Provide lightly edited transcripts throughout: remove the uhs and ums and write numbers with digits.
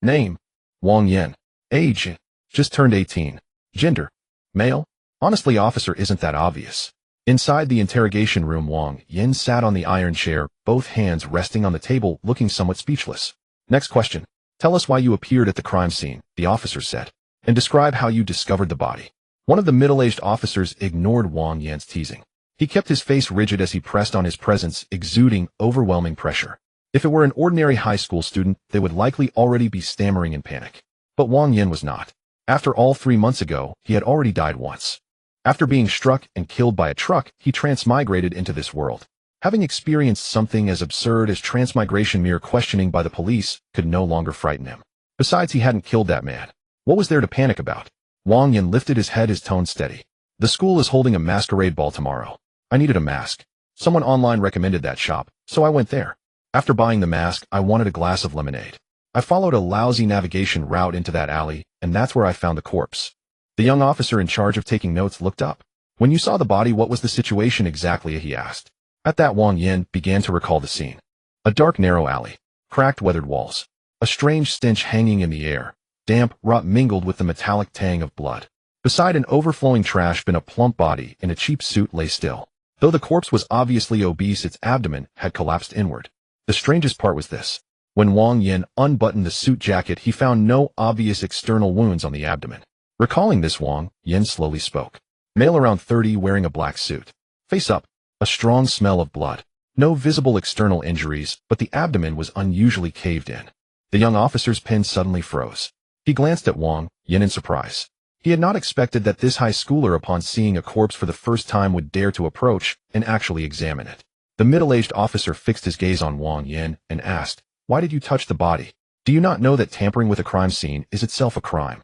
Name: Wang Yin. Age: just turned 18. Gender: male. Honestly, officer, isn't that obvious? Inside the interrogation room, Wang Yin sat on the iron chair, both hands resting on the table, looking somewhat speechless. Next question. Tell us why you appeared at the crime scene, the officer said, and describe how you discovered the body. One of the middle-aged officers ignored Wang Yin's teasing. He kept his face rigid as he pressed on his presence, exuding overwhelming pressure. If it were an ordinary high school student, they would likely already be stammering in panic. But Wang Yin was not. After all, 3 months ago, he had already died once. After being struck and killed by a truck, he transmigrated into this world. Having experienced something as absurd as transmigration, mere questioning by the police could no longer frighten him. Besides, he hadn't killed that man. What was there to panic about? Wang Yin lifted his head, his tone steady. The school is holding a masquerade ball tomorrow. I needed a mask. Someone online recommended that shop, so I went there. After buying the mask, I wanted a glass of lemonade. I followed a lousy navigation route into that alley, and that's where I found the corpse. The young officer in charge of taking notes looked up. When you saw the body, what was the situation exactly? He asked. At that, Wang Yin began to recall the scene. A dark, narrow alley. Cracked, weathered walls. A strange stench hanging in the air. Damp, rot mingled with the metallic tang of blood. Beside an overflowing trash bin, a plump body in a cheap suit lay still. Though the corpse was obviously obese, its abdomen had collapsed inward. The strangest part was this. When Wang Yin unbuttoned the suit jacket, he found no obvious external wounds on the abdomen. Recalling this, Wang Yin slowly spoke. Male around 30, wearing a black suit. Face up. A strong smell of blood. No visible external injuries, but the abdomen was unusually caved in. The young officer's pen suddenly froze. He glanced at Wang Yin in surprise. He had not expected that this high schooler, upon seeing a corpse for the first time, would dare to approach and actually examine it. The middle-aged officer fixed his gaze on Wang Yin and asked, "Why did you touch the body? Do you not know that tampering with a crime scene is itself a crime?"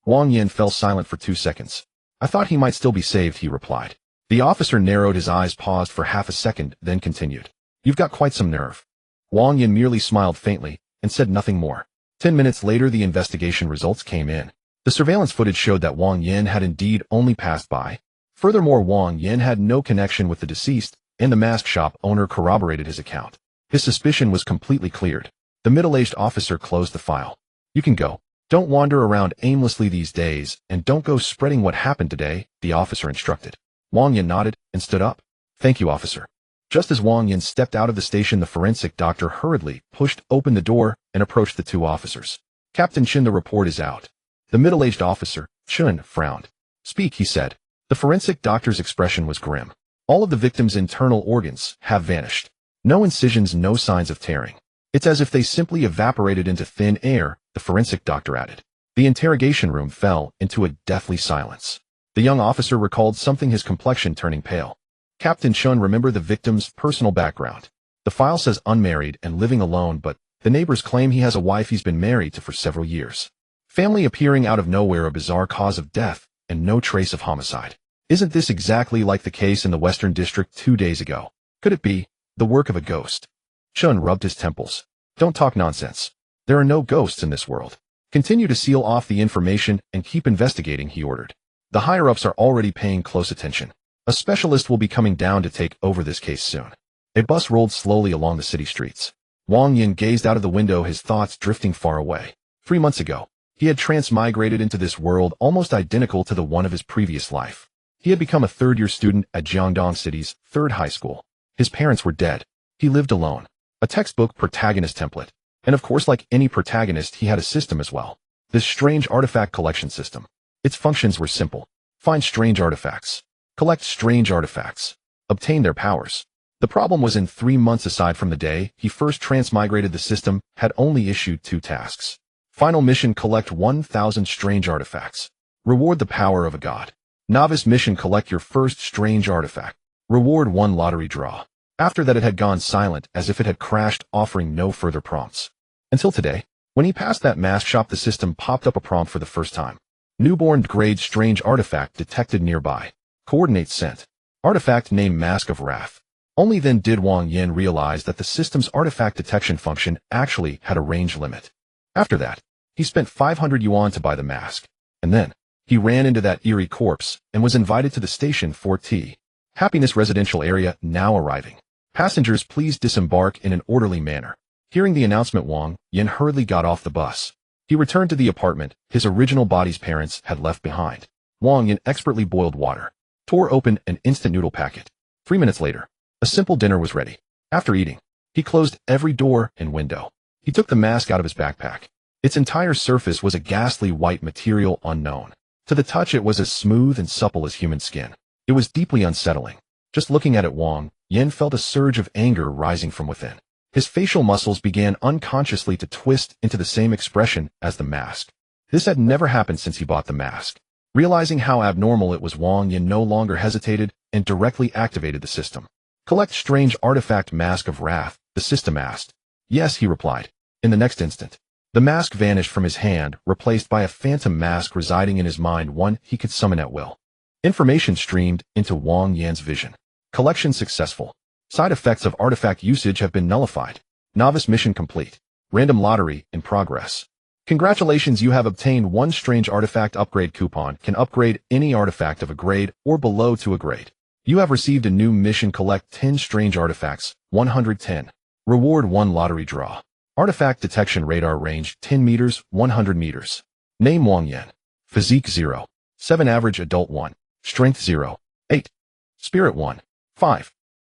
Wang Yin fell silent for 2 seconds. "I thought he might still be saved," he replied. The officer narrowed his eyes, paused for half a second, then continued. "You've got quite some nerve." Wang Yin merely smiled faintly and said nothing more. 10 minutes later, the investigation results came in. The surveillance footage showed that Wang Yin had indeed only passed by. Furthermore, Wang Yin had no connection with the deceased, and the mask shop owner corroborated his account. His suspicion was completely cleared. The middle-aged officer closed the file. "You can go. Don't wander around aimlessly these days, and don't go spreading what happened today," the officer instructed. Wang Yin nodded and stood up. "Thank you, officer." Just as Wang Yin stepped out of the station, the forensic doctor hurriedly pushed open the door and approached the 2 officers. "Captain Chen, the report is out." The middle-aged officer, Chen, frowned. "Speak," he said. The forensic doctor's expression was grim. "All of the victim's internal organs have vanished. No incisions, no signs of tearing. It's as if they simply evaporated into thin air," the forensic doctor added. The interrogation room fell into a deathly silence. The young officer recalled something, his complexion turning pale. "Captain Chen, remember the victim's personal background? The file says unmarried and living alone, but the neighbors claim he has a wife he's been married to for several years. Family appearing out of nowhere, a bizarre cause of death, and no trace of homicide. Isn't this exactly like the case in the Western District 2 days ago? Could it be the work of a ghost?" Chen rubbed his temples. "Don't talk nonsense. There are no ghosts in this world. Continue to seal off the information and keep investigating," he ordered. "The higher-ups are already paying close attention. A specialist will be coming down to take over this case soon." A bus rolled slowly along the city streets. Wang Yin gazed out of the window, his thoughts drifting far away. 3 months ago, he had transmigrated into this world almost identical to the one of his previous life. He had become a third-year student at Jiangdong City's 3rd high school. His parents were dead. He lived alone. A textbook protagonist template. And of course, like any protagonist, he had a system as well. This strange artifact collection system. Its functions were simple. Find strange artifacts. Collect strange artifacts. Obtain their powers. The problem was, in 3 months aside from the day he first transmigrated, the system had only issued 2 tasks. Final mission: collect 1,000 strange artifacts. Reward the power of a god. Novice mission: collect your first strange artifact. Reward 1 lottery draw. After that, it had gone silent, as if it had crashed, offering no further prompts. Until today, when he passed that mask shop, the system popped up a prompt for the first time. Newborn grade strange artifact detected nearby. Coordinates sent. Artifact name: Mask of Wrath. Only then did Wang Yin realize that the system's artifact detection function actually had a range limit. After that, he spent 500 yuan to buy the mask. And then, he ran into that eerie corpse and was invited to the station for tea. Happiness residential area now arriving. Passengers, please disembark in an orderly manner. Hearing the announcement, Wang Yin hurriedly got off the bus. He returned to the apartment his original body's parents had left behind. Wang Yin expertly boiled water, tore open an instant noodle packet. 3 minutes later, a simple dinner was ready. After eating, he closed every door and window. He took the mask out of his backpack. Its entire surface was a ghastly white material unknown. To the touch it was as smooth and supple as human skin. It was deeply unsettling. Just looking at it, Wang Yin felt a surge of anger rising from within. His facial muscles began unconsciously to twist into the same expression as the mask. This had never happened since he bought the mask. Realizing how abnormal it was, Wang Yin no longer hesitated and directly activated the system. Collect strange artifact Mask of Wrath, the system asked. Yes, he replied. In the next instant, the mask vanished from his hand, replaced by a phantom mask residing in his mind, one he could summon at will. Information streamed into Wang Yan's vision. Collection successful. Side effects of artifact usage have been nullified. Novice mission complete. Random lottery in progress. Congratulations, you have obtained one strange artifact upgrade coupon. Can upgrade any artifact of a grade or below to a grade. You have received a new mission. Collect 10 strange artifacts. 110. Reward 1 lottery draw. Artifact detection radar range 10 meters, 100 meters. Name Wang Yin. Physique 0. 7 average adult 1. Strength 0. 8. Spirit 1. 5.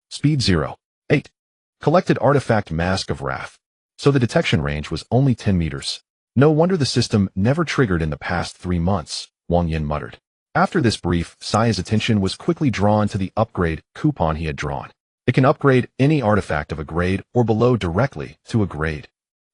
Speed 0. 8. Collected artifact Mask of Wrath. So the detection range was only 10 meters. No wonder the system never triggered in the past 3 months, Wang Yin muttered. After this brief, Sai's attention was quickly drawn to the upgrade coupon he had drawn. It can upgrade any artifact of a grade or below directly to a grade.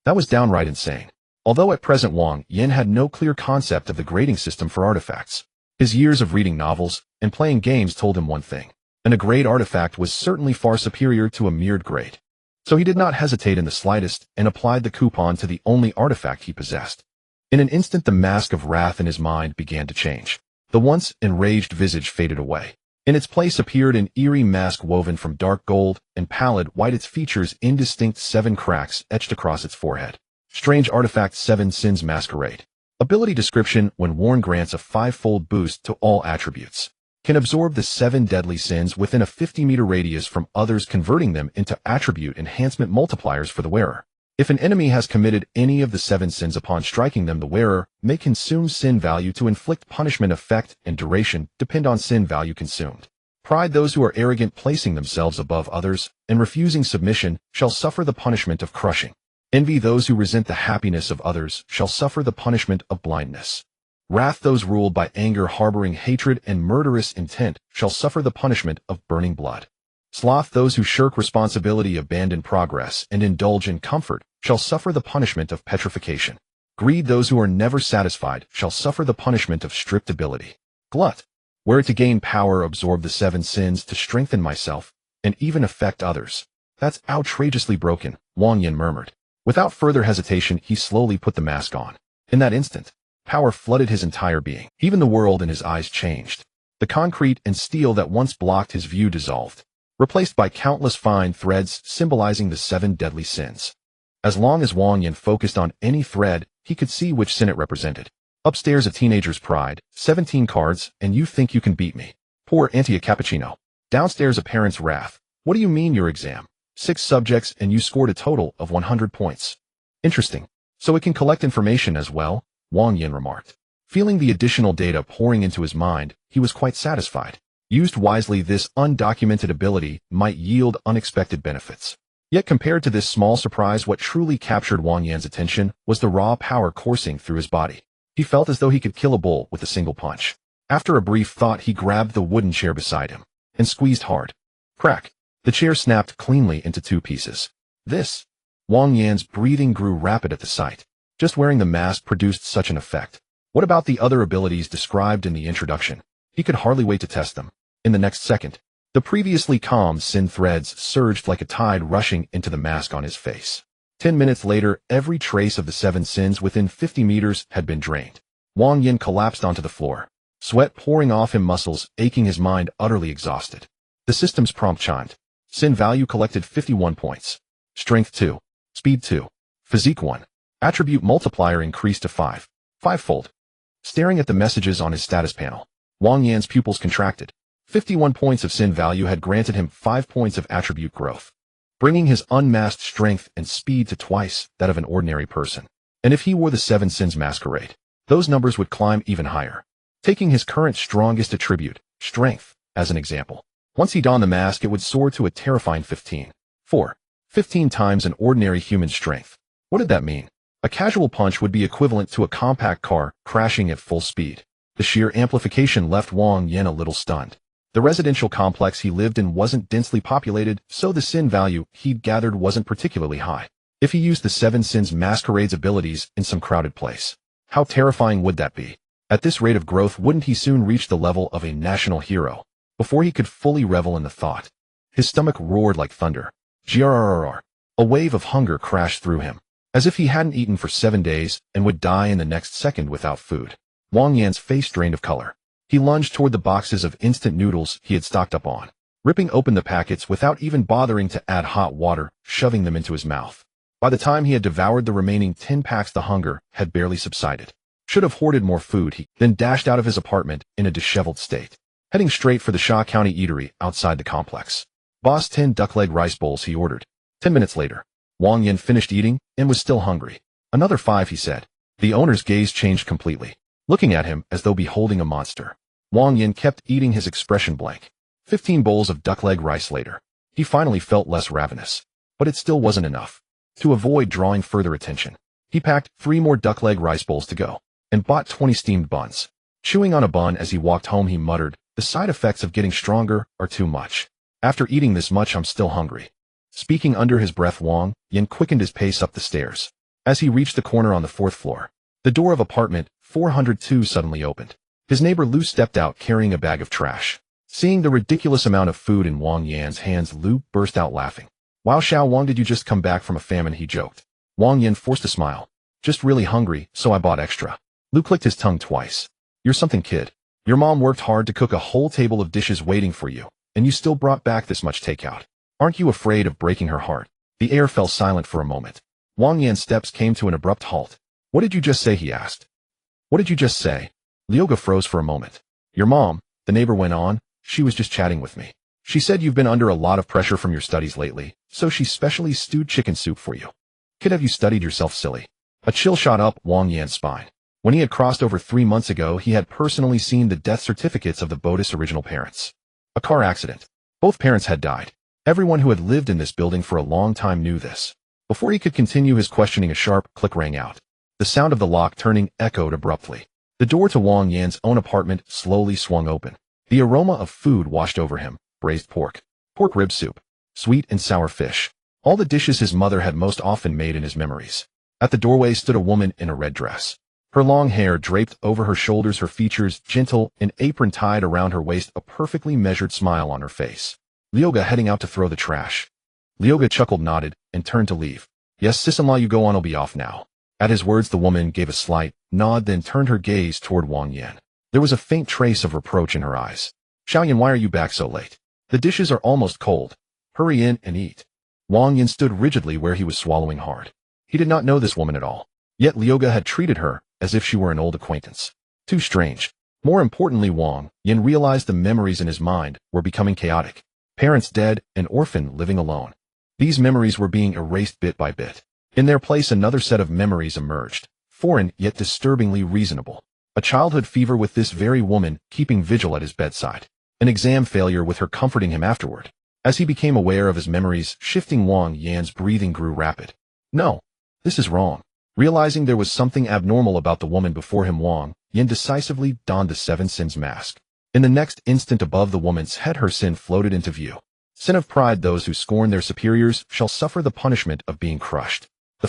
That was downright insane. Although at present Wang Yin had no clear concept of the grading system for artifacts. His years of reading novels and playing games told him one thing. A grade artifact was certainly far superior to a mirrored grade. So he did not hesitate in the slightest and applied the coupon to the only artifact he possessed. In an instant the mask of wrath in his mind began to change. The once enraged visage faded away. In its place appeared an eerie mask woven from dark gold and pallid white, its features indistinct, 7 cracks etched across its forehead. Strange artifact 7 Sins Masquerade. Ability description: when worn grants a 5-fold boost to all attributes. Can absorb the 7 deadly sins within a 50-meter radius from others, converting them into attribute enhancement multipliers for the wearer. If an enemy has committed any of the 7 sins upon striking them, the wearer may consume sin value to inflict punishment. Effect and duration depend on sin value consumed. Pride: those who are arrogant, placing themselves above others, and refusing submission, shall suffer the punishment of crushing. Envy: those who resent the happiness of others, shall suffer the punishment of blindness. Wrath: those ruled by anger, harboring hatred and murderous intent, shall suffer the punishment of burning blood. Sloth: those who shirk responsibility, abandon progress, and indulge in comfort, shall suffer the punishment of petrification. Greed: those who are never satisfied, shall suffer the punishment of stripped ability. Glut: were it to gain power, absorb the 7 sins to strengthen myself, and even affect others. That's outrageously broken, Wang Yin murmured. Without further hesitation, he slowly put the mask on. In that instant, power flooded his entire being. Even the world in his eyes changed. The concrete and steel that once blocked his view dissolved, replaced by countless fine threads symbolizing the 7 deadly sins. As long as Wang Yin focused on any thread, he could see which sin it represented. Upstairs, a teenager's pride, 17 cards, and you think you can beat me. Poor Auntie, a cappuccino. Downstairs, a parent's wrath. What do you mean your exam? 6 subjects and you scored a total of 100 points. Interesting. So it can collect information as well, Wang Yin remarked. Feeling the additional data pouring into his mind, he was quite satisfied. Used wisely, this undocumented ability might yield unexpected benefits. Yet compared to this small surprise, what truly captured Wang Yan's attention was the raw power coursing through his body. He felt as though he could kill a bull with a single punch. After a brief thought, he grabbed the wooden chair beside him and squeezed hard. Crack! The chair snapped cleanly into 2 pieces. Wang Yan's breathing grew rapid at the sight. Just wearing the mask produced such an effect. What about the other abilities described in the introduction? He could hardly wait to test them. In the next second, the previously calm sin threads surged like a tide rushing into the mask on his face. 10 minutes later, every trace of the 7 sins within 50 meters had been drained. Wang Yin collapsed onto the floor, sweat pouring off him, muscles aching, his mind utterly exhausted. The system's prompt chimed. Sin value collected 51 points. Strength 2. Speed 2. Physique 1. Attribute multiplier increased to 5. 5-fold. Staring at the messages on his status panel, Wang Yan's pupils contracted. 51 points of sin value had granted him 5 points of attribute growth, bringing his unmasked strength and speed to twice that of an ordinary person. And if he wore the seven sins masquerade, those numbers would climb even higher. Taking his current strongest attribute, strength, as an example. Once he donned the mask, it would soar to a terrifying 15. 15 times an ordinary human strength. What did that mean? A casual punch would be equivalent to a compact car crashing at full speed. The sheer amplification left Wang Yin a little stunned. The residential complex he lived in wasn't densely populated, so the sin value he'd gathered wasn't particularly high. If he used the seven sins masquerade's abilities in some crowded place, how terrifying would that be? At this rate of growth, wouldn't he soon reach the level of a national hero? Before he could fully revel in the thought, his stomach roared like thunder. Grrrr. A wave of hunger crashed through him, as if he hadn't eaten for 7 days and would die in the next second without food. Wang Yan's face drained of color. He lunged toward the boxes of instant noodles he had stocked up on, ripping open the packets without even bothering to add hot water, shoving them into his mouth. By the time he had devoured the remaining 10 packs, the hunger had barely subsided. Should have hoarded more food. He then dashed out of his apartment in a disheveled state, heading straight for the Sha County eatery outside the complex. Boss, 10 duck leg rice bowls, he ordered. 10 minutes later, Wang Yin finished eating and was still hungry. Another 5, he said. The owner's gaze changed completely, looking at him as though beholding a monster. Wang Yin kept eating, his expression blank. 15 bowls of duck leg rice later, he finally felt less ravenous. But it still wasn't enough. To avoid drawing further attention, he packed 3 more duck leg rice bowls to go, and bought 20 steamed buns. Chewing on a bun as he walked home, he muttered, "The side effects of getting stronger are too much. After eating this much, I'm still hungry." Speaking under his breath, Wang Yin quickened his pace up the stairs. As he reached the corner on the 4th floor, the door of apartment 402 suddenly opened. His neighbor Lu stepped out carrying a bag of trash. Seeing the ridiculous amount of food in Wang Yan's hands, Lu burst out laughing. "Wow, Xiao Wang, did you just come back from a famine?" he joked. Wang Yin forced a smile. "Just really hungry, so I bought extra." Lu clicked his tongue twice. "You're something, kid. Your mom worked hard to cook a whole table of dishes waiting for you, and you still brought back this much takeout. Aren't you afraid of breaking her heart?" The air fell silent for a moment. Wang Yan's steps came to an abrupt halt. "What did you just say?" he asked. "What did you just say?" Liuga froze for a moment. "Your mom," the neighbor went on, "she was just chatting with me. She said you've been under a lot of pressure from your studies lately, so she specially stewed chicken soup for you. Kid, have you studied yourself, silly?" A chill shot up Wang Yan's spine. When he had crossed over 3 months ago, he had personally seen the death certificates of the Bodis' original parents. A car accident. Both parents had died. Everyone who had lived in this building for a long time knew this. Before he could continue his questioning, a sharp click rang out. The sound of the lock turning echoed abruptly. The door to Wang Yan's own apartment slowly swung open. The aroma of food washed over him. Braised pork, pork rib soup, sweet and sour fish. All the dishes his mother had most often made in his memories. At the doorway stood a woman in a red dress. Her long hair draped over her shoulders, her features gentle, an apron tied around her waist, a perfectly measured smile on her face. Liuga heading out to throw the trash. Liuga chuckled, nodded, and turned to leave. "Yes, sis-in-law, you go on, I'll be off now." At his words, the woman gave a slight nod, then turned her gaze toward Wang Yan. There was a faint trace of reproach in her eyes. "Xiaoyan, why are you back so late? The dishes are almost cold. Hurry in and eat." Wang Yan stood rigidly where he was swallowing hard. He did not know this woman at all. Yet Liuga had treated her as if she were an old acquaintance. Too strange. More importantly, Wang Yan realized the memories in his mind were becoming chaotic. Parents dead, an orphan living alone. These memories were being erased bit by bit. In their place, another set of memories emerged, foreign yet disturbingly reasonable. A childhood fever with this very woman keeping vigil at his bedside. An exam failure with her comforting him afterward. As he became aware of his memories shifting, Wang Yan's breathing grew rapid. "No, this is wrong." Realizing there was something abnormal about the woman before him, Wang Yan decisively donned the seven sins mask. In the next instant, above the woman's head, her sin floated into view. Sin of pride. Those who scorn their superiors shall suffer the punishment of being crushed. The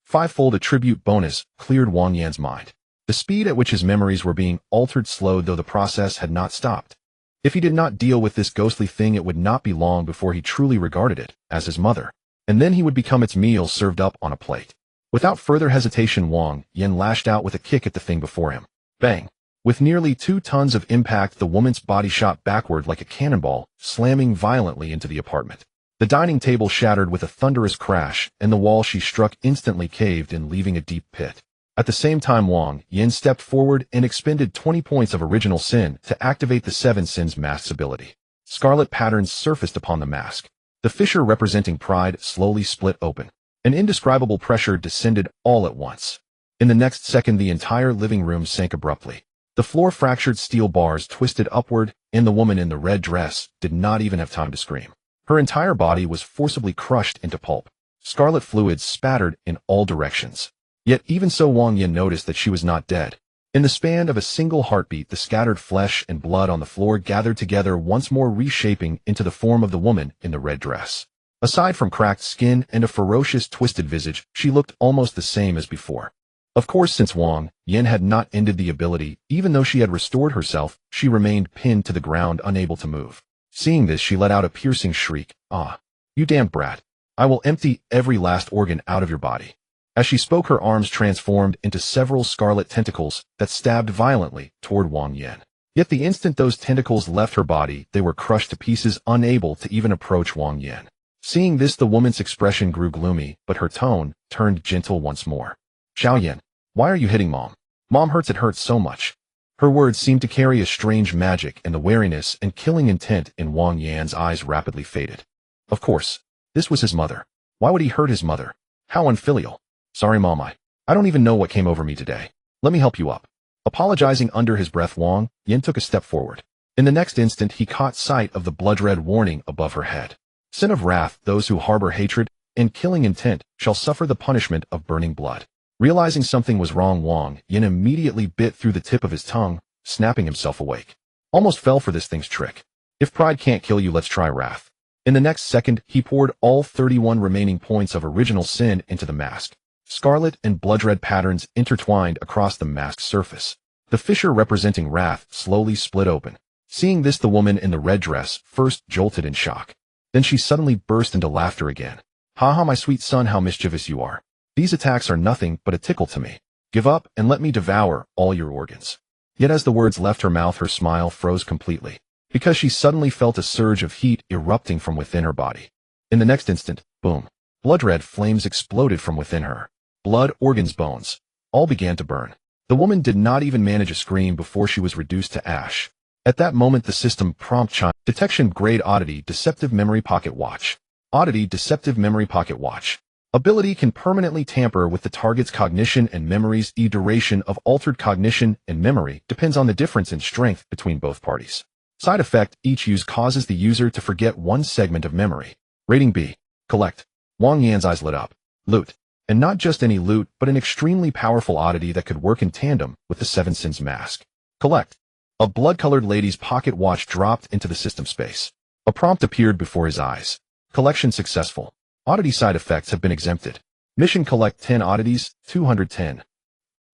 five-fold attribute bonus cleared Wang Yan's mind. The speed at which his memories were being altered slowed, though the process had not stopped. If he did not deal with this ghostly thing, it would not be long before he truly regarded it as his mother, and then he would become its meal served up on a plate. Without further hesitation, Wang Yan lashed out with a kick at the thing before him. Bang! With nearly 2 tons of impact, the woman's body shot backward like a cannonball, slamming violently into the apartment. The dining table shattered with a thunderous crash, and the wall she struck instantly caved in, leaving a deep pit. At the same time, Wang Yan stepped forward and expended 20 points of original sin to activate the seven sins mask's ability. Scarlet patterns surfaced upon the mask. The fissure representing pride slowly split open. An indescribable pressure descended all at once. In the next second, the entire living room sank abruptly. The floor fractured, steel bars twisted upward, and the woman in the red dress did not even have time to scream. Her entire body was forcibly crushed into pulp. Scarlet fluids spattered in all directions. Yet even so, Wang Yin noticed that she was not dead. In the span of a single heartbeat, the scattered flesh and blood on the floor gathered together, once more reshaping into the form of the woman in the red dress. Aside from cracked skin and a ferocious, twisted visage, she looked almost the same as before. Of course, since Wang Yin had not ended the ability, even though she had restored herself, she remained pinned to the ground, unable to move. Seeing this, she let out a piercing shriek. "Ah, you damned brat. I will empty every last organ out of your body." As she spoke, her arms transformed into several scarlet tentacles that stabbed violently toward Wang Yin. Yet the instant those tentacles left her body, they were crushed to pieces, unable to even approach Wang Yin. Seeing this, the woman's expression grew gloomy, but her tone turned gentle once more. "Xiao Yin, why are you hitting Mom? Mom hurts, it hurts so much." Her words seemed to carry a strange magic, and the wariness and killing intent in Wang Yin's eyes rapidly faded. Of course, this was his mother. Why would he hurt his mother? How unfilial. "Sorry, Mom, I don't even know what came over me today. Let me help you up." Apologizing under his breath, Wang Yin took a step forward. In the next instant, he caught sight of the blood-red warning above her head. "Sin of wrath, those who harbor hatred and killing intent shall suffer the punishment of burning blood." Realizing something was wrong, Wang Yin immediately bit through the tip of his tongue, snapping himself awake. Almost fell for this thing's trick. If pride can't kill you, let's try wrath. In the next second, he poured all 31 remaining points of original sin into the mask. Scarlet and blood-red patterns intertwined across the mask's surface. The fissure representing wrath slowly split open. Seeing this, the woman in the red dress first jolted in shock. Then she suddenly burst into laughter again. "Haha, my sweet son, how mischievous you are. These attacks are nothing but a tickle to me. Give up and let me devour all your organs." Yet as the words left her mouth, her smile froze completely, because she suddenly felt a surge of heat erupting from within her body. In the next instant, boom, blood-red flames exploded from within her. Blood, organs, bones, all began to burn. The woman did not even manage a scream before she was reduced to ash. At that moment, the system prompt chimed. Detection grade oddity, deceptive memory pocket watch. Oddity, deceptive memory pocket watch. Ability can permanently tamper with the target's cognition and memories. The duration of altered cognition and memory depends on the difference in strength between both parties. Side effect, each use causes the user to forget one segment of memory. Rating B. Collect. Wang Yan's eyes lit up. Loot. And not just any loot, but an extremely powerful oddity that could work in tandem with the Seven Sins mask. Collect. A blood-colored lady's pocket watch dropped into the system space. A prompt appeared before his eyes. Collection successful. Oddity side effects have been exempted. Mission: collect 10 oddities, 210.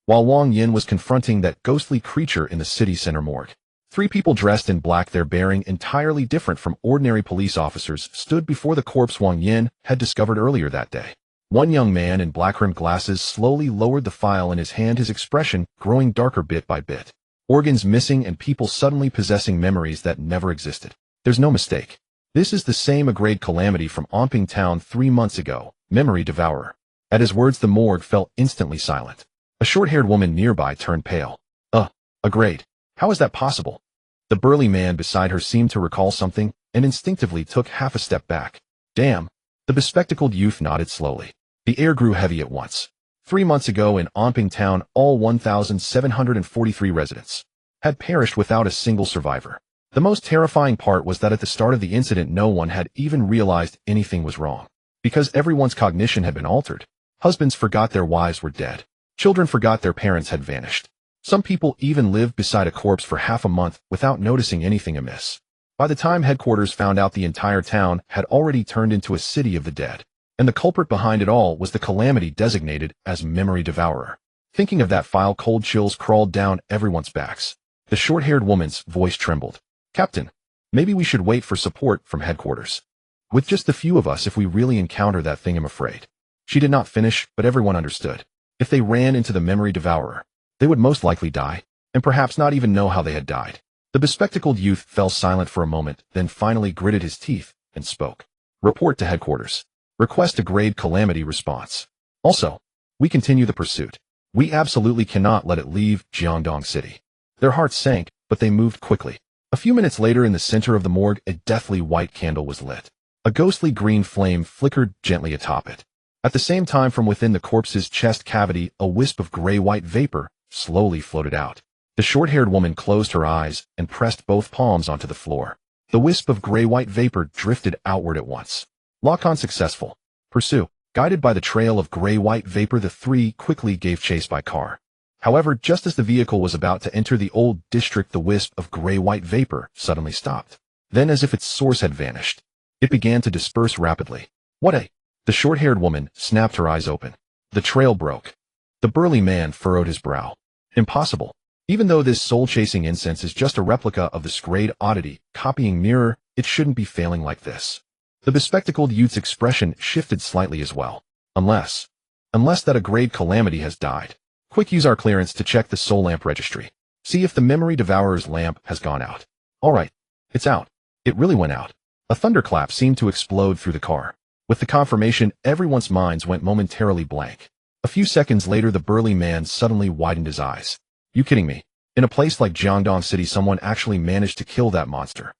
While Wang Yin was confronting that ghostly creature in the city center morgue, 3 people dressed in black, their bearing entirely different from ordinary police officers, stood before the corpse Wang Yin had discovered earlier that day. One young man in black-rimmed glasses slowly lowered the file in his hand, his expression growing darker bit by bit. Organs missing and people suddenly possessing memories that never existed. There's no mistake. This is the same grade calamity from Omping Town 3 months ago, Memory Devourer. At his words, the morgue fell instantly silent. A short-haired woman nearby turned pale. A grade. How is that possible?" The burly man beside her seemed to recall something and instinctively took half a step back. "Damn." The bespectacled youth nodded slowly. The air grew heavy at once. 3 months ago in Omping Town, all 1,743 residents had perished without a single survivor. The most terrifying part was that at the start of the incident, no one had even realized anything was wrong, because everyone's cognition had been altered. Husbands forgot their wives were dead. Children forgot their parents had vanished. Some people even lived beside a corpse for half a month without noticing anything amiss. By the time headquarters found out, the entire town had already turned into a city of the dead. And the culprit behind it all was the calamity designated as Memory Devourer. Thinking of that file, cold chills crawled down everyone's backs. The short-haired woman's voice trembled. "Captain, maybe we should wait for support from headquarters. With just a few of us, if we really encounter that thing, I'm afraid." She did not finish, but everyone understood. If they ran into the Memory Devourer, they would most likely die, and perhaps not even know how they had died. The bespectacled youth fell silent for a moment, then finally gritted his teeth and spoke. "Report to headquarters. Request a grade calamity response. Also, we continue the pursuit. We absolutely cannot let it leave Jiangdong City." Their hearts sank, but they moved quickly. A few minutes later, in the center of the morgue, a deathly white candle was lit. A ghostly green flame flickered gently atop it. At the same time, from within the corpse's chest cavity, a wisp of gray-white vapor slowly floated out. The short-haired woman closed her eyes and pressed both palms onto the floor. The wisp of gray-white vapor drifted outward at once. Lock-on successful. Pursue. Guided by the trail of gray-white vapor, the three quickly gave chase by car. However, just as the vehicle was about to enter the old district, the wisp of gray-white vapor suddenly stopped. Then, as if its source had vanished, it began to disperse rapidly. What a... The short-haired woman snapped her eyes open. The trail broke. The burly man furrowed his brow. Impossible. Even though this soul-chasing incense is just a replica of the Scrade oddity, copying mirror, it shouldn't be failing like this. The bespectacled youth's expression shifted slightly as well. Unless that a Grade Calamity has died. Quick, use our clearance to check the soul lamp registry. See if the memory devourer's lamp has gone out. Alright. It's out. It really went out. A thunderclap seemed to explode through the car. With the confirmation, everyone's minds went momentarily blank. A few seconds later, the burly man suddenly widened his eyes. You kidding me? In a place like Jiangdong City, someone actually managed to kill that monster.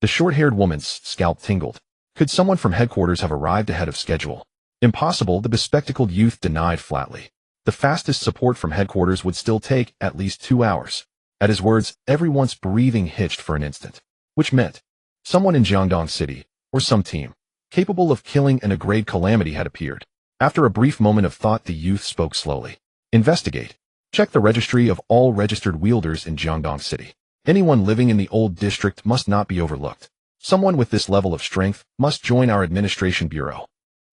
The short-haired woman's scalp tingled. Could someone from headquarters have arrived ahead of schedule? Impossible, the bespectacled youth denied flatly. The fastest support from headquarters would still take at least 2 hours. At his words, everyone's breathing hitched for an instant. Which meant someone in Jiangdong City, or some team, capable of killing a Grade Calamity had appeared. After a brief moment of thought, the youth spoke slowly. Investigate. Check the registry of all registered wielders in Jiangdong City. Anyone living in the old district must not be overlooked. Someone with this level of strength must join our administration bureau.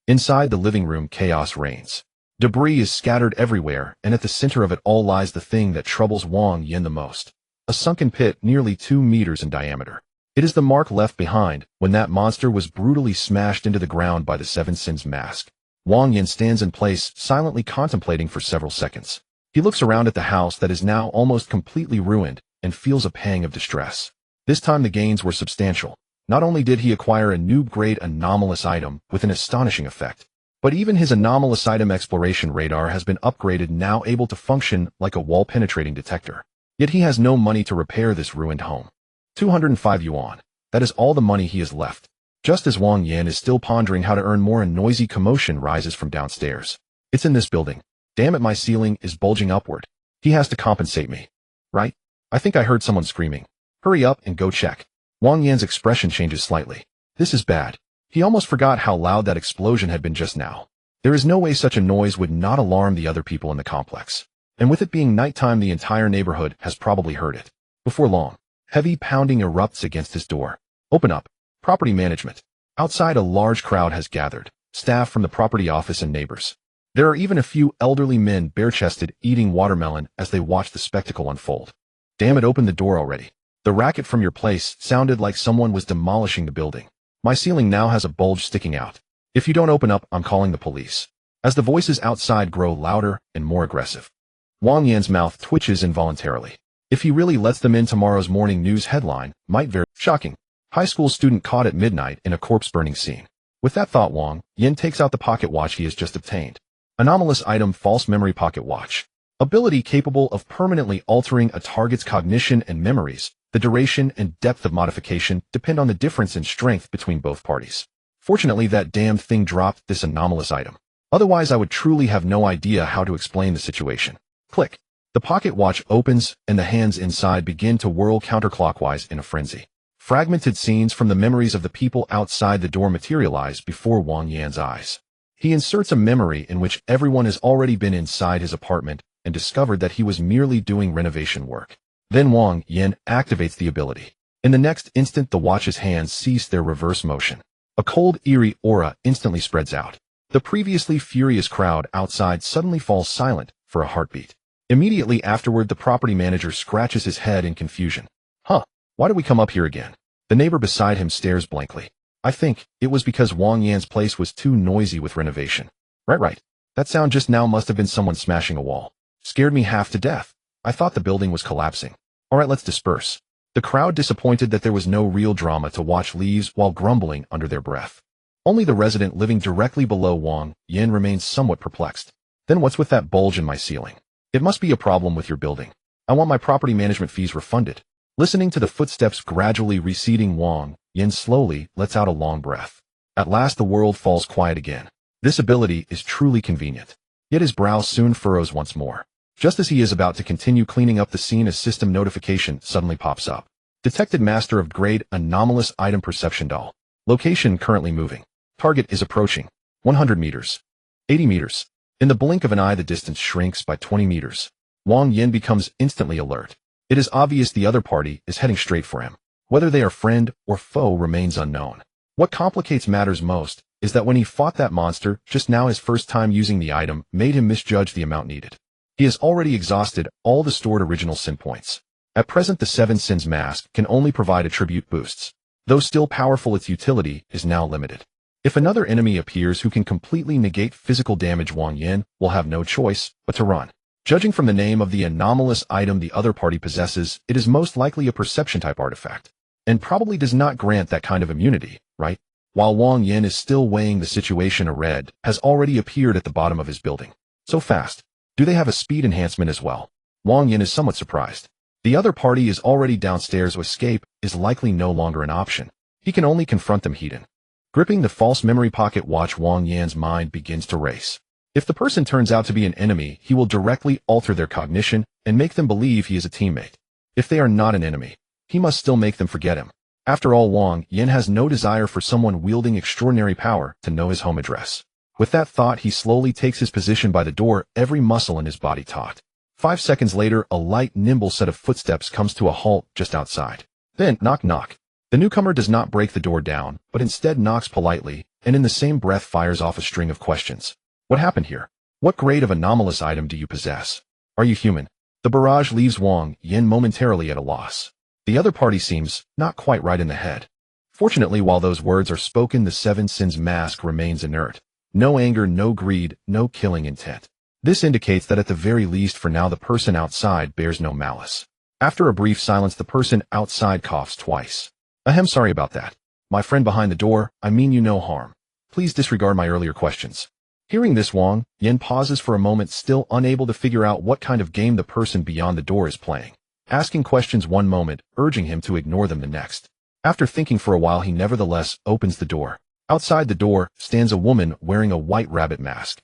Inside the living room, chaos reigns. Debris is scattered everywhere, and at the center of it all lies the thing that troubles Wang Yin the most. A sunken pit nearly 2 meters in diameter. It is the mark left behind when that monster was brutally smashed into the ground by the Seven Sins mask. Wang Yin stands in place, silently contemplating for several seconds. He looks around at the house that is now almost completely ruined and feels a pang of distress. This time the gains were substantial. Not only did he acquire a noob-grade anomalous item with an astonishing effect, but even his anomalous item exploration radar has been upgraded, now able to function like a wall-penetrating detector. Yet he has no money to repair this ruined home. 205 yuan. That is all the money he has left. Just as Wang Yin is still pondering how to earn more, a noisy commotion rises from downstairs. It's in this building. Damn it, my ceiling is bulging upward. He has to compensate me. Right? I think I heard someone screaming. Hurry up and go check. Wang Yin's expression changes slightly. This is bad. He almost forgot how loud that explosion had been just now. There is no way such a noise would not alarm the other people in the complex. And with it being nighttime, the entire neighborhood has probably heard it. Before long, heavy pounding erupts against his door. Open up. Property management. Outside, a large crowd has gathered. Staff from the property office and neighbors. There are even a few elderly men bare-chested eating watermelon as they watch the spectacle unfold. Damn it, open the door already. The racket from your place sounded like someone was demolishing the building. My ceiling now has a bulge sticking out. If you don't open up, I'm calling the police. As the voices outside grow louder and more aggressive, Wang Yan's mouth twitches involuntarily. If he really lets them in, tomorrow's morning news headline might very shocking. High school student caught at midnight in a corpse-burning scene. With that thought, Wang Yin takes out the pocket watch he has just obtained. Anomalous item, false memory pocket watch. Ability capable of permanently altering a target's cognition and memories. The duration and depth of modification depend on the difference in strength between both parties. Fortunately, that damned thing dropped this anomalous item. Otherwise, I would truly have no idea how to explain the situation. Click. The pocket watch opens, and the hands inside begin to whirl counterclockwise in a frenzy. Fragmented scenes from the memories of the people outside the door materialize before Wang Yan's eyes. He inserts a memory in which everyone has already been inside his apartment and discovered that he was merely doing renovation work. Then Wang Yin activates the ability. In the next instant, the watch's hands cease their reverse motion. A cold, eerie aura instantly spreads out. The previously furious crowd outside suddenly falls silent for a heartbeat. Immediately afterward, the property manager scratches his head in confusion. Huh, why did we come up here again? The neighbor beside him stares blankly. I think it was because Wang Yan's place was too noisy with renovation. Right. That sound just now must have been someone smashing a wall. Scared me half to death. I thought the building was collapsing. Alright, let's disperse. The crowd, disappointed that there was no real drama to watch, leaves while grumbling under their breath. Only the resident living directly below Wang Yin remains somewhat perplexed. Then what's with that bulge in my ceiling? It must be a problem with your building. I want my property management fees refunded. Listening to the footsteps gradually receding, Wang Yin slowly lets out a long breath. At last the world falls quiet again. This ability is truly convenient. Yet his brow soon furrows once more. Just as he is about to continue cleaning up the scene, a system notification suddenly pops up. Detected master of grade anomalous item perception doll. Location currently moving. Target is approaching. 100 meters. 80 meters. In the blink of an eye, the distance shrinks by 20 meters. Wang Yin becomes instantly alert. It is obvious the other party is heading straight for him. Whether they are friend or foe remains unknown. What complicates matters most is that when he fought that monster, just now his first time using the item made him misjudge the amount needed. He has already exhausted all the stored original sin points. At present, the 7 Sins mask can only provide attribute boosts. Though still powerful, its utility is now limited. If another enemy appears who can completely negate physical damage, Wang Yin will have no choice but to run. Judging from the name of the anomalous item the other party possesses, it is most likely a perception-type artifact, and probably does not grant that kind of immunity, right? While Wang Yin is still weighing the situation, a red has already appeared at the bottom of his building. So fast. Do they have a speed enhancement as well? Wang Yin is somewhat surprised. The other party is already downstairs, so escape is likely no longer an option. He can only confront them head-on. Gripping the false memory pocket watch, Wang Yan's mind begins to race. If the person turns out to be an enemy, he will directly alter their cognition and make them believe he is a teammate. If they are not an enemy, he must still make them forget him. After all, Wang Yin has no desire for someone wielding extraordinary power to know his home address. With that thought, he slowly takes his position by the door, every muscle in his body taut. 5 seconds later, a light, nimble set of footsteps comes to a halt just outside. Then, knock knock. The newcomer does not break the door down, but instead knocks politely, and in the same breath fires off a string of questions. What happened here? What grade of anomalous item do you possess? Are you human? The barrage leaves Wang Yin momentarily at a loss. The other party seems not quite right in the head. Fortunately, while those words are spoken, the 7 Sins mask remains inert. No anger, no greed, no killing intent. This indicates that at the very least for now the person outside bears no malice. After a brief silence, the person outside coughs twice. Ahem, sorry about that. My friend behind the door, I mean you no harm. Please disregard my earlier questions. Hearing this, Wang Yin pauses for a moment, still unable to figure out what kind of game the person beyond the door is playing. Asking questions one moment, urging him to ignore them the next. After thinking for a while, he nevertheless opens the door. Outside the door stands a woman wearing a white rabbit mask.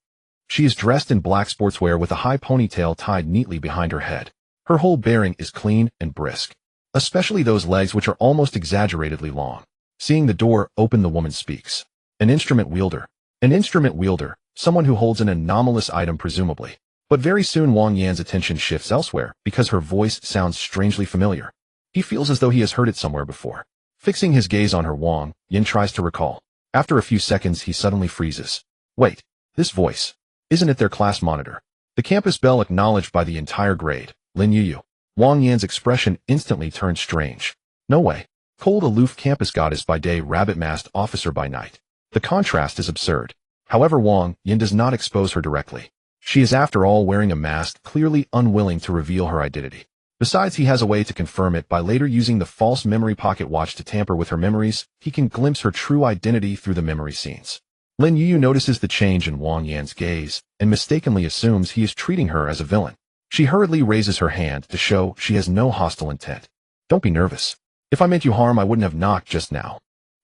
She is dressed in black sportswear with a high ponytail tied neatly behind her head. Her whole bearing is clean and brisk, especially those legs which are almost exaggeratedly long. Seeing the door open, the woman speaks. An instrument wielder. An instrument wielder, someone who holds an anomalous item presumably. But very soon Wang Yan's attention shifts elsewhere because her voice sounds strangely familiar. He feels as though he has heard it somewhere before. Fixing his gaze on her, Wang Yin tries to recall. After a few seconds, he suddenly freezes. Wait, this voice. Isn't it their class monitor? The campus bell acknowledged by the entire grade. Lin Yuyu. Wang Yan's expression instantly turns strange. No way. Cold, aloof campus goddess by day, rabbit-masked officer by night. The contrast is absurd. However, Wang Yin does not expose her directly. She is after all wearing a mask, clearly unwilling to reveal her identity. Besides, he has a way to confirm it by later using the false memory pocket watch to tamper with her memories. He can glimpse her true identity through the memory scenes. Lin Yuyu notices the change in Wang Yan's gaze and mistakenly assumes he is treating her as a villain. She hurriedly raises her hand to show she has no hostile intent. Don't be nervous. If I meant you harm, I wouldn't have knocked just now.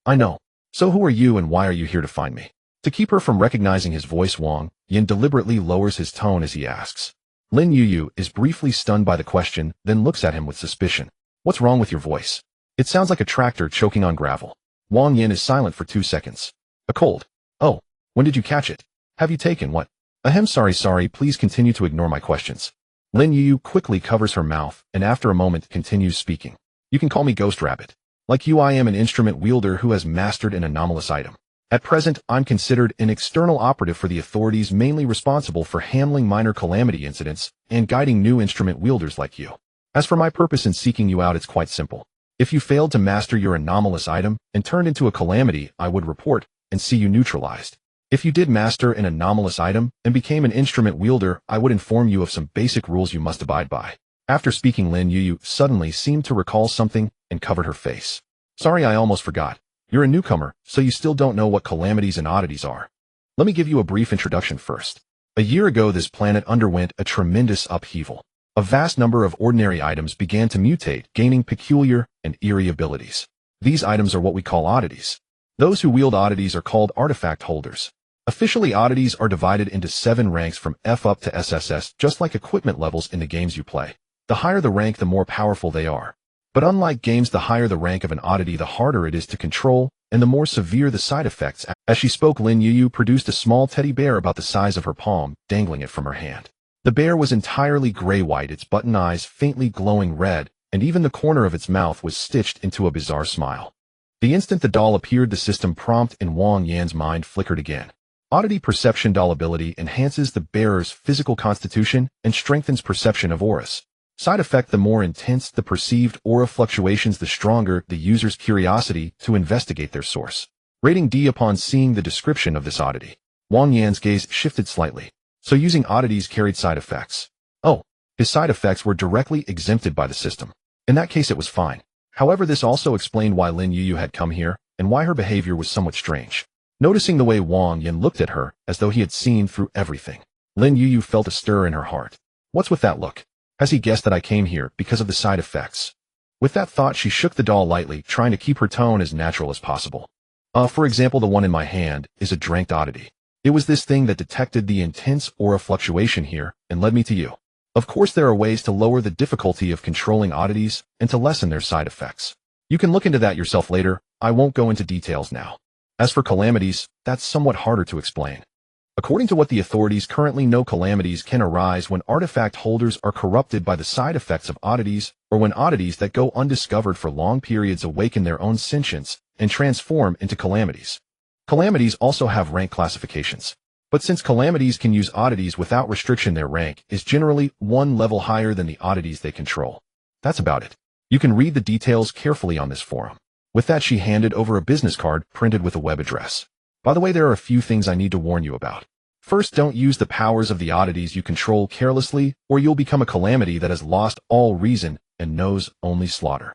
I know. So who are you and why are you here to find me? To keep her from recognizing his voice, Wang Yin deliberately lowers his tone as he asks. Lin Yuyu is briefly stunned by the question, then looks at him with suspicion. What's wrong with your voice? It sounds like a tractor choking on gravel. Wang Yin is silent for 2 seconds. A cold. Oh, when did you catch it? Have you taken what? Ahem, sorry, please continue to ignore my questions. Lin Yuyu quickly covers her mouth and after a moment continues speaking. You can call me Ghost Rabbit. Like you, I am an instrument wielder who has mastered an anomalous item. At present, I'm considered an external operative for the authorities, mainly responsible for handling minor calamity incidents and guiding new instrument wielders like you. As for my purpose in seeking you out, it's quite simple. If you failed to master your anomalous item and turned into a calamity, I would report and see you neutralized. If you did master an anomalous item and became an instrument wielder, I would inform you of some basic rules you must abide by. After speaking, Lin Yuyu suddenly seemed to recall something and covered her face. Sorry, I almost forgot. You're a newcomer, so you still don't know what calamities and oddities are. Let me give you a brief introduction first. A year ago, this planet underwent a tremendous upheaval. A vast number of ordinary items began to mutate, gaining peculiar and eerie abilities. These items are what we call oddities. Those who wield oddities are called artifact holders. Officially, oddities are divided into 7 ranks from F up to SSS, just like equipment levels in the games you play. The higher the rank, the more powerful they are. But unlike games, the higher the rank of an oddity, the harder it is to control, and the more severe the side effects. As she spoke, Lin Yu produced a small teddy bear about the size of her palm, dangling it from her hand. The bear was entirely gray-white, its button eyes faintly glowing red, and even the corner of its mouth was stitched into a bizarre smile. The instant the doll appeared, the system prompt in Wang Yan's mind flickered again. Oddity Perception Doll ability enhances the bearer's physical constitution and strengthens perception of auras. Side effect: the more intense the perceived aura fluctuations, the stronger the user's curiosity to investigate their source. Rating D. Upon seeing the description of this oddity, Wang Yan's gaze shifted slightly. So using oddities carried side effects. Oh, his side effects were directly exempted by the system. In that case, it was fine. However, this also explained why Lin Yu had come here, and why her behavior was somewhat strange. Noticing the way Wang Yan looked at her, as though he had seen through everything, Lin Yu felt a stir in her heart. What's with that look? Has he guessed that I came here because of the side effects? With that thought, she shook the doll lightly, trying to keep her tone as natural as possible. For example, the one in my hand is a dranked oddity. It was this thing that detected the intense aura fluctuation here and led me to you. Of course, there are ways to lower the difficulty of controlling oddities and to lessen their side effects. You can look into that yourself later. I won't go into details now. As for calamities, that's somewhat harder to explain. According to what the authorities currently know, calamities can arise when artifact holders are corrupted by the side effects of oddities, or when oddities that go undiscovered for long periods awaken their own sentience and transform into calamities. Calamities also have rank classifications. But since calamities can use oddities without restriction, their rank is generally 1 level higher than the oddities they control. That's about it. You can read the details carefully on this forum. With that, she handed over a business card printed with a web address. By the way, there are a few things I need to warn you about. First, don't use the powers of the oddities you control carelessly, or you'll become a calamity that has lost all reason and knows only slaughter.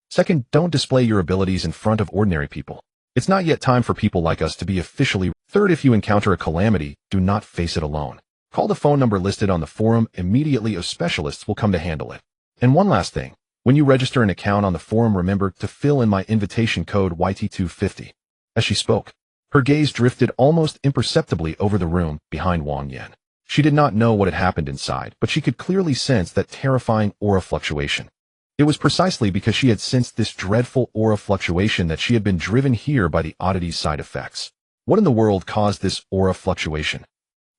Second, don't display your abilities in front of ordinary people. It's not yet time for people like us to be officially. Third, if you encounter a calamity, do not face it alone. Call the phone number listed on the forum immediately, or specialists will come to handle it. And one last thing. When you register an account on the forum, remember to fill in my invitation code YT250. As she spoke, her gaze drifted almost imperceptibly over the room behind Wang Yan. She did not know what had happened inside, but she could clearly sense that terrifying aura fluctuation. It was precisely because she had sensed this dreadful aura fluctuation that she had been driven here by the oddity's side effects. What in the world caused this aura fluctuation?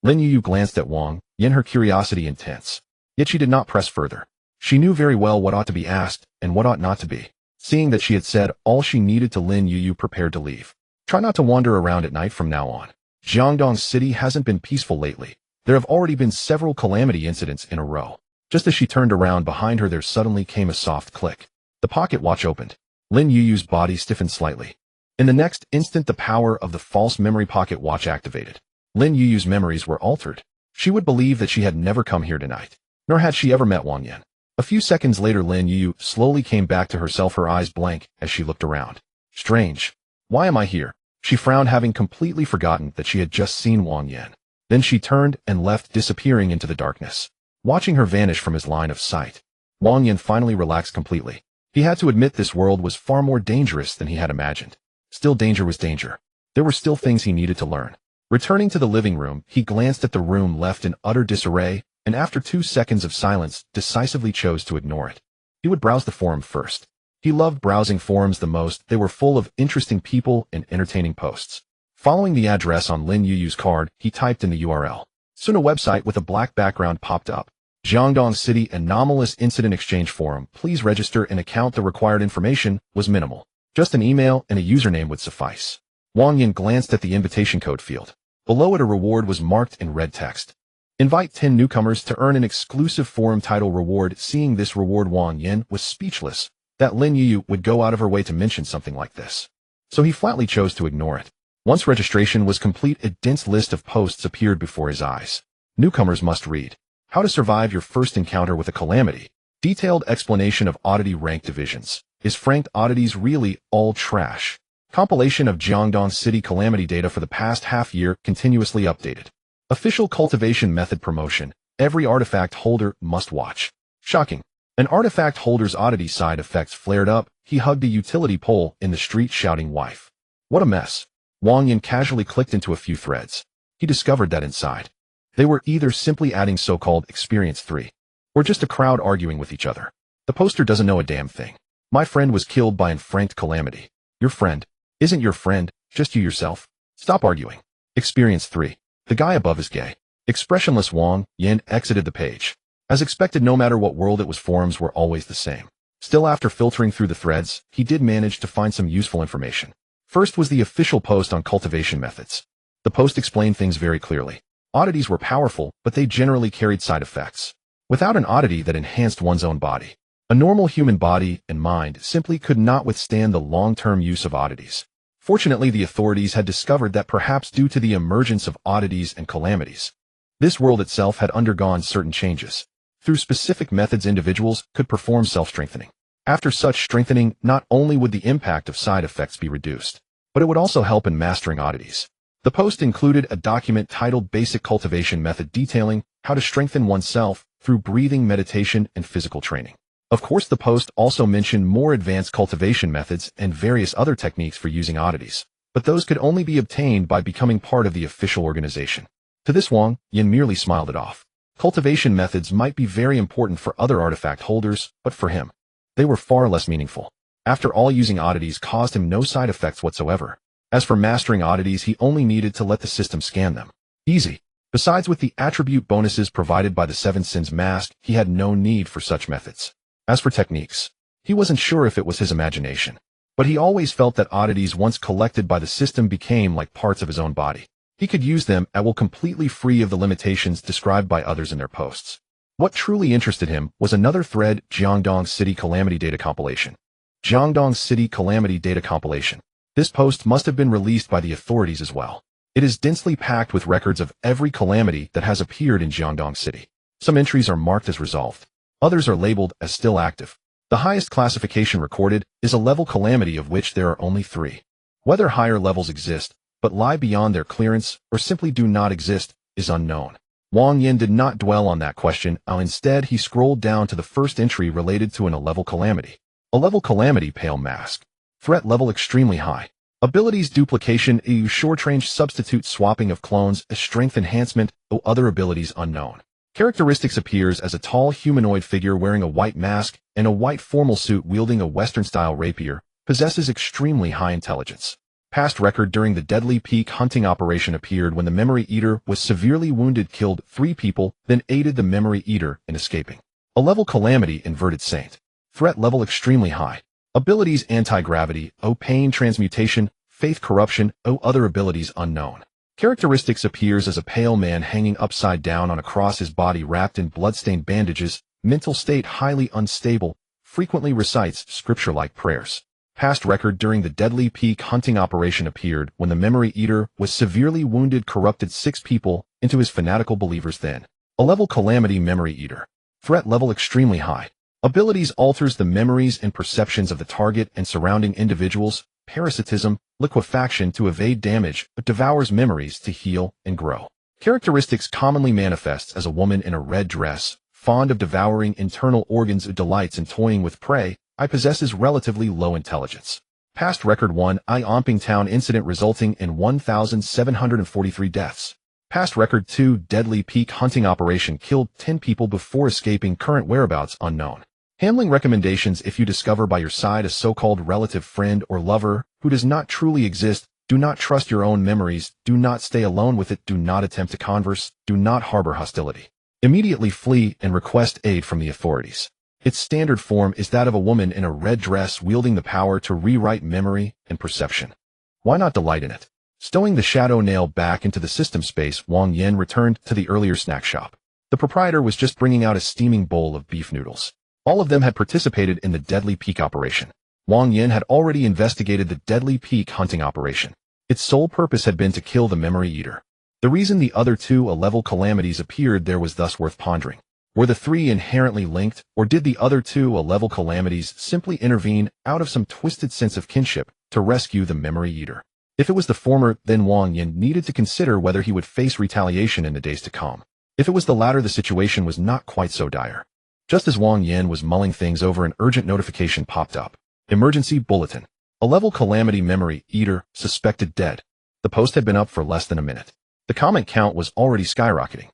Lin Yu glanced at Wang Yan, her curiosity intense. Yet she did not press further. She knew very well what ought to be asked and what ought not to be. Seeing that she had said all she needed to, Lin Yu prepared to leave. Try not to wander around at night from now on. Jiangdong City hasn't been peaceful lately. There have already been several calamity incidents in a row. Just as she turned around behind her, there suddenly came a soft click. The pocket watch opened. Lin Yu's body stiffened slightly. In the next instant, the power of the false memory pocket watch activated. Lin Yu's memories were altered. She would believe that she had never come here tonight, nor had she ever met Wang Yan. A few seconds later, Lin Yu slowly came back to herself, her eyes blank as she looked around. Strange. Why am I here? She frowned, having completely forgotten that she had just seen Wang Yan. Then she turned and left, disappearing into the darkness. Watching her vanish from his line of sight, Wang Yan finally relaxed completely. He had to admit this world was far more dangerous than he had imagined. Still, danger was danger. There were still things he needed to learn. Returning to the living room, he glanced at the room left in utter disarray, and after 2 seconds of silence, decisively chose to ignore it. He would browse the forum first. He loved browsing forums the most. They were full of interesting people and entertaining posts. Following the address on Lin Yu's card, he typed in the URL. Soon a website with a black background popped up. Jiangdong City Anomalous Incident Exchange Forum. Please register an account. The required information was minimal. Just an email and a username would suffice. Wang Yan glanced at the invitation code field. Below it, a reward was marked in red text. Invite 10 newcomers to earn an exclusive forum title reward. Seeing this reward, Wang Yan was speechless. That Lin Yu would go out of her way to mention something like this. So he flatly chose to ignore it. Once registration was complete, a dense list of posts appeared before his eyes. Newcomers must read. How to survive your first encounter with a calamity. Detailed explanation of oddity rank divisions. Is franked oddities really all trash? Compilation of Jiangdong City calamity data for the past half year, continuously updated. Official cultivation method promotion. Every artifact holder must watch. Shocking. An artifact holder's oddity side effects flared up. He hugged a utility pole in the street, shouting, "Wife." What a mess. Wang Yan casually clicked into a few threads. he discovered that inside, they were either simply adding so-called Experience 3, or just a crowd arguing with each other. The poster doesn't know a damn thing. My friend was killed by an franked calamity. Your friend isn't your friend, just you yourself. Stop arguing. Experience 3. The guy above is gay. Expressionless Wang Yin exited the page. As expected, no matter what world it was, forums were always the same. Still, after filtering through the threads, he did manage to find some useful information. First was the official post on cultivation methods. The post explained things very clearly. Oddities were powerful, but they generally carried side effects. Without an oddity that enhanced one's own body, a normal human body and mind simply could not withstand the long-term use of oddities. Fortunately, the authorities had discovered that perhaps due to the emergence of oddities and calamities, this world itself had undergone certain changes. Through specific methods, individuals could perform self-strengthening. After such strengthening, not only would the impact of side effects be reduced, but it would also help in mastering oddities. The post included a document titled Basic Cultivation Method detailing how to strengthen oneself through breathing, meditation, and physical training. Of course, the post also mentioned more advanced cultivation methods and various other techniques for using oddities, but those could only be obtained by becoming part of the official organization. To this, Wang Yin merely smiled it off. Cultivation methods might be very important for other artifact holders, but for him, they were far less meaningful. After all, using oddities caused him no side effects whatsoever. As for mastering oddities, he only needed to let the system scan them. Easy. Besides, with the attribute bonuses provided by the Seven Sins mask, he had no need for such methods. As for techniques, he wasn't sure if it was his imagination, but he always felt that oddities once collected by the system became like parts of his own body. He could use them at will, completely free of the limitations described by others in their posts. What truly interested him was another thread: Jiangdong City Calamity Data Compilation. Jiangdong City Calamity Data Compilation. This post must have been released by the authorities as well. It is densely packed with records of every calamity that has appeared in Jiangdong City. Some entries are marked as resolved. Others are labeled as still active. The highest classification recorded is a level calamity, of which there are only 3. Whether higher levels exist, but lie beyond their clearance, or simply do not exist, is unknown. Wang Yin did not dwell on that question. Instead, he scrolled down to the first entry related to an A-level calamity. A-level calamity: Pale Mask. Threat level extremely high. Abilities: duplication, a short-range substitute swapping of clones, a strength enhancement, other abilities unknown. Characteristics: appears as a tall humanoid figure wearing a white mask and a white formal suit wielding a Western-style rapier, possesses extremely high intelligence. Past record: during the Deadly Peak hunting operation, appeared when the Memory Eater was severely wounded, killed 3 people, then aided the Memory Eater in escaping. A-level calamity: Inverted Saint. Threat level extremely high. Abilities: anti-gravity, pain transmutation, faith corruption, other abilities unknown. Characteristics: appears as a pale man hanging upside down on a cross, his body wrapped in bloodstained bandages, mental state highly unstable, frequently recites scripture-like prayers. Past record: during the Deadly Peak hunting operation, appeared when the Memory Eater was severely wounded, corrupted 6 people into his fanatical believers then. A-level calamity: Memory Eater. Threat level extremely high. Abilities: alters the memories and perceptions of the target and surrounding individuals, parasitism, liquefaction to evade damage, but devours memories to heal and grow. Characteristics: commonly manifests as a woman in a red dress, fond of devouring internal organs, delights in toying with prey, possesses relatively low intelligence. Past record: 1 Omping Town incident resulting in 1,743 deaths. Past record: 2 Deadly Peak hunting operation, killed 10 people before escaping, current whereabouts unknown. Handling recommendations: if you discover by your side a so-called relative, friend, or lover who does not truly exist, do not trust your own memories, do not stay alone with it, do not attempt to converse, do not harbor hostility. Immediately flee and request aid from the authorities. Its standard form is that of a woman in a red dress wielding the power to rewrite memory and perception. Why not delight in it? Stowing the shadow nail back into the system space, Wang Yin returned to the earlier snack shop. The proprietor was just bringing out a steaming bowl of beef noodles. All of them had participated in the Deadly Peak operation. Wang Yin had already investigated the Deadly Peak hunting operation. Its sole purpose had been to kill the Memory Eater. The reason the other 2 A-level calamities appeared there was thus worth pondering. Were the 3 inherently linked, or did the other 2 A-level calamities simply intervene out of some twisted sense of kinship to rescue the Memory Eater? If it was the former, then Wang Yin needed to consider whether he would face retaliation in the days to come. If it was the latter, the situation was not quite so dire. Just as Wang Yin was mulling things over, an urgent notification popped up. Emergency bulletin. A-level calamity: Memory Eater suspected dead. The post had been up for less than a minute. The comment count was already skyrocketing.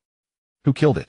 Who killed it?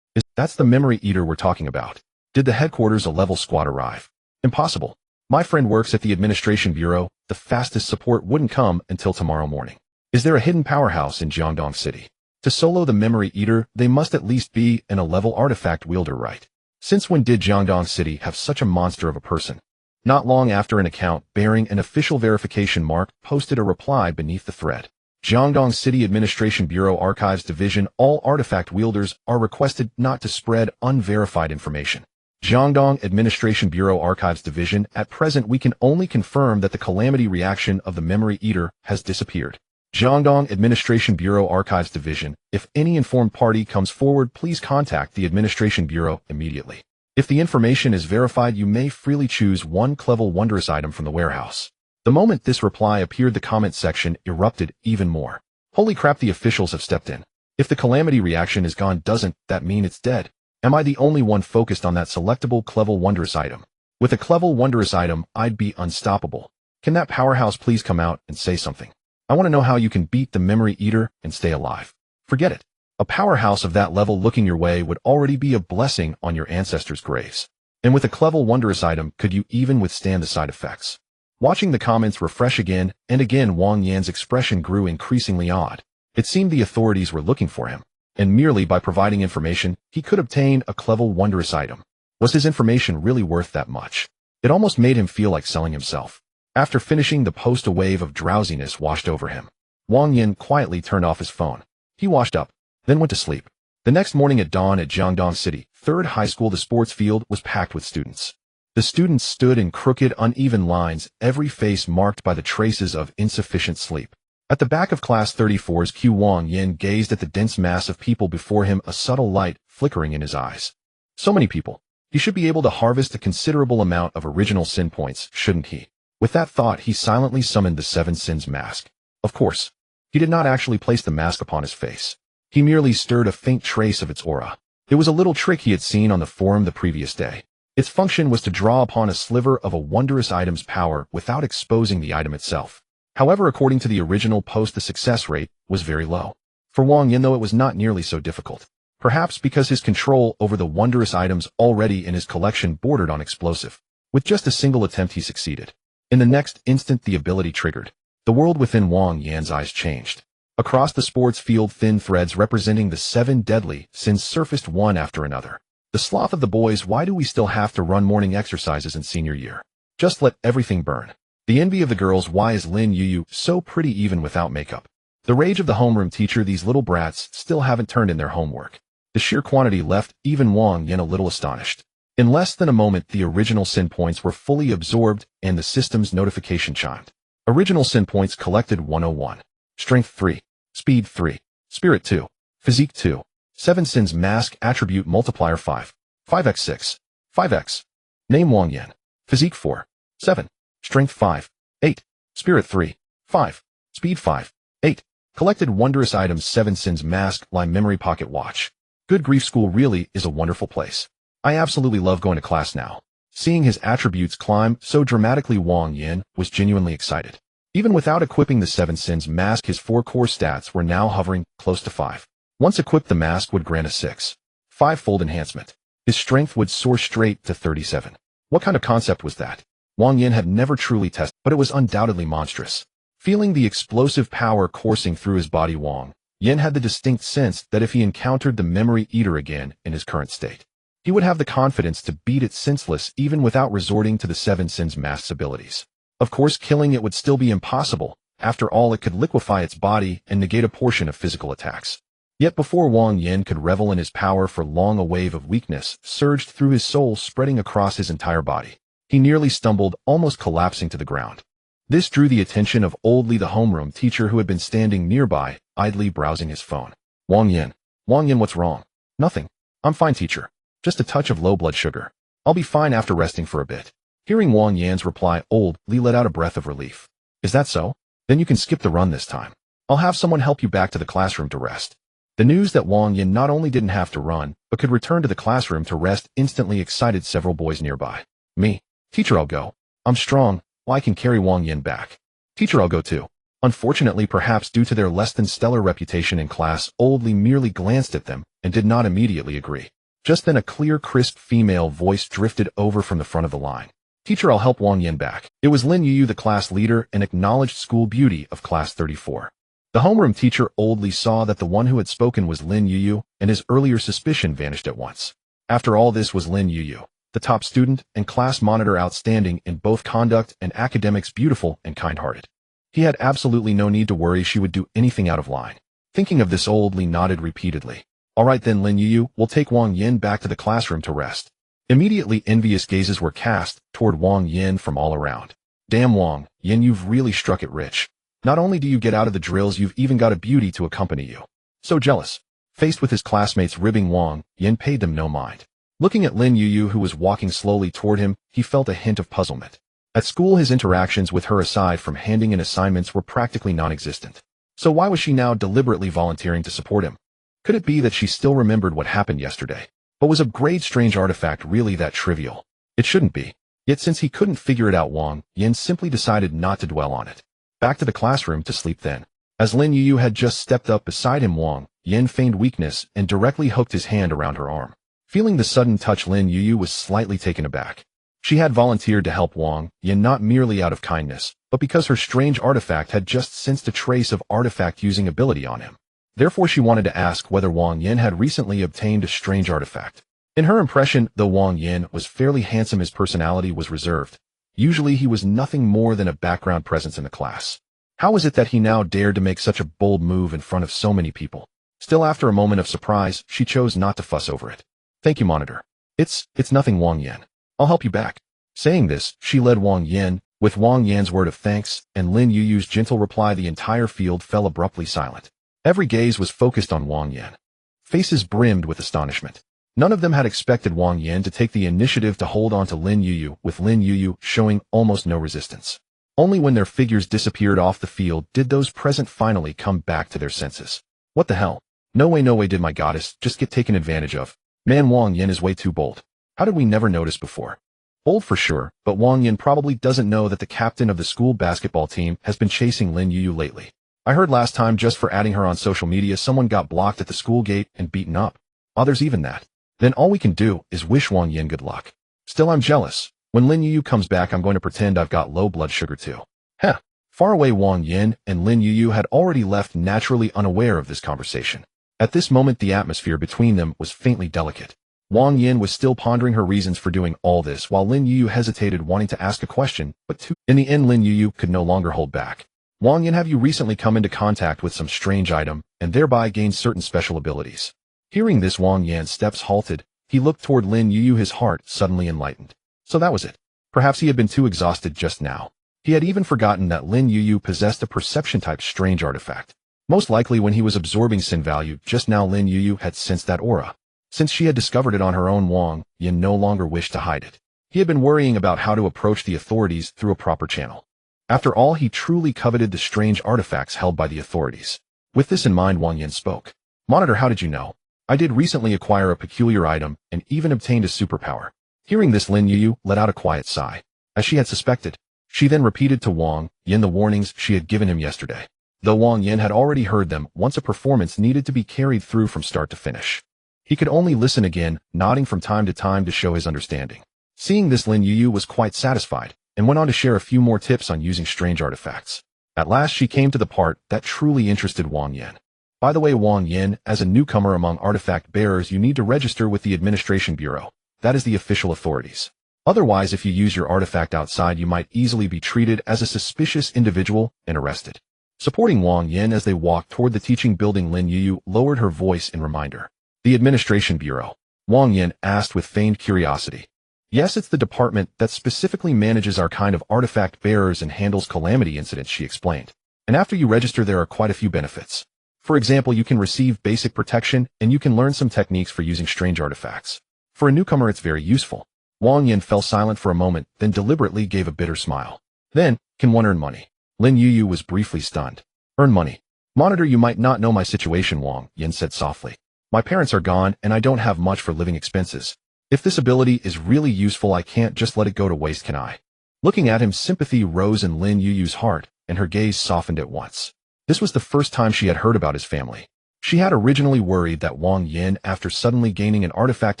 That's the memory eater we're talking about. Did the headquarters 11 squad arrive? Impossible. My friend works at the administration bureau. The fastest support wouldn't come until tomorrow morning. Is there a hidden powerhouse in Jiangdong City? To solo the memory eater, they must at least be an 11 artifact wielder, right? Since when did Jiangdong City have such a monster of a person? Not long after, an account bearing an official verification mark posted a reply beneath the thread. Jiangdong City Administration Bureau Archives Division, all artifact wielders are requested not to spread unverified information. Jiangdong Administration Bureau Archives Division, at present we can only confirm that the calamity reaction of the memory eater has disappeared. Jiangdong Administration Bureau Archives Division, if any informed party comes forward, please contact the Administration Bureau immediately. If the information is verified, you may freely choose one clever wondrous item from the warehouse. The moment this reply appeared, the comment section erupted even more. Holy crap, the officials have stepped in. If the calamity reaction is gone, doesn't that mean it's dead? Am I the only one focused on that selectable clever wondrous item? With a clever wondrous item, I'd be unstoppable. Can that powerhouse please come out and say something? I want to know how you can beat the memory eater and stay alive. Forget it. A powerhouse of that level looking your way would already be a blessing on your ancestors' graves. And with a clever wondrous item, could you even withstand the side effects? Watching the comments refresh again and again, Wang Yan's expression grew increasingly odd. It seemed the authorities were looking for him, and merely by providing information, he could obtain a clever wondrous item. Was his information really worth that much? It almost made him feel like selling himself. After finishing the post, a wave of drowsiness washed over him. Wang Yan quietly turned off his phone. He washed up, then went to sleep. The next morning at dawn at Jiangdong City, 3rd High School, the sports field was packed with students. The students stood in crooked, uneven lines, every face marked by the traces of insufficient sleep. At the back of Class 34's queue, Wang Yan gazed at the dense mass of people before him, a subtle light flickering in his eyes. So many people. He should be able to harvest a considerable amount of original sin points, shouldn't he? With that thought, he silently summoned the 7 Sins mask. Of course, he did not actually place the mask upon his face. He merely stirred a faint trace of its aura. It was a little trick he had seen on the forum the previous day. Its function was to draw upon a sliver of a wondrous item's power without exposing the item itself. However, according to the original post, the success rate was very low. For Wang Yan, though, it was not nearly so difficult. Perhaps because his control over the wondrous items already in his collection bordered on explosive. With just a single attempt, he succeeded. In the next instant, the ability triggered. The world within Wang Yan's eyes changed. Across the sports field, thin threads representing the 7 deadly sins surfaced one after another. The sloth of the boys, why do we still have to run morning exercises in senior year? Just let everything burn. The envy of the girls, why is Lin Yu so pretty even without makeup? The rage of the homeroom teacher, these little brats still haven't turned in their homework. The sheer quantity left even Wang Yan a little astonished. In less than a moment, the original sin points were fully absorbed and the system's notification chimed. Original sin points collected 101. Strength 3. Speed 3. Spirit 2. Physique 2. 7 Sins mask attribute multiplier 5. 5x6. 5x. Name Wang Yan. Physique 4. 7. Strength 5. 8. Spirit 3. 5. Speed 5. 8. Collected wondrous items 7 Sins mask line memory pocket watch. Good grief, school really is a wonderful place. I absolutely love going to class now. Seeing his attributes climb so dramatically, Wang Yan was genuinely excited. Even without equipping the 7 Sins mask, his 4 core stats were now hovering close to 5. Once equipped, the mask would grant a 5-fold enhancement. His strength would soar straight to 37. What kind of concept was that? Wang Yan had never truly tested, but it was undoubtedly monstrous. Feeling the explosive power coursing through his body, Wang Yan had the distinct sense that if he encountered the memory eater again in his current state, he would have the confidence to beat it senseless even without resorting to the 7 Sins mask's abilities. Of course, killing it would still be impossible. After all, it could liquefy its body and negate a portion of physical attacks. Yet before Wang Yan could revel in his power for long, a wave of weakness surged through his soul, spreading across his entire body. He nearly stumbled, almost collapsing to the ground. This drew the attention of old Li, the homeroom teacher, who had been standing nearby, idly browsing his phone. Wang Yan, what's wrong? Nothing. I'm fine, teacher. Just a touch of low blood sugar. I'll be fine after resting for a bit. Hearing Wang Yan's reply, old Li let out a breath of relief. Is that so? Then you can skip the run this time. I'll have someone help you back to the classroom to rest. The news that Wang Yan not only didn't have to run, but could return to the classroom to rest instantly excited several boys nearby. Me? Teacher, I'll go. I'm strong. Well, I can carry Wang Yan back. Teacher, I'll go too. Unfortunately, perhaps due to their less-than-stellar reputation in class, Old Li merely glanced at them and did not immediately agree. Just then a clear, crisp female voice drifted over from the front of the line. "Teacher, I'll help Wang Yin back." It was Lin Yuyu, the class leader and acknowledged school beauty of class 34. The homeroom teacher Old Li saw that the one who had spoken was Lin Yuyu, and his earlier suspicion vanished at once. After all, this was Lin Yuyu, the top student and class monitor, outstanding in both conduct and academics, beautiful and kind-hearted. He had absolutely no need to worry she would do anything out of line. Thinking of this, Old Li nodded repeatedly. "All right then, Lin Yuyu, we'll take Wang Yin back to the classroom to rest." Immediately, envious gazes were cast toward Wang Yin from all around. "Damn, Wang Yin, you've really struck it rich. Not only do you get out of the drills, you've even got a beauty to accompany you." So jealous. Faced with his classmates ribbing Wang, Yin paid them no mind. Looking at Lin Yuyu, who was walking slowly toward him, he felt a hint of puzzlement. At school, his interactions with her, aside from handing in assignments, were practically non-existent. So why was she now deliberately volunteering to support him? Could it be that she still remembered what happened yesterday? But was a grade strange artifact really that trivial? It shouldn't be. Yet since he couldn't figure it out, Wang Yin simply decided not to dwell on it. Back to the classroom to sleep then. As Lin Yuyu had just stepped up beside him, Wang Yin feigned weakness and directly hooked his hand around her arm. Feeling the sudden touch, Lin Yuyu was slightly taken aback. She had volunteered to help Wang Yin not merely out of kindness, but because her strange artifact had just sensed a trace of artifact-using ability on him. Therefore, she wanted to ask whether Wang Yin had recently obtained a strange artifact. In her impression, though Wang Yin was fairly handsome, his personality was reserved. Usually he was nothing more than a background presence in the class. How was it that he now dared to make such a bold move in front of so many people? Still, after a moment of surprise, she chose not to fuss over it. "Thank you, monitor. It's nothing, Wang Yin. I'll help you back." Saying this, she led Wang Yin. With Wang Yin's word of thanks and Lin Yuyu's gentle reply, the entire field fell abruptly silent. Every gaze was focused on Wang Yin. Faces brimmed with astonishment. None of them had expected Wang Yin to take the initiative to hold on to Lin Yuyu, with Lin Yuyu showing almost no resistance. Only when their figures disappeared off the field did those present finally come back to their senses. What the hell? No way did my goddess just get taken advantage of. Man, Wang Yin is way too bold. How did we never notice before? Bold for sure, but Wang Yin probably doesn't know that the captain of the school basketball team has been chasing Lin Yuyu lately. I heard last time, just for adding her on social media, someone got blocked at the school gate and beaten up. Oh, there's even that. Then all we can do is wish Wang Yin good luck. Still, I'm jealous. When Lin Yuyu comes back, I'm going to pretend I've got low blood sugar too. Heh. Far away, Wang Yin and Lin Yuyu had already left, naturally unaware of this conversation. At this moment, the atmosphere between them was faintly delicate. Wang Yin was still pondering her reasons for doing all this, while Lin Yuyu hesitated, wanting to ask a question, but in the end, Lin Yuyu could no longer hold back. "Wang Yin, have you recently come into contact with some strange item, and thereby gained certain special abilities?" Hearing this, Wang Yin's steps halted. He looked toward Lin Yuyu, his heart suddenly enlightened. So that was it. Perhaps he had been too exhausted just now. He had even forgotten that Lin Yuyu possessed a perception-type strange artifact. Most likely when he was absorbing sin value just now, Lin Yuyu had sensed that aura. Since she had discovered it on her own, Wang Yin no longer wished to hide it. He had been worrying about how to approach the authorities through a proper channel. After all, he truly coveted the strange artifacts held by the authorities. With this in mind, Wang Yin spoke. "Monitor, how did you know? I did recently acquire a peculiar item and even obtained a superpower." Hearing this, Lin Yuyu let out a quiet sigh. As she had suspected, she then repeated to Wang Yin the warnings she had given him yesterday. Though Wang Yin had already heard them once, a performance needed to be carried through from start to finish. He could only listen again, nodding from time to time to show his understanding. Seeing this, Lin Yuyu was quite satisfied, and went on to share a few more tips on using strange artifacts. At last she came to the part that truly interested Wang Yin. "By the way, Wang Yin, as a newcomer among artifact bearers, you need to register with the Administration Bureau. That is the official authorities. Otherwise, if you use your artifact outside, you might easily be treated as a suspicious individual and arrested." Supporting Wang Yin as they walked toward the teaching building, Lin Yuyu lowered her voice in reminder. "The Administration Bureau?" Wang Yin asked with feigned curiosity. "Yes, it's the department that specifically manages our kind of artifact bearers and handles calamity incidents," she explained. "And after you register, there are quite a few benefits. For example, you can receive basic protection, and you can learn some techniques for using strange artifacts. For a newcomer, it's very useful." Wang Yin fell silent for a moment, then deliberately gave a bitter smile. "Then, can one earn money?" Lin Yuyu was briefly stunned. "Earn money? Monitor, you might not know my situation," Wang Yin said softly. "My parents are gone, and I don't have much for living expenses. If this ability is really useful, I can't just let it go to waste, can I?" Looking at him, sympathy rose in Lin Yuyu's heart, and her gaze softened at once. This was the first time she had heard about his family. She had originally worried that Wang Yin, after suddenly gaining an artifact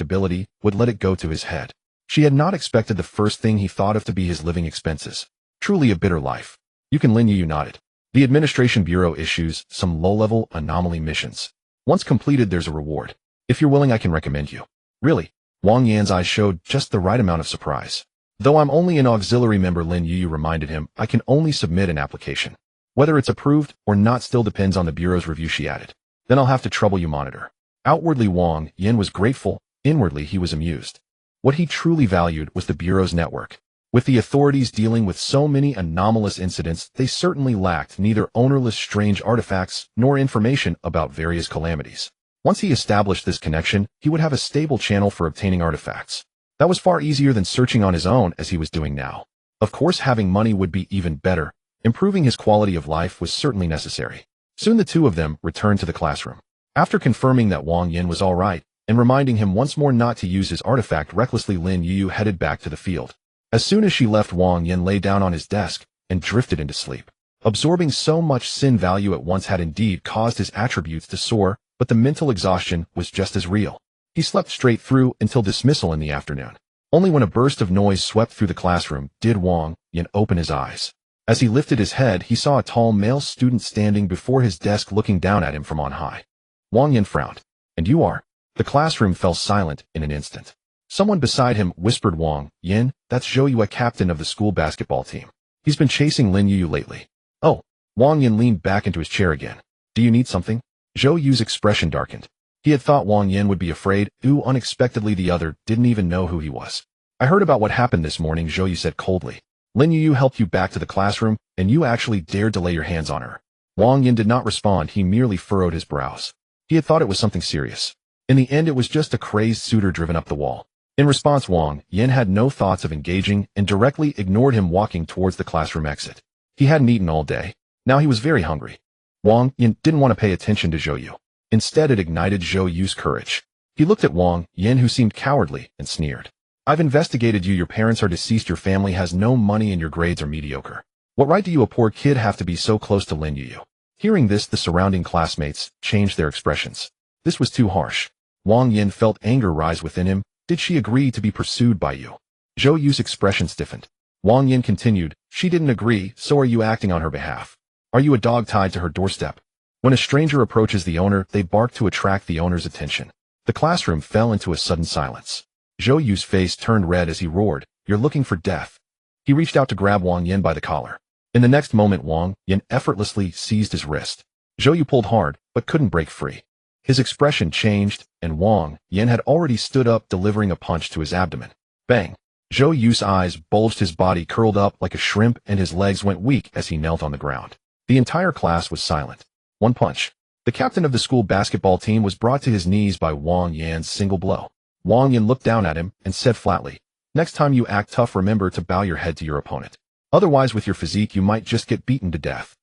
ability, would let it go to his head. She had not expected the first thing he thought of to be his living expenses. Truly a bitter life. You can Lin Yu nodded. The Administration Bureau issues some low-level anomaly missions. Once completed, there's a reward. If you're willing, I can recommend you. Really? Wang Yan's eyes showed just the right amount of surprise. Though I'm only an auxiliary member, Lin Yu reminded him, I can only submit an application. Whether it's approved or not still depends on the Bureau's review, she added. Then I'll have to trouble you monitor. Outwardly, Wang Yin was grateful. Inwardly, he was amused. What he truly valued was the Bureau's network. With the authorities dealing with so many anomalous incidents, they certainly lacked neither ownerless strange artifacts nor information about various calamities. Once he established this connection, he would have a stable channel for obtaining artifacts. That was far easier than searching on his own as he was doing now. Of course, having money would be even better. Improving his quality of life was certainly necessary. Soon the two of them returned to the classroom. After confirming that Wang Yin was all right, and reminding him once more not to use his artifact recklessly, Lin Yu headed back to the field. As soon as she left, Wang Yin lay down on his desk and drifted into sleep. Absorbing so much sin value at once had indeed caused his attributes to soar, but the mental exhaustion was just as real. He slept straight through until dismissal in the afternoon. Only when a burst of noise swept through the classroom did Wang Yin open his eyes. As he lifted his head, he saw a tall male student standing before his desk looking down at him from on high. Wang Yin frowned. And you are? The classroom fell silent in an instant. Someone beside him whispered, Wang Yin, that's Zhou Yue, captain of the school basketball team. He's been chasing Lin Yu lately. Oh. Wang Yin leaned back into his chair again. Do you need something? Zhou Yu's expression darkened. He had thought Wang Yin would be afraid. Unexpectedly, the other didn't even know who he was. I heard about what happened this morning, Zhou Yu said coldly. Lin Yu helped you back to the classroom, and you actually dared to lay your hands on her. Wang Yin did not respond. He merely furrowed his brows. He had thought it was something serious. In the end, it was just a crazed suitor driven up the wall. In response, Wang Yin had no thoughts of engaging and directly ignored him, walking towards the classroom exit. He hadn't eaten all day. Now he was very hungry. Wang Yin didn't want to pay attention to Zhou Yu. Instead, it ignited Zhou Yu's courage. He looked at Wang Yin, who seemed cowardly, and sneered. I've investigated you. Your parents are deceased, your family has no money, and your grades are mediocre. What right do you, a poor kid, have to be so close to Lin Yu? Hearing this, the surrounding classmates changed their expressions. This was too harsh. Wang Yin felt anger rise within him. Did she agree to be pursued by you? Zhou Yu's expression stiffened. Wang Yin continued, she didn't agree, so are you acting on her behalf? Are you a dog tied to her doorstep? When a stranger approaches the owner, they bark to attract the owner's attention. The classroom fell into a sudden silence. Zhou Yu's face turned red as he roared, you're looking for death. He reached out to grab Wang Yin by the collar. In the next moment, Wang Yin effortlessly seized his wrist. Zhou Yu pulled hard, but couldn't break free. His expression changed, and Wang Yin had already stood up, delivering a punch to his abdomen. Bang! Zhou Yu's eyes bulged, his body curled up like a shrimp, and his legs went weak as he knelt on the ground. The entire class was silent. One punch. The captain of the school basketball team was brought to his knees by Wang Yan's single blow. Wang Yin looked down at him and said flatly, next time you act tough, remember to bow your head to your opponent. Otherwise, with your physique, you might just get beaten to death.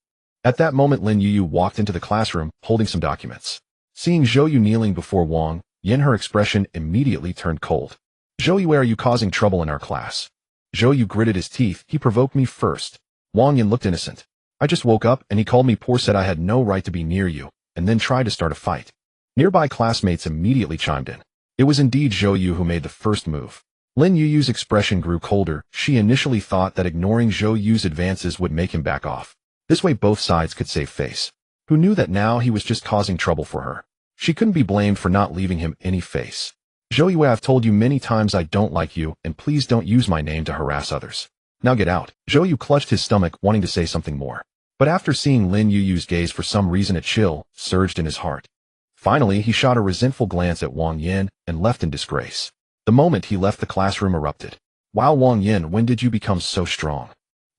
At that moment, Lin Yu walked into the classroom, holding some documents. Seeing Zhou Yu kneeling before Wang Yin, her expression immediately turned cold. Zhou Yu, are you causing trouble in our class? Zhou Yu gritted his teeth. He provoked me first. Wang Yin looked innocent. I just woke up and he called me poor, said I had no right to be near you, and then tried to start a fight. Nearby classmates immediately chimed in. It was indeed Zhou Yu who made the first move. Lin Yu's expression grew colder. She initially thought that ignoring Zhou Yu's advances would make him back off. This way both sides could save face. Who knew that now he was just causing trouble for her? She couldn't be blamed for not leaving him any face. Zhou Yu, I've told you many times I don't like you, and please don't use my name to harass others. Now get out. Zhou Yu clutched his stomach, wanting to say something more. But after seeing Lin Yu's gaze, for some reason a chill surged in his heart. Finally, he shot a resentful glance at Wang Yin and left in disgrace. The moment he left, the classroom erupted. Wow, Wang Yin, when did you become so strong?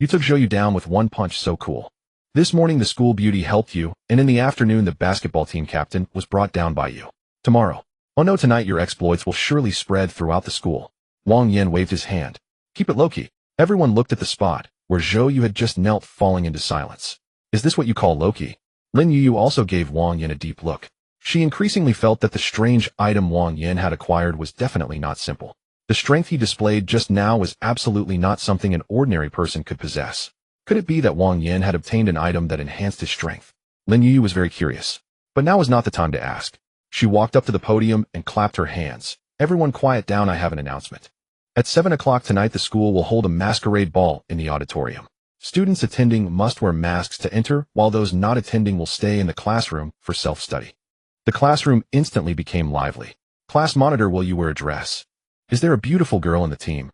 You took Zhou Yu down with one punch, so cool. This morning the school beauty helped you, and in the afternoon the basketball team captain was brought down by you. Tomorrow. Oh no, tonight your exploits will surely spread throughout the school. Wang Yin waved his hand. Keep it low-key. Everyone looked at the spot where Zhou Yu had just knelt, falling into silence. Is this what you call low-key? Lin Yu also gave Wang Yin a deep look. She increasingly felt that the strange item Wang Yin had acquired was definitely not simple. The strength he displayed just now was absolutely not something an ordinary person could possess. Could it be that Wang Yin had obtained an item that enhanced his strength? Lin Yu was very curious. But now was not the time to ask. She walked up to the podium and clapped her hands. Everyone quiet down, I have an announcement. At 7 o'clock tonight the school will hold a masquerade ball in the auditorium. Students attending must wear masks to enter, while those not attending will stay in the classroom for self-study. The classroom instantly became lively. Class monitor, will you wear a dress? Is there a beautiful girl in the team?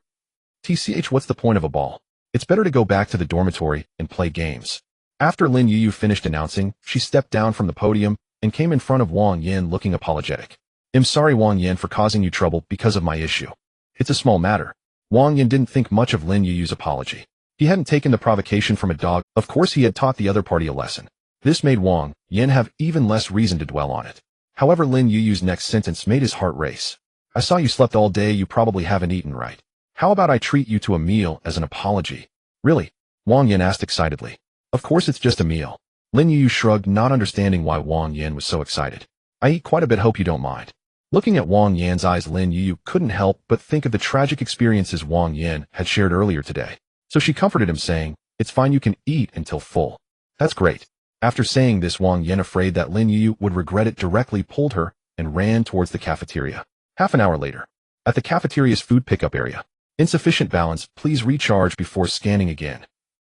TCH, what's the point of a ball? It's better to go back to the dormitory and play games. After Lin Yu finished announcing, she stepped down from the podium and came in front of Wang Yin looking apologetic. I'm sorry, Wang Yin, for causing you trouble because of my issue. It's a small matter. Wang Yin didn't think much of Lin Yu's apology. He hadn't taken the provocation from a dog. Of course he had taught the other party a lesson. This made Wang Yin have even less reason to dwell on it. However, Lin Yu's next sentence made his heart race. I saw you slept all day, you probably haven't eaten right. How about I treat you to a meal as an apology? Really? Wang Yin asked excitedly. Of course it's just a meal. Lin Yu shrugged, not understanding why Wang Yin was so excited. I eat quite a bit, hope you don't mind. Looking at Wang Yin's eyes, Lin Yu couldn't help but think of the tragic experiences Wang Yin had shared earlier today. So she comforted him, saying, it's fine, you can eat until full. That's great. After saying this, Wang Yin, afraid that Lin Yu would regret it, directly pulled her and ran towards the cafeteria. Half an hour later, at the cafeteria's food pickup area. Insufficient balance, please recharge before scanning again.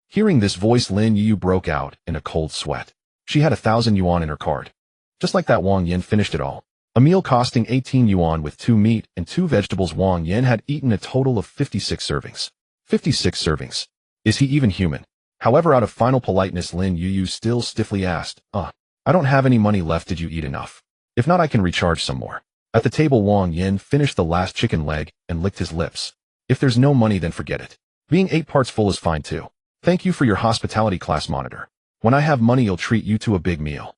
Hearing this voice, Lin Yu broke out in a cold sweat. She had 1,000 yuan in her card. Just like that, Wang Yin finished it all. A meal costing 18 yuan with 2 meat and 2 vegetables. Wang Yin had eaten a total of 56 servings. 56 servings. Is he even human? However, out of final politeness, Lin Yu still stiffly asked, I don't have any money left, did you eat enough? If not, I can recharge some more. At the table, Wang Yin finished the last chicken leg and licked his lips. If there's no money, then forget it. Being 8 parts full is fine too. Thank you for your hospitality, class monitor. When I have money, I'll treat you to a big meal.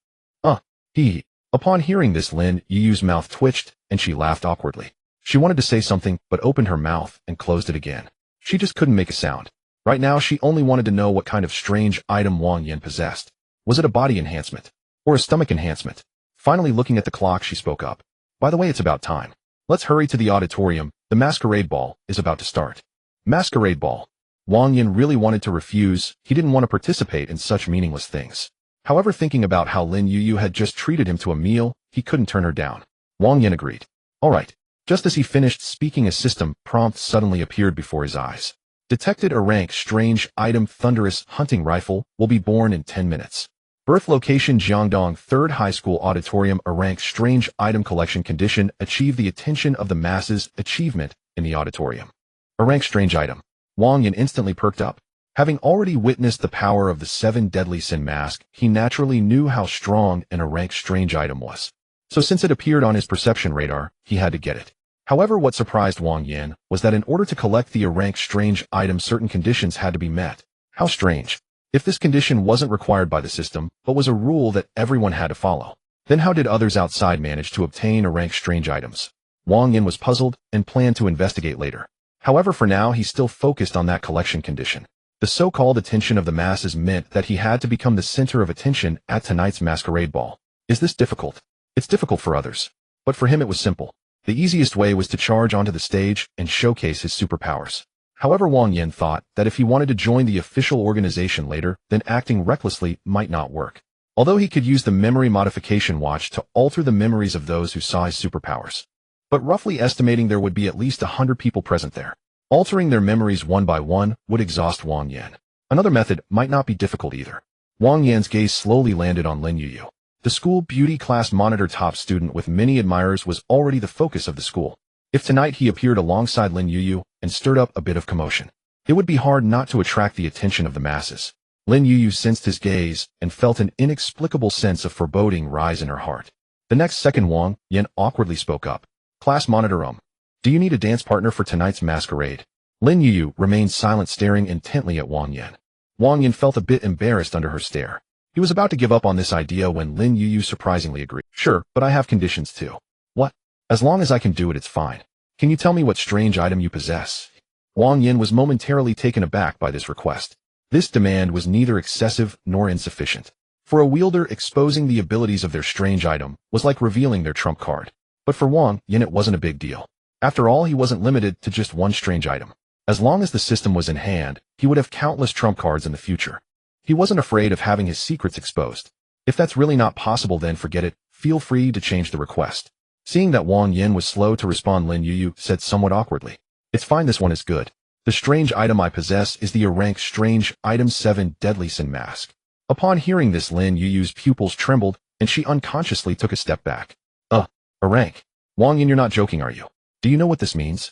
He. Upon hearing this, Lin Yu's mouth twitched, and she laughed awkwardly. She wanted to say something, but opened her mouth and closed it again. She just couldn't make a sound. Right now, she only wanted to know what kind of strange item Wang Yin possessed. Was it a body enhancement? Or a stomach enhancement? Finally, looking at the clock, she spoke up. By the way, it's about time. Let's hurry to the auditorium. The masquerade ball is about to start. Masquerade ball. Wang Yin really wanted to refuse. He didn't want to participate in such meaningless things. However, thinking about how Lin Yu had just treated him to a meal, he couldn't turn her down. Wang Yin agreed. All right. Just as he finished speaking, a system prompt suddenly appeared before his eyes. Detected a rank strange item, thunderous hunting rifle, will be born in 10 minutes. Birth location, Jiangdong 3rd High School Auditorium. A rank strange item collection condition, achieve the attention of the masses, achievement in the auditorium. A rank strange item. Wang Yin instantly perked up. Having already witnessed the power of the 7 deadly sin mask, he naturally knew how strong a rank strange item was. So since it appeared on his perception radar, he had to get it. However, what surprised Wang Yin was that in order to collect the rank strange item, certain conditions had to be met. How strange. If this condition wasn't required by the system, but was a rule that everyone had to follow, then how did others outside manage to obtain a rank strange items? Wang Yin was puzzled and planned to investigate later. However, for now, he still focused on that collection condition. The so-called attention of the masses meant that he had to become the center of attention at tonight's masquerade ball. Is this difficult? It's difficult for others. But for him it was simple. The easiest way was to charge onto the stage and showcase his superpowers. However, Wang Yin thought that if he wanted to join the official organization later, then acting recklessly might not work. Although he could use the memory modification watch to alter the memories of those who saw his superpowers. But roughly estimating there would be at least 100 people present there. Altering their memories one by one would exhaust Wang Yin. Another method might not be difficult either. Wang Yin's gaze slowly landed on Lin Yu. The school beauty class monitor top student with many admirers was already the focus of the school. If tonight he appeared alongside Lin Yu and stirred up a bit of commotion, it would be hard not to attract the attention of the masses. Lin Yu sensed his gaze and felt an inexplicable sense of foreboding rise in her heart. The next second, Wang Yin awkwardly spoke up. Class monitor, do you need a dance partner for tonight's masquerade? Lin Yu remained silent, staring intently at Wang Yin. Wang Yin felt a bit embarrassed under her stare. He was about to give up on this idea when Lin Yu surprisingly agreed. Sure, but I have conditions too. What? As long as I can do it, it's fine. Can you tell me what strange item you possess? Wang Yin was momentarily taken aback by this request. This demand was neither excessive nor insufficient. For a wielder, exposing the abilities of their strange item was like revealing their trump card. But for Wang Yin, it wasn't a big deal. After all, he wasn't limited to just one strange item. As long as the system was in hand, he would have countless trump cards in the future. He wasn't afraid of having his secrets exposed. If that's really not possible, then forget it. Feel free to change the request. Seeing that Wang Yin was slow to respond, Lin Yuyu said somewhat awkwardly, "It's fine, this one is good. The strange item I possess is the rank strange item 7 Deadly Sin Mask." Upon hearing this, Lin Yuyu's pupils trembled, and she unconsciously took a step back. A rank? Wang Yin, you're not joking, are you? Do you know what this means?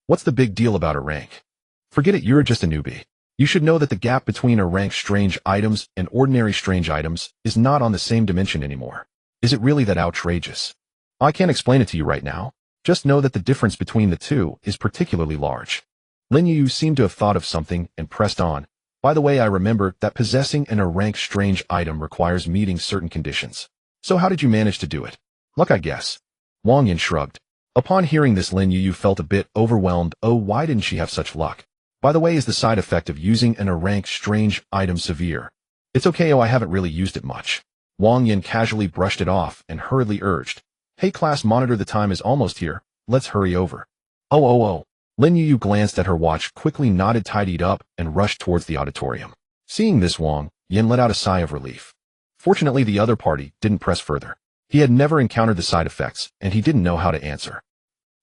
What's the big deal about a rank? Forget it, you're just a newbie. You should know that the gap between a rank strange items and ordinary strange items is not on the same dimension anymore. Is it really that outrageous? I can't explain it to you right now. Just know that the difference between the two is particularly large. Lin Yu seemed to have thought of something and pressed on. By the way, I remember that possessing a rank strange item requires meeting certain conditions. So how did you manage to do it? Luck, I guess. Wang Yin shrugged. Upon hearing this, Lin Yu felt a bit overwhelmed. Oh, why didn't she have such luck? By the way, is the side effect of using a rank strange item severe? It's okay, I haven't really used it much. Wang Yin casually brushed it off and hurriedly urged, "Hey class monitor, the time is almost here. Let's hurry over." Oh. Lin Yu glanced at her watch, quickly nodded, tidied up, and rushed towards the auditorium. Seeing this, Wang Yin let out a sigh of relief. Fortunately, the other party didn't press further. He had never encountered the side effects, and he didn't know how to answer.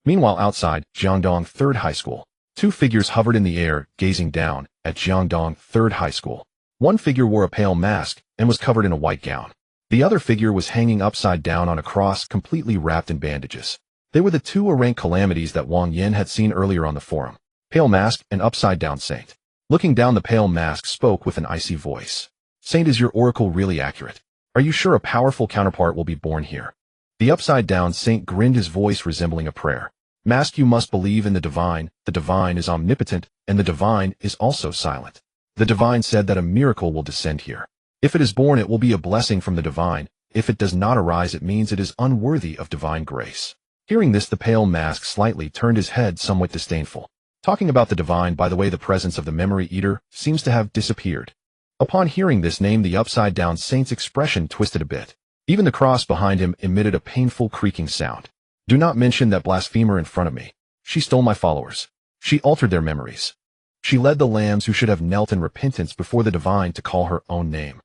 Meanwhile, outside Jiangdong Third High School, two figures hovered in the air, gazing down at Jiangdong Third High School. One figure wore a pale mask and was covered in a white gown. The other figure was hanging upside down on a cross, completely wrapped in bandages. They were the two rank calamities that Wang Yin had seen earlier on the forum. Pale Mask and Upside Down Saint. Looking down, the Pale Mask spoke with an icy voice. "Saint, is your oracle really accurate? Are you sure a powerful counterpart will be born here?" The Upside Down Saint grinned, his voice resembling a prayer. "Mask, you must believe in the divine is omnipotent, and the divine is also silent. The divine said that a miracle will descend here. If it is born, it will be a blessing from the divine. If it does not arise, it means it is unworthy of divine grace." Hearing this, the Pale Mask slightly turned his head, somewhat disdainful. Talking about the divine, by the way, the presence of the Memory Eater seems to have disappeared. Upon hearing this name, the Upside Down Saint's expression twisted a bit. Even the cross behind him emitted a painful creaking sound. "Do not mention that blasphemer in front of me. She stole my followers. She altered their memories. She led the lambs who should have knelt in repentance before the divine to call her own name."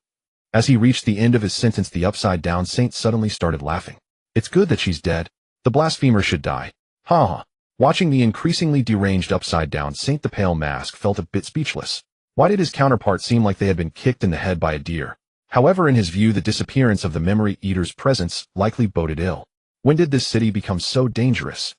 As he reached the end of his sentence, the Upside Down Saint suddenly started laughing. "It's good that she's dead. The blasphemer should die. Ha ha." Watching the increasingly deranged Upside Down Saint, the Pale Mask felt a bit speechless. Why did his counterpart seem like they had been kicked in the head by a deer? However, in his view, the disappearance of the Memory Eater's presence likely boded ill. When did this city become so dangerous?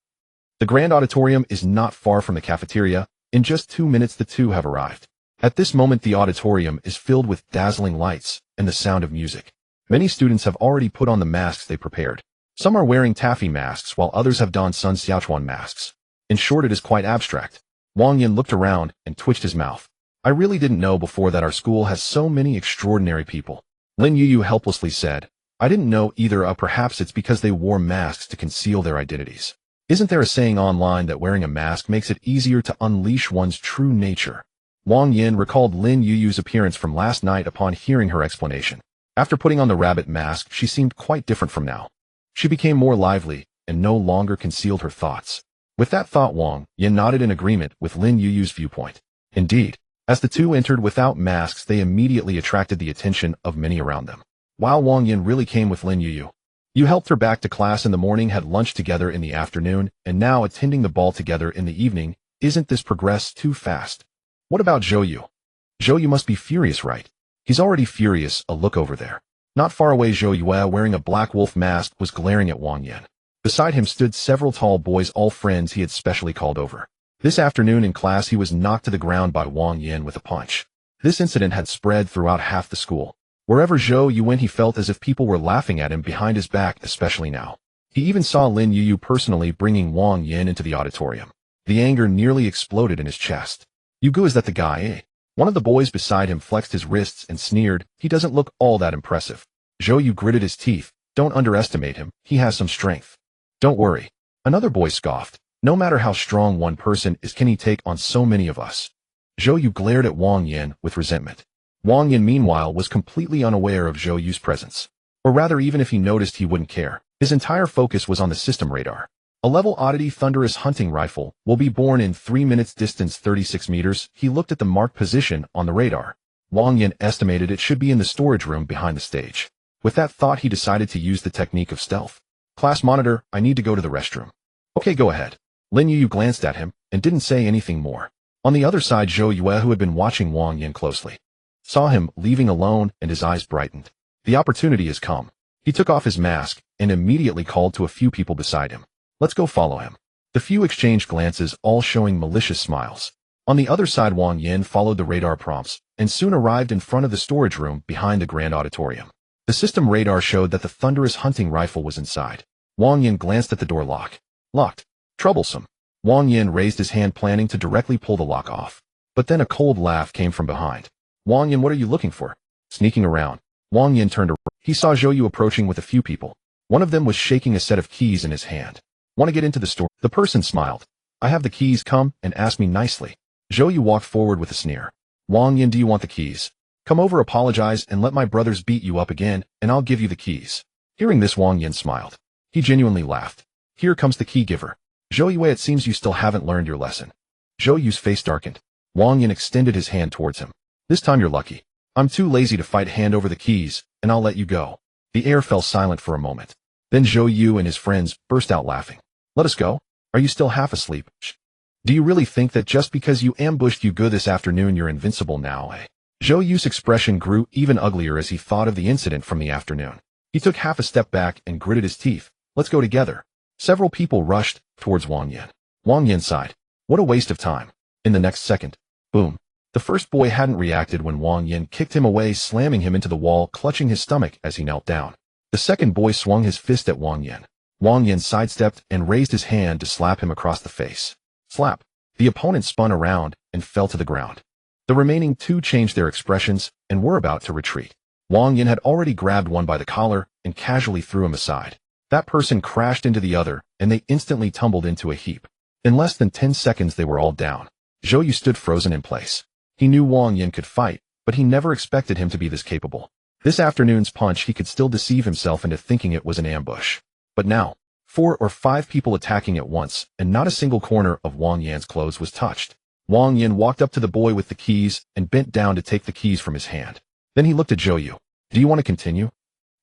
The Grand Auditorium is not far from the cafeteria. In just 2 minutes, the two have arrived. At this moment, the auditorium is filled with dazzling lights and the sound of music. Many students have already put on the masks they prepared. Some are wearing taffy masks, while others have donned Sun Xiaochuan masks. In short, it is quite abstract. Wang Yin looked around and twitched his mouth. "I really didn't know before that our school has so many extraordinary people." Lin Yu helplessly said, "I didn't know either. Perhaps it's because they wore masks to conceal their identities. Isn't there a saying online that wearing a mask makes it easier to unleash one's true nature?" Wang Yin recalled Lin Yu's appearance from last night upon hearing her explanation. After putting on the rabbit mask, she seemed quite different from now. She became more lively and no longer concealed her thoughts. With that thought, Wang Yin nodded in agreement with Lin Yu's viewpoint. Indeed, as the two entered without masks, they immediately attracted the attention of many around them. While Wang Yin really came with Lin Yu. You helped her back to class in the morning, had lunch together in the afternoon, and now attending the ball together in the evening. Isn't this progress too fast? What about Zhou Yu? Zhou Yu must be furious, right? He's already furious. A look over there. Not far away, Zhou Yu, wearing a black wolf mask, was glaring at Wang Yin. Beside him stood several tall boys, all friends he had specially called over. This afternoon in class, he was knocked to the ground by Wang Yin with a punch. This incident had spread throughout half the school. Wherever Zhou Yu went, he felt as if people were laughing at him behind his back, especially now. He even saw Lin Yu personally bringing Wang Yin into the auditorium. The anger nearly exploded in his chest. "You go, is that the guy, eh?" One of the boys beside him flexed his wrists and sneered. "He doesn't look all that impressive." Zhou Yu gritted his teeth. "Don't underestimate him. He has some strength." "Don't worry." Another boy scoffed. "No matter how strong one person is, can he take on so many of us?" Zhou Yu glared at Wang Yin with resentment. Wang Yin, meanwhile, was completely unaware of Zhou Yu's presence. Or rather, even if he noticed, he wouldn't care. His entire focus was on the system radar. A level oddity thunderous hunting rifle will be born in 3 minutes distance 36 meters. He looked at the marked position on the radar. Wang Yin estimated it should be in the storage room behind the stage. With that thought, he decided to use the technique of stealth. Class monitor, I need to go to the restroom. Okay, go ahead. Lin Yu glanced at him and didn't say anything more. On the other side, Zhou Yue, who had been watching Wang Yin closely, saw him leaving alone and his eyes brightened. The opportunity has come. He took off his mask and immediately called to a few people beside him. Let's go follow him. The few exchanged glances, all showing malicious smiles. On the other side, Wang Yin followed the radar prompts and soon arrived in front of the storage room behind the grand auditorium. The system radar showed that the thunderous hunting rifle was inside. Wang Yin glanced at the door lock. Locked. Troublesome. Wang Yin raised his hand, planning to directly pull the lock off. But then a cold laugh came from behind. Wang Yin, what are you looking for? Sneaking around. Wang Yin turned around. He saw Zhou Yu approaching with a few people. One of them was shaking a set of keys in his hand. Want to get into the store? The person smiled. I have the keys, come and ask me nicely. Zhou Yu walked forward with a sneer. Wang Yin, do you want the keys? Come over, apologize, and let my brothers beat you up again, and I'll give you the keys. Hearing this, Wang Yin smiled. He genuinely laughed. Here comes the key giver. Zhou Yu, it seems you still haven't learned your lesson. Zhou Yu's face darkened. Wang Yin extended his hand towards him. This time you're lucky. I'm too lazy to fight. Hand over the keys, and I'll let you go. The air fell silent for a moment. Then Zhou Yu and his friends burst out laughing. Let us go? Are you still half asleep? Shh. Do you really think that just because you ambushed Yugu this afternoon you're invincible now, eh? Zhou Yu's expression grew even uglier as he thought of the incident from the afternoon. He took half a step back and gritted his teeth. Let's go together. Several people rushed towards Wang Yin. Wang Yin sighed. What a waste of time. In the next second, boom. The first boy hadn't reacted when Wang Yin kicked him away, slamming him into the wall, clutching his stomach as he knelt down. The second boy swung his fist at Wang Yin. Wang Yin sidestepped and raised his hand to slap him across the face. Slap. The opponent spun around and fell to the ground. The remaining two changed their expressions and were about to retreat. Wang Yin had already grabbed one by the collar and casually threw him aside. That person crashed into the other, and they instantly tumbled into a heap. In less than 10 seconds they were all down. Zhou Yu stood frozen in place. He knew Wang Yin could fight, but he never expected him to be this capable. This afternoon's punch, he could still deceive himself into thinking it was an ambush. But now, 4 or 5 people attacking at once, and not a single corner of Wang Yin's clothes was touched. Wang Yin walked up to the boy with the keys and bent down to take the keys from his hand. Then he looked at Zhou Yu. Do you want to continue?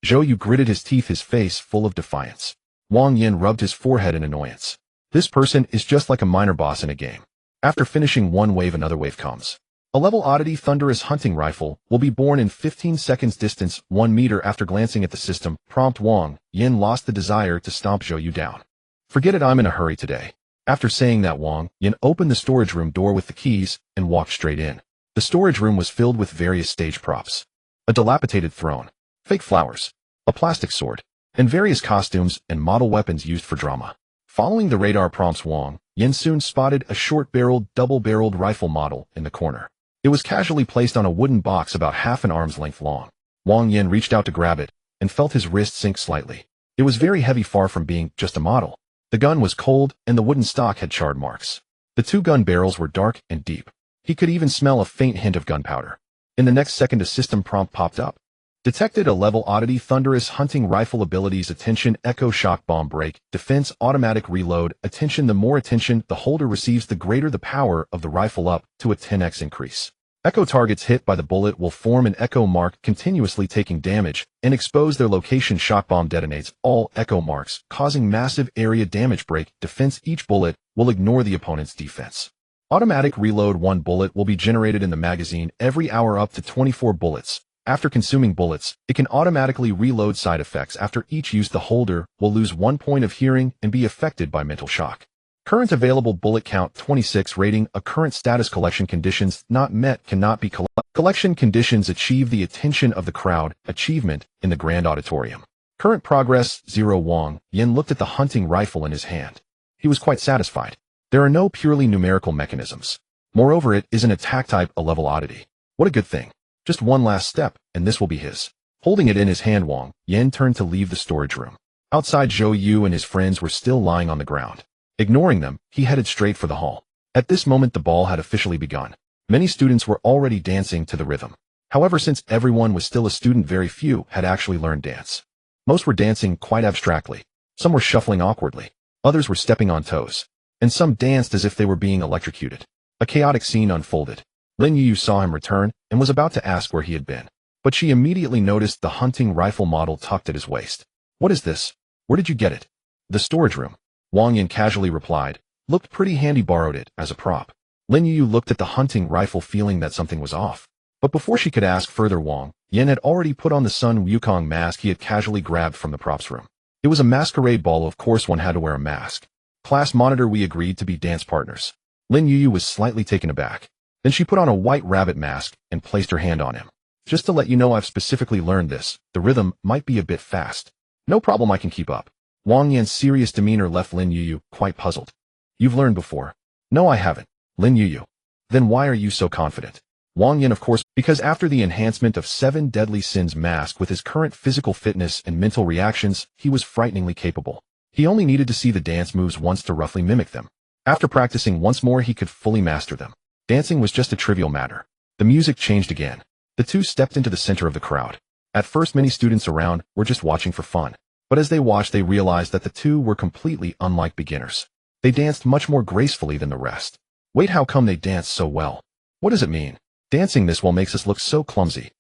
Zhou Yu gritted his teeth, his face full of defiance. Wang Yin rubbed his forehead in annoyance. This person is just like a minor boss in a game. After finishing one wave, another wave comes. A level oddity thunderous hunting rifle will be born in 15 seconds distance 1 meter. After glancing at the system prompt, Wang Yin lost the desire to stomp Zhou Yu down. Forget it, I'm in a hurry today. After saying that, Wang Yin opened the storage room door with the keys and walked straight in. The storage room was filled with various stage props. A dilapidated throne, fake flowers, a plastic sword, and various costumes and model weapons used for drama. Following the radar prompts, Wang Yin soon spotted a short-barreled, double-barreled rifle model in the corner. It was casually placed on a wooden box about half an arm's length long. Wang Yin reached out to grab it and felt his wrist sink slightly. It was very heavy, far from being just a model. The gun was cold and the wooden stock had charred marks. The 2 gun barrels were dark and deep. He could even smell a faint hint of gunpowder. In the next second, a system prompt popped up. Detected a level oddity thunderous hunting rifle abilities. Attention, echo shock bomb break, defense automatic reload. Attention, the more attention the holder receives, the greater the power of the rifle, up to a 10x increase. Echo targets hit by the bullet will form an echo mark, continuously taking damage and expose their location. Shock bomb detonates all echo marks, causing massive area damage. Break defense, each bullet will ignore the opponent's defense. Automatic reload, 1 bullet will be generated in the magazine every hour, up to 24 bullets. After consuming bullets, it can automatically reload. Side effects, after each use the holder will lose 1 point of hearing and be affected by mental shock. Current available bullet count 26. Rating, a current status. Collection conditions not met, cannot be collection conditions achieve the attention of the crowd. Achievement in the grand auditorium. Current progress 0. Wang Yin looked at the hunting rifle in his hand. He was quite satisfied. There are no purely numerical mechanisms. Moreover, it is an attack type, a level oddity. What a good thing. Just one last step, and this will be his. Holding it in his hand, Wang Yin turned to leave the storage room. Outside, Zhou Yu and his friends were still lying on the ground. Ignoring them, he headed straight for the hall. At this moment, the ball had officially begun. Many students were already dancing to the rhythm. However, since everyone was still a student, very few had actually learned dance. Most were dancing quite abstractly. Some were shuffling awkwardly. Others were stepping on toes, and some danced as if they were being electrocuted. A chaotic scene unfolded. Lin Yu saw him return and was about to ask where he had been, but she immediately noticed the hunting rifle model tucked at his waist. "What is this? Where did you get it?" "The storage room," Wang Yin casually replied. "Looked pretty handy, borrowed it as a prop." Lin Yu looked at the hunting rifle, feeling that something was off. But before she could ask further, Wang Yin had already put on the Sun Wukong mask he had casually grabbed from the props room. It was a masquerade ball, of course one had to wear a mask. "Class monitor, we agreed to be dance partners." Lin Yu was slightly taken aback. Then she put on a white rabbit mask and placed her hand on him. "Just to let you know, I've specifically learned this. The rhythm might be a bit fast." "No problem, I can keep up." Wang Yan's serious demeanor left Lin Yu quite puzzled. "You've learned before?" "No, I haven't." Lin Yu. "Then why are you so confident?" Wang Yin, of course, because after the enhancement of 7 Deadly Sins mask with his current physical fitness and mental reactions, he was frighteningly capable. He only needed to see the dance moves once to roughly mimic them. After practicing once more, he could fully master them. Dancing was just a trivial matter. The music changed again. The two stepped into the center of the crowd. At first, many students around were just watching for fun. But as they watched, they realized that the two were completely unlike beginners. They danced much more gracefully than the rest. "Wait, how come they dance so well? What does it mean? Dancing this well makes us look so clumsy."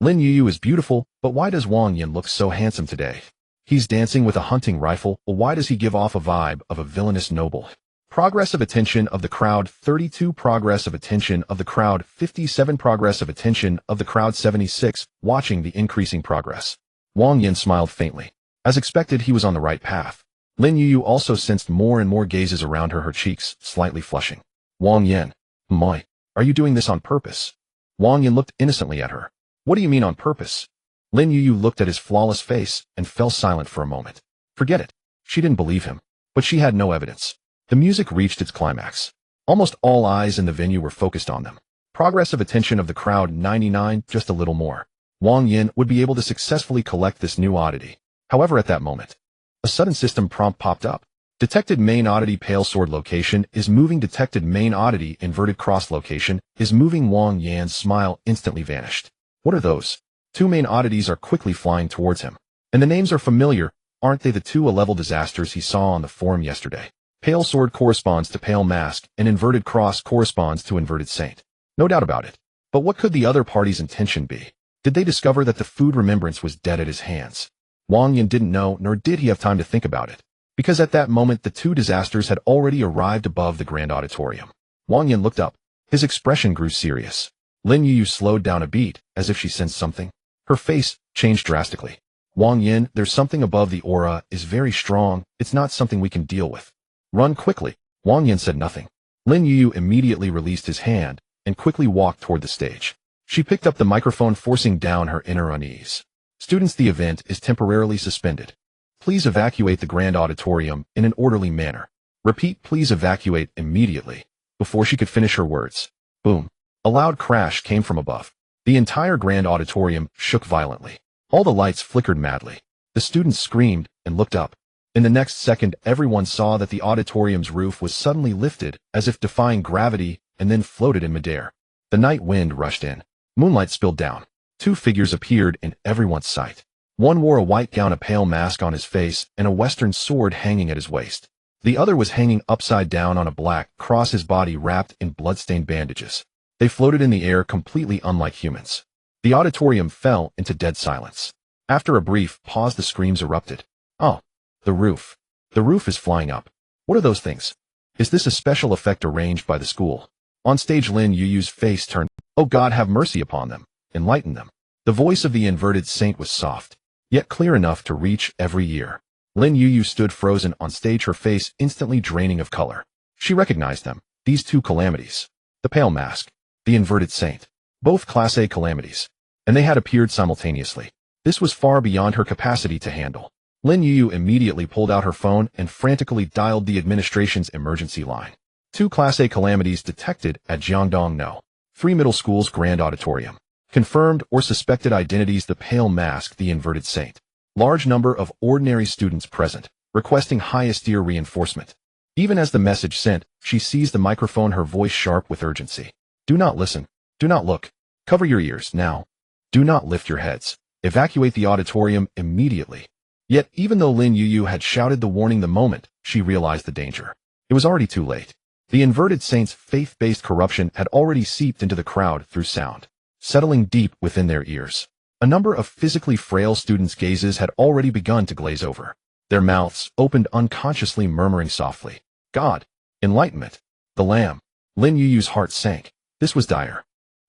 Lin Yu is beautiful, but why does Wang Yin look so handsome today? He's dancing with a hunting rifle, but why does he give off a vibe of a villainous noble? Progress of attention of the crowd 32, progress of attention of the crowd 57, progress of attention of the crowd 76, watching the increasing progress. Wang Yin smiled faintly. As expected, he was on the right path. Lin Yu also sensed more and more gazes around her, her cheeks slightly flushing. "Wang Yin, my, are you doing this on purpose?" Wang Yin looked innocently at her. "What do you mean on purpose?" Lin Yu looked at his flawless face and fell silent for a moment. Forget it. She didn't believe him, but she had no evidence. The music reached its climax. Almost all eyes in the venue were focused on them. Progress of attention of the crowd 99, just a little more. Wang Yin would be able to successfully collect this new oddity. However, at that moment, a sudden system prompt popped up. Detected main oddity pale sword location is moving. Detected main oddity inverted cross location is moving. Wang Yan's smile instantly vanished. What are those? 2 main oddities are quickly flying towards him. And the names are familiar, aren't they? The 2 A-level disasters he saw on the forum yesterday. Pale sword corresponds to pale mask, and inverted cross corresponds to inverted saint. No doubt about it. But what could the other party's intention be? Did they discover that the food remembrance was dead at his hands? Wang Yin didn't know, nor did he have time to think about it. Because at that moment the 2 disasters had already arrived above the grand auditorium. Wang Yin looked up. His expression grew serious. Lin Yu slowed down a beat, as if she sensed something. Her face changed drastically. "Wang Yin, there's something above. The aura is very strong. It's not something we can deal with. Run quickly." Wang Yin said nothing. Lin Yu immediately released his hand and quickly walked toward the stage. She picked up the microphone, forcing down her inner unease. "Students, the event is temporarily suspended. Please evacuate the grand auditorium in an orderly manner. Repeat, please evacuate immediately." Before she could finish her words, boom, a loud crash came from above. The entire grand auditorium shook violently. All the lights flickered madly. The students screamed and looked up. In the next second, everyone saw that the auditorium's roof was suddenly lifted, as if defying gravity, and then floated in midair. The night wind rushed in. Moonlight spilled down. 2 figures appeared in everyone's sight. One wore a white gown, a pale mask on his face, and a western sword hanging at his waist. The other was hanging upside down on a black cross, his body wrapped in blood-stained bandages. They floated in the air, completely unlike humans. The auditorium fell into dead silence. After a brief pause, the screams erupted. "Oh, the roof. The roof is flying up. What are those things? Is this a special effect arranged by the school?" On stage, Lin Yu's face turned. "Oh God, have mercy upon them. Enlighten them." The voice of the inverted saint was soft, yet clear enough to reach every ear. Lin Yu stood frozen on stage, her face instantly draining of color. She recognized them, these 2 calamities. The pale mask, the inverted saint. Both Class A calamities. And they had appeared simultaneously. This was far beyond her capacity to handle. Lin Yu immediately pulled out her phone and frantically dialed the administration's emergency line. 2 Class A calamities detected at Jiangdong No. 3 middle school's grand auditorium. Confirmed or suspected identities: the pale mask, the inverted saint. Large number of ordinary students present, requesting highest tier reinforcement. Even as the message sent, she seized the microphone, her voice sharp with urgency. "Do not listen. Do not look. Cover your ears now. Do not lift your heads. Evacuate the auditorium immediately." Yet, even though Lin Yuyu had shouted the warning the moment she realized the danger, it was already too late. The inverted saints' faith-based corruption had already seeped into the crowd through sound, settling deep within their ears. A number of physically frail students' gazes had already begun to glaze over. Their mouths opened unconsciously, murmuring softly, "God, enlightenment, the Lamb." Lin Yuyu's heart sank. This was dire.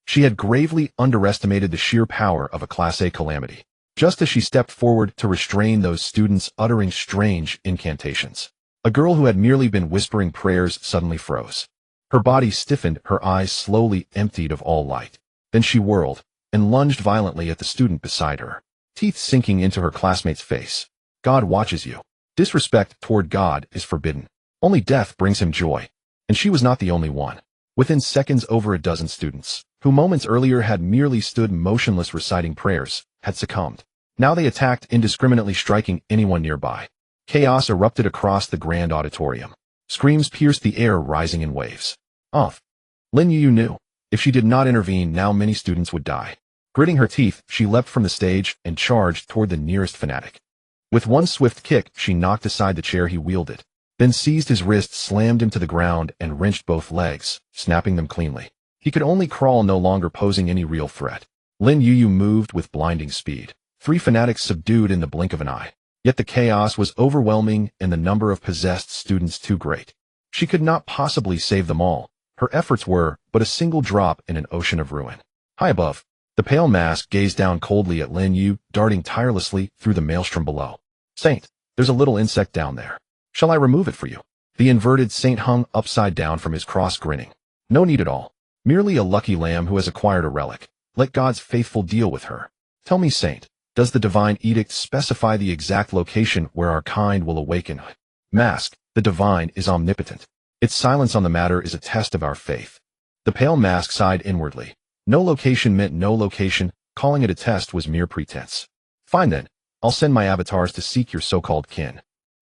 She had gravely underestimated the sheer power of a Class A calamity. Just as she stepped forward to restrain those students uttering strange incantations, a girl who had merely been whispering prayers suddenly froze. Her body stiffened, her eyes slowly emptied of all light. Then she whirled and lunged violently at the student beside her, teeth sinking into her classmate's face. "God watches you. Disrespect toward God is forbidden. Only death brings him joy." And she was not the only one. Within seconds, over a dozen students, who moments earlier had merely stood motionless reciting prayers, had succumbed. Now they attacked, indiscriminately striking anyone nearby. Chaos erupted across the grand auditorium. Screams pierced the air, rising in waves. Lin Yuyu knew. If she did not intervene, now many students would die. Gritting her teeth, she leapt from the stage and charged toward the nearest fanatic. With one swift kick, she knocked aside the chair he wielded, then seized his wrist, slammed him to the ground, and wrenched both legs, snapping them cleanly. He could only crawl, no longer posing any real threat. Lin Yuyu moved with blinding speed. 3 fanatics subdued in the blink of an eye. Yet the chaos was overwhelming and the number of possessed students too great. She could not possibly save them all. Her efforts were but a single drop in an ocean of ruin. High above, the pale mask gazed down coldly at Lin Yuyu, darting tirelessly through the maelstrom below. "Saint, there's a little insect down there. Shall I remove it for you?" The inverted saint hung upside down from his cross, grinning. "No need at all. Merely a lucky lamb who has acquired a relic. Let God's faithful deal with her. Tell me, Saint, does the divine edict specify the exact location where our kind will awaken?" "Mask, the divine is omnipotent. Its silence on the matter is a test of our faith." The pale mask sighed inwardly. No location meant no location. Calling it a test was mere pretense. "Fine then. I'll send my avatars to seek your so-called kin."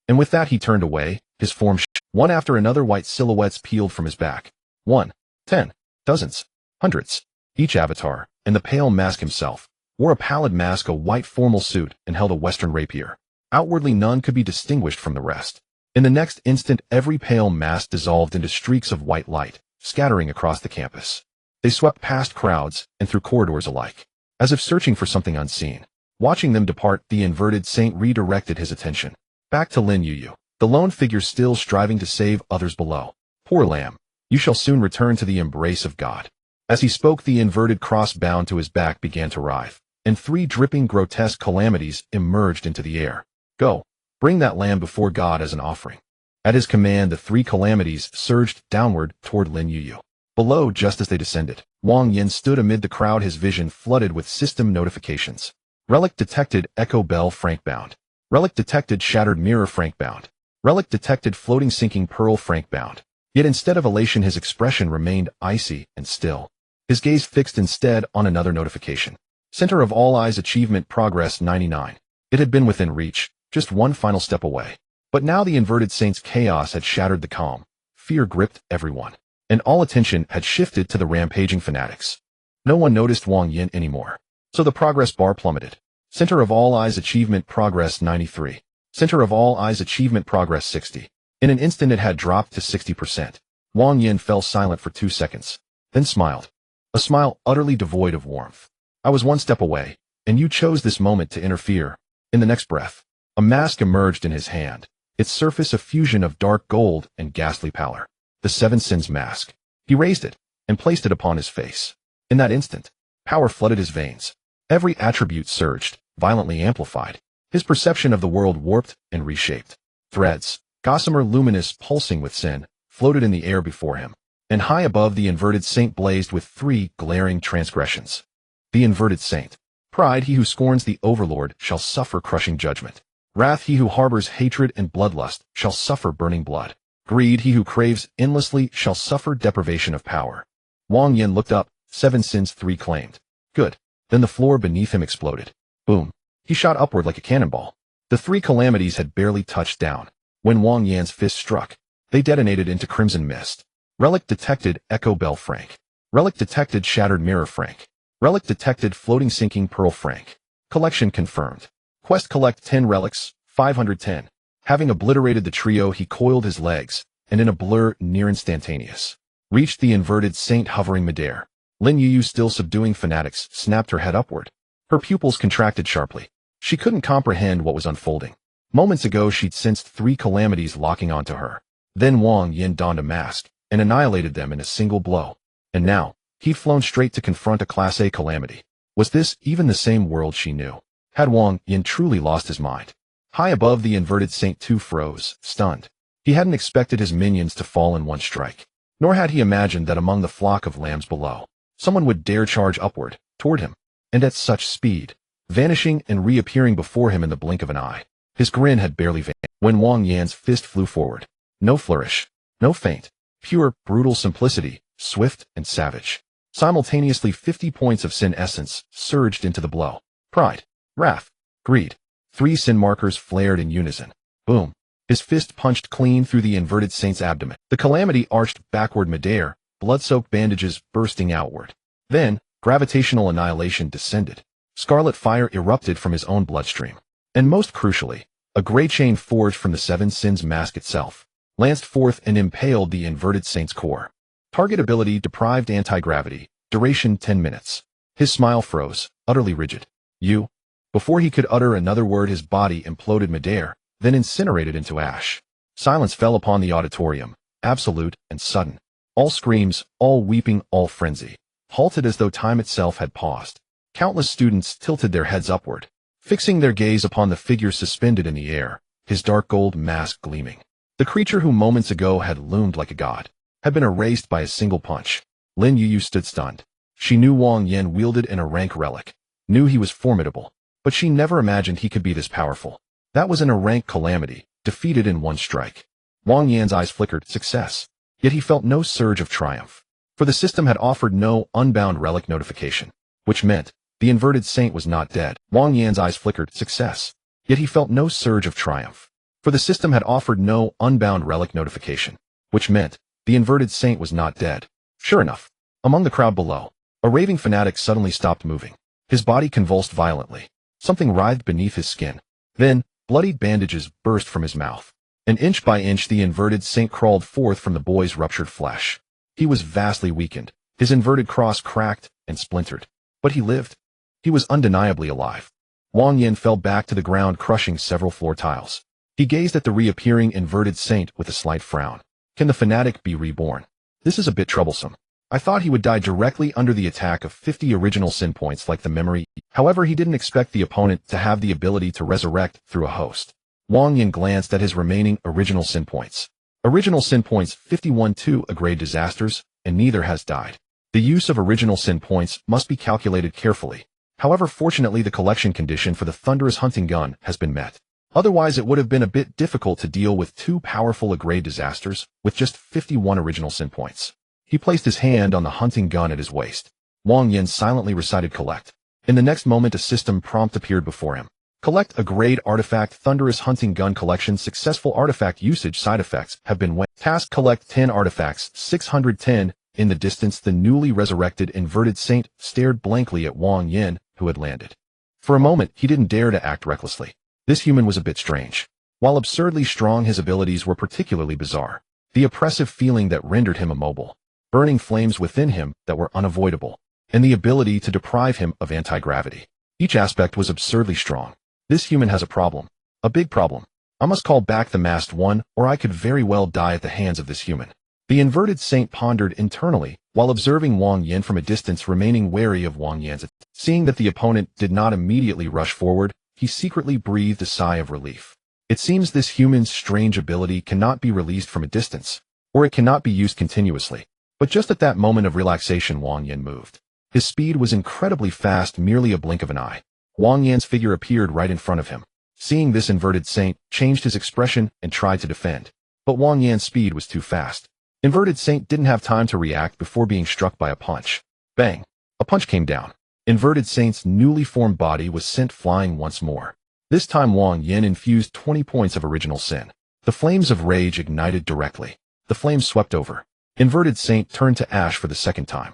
And with that he turned away, his form one after another. White silhouettes peeled from his back. 1, 10, dozens, hundreds. Each avatar, and the pale mask himself, wore a pallid mask, a white formal suit, and held a western rapier. Outwardly none could be distinguished from the rest. In the next instant every pale mask dissolved into streaks of white light, scattering across the campus. They swept past crowds and through corridors alike, as if searching for something unseen. Watching them depart, the inverted saint redirected his attention back to Lin Yuyu, the lone figure still striving to save others below. "Poor lamb, you shall soon return to the embrace of God." As he spoke, the inverted cross bound to his back began to writhe, and 3 dripping, grotesque calamities emerged into the air. "Go, bring that lamb before God as an offering." At his command, the 3 calamities surged downward toward Lin Yuyu. Below, just as they descended, Wang Yin stood amid the crowd, his vision flooded with system notifications. Relic detected, echo bell Frank bound. Relic detected, shattered mirror Frank bound. Relic detected, floating sinking pearl Frank bound. Yet instead of elation, his expression remained icy and still. His gaze fixed instead on another notification. Center of all eyes, achievement progress 99. It had been within reach, just one final step away. But now the inverted saint's chaos had shattered the calm. Fear gripped everyone, and all attention had shifted to the rampaging fanatics. No one noticed Wang Yin anymore, so the progress bar plummeted. Center of all eyes, achievement progress 93. Center of all eyes, achievement progress 60. In an instant it had dropped to 60%. Wang Yin fell silent for 2 seconds, then smiled. A smile utterly devoid of warmth. "I was one step away, and you chose this moment to interfere." In the next breath, a mask emerged in his hand, its surface a fusion of dark gold and ghastly pallor. The 7 Sins mask. He raised it and placed it upon his face. In that instant, power flooded his veins. Every attribute surged, violently amplified. His perception of the world warped and reshaped. Threads, gossamer luminous, pulsing with sin, floated in the air before him, and high above the inverted saint blazed with 3 glaring transgressions. The inverted saint. Pride, he who scorns the overlord shall suffer crushing judgment. Wrath, he who harbors hatred and bloodlust shall suffer burning blood. Greed, he who craves endlessly shall suffer deprivation of power. Wang Yin looked up, 7 Sins 3 claimed. Good. Then the floor beneath him exploded. Boom. He shot upward like a cannonball. The 3 calamities had barely touched down when Wang Yan's fist struck. They detonated into crimson mist. Relic detected, echo bell Frank. Relic detected, shattered mirror Frank. Relic detected, floating sinking pearl Frank. Collection confirmed. Quest collect 10 relics, 510. Having obliterated the trio, he coiled his legs, and in a blur near instantaneous, reached the inverted saint hovering midair. Lin Yu, still subduing fanatics, snapped her head upward. Her pupils contracted sharply. She couldn't comprehend what was unfolding. Moments ago she'd sensed 3 calamities locking onto her. Then Wang Yin donned a mask and annihilated them in a single blow. And now, he'd flown straight to confront a Class A calamity. Was this even the same world she knew? Had Wang Yin truly lost his mind? High above, the inverted Saint Tu froze, stunned. He hadn't expected his minions to fall in one strike. Nor had he imagined that among the flock of lambs below, someone would dare charge upward, toward him, and at such speed, vanishing and reappearing before him in the blink of an eye. His grin had barely vanished when Wang Yan's fist flew forward. No flourish, no feint, pure, brutal simplicity, swift and savage. Simultaneously, 50 points of sin essence surged into the blow. Pride, wrath, greed. 3 sin markers flared in unison. Boom. His fist punched clean through the inverted saint's abdomen. The calamity arched backward midair, blood-soaked bandages bursting outward. Then, gravitational annihilation descended. Scarlet fire erupted from his own bloodstream. And most crucially, a gray chain forged from the 7 sins mask itself, lanced forth and impaled the inverted saint's core. Target ability deprived anti-gravity, duration 10 minutes. His smile froze, utterly rigid. You. Before he could utter another word, his body imploded midair, then incinerated into ash. Silence fell upon the auditorium, absolute and sudden. All screams, all weeping, all frenzy, halted as though time itself had paused. Countless students tilted their heads upward, fixing their gaze upon the figure suspended in the air, his dark gold mask gleaming. The creature who moments ago had loomed like a god had been erased by a single punch. Lin Yu stood stunned. She knew Wang Yin wielded a rank relic, knew he was formidable, but she never imagined he could be this powerful. That was a rank calamity, defeated in one strike. Wang Yan's eyes flickered, success. Yet he felt no surge of triumph. For the system had offered no unbound relic notification, which meant the inverted saint was not dead. Wang Yan's eyes flickered, success. Yet he felt no surge of triumph. For the system had offered no unbound relic notification, which meant the inverted saint was not dead. Sure enough, among the crowd below, a raving fanatic suddenly stopped moving. His body convulsed violently. Something writhed beneath his skin. Then, bloodied bandages burst from his mouth. And inch by inch the inverted saint crawled forth from the boy's ruptured flesh. He was vastly weakened. His inverted cross cracked and splintered. But he lived. He was undeniably alive. Wang Yin fell back to the ground, crushing several floor tiles. He gazed at the reappearing inverted saint with a slight frown. Can the fanatic be reborn? This is a bit troublesome. I thought he would die directly under the attack of 50 original sin points like the memory. However, he didn't expect the opponent to have the ability to resurrect through a host. Wang Yin glanced at his remaining original sin points. Original sin points 51-2 a grade disasters, and neither has died. The use of original sin points must be calculated carefully. However, fortunately the collection condition for the thunderous hunting gun has been met. Otherwise it would have been a bit difficult to deal with 2 powerful grade disasters with just 51 original sin points. He placed his hand on the hunting gun at his waist. Wang Yin silently recited collect. In the next moment a system prompt appeared before him. Collect a grade artifact. Thunderous hunting gun collection. Successful artifact usage. Side effects have been task. Collect 10 artifacts. 610. In the distance the newly resurrected inverted saint stared blankly at Wang Yin, who had landed. For a moment he didn't dare to act recklessly. This human was a bit strange. While absurdly strong, his abilities were particularly bizarre. The oppressive feeling that rendered him immobile, burning flames within him that were unavoidable, and the ability to deprive him of anti-gravity. Each aspect was absurdly strong. This human has a problem. A big problem. I must call back the masked one, or I could very well die at the hands of this human. The inverted saint pondered internally, while observing Wang Yin from a distance, remaining wary of Wang Yin's. Seeing that the opponent did not immediately rush forward, he secretly breathed a sigh of relief. It seems this human's strange ability cannot be released from a distance, or it cannot be used continuously. But just at that moment of relaxation Wang Yin moved. His speed was incredibly fast, merely a blink of an eye. Wang Yan's figure appeared right in front of him. Seeing this, inverted saint changed his expression and tried to defend. But Wang Yan's speed was too fast. Inverted saint didn't have time to react before being struck by a punch. Bang! A punch came down. Inverted saint's newly formed body was sent flying once more. This time Wang Yin infused 20 points of original sin. The flames of rage ignited directly. The flames swept over. Inverted saint turned to ash for the second time.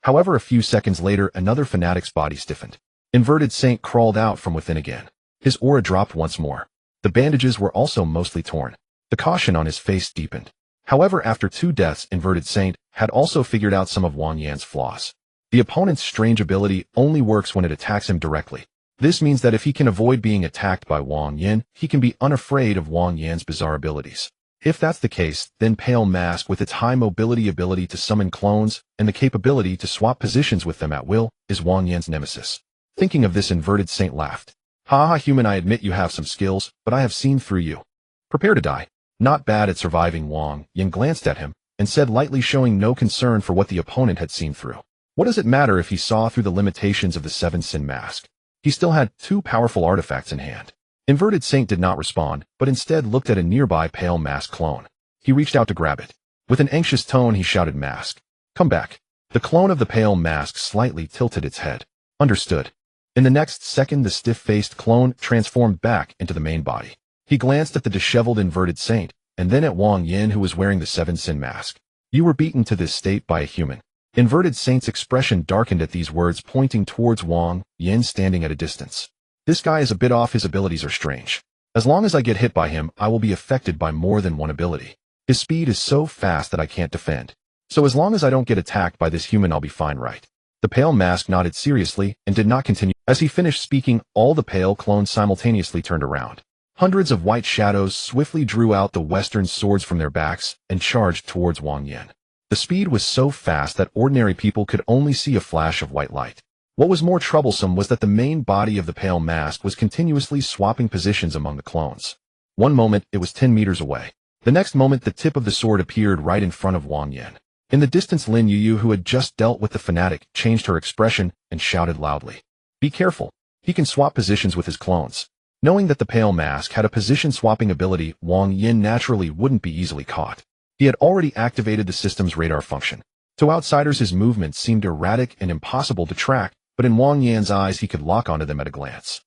However, a few seconds later another fanatic's body stiffened. Inverted saint crawled out from within again. His aura dropped once more. The bandages were also mostly torn. The caution on his face deepened. However, after 2 deaths, Inverted Saint had also figured out some of Wang Yan's flaws. The opponent's strange ability only works when it attacks him directly. This means that if he can avoid being attacked by Wang Yan, he can be unafraid of Wang Yan's bizarre abilities. If that's the case, then Pale Mask, with its high mobility ability to summon clones and the capability to swap positions with them at will, is Wang Yan's nemesis. Thinking of this, Inverted Saint laughed. Haha, human, I admit you have some skills, but I have seen through you. Prepare to die. Not bad at surviving. Wang Yan glanced at him and said lightly, showing no concern for what the opponent had seen through. What does it matter if he saw through the limitations of the 7 Sin Mask? He still had 2 powerful artifacts in hand. Inverted Saint did not respond, but instead looked at a nearby Pale Mask clone. He reached out to grab it. With an anxious tone, he shouted, "Mask, come back." The clone of the Pale Mask slightly tilted its head. Understood. In the next second, the stiff-faced clone transformed back into the main body. He glanced at the disheveled Inverted Saint, and then at Wang Yan, who was wearing the 7 Sin Mask. You were beaten to this state by a human. Inverted Saint's expression darkened at these words, pointing towards Wang Yan standing at a distance. This guy is a bit off. His abilities are strange. As long as I get hit by him, I will be affected by more than one ability. His speed is so fast that I can't defend. So as long as I don't get attacked by this human, I'll be fine, right? The Pale Mask nodded seriously and did not continue. As he finished speaking, all the Pale clones simultaneously turned around. Hundreds of white shadows swiftly drew out the Western swords from their backs and charged towards Wang Yan. The speed was so fast that ordinary people could only see a flash of white light. What was more troublesome was that the main body of the Pale Mask was continuously swapping positions among the clones. One moment, it was 10 meters away. The next moment, the tip of the sword appeared right in front of Wang Yan. In the distance, Lin Yu, who had just dealt with the fanatic, changed her expression and shouted loudly, "Be careful. He can swap positions with his clones." Knowing that the Pale Mask had a position-swapping ability, Wang Yan naturally wouldn't be easily caught. He had already activated the system's radar function. To outsiders, his movements seemed erratic and impossible to track, but in Wang Yan's eyes, he could lock onto them at a glance.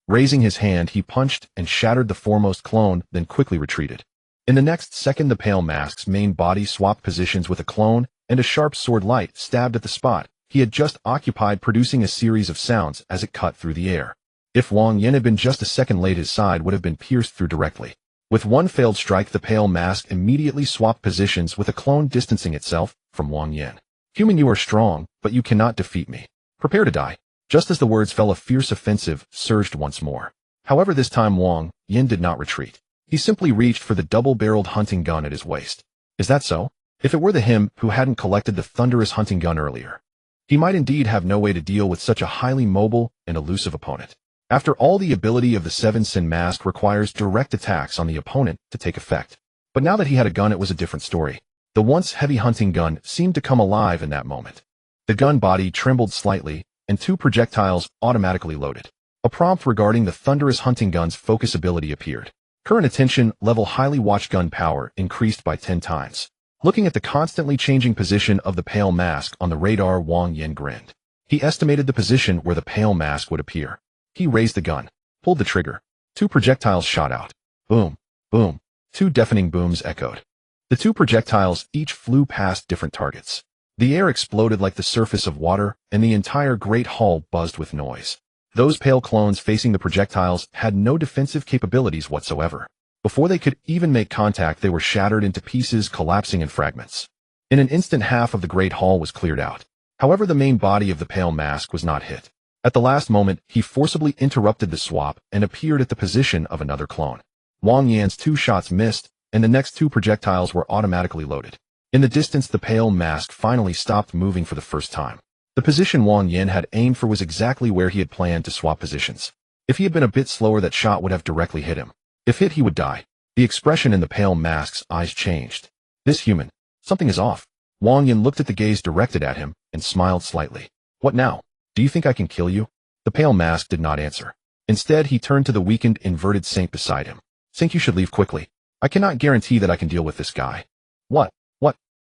Raising his hand, he punched and shattered the foremost clone, then quickly retreated. In the next second, the Pale Mask's main body swapped positions with a clone, and a sharp sword light stabbed at the spot he had just occupied, producing a series of sounds as it cut through the air. If Wang Yan had been just a second late, his side would have been pierced through directly. With one failed strike, the Pale Mask immediately swapped positions with a clone, distancing itself from Wang Yan. "Human, you are strong, but you cannot defeat me. Prepare to die." Just as the words fell, a fierce offensive surged once more. However, this time Wang Yan did not retreat. He simply reached for the double-barreled hunting gun at his waist. Is that so? If it were him who hadn't collected the thunderous hunting gun earlier, he might indeed have no way to deal with such a highly mobile and elusive opponent. After all, the ability of the 7 Sin Mask requires direct attacks on the opponent to take effect. But now that he had a gun, it was a different story. The once heavy hunting gun seemed to come alive in that moment. The gun body trembled slightly, and 2 projectiles automatically loaded. A prompt regarding the thunderous hunting gun's focus ability appeared. Current attention level highly watch gun power increased by 10 times. Looking at the constantly changing position of the Pale Mask on the radar, Wang Yan grinned. He estimated the position where the Pale Mask would appear. He raised the gun, pulled the trigger. 2 projectiles shot out. Boom, boom. 2 deafening booms echoed. The 2 projectiles each flew past different targets. The air exploded like the surface of water, and the entire great hall buzzed with noise. Those Pale clones facing the projectiles had no defensive capabilities whatsoever. Before they could even make contact, they were shattered into pieces, collapsing in fragments. In an instant, half of the great hall was cleared out. However, the main body of the Pale Mask was not hit. At the last moment, he forcibly interrupted the swap and appeared at the position of another clone. Wang Yan's 2 shots missed, and the next 2 projectiles were automatically loaded. In the distance, the Pale Mask finally stopped moving for the first time. The position Wang Yan had aimed for was exactly where he had planned to swap positions. If he had been a bit slower, that shot would have directly hit him. If hit, he would die. The expression in the Pale Mask's eyes changed. This human, something is off. Wang Yan looked at the gaze directed at him and smiled slightly. What now? Do you think I can kill you? The Pale Mask did not answer. Instead, he turned to the weakened Inverted Saint beside him. Think you should leave quickly. I cannot guarantee that I can deal with this guy. What?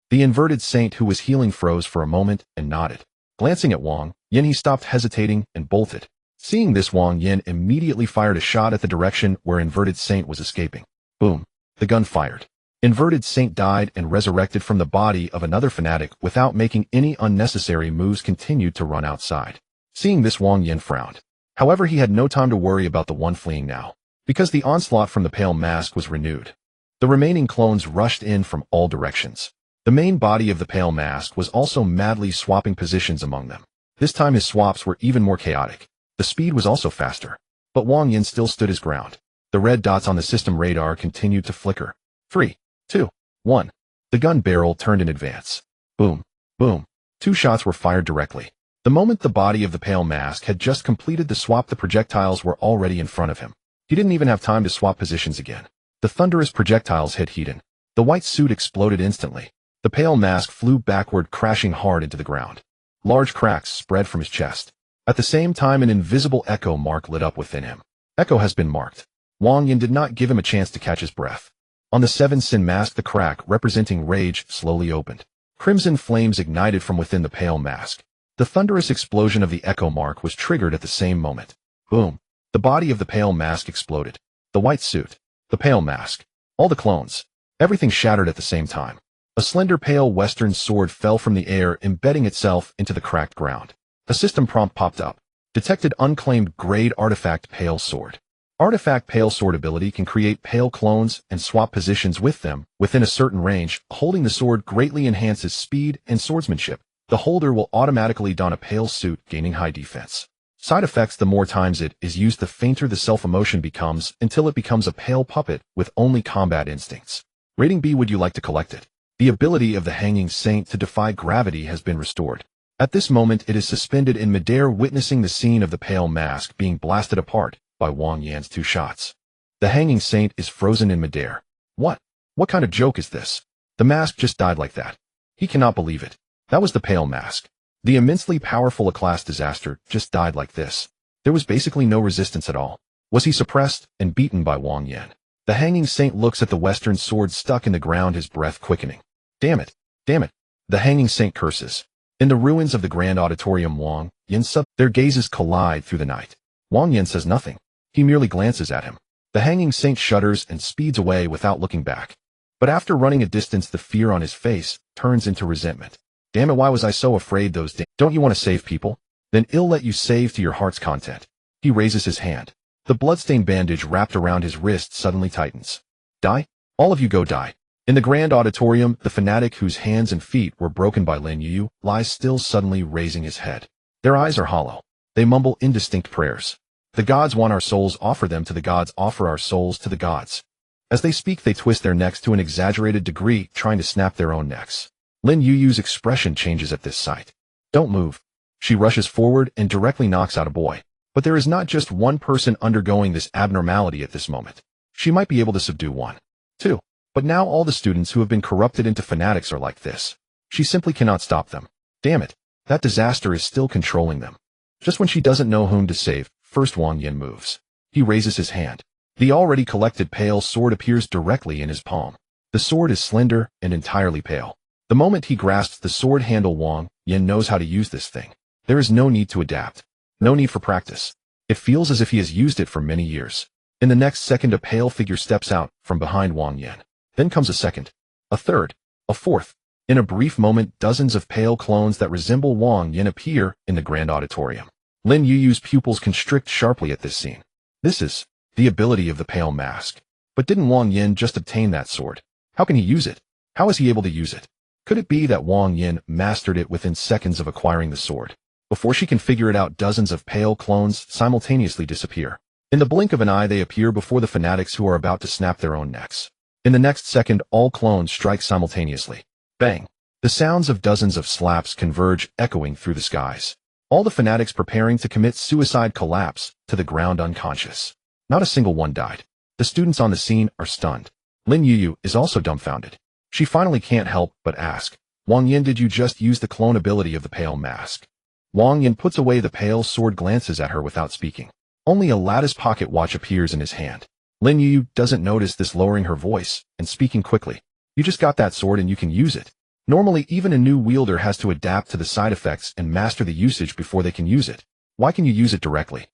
The Inverted Saint, who was healing, froze for a moment and nodded. Glancing at Wang Yan, he stopped hesitating and bolted. Seeing this, Wang Yan immediately fired a shot at the direction where Inverted Saint was escaping. Boom. The gun fired. Inverted Saint died and resurrected from the body of another fanatic without making any unnecessary moves, continued to run outside. Seeing this, Wang Yan frowned. However, he had no time to worry about the one fleeing now. because the onslaught from the pale mask was renewed. The remaining clones rushed in from all directions. The main body of the pale mask was also madly swapping positions among them. This time his swaps were even more chaotic. The speed was also faster. But Wang Yin still stood his ground. The red dots on the system radar continued to flicker. 3, 2, 1. The gun barrel turned in advance. Boom, boom. 2 shots were fired directly. The moment the body of the pale mask had just completed the swap, the projectiles were already in front of him. He didn't even have time to swap positions again. The thunderous projectiles hit Heaton. The white suit exploded instantly. The pale mask flew backward, crashing hard into the ground. Large cracks spread from his chest. At the same time, an invisible echo mark lit up within him. Echo has been marked. Wang Yin did not give him a chance to catch his breath. On the 7 sin mask, the crack, representing rage, slowly opened. Crimson flames ignited from within the pale mask. The thunderous explosion of the echo mark was triggered at the same moment. Boom. The body of the pale mask exploded. The white suit. The pale mask. All the clones. Everything shattered at the same time. A slender pale western sword fell from the air, embedding itself into the cracked ground. A system prompt popped up. Detected unclaimed grade artifact pale sword. Artifact pale sword ability can create pale clones and swap positions with them within a certain range. Holding the sword greatly enhances speed and swordsmanship. The holder will automatically don a pale suit, gaining high defense. Side effects: the more times it is used, the fainter the self-emotion becomes, until it becomes a pale puppet with only combat instincts. Rating B. Would you like to collect it? The ability of the Hanging Saint to defy gravity has been restored. At this moment, it is suspended in midair, witnessing the scene of the pale mask being blasted apart by Wang Yan's 2 shots. The Hanging Saint is frozen in midair. What? What kind of joke is this? The mask just died like that. He cannot believe it. That was the pale mask. The immensely powerful A-class disaster just died like this. There was basically no resistance at all. Was he suppressed and beaten by Wang Yan? The Hanging Saint looks at the western sword stuck in the ground, his breath quickening. Damn it. Damn it. The Hanging Saint curses. In the ruins of the Grand Auditorium, Wang Yan their gazes collide through the night. Wang Yan says nothing. He merely glances at him. The Hanging Saint shudders and speeds away without looking back. But after running a distance, the fear on his face turns into resentment. Damn it, why was I so afraid those days? Don't you want to save people? Then I'll let you save to your heart's content. He raises his hand. The bloodstained bandage wrapped around his wrist suddenly tightens. Die? All of you go die. In the Grand Auditorium, the fanatic whose hands and feet were broken by Lin Yu lies still, suddenly raising his head. Their eyes are hollow. They mumble indistinct prayers. The gods want our souls, offer them to the gods, offer our souls to the gods. As they speak, they twist their necks to an exaggerated degree, trying to snap their own necks. Lin Yu's expression changes at this sight. Don't move. She rushes forward and directly knocks out a boy. But there is not just one person undergoing this abnormality at this moment. She might be able to subdue 1, 2. But now all the students who have been corrupted into fanatics are like this. She simply cannot stop them. Damn it. That disaster is still controlling them. Just when she doesn't know whom to save, first Wang Yan moves. He raises his hand. The already collected pale sword appears directly in his palm. The sword is slender and entirely pale. The moment he grasps the sword handle, Wang Yan knows how to use this thing. There is no need to adapt. No need for practice. It feels as if he has used it for many years. In the next second, a pale figure steps out from behind Wang Yan. Then comes a second, a third, a fourth. In a brief moment, dozens of pale clones that resemble Wang Yan appear in the Grand Auditorium. Lin Yu's pupils constrict sharply at this scene. This is the ability of the pale mask. But didn't Wang Yan just obtain that sword? How can he use it? How is he able to use it? Could it be that Wang Yan mastered it within seconds of acquiring the sword? Before she can figure it out, dozens of pale clones simultaneously disappear. In the blink of an eye, they appear before the fanatics who are about to snap their own necks. In the next second, all clones strike simultaneously. Bang! The sounds of dozens of slaps converge, echoing through the skies. All the fanatics preparing to commit suicide collapse to the ground unconscious. Not a single one died. The students on the scene are stunned. Lin Yu is also dumbfounded. She finally can't help but ask, Wang Yan, did you just use the clone ability of the pale mask? Wang Yan puts away the pale sword, glances at her without speaking. Only a lattice pocket watch appears in his hand. Lin Yu doesn't notice this, lowering her voice and speaking quickly. You just got that sword and you can use it. Normally, even a new wielder has to adapt to the side effects and master the usage before they can use it. Why can you use it directly?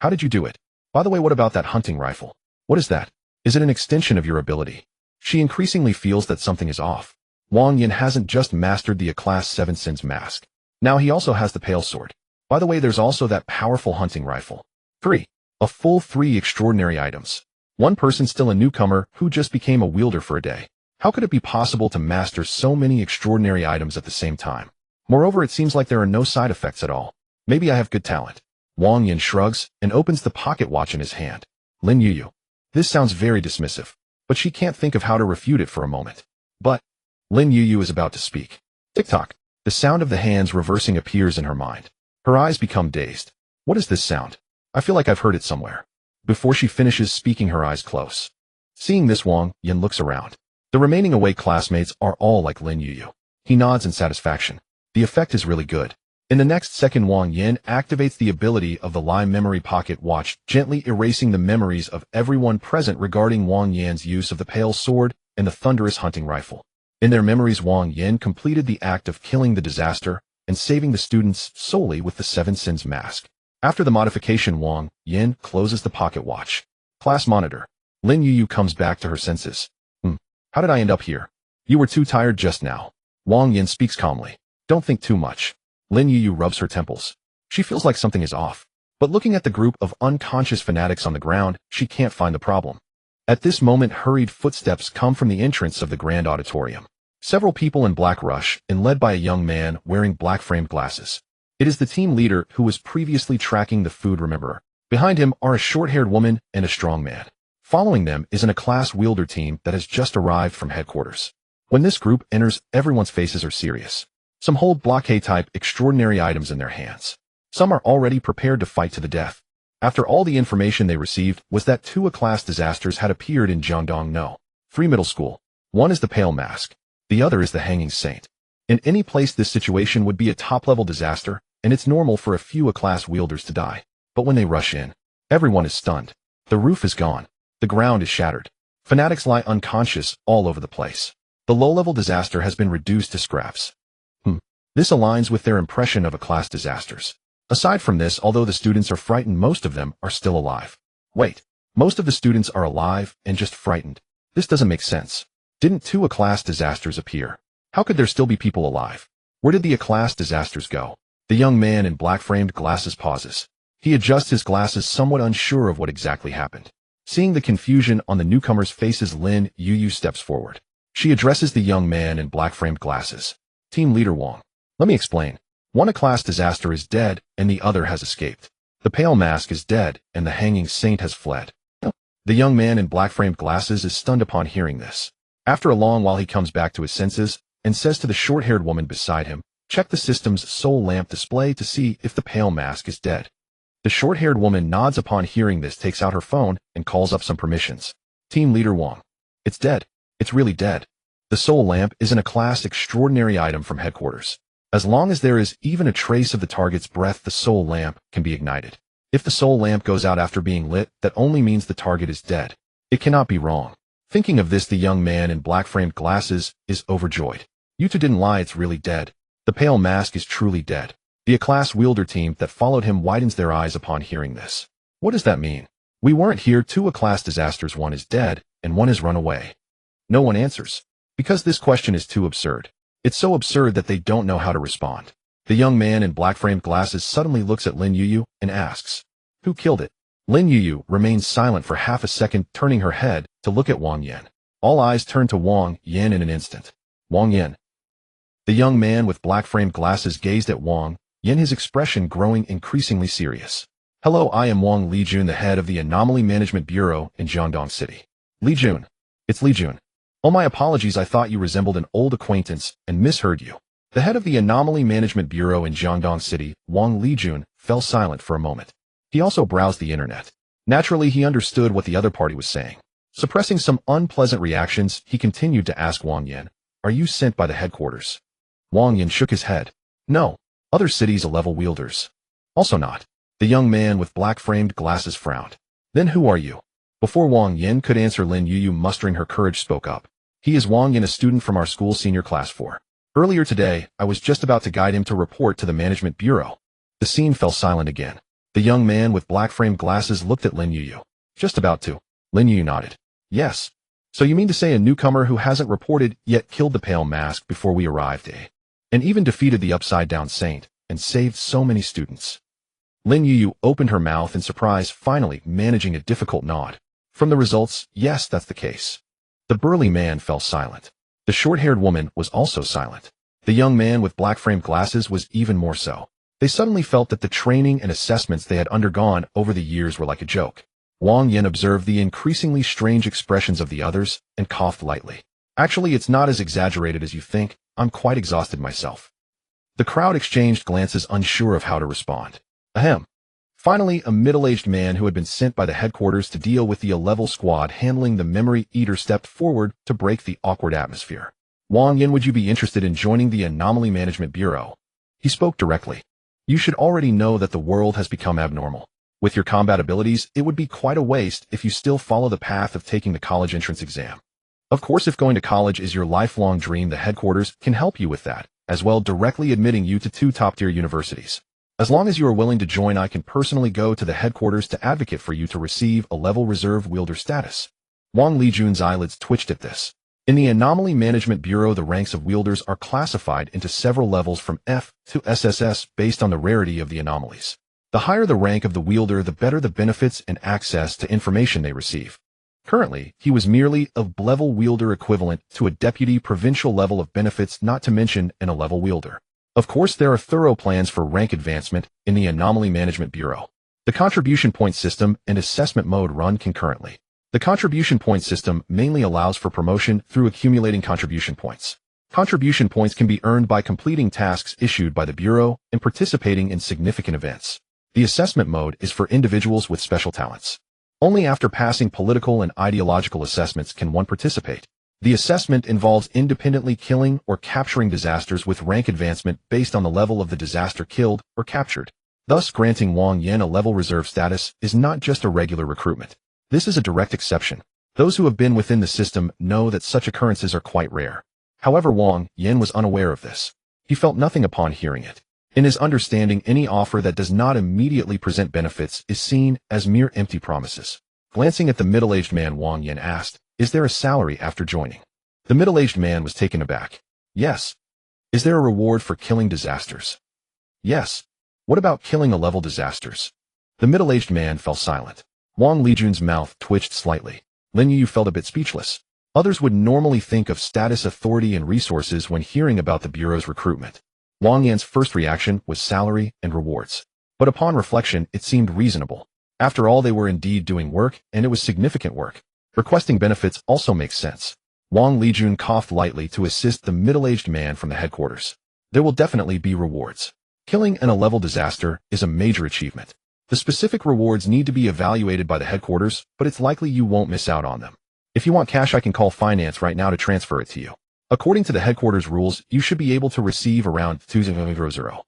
How did you do it? By the way, what about that hunting rifle? What is that? Is it an extension of your ability? She increasingly feels that something is off. Wang Yan hasn't just mastered the A-Class 7 Sins mask. Now he also has the pale sword. By the way, there's also that powerful hunting rifle. 3. A full 3 extraordinary items. One person still a newcomer who just became a wielder for a day. How could it be possible to master so many extraordinary items at the same time? Moreover, it seems like there are no side effects at all. Maybe I have good talent. Wang Yin shrugs and opens the pocket watch in his hand. Lin Yuyu. This sounds very dismissive, but she can't think of how to refute it for a moment. But Lin Yuyu is about to speak. Tick-tock. The sound of the hands reversing appears in her mind. Her eyes become dazed. What is this sound? I feel like I've heard it somewhere. Before she finishes speaking, her eyes close. Seeing this, Wang Yin looks around. The remaining awake classmates are all like Lin Yuyu. He nods in satisfaction. The effect is really good. In the next second, Wang Yin activates the ability of the Lai memory pocket watch, gently erasing the memories of everyone present regarding Wang Yin's use of the pale sword and the thunderous hunting rifle. In their memories, Wang Yin completed the act of killing the disaster and saving the students solely with the Seven Sins mask. After the modification, Wang Yin closes the pocket watch. Class monitor. Lin Yuyu comes back to her senses. How did I end up here? You were too tired just now. Wang Yin speaks calmly. Don't think too much. Lin Yuyu rubs her temples. She feels like something is off. But looking at the group of unconscious fanatics on the ground, she can't find the problem. At this moment, hurried footsteps come from the entrance of the grand auditorium. Several people in black rush, and led by a young man wearing black-framed glasses. It is the team leader who was previously tracking the food rememberer. Behind him are a short-haired woman and a strong man. Following them is a class wielder team that has just arrived from headquarters. When this group enters, everyone's faces are serious. Some hold blockade-type extraordinary items in their hands. Some are already prepared to fight to the death. After all, the information they received was that two class disasters had appeared in Jiangdong 3 middle school. One is the Pale Mask. The other is the Hanging Saint. In any place, this situation would be a top-level disaster, and it's normal for a few class wielders to die. But when they rush in, everyone is stunned. The roof is gone. The ground is shattered. Fanatics lie unconscious all over the place. The low-level disaster has been reduced to scraps. This aligns with their impression of class disasters. Aside from this, although the students are frightened, most of them are still alive. Wait, most of the students are alive and just frightened. This doesn't make sense. Didn't two class disasters appear? How could there still be people alive? Where did the class disasters go? The young man in black-framed glasses pauses. He adjusts his glasses, somewhat unsure of what exactly happened. Seeing the confusion on the newcomers' faces, Lin Yuyu steps forward. She addresses the young man in black-framed glasses. Team leader Wang. Let me explain. One class disaster is dead and the other has escaped. The Pale Mask is dead and the Hanging Saint has fled. The young man in black-framed glasses is stunned upon hearing this. After a long while, he comes back to his senses and says to the short-haired woman beside him, check the system's soul lamp display to see if the Pale Mask is dead. The short-haired woman nods upon hearing this, takes out her phone, and calls up some permissions. Team leader Wang. It's dead. It's really dead. The soul lamp is a class extraordinary item from headquarters. As long as there is even a trace of the target's breath, the soul lamp can be ignited. If the soul lamp goes out after being lit, that only means the target is dead. It cannot be wrong. Thinking of this, the young man in black-framed glasses is overjoyed. You two didn't lie, it's really dead. The Pale Mask is truly dead. The class wielder team that followed him widens their eyes upon hearing this. What does that mean? We weren't here. Two class disasters, one is dead, and one has run away. No one answers. Because this question is too absurd. It's so absurd that they don't know how to respond. The young man in black-framed glasses suddenly looks at Lin Yuyu and asks, who killed it? Lin Yuyu remains silent for half a second, turning her head to look at Wang Yin. All eyes turn to Wang Yin in an instant. Wang Yin. The young man with black-framed glasses gazed at Wang Yin, his expression growing increasingly serious. Hello, I am Wang Lijun, the head of the Anomaly Management Bureau in Jiangdong City. Lijun. It's Lijun. Oh, my apologies, I thought you resembled an old acquaintance and misheard you. The head of the Anomaly Management Bureau in Jiangdong City, Wang Lijun, fell silent for a moment. He also browsed the internet. Naturally, he understood what the other party was saying. Suppressing some unpleasant reactions, he continued to ask Wang Yin, are you sent by the headquarters? Wang Yin shook his head. No. Other cities level wielders. Also not. The young man with black-framed glasses frowned. Then who are you? Before Wang Yin could answer, Lin Yuyu, mustering her courage, spoke up. He is Wang Yin, a student from our school, senior class 4. Earlier today, I was just about to guide him to report to the management bureau. The scene fell silent again. The young man with black-framed glasses looked at Lin Yuyu. Just about to. Lin Yuyu nodded. Yes. So you mean to say a newcomer who hasn't reported yet killed the Pale Mask before we arrived, eh? And even defeated the upside-down saint, and saved so many students. Lin Yuyu opened her mouth in surprise, finally managing a difficult nod. From the results, yes, that's the case. The burly man fell silent. The short-haired woman was also silent. The young man with black-framed glasses was even more so. They suddenly felt that the training and assessments they had undergone over the years were like a joke. Wang Yin observed the increasingly strange expressions of the others and coughed lightly. Actually, it's not as exaggerated as you think. I'm quite exhausted myself. The crowd exchanged glances, unsure of how to respond. Ahem. Finally, a middle-aged man who had been sent by the headquarters to deal with the A-level squad handling the Memory Eater stepped forward to break the awkward atmosphere. Wang Yin, would you be interested in joining the Anomaly Management Bureau? He spoke directly. You should already know that the world has become abnormal. With your combat abilities, it would be quite a waste if you still follow the path of taking the college entrance exam. Of course, if going to college is your lifelong dream, the headquarters can help you with that, as well directly admitting you to 2 top-tier universities. As long as you are willing to join, I can personally go to the headquarters to advocate for you to receive a level reserve wielder status. Wang Lijun's eyelids twitched at this. In the Anomaly Management Bureau, the ranks of wielders are classified into several levels from F to SSS based on the rarity of the anomalies. The higher the rank of the wielder, the better the benefits and access to information they receive. Currently, he was merely a level wielder equivalent to a deputy provincial level of benefits, not to mention an A-level wielder. Of course, there are thorough plans for rank advancement in the Anomaly Management Bureau. The contribution point system and assessment mode run concurrently. The contribution point system mainly allows for promotion through accumulating contribution points. Contribution points can be earned by completing tasks issued by the Bureau and participating in significant events. The assessment mode is for individuals with special talents. Only after passing political and ideological assessments can one participate. The assessment involves independently killing or capturing disasters with rank advancement based on the level of the disaster killed or captured. Thus, granting Wang Yin a level reserve status is not just a regular recruitment. This is a direct exception. Those who have been within the system know that such occurrences are quite rare. However, Wang Yin was unaware of this. He felt nothing upon hearing it. In his understanding, any offer that does not immediately present benefits is seen as mere empty promises. Glancing at the middle-aged man, Wang Yin asked, "Is there a salary after joining?" The middle-aged man was taken aback. "Yes." "Is there a reward for killing disasters?" "Yes." "What about killing A-level disasters?" The middle-aged man fell silent. Wang Lijun's mouth twitched slightly. Lin Yu felt a bit speechless. Others would normally think of status, authority, and resources when hearing about the Bureau's recruitment. Wang Yan's first reaction was salary and rewards. But upon reflection, it seemed reasonable. After all, they were indeed doing work, and it was significant work. Requesting benefits also makes sense. Wang Lijun coughed lightly to assist the middle-aged man from the headquarters. There will definitely be rewards. Killing an A-level disaster is a major achievement. The specific rewards need to be evaluated by the headquarters, but it's likely you won't miss out on them. If you want cash, I can call finance right now to transfer it to you. According to the headquarters rules, you should be able to receive around 200.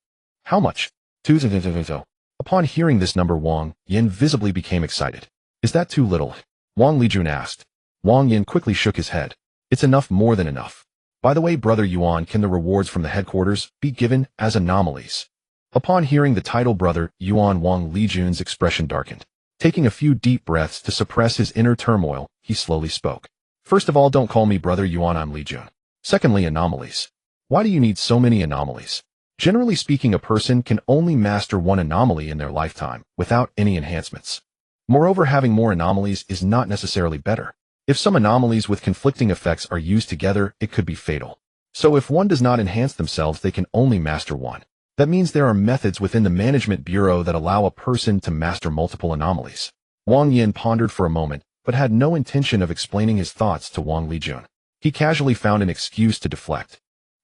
How much? 200. Upon hearing this number, Wang Yin visibly became excited. Is that too little? Wang Lijun asked. Wang Yin quickly shook his head. It's enough, more than enough. By the way, Brother Yuan, can the rewards from the headquarters be given as anomalies? Upon hearing the title Brother Yuan, Wang Lijun's expression darkened. Taking a few deep breaths to suppress his inner turmoil, he slowly spoke. First of all, don't call me Brother Yuan, I'm Lijun. Secondly, anomalies. Why do you need so many anomalies? Generally speaking, a person can only master one anomaly in their lifetime, without any enhancements. Moreover, having more anomalies is not necessarily better. If some anomalies with conflicting effects are used together, it could be fatal. So if one does not enhance themselves, they can only master one. That means there are methods within the Management Bureau that allow a person to master multiple anomalies. Wang Yin pondered for a moment, but had no intention of explaining his thoughts to Wang Lijun. He casually found an excuse to deflect.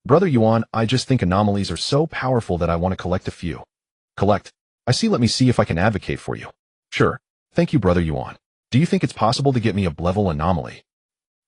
Brother Yuan, I just think anomalies are so powerful that I want to collect a few. Collect? I see, let me see if I can advocate for you. Sure. Thank you, Brother Yuan. Do you think it's possible to get me a level anomaly?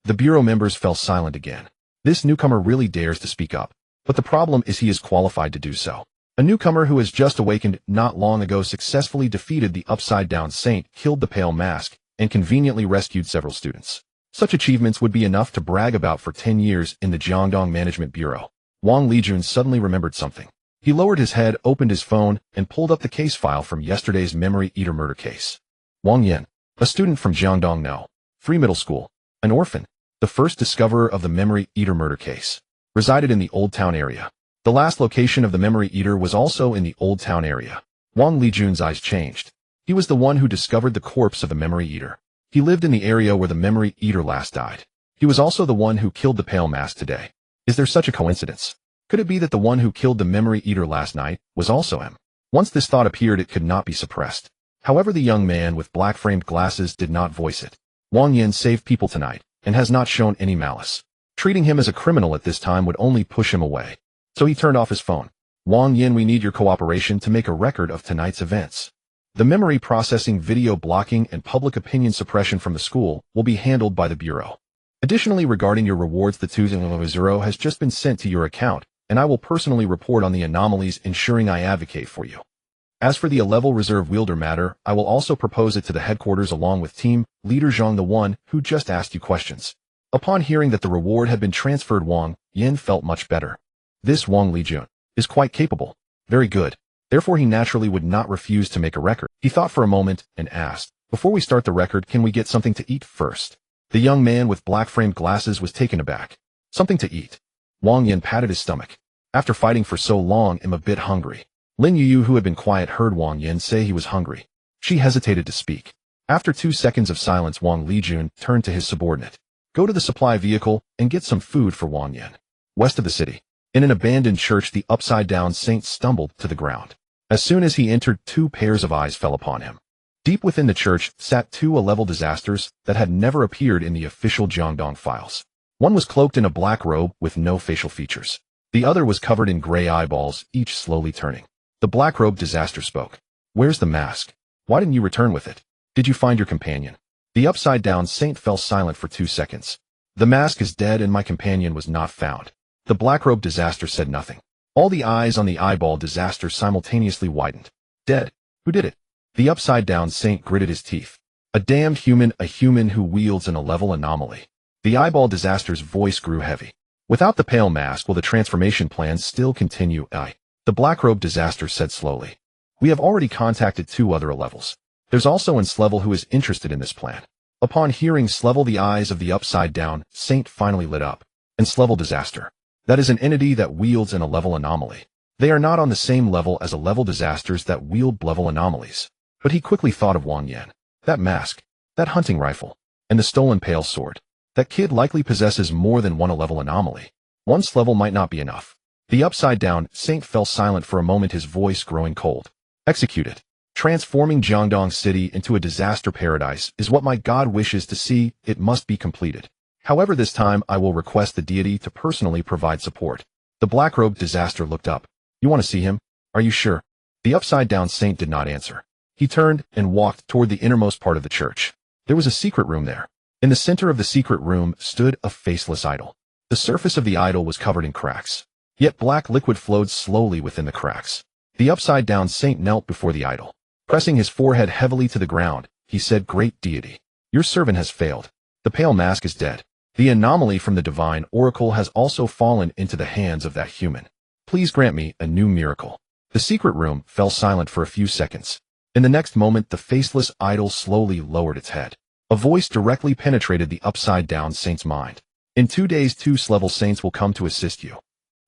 The Bureau members fell silent again. This newcomer really dares to speak up, but the problem is he is qualified to do so. A newcomer who has just awakened not long ago successfully defeated the Upside-Down Saint, killed the Pale Mask, and conveniently rescued several students. Such achievements would be enough to brag about for 10 years in the Jiangdong Management Bureau. Wang Lijun suddenly remembered something. He lowered his head, opened his phone, and pulled up the case file from yesterday's Memory Eater murder case. Wang Yin, a student from Jiangdong No. 3 Middle School, an orphan, the first discoverer of the Memory Eater murder case, resided in the Old Town area. The last location of the Memory Eater was also in the Old Town area. Wang Lijun's eyes changed. He was the one who discovered the corpse of the Memory Eater. He lived in the area where the Memory Eater last died. He was also the one who killed the Pale Mask today. Is there such a coincidence? Could it be that the one who killed the Memory Eater last night was also him? Once this thought appeared, it could not be suppressed. However, the young man with black-framed glasses did not voice it. Wang Yin saved people tonight, and has not shown any malice. Treating him as a criminal at this time would only push him away. So he turned off his phone. Wang Yin, we need your cooperation to make a record of tonight's events. The memory processing, video blocking, and public opinion suppression from the school will be handled by the Bureau. Additionally, regarding your rewards, the 200 has just been sent to your account, and I will personally report on the anomalies, ensuring I advocate for you. As for the A-level reserve wielder matter, I will also propose it to the headquarters along with team leader Zhang, the one who just asked you questions. Upon hearing that the reward had been transferred, Wang Yin felt much better. This Wang Lijun is quite capable. Very good. Therefore, he naturally would not refuse to make a record. He thought for a moment and asked, before we start the record, can we get something to eat first? The young man with black-framed glasses was taken aback. Something to eat? Wang Yin patted his stomach. After fighting for so long, I'm a bit hungry. Lin Yuyu, who had been quiet, heard Wang Yin say he was hungry. She hesitated to speak. After 2 seconds of silence, Wang Lijun turned to his subordinate. Go to the supply vehicle and get some food for Wang Yin. West of the city, in an abandoned church, the upside-down saint stumbled to the ground. As soon as he entered, 2 pairs of eyes fell upon him. Deep within the church sat 2 A-level disasters that had never appeared in the official Jiangdong files. One was cloaked in a black robe with no facial features. The other was covered in gray eyeballs, each slowly turning. The black-robed disaster spoke. Where's the mask? Why didn't you return with it? Did you find your companion? The upside-down saint fell silent for 2 seconds. The mask is dead and my companion was not found. The black-robed disaster said nothing. All the eyes on the eyeball disaster simultaneously widened. Dead? Who did it? The upside-down saint gritted his teeth. A damned human, a human who wields an A-level anomaly. The eyeball disaster's voice grew heavy. Without the pale mask, will the transformation plans still continue? The black-robed disaster said slowly. We have already contacted 2 other A-levels. There's also an S-level who is interested in this plan. Upon hearing S-level, the eyes of the upside-down saint finally lit up. An S-level disaster. That is an entity that wields an A-level anomaly. They are not on the same level as A-level disasters that wield level anomalies. But he quickly thought of Wang Yin. That mask, that hunting rifle, and the stolen pale sword. That kid likely possesses more than one A-level anomaly. One S-level might not be enough. The upside-down saint fell silent for a moment, his voice growing cold. Execute it. Transforming Jiangdong City into a disaster paradise is what my God wishes to see. It must be completed. However, this time I will request the deity to personally provide support. The black-robed disaster looked up. You want to see him? Are you sure? The upside-down saint did not answer. He turned and walked toward the innermost part of the church. There was a secret room there. In the center of the secret room stood a faceless idol. The surface of the idol was covered in cracks. Yet black liquid flowed slowly within the cracks. The upside-down saint knelt before the idol. Pressing his forehead heavily to the ground, he said, Great deity, your servant has failed. The pale mask is dead. The anomaly from the divine oracle has also fallen into the hands of that human. Please grant me a new miracle. The secret room fell silent for a few seconds. In the next moment, the faceless idol slowly lowered its head. A voice directly penetrated the upside-down saint's mind. In 2 days, 2 S-level saints will come to assist you.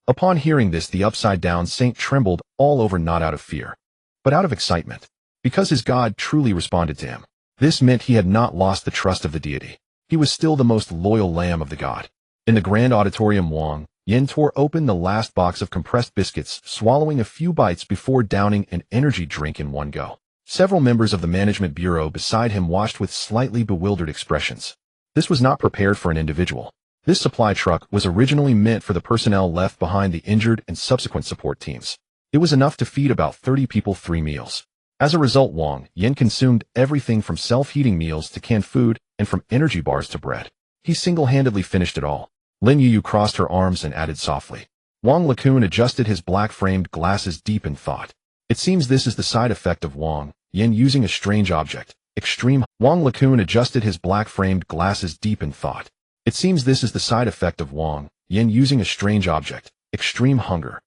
Upon hearing this, the upside-down saint trembled all over, not out of fear, but out of excitement. Because his God truly responded to him. This meant he had not lost the trust of the deity. He was still the most loyal lamb of the god. In the grand auditorium, Wang Yin tore open the last box of compressed biscuits, swallowing a few bites before downing an energy drink in one go. Several members of the management bureau beside him watched with slightly bewildered expressions. This was not prepared for an individual. This supply truck was originally meant for the personnel left behind, the injured and subsequent support teams. It was enough to feed about 30 people 3 meals. As a result, Wang Yin consumed everything from self-heating meals to canned food and from energy bars to bread. He single-handedly finished it all. Lin Yuyu crossed her arms and added softly. Wang Lakun adjusted his black-framed glasses deep in thought. It seems this is the side effect of Wang Yin using a strange object. Extreme. Wang Lakun adjusted his black-framed glasses deep in thought. It seems this is the side effect of Wang Yin using a strange object. Extreme hunger.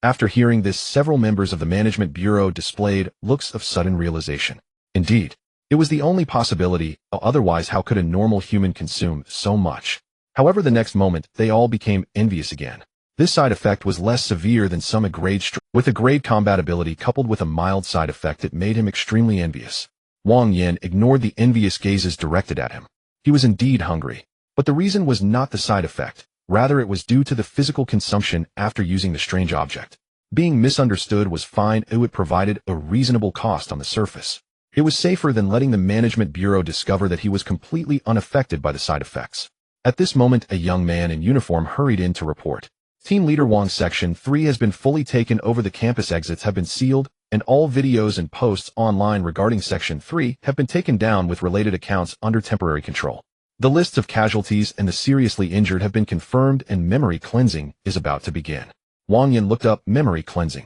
After hearing this, several members of the management bureau displayed looks of sudden realization. Indeed, it was the only possibility, otherwise how could a normal human consume so much? However, the next moment, they all became envious again. This side effect was less severe than some with a grade combat ability coupled with a mild side effect that made him extremely envious. Wang Yin ignored the envious gazes directed at him. He was indeed hungry. But the reason was not the side effect. Rather, it was due to the physical consumption after using the strange object. Being misunderstood was fine. It provided a reasonable cost on the surface. It was safer than letting the Management Bureau discover that he was completely unaffected by the side effects. At this moment, a young man in uniform hurried in to report. Team Leader Wang's Section 3 has been fully taken over. The campus exits have been sealed, and all videos and posts online regarding Section 3 have been taken down with related accounts under temporary control. The lists of casualties and the seriously injured have been confirmed, and memory cleansing is about to begin. Wang Yin looked up memory cleansing.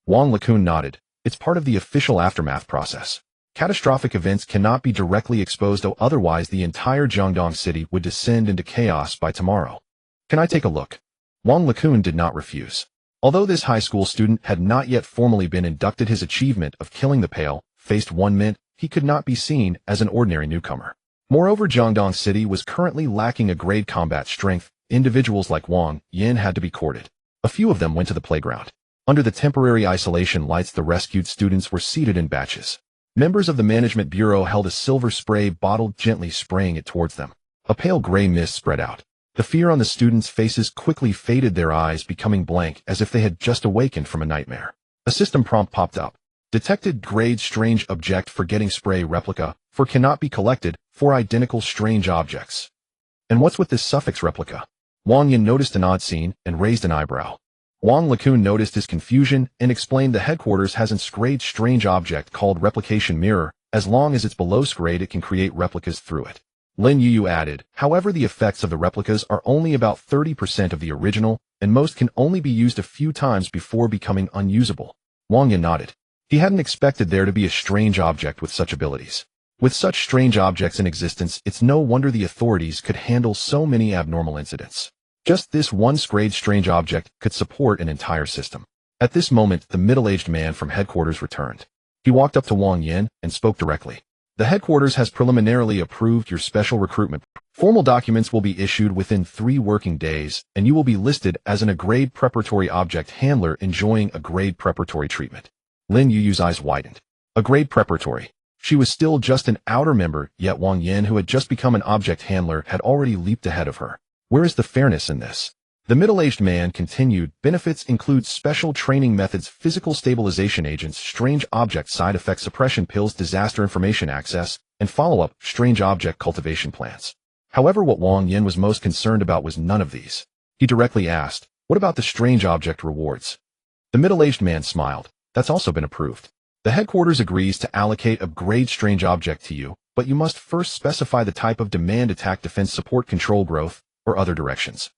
Wang Lekun nodded. It's part of the official aftermath process. Catastrophic events cannot be directly exposed, otherwise the entire Jiangdong city would descend into chaos by tomorrow. Can I take a look? Wang Lekun did not refuse. Although this high school student had not yet formally been inducted, his achievement of killing the pale-faced one meant he could not be seen as an ordinary newcomer. Moreover, Jiangdong City was currently lacking a grade combat strength. Individuals like Wang Yin had to be courted. A few of them went to the playground. Under the temporary isolation lights, the rescued students were seated in batches. Members of the Management Bureau held a silver spray bottle, gently spraying it towards them. A pale gray mist spread out. The fear on the students' faces quickly faded, their eyes becoming blank as if they had just awakened from a nightmare. A system prompt popped up. Detected grade strange object for getting spray replica, for cannot be collected, for identical strange objects. And what's with this suffix replica? Wang Yin noticed an odd scene and raised an eyebrow. Wang Lekun noticed his confusion and explained the headquarters has an grade strange object called replication mirror. As long as it's below grade, it can create replicas through it. Lin Yu added, however, the effects of the replicas are only about 30% of the original, and most can only be used a few times before becoming unusable. Wang Yin nodded. He hadn't expected there to be a strange object with such abilities. With such strange objects in existence, it's no wonder the authorities could handle so many abnormal incidents. Just this one grade strange object could support an entire system. At this moment, the middle-aged man from headquarters returned. He walked up to Wang Yin and spoke directly. The headquarters has preliminarily approved your special recruitment. Formal documents will be issued within 3 working days, and you will be listed as a grade preparatory object handler enjoying a grade preparatory treatment. Lin Yu's eyes widened. A grade preparatory. She was still just an outer member, yet Wang Yin, who had just become an object handler, had already leaped ahead of her. Where is the fairness in this? The middle-aged man continued. Benefits include special training methods, physical stabilization agents, strange object side effect suppression pills, disaster information access, and follow-up strange object cultivation plans. However, what Wang Yin was most concerned about was none of these. He directly asked, what about the strange object rewards? The middle-aged man smiled. That's also been approved. The headquarters agrees to allocate a grade strange object to you, but you must first specify the type of demand, attack, defense, support, control, growth, or other directions.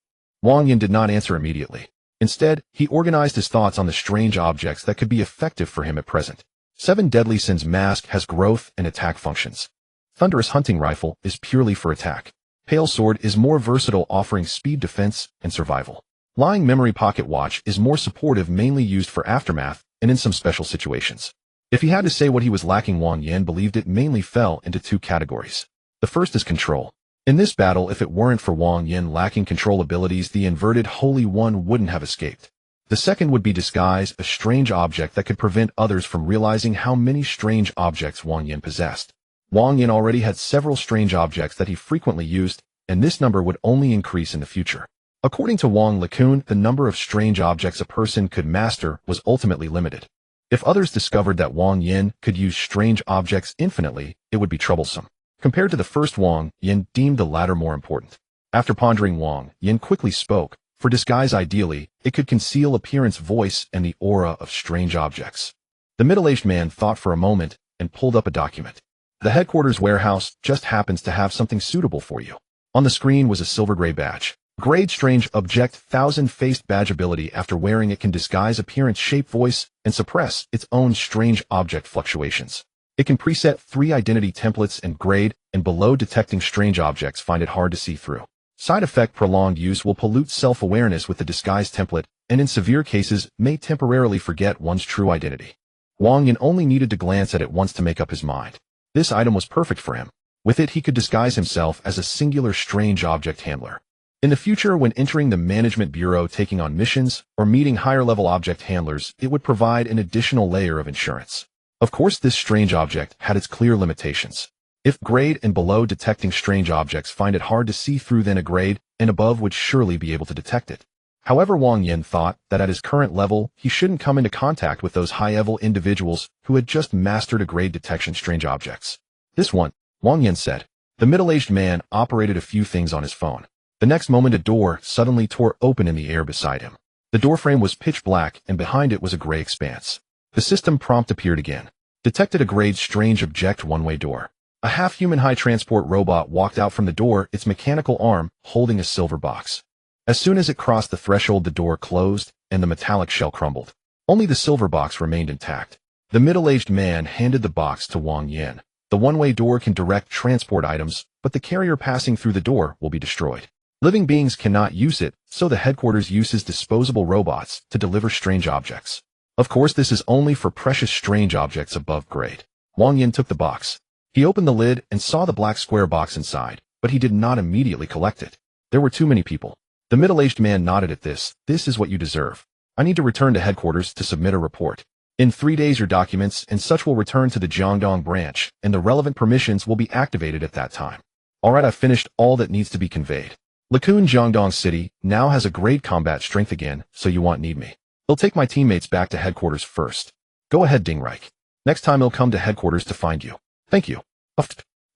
Wang Yin did not answer immediately. Instead, he organized his thoughts on the strange objects that could be effective for him at present. 7 Deadly Sins Mask has growth and attack functions. Thunderous Hunting Rifle is purely for attack. Pale Sword is more versatile, offering speed, defense, and survival. Lying Memory Pocket Watch is more supportive, mainly used for aftermath and in some special situations. If he had to say what he was lacking, Wang Yin believed it mainly fell into 2 categories. The first is control. In this battle, if it weren't for Wang Yin lacking control abilities, the inverted Holy One wouldn't have escaped. The second would be disguise, a strange object that could prevent others from realizing how many strange objects Wang Yin possessed. Wang Yin already had several strange objects that he frequently used, and this number would only increase in the future. According to Wang Lekun, the number of strange objects a person could master was ultimately limited. If others discovered that Wang Yin could use strange objects infinitely, it would be troublesome. Compared to the first, Wang Yin deemed the latter more important. After pondering, Wang Yin quickly spoke. For disguise, ideally, it could conceal appearance, voice, and the aura of strange objects. The middle-aged man thought for a moment and pulled up a document. The headquarters warehouse just happens to have something suitable for you. On the screen was a silver gray badge. Grade strange object, thousand-faced badge ability. After wearing it, can disguise appearance, shape, voice, and suppress its own strange object fluctuations. It can preset 3 identity templates and grade, and below detecting strange objects, find it hard to see through. Side effect: prolonged use will pollute self-awareness with the disguise template, and in severe cases may temporarily forget one's true identity. Wang Yin only needed to glance at it once to make up his mind. This item was perfect for him. With it, he could disguise himself as a singular strange object handler. In the future, when entering the Management Bureau, taking on missions, or meeting higher-level object handlers, it would provide an additional layer of insurance. Of course, this strange object had its clear limitations. If grade and below detecting strange objects find it hard to see through, then a grade and above would surely be able to detect it. However, Wang Yin thought that at his current level, he shouldn't come into contact with those high-level individuals who had just mastered a grade detection strange objects. This one, Wang Yin said. The middle-aged man operated a few things on his phone. The next moment, a door suddenly tore open in the air beside him. The doorframe was pitch black, and behind it was a gray expanse. The system prompt appeared again. Detected a grade strange object one-way door. A half-human high-transport robot walked out from the door, its mechanical arm holding a silver box. As soon as it crossed the threshold, the door closed, and the metallic shell crumbled. Only the silver box remained intact. The middle-aged man handed the box to Wang Yin. The one-way door can direct transport items, but the carrier passing through the door will be destroyed. Living beings cannot use it, so the headquarters uses disposable robots to deliver strange objects. Of course, this is only for precious strange objects above grade. Wang Yin took the box. He opened the lid and saw the black square box inside, but he did not immediately collect it. There were too many people. The middle-aged man nodded at this. This is what you deserve. I need to return to headquarters to submit a report. In 3 days, your documents and such will return to the Jiangdong branch, and the relevant permissions will be activated at that time. Alright, I've finished all that needs to be conveyed. Lacun Jiangdong City now has a great combat strength again, so you won't need me. I'll take my teammates back to headquarters first. Go ahead, Dingreich. Next time I'll come to headquarters to find you. Thank you.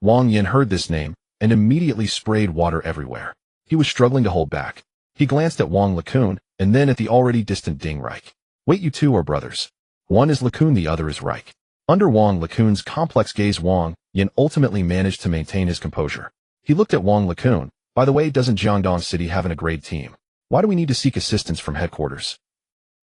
Wang Yin heard this name and immediately sprayed water everywhere. He was struggling to hold back. He glanced at Wang Lacun and then at the already distant Dingreich. Wait, you two are brothers. One is Lacun, the other is Reich. Under Wang Lacun's complex gaze, Wang Yin ultimately managed to maintain his composure. He looked at Wang Lacun. By the way, doesn't Jiangdong City have a great team? Why do we need to seek assistance from headquarters?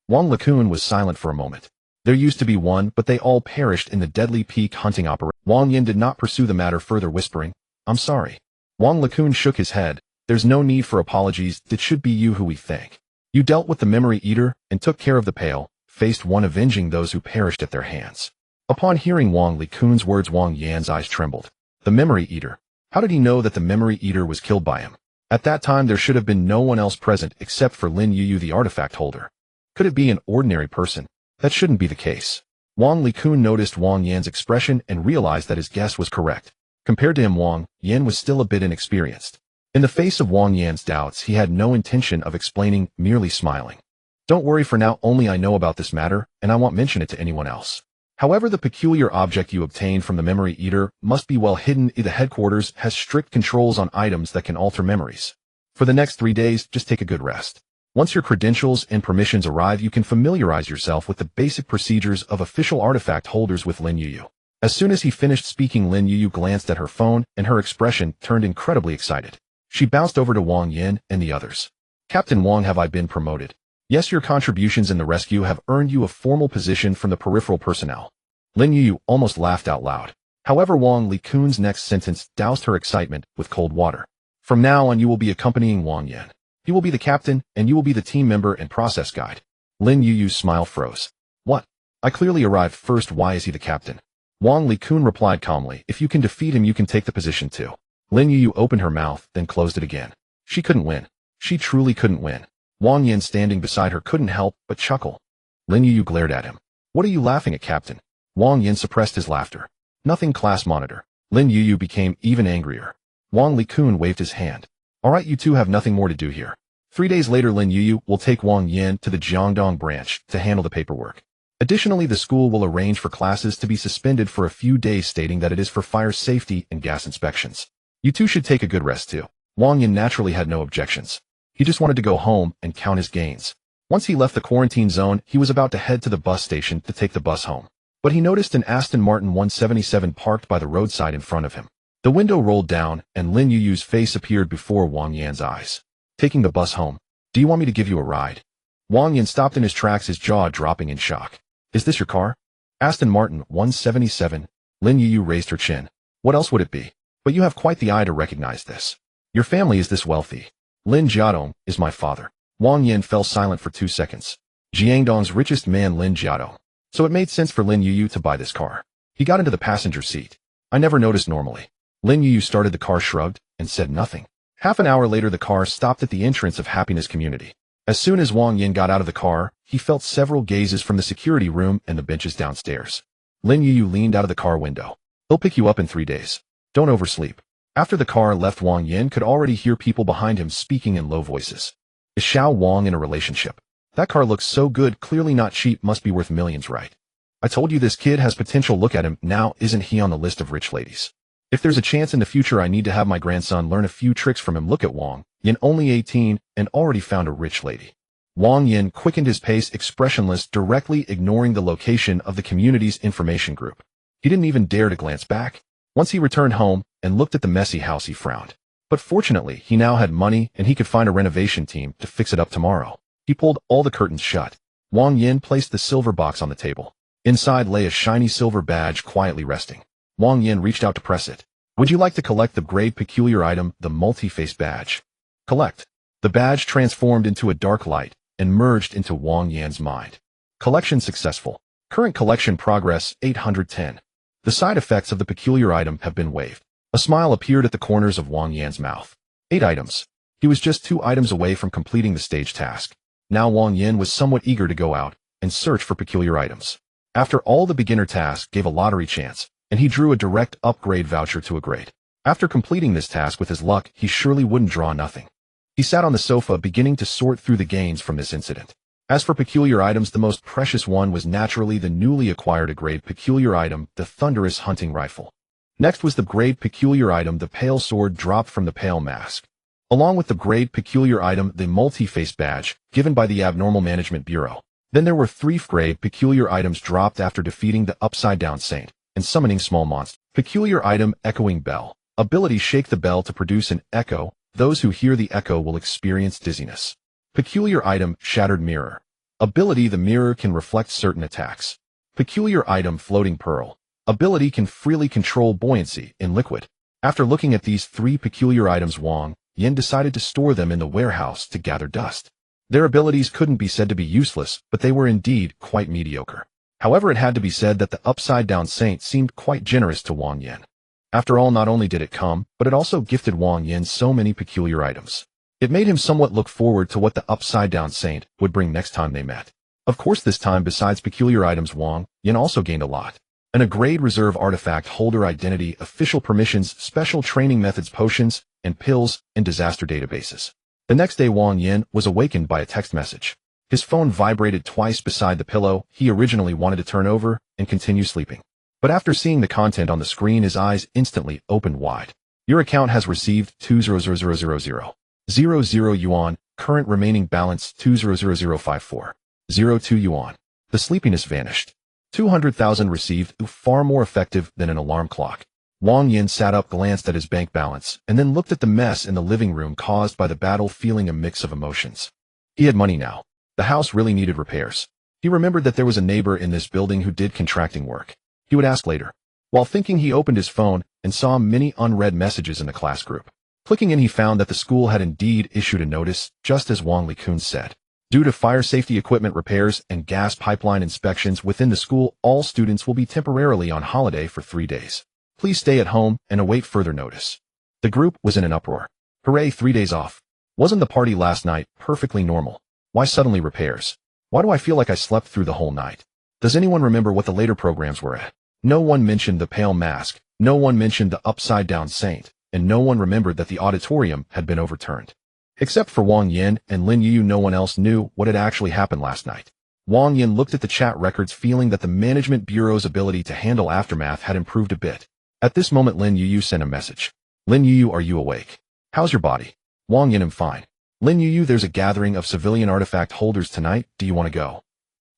Wang Lacun was silent for a moment. There used to be one, but they all perished in the deadly peak hunting operation. Wang Yin did not pursue the matter further, whispering, I'm sorry. Wang Lacun shook his head. There's no need for apologies. It should be you who we thank. You dealt with the memory eater and took care of the pale, faced one avenging those who perished at their hands. Upon hearing Wang Lacun's words, Wang Yan's eyes trembled. The memory eater. How did he know that the memory eater was killed by him? At that time, there should have been no one else present except for Lin Yuyu, the artifact holder. Could it be an ordinary person? That shouldn't be the case. Wang Lacun noticed Wang Yan's expression and realized that his guess was correct. Compared to him, Wang Yan was still a bit inexperienced. In the face of Wang Yan's doubts, he had no intention of explaining, merely smiling. Don't worry, for now only I know about this matter, and I won't mention it to anyone else. However, the peculiar object you obtained from the memory eater must be well hidden. The headquarters has strict controls on items that can alter memories. For the next 3 days, just take a good rest. Once your credentials and permissions arrive, you can familiarize yourself with the basic procedures of official artifact holders with Lin Yuyu. As soon as he finished speaking, Lin Yuyu glanced at her phone, and her expression turned incredibly excited. She bounced over to Wang Yin and the others. Captain Wang, have I been promoted? Yes, your contributions in the rescue have earned you a formal position from the peripheral personnel. Lin Yuyu almost laughed out loud. However, Wang Lacun's next sentence doused her excitement with cold water. From now on, you will be accompanying Wang Yin. He will be the captain, and you will be the team member and process guide. Lin Yuyu's smile froze. What? I clearly arrived first. Why is he the captain? Wang Lacun replied calmly. If you can defeat him, you can take the position too. Lin Yuyu opened her mouth, then closed it again. She couldn't win. She truly couldn't win. Wang Yin, standing beside her, couldn't help but chuckle. Lin Yuyu glared at him. What are you laughing at, Captain? Wang Yin suppressed his laughter. Nothing, class monitor. Lin Yuyu became even angrier. Wang Lacun waved his hand. Alright, you two have nothing more to do here. 3 days later, Lin Yuyu will take Wang Yin to the Jiangdong branch to handle the paperwork. Additionally, the school will arrange for classes to be suspended for a few days, stating that it is for fire safety and gas inspections. You two should take a good rest too. Wang Yin naturally had no objections. He just wanted to go home and count his gains. Once he left the quarantine zone, he was about to head to the bus station to take the bus home. But he noticed an Aston Martin 177 parked by the roadside in front of him. The window rolled down, and Lin Yuyu's face appeared before Wang Yan's eyes. Taking the bus home. Do you want me to give you a ride? Wang Yin stopped in his tracks, his jaw dropping in shock. Is this your car? Aston Martin 177. Lin Yuyu raised her chin. What else would it be? But you have quite the eye to recognize this. Your family is this wealthy. Lin Jiadong is my father. Wang Yin fell silent for 2 seconds. Jiangdong's richest man, Lin Jiadong. So it made sense for Lin Yuyu to buy this car. He got into the passenger seat. I never noticed normally. Lin Yuyu started the car, shrugged, and said nothing. Half an hour later, the car stopped at the entrance of Happiness Community. As soon as Wang Yin got out of the car, he felt several gazes from the security room and the benches downstairs. Lin Yu leaned out of the car window. He'll pick you up in 3 days. Don't oversleep. After the car left, Wang Yin could already hear people behind him speaking in low voices. Is Xiao Wang in a relationship? That car looks so good, clearly not cheap, must be worth millions, right? I told you this kid has potential, look at him now, isn't he on the list of rich ladies? If there's a chance in the future I need to have my grandson learn a few tricks from him. Look at Wang Yin, only 18, and already found a rich lady. Wang Yin quickened his pace, expressionless, directly ignoring the location of the community's information group. He didn't even dare to glance back. Once he returned home and looked at the messy house, he frowned. But fortunately, he now had money and he could find a renovation team to fix it up tomorrow. He pulled all the curtains shut. Wang Yin placed the silver box on the table. Inside lay a shiny silver badge quietly resting. Wang Yin reached out to press it. Would you like to collect the grade peculiar item, the multi-face badge? Collect. The badge transformed into a dark light and merged into Wang Yin's mind. Collection successful. Current collection progress 810. The side effects of the peculiar item have been waived. A smile appeared at the corners of Wang Yin's mouth. 8 items. He was just 2 items away from completing the stage task. Now Wang Yin was somewhat eager to go out and search for peculiar items. After all, the beginner task gave a lottery chance, and he drew a direct upgrade voucher to a grade. After completing this task with his luck, he surely wouldn't draw nothing. He sat on the sofa beginning to sort through the gains from this incident. As for peculiar items, the most precious one was naturally the newly acquired grade peculiar item, the thunderous hunting rifle. Next was the grade peculiar item, the pale sword dropped from the pale mask. Along with the grade peculiar item, the multi-face badge, given by the Abnormal Management Bureau. Then there were 3 grade peculiar items dropped after defeating the upside-down saint and summoning small monsters. Peculiar item, echoing bell. Ability, shake the bell to produce an echo. Those who hear the echo will experience dizziness. Peculiar item, shattered mirror. Ability, the mirror can reflect certain attacks. Peculiar item, floating pearl. Ability, can freely control buoyancy in liquid. After looking at these 3 peculiar items, Wang Yin decided to store them in the warehouse to gather dust. Their abilities couldn't be said to be useless, but they were indeed quite mediocre. However, it had to be said that the upside-down saint seemed quite generous to Wang Yin. After all, not only did it come, but it also gifted Wang Yin so many peculiar items. It made him somewhat look forward to what the upside-down saint would bring next time they met. Of course, this time, besides peculiar items, Wang Yin also gained a lot. A grade reserve artifact holder identity, official permissions, special training methods, potions, and pills, and disaster databases. The next day, Wang Yin was awakened by a text message. His phone vibrated twice beside the pillow. He originally wanted to turn over and continue sleeping. But after seeing the content on the screen, his eyes instantly opened wide. Your account has received 200,000 yuan. Current remaining balance 200,054.02 yuan. The sleepiness vanished. 200,000 received, far more effective than an alarm clock. Wang Yin sat up, glanced at his bank balance, and then looked at the mess in the living room caused by the battle, feeling a mix of emotions. He had money now. The house really needed repairs. He remembered that there was a neighbor in this building who did contracting work. He would ask later. While thinking, he opened his phone and saw many unread messages in the class group. Clicking in, he found that the school had indeed issued a notice, just as Wang Likun said. Due to fire safety equipment repairs and gas pipeline inspections within the school, all students will be temporarily on holiday for 3 days. Please stay at home and await further notice. The group was in an uproar. Hooray, 3 days off. Wasn't the party last night perfectly normal? Why suddenly repairs? Why do I feel like I slept through the whole night? Does anyone remember what the later programs were at? No one mentioned the pale mask, no one mentioned the upside-down saint, and no one remembered that the auditorium had been overturned. Except for Wang Yin and Lin Yu, no one else knew what had actually happened last night. Wang Yin looked at the chat records, feeling that the Management Bureau's ability to handle aftermath had improved a bit. At this moment, Lin Yu sent a message. Lin Yu, are you awake? How's your body? Wang Yin, I'm fine. Lin Yu, there's a gathering of civilian artifact holders tonight. Do you want to go?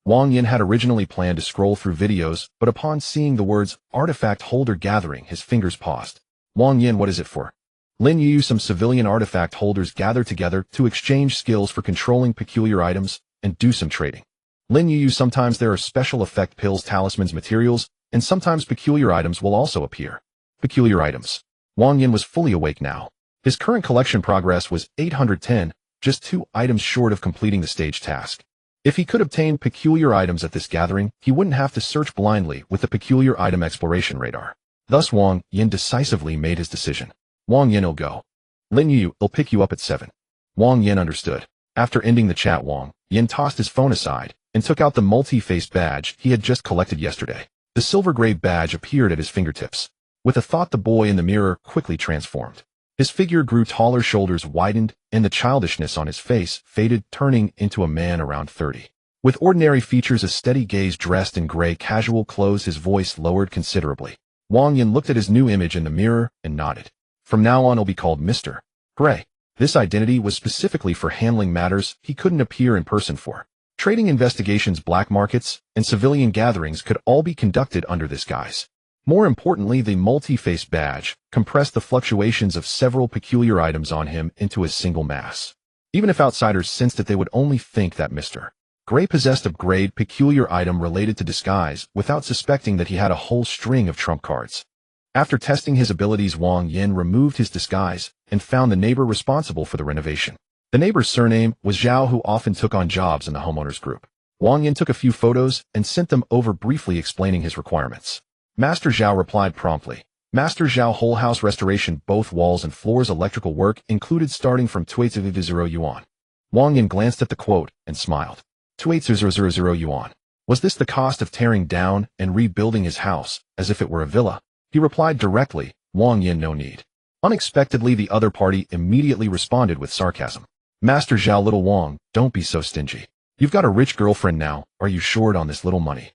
Wang Yin had originally planned to scroll through videos, but upon seeing the words artifact holder gathering, his fingers paused. Wang Yin, what is it for? Lin Yu, some civilian artifact holders gather together to exchange skills for controlling peculiar items and do some trading. Lin Yu, sometimes there are special effect pills, talismans, materials, and sometimes peculiar items will also appear. Peculiar items. Wang Yin was fully awake now. His current collection progress was 810, just 2 items short of completing the stage task. If he could obtain peculiar items at this gathering, he wouldn't have to search blindly with the peculiar item exploration radar. Thus Wang Yin decisively made his decision. Wang Yin, will go. Lin Yu, will pick you up at 7. Wang Yin understood. After ending the chat, Wang Yin tossed his phone aside and took out the multi-face badge he had just collected yesterday. The silver-gray badge appeared at his fingertips. With a thought, the boy in the mirror quickly transformed. His figure grew taller, shoulders widened, and the childishness on his face faded, turning into a man around 30. With ordinary features, a steady gaze, dressed in gray casual clothes, his voice lowered considerably. Wang Yin looked at his new image in the mirror and nodded. From now on, he'll be called Mr. Gray. This identity was specifically for handling matters he couldn't appear in person for. Trading investigations, black markets, and civilian gatherings could all be conducted under this guise. More importantly, the multi-face badge compressed the fluctuations of several peculiar items on him into a single mass. Even if outsiders sensed it, they would only think that Mr. Gray possessed a grade peculiar item related to disguise without suspecting that he had a whole string of trump cards. After testing his abilities, Wang Yin removed his disguise and found the neighbor responsible for the renovation. The neighbor's surname was Zhao, who often took on jobs in the homeowners group. Wang Yin took a few photos and sent them over, briefly explaining his requirements. Master Zhao replied promptly. Master Zhao, whole house restoration, both walls and floors, electrical work included, starting from 280 yuan. Wang Yin glanced at the quote and smiled. 28000 yuan. Was this the cost of tearing down and rebuilding his house, as if it were a villa? He replied directly. Wang Yin, no need. Unexpectedly, the other party immediately responded with sarcasm. Master Zhao, little Wang, don't be so stingy. You've got a rich girlfriend now, are you short on this little money?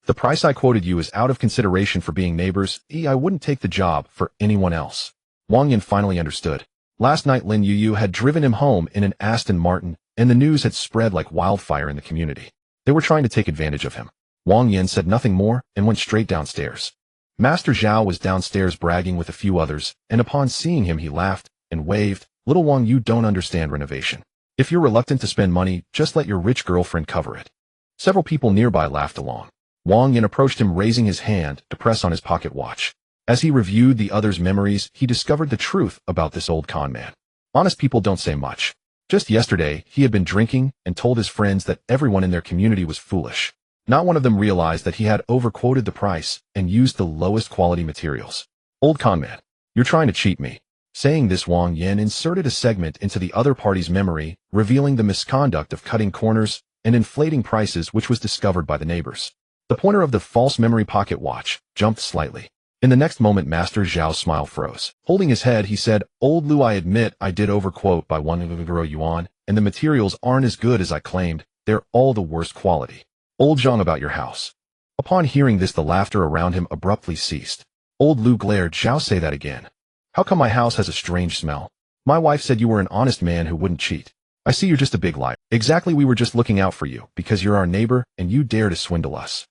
The price I quoted you is out of consideration for being neighbors. I wouldn't take the job for anyone else. Wang Yin finally understood. Last night Lin Yuyu had driven him home in an Aston Martin, and the news had spread like wildfire in the community. They were trying to take advantage of him. Wang Yin said nothing more and went straight downstairs. Master Zhao was downstairs bragging with a few others, and upon seeing him he laughed and waved. Little Wang, you don't understand renovation. If you're reluctant to spend money, just let your rich girlfriend cover it. Several people nearby laughed along. Wang Yin approached him, raising his hand to press on his pocket watch. As he reviewed the other's memories, he discovered the truth about this old con man. Honest people don't say much. Just yesterday, he had been drinking and told his friends that everyone in their community was foolish. Not one of them realized that he had overquoted the price and used the lowest quality materials. Old con man, you're trying to cheat me. Saying this, Wang Yin inserted a segment into the other party's memory, revealing the misconduct of cutting corners and inflating prices, which was discovered by the neighbors. The pointer of the false memory pocket watch jumped slightly. In the next moment, Master Zhao's smile froze. Holding his head, he said, Old Lu, I admit I did overquote by 100 yuan, and the materials aren't as good as I claimed. They're all the worst quality. Old Zhang, about your house. Upon hearing this, the laughter around him abruptly ceased. Old Lu glared. Zhao, say that again. How come my house has a strange smell? My wife said you were an honest man who wouldn't cheat. I see you're just a big liar. Exactly, we were just looking out for you, because you're our neighbor, and you dare to swindle us.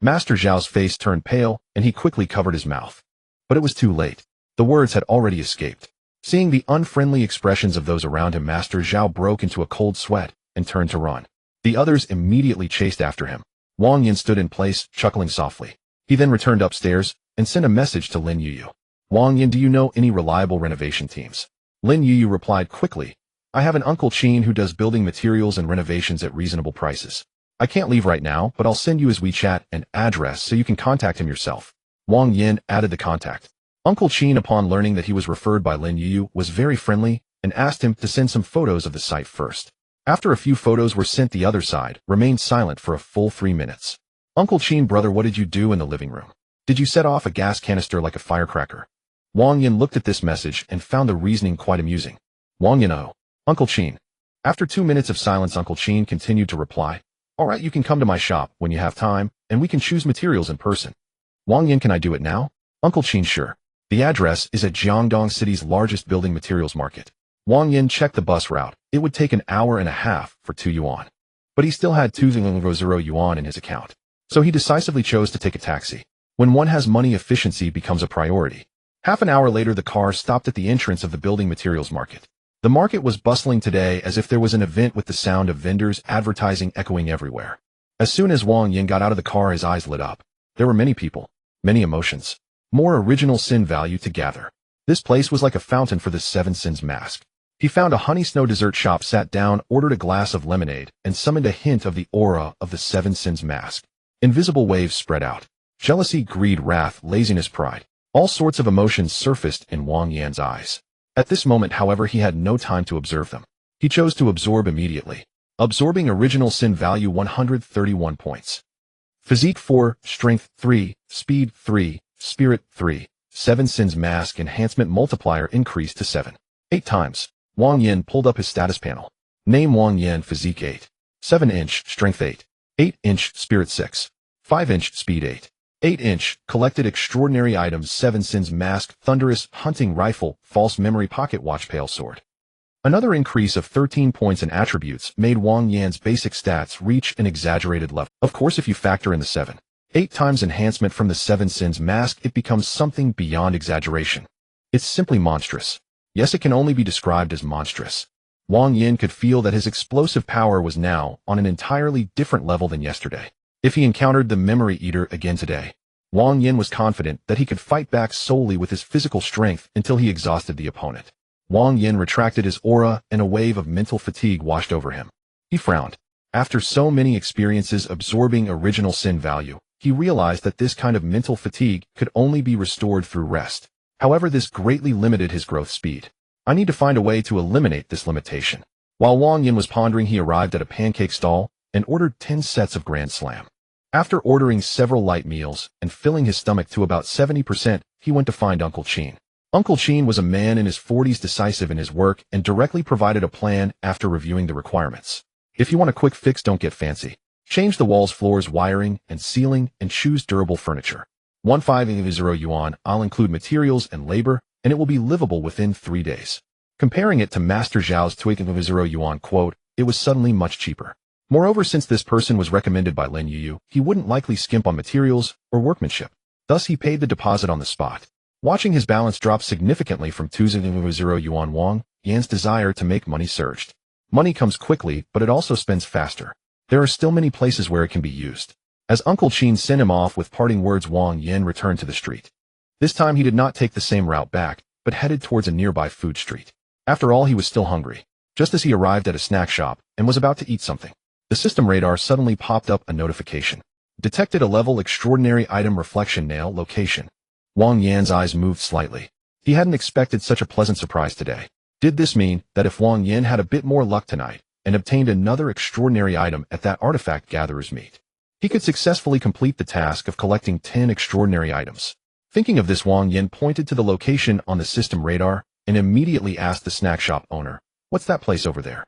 Master Zhao's face turned pale, and he quickly covered his mouth. But it was too late. The words had already escaped. Seeing the unfriendly expressions of those around him, Master Zhao broke into a cold sweat and turned to run. The others immediately chased after him. Wang Yin stood in place, chuckling softly. He then returned upstairs and sent a message to Lin Yuyu. Wang Yin, do you know any reliable renovation teams? Lin Yuyu replied quickly. I have an Uncle Chin who does building materials and renovations at reasonable prices. I can't leave right now, but I'll send you his WeChat and address so you can contact him yourself. Wang Yin added the contact. Uncle Chin, upon learning that he was referred by Lin Yuyu, was very friendly and asked him to send some photos of the site first. After a few photos were sent, the other side remained silent for a full 3 minutes. Uncle Chin, brother, what did you do in the living room? Did you set off a gas canister like a firecracker? Wang Yin looked at this message and found the reasoning quite amusing. Wang Yin, oh, Uncle Chin. After 2 minutes of silence, Uncle Chin continued to reply. All right, you can come to my shop when you have time, and we can choose materials in person. Wang Yin, can I do it now? Uncle Chin, sure. The address is at Jiangdong City's largest building materials market. Wang Yin checked the bus route. It would take an hour and a half for 2 yuan. But he still had 200 yuan in his account. So he decisively chose to take a taxi. When one has money, efficiency becomes a priority. Half an hour later, the car stopped at the entrance of the building materials market. The market was bustling today, as if there was an event, with the sound of vendors' advertising echoing everywhere. As soon as Wang Yin got out of the car, his eyes lit up. There were many people, many emotions, more original sin value to gather. This place was like a fountain for the 7 sins mask. He found a honey snow dessert shop, sat down, ordered a glass of lemonade, and summoned a hint of the aura of the 7 sins mask. Invisible waves spread out. Jealousy, greed, wrath, laziness, pride. All sorts of emotions surfaced in Wang Yin's eyes. At this moment, however, he had no time to observe them. He chose to absorb immediately. Absorbing original sin value 131 points. Physique 4, Strength 3, Speed 3, Spirit 3, 7 Sins Mask Enhancement Multiplier increased to 7. 8 times. Wang Yin pulled up his status panel. Name Wang Yin Physique 8. 7-inch Strength 8. 8-inch Spirit 6. 5-inch Speed 8. 8-inch Collected Extraordinary Items 7 Sins Mask Thunderous Hunting Rifle False Memory Pocket Watch Pale Sword. Another increase of 13 points in attributes made Wang Yan's basic stats reach an exaggerated level. Of course, if you factor in the 7. 8 times enhancement from the 7 Sins Mask, it becomes something beyond exaggeration. It's simply monstrous. Yes, it can only be described as monstrous. Wang Yin could feel that his explosive power was now on an entirely different level than yesterday. If he encountered the Memory Eater again today, Wang Yin was confident that he could fight back solely with his physical strength until he exhausted the opponent. Wang Yin retracted his aura and a wave of mental fatigue washed over him. He frowned. After so many experiences absorbing original sin value, he realized that this kind of mental fatigue could only be restored through rest. However, this greatly limited his growth speed. I need to find a way to eliminate this limitation. While Wang Yin was pondering, he arrived at a pancake stall and ordered 10 sets of Grand Slam. After ordering several light meals and filling his stomach to about 70%, he went to find Uncle Chin. Uncle Chin was a man in his 40s, decisive in his work, and directly provided a plan after reviewing the requirements. If you want a quick fix, don't get fancy. Change the walls, floors, wiring, and ceiling, and choose durable furniture. 1500 yuan, I'll include materials and labor, and it will be livable within 3 days. Comparing it to Master Zhao's 2,000 yuan quote, it was suddenly much cheaper. Moreover, since this person was recommended by Lin Yuyu, he wouldn't likely skimp on materials or workmanship. Thus, he paid the deposit on the spot. Watching his balance drop significantly from 2,000 yuan, Wang Yan's desire to make money surged. Money comes quickly, but it also spends faster. There are still many places where it can be used. As Uncle Chin sent him off with parting words, Wang Yan returned to the street. This time he did not take the same route back, but headed towards a nearby food street. After all, he was still hungry. Just as he arrived at a snack shop and was about to eat something, the system radar suddenly popped up a notification. Detected a level extraordinary item reflection nail location. Wang Yan's eyes moved slightly. He hadn't expected such a pleasant surprise today. Did this mean that if Wang Yan had a bit more luck tonight and obtained another extraordinary item at that artifact gatherer's meet, he could successfully complete the task of collecting 10 extraordinary items? Thinking of this, Wang Yan pointed to the location on the system radar and immediately asked the snack shop owner, "What's that place over there?"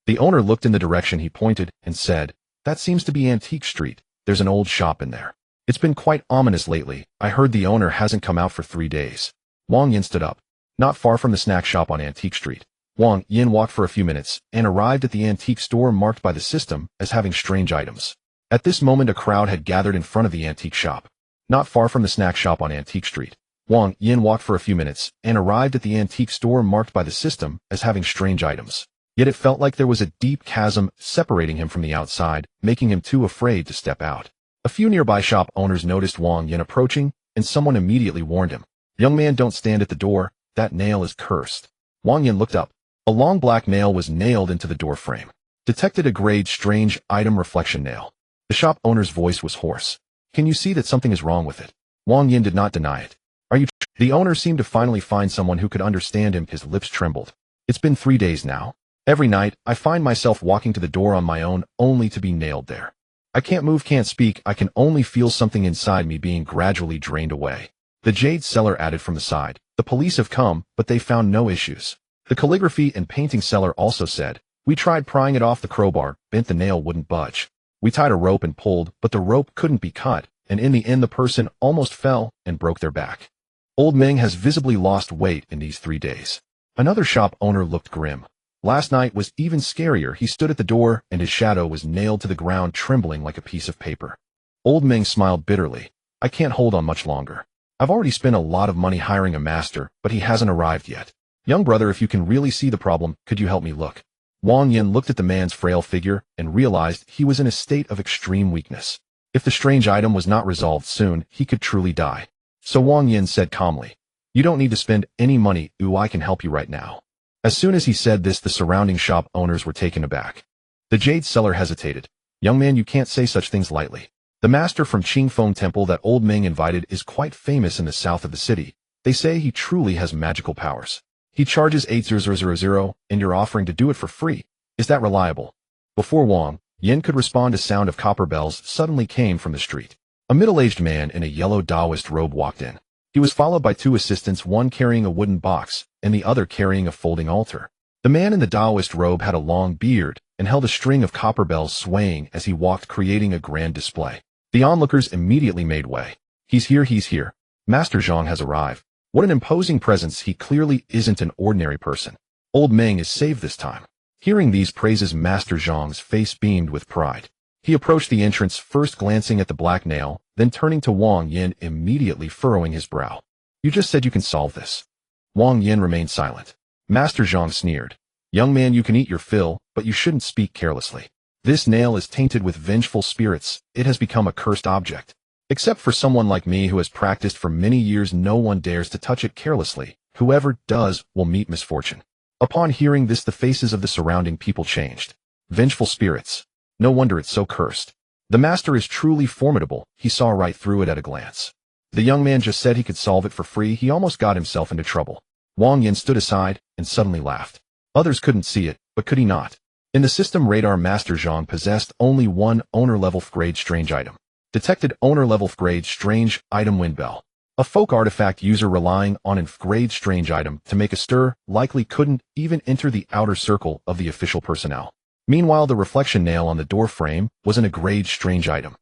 The owner looked in the direction he pointed and said, "That seems to be Antique Street. There's an old shop in there. It's been quite ominous lately. I heard the owner hasn't come out for 3 days." Wang Yan stood up. Not far from the snack shop on Antique Street, Wang Yan walked for a few minutes and arrived at the antique store marked by the system as having strange items. At this moment, a crowd had gathered in front of the antique shop. Not far from the snack shop on Antique Street, Wang Yan walked for a few minutes and arrived at the antique store marked by the system as having strange items. Yet it felt like there was a deep chasm separating him from the outside, making him too afraid to step out. A few nearby shop owners noticed Wang Yan approaching, and someone immediately warned him, "Young man, don't stand at the door. That nail is cursed." Wang Yan looked up. A long black nail was nailed into the door frame. Detected a grade strange item reflection nail. The shop owner's voice was hoarse. "Can you see that something is wrong with it?" Wang Yan did not deny it. "Are you?" The owner seemed to finally find someone who could understand him. His lips trembled. "It's been 3 days now. Every night, I find myself walking to the door on my own, only to be nailed there. I can't move, can't speak. I can only feel something inside me being gradually drained away." The jade seller added from the side, "The police have come, but they found no issues." The calligraphy and painting seller also said, "We tried prying it off the crowbar, bent the nail wouldn't budge. We tied a rope and pulled, but the rope couldn't be cut, and in the end the person almost fell and broke their back. Old Ming has visibly lost weight in these 3 days." Another shop owner looked grim. "Last night was even scarier. He stood at the door, and his shadow was nailed to the ground, trembling like a piece of paper." Old Ming smiled bitterly. "I can't hold on much longer. I've already spent a lot of money hiring a master, but he hasn't arrived yet. Young brother, if you can really see the problem, could you help me look?" Wang Yan looked at the man's frail figure and realized he was in a state of extreme weakness. If the strange item was not resolved soon, he could truly die. So Wang Yan said calmly, "You don't need to spend any money. I can help you right now." As soon as he said this, the surrounding shop owners were taken aback. The jade seller hesitated. "Young man, you can't say such things lightly. The master from Qingfeng Temple that old Ming invited is quite famous in the south of the city. They say he truly has magical powers. He charges 8,000, and you're offering to do it for free. Is that reliable?" Before Wang Yin could respond to sound of copper bells suddenly came from the street. A middle-aged man in a yellow Taoist robe walked in. He was followed by two assistants, one carrying a wooden box and the other carrying a folding altar. The man in the Taoist robe had a long beard and held a string of copper bells swaying as he walked, creating a grand display. The onlookers immediately made way. He's here, he's here. Master Zhang has arrived. What an imposing presence. He clearly isn't an ordinary person. Old Meng is saved this time. Hearing these praises, Master Zhang's face beamed with pride. He approached the entrance, first glancing at the black nail, then turning to Wang Yin, immediately furrowing his brow. You just said you can solve this. Wang Yin remained silent. Master Zhang sneered. Young man, you can eat your fill, but you shouldn't speak carelessly. This nail is tainted with vengeful spirits. It has become a cursed object. Except for someone like me who has practiced for many years, no one dares to touch it carelessly. Whoever does will meet misfortune. Upon hearing this, the faces of the surrounding people changed. Vengeful spirits. No wonder it's so cursed. The master is truly formidable. He saw right through it at a glance. The young man just said he could solve it for free. He almost got himself into trouble. Wang Yin stood aside and suddenly laughed. Others couldn't see it, but could he not? In the system radar, Master Zhang possessed only one owner-level grade strange item. Detected owner-level grade strange item wind bell. A folk artifact user relying on an grade strange item to make a stir likely couldn't even enter the outer circle of the official personnel. Meanwhile, the reflection nail on the door frame was a grade strange item.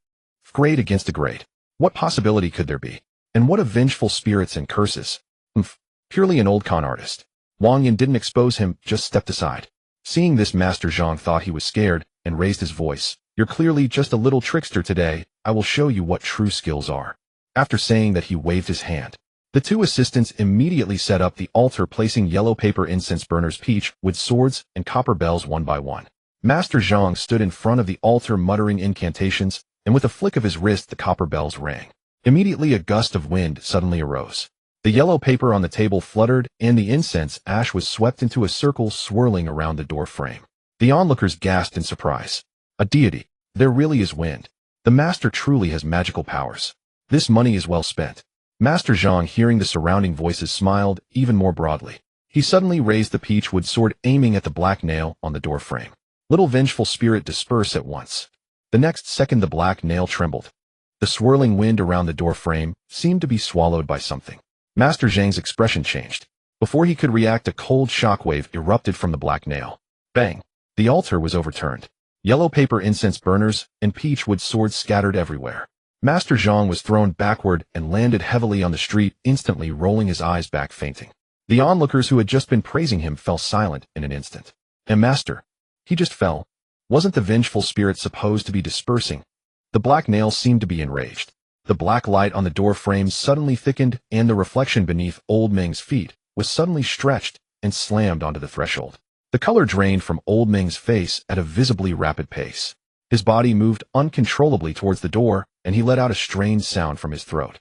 Grade against a grade. What possibility could there be? And what of vengeful spirits and curses? Purely an old con artist. Wang Yin didn't expose him, just stepped aside. Seeing this, Master Zhang thought he was scared and raised his voice. You're clearly just a little trickster today. I will show you what true skills are. After saying that, he waved his hand. The two assistants immediately set up the altar, placing yellow paper incense burners, peach with swords, and copper bells one by one. Master Zhang stood in front of the altar muttering incantations, and with a flick of his wrist the copper bells rang. Immediately a gust of wind suddenly arose. The yellow paper on the table fluttered, and the incense ash was swept into a circle, swirling around the door frame. The onlookers gasped in surprise. A deity. There really is wind. The master truly has magical powers. This money is well spent. Master Zhang, hearing the surrounding voices, smiled even more broadly. He suddenly raised the peachwood sword, aiming at the black nail on the door frame. Little vengeful spirit, disperse at once. The next second the black nail trembled. The swirling wind around the door frame seemed to be swallowed by something. Master Zhang's expression changed. Before he could react, a cold shockwave erupted from the black nail. Bang! The altar was overturned. Yellow paper incense burners and peachwood swords scattered everywhere. Master Zhang was thrown backward and landed heavily on the street, instantly rolling his eyes back, fainting. The onlookers who had just been praising him fell silent in an instant. And master, he just fell. Wasn't the vengeful spirit supposed to be dispersing? The black nail seemed to be enraged. The black light on the door frame suddenly thickened, and the reflection beneath Old Meng's feet was suddenly stretched and slammed onto the threshold. The color drained from Old Meng's face at a visibly rapid pace. His body moved uncontrollably towards the door, and he let out a strange sound from his throat.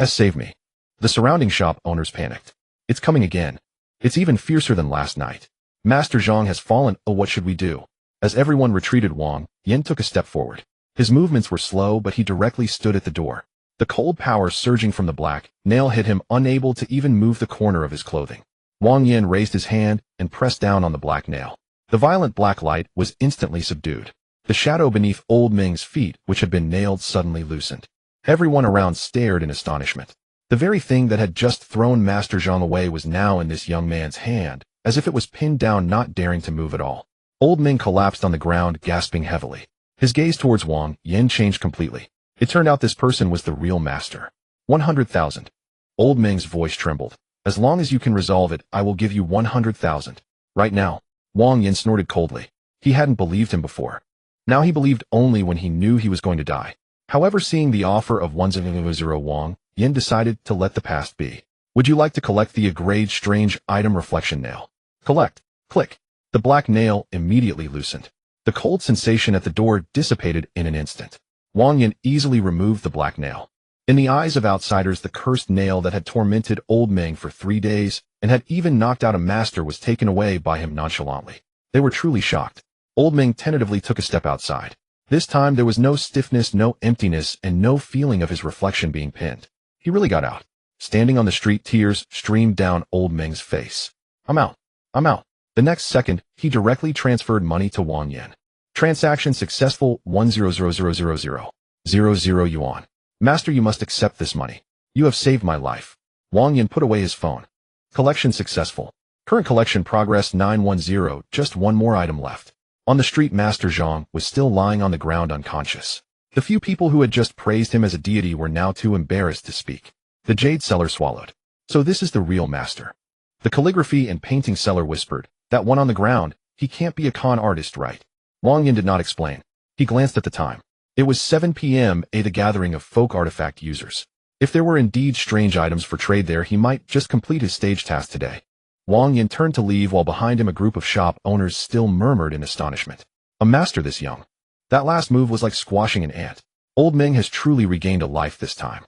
Save me. The surrounding shop owners panicked. It's coming again. It's even fiercer than last night. Master Zhang has fallen. Oh, what should we do? As everyone retreated, Wang Yin took a step forward. His movements were slow, but he directly stood at the door. The cold power surging from the black nail hit him, unable to even move the corner of his clothing. Wang Yin raised his hand and pressed down on the black nail. The violent black light was instantly subdued. The shadow beneath Old Meng's feet, which had been nailed, suddenly loosened. Everyone around stared in astonishment. The very thing that had just thrown Master Zhang away was now in this young man's hand, as if it was pinned down, not daring to move at all. Old Meng collapsed on the ground, gasping heavily. His gaze towards Wang Yin changed completely. It turned out this person was the real master. 100,000. Old Meng's voice trembled. As long as you can resolve it, I will give you 100,000. Right now. Wang Yin snorted coldly. He hadn't believed him before. Now he believed only when he knew he was going to die. However, seeing the offer of 100, Wang Yin decided to let the past be. Would you like to collect the grade strange item reflection nail? Collect. Click. The black nail immediately loosened. The cold sensation at the door dissipated in an instant. Wang Yin easily removed the black nail. In the eyes of outsiders, the cursed nail that had tormented Old Meng for 3 days and had even knocked out a master was taken away by him nonchalantly. They were truly shocked. Old Meng tentatively took a step outside. This time there was no stiffness, no emptiness, and no feeling of his reflection being pinned. He really got out. Standing on the street, tears streamed down Old Meng's face. I'm out. I'm out. The next second, he directly transferred money to Wang Yin. Transaction successful 100,000,000 yuan. Master, you must accept this money. You have saved my life. Wang Yin put away his phone. Collection successful. Current collection progress 910, just one more item left. On the street, Master Zhang was still lying on the ground unconscious. The few people who had just praised him as a deity were now too embarrassed to speak. The jade seller swallowed. So this is the real master. The calligraphy and painting seller whispered, that one on the ground, he can't be a con artist, right? Wang Yin did not explain. He glanced at the time. It was 7 p.m., the gathering of folk artifact users. If there were indeed strange items for trade there, he might just complete his stage task today. Wang Yin turned to leave while behind him a group of shop owners still murmured in astonishment. A master this young. That last move was like squashing an ant. Old Ming has truly regained a life this time.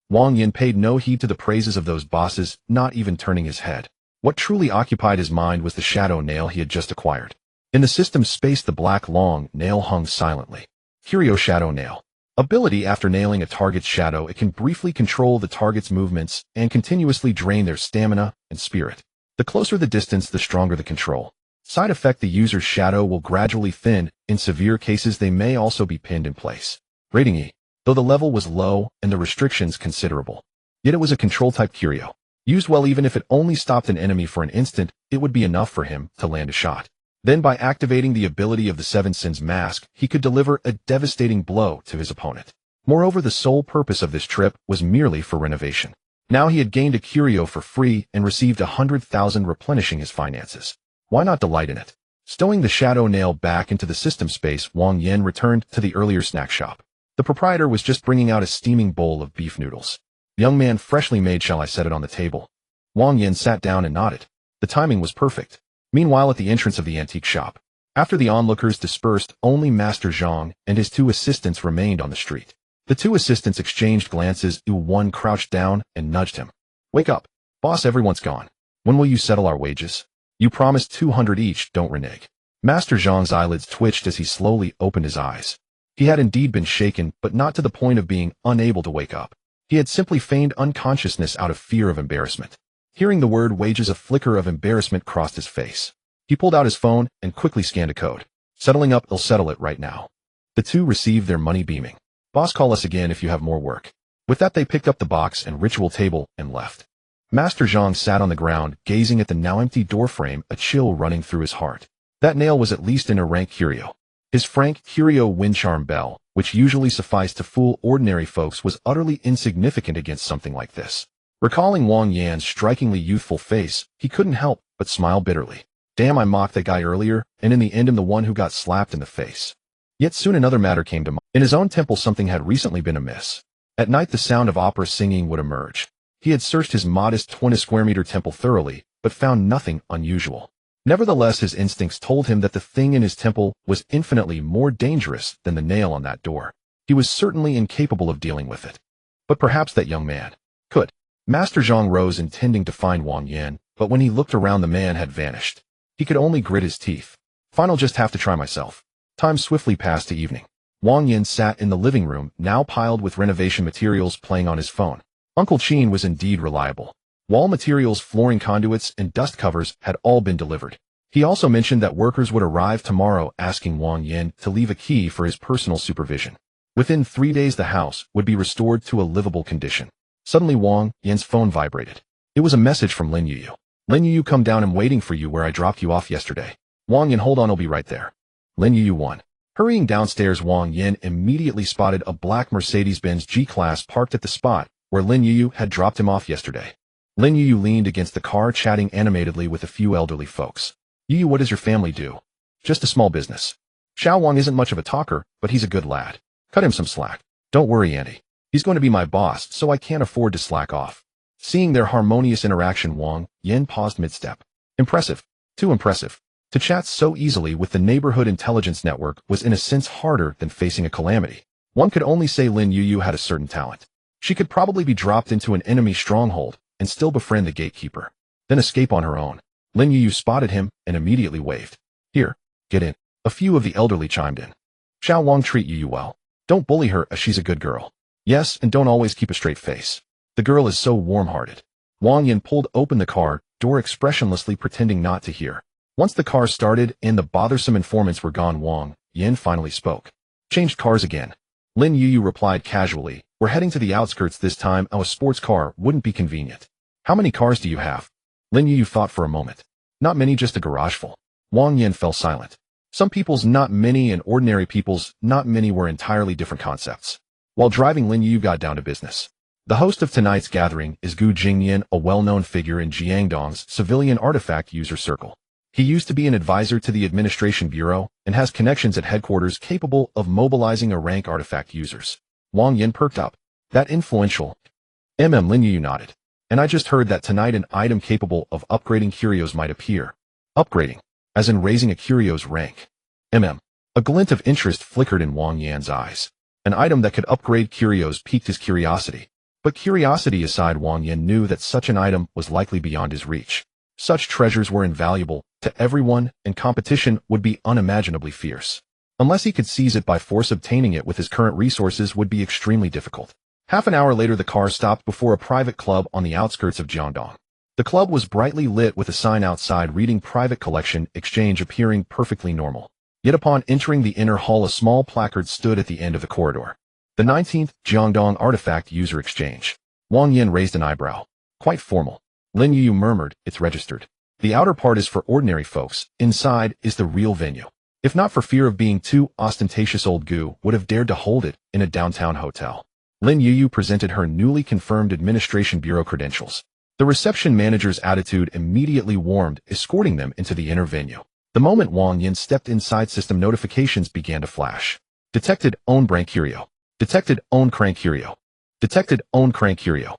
Wang Yin paid no heed to the praises of those bosses, not even turning his head. What truly occupied his mind was the shadow nail he had just acquired. In the system space, the black long nail hung silently. Curio Shadow Nail. Ability: after nailing a target's shadow, it can briefly control the target's movements and continuously drain their stamina and spirit. The closer the distance, the stronger the control. Side effect: the user's shadow will gradually thin. In severe cases, they may also be pinned in place. Rating E. Though the level was low and the restrictions considerable, yet it was a control-type curio. Used well, even if it only stopped an enemy for an instant, it would be enough for him to land a shot. Then, by activating the ability of the Seven Sins Mask, he could deliver a devastating blow to his opponent. Moreover, the sole purpose of this trip was merely for renovation. Now he had gained a curio for free and received 100,000, replenishing his finances. Why not delight in it? Stowing the shadow nail back into the system space, Wang Yin returned to the earlier snack shop. The proprietor was just bringing out a steaming bowl of beef noodles. Young man, freshly made. Shall I set it on the table? Wang Yin sat down and nodded. The timing was perfect. Meanwhile, at the entrance of the antique shop, after the onlookers dispersed, only Master Zhang and his two assistants remained on the street. The two assistants exchanged glances. One crouched down and nudged him. Wake up. Boss, everyone's gone. When will you settle our wages? You promised 200 each, don't renege. Master Zhang's eyelids twitched as he slowly opened his eyes. He had indeed been shaken, but not to the point of being unable to wake up. He had simply feigned unconsciousness out of fear of embarrassment. Hearing the word wages, a flicker of embarrassment crossed his face. He pulled out his phone and quickly scanned a code. Settling up, I'll settle it right now. The two received their money beaming. Boss, call us again if you have more work. With that, they picked up the box and ritual table and left. Master Zhang sat on the ground, gazing at the now empty doorframe, a chill running through his heart. That nail was at least in a rank curio. His frank curio wind charm bell, which usually sufficed to fool ordinary folks, was utterly insignificant against something like this. Recalling Wang Yan's strikingly youthful face, he couldn't help but smile bitterly. Damn, I mocked that guy earlier, and in the end am the one who got slapped in the face. Yet soon another matter came to mind. In his own temple, something had recently been amiss. At night, the sound of opera singing would emerge. He had searched his modest 20-square-meter temple thoroughly, but found nothing unusual. Nevertheless, his instincts told him that the thing in his temple was infinitely more dangerous than the nail on that door. He was certainly incapable of dealing with it. But perhaps that young man could. Master Zhang rose, intending to find Wang Yin, but when he looked around, the man had vanished. He could only grit his teeth. Fine, I'll just have to try myself. Time swiftly passed to evening. Wang Yin sat in the living room, now piled with renovation materials, playing on his phone. Uncle Qin was indeed reliable. Wall materials, flooring conduits, and dust covers had all been delivered. He also mentioned that workers would arrive tomorrow, asking Wang Yin to leave a key for his personal supervision. Within 3 days, the house would be restored to a livable condition. Suddenly, Wang Yin's phone vibrated. It was a message from Lin Yuyu. Lin Yuyu, come down, I'm waiting for you where I dropped you off yesterday. Wang Yin, hold on, I'll be right there. Lin Yuyu 1. Hurrying downstairs, Wang Yin immediately spotted a black Mercedes-Benz G-Class parked at the spot where Lin Yuyu had dropped him off yesterday. Lin Yuyu leaned against the car, chatting animatedly with a few elderly folks. Yuyu, what does your family do? Just a small business. Xiao Wang isn't much of a talker, but he's a good lad. Cut him some slack. Don't worry, Auntie. He's going to be my boss, so I can't afford to slack off. Seeing their harmonious interaction, Wang Yin paused mid-step. Impressive. Too impressive. To chat so easily with the neighborhood intelligence network was in a sense harder than facing a calamity. One could only say Lin Yuyu had a certain talent. She could probably be dropped into an enemy stronghold and still befriend the gatekeeper, then escape on her own. Lin Yuyu spotted him and immediately waved. Here, get in. A few of the elderly chimed in. Xiao Wang, treat Yuyu well. Don't bully her, as she's a good girl. Yes, and don't always keep a straight face. The girl is so warm-hearted. Wang Yin pulled open the car door expressionlessly, pretending not to hear. Once the car started and the bothersome informants were gone, Wang Yin finally spoke. Changed cars again. Lin Yuyu replied casually. We're heading to the outskirts this time. A sports car wouldn't be convenient. How many cars do you have? Lin Yuyu thought for a moment. Not many, just a garage full. Wang Yin fell silent. Some people's not many and ordinary people's not many were entirely different concepts. While driving, Lin Yuyu got down to business. The host of tonight's gathering is Gu Jingyan, a well-known figure in Jiangdong's civilian artifact user circle. He used to be an advisor to the Administration Bureau and has connections at headquarters capable of mobilizing a rank artifact users. Wang Yin perked up. That influential. Lin Yuyu nodded. And I just heard that tonight an item capable of upgrading curios might appear. Upgrading, as in raising a curio's rank. A glint of interest flickered in Wang Yan's eyes. An item that could upgrade curios piqued his curiosity. But curiosity aside, Wang Yan knew that such an item was likely beyond his reach. Such treasures were invaluable to everyone, and competition would be unimaginably fierce. Unless he could seize it by force, obtaining it with his current resources would be extremely difficult. Half an hour later, the car stopped before a private club on the outskirts of Jiangdong. The club was brightly lit with a sign outside reading Private Collection Exchange, appearing perfectly normal. Yet upon entering the inner hall, a small placard stood at the end of the corridor. The 19th Jiangdong Artifact User Exchange. Wang Yin raised an eyebrow. Quite formal. Lin Yuyu murmured, it's registered. The outer part is for ordinary folks. Inside is the real venue. If not for fear of being too ostentatious, old Gu would have dared to hold it in a downtown hotel. Lin Yuyu presented her newly confirmed Administration Bureau credentials. The reception manager's attitude immediately warmed, escorting them into the inner venue. The moment Wang Yin stepped inside, system notifications began to flash. Detected, own Brank Curio. Detected, own Crank Curio. Detected, own Crank Curio.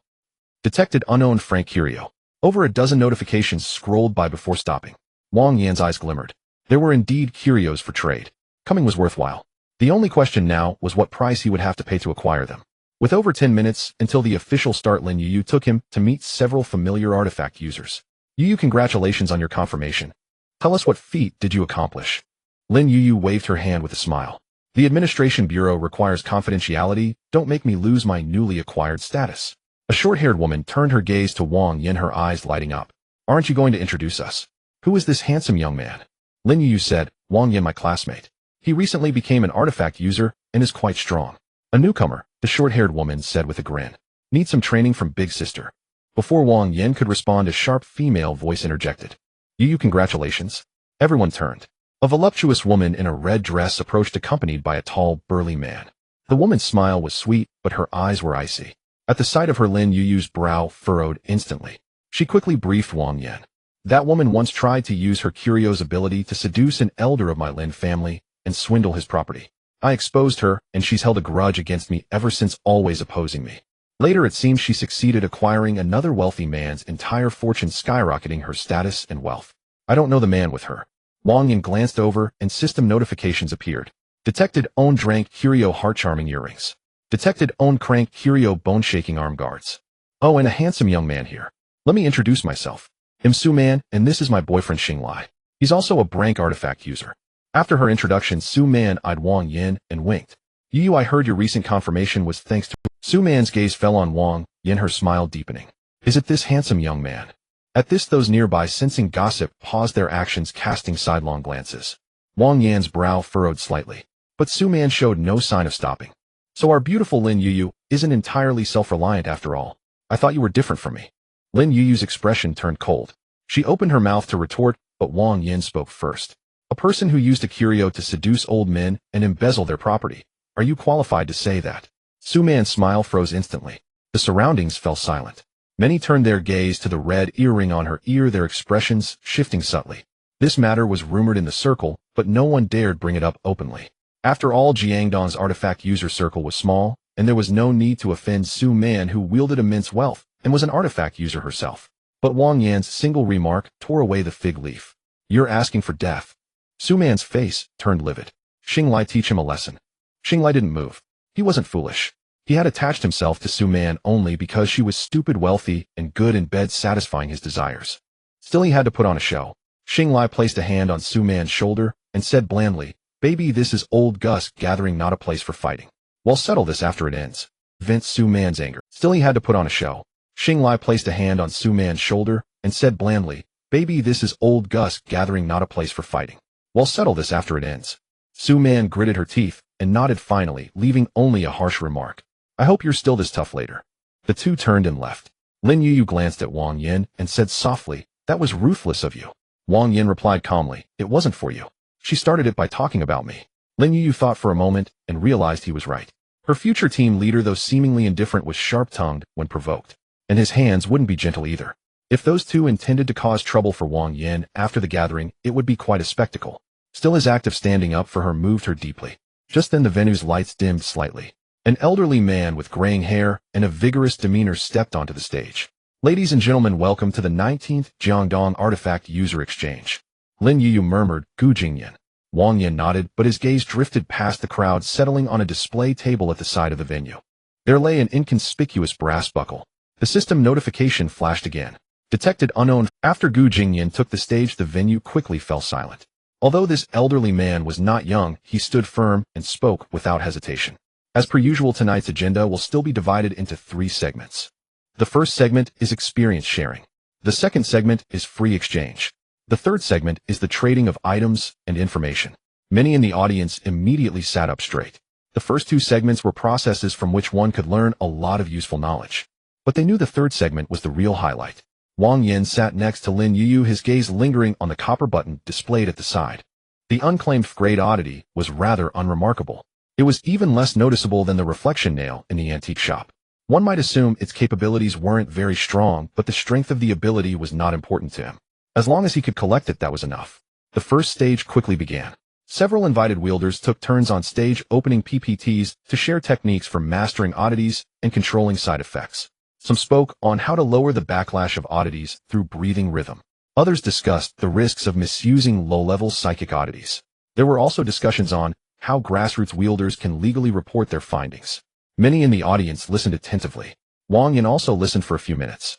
Detected, unowned Frank Curio. Over a dozen notifications scrolled by before stopping. Wang Yan's eyes glimmered. There were indeed curios for trade. Coming was worthwhile. The only question now was what price he would have to pay to acquire them. With over 10 minutes until the official start, Lin Yuyu took him to meet several familiar artifact users. Yuyu, congratulations on your confirmation. Tell us, what feat did you accomplish? Lin Yuyu waved her hand with a smile. The Administration Bureau requires confidentiality. Don't make me lose my newly acquired status. A short-haired woman turned her gaze to Wang Yin, her eyes lighting up. Aren't you going to introduce us? Who is this handsome young man? Lin Yuyu said, Wang Yin, my classmate. He recently became an artifact user and is quite strong. A newcomer, the short-haired woman said with a grin. Need some training from big sister. Before Wang Yin could respond, a sharp female voice interjected. Yuyu, congratulations. Everyone turned. A voluptuous woman in a red dress approached, accompanied by a tall, burly man. The woman's smile was sweet, but her eyes were icy. At the sight of her, Lin Yuyu's brow furrowed instantly. She quickly briefed Wang Yin. That woman once tried to use her curio's ability to seduce an elder of my Lin family and swindle his property. I exposed her, and she's held a grudge against me ever since, always opposing me. Later, it seems she succeeded acquiring another wealthy man's entire fortune, skyrocketing her status and wealth. I don't know the man with her. Wang Yin glanced over, and system notifications appeared. Detected, own Drank Curio heart-charming earrings. Detected, own Crank Curio bone-shaking arm guards. Oh, and a handsome young man here. Let me introduce myself. I'm Su Man, and this is my boyfriend Xing Lai. He's also a Brank artifact user. After her introduction, Su Man eyed Wang Yin and winked. Yuyu, I heard your recent confirmation was thanks to... Su Man's gaze fell on Wang Yin, her smile deepening. Is it this handsome young man? At this, those nearby, sensing gossip, paused their actions, casting sidelong glances. Wang Yan's brow furrowed slightly, but Su Man showed no sign of stopping. So our beautiful Lin Yuyu isn't entirely self-reliant after all. I thought you were different from me. Lin Yuyu's expression turned cold. She opened her mouth to retort, but Wang Yin spoke first. A person who used a curio to seduce old men and embezzle their property. Are you qualified to say that? Su Man's smile froze instantly. The surroundings fell silent. Many turned their gaze to the red earring on her ear, their expressions shifting subtly. This matter was rumored in the circle, but no one dared bring it up openly. After all, Jiangdong's artifact user circle was small, and there was no need to offend Su Man, who wielded immense wealth and was an artifact user herself. But Wang Yan's single remark tore away the fig leaf. You're asking for death. Su Man's face turned livid. Xing Lai, teach him a lesson. Xing Lai didn't move. He wasn't foolish. He had attached himself to Su Man only because she was stupid, wealthy, and good in bed, satisfying his desires. Still, he had to put on a show. Xing Lai placed a hand on Su Man's shoulder and said blandly, Baby, this is old Gus gathering, not a place for fighting. We'll settle this after it ends. Vent Su Man's anger. Still, he had to put on a show. Xing Lai placed a hand on Su Man's shoulder and said blandly, Baby, this is old Gus gathering, not a place for fighting. We'll settle this after it ends. Su Man gritted her teeth and nodded finally, leaving only a harsh remark. I hope you're still this tough later. The two turned and left. Lin Yuyu glanced at Wang Yin and said softly, that was ruthless of you. Wang Yin replied calmly, it wasn't for you. She started it by talking about me. Lin Yuyu thought for a moment and realized he was right. Her future team leader, though seemingly indifferent, was sharp-tongued when provoked. And his hands wouldn't be gentle either. If those two intended to cause trouble for Wang Yin after the gathering, it would be quite a spectacle. Still, his act of standing up for her moved her deeply. Just then the venue's lights dimmed slightly. An elderly man with graying hair and a vigorous demeanor stepped onto the stage. Ladies and gentlemen, welcome to the 19th Jiangdong Artifact User Exchange. Lin Yuyu murmured, Gu Jingyan. Wang Yin nodded, but his gaze drifted past the crowd, settling on a display table at the side of the venue. There lay an inconspicuous brass buckle. The system notification flashed again. Detected unknown. After Gu Jingyan took the stage, the venue quickly fell silent. Although this elderly man was not young, he stood firm and spoke without hesitation. As per usual, tonight's agenda will still be divided into 3 segments. The first segment is experience sharing. The second segment is free exchange. The third segment is the trading of items and information. Many in the audience immediately sat up straight. The first 2 segments were processes from which one could learn a lot of useful knowledge. But they knew the third segment was the real highlight. Wang Yin sat next to Lin Yuyu, his gaze lingering on the copper button displayed at the side. The unclaimed great oddity was rather unremarkable. It was even less noticeable than the reflection nail in the antique shop. One might assume its capabilities weren't very strong, but the strength of the ability was not important to him. As long as he could collect it, that was enough. The first stage quickly began. Several invited wielders took turns on stage opening PPTs to share techniques for mastering oddities and controlling side effects. Some spoke on how to lower the backlash of oddities through breathing rhythm. Others discussed the risks of misusing low-level psychic oddities. There were also discussions on how grassroots wielders can legally report their findings. Many in the audience listened attentively. Wang Yin also listened for a few minutes.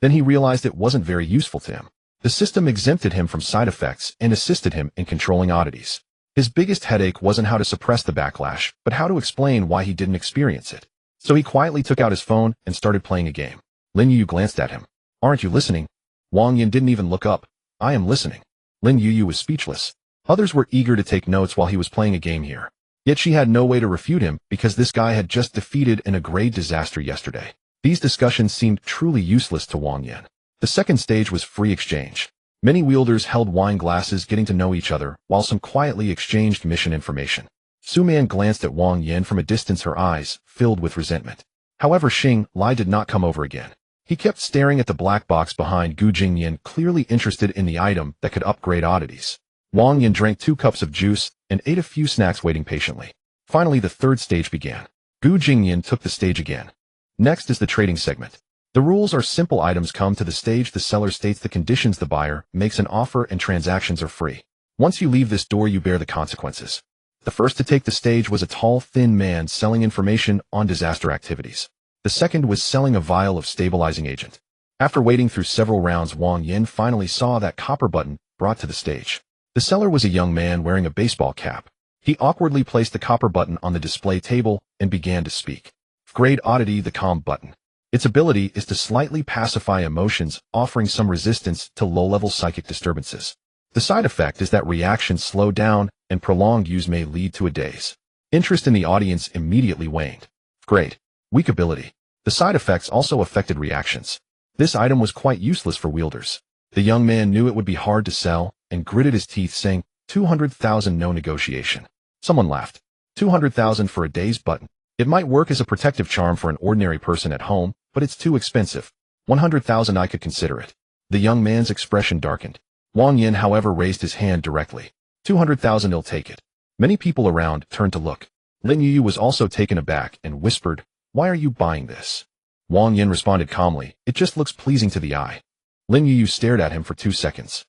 Then he realized it wasn't very useful to him. The system exempted him from side effects and assisted him in controlling oddities. His biggest headache wasn't how to suppress the backlash, but how to explain why he didn't experience it. So he quietly took out his phone and started playing a game. Lin Yuyu glanced at him. Aren't you listening? Wang Yin didn't even look up. I am listening. Lin Yuyu was speechless. Others were eager to take notes while he was playing a game here. Yet she had no way to refute him because this guy had just defeated in a grave disaster yesterday. These discussions seemed truly useless to Wang Yin. The second stage was free exchange. Many wielders held wine glasses getting to know each other, while some quietly exchanged mission information. Su Man glanced at Wang Yin from a distance, her eyes filled with resentment. However, Xing Lai did not come over again. He kept staring at the black box behind Gu Jingyan, clearly interested in the item that could upgrade oddities. Wang Yin drank 2 cups of juice and ate a few snacks, waiting patiently. Finally, the third stage began. Gu Jingyan took the stage again. Next is the trading segment. The rules are simple. Items come to the stage. The seller states the conditions. The buyer makes an offer and transactions are free. Once you leave this door, you bear the consequences. The first to take the stage was a tall, thin man selling information on disaster activities. The second was selling a vial of stabilizing agent. After waiting through several rounds, Wang Yin finally saw that copper button brought to the stage. The seller was a young man wearing a baseball cap. He awkwardly placed the copper button on the display table and began to speak. Grade oddity, the calm button. Its ability is to slightly pacify emotions, offering some resistance to low-level psychic disturbances. The side effect is that reactions slow down and prolonged use may lead to a daze. Interest in the audience immediately waned. Great. Weak ability. The side effects also affected reactions. This item was quite useless for wielders. The young man knew it would be hard to sell and gritted his teeth, saying, 200,000, no negotiation. Someone laughed. 200,000 for a dazed button. It might work as a protective charm for an ordinary person at home, but it's too expensive. 100,000, I could consider it. The young man's expression darkened. Wang Yin, however, raised his hand directly. 200,000, he'll take it. Many people around turned to look. Lin Yuyu was also taken aback and whispered, why are you buying this? Wang Yin responded calmly, it just looks pleasing to the eye. Lin Yuyu stared at him for 2 seconds.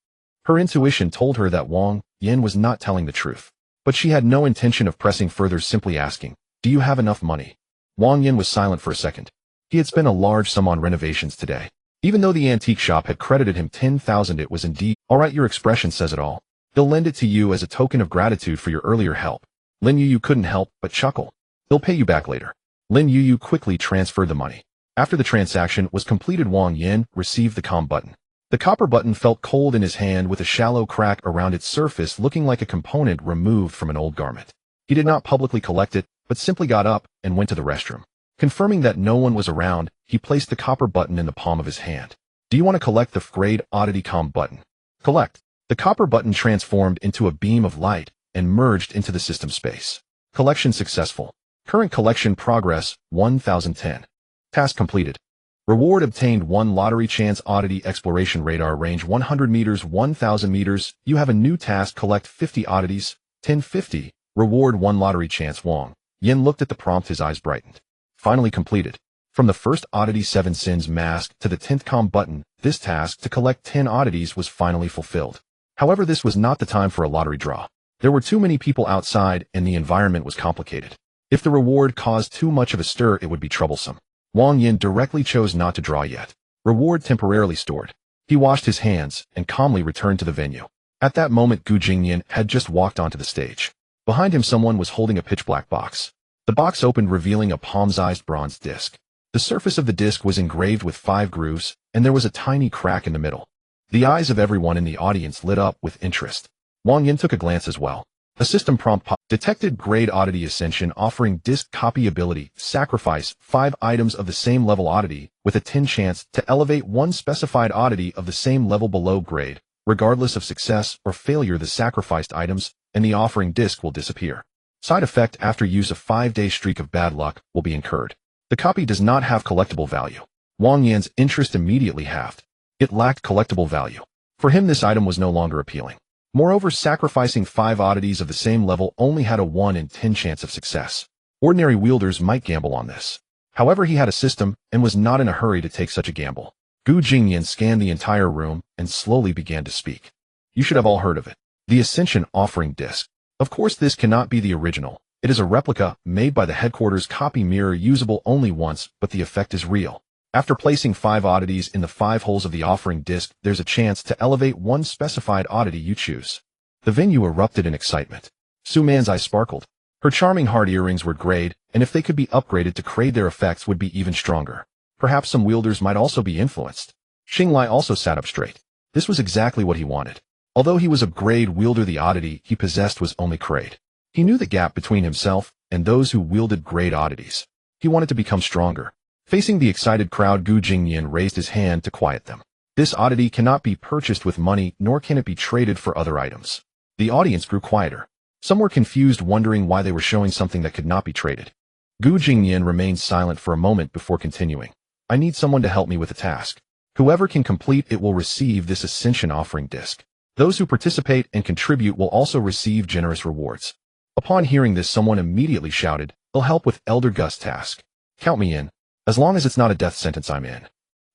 Her intuition told her that Wang Yin was not telling the truth. But she had no intention of pressing further, simply asking, do you have enough money? Wang Yin was silent for a second. He had spent a large sum on renovations today. Even though the antique shop had credited him 10,000, it was indeed, all right, your expression says it all. They'll lend it to you as a token of gratitude for your earlier help. Lin Yuyu couldn't help but chuckle. They'll pay you back later. Lin Yuyu quickly transferred the money. After the transaction was completed, Wang Yin received the calm button. The copper button felt cold in his hand with a shallow crack around its surface looking like a component removed from an old garment. He did not publicly collect it, but simply got up and went to the restroom. Confirming that no one was around, he placed the copper button in the palm of his hand. Do you want to collect the grade oddity com button? Collect. The copper button transformed into a beam of light and merged into the system space. Collection successful. Current collection progress 1010. Task completed. Reward obtained 1 lottery chance oddity exploration radar range 100 meters 1000 meters. You have a new task, collect 50 oddities, 1050. Reward 1 lottery chance. Wang Yin looked at the prompt, his eyes brightened. Finally completed. From the first oddity 7 sins mask to the 10th com button, this task to collect 10 oddities was finally fulfilled. However, this was not the time for a lottery draw. There were too many people outside and the environment was complicated. If the reward caused too much of a stir, it would be troublesome. Wang Yin directly chose not to draw yet. Reward temporarily stored. He washed his hands and calmly returned to the venue. At that moment, Gu Jingyan had just walked onto the stage. Behind him, someone was holding a pitch-black box. The box opened, revealing a palm-sized bronze disc. The surface of the disc was engraved with 5 grooves, and there was a tiny crack in the middle. The eyes of everyone in the audience lit up with interest. Wang Yin took a glance as well. A system prompt detected grade oddity ascension offering disc copy ability. Sacrifice 5 items of the same level oddity with a 10 chance to elevate 1 specified oddity of the same level below grade. Regardless of success or failure, the sacrificed items and the offering disc will disappear. Side effect: after use, a 5-day streak of bad luck will be incurred. The copy does not have collectible value. Wang Yan's interest immediately halved. It lacked collectible value. For him, this item was no longer appealing. Moreover, sacrificing 5 oddities of the same level only had a 1 in 10 chance of success. Ordinary wielders might gamble on this. However, he had a system and was not in a hurry to take such a gamble. Gu Jingyan scanned the entire room and slowly began to speak. You should have all heard of it. The Ascension Offering Disc. Of course, this cannot be the original. It is a replica made by the headquarters copy mirror, usable only once, but the effect is real. After placing 5 oddities in the 5 holes of the offering disc, there's a chance to elevate 1 specified oddity you choose. The venue erupted in excitement. Su Man's eyes sparkled. Her charming heart earrings were grade, and if they could be upgraded to grade, their effects would be even stronger. Perhaps some wielders might also be influenced. Xinglai also sat up straight. This was exactly what he wanted. Although he was a grade wielder, the oddity he possessed was only grade. He knew the gap between himself and those who wielded grade oddities. He wanted to become stronger. Facing the excited crowd, Gu Jingyan raised his hand to quiet them. This oddity cannot be purchased with money, nor can it be traded for other items. The audience grew quieter. Some were confused, wondering why they were showing something that could not be traded. Gu Jingyan remained silent for a moment before continuing. I need someone to help me with a task. Whoever can complete it will receive this Ascension Offering Disc. Those who participate and contribute will also receive generous rewards. Upon hearing this, someone immediately shouted, I'll help with Elder Gus' task. Count me in. As long as it's not a death sentence, I'm in.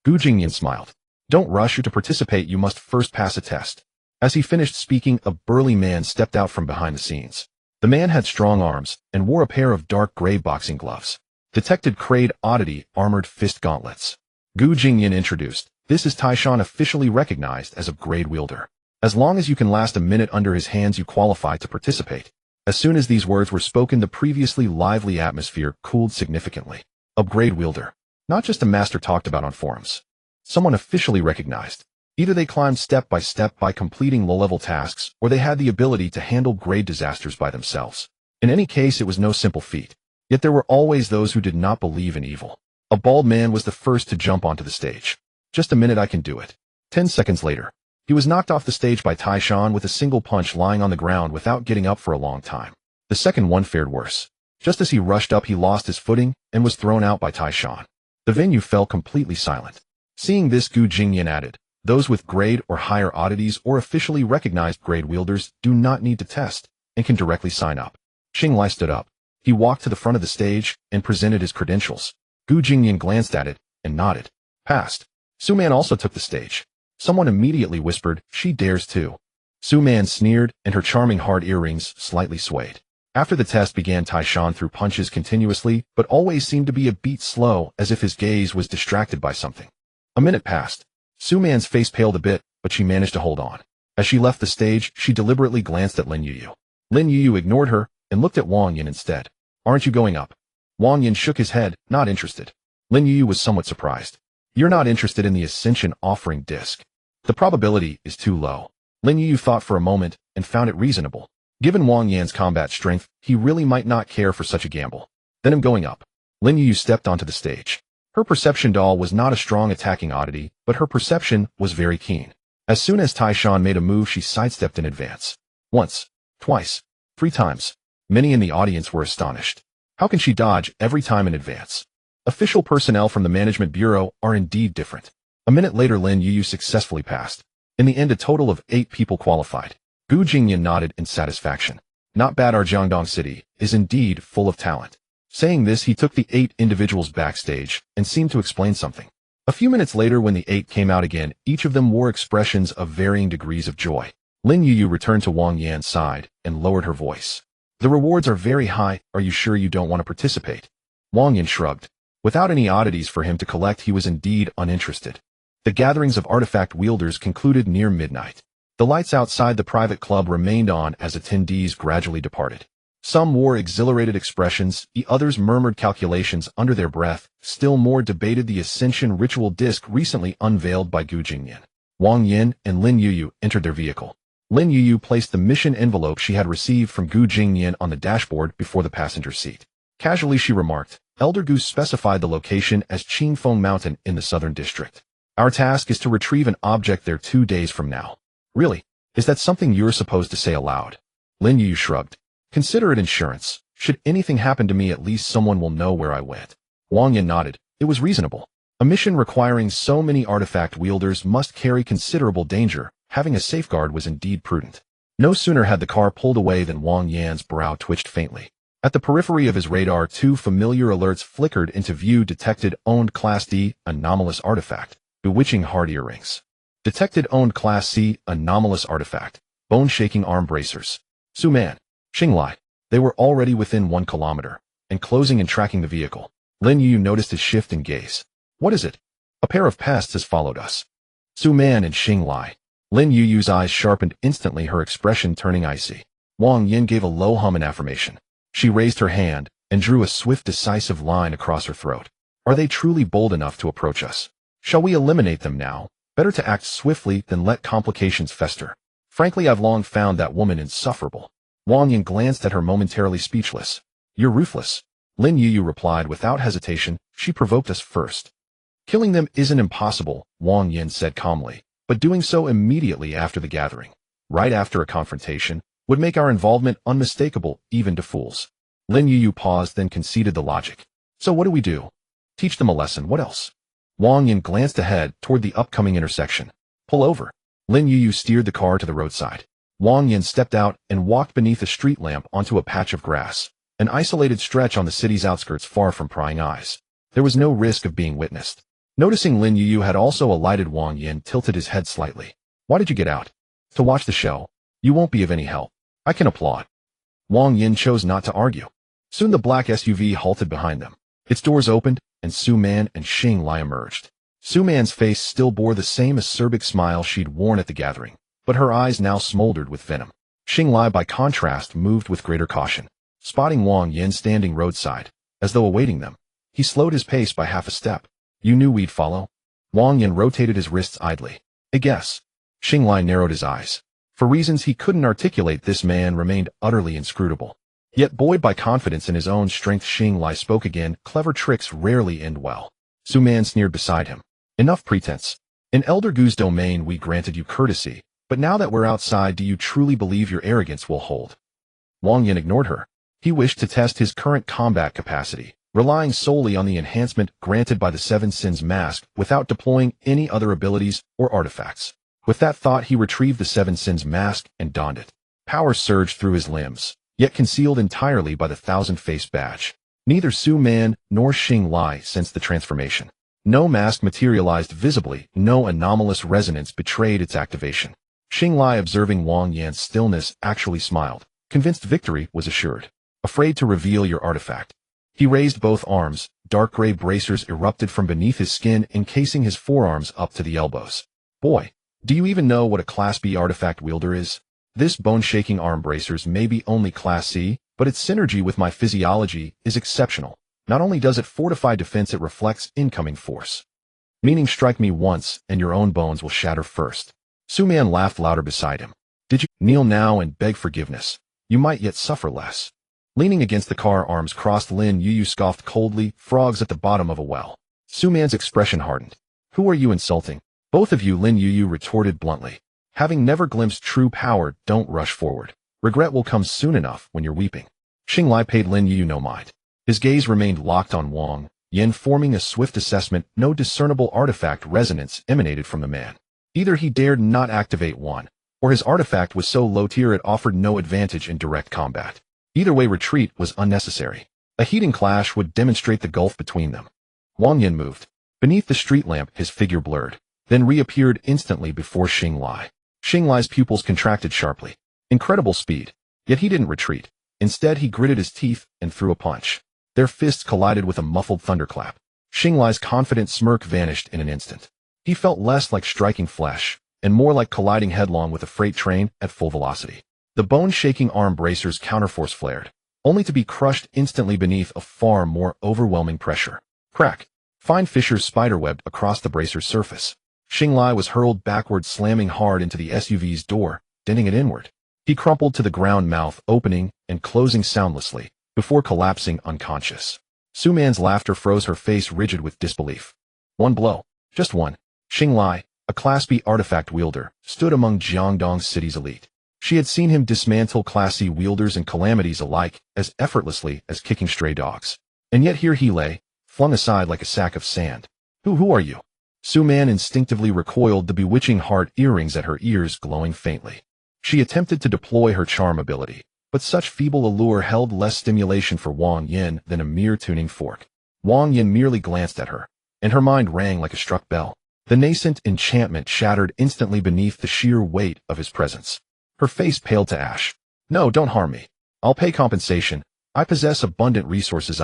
Gu Jingyan smiled. Don't rush. You to participate, you must first pass a test. As he finished speaking, a burly man stepped out from behind the scenes. The man had strong arms and wore a pair of dark gray boxing gloves. Detected grade oddity armored fist gauntlets. Gu Jingyan introduced. This is Taishan, officially recognized as a grade wielder. As long as you can last a minute under his hands, you qualify to participate. As soon as these words were spoken, the previously lively atmosphere cooled significantly. A grade wielder. Not just a master talked about on forums. Someone officially recognized. Either they climbed step by completing low-level tasks, or they had the ability to handle grade disasters by themselves. In any case, it was no simple feat. Yet there were always those who did not believe in evil. A bald man was the first to jump onto the stage. Just a minute, I can do it. 10 seconds later, he was knocked off the stage by Taishan with a single punch, lying on the ground without getting up for a long time. The second one fared worse. Just as he rushed up, he lost his footing and was thrown out by Taishan. The venue fell completely silent. Seeing this, Gu Jingyan added, those with grade or higher oddities or officially recognized grade wielders do not need to test and can directly sign up. Xinglai stood up. He walked to the front of the stage and presented his credentials. Gu Jingyan glanced at it and nodded. Passed. Su Man also took the stage. Someone immediately whispered, she dares too. Su Man sneered, and her charming heart earrings slightly swayed. After the test began, Taishan threw punches continuously, but always seemed to be a beat slow, as if his gaze was distracted by something. A minute passed. Su Man's face paled a bit, but she managed to hold on. As she left the stage, she deliberately glanced at Lin Yuyu. Lin Yuyu ignored her and looked at Wang Yin instead. Aren't you going up? Wang Yin shook his head, not interested. Lin Yuyu was somewhat surprised. You're not interested in the Ascension Offering Disc? The probability is too low. Lin Yu thought for a moment and found it reasonable. Given Wang Yan's combat strength, he really might not care for such a gamble. Then him going up. Lin Yu stepped onto the stage. Her perception doll was not a strong attacking oddity, but her perception was very keen. As soon as Taishan made a move, she sidestepped in advance. Once, twice, 3 times. Many in the audience were astonished. How can she dodge every time in advance? Official personnel from the Management Bureau are indeed different. A minute later, Lin Yu successfully passed. In the end, a total of 8 people qualified. Gu Jingyan nodded in satisfaction. Not bad, our Jiangdong city is indeed full of talent. Saying this, he took the 8 individuals backstage and seemed to explain something. A few minutes later, when the 8 came out again, each of them wore expressions of varying degrees of joy. Lin Yu returned to Wang Yan's side and lowered her voice. The rewards are very high. Are you sure you don't want to participate? Wang Yan shrugged. Without any oddities for him to collect, he was indeed uninterested. The gatherings of artifact wielders concluded near midnight. The lights outside the private club remained on as attendees gradually departed. Some wore exhilarated expressions, the others murmured calculations under their breath. Still more debated the Ascension ritual disc recently unveiled by Gu Jingyan. Wang Yan and Lin Yu entered their vehicle. Lin Yu placed the mission envelope she had received from Gu Jingyan on the dashboard before the passenger seat. Casually she remarked, Elder Gu specified the location as Qingfeng Mountain in the southern district. Our task is to retrieve an object there 2 days from now. Really? Is that something you're supposed to say aloud? Lin Yu shrugged. Consider it insurance. Should anything happen to me, at least someone will know where I went. Wang Yan nodded. It was reasonable. A mission requiring so many artifact wielders must carry considerable danger. Having a safeguard was indeed prudent. No sooner had the car pulled away than Wang Yan's brow twitched faintly. At the periphery of his radar, 2 familiar alerts flickered into view. Detected owned Class D anomalous artifact. Bewitching heart earrings. Detected owned Class C anomalous artifact. Bone-shaking arm bracers. Su Man. Xinglai. They were already within 1 kilometer, and closing and tracking the vehicle. Lin Yu noticed his shift in gaze. What is it? A pair of pests has followed us. Su Man and Xinglai. Lin Yu's eyes sharpened instantly, her expression turning icy. Wang Yan gave a low hum in affirmation. She raised her hand and drew a swift, decisive line across her throat. Are they truly bold enough to approach us? Shall we eliminate them now? Better to act swiftly than let complications fester. Frankly, I've long found that woman insufferable. Wang Yan glanced at her, momentarily speechless. You're ruthless. Lin Yu replied without hesitation. She provoked us first. Killing them isn't impossible, Wang Yan said calmly, but doing so immediately after the gathering, right after a confrontation, would make our involvement unmistakable even to fools. Lin Yu paused, then conceded the logic. So what do we do? Teach them a lesson. What else? Wang Yan glanced ahead toward the upcoming intersection. Pull over. Lin Yu steered the car to the roadside. Wang Yan stepped out and walked beneath a street lamp onto a patch of grass, an isolated stretch on the city's outskirts far from prying eyes. There was no risk of being witnessed. Noticing Lin Yu had also alighted, Wang Yan tilted his head slightly. Why did you get out? To watch the show. You won't be of any help. I can applaud. Wang Yan chose not to argue. Soon the black SUV halted behind them. Its doors opened, and Su Man and Xinglai emerged. Su Man's face still bore the same acerbic smile she'd worn at the gathering, but her eyes now smoldered with venom. Xinglai, by contrast, moved with greater caution. Spotting Wang Yan standing roadside, as though awaiting them, he slowed his pace by half a step. You knew we'd follow? Wang Yan rotated his wrists idly. A guess. Xinglai narrowed his eyes. For reasons he couldn't articulate, this man remained utterly inscrutable. Yet buoyed by confidence in his own strength, Xinglai spoke again. Clever tricks rarely end well. Su Man sneered beside him. Enough pretense. In Elder Gu's domain we granted you courtesy, but now that we're outside, do you truly believe your arrogance will hold? Wang Yan ignored her. He wished to test his current combat capacity, relying solely on the enhancement granted by the Seven Sins mask without deploying any other abilities or artifacts. With that thought, he retrieved the Seven Sins mask and donned it. Power surged through his limbs, yet concealed entirely by the thousand-face badge. Neither Su Man nor Xinglai sensed the transformation. No mask materialized visibly, no anomalous resonance betrayed its activation. Xinglai, observing Wang Yan's stillness, actually smiled, convinced victory was assured. Afraid to reveal your artifact. He raised both arms. Dark gray bracers erupted from beneath his skin, encasing his forearms up to the elbows. Boy, do you even know what a Class B artifact wielder is? This bone-shaking arm bracers may be only Class C, but its synergy with my physiology is exceptional. Not only does it fortify defense, it reflects incoming force. Meaning strike me once, and your own bones will shatter first. Su Man laughed louder beside him. Did you kneel now and beg forgiveness? You might yet suffer less. Leaning against the car, arms crossed, Lin Yu scoffed coldly, frogs at the bottom of a well. Su Man's expression hardened. Who are you insulting? Both of you, Lin Yu retorted bluntly. Having never glimpsed true power, don't rush forward. Regret will come soon enough when you're weeping. Xinglai paid Lin Yu no mind. His gaze remained locked on Wang Yin, forming a swift assessment. No discernible artifact resonance emanated from the man. Either he dared not activate one, or his artifact was so low tier it offered no advantage in direct combat. Either way, retreat was unnecessary. A heating clash would demonstrate the gulf between them. Wang Yin moved. Beneath the street lamp, his figure blurred, then reappeared instantly before Xinglai. Xinglai's pupils contracted sharply. Incredible speed. Yet he didn't retreat. Instead, he gritted his teeth and threw a punch. Their fists collided with a muffled thunderclap. Xinglai's confident smirk vanished in an instant. He felt less like striking flesh, and more like colliding headlong with a freight train at full velocity. The bone-shaking arm bracer's counterforce flared, only to be crushed instantly beneath a far more overwhelming pressure. Crack! Fine fissures spiderwebbed across the bracer's surface. Xinglai was hurled backward, slamming hard into the SUV's door, denting it inward. He crumpled to the ground, mouth opening and closing soundlessly, before collapsing unconscious. Su Man's laughter froze, her face rigid with disbelief. One blow. Just one. Xinglai, a Class B artifact wielder, stood among Jiangdong City's elite. She had seen him dismantle Class C wielders and Calamities alike as effortlessly as kicking stray dogs. And yet here he lay, flung aside like a sack of sand. Who are you? Su Man instinctively recoiled, the bewitching heart earrings at her ears glowing faintly. She attempted to deploy her charm ability, but such feeble allure held less stimulation for Wang Yin than a mere tuning fork. Wang Yin merely glanced at her, and her mind rang like a struck bell. The nascent enchantment shattered instantly beneath the sheer weight of his presence. Her face paled to ash. No, don't harm me. I'll pay compensation. I possess abundant resources.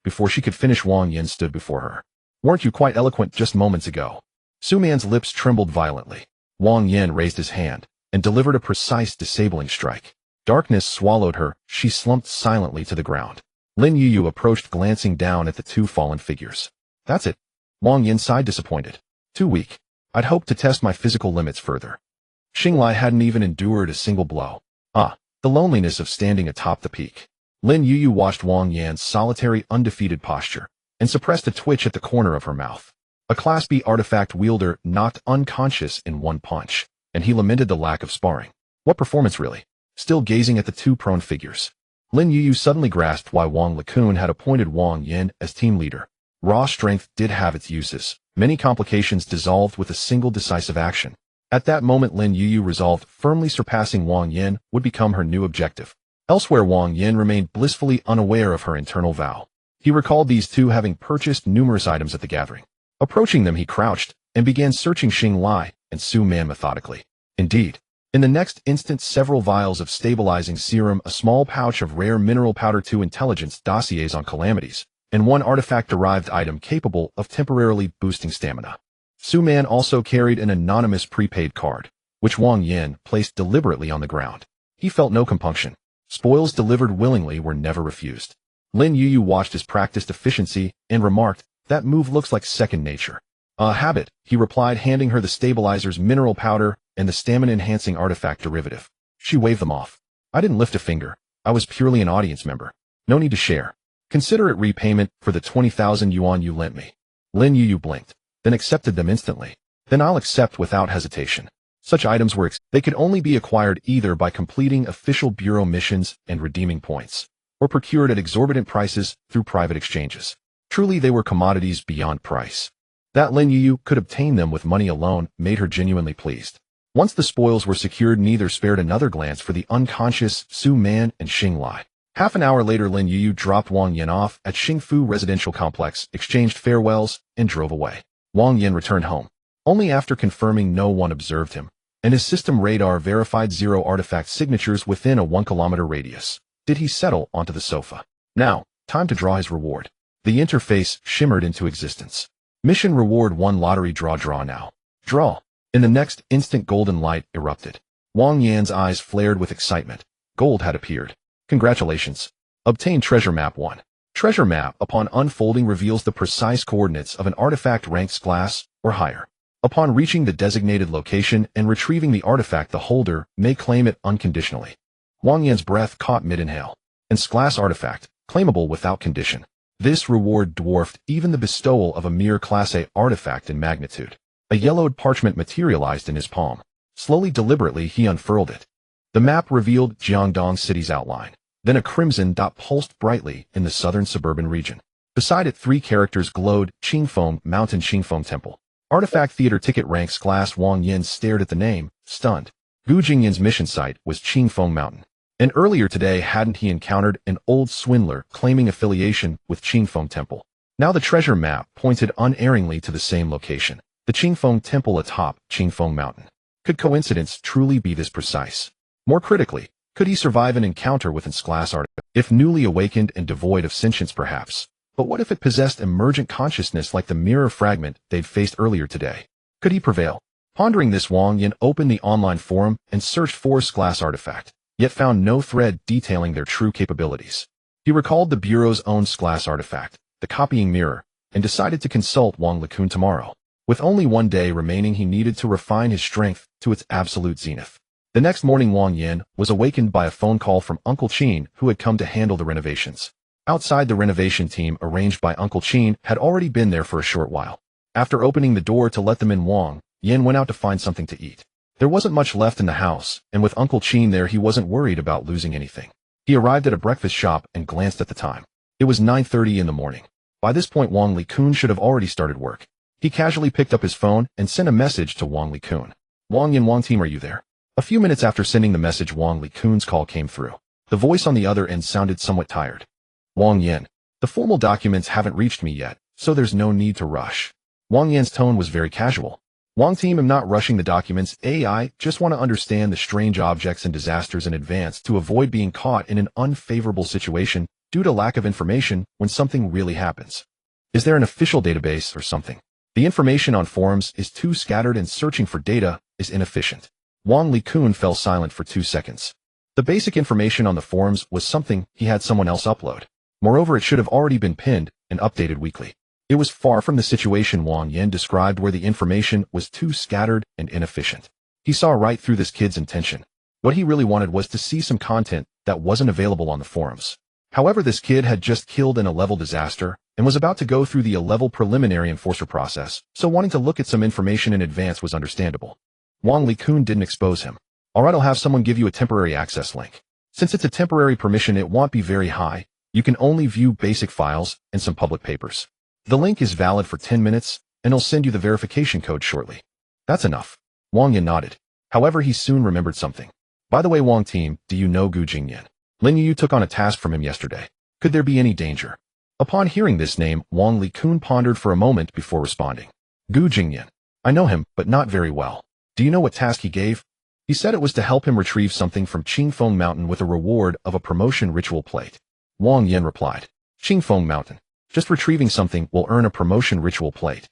Before she could finish, Wang Yin stood before her. Weren't you quite eloquent just moments ago? Su Man's lips trembled violently. Wang Yin raised his hand and delivered a precise, disabling strike. Darkness swallowed her. She slumped silently to the ground. Lin Yu approached, glancing down at the two fallen figures. That's it. Wang Yin sighed, disappointed. Too weak. I'd hoped to test my physical limits further. Xinglai hadn't even endured a single blow. The loneliness of standing atop the peak. Lin Yu watched Wang Yan's solitary, undefeated posture, and suppressed a twitch at the corner of her mouth. A Class B artifact wielder knocked unconscious in one punch, and he lamented the lack of sparring. What performance, really? Still gazing at the two prone figures, Lin Yu suddenly grasped why Wang Lekun had appointed Wang Yin as team leader. Raw strength did have its uses. Many complications dissolved with a single decisive action. At that moment, Lin Yu resolved firmly surpassing Wang Yin would become her new objective. Elsewhere, Wang Yin remained blissfully unaware of her internal vow. He recalled these two having purchased numerous items at the gathering. Approaching them, he crouched and began searching Xinglai and Su Man methodically. Indeed, in the next instant, several vials of stabilizing serum, a small pouch of rare mineral powder, 2 intelligence dossiers on Calamities, and 1 artifact-derived item capable of temporarily boosting stamina. Su Man also carried an anonymous prepaid card, which Wang Yin placed deliberately on the ground. He felt no compunction. Spoils delivered willingly were never refused. Lin Yu watched his practiced efficiency and remarked, "That move looks like second nature." "A habit," he replied, handing her the stabilizer's mineral powder and the stamina-enhancing artifact derivative. She waved them off. "I didn't lift a finger. I was purely an audience member. No need to share. Consider it repayment for the 20,000 yuan you lent me." Lin Yu blinked, then accepted them instantly. "Then I'll accept without hesitation." Such items they could only be acquired either by completing official bureau missions and redeeming points, or procured at exorbitant prices through private exchanges. Truly, they were commodities beyond price. That Lin Yu could obtain them with money alone made her genuinely pleased. Once the spoils were secured, neither spared another glance for the unconscious Su Man and Xinglai. Half an hour later, Lin Yu dropped Wang Yin off at Xingfu Residential Complex, exchanged farewells, and drove away. Wang Yin returned home. Only after confirming no one observed him, and his system radar verified 0 artifact signatures within a 1-kilometer radius, did he settle onto the sofa. Now, time to draw his reward. The interface shimmered into existence. Mission reward 1 lottery draw now. Draw. In the next instant, golden light erupted. Wang Yan's eyes flared with excitement. Gold had appeared. Congratulations. Obtain treasure map 1. Treasure map, upon unfolding, reveals the precise coordinates of an artifact ranked class or higher. Upon reaching the designated location and retrieving the artifact, the holder may claim it unconditionally. Wang Yan's breath caught mid-inhale. And class artifact, claimable without condition. This reward dwarfed even the bestowal of a mere Class A artifact in magnitude. A yellowed parchment materialized in his palm. Slowly, deliberately, he unfurled it. The map revealed Jiangdong City's outline. Then a crimson dot pulsed brightly in the southern suburban region. Beside it, 3 characters glowed: Qingfeng Mountain, Qingfeng Temple. Artifact Theater Ticket Ranks Class. Wang Yin stared at the name, stunned. Gu Jingyan's mission site was Qingfeng Mountain. And earlier today, hadn't he encountered an old swindler claiming affiliation with Qingfeng Temple? Now the treasure map pointed unerringly to the same location. The Qingfeng Temple atop Qingfeng Mountain. Could coincidence truly be this precise? More critically, could he survive an encounter with its class artifact? If newly awakened and devoid of sentience, perhaps. But what if it possessed emergent consciousness like the mirror fragment they'd faced earlier today? Could he prevail? Pondering this, Wang Yin opened the online forum and searched for class artifact, yet found no thread detailing their true capabilities. He recalled the Bureau's own class artifact, the copying mirror, and decided to consult Wang Likun tomorrow. With only one day remaining, he needed to refine his strength to its absolute zenith. The next morning, Wang Yin was awakened by a phone call from Uncle Qin, who had come to handle the renovations. Outside, the renovation team arranged by Uncle Qin had already been there for a short while. After opening the door to let them in, Wang Yin went out to find something to eat. There wasn't much left in the house, and with Uncle Qin there, he wasn't worried about losing anything. He arrived at a breakfast shop and glanced at the time. It was 9:30 in the morning. By this point, Wang Likun should have already started work. He casually picked up his phone and sent a message to Wang Likun. Wang Yin, Wang team, are you there? A few minutes after sending the message, Wang Likun's call came through. The voice on the other end sounded somewhat tired. Wang Yin, the formal documents haven't reached me yet, so there's no need to rush. Wang Yin's tone was very casual. Wang team, I'm not rushing the documents. I just want to understand the strange objects and disasters in advance to avoid being caught in an unfavorable situation due to lack of information when something really happens. Is there an official database or something? The information on forums is too scattered and searching for data is inefficient. Wang Likun fell silent for 2 seconds. The basic information on the forums was something he had someone else upload. Moreover, it should have already been pinned and updated weekly. It was far from the situation Wang Yin described, where the information was too scattered and inefficient. He saw right through this kid's intention. What he really wanted was to see some content that wasn't available on the forums. However, this kid had just killed an A-level disaster and was about to go through the A-level preliminary enforcer process, so wanting to look at some information in advance was understandable. Wang Likun didn't expose him. Alright, I'll have someone give you a temporary access link. Since it's a temporary permission, it won't be very high. You can only view basic files and some public papers. The link is valid for 10 minutes, and I'll send you the verification code shortly. That's enough. Wang Yin nodded. However, he soon remembered something. By the way, Wang team, do you know Gu Jingyan? Lin Yu took on a task from him yesterday. Could there be any danger? Upon hearing this name, Wang Likun pondered for a moment before responding. Gu Jingyan. I know him, but not very well. Do you know what task he gave? He said it was to help him retrieve something from Qingfeng Mountain with a reward of a promotion ritual plate. Wang Yin replied. Qingfeng Mountain. Just retrieving something will earn a promotion ritual plate.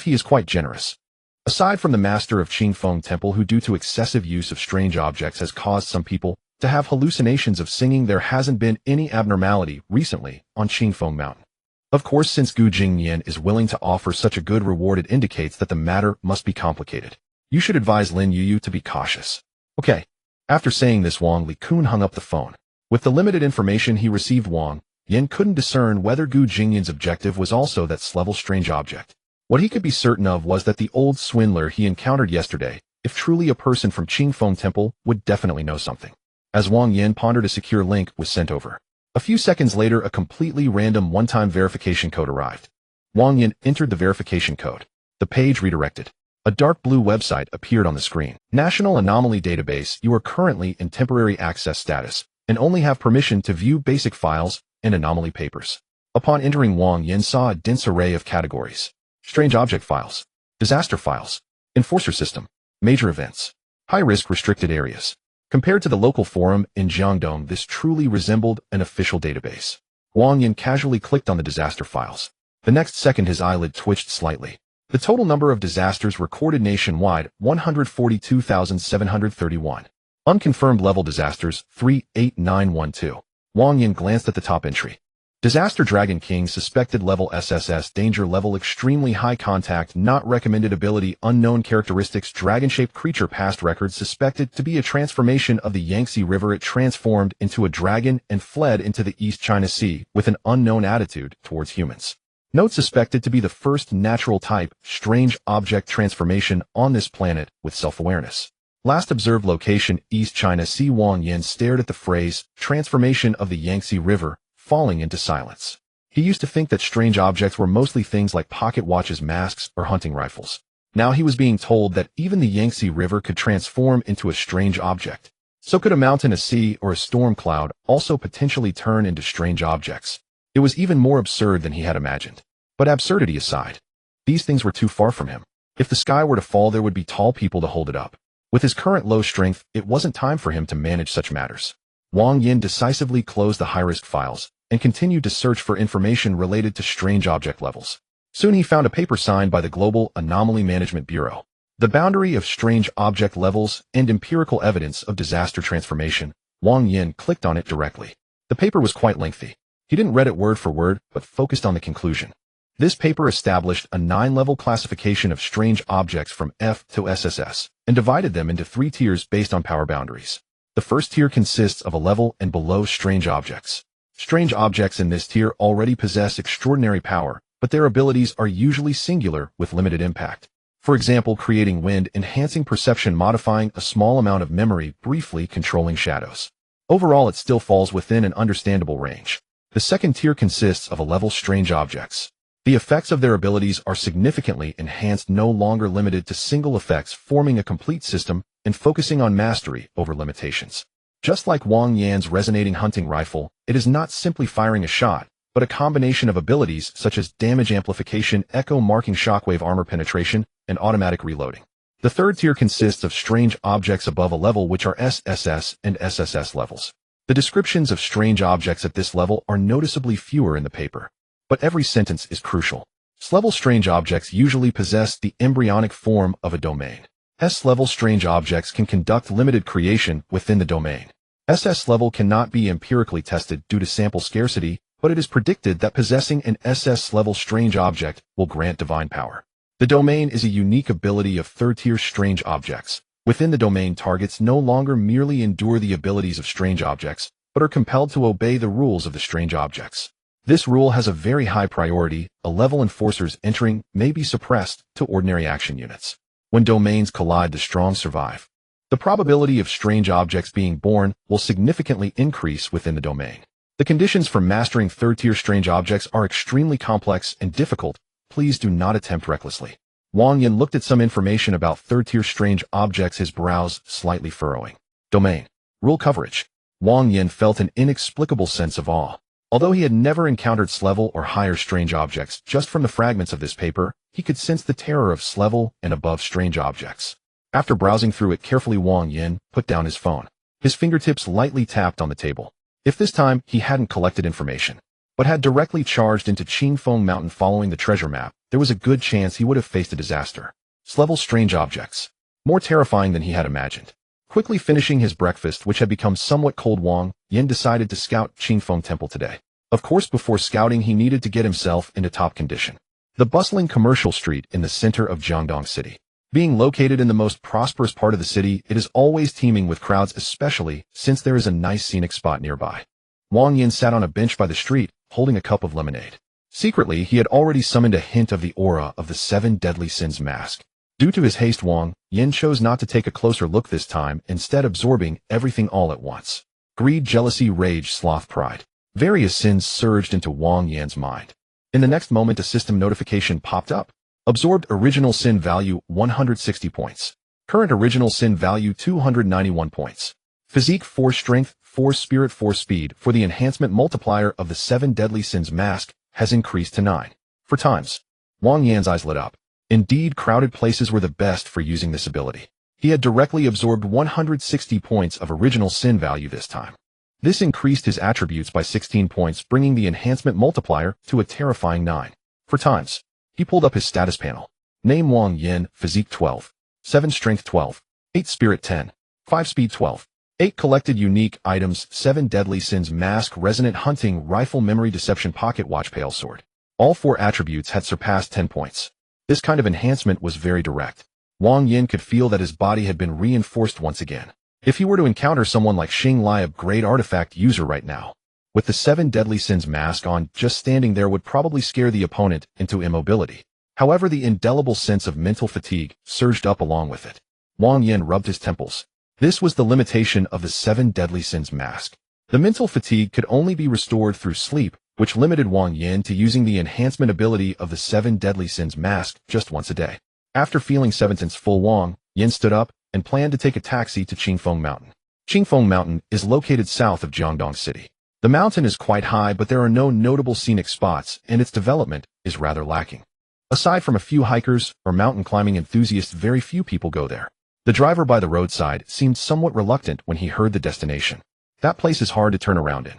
He is quite generous. Aside from the master of Qingfeng Temple, who due to excessive use of strange objects has caused some people to have hallucinations of singing, there hasn't been any abnormality recently on Qingfeng Mountain. Of course, since Gu Jingyan is willing to offer such a good reward, it indicates that the matter must be complicated. You should advise Lin Yu to be cautious. Okay. After saying this, Wang Likun hung up the phone. With the limited information he received, Wang Yin couldn't discern whether Gu Jingyan's objective was also that level strange object. What he could be certain of was that the old swindler he encountered yesterday, if truly a person from Qingfeng Temple, would definitely know something. As Wang Yin pondered, a secure link was sent over. A few seconds later, a completely random one-time verification code arrived. Wang Yin entered the verification code. The page redirected. A dark blue website appeared on the screen. National Anomaly Database. You are currently in temporary access status and only have permission to view basic files and anomaly papers. Upon entering, Wang Yin saw a dense array of categories. Strange object files, disaster files, enforcer system, major events, high-risk restricted areas. Compared to the local forum in Jiangdong, this truly resembled an official database. Wang Yin casually clicked on the disaster files. The next second, his eyelid twitched slightly. The total number of disasters recorded nationwide, 142,731. Unconfirmed level disasters, 38912. Wang Yin glanced at the top entry. Disaster Dragon King suspected level SSS danger level extremely high contact not recommended ability unknown characteristics dragon-shaped creature past record suspected to be a transformation of the Yangtze River. It transformed into a dragon and fled into the East China Sea with an unknown attitude towards humans. Note suspected to be the first natural type strange object transformation on this planet with self-awareness. Last observed location East China Sea. Wang Yin stared at the phrase transformation of the Yangtze River, falling into silence. He used to think that strange objects were mostly things like pocket watches, masks, or hunting rifles. Now he was being told that even the Yangtze River could transform into a strange object. So could a mountain, a sea, or a storm cloud also potentially turn into strange objects. It was even more absurd than he had imagined. But absurdity aside, these things were too far from him. If the sky were to fall, there would be tall people to hold it up. With his current low strength, it wasn't time for him to manage such matters. Wang Yin decisively closed the high-risk files and continued to search for information related to strange object levels. Soon he found a paper signed by the Global Anomaly Management Bureau. The boundary of strange object levels and empirical evidence of disaster transformation. Wang Yin clicked on it directly. The paper was quite lengthy. He didn't read it word for word, but focused on the conclusion. This paper established a 9-level classification of strange objects from F to SSS and divided them into 3 tiers based on power boundaries. The first tier consists of a level and below strange objects. Strange objects in this tier already possess extraordinary power, but their abilities are usually singular with limited impact. For example, creating wind, enhancing perception, modifying a small amount of memory, briefly controlling shadows. Overall, it still falls within an understandable range. The second tier consists of a level strange objects. The effects of their abilities are significantly enhanced, no longer limited to single effects, forming a complete system and focusing on mastery over limitations. Just like Wang Yan's resonating hunting rifle, it is not simply firing a shot, but a combination of abilities such as damage amplification, echo marking, shockwave, armor penetration, and automatic reloading. The third tier consists of strange objects above a level, which are SSS and SSS levels. The descriptions of strange objects at this level are noticeably fewer in the paper, but every sentence is crucial. S-level strange objects usually possess the embryonic form of a domain. S-level strange objects can conduct limited creation within the domain. SS-level cannot be empirically tested due to sample scarcity, but it is predicted that possessing an SS-level strange object will grant divine power. The domain is a unique ability of third-tier strange objects. Within the domain, targets no longer merely endure the abilities of strange objects, but are compelled to obey the rules of the strange objects. This rule has a very high priority. A-level enforcers entering may be suppressed to ordinary action units. When domains collide, the strong survive. The probability of strange objects being born will significantly increase within the domain. The conditions for mastering third-tier strange objects are extremely complex and difficult. Please do not attempt recklessly. Wang Yin looked at some information about third-tier strange objects, his brows slightly furrowing. Domain. Rule coverage. Wang Yin felt an inexplicable sense of awe. Although he had never encountered S-level or higher strange objects, just from the fragments of this paper, he could sense the terror of S-level and above strange objects. After browsing through it carefully, Wang Yin put down his phone. His fingertips lightly tapped on the table. If this time he hadn't collected information, but had directly charged into Qingfeng Mountain following the treasure map, there was a good chance he would have faced a disaster. S-level strange objects. More terrifying than he had imagined. Quickly finishing his breakfast, which had become somewhat cold, Wang Yin decided to scout Qingfeng Temple today. Of course, before scouting, he needed to get himself into top condition. The bustling commercial street in the center of Jiangdong City. Being located in the most prosperous part of the city, it is always teeming with crowds, especially since there is a nice scenic spot nearby. Wang Yin sat on a bench by the street, holding a cup of lemonade. Secretly, he had already summoned a hint of the aura of the 7 deadly sins mask. Due to his haste, Wang Yin chose not to take a closer look this time, instead absorbing everything all at once. Greed, jealousy, rage, sloth, pride. Various sins surged into Wang Yin's mind. In the next moment, a system notification popped up. Absorbed original sin value 160 points. Current original sin value 291 points. Physique 4, strength 4, spirit 4, speed for the enhancement multiplier of the 7 deadly sins mask has increased to 9. 4 times. Wang Yan's eyes lit up. Indeed, crowded places were the best for using this ability. He had directly absorbed 160 points of original sin value this time. This increased his attributes by 16 points, bringing the enhancement multiplier to a terrifying 9. 4 times. He pulled up his status panel. Name Wang Yin, physique 12. 7 strength 12. 8 spirit 10. 5 speed 12. 8 collected unique items, 7 deadly sins mask, resonant hunting, rifle, memory, deception, pocket watch, pale sword. All 4 attributes had surpassed 10 points. This kind of enhancement was very direct. Wang Yin could feel that his body had been reinforced once again. If he were to encounter someone like Xing Lai, a great artifact user right now, with the 7 deadly sins mask on, just standing there would probably scare the opponent into immobility. However, the indelible sense of mental fatigue surged up along with it. Wang Yin rubbed his temples. This was the limitation of the 7 deadly sins mask. The mental fatigue could only be restored through sleep, which limited Wang Yin to using the enhancement ability of the 7 deadly sins mask just once a day. After feeling 7 tenths full, Wang Yin stood up and planned to take a taxi to Qingfeng Mountain. Qingfeng Mountain is located south of Jiangdong City. The mountain is quite high, but there are no notable scenic spots, and its development is rather lacking. Aside from a few hikers or mountain climbing enthusiasts, very few people go there. The driver by the roadside seemed somewhat reluctant when he heard the destination. That place is hard to turn around in.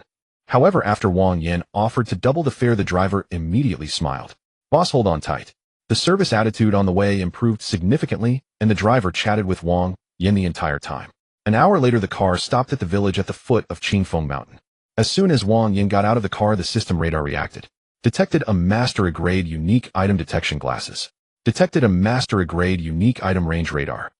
However, after Wang Yin offered to double the fare, the driver immediately smiled. Boss, hold on tight. The service attitude on the way improved significantly, and the driver chatted with Wang Yin the entire time. An hour later, the car stopped at the village at the foot of Qingfeng Mountain. As soon as Wang Yin got out of the car, the system radar reacted. Detected a master-grade unique item detection glasses. Detected a master-grade unique item range radar.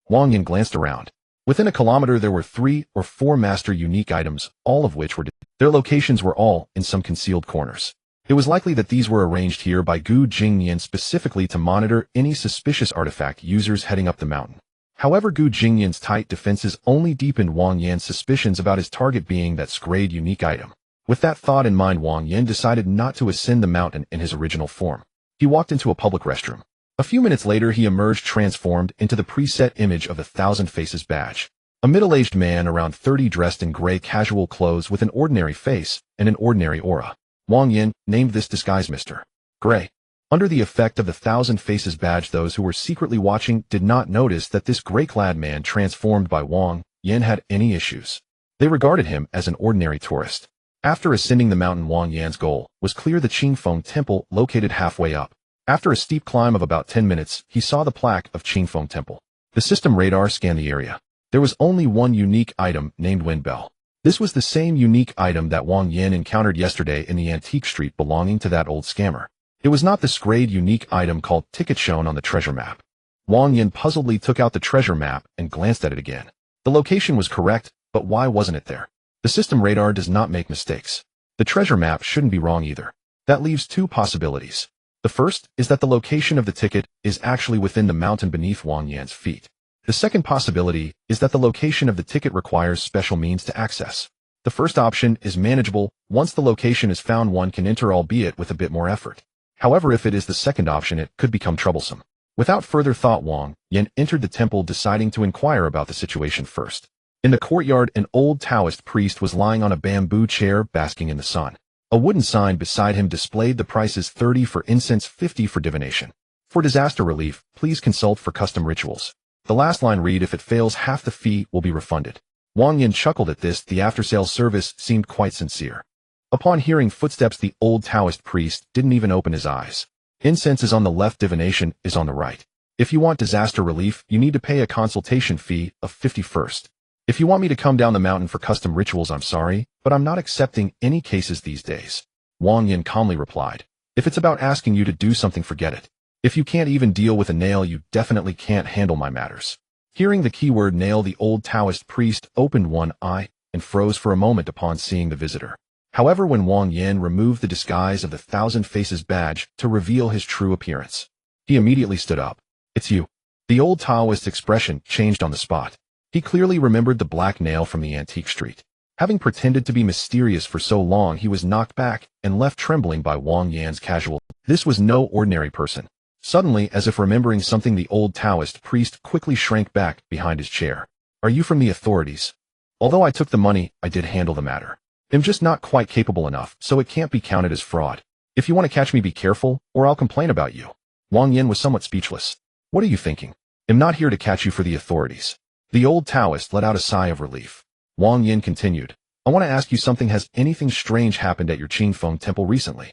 Wang Yin glanced around. Within a kilometer, there were 3 or 4 master unique items, all of which were their locations were all in some concealed corners. It was likely that these were arranged here by Gu Jingyan specifically to monitor any suspicious artifact users heading up the mountain. However, Gu Jingyan's tight defenses only deepened Wang Yin's suspicions about his target being that grade unique item. With that thought in mind, Wang Yin decided not to ascend the mountain in his original form. He walked into a public restroom. A few minutes later, he emerged transformed into the preset image of the Thousand Faces badge. A middle-aged man around 30 dressed in gray casual clothes with an ordinary face and an ordinary aura. Wang Yin named this disguise Mr. Gray. Under the effect of the Thousand Faces badge, those who were secretly watching did not notice that this gray-clad man transformed by Wang Yin had any issues. They regarded him as an ordinary tourist. After ascending the mountain, Wang Yin's goal was clear the Qingfeng Temple located halfway up. After a steep climb of about 10 minutes, he saw the plaque of Qingfeng Temple. The system radar scanned the area. There was only one unique item named Wind Bell. This was the same unique item that Wang Yin encountered yesterday in the antique street belonging to that old scammer. It was not this grade unique item called ticket shown on the treasure map. Wang Yin puzzledly took out the treasure map and glanced at it again. The location was correct, but why wasn't it there? The system radar does not make mistakes. The treasure map shouldn't be wrong either. That leaves 2 possibilities. The first is that the location of the ticket is actually within the mountain beneath Wang Yin's feet. The second possibility is that the location of the ticket requires special means to access. The first option is manageable. Once the location is found, one can enter, albeit with a bit more effort. However, if it is the second option, it could become troublesome. Without further thought, Wang Yin entered the temple, deciding to inquire about the situation first. In the courtyard, an old Taoist priest was lying on a bamboo chair, basking in the sun. A wooden sign beside him displayed the prices: 30 for incense, 50 for divination. For disaster relief, please consult for custom rituals. The last line read, if it fails, half the fee will be refunded. Wang Yin chuckled at this. The after-sales service seemed quite sincere. Upon hearing footsteps, the old Taoist priest didn't even open his eyes. Incense is on the left, divination is on the right. If you want disaster relief, you need to pay a consultation fee of 50 first. If you want me to come down the mountain for custom rituals, I'm sorry, but I'm not accepting any cases these days. Wang Yin calmly replied. If it's about asking you to do something, forget it. If you can't even deal with a nail, you definitely can't handle my matters. Hearing the keyword nail, the old Taoist priest opened one eye and froze for a moment upon seeing the visitor. However, when Wang Yin removed the disguise of the Thousand Faces badge to reveal his true appearance, he immediately stood up. It's you. The old Taoist's expression changed on the spot. He clearly remembered the black nail from the antique street. Having pretended to be mysterious for so long, he was knocked back and left trembling by Wang Yin's casual. This was no ordinary person. Suddenly, as if remembering something, the old Taoist priest quickly shrank back behind his chair. Are you from the authorities? Although I took the money, I did handle the matter. I'm just not quite capable enough, so it can't be counted as fraud. If you want to catch me, be careful, or I'll complain about you. Wang Yin was somewhat speechless. What are you thinking? I'm not here to catch you for the authorities. The old Taoist let out a sigh of relief. Wang Yin continued. I want to ask you something. Has anything strange happened at your Qingfeng Temple recently?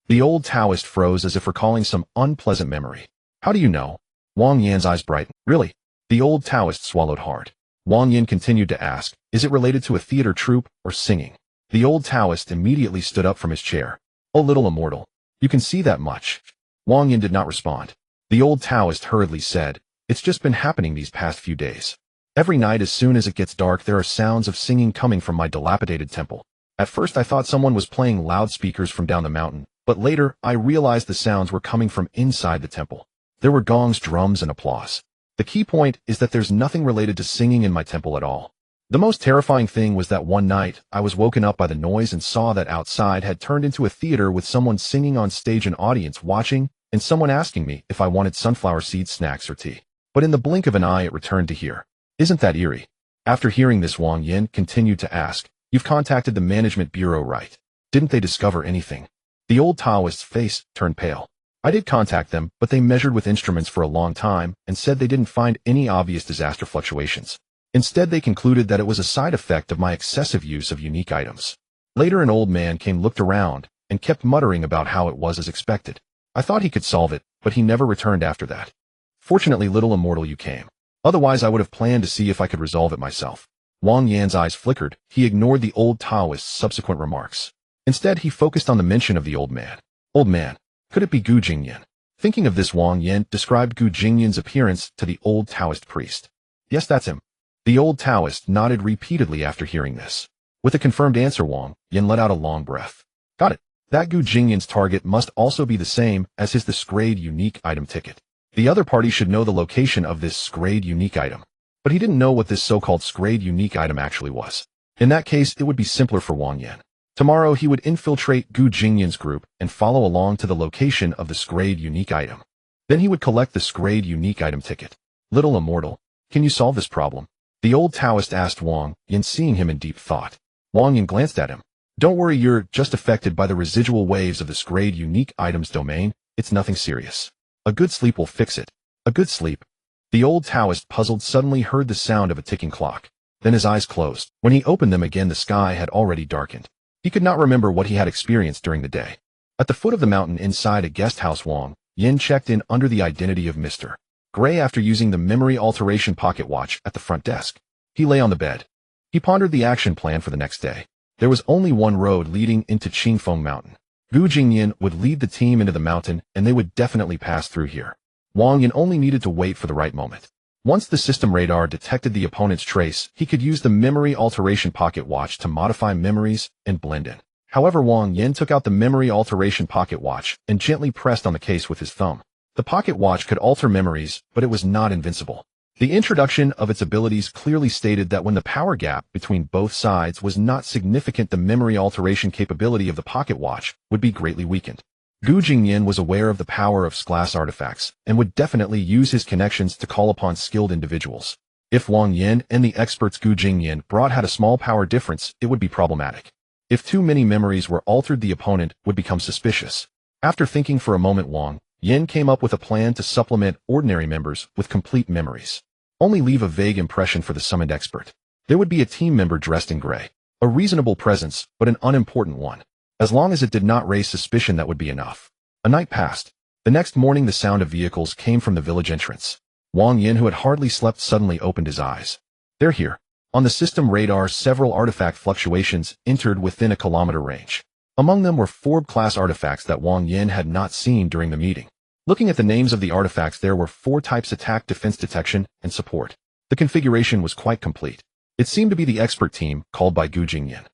The old Taoist froze as if recalling some unpleasant memory. How do you know? Wang Yin's eyes brightened. Really? The old Taoist swallowed hard. Wang Yin continued to ask, is it related to a theater troupe or singing? The old Taoist immediately stood up from his chair. Oh, little immortal, you can see that much. Wang Yin did not respond. The old Taoist hurriedly said, it's just been happening these past few days. Every night as soon as it gets dark there are sounds of singing coming from my dilapidated temple. At first I thought someone was playing loudspeakers from down the mountain, but later I realized the sounds were coming from inside the temple. There were gongs, drums, and applause. The key point is that there's nothing related to singing in my temple at all. The most terrifying thing was that one night I was woken up by the noise and saw that outside had turned into a theater with someone singing on stage, an audience watching, and someone asking me if I wanted sunflower seed snacks or tea. But in the blink of an eye it returned to here. Isn't that eerie? After hearing this, Wang Yin continued to ask, you've contacted the management bureau, right? Didn't they discover anything? The old Taoist's face turned pale. I did contact them, but they measured with instruments for a long time and said they didn't find any obvious disaster fluctuations. Instead, they concluded that it was a side effect of my excessive use of unique items. Later, an old man came, looked around, and kept muttering about how it was as expected. I thought he could solve it, but he never returned after that. Fortunately, little immortal, you came. Otherwise, I would have planned to see if I could resolve it myself. Wang Yan's eyes flickered. He ignored the old Taoist's subsequent remarks. Instead, he focused on the mention of the old man. Old man. Could it be Gu Jingyan? Thinking of this, Wang Yin described Gu Jingyan's appearance to the old Taoist priest. Yes, that's him. The old Taoist nodded repeatedly after hearing this. With a confirmed answer, Wang Yin let out a long breath. Got it. That Gu Jingyan's target must also be the same as his Scrade unique item ticket. The other party should know the location of this Scrade unique item. But he didn't know what this so-called Scrade unique item actually was. In that case, it would be simpler for Wang Yin. Tomorrow he would infiltrate Gu Jingyan's group and follow along to the location of the Scrade unique item. Then he would collect the Scrade unique item ticket. Little immortal, can you solve this problem? The old Taoist asked Wang Yin, seeing him in deep thought. Wang Yin glanced at him. Don't worry, you're just affected by the residual waves of the Scrade unique items domain. It's nothing serious. A good sleep will fix it. A good sleep. The old Taoist, puzzled, suddenly heard the sound of a ticking clock. Then his eyes closed. When he opened them again, the sky had already darkened. He could not remember what he had experienced during the day. At the foot of the mountain inside a guest house, Wang Yin checked in under the identity of Mr. Gray after using the memory alteration pocket watch at the front desk. He lay on the bed. He pondered the action plan for the next day. There was only one road leading into Qingfeng Mountain. Gu Jingyan would lead the team into the mountain and they would definitely pass through here. Wang Yin only needed to wait for the right moment. Once the system radar detected the opponent's trace, he could use the memory alteration pocket watch to modify memories and blend in. However, Wang Yin took out the memory alteration pocket watch and gently pressed on the case with his thumb. The pocket watch could alter memories, but it was not invincible. The introduction of its abilities clearly stated that when the power gap between both sides was not significant, the memory alteration capability of the pocket watch would be greatly weakened. Gu Jingyan was aware of the power of glass artifacts and would definitely use his connections to call upon skilled individuals. If Wang Yin and the experts Gu Jingyan brought had a small power difference, it would be problematic. If too many memories were altered, the opponent would become suspicious. After thinking for a moment, Wang Yin came up with a plan to supplement ordinary members with complete memories. Only leave a vague impression for the summoned expert. There would be a team member dressed in gray. A reasonable presence, but an unimportant one. As long as it did not raise suspicion, that would be enough. A night passed. The next morning the sound of vehicles came from the village entrance. Wang Yin, who had hardly slept, suddenly opened his eyes. They're here. On the system radar, several artifact fluctuations entered within a kilometer range. Among them were 4 class artifacts that Wang Yin had not seen during the meeting. Looking at the names of the artifacts, there were 4 types: attack, defense, detection, and support. The configuration was quite complete. It seemed to be the expert team called by Gu Jingyan.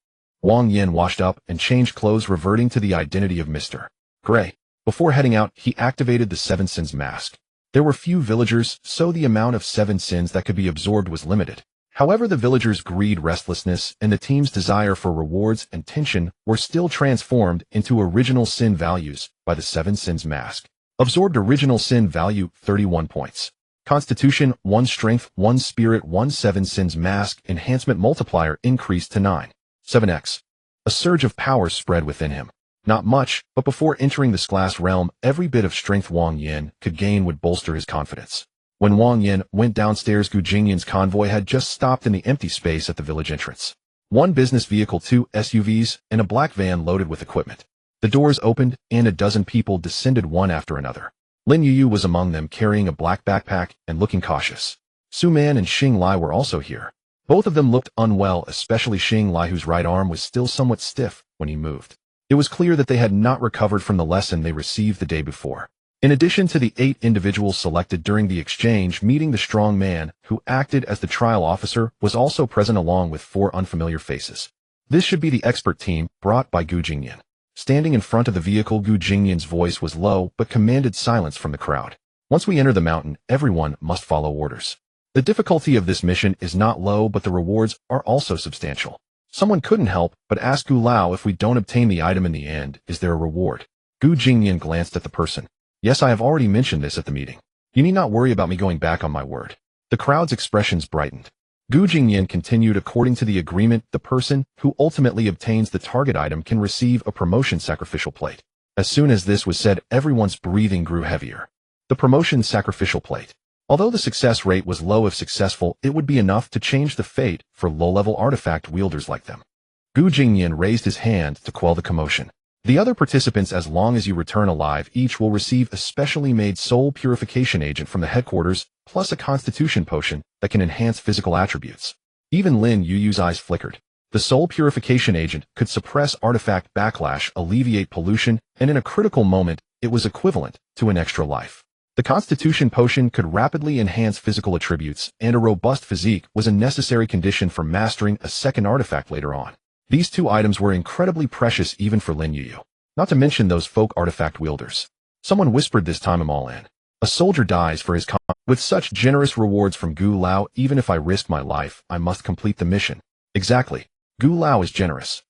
Wang Yin washed up and changed clothes, reverting to the identity of Mr. Gray. Before heading out, he activated the 7 Sins mask. There were few villagers, so the amount of 7 sins that could be absorbed was limited. However, the villagers' greed, restlessness, and the team's desire for rewards and tension were still transformed into original sin values by the 7 Sins mask. Absorbed original sin value 31 points. Constitution 1, Strength 1, Spirit 1. 7 Sins mask enhancement multiplier increased to 9. 7x. A surge of power spread within him. Not much, but before entering this glass realm, every bit of strength Wang Yin could gain would bolster his confidence. When Wang Yin went downstairs, Gu Jingyan's convoy had just stopped in the empty space at the village entrance. 1 business vehicle, 2 SUVs, and a black van loaded with equipment. The doors opened, and a dozen people descended one after another. Lin Yuyu was among them, carrying a black backpack and looking cautious. Su Man and Xing Lai were also here. Both of them looked unwell, especially Xing Lai, whose right arm was still somewhat stiff when he moved. It was clear that they had not recovered from the lesson they received the day before. In addition to the 8 individuals selected during the exchange meeting, the strong man, who acted as the trial officer, was also present along with 4 unfamiliar faces. This should be the expert team, brought by Gu Jingyan. Standing in front of the vehicle, Gu Jingyan's voice was low but commanded silence from the crowd. Once we enter the mountain, everyone must follow orders. The difficulty of this mission is not low, but the rewards are also substantial. Someone couldn't help but ask Gu Lao, if we don't obtain the item in the end, is there a reward? Gu Jingyan glanced at the person. Yes, I have already mentioned this at the meeting. You need not worry about me going back on my word. The crowd's expressions brightened. Gu Jingyan continued, according to the agreement, the person who ultimately obtains the target item can receive a promotion sacrificial plate. As soon as this was said, everyone's breathing grew heavier. The promotion sacrificial plate. Although the success rate was low, if successful, it would be enough to change the fate for low-level artifact wielders like them. Gu Jingyan raised his hand to quell the commotion. The other participants, as long as you return alive, each will receive a specially made soul purification agent from the headquarters, plus a constitution potion that can enhance physical attributes. Even Lin Yuyu's eyes flickered. The soul purification agent could suppress artifact backlash, alleviate pollution, and in a critical moment, it was equivalent to an extra life. The Constitution potion could rapidly enhance physical attributes, and a robust physique was a necessary condition for mastering a second artifact later on. These 2 items were incredibly precious even for Lin Yuyu, not to mention those folk artifact wielders. Someone whispered this time Amalan. A soldier dies for his cause. With such generous rewards from Gu Lao, even if I risk my life, I must complete the mission. Exactly. Gu Lao is generous.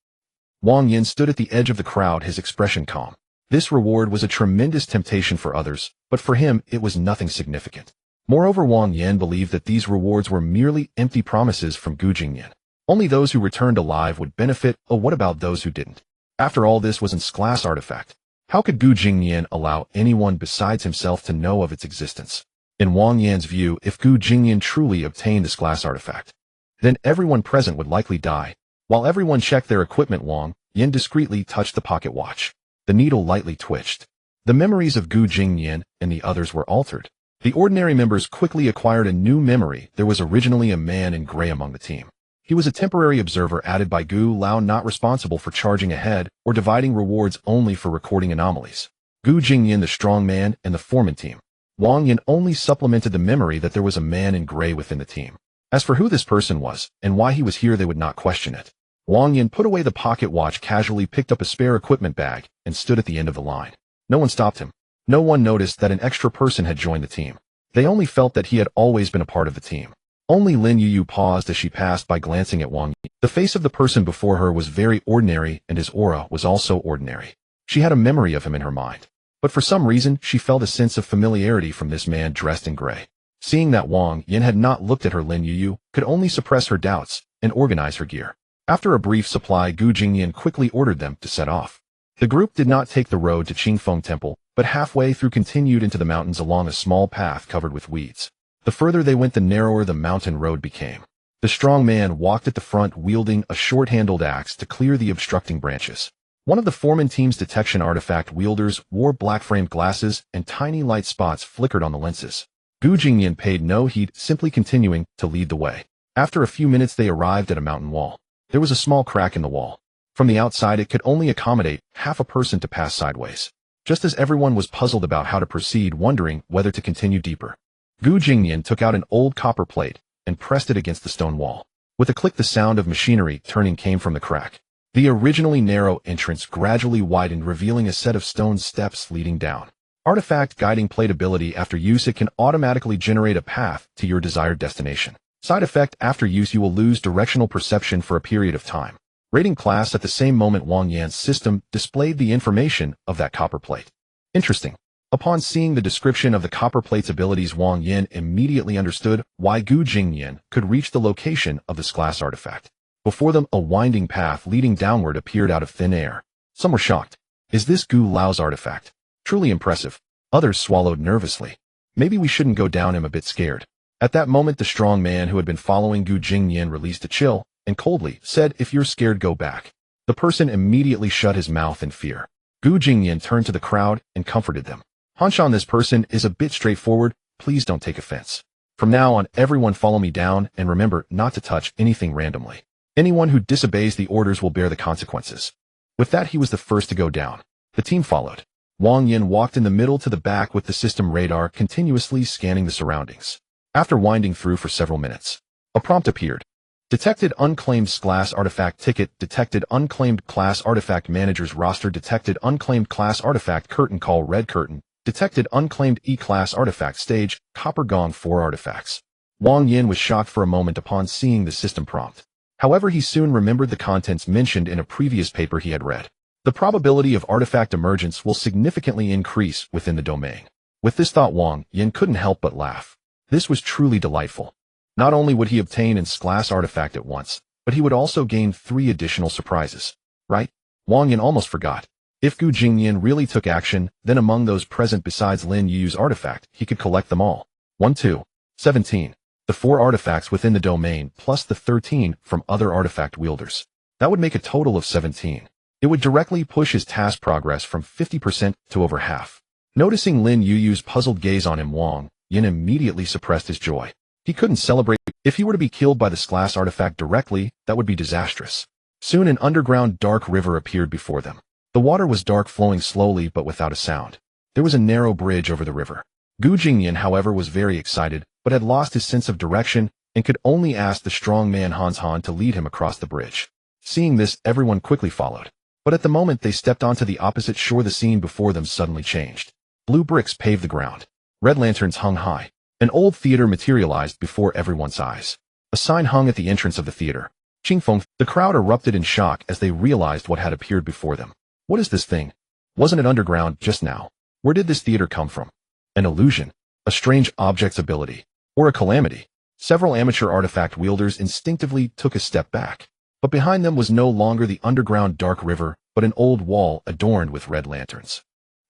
Wang Yin stood at the edge of the crowd, his expression calm. This reward was a tremendous temptation for others, but for him it was nothing significant. Moreover, Wang Yan believed that these rewards were merely empty promises from Gu Jingyan. Only those who returned alive would benefit, or what about those who didn't? After all, this was an S-class artifact. How could Gu Jingyan allow anyone besides himself to know of its existence? In Wang Yan's view, if Gu Jingyan truly obtained the S-class artifact, then everyone present would likely die. While everyone checked their equipment, Wang Yan discreetly touched the pocket watch. The needle lightly twitched. The memories of Gu Jingyan and the others were altered. The ordinary members quickly acquired a new memory. There was originally a man in gray among the team. He was a temporary observer added by Gu Lao, not responsible for charging ahead or dividing rewards, only for recording anomalies. Gu Jingyan, the strong man, and the foreman team. Wang Yan only supplemented the memory that there was a man in gray within the team. As for who this person was and why he was here, they would not question it. Wang Yan put away the pocket watch, casually picked up a spare equipment bag, and stood at the end of the line. No one stopped him. No one noticed that an extra person had joined the team. They only felt that he had always been a part of the team. Only Lin Yuyu paused as she passed by, glancing at Wang Yan. The face of the person before her was very ordinary, and his aura was also ordinary. She had a memory of him in her mind. But for some reason, she felt a sense of familiarity from this man dressed in gray. Seeing that Wang Yan had not looked at her, Lin Yuyu could only suppress her doubts and organize her gear. After a brief supply, Gu Jingyan quickly ordered them to set off. The group did not take the road to Qingfeng Temple, but halfway through continued into the mountains along a small path covered with weeds. The further they went, the narrower the mountain road became. The strong man walked at the front, wielding a short-handled axe to clear the obstructing branches. One of the foreman team's detection artifact wielders wore black-framed glasses, and tiny light spots flickered on the lenses. Gu Jingyan paid no heed, simply continuing to lead the way. After a few minutes, they arrived at a mountain wall. There was a small crack in the wall. From the outside, it could only accommodate half a person to pass sideways. Just as everyone was puzzled about how to proceed, wondering whether to continue deeper, Gu Jingyan took out an old copper plate and pressed it against the stone wall. With a click, the sound of machinery turning came from the crack. The originally narrow entrance gradually widened, revealing a set of stone steps leading down. Artifact guiding plate ability. After use, it can automatically generate a path to your desired destination. Side effect: after use, you will lose directional perception for a period of time. Rating class. At the same moment, Wang Yan's system displayed the information of that copper plate. Interesting. Upon seeing the description of the copper plate's abilities, Wang Yan immediately understood why Gu Jingyan could reach the location of this class artifact. Before them, a winding path leading downward appeared out of thin air. Some were shocked. Is this Gu Lao's artifact? Truly impressive. Others swallowed nervously. Maybe we shouldn't go down. I'm a bit scared. At that moment, the strong man who had been following Gu Jingyan released a chill and coldly said, "If you're scared, go back." The person immediately shut his mouth in fear. Gu Jingyan turned to the crowd and comforted them. "Hunch on this person is a bit straightforward. Please don't take offense. From now on, everyone follow me down and remember not to touch anything randomly. Anyone who disobeys the orders will bear the consequences. With that, he was the first to go down. The team followed. Wang Yin walked in the middle to the back with the system radar continuously scanning the surroundings. After winding through for several minutes, a prompt appeared. Detected unclaimed class artifact ticket. Detected unclaimed class artifact manager's roster. Detected unclaimed class artifact curtain call red curtain. Detected unclaimed E-class artifact stage, copper gong 4 artifacts. Wang Yin was shocked for a moment upon seeing the system prompt. However, he soon remembered the contents mentioned in a previous paper he had read. The probability of artifact emergence will significantly increase within the domain. With this thought, Wang Yin couldn't help but laugh. This was truly delightful. Not only would he obtain an class artifact at once, but he would also gain 3 additional surprises. Right? Wang Yin almost forgot. If Gu Jingyan really took action, then among those present besides Lin Yu's artifact, he could collect them all. 1, 2, 17. The 4 artifacts within the domain plus the 13 from other artifact wielders. That would make a total of 17. It would directly push his task progress from 50% to over half. Noticing Lin Yu's puzzled gaze on him, Wang Yin immediately suppressed his joy. He couldn't celebrate. If he were to be killed by this class artifact directly, that would be disastrous. Soon an underground dark river appeared before them. The water was dark, flowing slowly but without a sound. There was a narrow bridge over the river. Gu Jingyan, however, was very excited, but had lost his sense of direction and could only ask the strong man Hans Han to lead him across the bridge. Seeing this, everyone quickly followed. But at the moment they stepped onto the opposite shore, the scene before them suddenly changed. Blue bricks paved the ground. Red lanterns hung high. An old theater materialized before everyone's eyes. A sign hung at the entrance of the theater. Qingfeng. The crowd erupted in shock as they realized what had appeared before them. What is this thing? Wasn't it underground just now? Where did this theater come from? An illusion? A strange object's ability? Or a calamity? Several amateur artifact wielders instinctively took a step back. But behind them was no longer the underground dark river, but an old wall adorned with red lanterns.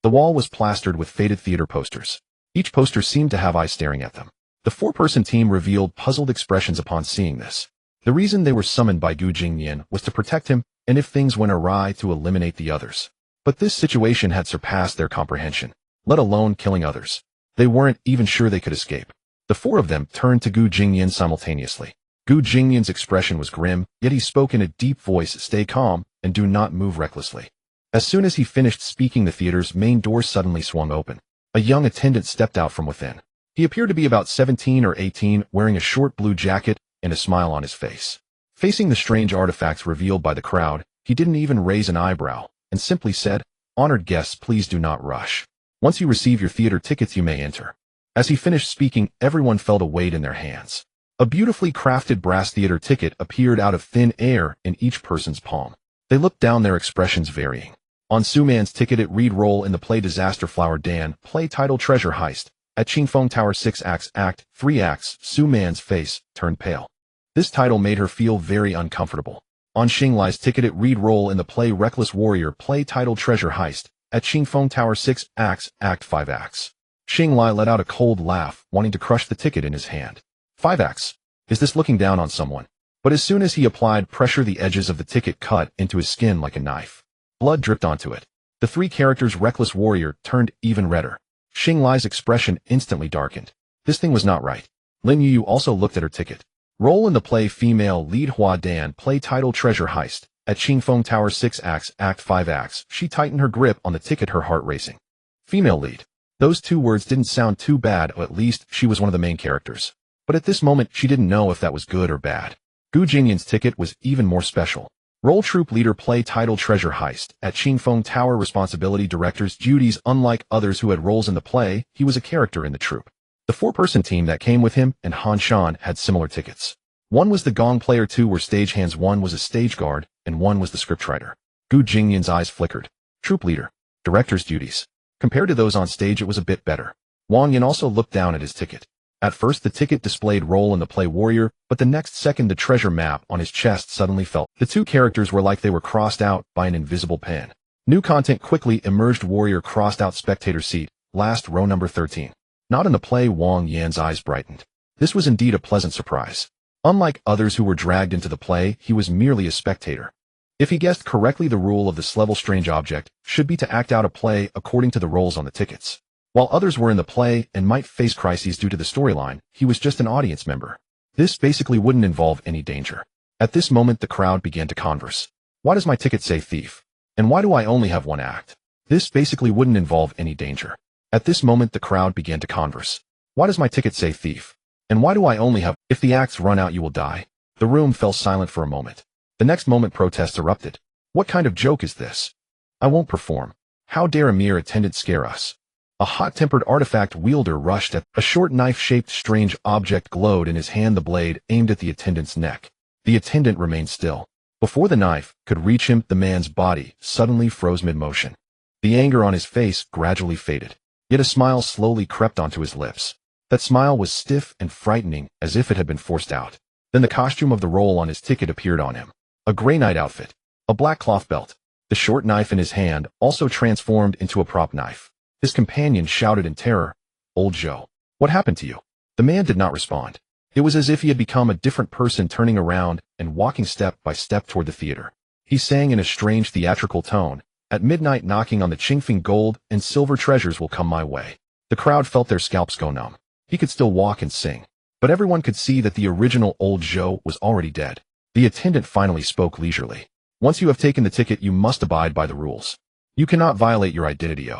The wall was plastered with faded theater posters. Each poster seemed to have eyes staring at them. The 4-person team revealed puzzled expressions upon seeing this. The reason they were summoned by Gu Jingyan was to protect him, and if things went awry, to eliminate the others. But this situation had surpassed their comprehension, let alone killing others. They weren't even sure they could escape. The 4 of them turned to Gu Jingyan simultaneously. Gu Jingyan's expression was grim, yet he spoke in a deep voice, "Stay calm, and do not move recklessly." As soon as he finished speaking, the theater's main door suddenly swung open. A young attendant stepped out from within. He appeared to be about 17 or 18, wearing a short blue jacket and a smile on his face. Facing the strange artifacts revealed by the crowd, he didn't even raise an eyebrow, and simply said, "Honored guests, please do not rush. Once you receive your theater tickets, you may enter." As he finished speaking, everyone felt a weight in their hands. A beautifully crafted brass theater ticket appeared out of thin air in each person's palm. They looked down, their expressions varying. On Suman's ticket it read, "Role in the play Disaster Flower Dan, play title Treasure Heist." At Qingfeng Tower 6 acts, act 3 acts, Suman's face turned pale. This title made her feel very uncomfortable. On Xinglai's ticket it read, "Role in the play Reckless Warrior, play title Treasure Heist." At Qingfeng Tower 6 acts, act 5 acts. Xinglai let out a cold laugh, wanting to crush the ticket in his hand. 5 acts? Is this looking down on someone? But as soon as he applied pressure, the edges of the ticket cut into his skin like a knife. Blood dripped onto it. The 3 characters Reckless Warrior turned even redder. Xinglai's expression instantly darkened. This thing was not right. Lin Yu also looked at her ticket. Role in the play Female Lead Hua Dan, play title Treasure Heist. At Qingfeng Tower 6 acts, act 5 acts. She tightened her grip on the ticket, her heart racing. Female lead. Those 2 words didn't sound too bad, or at least she was one of the main characters. But at this moment she didn't know if that was good or bad. Gu Jingyan's ticket was even more special. Role Troop Leader, play title Treasure Heist. At Qingfeng Tower, responsibility director's duties. Unlike others who had roles in the play, he was a character in the troop. The 4-person team that came with him and Han Shan had similar tickets. One was the gong player, 2 were stagehands, 1 was a stage guard, and 1 was the scriptwriter. Gu Jingyan's eyes flickered. Troop leader. Director's duties. Compared to those on stage, it was a bit better. Wang Yin also looked down at his ticket. At first the ticket displayed role in the play warrior, but the next second the treasure map on his chest suddenly fell. The 2 characters were like they were crossed out by an invisible pen. New content quickly emerged. Warrior crossed out, spectator seat, last row number 13. Not in the play. Wang Yan's eyes brightened. This was indeed a pleasant surprise. Unlike others who were dragged into the play, he was merely a spectator. If he guessed correctly, the rule of this level strange object should be to act out a play according to the roles on the tickets. While others were in the play and might face crises due to the storyline, he was just an audience member. This basically wouldn't involve any danger. At this moment the crowd began to converse. Why does my ticket say thief? And why do I only have one act? This basically wouldn't involve any danger. At this moment the crowd began to converse. Why does my ticket say thief? And why do I only have— if the acts run out you will die? The room fell silent for a moment. The next moment protests erupted. What kind of joke is this? I won't perform. How dare a mere attendant scare us? A hot-tempered artifact wielder rushed at— a short knife-shaped strange object glowed in his hand, the blade aimed at the attendant's neck. The attendant remained still. Before the knife could reach him, the man's body suddenly froze mid-motion. The anger on his face gradually faded, yet a smile slowly crept onto his lips. That smile was stiff and frightening, as if it had been forced out. Then the costume of the role on his ticket appeared on him. A gray knight outfit, a black cloth belt. The short knife in his hand also transformed into a prop knife. His companion shouted in terror, "Old Joe, what happened to you?" The man did not respond. It was as if he had become a different person, turning around and walking step by step toward the theater. He sang in a strange theatrical tone, "At midnight knocking on the Qingfeng, gold and silver treasures will come my way." The crowd felt their scalps go numb. He could still walk and sing, but everyone could see that the original Old Joe was already dead. The attendant finally spoke leisurely. "Once you have taken the ticket, you must abide by the rules. You cannot violate your identity."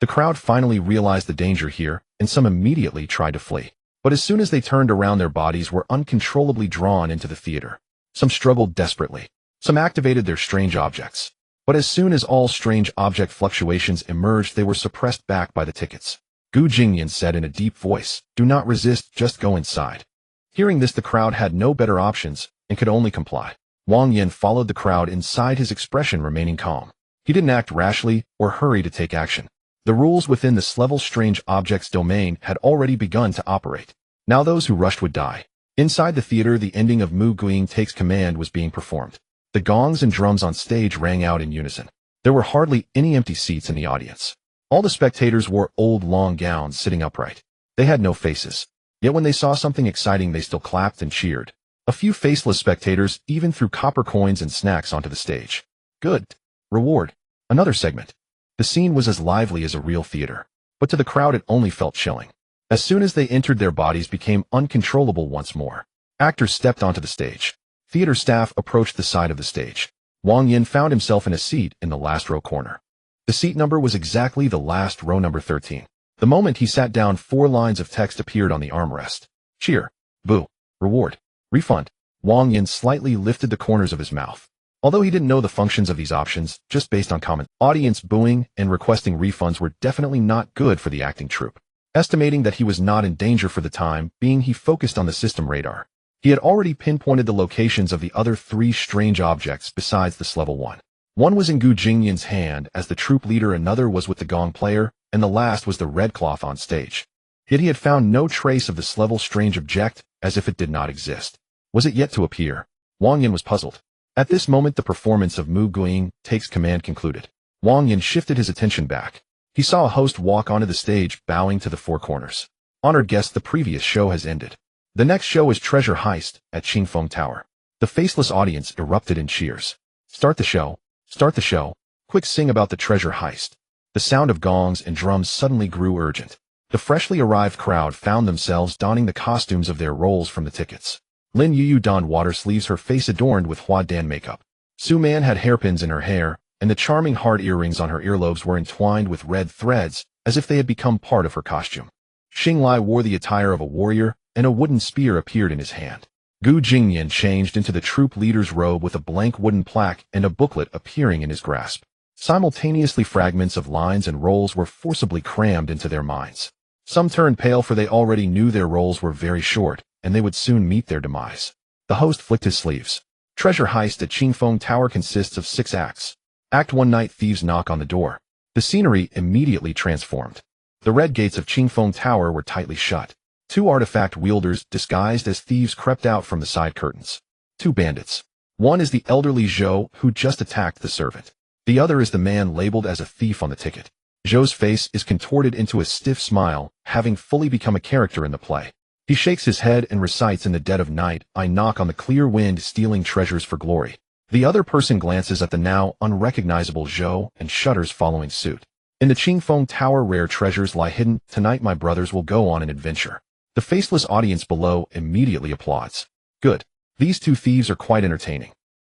The crowd finally realized the danger here, and some immediately tried to flee. But as soon as they turned around, their bodies were uncontrollably drawn into the theater. Some struggled desperately. Some activated their strange objects. But as soon as all strange object fluctuations emerged, they were suppressed back by the tickets. Gu Jingyan said in a deep voice, "Do not resist, just go inside." Hearing this, the crowd had no better options and could only comply. Wang Yin followed the crowd inside, his expression remaining calm. He didn't act rashly or hurry to take action. The rules within this level strange objects domain had already begun to operate. Now those who rushed would die. Inside the theater, the ending of Mu Guing Takes Command was being performed. The gongs and drums on stage rang out in unison. There were hardly any empty seats in the audience. All the spectators wore old long gowns, sitting upright. They had no faces. Yet when they saw something exciting, they still clapped and cheered. A few faceless spectators even threw copper coins and snacks onto the stage. Good. Reward. Another segment. The scene was as lively as a real theater, but to the crowd it only felt chilling. As soon as they entered, their bodies became uncontrollable once more. Actors stepped onto the stage. Theater staff approached the side of the stage. Wang Yin found himself in a seat in the last row corner. The seat number was exactly the last row, number 13. The moment he sat down, 4 lines of text appeared on the armrest. Cheer. Boo. Reward. Refund. Wang Yin slightly lifted the corners of his mouth. Although he didn't know the functions of these options, just based on comment, audience booing and requesting refunds were definitely not good for the acting troupe. Estimating that he was not in danger for the time being, he focused on the system radar. He had already pinpointed the locations of the other 3 strange objects besides this level 1. One was in Gu Jingyan's hand as the troupe leader, another was with the gong player, and the last was the red cloth on stage. Yet he had found no trace of this level strange object, as if it did not exist. Was it yet to appear? Wang Yin was puzzled. At this moment, the performance of Mu Guing Takes Command concluded. Wang Yin shifted his attention back. He saw a host walk onto the stage, bowing to the 4 corners. Honored guests, the previous show has ended. The next show is Treasure Heist at Qingfeng Tower. The faceless audience erupted in cheers. Start the show. Start the show. Quick, sing about the treasure heist. The sound of gongs and drums suddenly grew urgent. The freshly arrived crowd found themselves donning the costumes of their roles from the tickets. Lin Yuyu donned water sleeves, her face adorned with Hua Dan makeup. Su Man had hairpins in her hair, and the charming heart earrings on her earlobes were entwined with red threads, as if they had become part of her costume. Xing Lai wore the attire of a warrior, and a wooden spear appeared in his hand. Gu Jingyan changed into the troop leader's robe with a blank wooden plaque and a booklet appearing in his grasp. Simultaneously, fragments of lines and roles were forcibly crammed into their minds. Some turned pale, for they already knew their roles were very short, and they would soon meet their demise. The host flicked his sleeves. Treasure Heist at Qingfeng Tower consists of 6 acts. Act 1, Night Thieves knock on the door. The scenery immediately transformed. The red gates of Qingfeng Tower were tightly shut. 2 artifact wielders disguised as thieves crept out from the side curtains. 2 bandits. One is the elderly Zhou, who just attacked the servant. The other is the man labeled as a thief on the ticket. Zhou's face is contorted into a stiff smile, having fully become a character in the play. He shakes his head and recites, "In the dead of night, I knock on the clear wind, stealing treasures for glory." The other person glances at the now unrecognizable Zhou and shudders, following suit. In the Qingfeng Tower, rare treasures lie hidden. Tonight my brothers will go on an adventure. The faceless audience below immediately applauds. Good. These two thieves are quite entertaining.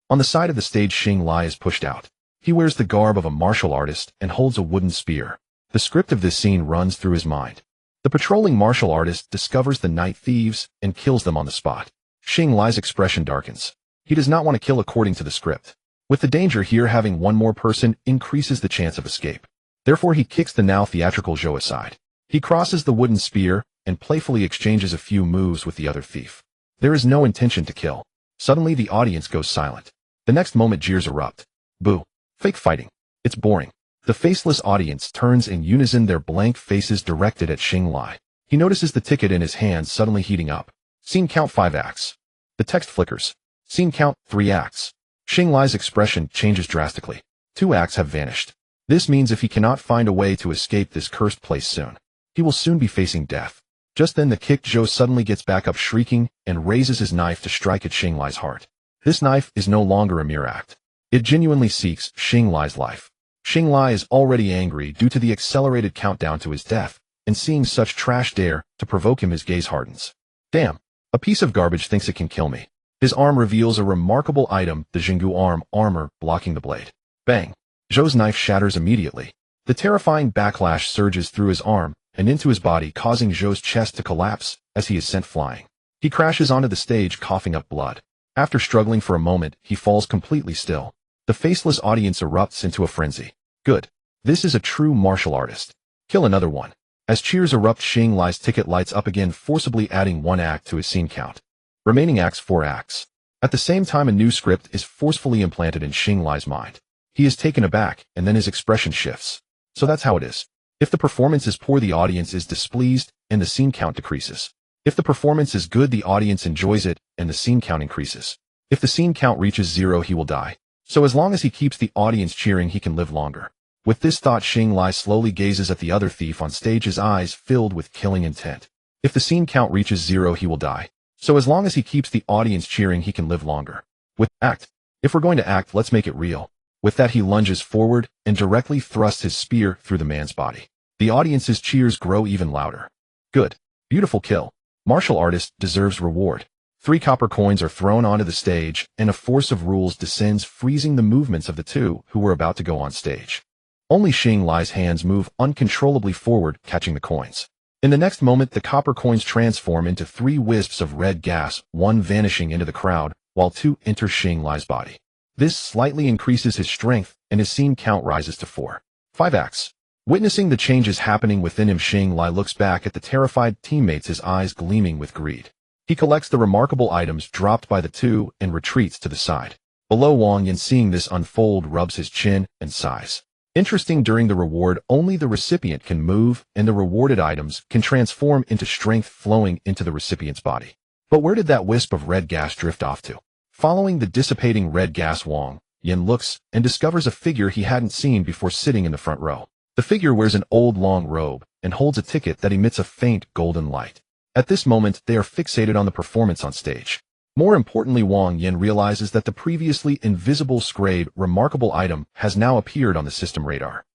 On the side of the stage, Xing Lai is pushed out. He wears the garb of a martial artist and holds a wooden spear. The script of this scene runs through his mind. The patrolling martial artist discovers the night thieves and kills them on the spot. Xing Lai's expression darkens. He does not want to kill according to the script. With the danger here, having one more person increases the chance of escape. Therefore he kicks the now theatrical Zhou aside. He crosses the wooden spear and playfully exchanges a few moves with the other thief. There is no intention to kill. Suddenly the audience goes silent. The next moment jeers erupt. Boo. Fake fighting. It's boring. The faceless audience turns in unison, their blank faces directed at Xing Lai. He notices the ticket in his hand suddenly heating up. Scene count 5 acts. The text flickers. Scene count 3 acts. Xing Lai's expression changes drastically. 2 acts have vanished. This means if he cannot find a way to escape this cursed place soon, he will soon be facing death. Just then the kicked Zhou suddenly gets back up shrieking and raises his knife to strike at Xing Lai's heart. This knife is no longer a mere act. It genuinely seeks Xing Lai's life. Xing Lai is already angry due to the accelerated countdown to his death, and seeing such trash dare to provoke him, his gaze hardens. Damn, a piece of garbage thinks it can kill me. His arm reveals a remarkable item, the Jinggu armor, blocking the blade. Bang! Zhou's knife shatters immediately. The terrifying backlash surges through his arm and into his body, causing Zhou's chest to collapse as he is sent flying. He crashes onto the stage, coughing up blood. After struggling for a moment, he falls completely still. The faceless audience erupts into a frenzy. Good. This is a true martial artist. Kill another one. As cheers erupt, Xing Lai's ticket lights up again, forcibly adding 1 act to his scene count. Remaining acts 4 acts. At the same time, a new script is forcefully implanted in Xing Lai's mind. He is taken aback, and then his expression shifts. So that's how it is. If the performance is poor, the audience is displeased, and the scene count decreases. If the performance is good, the audience enjoys it, and the scene count increases. If the scene count reaches 0, he will die. So as long as he keeps the audience cheering, he can live longer. With this thought, Xing Lai slowly gazes at the other thief on stage, his eyes filled with killing intent. If the scene count reaches 0, he will die. So as long as he keeps the audience cheering, he can live longer. With act. If we're going to act, let's make it real. With that, he lunges forward and directly thrusts his spear through the man's body. The audience's cheers grow even louder. Good. Beautiful kill. Martial artist deserves reward. 3 copper coins are thrown onto the stage, and a force of rules descends, freezing the movements of the two who were about to go on stage. Only Xing Lai's hands move uncontrollably forward, catching the coins. In the next moment, the copper coins transform into 3 wisps of red gas, 1 vanishing into the crowd, while 2 enter Xing Lai's body. This slightly increases his strength, and his scene count rises to 4. 5 acts. Witnessing the changes happening within him, Xing Lai looks back at the terrified teammates, his eyes gleaming with greed. He collects the remarkable items dropped by the two and retreats to the side. Below, Wang Yin, seeing this unfold, rubs his chin and sighs. Interesting, during the reward, only the recipient can move, and the rewarded items can transform into strength flowing into the recipient's body. But where did that wisp of red gas drift off to? Following the dissipating red gas, Wang Yin looks and discovers a figure he hadn't seen before sitting in the front row. The figure wears an old long robe and holds a ticket that emits a faint golden light. At this moment, they are fixated on the performance on stage. More importantly, Wang Yin realizes that the previously invisible Scrade remarkable item has now appeared on the system radar.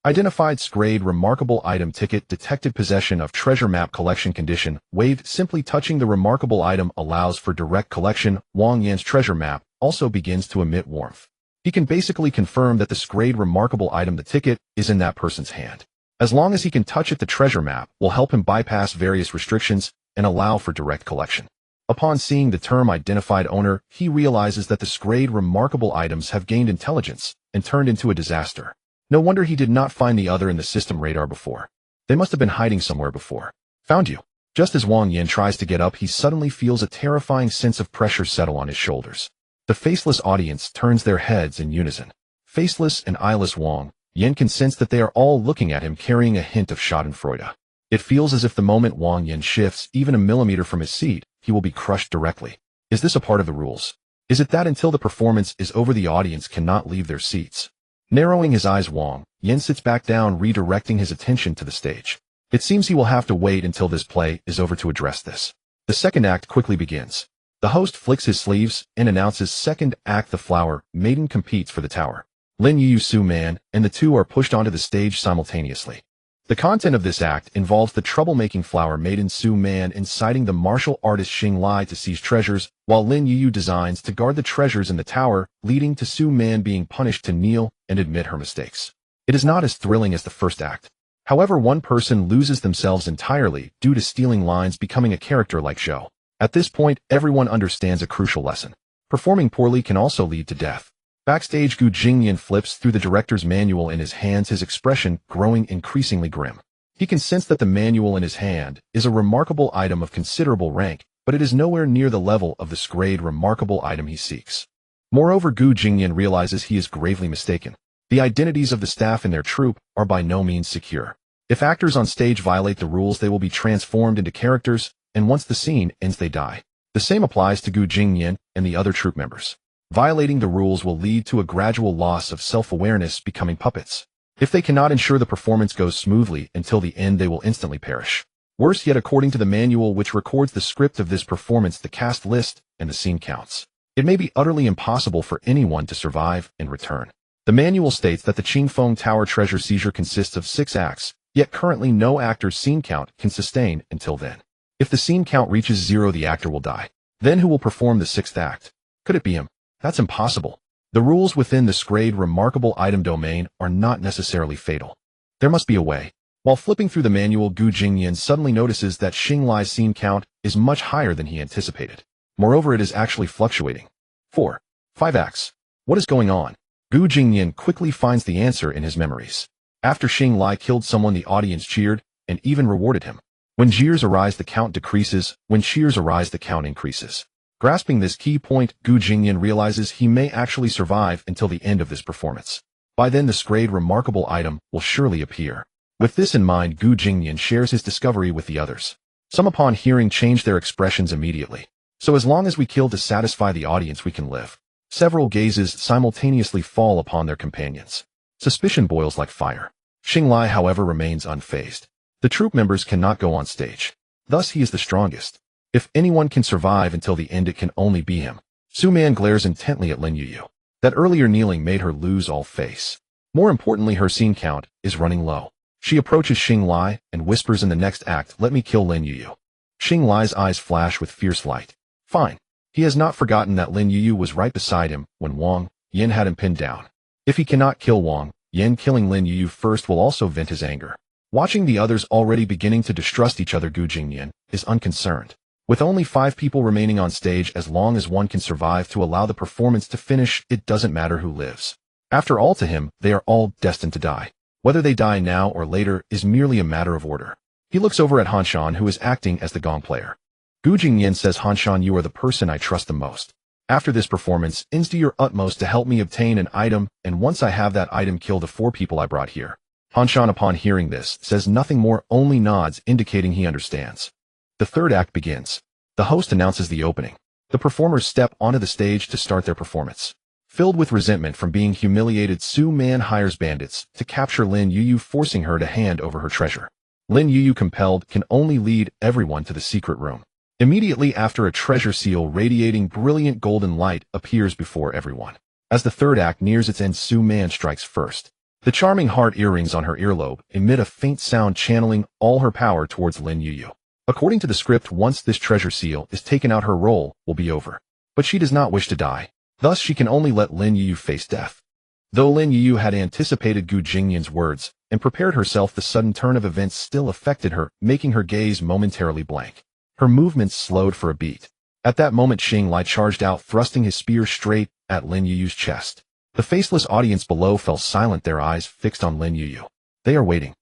Identified Scrade remarkable item ticket detected, possession of treasure map collection condition waived. Simply touching the remarkable item allows for direct collection. Wang Yin's treasure map also begins to emit warmth. He can basically confirm that the Scrade remarkable item, the ticket, is in that person's hand. As long as he can touch it, the treasure map will help him bypass various restrictions and allow for direct collection. Upon seeing the term identified owner, he realizes that the Scrade remarkable items have gained intelligence and turned into a disaster. No wonder he did not find the other in the system radar before. They must have been hiding somewhere before. Found you. Just as Wang Yin tries to get up, he suddenly feels a terrifying sense of pressure settle on his shoulders. The faceless audience turns their heads in unison. Faceless and eyeless Wang Yin can sense that they are all looking at him, carrying a hint of schadenfreude. It feels as if the moment Wang Yin shifts even a millimeter from his seat, he will be crushed directly. Is this a part of the rules? Is it that until the performance is over, the audience cannot leave their seats? Narrowing his eyes, Wang Yin sits back down, redirecting his attention to the stage. It seems he will have to wait until this play is over to address this. The second act quickly begins. The host flicks his sleeves and announces second act. The flower maiden competes for the tower. Lin Yu Su Man, and the two are pushed onto the stage simultaneously. The content of this act involves the troublemaking flower maiden Su Man inciting the martial artist Xing Lai to seize treasures, while Lin Yu designs to guard the treasures in the tower, leading to Su Man being punished to kneel and admit her mistakes. It is not as thrilling as the first act. However, one person loses themselves entirely due to stealing lines, becoming a character like Zhou. At this point, everyone understands a crucial lesson. Performing poorly can also lead to death. Backstage, Gu Jingyan flips through the director's manual in his hands, his expression growing increasingly grim. He can sense that the manual in his hand is a remarkable item of considerable rank, but it is nowhere near the level of the grade remarkable item he seeks. Moreover, Gu Jingyan realizes he is gravely mistaken. The identities of the staff in their troupe are by no means secure. If actors on stage violate the rules, they will be transformed into characters, and once the scene ends, they die. The same applies to Gu Jingyan and the other troupe members. Violating the rules will lead to a gradual loss of self-awareness, becoming puppets. If they cannot ensure the performance goes smoothly until the end, they will instantly perish. Worse yet, according to the manual which records the script of this performance, the cast list, and the scene counts, it may be utterly impossible for anyone to survive and return. The manual states that the Qingfeng Tower treasure seizure consists of 6 acts, yet currently no actor's scene count can sustain until then. If the scene count reaches 0, the actor will die. Then who will perform the 6th act? Could it be him? That's impossible. The rules within the grade remarkable item domain are not necessarily fatal. There must be a way. While flipping through the manual, Gu Jingyan suddenly notices that Xing Lai's scene count is much higher than he anticipated. Moreover, it is actually fluctuating. 4. 5 acts. What is going on? Gu Jingyan quickly finds the answer in his memories. After Xing Lai killed someone, the audience cheered and even rewarded him. When jeers arise, the count decreases. When cheers arise, the count increases. Grasping this key point, Gu Jingyan realizes he may actually survive until the end of this performance. By then, the grade remarkable item will surely appear. With this in mind, Gu Jingyan shares his discovery with the others. Some, upon hearing, change their expressions immediately. So as long as we kill to satisfy the audience, we can live. Several gazes simultaneously fall upon their companions. Suspicion boils like fire. Xing Lai, however, remains unfazed. The troupe members cannot go on stage. Thus, he is the strongest. If anyone can survive until the end, it can only be him. Su Man glares intently at Lin Yu. That earlier kneeling made her lose all face. More importantly, her scene count is running low. She approaches Xing Lai and whispers in the next act, "Let me kill Lin Yu." Xing Lai's eyes flash with fierce light. Fine. He has not forgotten that Lin Yu was right beside him when Wang Yan had him pinned down. If he cannot kill Wang Yan, killing Lin Yu first will also vent his anger. Watching the others already beginning to distrust each other, Gu Jingyan is unconcerned. With only 5 people remaining on stage, as long as one can survive to allow the performance to finish, it doesn't matter who lives. After all, to him, they are all destined to die. Whether they die now or later is merely a matter of order. He looks over at Hanshan, who is acting as the gong player. Gu Jingyan says, "Hanshan, you are the person I trust the most. After this performance, do your utmost to help me obtain an item, and once I have that item, kill the 4 people I brought here." Hanshan, upon hearing this, says nothing more, only nods, indicating he understands. The 3rd act begins. The host announces the opening. The performers step onto the stage to start their performance. Filled with resentment from being humiliated, Su Man hires bandits to capture Lin Yu, forcing her to hand over her treasure. Lin Yu, compelled, can only lead everyone to the secret room. Immediately after, a treasure seal radiating brilliant golden light appears before everyone. As the 3rd act nears its end, Su Man strikes first. The charming heart earrings on her earlobe emit a faint sound, channeling all her power towards Lin Yu. According to the script, once this treasure seal is taken out, her role will be over. But she does not wish to die. Thus, she can only let Lin Yu face death. Though Lin Yu had anticipated Gu Jingyan's words and prepared herself, the sudden turn of events still affected her, making her gaze momentarily blank. Her movements slowed for a beat. At that moment, Xing Lai charged out, thrusting his spear straight at Lin Yu's chest. The faceless audience below fell silent, their eyes fixed on Lin Yu. They are waiting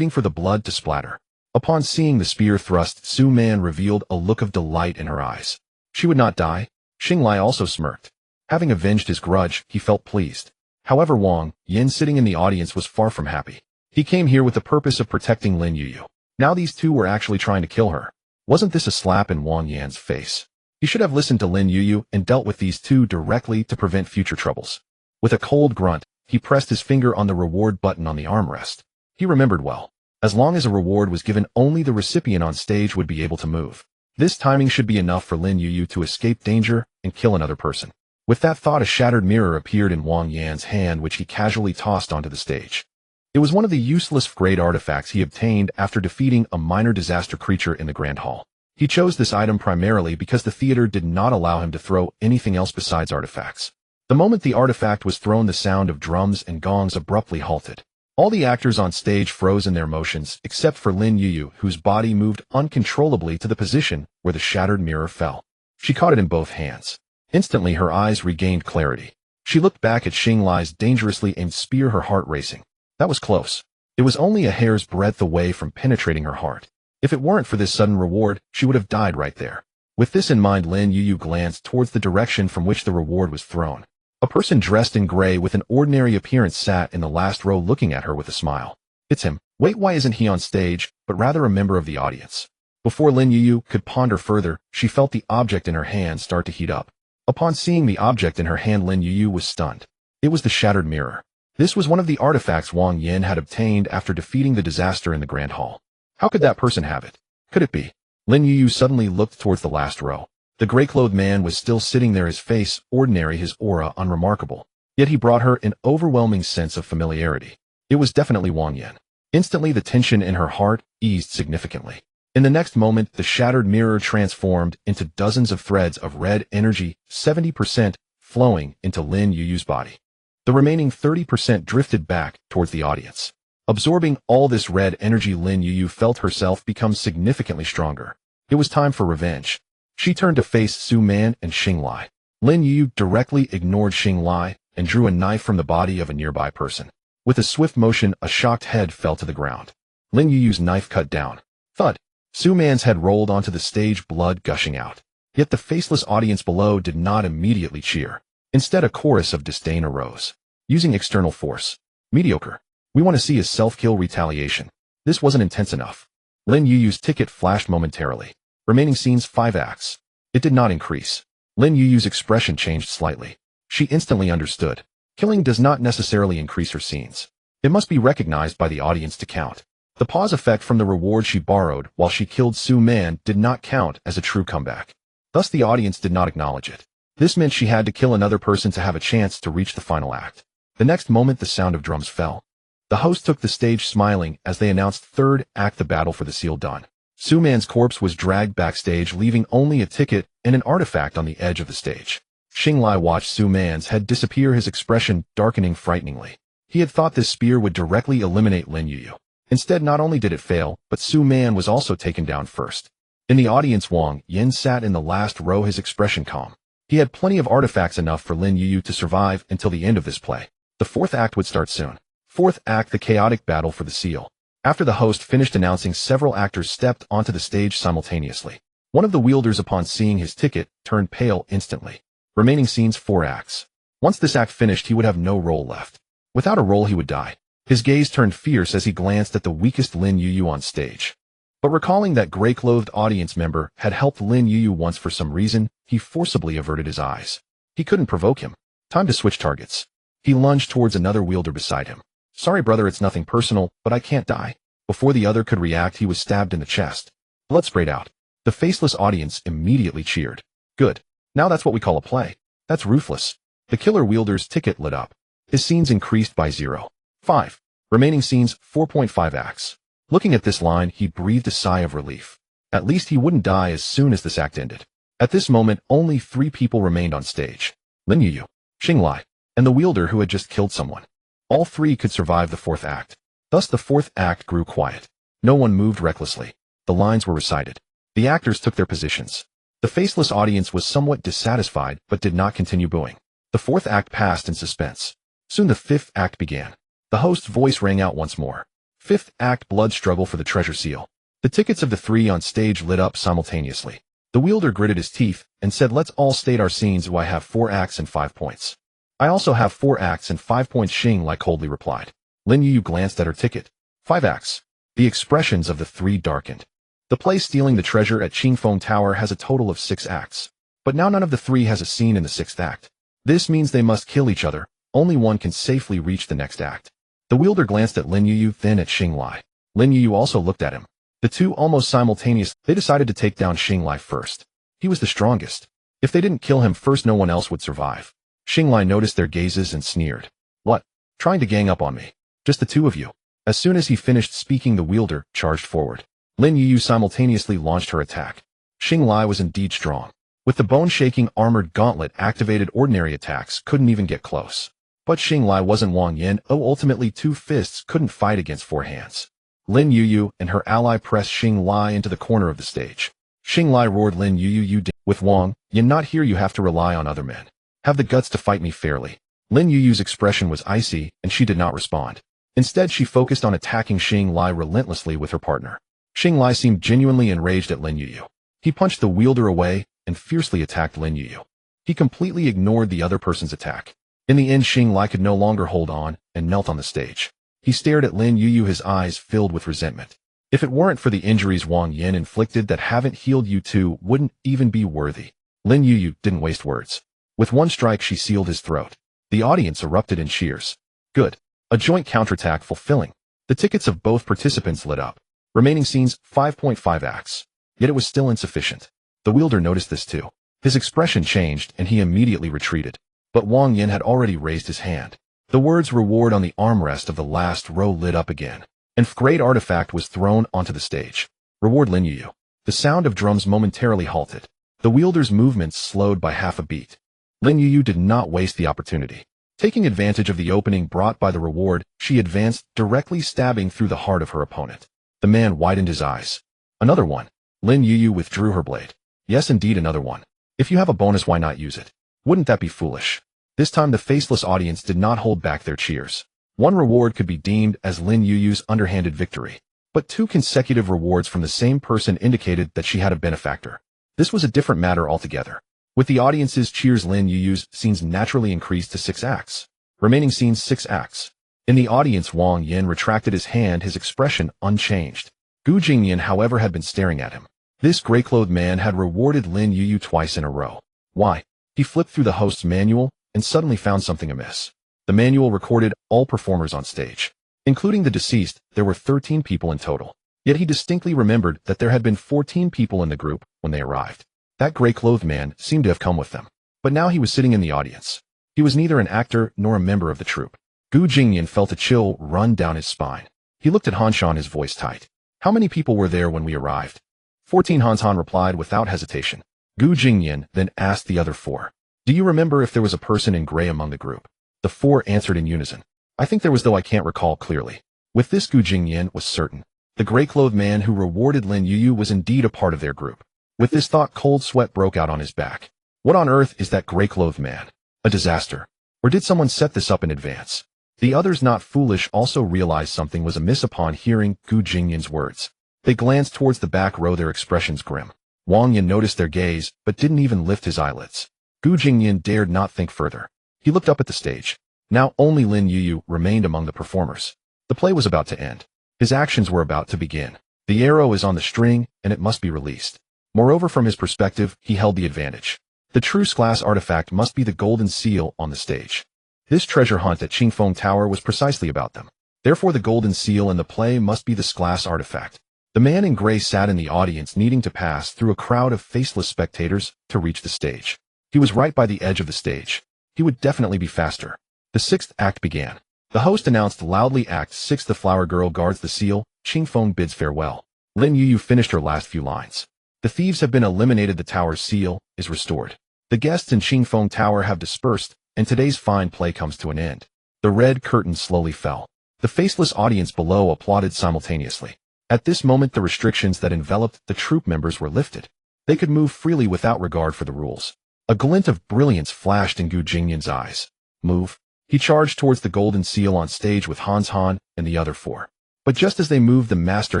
for the blood to splatter. Upon seeing the spear thrust, Su Man revealed a look of delight in her eyes. She would not die. Xing Lai also smirked. Having avenged his grudge, he felt pleased. However, Wang Yan, sitting in the audience, was far from happy. He came here with the purpose of protecting Lin Yu. Now these two were actually trying to kill her. Wasn't this a slap in Wang Yan's face? He should have listened to Lin Yu and dealt with these two directly to prevent future troubles. With a cold grunt, he pressed his finger on the reward button on the armrest. He remembered well. As long as a reward was given, only the recipient on stage would be able to move. This timing should be enough for Lin Yu to escape danger and kill another person. With that thought, a shattered mirror appeared in Wang Yan's hand, which he casually tossed onto the stage. It was one of the useless grade artifacts he obtained after defeating a minor disaster creature in the Grand Hall. He chose this item primarily because the theater did not allow him to throw anything else besides artifacts. The moment the artifact was thrown, the sound of drums and gongs abruptly halted. All the actors on stage froze in their motions, except for Lin Yuyu, whose body moved uncontrollably to the position where the shattered mirror fell. She caught it in both hands. Instantly, her eyes regained clarity. She looked back at Xinglai's dangerously aimed spear, her heart racing. That was close. It was only a hair's breadth away from penetrating her heart. If it weren't for this sudden reward, she would have died right there. With this in mind, Lin Yuyu glanced towards the direction from which the reward was thrown. A person dressed in gray with an ordinary appearance sat in the last row looking at her with a smile. It's him. Wait, why isn't he on stage, but rather a member of the audience? Before Lin Yuyu could ponder further, she felt the object in her hand start to heat up. Upon seeing the object in her hand, Lin Yuyu was stunned. It was the shattered mirror. This was one of the artifacts Wang Yan had obtained after defeating the disaster in the Grand Hall. How could that person have it? Could it be? Lin Yuyu suddenly looked towards the last row. The gray-clothed man was still sitting there, his face ordinary, his aura unremarkable. Yet he brought her an overwhelming sense of familiarity. It was definitely Wang Yan. Instantly, the tension in her heart eased significantly. In the next moment, the shattered mirror transformed into dozens of threads of red energy, 70% flowing into Lin Yuyu's body. The remaining 30% drifted back towards the audience. Absorbing all this red energy, Lin Yuyu felt herself become significantly stronger. It was time for revenge. She turned to face Su Man and Xinglai. Lin Yuyu directly ignored Xinglai and drew a knife from the body of a nearby person. With a swift motion, a shocked head fell to the ground. Lin Yuyu's knife cut down. Thud! Su Man's head rolled onto the stage, blood gushing out. Yet the faceless audience below did not immediately cheer. Instead, a chorus of disdain arose. Using external force. Mediocre. We want to see his self-kill retaliation. This wasn't intense enough. Lin Yuyu's ticket flashed momentarily. Remaining scenes 5 acts. It did not increase. Lin Yuyu's expression changed slightly. She instantly understood. Killing does not necessarily increase her scenes. It must be recognized by the audience to count. The pause effect from the reward she borrowed while she killed Su Man did not count as a true comeback. Thus the audience did not acknowledge it. This meant she had to kill another person to have a chance to reach the final act. The next moment, the sound of drums fell. The host took the stage smiling as they announced third act, the battle for the seal done. Su Man's corpse was dragged backstage, leaving only a ticket and an artifact on the edge of the stage. Xinglai watched Su Man's head disappear, his expression darkening frighteningly. He had thought this spear would directly eliminate Lin Yuyu. Instead, not only did it fail, but Su Man was also taken down first. In the audience, Wang Yan sat in the last row, his expression calm. He had plenty of artifacts, enough for Lin Yuyu to survive until the end of this play. The fourth act would start soon. Fourth act, the chaotic battle for the seal. After the host finished announcing, several actors stepped onto the stage simultaneously. One of the wielders, upon seeing his ticket, turned pale instantly. Remaining scenes 4 acts. Once this act finished, he would have no role left. Without a role, he would die. His gaze turned fierce as he glanced at the weakest Lin Yuyu on stage. But recalling that gray-clothed audience member had helped Lin Yuyu once for some reason, he forcibly averted his eyes. He couldn't provoke him. Time to switch targets. He lunged towards another wielder beside him. Sorry brother, it's nothing personal, but I can't die. Before the other could react, he was stabbed in the chest. Blood sprayed out. The faceless audience immediately cheered. Good. Now that's what we call a play. That's ruthless. The killer wielder's ticket lit up. His scenes increased by 0.5. Remaining scenes 4.5 acts. Looking at this line, he breathed a sigh of relief. At least he wouldn't die as soon as this act ended. At this moment, only 3 people remained on stage. Lin Yuyu, Xinglai, and the wielder who had just killed someone. All 3 could survive the 4th act. Thus the 4th act grew quiet. No one moved recklessly. The lines were recited. The actors took their positions. The faceless audience was somewhat dissatisfied but did not continue booing. The 4th act passed in suspense. Soon the 5th act began. The host's voice rang out once more. 5th act, blood struggle for the treasure seal. The tickets of the 3 on stage lit up simultaneously. The wielder gritted his teeth and said, let's all state our scenes. I have 4 acts and 5 points. I also have 4 acts and 5 points, Xinglai coldly replied. Lin Yuyu glanced at her ticket. 5 acts. The expressions of the 3 darkened. The play Stealing the Treasure at Qingfeng Tower has a total of 6 acts. But now none of the 3 has a scene in the 6th act. This means they must kill each other. Only one can safely reach the next act. The wielder glanced at Lin Yuyu, then at Xinglai. Lin Yuyu also looked at him. The 2 almost simultaneously. They decided to take down Xinglai first. He was the strongest. If they didn't kill him first, no one else would survive. Xinglai noticed their gazes and sneered. What? Trying to gang up on me? Just the two of you? As soon as he finished speaking, the wielder charged forward. Lin Yuyu simultaneously launched her attack. Xinglai was indeed strong. With the bone-shaking armored gauntlet activated, ordinary attacks couldn't even get close. But Xinglai wasn't Wang Yin. Ultimately, two fists couldn't fight against four hands. Lin Yuyu and her ally pressed Xinglai into the corner of the stage. Xinglai roared, Lin Yuyu, you with Wang Yin not here, you have to rely on other men. Have the guts to fight me fairly. Lin Yuyu's expression was icy, and she did not respond. Instead, she focused on attacking Xinglai relentlessly with her partner. Xinglai seemed genuinely enraged at Lin Yuyu. He punched the wielder away and fiercely attacked Lin Yuyu. He completely ignored the other person's attack. In the end, Xinglai could no longer hold on and knelt on the stage. He stared at Lin Yuyu, his eyes filled with resentment. If it weren't for the injuries Wang Yin inflicted that haven't healed, you two wouldn't even be worthy. Lin Yuyu didn't waste words. With one strike, she sealed his throat. The audience erupted in cheers. Good. A joint counterattack fulfilling. The tickets of both participants lit up. Remaining scenes, 5.5 acts. Yet it was still insufficient. The wielder noticed this too. His expression changed and he immediately retreated. But Wang Yin had already raised his hand. The words reward on the armrest of the last row lit up again. And great artifact was thrown onto the stage. Reward Lin Yuyu. The sound of drums momentarily halted. The wielder's movements slowed by half a beat. Lin Yuyu did not waste the opportunity. Taking advantage of the opening brought by the reward, she advanced, directly stabbing through the heart of her opponent. The man widened his eyes. Another one. Lin Yuyu withdrew her blade. Yes, indeed, another one. If you have a bonus, why not use it? Wouldn't that be foolish? This time the faceless audience did not hold back their cheers. One reward could be deemed as Lin Yuyu's underhanded victory. But two consecutive rewards from the same person indicated that she had a benefactor. This was a different matter altogether. With the audience's cheers, Lin Yuyu's scenes naturally increased to 6 acts. Remaining scenes, 6 acts. In the audience, Wang Yin retracted his hand, his expression unchanged. Gu Jingyan, however, had been staring at him. This gray-clothed man had rewarded Lin Yuyu twice in a row. Why? He flipped through the host's manual and suddenly found something amiss. The manual recorded all performers on stage. Including the deceased, there were 13 people in total. Yet he distinctly remembered that there had been 14 people in the group when they arrived. That gray-clothed man seemed to have come with them. But now he was sitting in the audience. He was neither an actor nor a member of the troupe. Gu Jingyan felt a chill run down his spine. He looked at Han Shan, his voice tight. How many people were there when we arrived? 14, Han Shan replied without hesitation. Gu Jingyan then asked the other 4. Do you remember if there was a person in gray among the group? The 4 answered in unison. I think there was, though I can't recall clearly. With this, Gu Jingyan was certain. The gray-clothed man who rewarded Lin Yuyu was indeed a part of their group. With this thought, cold sweat broke out on his back. What on earth is that gray-clothed man? A disaster. Or did someone set this up in advance? The others, not foolish, also realized something was amiss upon hearing Gu Jingyan's words. They glanced towards the back row, their expressions grim. Wang Yin noticed their gaze, but didn't even lift his eyelids. Gu Jingyan dared not think further. He looked up at the stage. Now only Lin Yuyu remained among the performers. The play was about to end. His actions were about to begin. The arrow is on the string, and it must be released. Moreover, from his perspective, he held the advantage. The true glass artifact must be the golden seal on the stage. This treasure hunt at Qingfeng Tower was precisely about them. Therefore, the golden seal in the play must be this glass artifact. The man in gray sat in the audience, needing to pass through a crowd of faceless spectators to reach the stage. He was right by the edge of the stage. He would definitely be faster. The 6th act began. The host announced loudly, Act 6, the flower girl guards the seal, Qingfeng bids farewell. Lin Yuyu finished her last few lines. The thieves have been eliminated, the tower's seal is restored. The guests in Qingfeng Tower have dispersed, and today's fine play comes to an end. The red curtain slowly fell. The faceless audience below applauded simultaneously. At this moment, the restrictions that enveloped the troupe members were lifted. They could move freely without regard for the rules. A glint of brilliance flashed in Gu Jingyan's eyes. Move. He charged towards the golden seal on stage with Hans Han and the other 4. But just as they moved, the master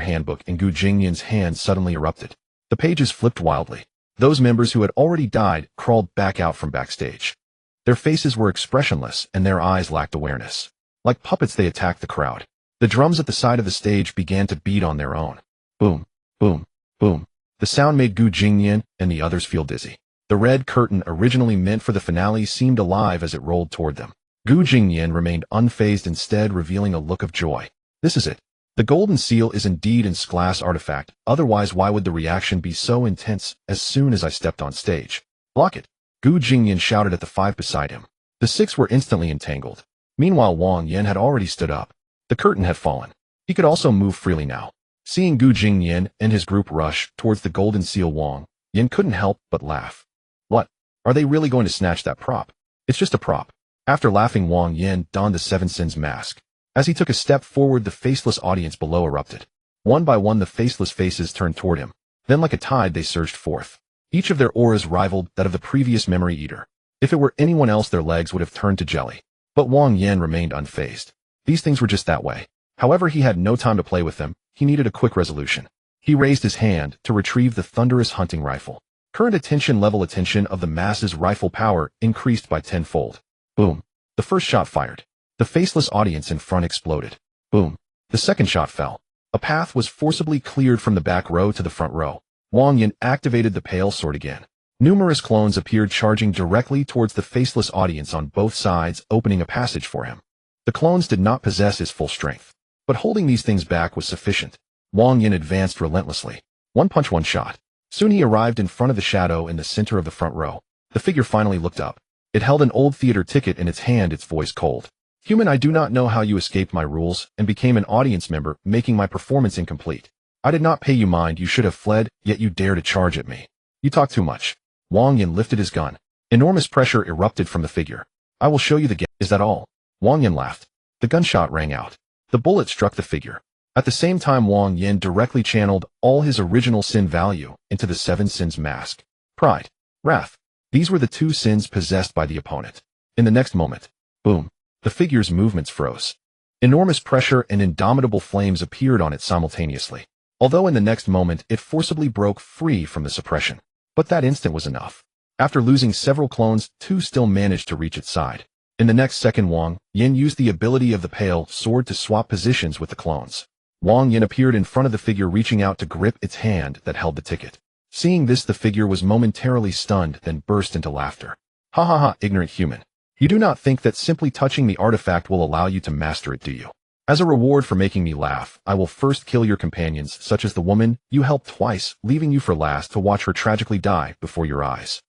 handbook in Gu Jingyan's hand suddenly erupted. The pages flipped wildly. Those members who had already died crawled back out from backstage. Their faces were expressionless and their eyes lacked awareness. Like puppets, they attacked the crowd. The drums at the side of the stage began to beat on their own. Boom, boom, boom. The sound made Gu Jingyan and the others feel dizzy. The red curtain, originally meant for the finale, seemed alive as it rolled toward them. Gu Jingyan remained unfazed, instead revealing a look of joy. This is it. The golden seal is indeed its glass artifact, otherwise why would the reaction be so intense as soon as I stepped on stage? Block it. Gu Jingyan shouted at the five beside him. The six were instantly entangled. Meanwhile, Wang Yan had already stood up. The curtain had fallen. He could also move freely now. Seeing Gu Jingyan and his group rush towards the golden seal, Wang Yan couldn't help but laugh. What? Are they really going to snatch that prop? It's just a prop. After laughing, Wang Yan donned the Seven Sins mask. As he took a step forward, the faceless audience below erupted. One by one, the faceless faces turned toward him. Then like a tide, they surged forth. Each of their auras rivaled that of the previous memory eater. If it were anyone else, their legs would have turned to jelly. But Wang Yan remained unfazed. These things were just that way. However, he had no time to play with them. He needed a quick resolution. He raised his hand to retrieve the thunderous hunting rifle. Current attention of the masses' rifle power increased by tenfold. Boom. The first shot fired. The faceless audience in front exploded. Boom. The second shot fell. A path was forcibly cleared from the back row to the front row. Wang Yan activated the pale sword again. Numerous clones appeared, charging directly towards the faceless audience on both sides, opening a passage for him. The clones did not possess his full strength, but holding these things back was sufficient. Wang Yan advanced relentlessly. One punch, one shot. Soon he arrived in front of the shadow in the center of the front row. The figure finally looked up. It held an old theater ticket in its hand, its voice cold. Human, I do not know how you escaped my rules and became an audience member, making my performance incomplete. I did not pay you mind, you should have fled, yet you dare to charge at me. You talk too much. Wang Yan lifted his gun. Enormous pressure erupted from the figure. I will show you the game. Is that all? Wang Yan laughed. The gunshot rang out. The bullet struck the figure. At the same time, Wang Yan directly channeled all his original sin value into the Seven Sins mask. Pride. Wrath. These were the two sins possessed by the opponent. In the next moment, boom, the figure's movements froze. Enormous pressure and indomitable flames appeared on it simultaneously. Although in the next moment, it forcibly broke free from the suppression. But that instant was enough. After losing several clones, two still managed to reach its side. In the next second, Wang Yan used the ability of the pale sword to swap positions with the clones. Wang Yan appeared in front of the figure, reaching out to grip its hand that held the ticket. Seeing this, the figure was momentarily stunned, then burst into laughter. Ha ha ha, ignorant human. You do not think that simply touching the artifact will allow you to master it, do you? As a reward for making me laugh, I will first kill your companions, such as the woman you helped twice, leaving you for last to watch her tragically die before your eyes.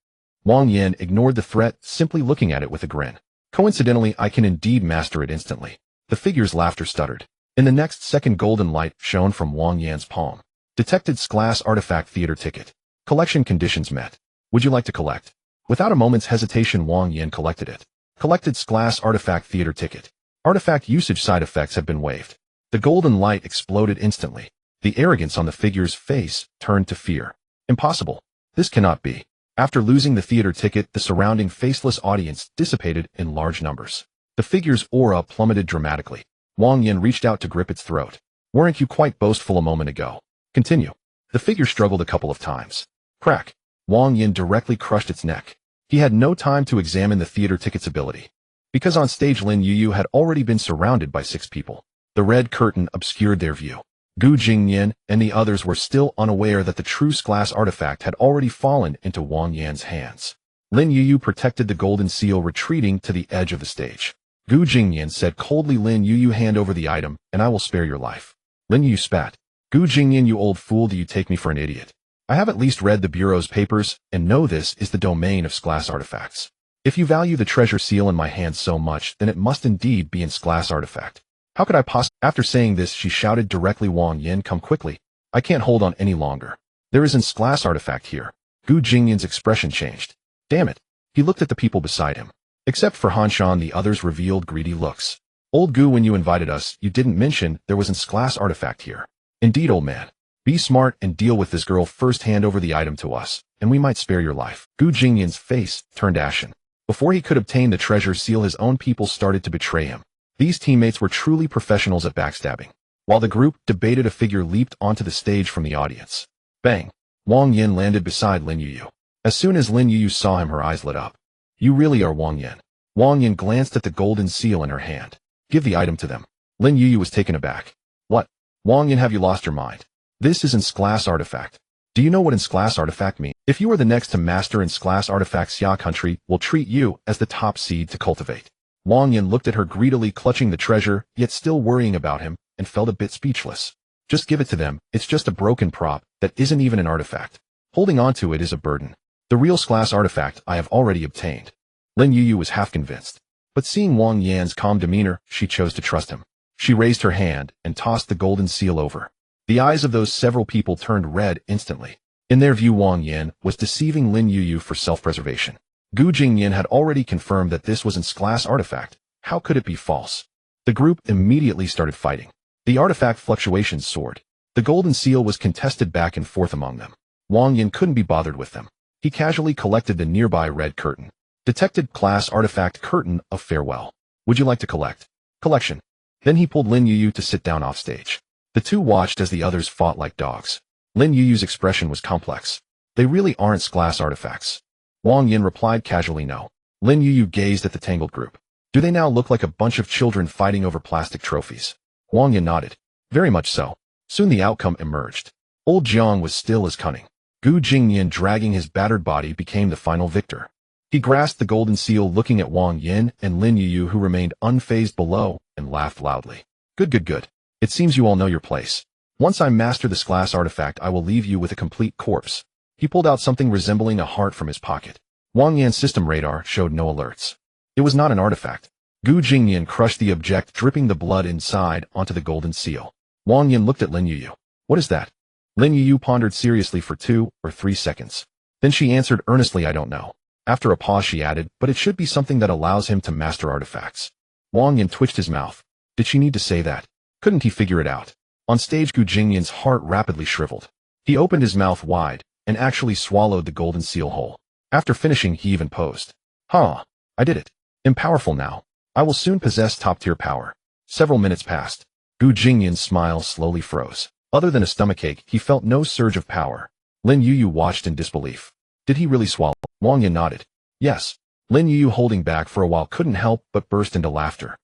Wang Yan ignored the threat, simply looking at it with a grin. Coincidentally, I can indeed master it instantly. The figure's laughter stuttered. In the next second, golden light shone from Wang Yan's palm. Detected Glass Artifact Theater Ticket. Collection conditions met. Would you like to collect? Without a moment's hesitation, Wang Yan collected it. Collected Glass Artifact Theater Ticket. Artifact usage side effects have been waived. The golden light exploded instantly. The arrogance on the figure's face turned to fear. Impossible. This cannot be. After losing the theater ticket, the surrounding faceless audience dissipated in large numbers. The figure's aura plummeted dramatically. Wang Yan reached out to grip its throat. Weren't you quite boastful a moment ago? Continue. The figure struggled a couple of times. Crack. Wang Yan directly crushed its neck. He had no time to examine the theater ticket's ability. Because on stage, Lin Yuyu had already been surrounded by 6 people. The red curtain obscured their view. Gu Jingyan and the others were still unaware that the true glass artifact had already fallen into Wang Yan's hands. Lin Yuyu protected the golden seal, retreating to the edge of the stage. Gu Jingyan said coldly, Lin Yuyu, hand over the item, and I will spare your life. Lin Yuyu spat. Gu Jingyan, you old fool, do you take me for an idiot? I have at least read the Bureau's papers, and know this is the domain of glass artifacts. If you value the treasure seal in my hands so much, then it must indeed be in glass artifact. How could I possibly? After saying this, she shouted directly, Wang Yan, come quickly. I can't hold on any longer. There isn't glass artifact here. Gu Jingyan's expression changed. Damn it. He looked at the people beside him. Except for Han Shan, the others revealed greedy looks. Old Gu, when you invited us, you didn't mention there wasn't glass artifact here. Indeed, old man. Be smart and deal with this girl first, hand over the item to us, and we might spare your life. Gu Jingyan's face turned ashen. Before he could obtain the treasure seal, his own people started to betray him. These teammates were truly professionals at backstabbing. While the group debated, a figure leaped onto the stage from the audience. Bang! Wang Yan landed beside Lin Yuyu. As soon as Lin Yuyu saw him, her eyes lit up. You really are Wang Yan. Wang Yan glanced at the golden seal in her hand. Give the item to them. Lin Yuyu was taken aback. What? Wang Yan, have you lost your mind? This isn't glass artifact. Do you know what glass artifact means? If you are the next to master glass artifact, Xia country will treat you as the top seed to cultivate. Wang Yan looked at her greedily, clutching the treasure, yet still worrying about him, and felt a bit speechless. Just give it to them. It's just a broken prop that isn't even an artifact. Holding on to it is a burden. The real class artifact I have already obtained. Lin Yuyu was half convinced. But seeing Wang Yan's calm demeanor, she chose to trust him. She raised her hand and tossed the golden seal over. The eyes of those several people turned red instantly. In their view, Wang Yan was deceiving Lin Yuyu for self-preservation. Gu Jingyan had already confirmed that this was an class artifact. How could it be false? The group immediately started fighting. The artifact fluctuations soared. The golden seal was contested back and forth among them. Wang Yan couldn't be bothered with them. He casually collected the nearby red curtain. Detected class artifact curtain of farewell. Would you like to collect? Collection. Then he pulled Lin Yuyu to sit down off stage. The two watched as the others fought like dogs. Lin Yuyu's expression was complex. They really aren't class artifacts. Wang Yan replied casually no. Lin Yuyu gazed at the tangled group. Do they now look like a bunch of children fighting over plastic trophies? Wang Yan nodded. Very much so. Soon the outcome emerged. Old Jiang was still as cunning. Gu Jingyan dragging his battered body became the final victor. He grasped the golden seal looking at Wang Yan and Lin Yuyu who remained unfazed below and laughed loudly. Good. It seems you all know your place. Once I master this class artifact, I will leave you with a complete corpse. He pulled out something resembling a heart from his pocket. Wang Yan's system radar showed no alerts. It was not an artifact. Gu Jingyan crushed the object, dripping the blood inside onto the golden seal. Wang Yan looked at Lin Yuyu. What is that? Lin Yuyu pondered seriously for 2 or 3 seconds. Then she answered earnestly, I don't know. After a pause she added, but it should be something that allows him to master artifacts. Wang Yan twitched his mouth. Did she need to say that? Couldn't he figure it out? On stage, Gu Jingyan's heart rapidly shriveled. He opened his mouth wide and actually swallowed the golden seal whole. After finishing, he even posed. I did it. I'm powerful now. I will soon possess top-tier power. Several minutes passed. Gu Jingyan's smile slowly froze. Other than a stomachache, he felt no surge of power. Lin Yuyu watched in disbelief. Did he really swallow? Wang Yan nodded. Yes. Lin Yuyu, holding back for a while, couldn't help but burst into laughter.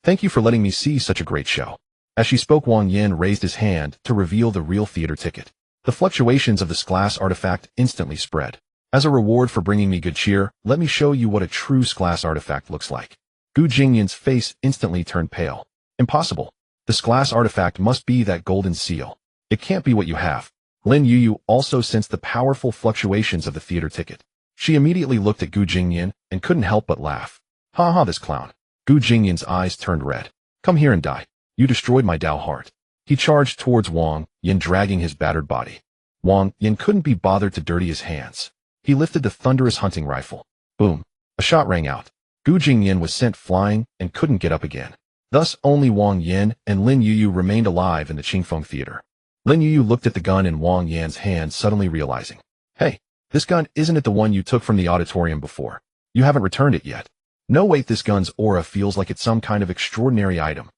Thank you for letting me see such a great show. As she spoke, Wang Yan raised his hand to reveal the real theater ticket. The fluctuations of this glass artifact instantly spread. As a reward for bringing me good cheer, let me show you what a true glass artifact looks like. Gu Jingyan's face instantly turned pale. Impossible. This glass artifact must be that golden seal. It can't be what you have. Lin Yuyu also sensed the powerful fluctuations of the theater ticket. She immediately looked at Gu Jingyan and couldn't help but laugh. This clown. Gu Jingyan's eyes turned red. Come here and die. You destroyed my Dao heart. He charged towards Wang Yan, dragging his battered body. Wang Yan couldn't be bothered to dirty his hands. He lifted the thunderous hunting rifle. Boom. A shot rang out. Gu Jingyan was sent flying and couldn't get up again. Thus, only Wang Yan and Lin Yuyu remained alive in the Qingfeng Theater. Lin Yuyu looked at the gun in Wang Yan's hand, suddenly realizing. Hey, this gun isn't it the one you took from the auditorium before? You haven't returned it yet. No, wait, this gun's aura feels like it's some kind of extraordinary item.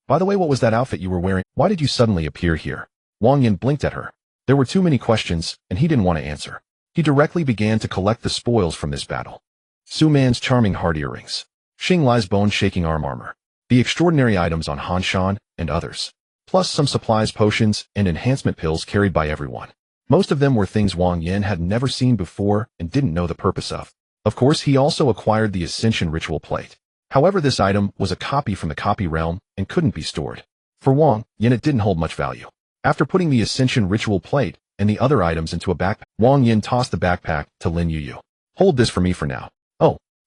By the way, what was that outfit you were wearing? Why did you suddenly appear here? Wang Yan blinked at her. There were too many questions, and he didn't want to answer. He directly began to collect the spoils from this battle. Su Man's charming heart earrings. Xing Lai's bone-shaking arm armor. The extraordinary items on Han Shan and others. Plus some supplies, potions, and enhancement pills carried by everyone. Most of them were things Wang Yan had never seen before and didn't know the purpose of. Of course, he also acquired the Ascension Ritual Plate. However, this item was a copy from the copy realm and couldn't be stored. For Wang Yan, it didn't hold much value. After putting the Ascension Ritual Plate and the other items into a backpack, Wang Yan tossed the backpack to Lin Yuyu. Hold this for me for now.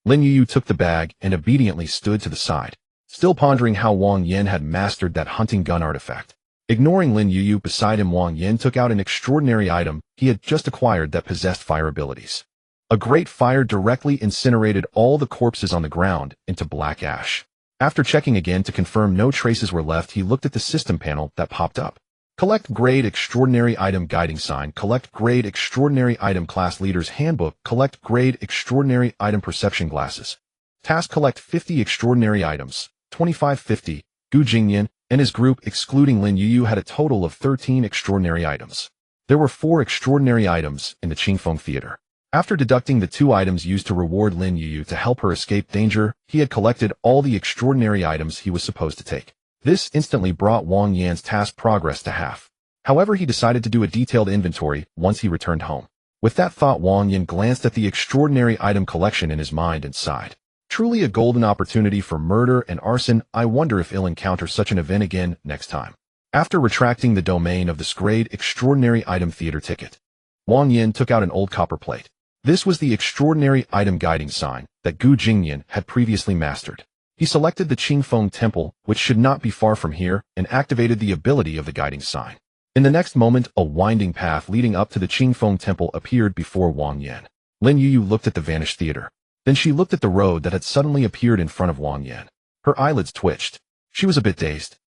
Lin Yuyu took the bag and obediently stood to the side, still pondering how Wang Yan had mastered that hunting gun artifact. Ignoring Lin Yuyu beside him, Wang Yan took out an extraordinary item he had just acquired that possessed fire abilities. A great fire directly incinerated all the corpses on the ground into black ash. After checking again to confirm no traces were left, he looked at the system panel that popped up. Collect grade extraordinary item guiding sign. Collect grade extraordinary item class leader's handbook. Collect grade extraordinary item perception glasses. Task: collect 50 extraordinary items. 2550. Gu Jingyan and his group, excluding Lin Yuyu, had a total of 13 extraordinary items. There were 4 extraordinary items in the Qingfeng Theater. After deducting the 2 items used to reward Lin Yuyu to help her escape danger, he had collected all the extraordinary items he was supposed to take. This instantly brought Wang Yan's task progress to half. However, he decided to do a detailed inventory once he returned home. With that thought, Wang Yan glanced at the extraordinary item collection in his mind and sighed. Truly a golden opportunity for murder and arson. I wonder if he'll encounter such an event again next time. After retracting the domain of this grade extraordinary item theater ticket, Wang Yin took out an old copper plate. This was the extraordinary item guiding sign that Gu Jingyan had previously mastered. He selected the Qingfeng Temple, which should not be far from here, and activated the ability of the guiding sign. In the next moment, a winding path leading up to the Qingfeng Temple appeared before Wang Yin. Lin Yuyu looked at the vanished theater. Then she looked at the road that had suddenly appeared in front of Wang Yin. Her eyelids twitched. She was a bit dazed.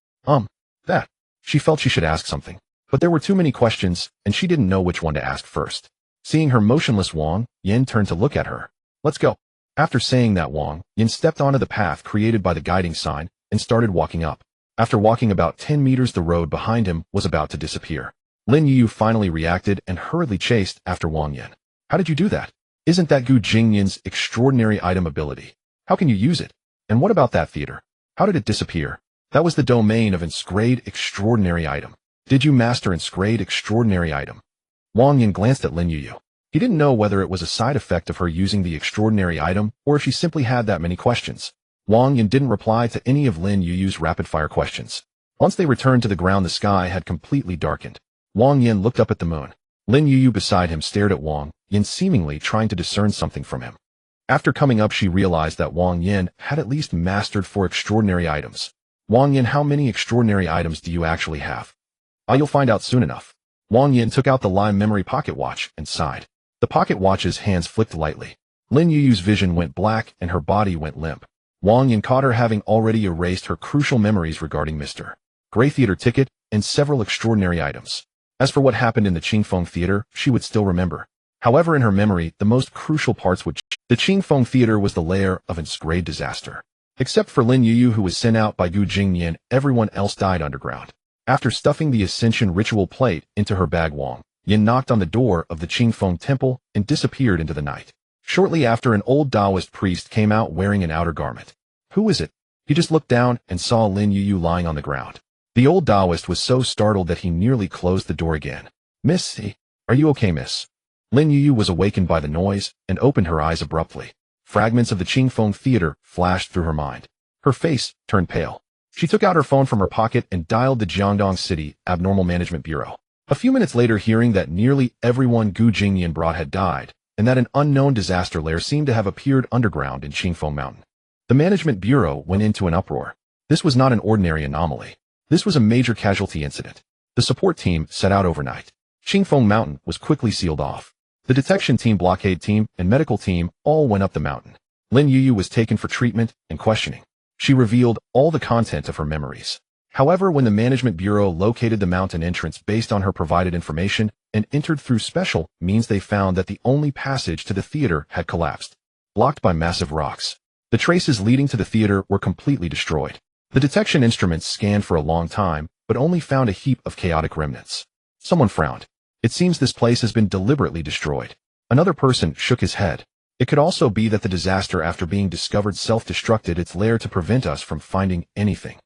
That. She felt she should ask something. But there were too many questions, and she didn't know which one to ask first. Seeing her motionless, Wang Yin turned to look at her. Let's go. After saying that, Wang Yin stepped onto the path created by the guiding sign and started walking up. After walking about 10 meters, the road behind him was about to disappear. Lin Yu finally reacted and hurriedly chased after Wang Yin. How did you do that? Isn't that Gu Jingyan's extraordinary item ability? How can you use it? And what about that theater? How did it disappear? That was the domain of Inscribed Extraordinary Item. Did you master Inscribed Extraordinary Item? Wang Yin glanced at Lin Yu. He didn't know whether it was a side effect of her using the extraordinary item or if she simply had that many questions. Wang Yin didn't reply to any of Lin Yu's rapid-fire questions. Once they returned to the ground, the sky had completely darkened. Wang Yin looked up at the moon. Lin Yu beside him stared at Wang Yin, seemingly trying to discern something from him. After coming up, she realized that Wang Yin had at least mastered 4 extraordinary items. Wang Yin, how many extraordinary items do you actually have? You'll find out soon enough. Wang Yin took out the Lime Memory pocket watch and sighed. The pocket watch's hands flicked lightly. Lin Yu's vision went black and her body went limp. Wang Yin caught her having already erased her crucial memories regarding Mr. Gray Theater ticket and several extraordinary items. As for what happened in the Qingfeng Theater, she would still remember. However, in her memory, the most crucial parts would change. The Qingfeng Theater was the lair of Inscribed disaster. Except for Lin Yu, who was sent out by Gu Jingyan, everyone else died underground. After stuffing the Ascension ritual plate into her bag, Wang Yin knocked on the door of the Qingfeng Temple and disappeared into the night. Shortly after, an old Taoist priest came out wearing an outer garment. Who is it? He just looked down and saw Lin Yu lying on the ground. The old Taoist was so startled that he nearly closed the door again. Miss, are you okay, miss? Lin Yu was awakened by the noise and opened her eyes abruptly. Fragments of the Qingfeng Theater flashed through her mind. Her face turned pale. She took out her phone from her pocket and dialed the Jiangdong City Abnormal Management Bureau. A few minutes later, hearing that nearly everyone Gu Jingyan brought had died, and that an unknown disaster lair seemed to have appeared underground in Qingfeng Mountain, the Management Bureau went into an uproar. This was not an ordinary anomaly. This was a major casualty incident. The support team set out overnight. Qingfeng Mountain was quickly sealed off. The detection team, blockade team, and medical team all went up the mountain. Lin Yu was taken for treatment and questioning. She revealed all the content of her memories. However, when the Management Bureau located the mountain entrance based on her provided information and entered through special means, they found that the only passage to the theater had collapsed, blocked by massive rocks. The traces leading to the theater were completely destroyed. The detection instruments scanned for a long time, but only found a heap of chaotic remnants. Someone frowned. It seems this place has been deliberately destroyed. Another person shook his head. It could also be that the disaster, after being discovered, self-destructed its lair to prevent us from finding anything.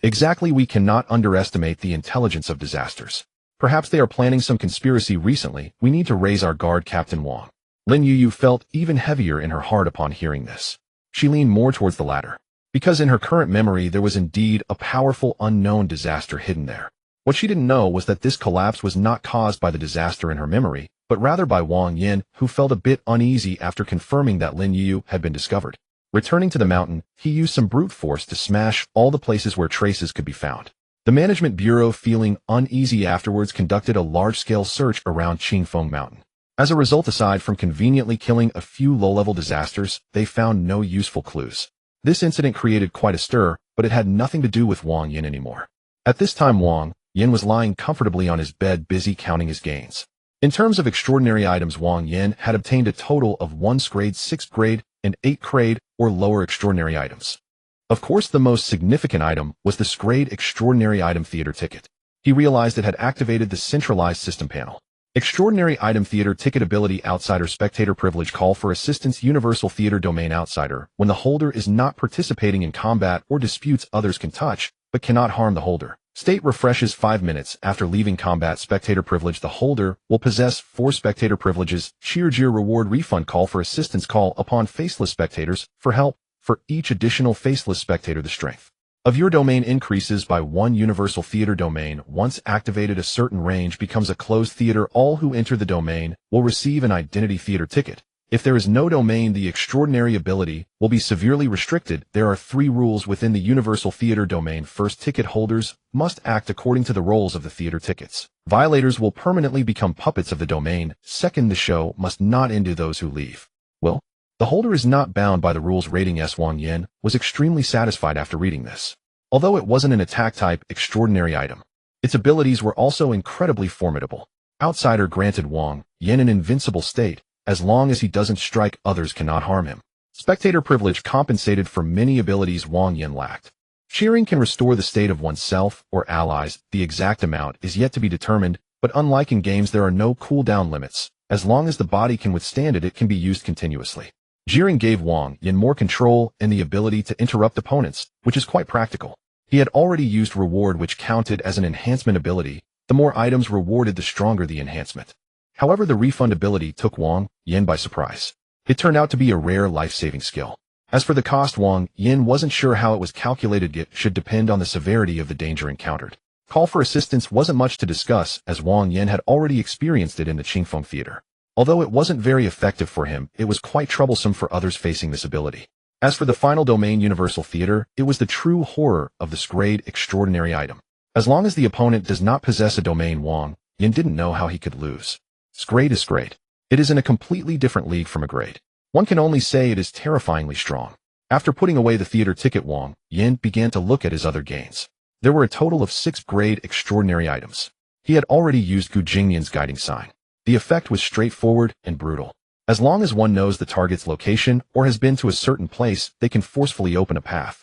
Exactly, we cannot underestimate the intelligence of disasters. Perhaps they are planning some conspiracy recently. We need to raise our guard, Captain Wang. Lin Yu felt even heavier in her heart upon hearing this. She leaned more towards the latter, because in her current memory there was indeed a powerful unknown disaster hidden there. What she didn't know was that this collapse was not caused by the disaster in her memory, but rather by Wang Yin, who felt a bit uneasy after confirming that Lin Yu had been discovered. Returning to the mountain, he used some brute force to smash all the places where traces could be found. The Management Bureau, feeling uneasy afterwards, conducted a large-scale search around Qingfeng Mountain. As a result, aside from conveniently killing a few low-level disasters, they found no useful clues. This incident created quite a stir, but it had nothing to do with Wang Yin anymore. At this time, Wang Yin was lying comfortably on his bed, busy counting his gains. In terms of extraordinary items, Wang Yin had obtained a total of 1st grade, 6th grade, and 8th grade or lower extraordinary items. Of course, the most significant item was the grade Extraordinary Item Theater ticket. He realized it had activated the centralized system panel. Extraordinary Item Theater ticket ability: Outsider Spectator Privilege. Call for assistance. Universal Theater Domain Outsider. When the holder is not participating in combat or disputes, others can touch, but cannot harm the holder. State refreshes 5 minutes after leaving combat. Spectator Privilege. The holder will possess 4 spectator privileges. Cheer reward refund. Call for assistance. Call upon faceless spectators for help. For each additional faceless spectator, the strength of your domain increases by 1 universal theater domain. Once activated, a certain range becomes a closed theater. All who enter the domain will receive an identity theater ticket. If there is no domain, the extraordinary ability will be severely restricted. There are 3 rules within the universal theater domain. First, ticket holders must act according to the roles of the theater tickets. Violators will permanently become puppets of the domain. Second, the show must not end to those who leave. Well, the holder is not bound by the rules. Rating S. Wang Yin was extremely satisfied after reading this. Although it wasn't an attack-type extraordinary item, its abilities were also incredibly formidable. Outsider granted Wang Yin an invincible state. As long as he doesn't strike, others cannot harm him. Spectator privilege compensated for many abilities Wang Yin lacked. Cheering can restore the state of oneself or allies. The exact amount is yet to be determined, but unlike in games, there are no cooldown limits. As long as the body can withstand it, it can be used continuously. Jeering gave Wang Yin more control and the ability to interrupt opponents, which is quite practical. He had already used reward, which counted as an enhancement ability. The more items rewarded, the stronger the enhancement. However, the refund ability took Wang Yin by surprise. It turned out to be a rare life-saving skill. As for the cost, Wang Yin wasn't sure how it was calculated. It should depend on the severity of the danger encountered. Call for assistance wasn't much to discuss, as Wang Yin had already experienced it in the Qingfeng Theater. Although it wasn't very effective for him, it was quite troublesome for others facing this ability. As for the final domain, Universal Theater, it was the true horror of this grade extraordinary item. As long as the opponent does not possess a domain, Wang Yin didn't know how he could lose. Grade is great. It is in a completely different league from a grade. One can only say it is terrifyingly strong. After putting away the theater ticket, Wang Yin began to look at his other gains. There were a total of 6 grade extraordinary items. He had already used Gu Jingnian's guiding sign. The effect was straightforward and brutal. As long as one knows the target's location or has been to a certain place, they can forcefully open a path.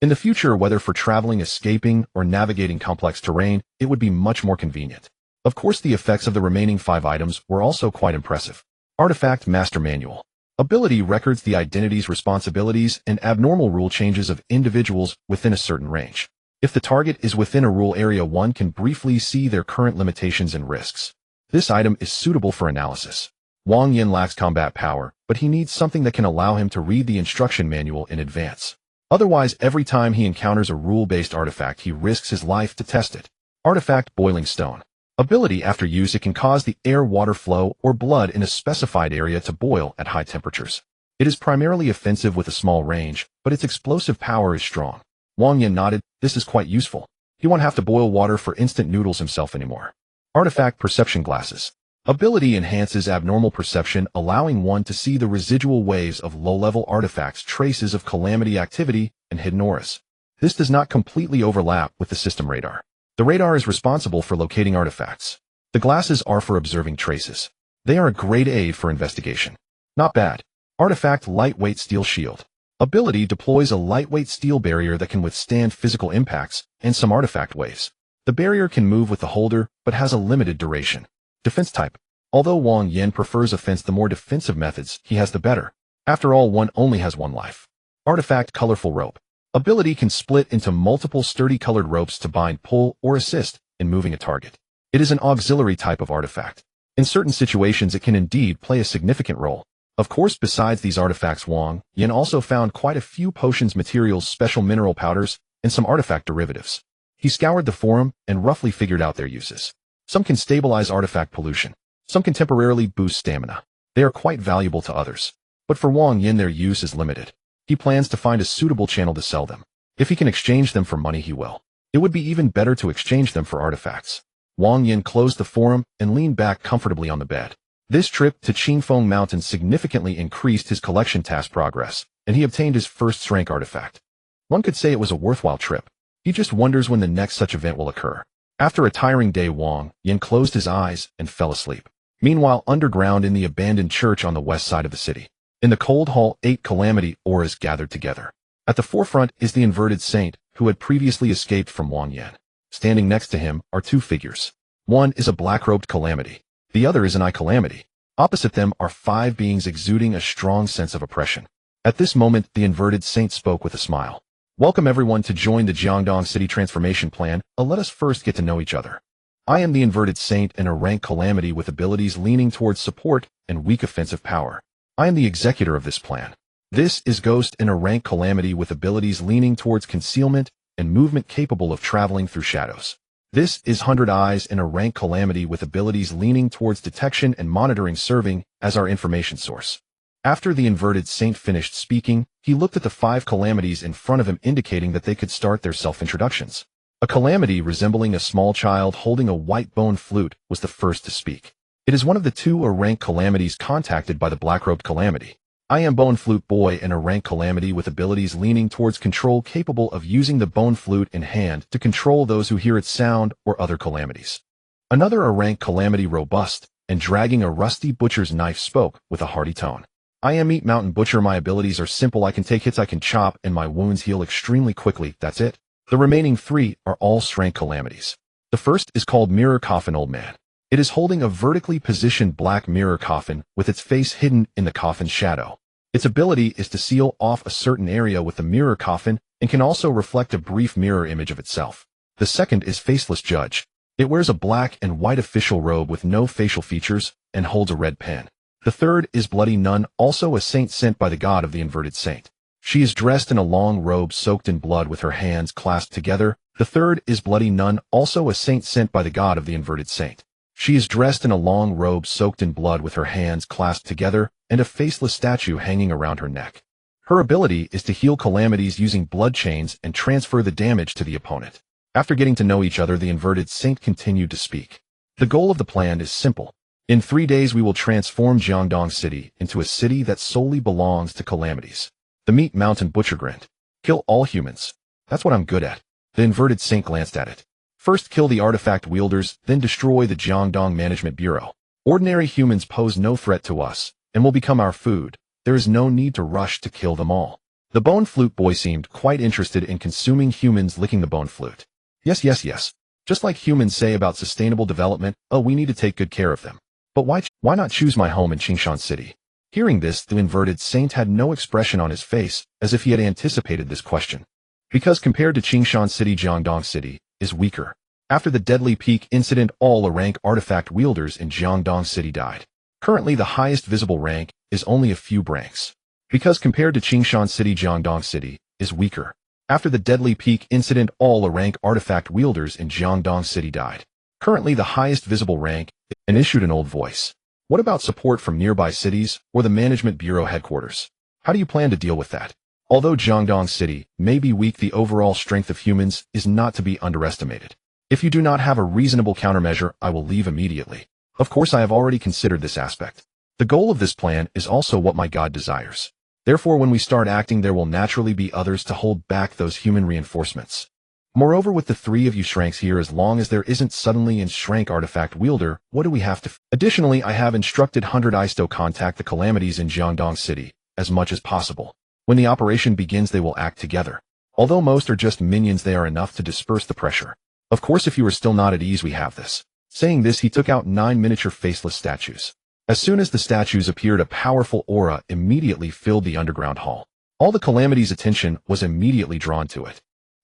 In the future, whether for traveling, escaping, or navigating complex terrain, it would be much more convenient. Of course, the effects of the remaining 5 items were also quite impressive. Artifact Master Manual. Ability records the identities, responsibilities, and abnormal rule changes of individuals within a certain range. If the target is within a rule area, one can briefly see their current limitations and risks. This item is suitable for analysis. Wang Yin lacks combat power, but he needs something that can allow him to read the instruction manual in advance. Otherwise, every time he encounters a rule-based artifact, he risks his life to test it. Artifact Boiling Stone. Ability after use, it can cause the air, water flow, or blood in a specified area to boil at high temperatures. It is primarily offensive with a small range, but its explosive power is strong. Wang Yin nodded. This is quite useful. He won't have to boil water for instant noodles himself anymore. Artifact Perception Glasses. Ability enhances abnormal perception, allowing one to see the residual waves of low-level artifacts, traces of calamity activity, and hidden auras. This does not completely overlap with the system radar. The radar is responsible for locating artifacts. The glasses are for observing traces. They are a great aid for investigation. Not bad. Artifact Lightweight Steel Shield. Ability deploys a lightweight steel barrier that can withstand physical impacts and some artifact waves. The barrier can move with the holder, but has a limited duration. Defense type. Although Wang Yin prefers offense, the more defensive methods he has, the better. After all, one only has one life. Artifact Colorful Rope. Ability can split into multiple sturdy colored ropes to bind, pull, or assist in moving a target. It is an auxiliary type of artifact. In certain situations, it can indeed play a significant role. Of course, besides these artifacts, Wang Yin also found quite a few potions, materials, special mineral powders, and some artifact derivatives. He scoured the forum and roughly figured out their uses. Some can stabilize artifact pollution. Some can temporarily boost stamina. They are quite valuable to others. But for Wang Yin, their use is limited. He plans to find a suitable channel to sell them. If he can exchange them for money, he will. It would be even better to exchange them for artifacts. Wang Yin closed the forum and leaned back comfortably on the bed. This trip to Qingfeng Mountain significantly increased his collection task progress, and he obtained his first rank artifact. One could say it was a worthwhile trip. He just wonders when the next such event will occur. After a tiring day, Wang Yin closed his eyes and fell asleep. Meanwhile, underground in the abandoned church on the west side of the city, in the cold hall, 8 calamity auras gathered together. At the forefront is the inverted saint, who had previously escaped from Wang Yin. Standing next to him are 2 figures. One is a black-robed calamity. The other is an eye calamity. Opposite them are 5 beings exuding a strong sense of oppression. At this moment, the inverted saint spoke with a smile. Welcome everyone to join the Jiangdong City Transformation Plan. Let us first get to know each other. I am the inverted saint and a rank calamity with abilities leaning towards support and weak offensive power. I am the executor of this plan. This is Ghost, in a rank calamity with abilities leaning towards concealment and movement capable of traveling through shadows. This is 100 Eyes in a rank calamity with abilities leaning towards detection and monitoring, serving as our information source. After the inverted saint finished speaking, he looked at the 5 calamities in front of him, indicating that they could start their self-introductions. A calamity resembling a small child holding a white bone flute was the first to speak. It is one of the 2 rank calamities contacted by the black-robed calamity. I am Bone Flute Boy, in a rank calamity with abilities leaning towards control, capable of using the bone flute in hand to control those who hear its sound, or other calamities. Another a rank calamity, robust and dragging a rusty butcher's knife, spoke with a hearty tone. I am Meat Mountain Butcher. My abilities are simple. I can take hits, I can chop, and my wounds heal extremely quickly. That's it. The remaining 3 are all strength calamities. The first is called Mirror Coffin Old Man. It is holding a vertically positioned black mirror coffin with its face hidden in the coffin's shadow. Its ability is to seal off a certain area with the mirror coffin and can also reflect a brief mirror image of itself. The second is Faceless Judge. It wears a black and white official robe with no facial features and holds a red pen. The third is Bloody Nun, also a saint sent by the god of the inverted saint. She is dressed in a long robe soaked in blood with her hands clasped together. The third is Bloody Nun, also a saint sent by the god of the inverted saint. She is dressed in a long robe soaked in blood with her hands clasped together and a faceless statue hanging around her neck. Her ability is to heal calamities using blood chains and transfer the damage to the opponent. After getting to know each other, the inverted saint continued to speak. The goal of the plan is simple. In 3 days we will transform Jiangdong City into a city that solely belongs to calamities. The Meat Mountain Butcher grinned. Kill all humans. That's what I'm good at. The inverted saint glanced at it. First kill the artifact wielders, then destroy the Jiangdong Management Bureau. Ordinary humans pose no threat to us and will become our food. There is no need to rush to kill them all. The Bone Flute Boy seemed quite interested in consuming humans, licking the bone flute. Yes. Just like humans say about sustainable development, oh, we need to take good care of them. But why not choose my home in Qingshan City? Hearing this, the inverted saint had no expression on his face, as if he had anticipated this question. Because compared to Qingshan City, Jiangdong City is weaker. After the Deadly Peak incident, all rank artifact wielders in Jiangdong City died. Currently, the highest visible rank is only a few ranks. Because compared to Qingshan City, Jiangdong City is weaker. After the Deadly Peak incident, all rank artifact wielders in Jiangdong City died. Currently, the highest visible rank, and issued an old voice. What about support from nearby cities or the Management Bureau headquarters? How do you plan to deal with that? Although Jiangdong City may be weak, the overall strength of humans is not to be underestimated. If you do not have a reasonable countermeasure, I will leave immediately. Of course, I have already considered this aspect. The goal of this plan is also what my God desires. Therefore, when we start acting, there will naturally be others to hold back those human reinforcements. Moreover, with the 3 of you Shranks here, as long as there isn't suddenly an Shrank artifact wielder, what do we have to? Additionally, I have instructed 100 Eyes to contact the calamities in Jiangdong City as much as possible. When the operation begins, they will act together. Although most are just minions, they are enough to disperse the pressure. Of course, if you are still not at ease, we have this. Saying this, he took out 9 miniature faceless statues. As soon as the statues appeared, a powerful aura immediately filled the underground hall. All the calamities' attention was immediately drawn to it.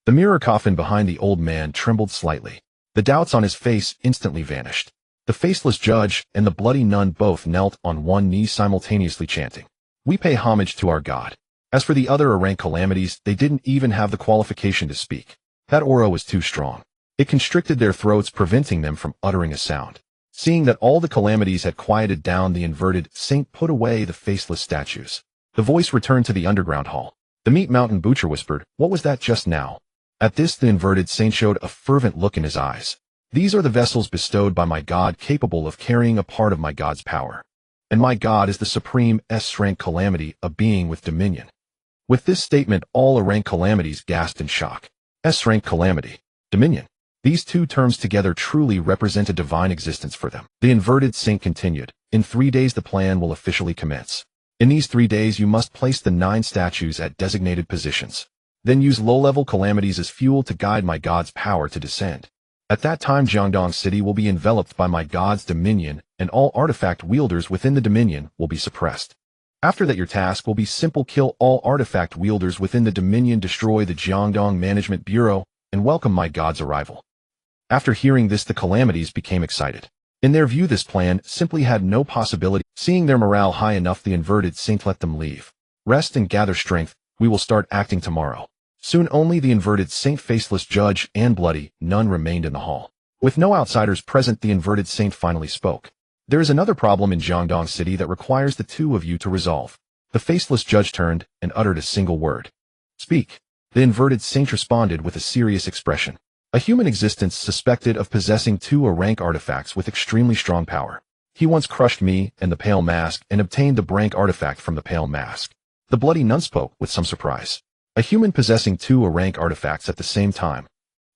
The mirror coffin behind the old man trembled slightly. The doubts on his face instantly vanished. The faceless judge and the bloody nun both knelt on one knee, simultaneously chanting, "We pay homage to our God." As for the other rank calamities, they didn't even have the qualification to speak. That aura was too strong. It constricted their throats, preventing them from uttering a sound. Seeing that all the calamities had quieted down, the inverted saint put away the faceless statues. The voice returned to the underground hall. The Meat Mountain Butcher whispered, "What was that just now?" At this, the inverted saint showed a fervent look in his eyes. "These are the vessels bestowed by my God, capable of carrying a part of my God's power. And my God is the supreme S-rank calamity, a being with dominion." With this statement, all rank calamities gasped in shock. S-rank calamity, dominion. These 2 terms together truly represent a divine existence for them. The inverted saint continued, "In 3 days the plan will officially commence. In these 3 days you must place the 9 statues at designated positions. Then use low-level calamities as fuel to guide my God's power to descend. At that time, Jiangdong City will be enveloped by my God's dominion, and all artifact wielders within the dominion will be suppressed. After that, your task will be simple: kill all artifact wielders within the dominion, destroy the Jiangdong Management Bureau, and welcome my God's arrival." After hearing this, the calamities became excited. In their view, this plan simply had no possibility. Seeing their morale high enough, the inverted saint let them leave. "Rest and gather strength. We will start acting tomorrow." Soon only the inverted saint, faceless judge, and bloody nun remained in the hall. With no outsiders present, the inverted saint finally spoke. There is another problem in Jiangdong City that requires the two of you to resolve. The faceless judge turned and uttered a single word. Speak. The inverted saint responded with a serious expression. A human existence suspected of possessing two rank artifacts with extremely strong power. He once crushed me and the pale mask and obtained the rank artifact from the pale mask. The bloody nun spoke with some surprise. A human possessing two rank artifacts at the same time.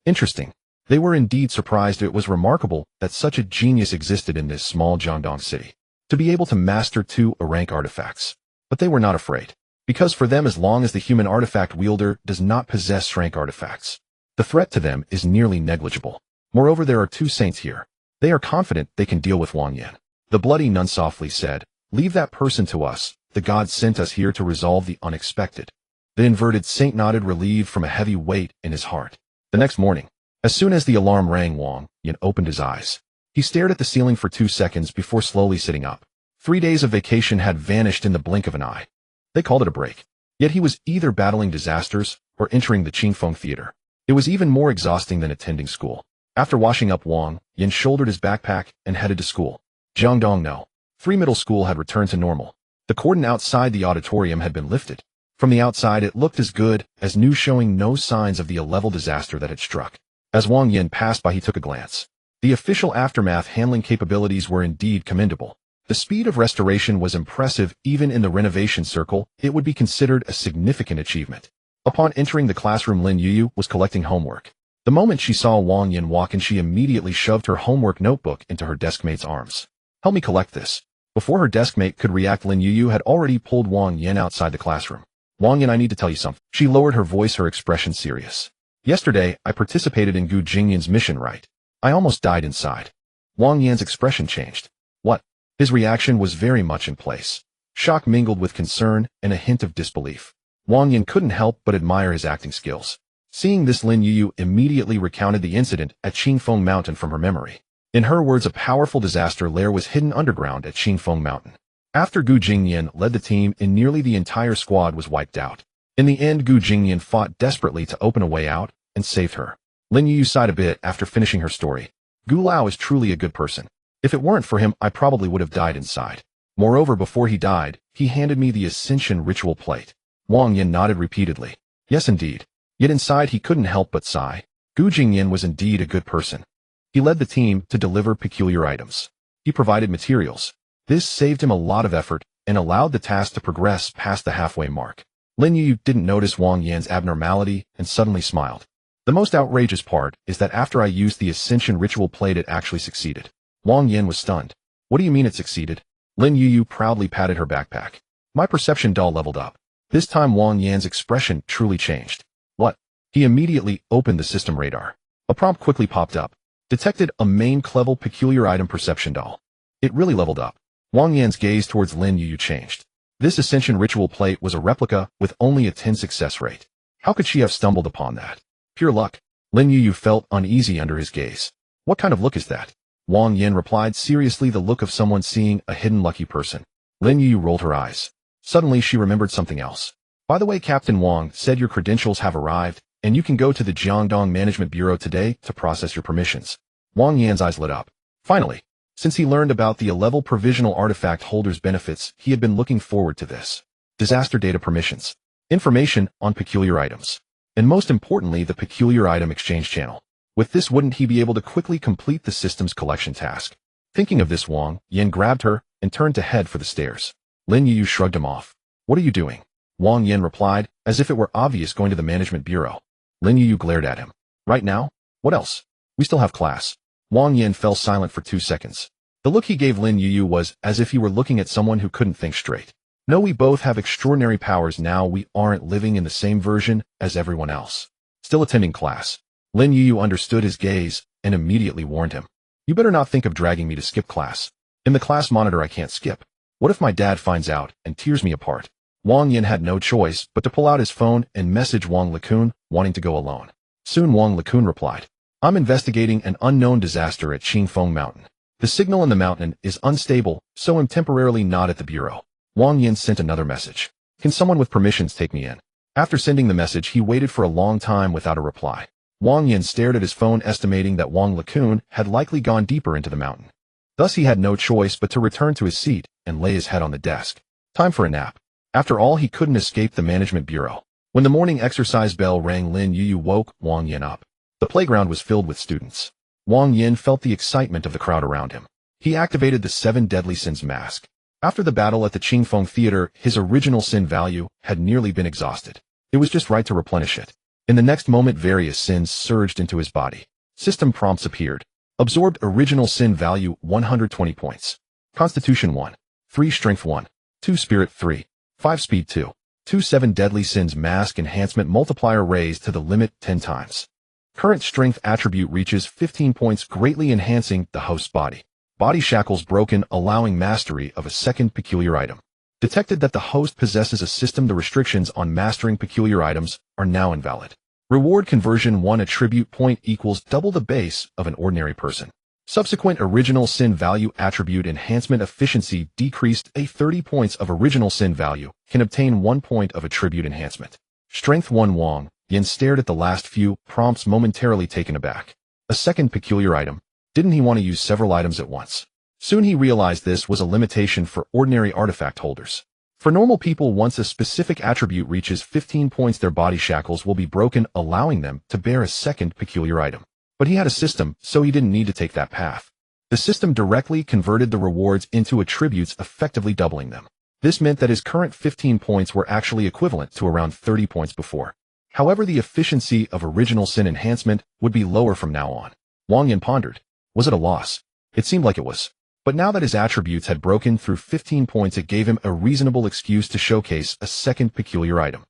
Interesting. They were indeed surprised. It was remarkable that such a genius existed in this small Jiangdong city. To be able to master two rank artifacts. But they were not afraid. Because for them, as long as the human artifact wielder does not possess rank artifacts, the threat to them is nearly negligible. Moreover, there are two saints here. They are confident they can deal with Wang Yan. The bloody nun softly said, "Leave that person to us. The gods sent us here to resolve the unexpected." The inverted saint nodded, relieved from a heavy weight in his heart. The next morning, as soon as the alarm rang, Wang Yan opened his eyes. He stared at the ceiling for 2 seconds before slowly sitting up. 3 days of vacation had vanished in the blink of an eye. They called it a break. Yet he was either battling disasters or entering the Qingfeng Theater. It was even more exhausting than attending school. After washing up, Wang Yan shouldered his backpack and headed to school. Jiangdong No. 3 middle school had returned to normal. The cordon outside the auditorium had been lifted. From the outside, it looked as good as new, showing no signs of the A-level disaster that had struck. As Wang Yan passed by, he took a glance. The official aftermath handling capabilities were indeed commendable. The speed of restoration was impressive. Even in the renovation circle, it would be considered a significant achievement. Upon entering the classroom, Lin Yuyu was collecting homework. The moment she saw Wang Yan walk in, she immediately shoved her homework notebook into her deskmate's arms. "Help me collect this." Before her deskmate could react, Lin Yuyu had already pulled Wang Yan outside the classroom. "Wang Yan, I need to tell you something." She lowered her voice, her expression serious. "Yesterday, I participated in Gu Jingyan's mission, right? I almost died inside." Wang Yan's expression changed. "What?" His reaction was very much in place. Shock mingled with concern and a hint of disbelief. Wang Yan couldn't help but admire his acting skills. Seeing this, Lin Yuyu immediately recounted the incident at Qingfeng Mountain from her memory. In her words, a powerful disaster lair was hidden underground at Qingfeng Mountain. After Gu Jingyan led the team in, nearly the entire squad was wiped out. In the end, Gu Jingyan fought desperately to open a way out and saved her. Lin Yuyu sighed a bit after finishing her story. "Gu Lao is truly a good person. If it weren't for him, I probably would have died inside. Moreover, before he died, he handed me the Ascension ritual plate." Wang Yan nodded repeatedly. "Yes, indeed." Yet inside he couldn't help but sigh. Gu Jingyan was indeed a good person. He led the team to deliver peculiar items. He provided materials. This saved him a lot of effort and allowed the task to progress past the halfway mark. Lin Yuyu didn't notice Wang Yan's abnormality and suddenly smiled. "The most outrageous part is that after I used the Ascension ritual plate, it actually succeeded." Wang Yan was stunned. "What do you mean it succeeded?" Lin Yuyu proudly patted her backpack. "My perception doll leveled up." This time Wang Yan's expression truly changed. "What?" He immediately opened the system radar. A prompt quickly popped up. "Detected a main level peculiar item perception doll." It really leveled up. Wang Yan's gaze towards Lin Yuyu changed. This Ascension ritual plate was a replica with only a 10 success rate. How could she have stumbled upon that? Pure luck. Lin Yuyu felt uneasy under his gaze. "What kind of look is that?" Wang Yan replied seriously, "The look of someone seeing a hidden lucky person." Lin Yuyu rolled her eyes. Suddenly she remembered something else. "By the way, Captain Wang said your credentials have arrived, and you can go to the Jiangdong Management Bureau today to process your permissions." Wang Yan's eyes lit up. Finally, since he learned about the A-level provisional artifact holder's benefits, he had been looking forward to this. Disaster data permissions. Information on peculiar items. And most importantly, the peculiar item exchange channel. With this, wouldn't he be able to quickly complete the system's collection task? Thinking of this, Wang Yan grabbed her and turned to head for the stairs. Lin Yuyu shrugged him off. "What are you doing?" Wang Yan replied, as if it were obvious, "Going to the management bureau." Lin Yuyu glared at him. "Right now? What else? We still have class." Wang Yan fell silent for 2 seconds. The look he gave Lin Yuyu was as if he were looking at someone who couldn't think straight. "No, we both have extraordinary powers now. We aren't living in the same version as everyone else." Still attending class. Lin Yuyu understood his gaze and immediately warned him. "You better not think of dragging me to skip class. In the class monitor I can't skip. What if my dad finds out and tears me apart?" Wang Yan had no choice but to pull out his phone and message Wang Lekun, wanting to go alone. Soon Wang Lekun replied, "I'm investigating an unknown disaster at Qingfeng Mountain. The signal in the mountain is unstable, so I'm temporarily not at the bureau." Wang Yan sent another message. "Can someone with permissions take me in?" After sending the message, he waited for a long time without a reply. Wang Yin stared at his phone, estimating that Wang Lekun had likely gone deeper into the mountain. Thus he had no choice but to return to his seat and lay his head on the desk. Time for a nap. After all, he couldn't escape the management bureau. When the morning exercise bell rang, Lin Yu woke Wang Yin up. The playground was filled with students. Wang Yin felt the excitement of the crowd around him. He activated the 7 deadly sins mask. After the battle at the Qingfeng Theater, his original sin value had nearly been exhausted. It was just right to replenish it. In the next moment, various sins surged into his body. System prompts appeared. Absorbed original sin value 120 points. Constitution 1. 3 Strength 1. 2 Spirit 3. 5 Speed 2. 2 7 Deadly Sins Mask Enhancement Multiplier raised to the limit 10 times. Current Strength attribute reaches 15 points, greatly enhancing the host's body. Body shackles broken, allowing mastery of a second peculiar item. Detected that the host possesses a system. The restrictions on mastering peculiar items are now invalid. Reward conversion 1 attribute point equals double the base of an ordinary person. Subsequent original sin value attribute enhancement efficiency decreased. 30 points of original sin value can obtain 1 point of attribute enhancement. Strength 1 Wang Yin stared at the last few prompts, momentarily taken aback. A second peculiar item. Didn't he want to use several items at once? Soon he realized this was a limitation for ordinary artifact holders. For normal people, once a specific attribute reaches 15 points, their body shackles will be broken, allowing them to bear a second peculiar item. But he had a system, so he didn't need to take that path. The system directly converted the rewards into attributes, effectively doubling them. This meant that his current 15 points were actually equivalent to around 30 points before. However, the efficiency of original sin enhancement would be lower from now on. Wang Yin pondered. Was it a loss? It seemed like it was. But now that his attributes had broken through 15 points, it gave him a reasonable excuse to showcase a second peculiar item.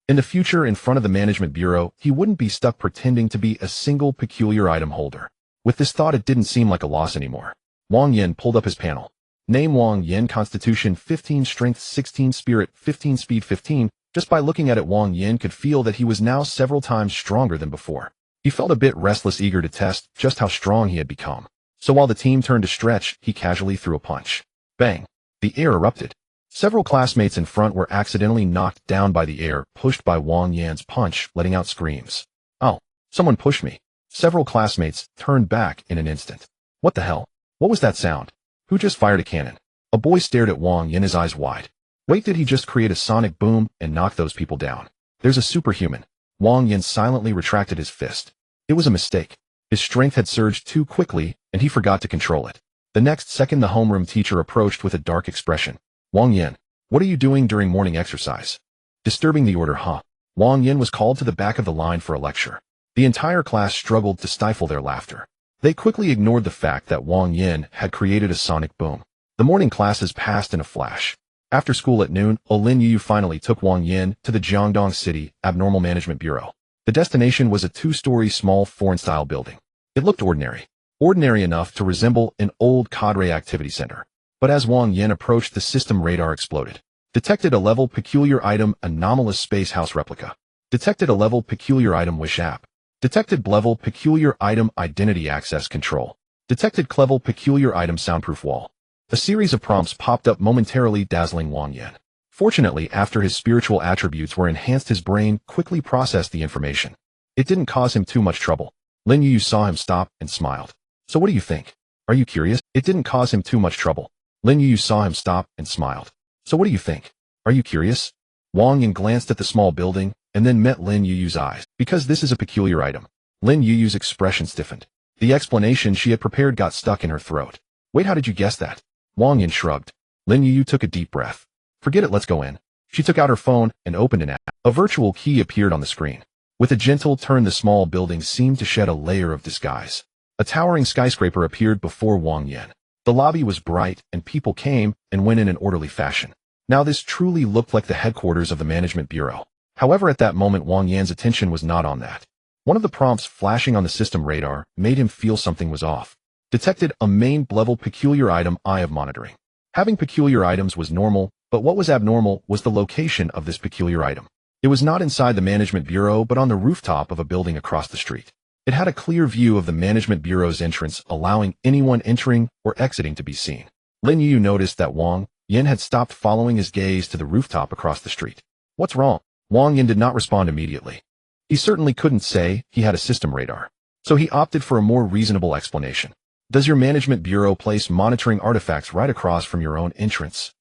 In the future, in front of the management bureau, he wouldn't be stuck pretending to be a single peculiar item holder. With this thought, it didn't seem like a loss anymore. Wang Yin pulled up his panel. Name Wang Yin, Constitution 15, Strength 16, Spirit 15, Speed 15. Just by looking at it, Wang Yin could feel that he was now several times stronger than before. He felt a bit restless, eager to test just how strong he had become. So while the team turned to stretch, he casually threw a punch. Bang! The air erupted. Several classmates in front were accidentally knocked down by the air, pushed by Wang Yan's punch, letting out screams. Oh, someone pushed me. Several classmates turned back in an instant. What the hell? What was that sound? Who just fired a cannon? A boy stared at Wang Yin, his eyes wide. Wait, did he just create a sonic boom and knock those people down? There's a superhuman. Wang Yin silently retracted his fist. It was a mistake. His strength had surged too quickly, and he forgot to control it. The next second, the homeroom teacher approached with a dark expression. Wang Yin, what are you doing during morning exercise? Disturbing the order, huh? Wang Yin was called to the back of the line for a lecture. The entire class struggled to stifle their laughter. They quickly ignored the fact that Wang Yin had created a sonic boom. The morning classes passed in a flash. After school at noon, Lin Yu finally took Wang Yin to the Jiangdong City Abnormal Management Bureau. The destination was a 2-story small foreign-style building. It looked ordinary. Ordinary enough to resemble an old cadre activity center. But as Wang Yin approached, the system radar exploded. Detected a level peculiar item anomalous space house replica. Detected a level peculiar item wish app. Detected level peculiar item identity access control. Detected level peculiar item soundproof wall. A series of prompts popped up, momentarily dazzling Wang Yin. Fortunately, after his spiritual attributes were enhanced, his brain quickly processed the information. It didn't cause him too much trouble. Lin Yu saw him stop and smiled. So what do you think? Are you curious? It didn't cause him too much trouble. Lin Yu saw him stop and smiled. So what do you think? Are you curious? Wang Yin glanced at the small building and then met Lin Yu's eyes. Because this is a peculiar item. Lin Yu's expression stiffened. The explanation she had prepared got stuck in her throat. Wait, how did you guess that? Wang Yin shrugged. Lin Yu took a deep breath. Forget it, let's go in. She took out her phone and opened an app. A virtual key appeared on the screen. With a gentle turn, the small building seemed to shed a layer of disguise. A towering skyscraper appeared before Wang Yin. The lobby was bright, and people came and went in an orderly fashion. Now this truly looked like the headquarters of the management bureau. However, at that moment, Wang Yan's attention was not on that. One of the prompts flashing on the system radar made him feel something was off. Detected a main level peculiar item, Eye of Monitoring. Having peculiar items was normal, but what was abnormal was the location of this peculiar item. It was not inside the management bureau, but on the rooftop of a building across the street. It had a clear view of the management bureau's entrance, allowing anyone entering or exiting to be seen. Lin Yu noticed that Wang Yin had stopped, following his gaze to the rooftop across the street. What's wrong? Wang Yin did not respond immediately. He certainly couldn't say he had a system radar. So he opted for a more reasonable explanation. Does your management bureau place monitoring artifacts right across from your own entrance?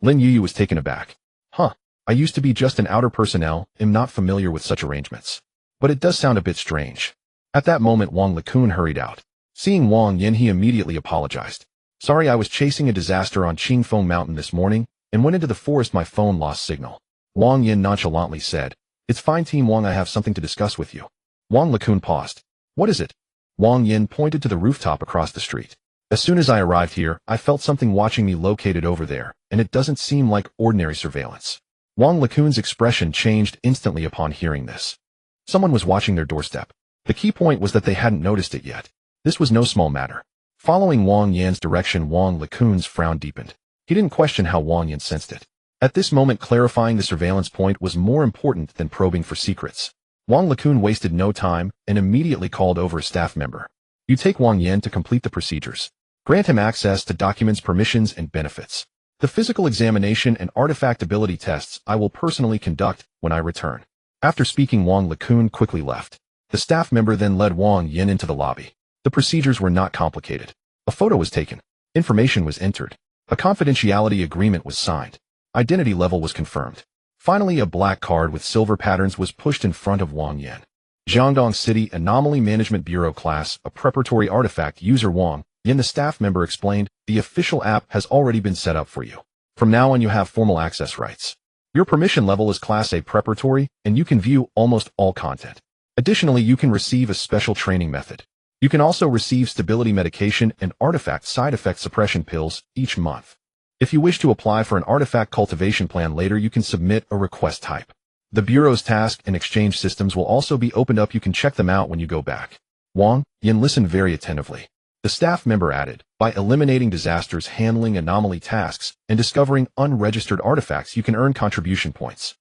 Lin Yu was taken aback. Huh, I used to be just an outer personnel, am not familiar with such arrangements. But it does sound a bit strange. At that moment Wang Lekun hurried out. Seeing Wang Yin, he immediately apologized. Sorry, I was chasing a disaster on Qingfeng Mountain this morning, and went into the forest. My phone lost signal. Wang Yin nonchalantly said, It's fine, Team Wang, I have something to discuss with you. Wang Lekun paused. What is it? Wang Yin pointed to the rooftop across the street. As soon as I arrived here, I felt something watching me located over there, and it doesn't seem like ordinary surveillance. Wang Lekun's expression changed instantly upon hearing this. Someone was watching their doorstep. The key point was that they hadn't noticed it yet. This was no small matter. Following Wang Yan's direction, Wang Lekun's frown deepened. He didn't question how Wang Yan sensed it. At this moment, clarifying the surveillance point was more important than probing for secrets. Wang Lekun wasted no time and immediately called over a staff member. You take Wang Yan to complete the procedures. Grant him access to documents, permissions, and benefits. The physical examination and artifact ability tests I will personally conduct when I return. After speaking, Wang Lekun quickly left. The staff member then led Wang Yan into the lobby. The procedures were not complicated. A photo was taken. Information was entered. A confidentiality agreement was signed. Identity level was confirmed. Finally, a black card with silver patterns was pushed in front of Wang Yan. Jiangdong City Anomaly Management Bureau class, a preparatory artifact. User Wang Yan, the staff member explained, the official app has already been set up for you. From now on you have formal access rights. Your permission level is Class A preparatory, and you can view almost all content. Additionally, you can receive a special training method. You can also receive stability medication and artifact side effect suppression pills each month. If you wish to apply for an artifact cultivation plan later, you can submit a request type. The Bureau's task and exchange systems will also be opened up. You can check them out when you go back. Wang Yan listened very attentively. The staff member added, by eliminating disasters, handling anomaly tasks, and discovering unregistered artifacts, you can earn contribution points.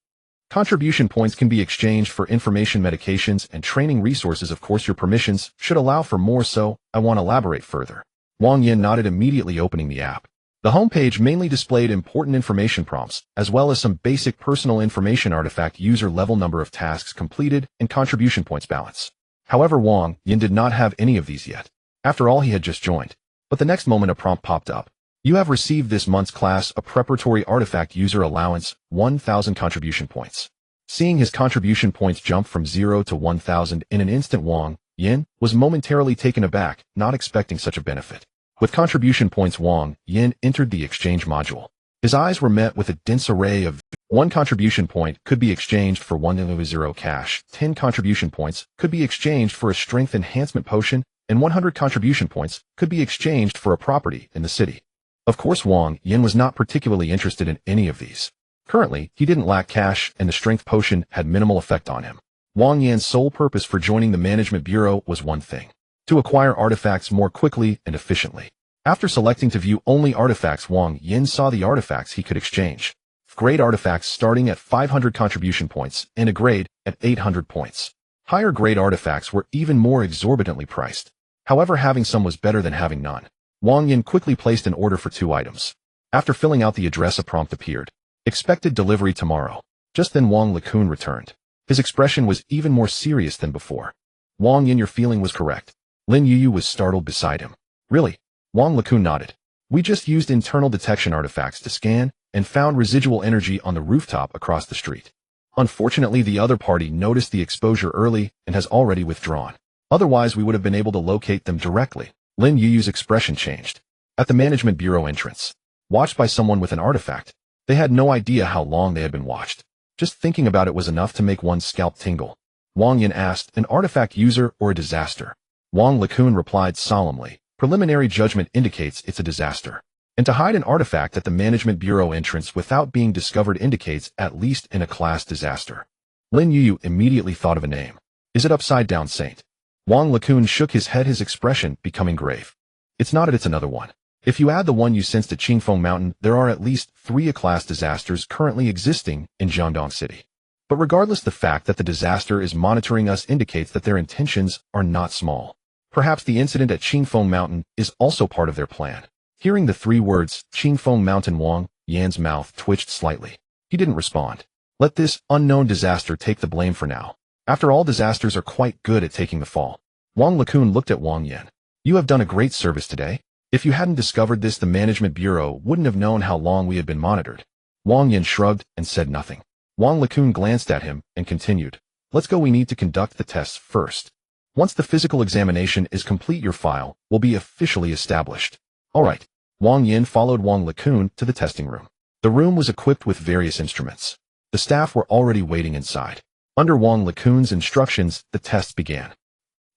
Contribution points can be exchanged for information, medications, and training resources. Of course, your permissions should allow for more, so I want to elaborate further. Wang Yan nodded, immediately opening the app. The homepage mainly displayed important information prompts, as well as some basic personal information, artifact user level, number of tasks completed, and contribution points balance. However, Wang Yan did not have any of these yet. After all, he had just joined. But the next moment a prompt popped up. You have received this month's class a preparatory artifact user allowance, 1,000 contribution points. Seeing his contribution points jump from 0 to 1,000 in an instant, Wang Yan was momentarily taken aback, not expecting such a benefit. With contribution points, Wang Yan entered the exchange module. His eyes were met with a dense array of 1 contribution point could be exchanged for 1,000 cash, 10 contribution points could be exchanged for a strength enhancement potion, and 100 contribution points could be exchanged for a property in the city. Of course, Wang Yan was not particularly interested in any of these. Currently, he didn't lack cash, and the strength potion had minimal effect on him. Wang Yan's sole purpose for joining the Management Bureau was one thing: to acquire artifacts more quickly and efficiently. After selecting to view only artifacts, Wang Yan saw the artifacts he could exchange. Grade artifacts starting at 500 contribution points, and a grade at 800 points. Higher grade artifacts were even more exorbitantly priced. However, having some was better than having none. Wang Yan quickly placed an order for 2 items. After filling out the address, a prompt appeared. Expected delivery tomorrow. Just then Wang Lekun returned. His expression was even more serious than before. Wang Yan, your feeling was correct. Lin Yu was startled beside him. Really? Wang Lekun nodded. We just used internal detection artifacts to scan and found residual energy on the rooftop across the street. Unfortunately, the other party noticed the exposure early and has already withdrawn. Otherwise, we would have been able to locate them directly. Lin Yu's expression changed. At the Management Bureau entrance, watched by someone with an artifact, they had no idea how long they had been watched. Just thinking about it was enough to make one's scalp tingle. Wang Yan asked, an artifact user or a disaster? Wang Lekun replied solemnly, preliminary judgment indicates it's a disaster. And to hide an artifact at the Management Bureau entrance without being discovered indicates at least in a class disaster. Lin Yu immediately thought of a name. Is it Upside Down Saint? Wang Lekun shook his head, his expression becoming grave. It's not it, it's another one. If you add the one you sensed at Qingfeng Mountain, there are at least 3 A-class disasters currently existing in Jiangdong City. But regardless, the fact that the disaster is monitoring us indicates that their intentions are not small. Perhaps the incident at Qingfeng Mountain is also part of their plan. Hearing the 3 words, Qingfeng Mountain, Wang Yan's mouth twitched slightly. He didn't respond. Let this unknown disaster take the blame for now. After all, disasters are quite good at taking the fall. Wang Lekun looked at Wang Yin. You have done a great service today. If you hadn't discovered this, the Management Bureau wouldn't have known how long we had been monitored. Wang Yin shrugged and said nothing. Wang Lekun glanced at him and continued. Let's go, we need to conduct the tests first. Once the physical examination is complete, your file will be officially established. All right. Wang Yin followed Wang Lekun to the testing room. The room was equipped with various instruments. The staff were already waiting inside. Under Wang Lekun's instructions, the tests began.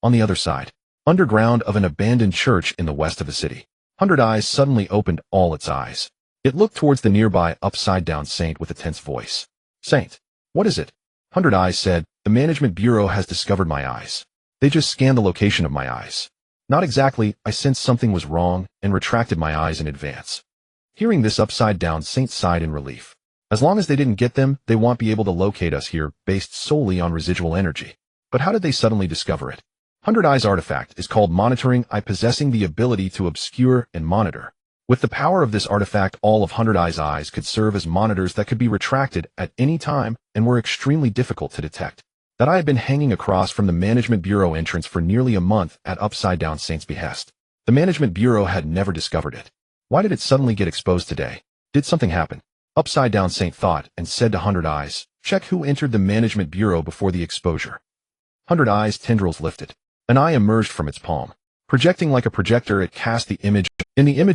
On the other side, underground of an abandoned church in the west of the city, 100 Eyes suddenly opened all its eyes. It looked towards the nearby upside-down saint with a tense voice. Saint, what is it? 100 Eyes said, the Management Bureau has discovered my eyes. They just scanned the location of my eyes. Not exactly, I sensed something was wrong and retracted my eyes in advance. Hearing this, upside-down saint sighed in relief. As long as they didn't get them, they won't be able to locate us here based solely on residual energy. But how did they suddenly discover it? 100 Eyes artifact is called Monitoring Eye, possessing the ability to obscure and monitor. With the power of this artifact, all of 100 Eyes' eyes could serve as monitors that could be retracted at any time and were extremely difficult to detect. That eye had been hanging across from the Management Bureau entrance for nearly a month at Upside-Down Saint's behest. The Management Bureau had never discovered it. Why did it suddenly get exposed today? Did something happen? Upside-Down Saint thought and said to 100 Eyes, check who entered the Management Bureau before the exposure. 100 Eyes' tendrils lifted. An eye emerged from its palm. Projecting like a projector, it cast the image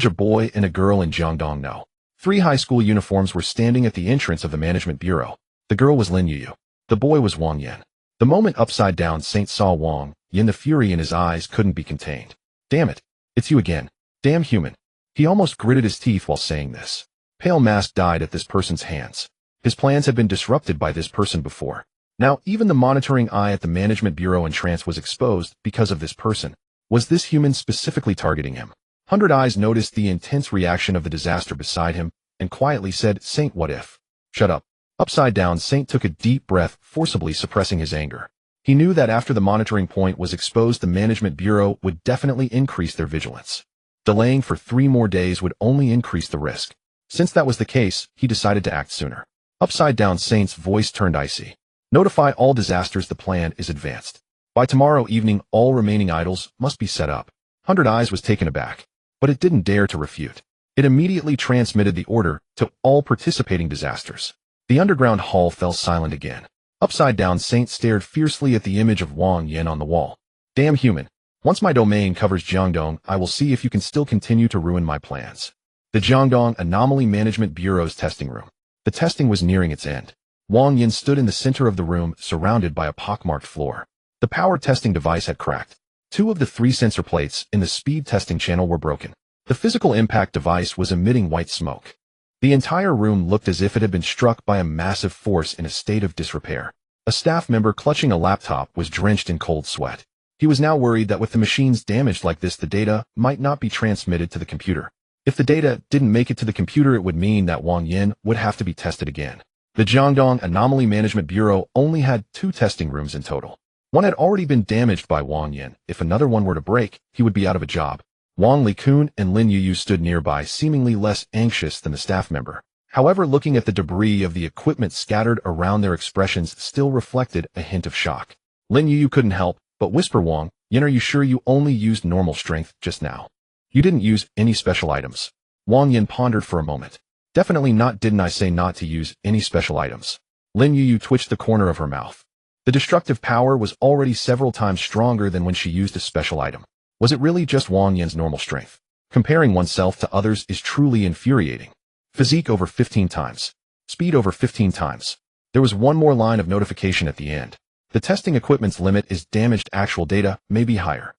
of a boy and a girl in Jiangdong. 3 high school uniforms were standing at the entrance of the Management Bureau. The girl was Lin Yuyu. The boy was Wang Yin. The moment Upside-Down Saint saw Wang Yin, the fury in his eyes couldn't be contained. Damn it. It's you again. Damn human. He almost gritted his teeth while saying this. Pale Mask died at this person's hands. His plans had been disrupted by this person before. Now, even the monitoring eye at the Management Bureau in trance was exposed because of this person. Was this human specifically targeting him? 100 Eyes noticed the intense reaction of the disaster beside him and quietly said, Saint, what if? Shut up. Upside-Down Saint took a deep breath, forcibly suppressing his anger. He knew that after the monitoring point was exposed, the Management Bureau would definitely increase their vigilance. Delaying for 3 more days would only increase the risk. Since that was the case, he decided to act sooner. Upside-Down Saint's voice turned icy. Notify all disasters, the plan is advanced. By tomorrow evening, all remaining idols must be set up. 100 Eyes was taken aback, but it didn't dare to refute. It immediately transmitted the order to all participating disasters. The underground hall fell silent again. Upside-Down Saint stared fiercely at the image of Wang Yin on the wall. Damn human. Once my domain covers Jiangdong, I will see if you can still continue to ruin my plans. The Jiangdong Anomaly Management Bureau's testing room. The testing was nearing its end. Wang Yin stood in the center of the room, surrounded by a pockmarked floor. The power testing device had cracked. 2 of the 3 sensor plates in the speed testing channel were broken. The physical impact device was emitting white smoke. The entire room looked as if it had been struck by a massive force in a state of disrepair. A staff member clutching a laptop was drenched in cold sweat. He was now worried that with the machines damaged like this, the data might not be transmitted to the computer. If the data didn't make it to the computer, it would mean that Wang Yin would have to be tested again. The Jiangdong Anomaly Management Bureau only had 2 testing rooms in total. One had already been damaged by Wang Yin. If another one were to break, he would be out of a job. Wang Lekun and Lin Yuyu stood nearby, seemingly less anxious than the staff member. However, looking at the debris of the equipment scattered around, their expressions still reflected a hint of shock. Lin Yuyu couldn't help but whisper, Wang Yin, are you sure you only used normal strength just now? You didn't use any special items? Wang Yin pondered for a moment. Definitely not. Didn't I say not to use any special items? Lin Yuyu twitched the corner of her mouth. The destructive power was already several times stronger than when she used a special item. Was it really just Wang Yin's normal strength? Comparing oneself to others is truly infuriating. Physique over 15 times. Speed over 15 times. There was one more line of notification at the end. The testing equipment's limit is damaged. Actual data may be higher.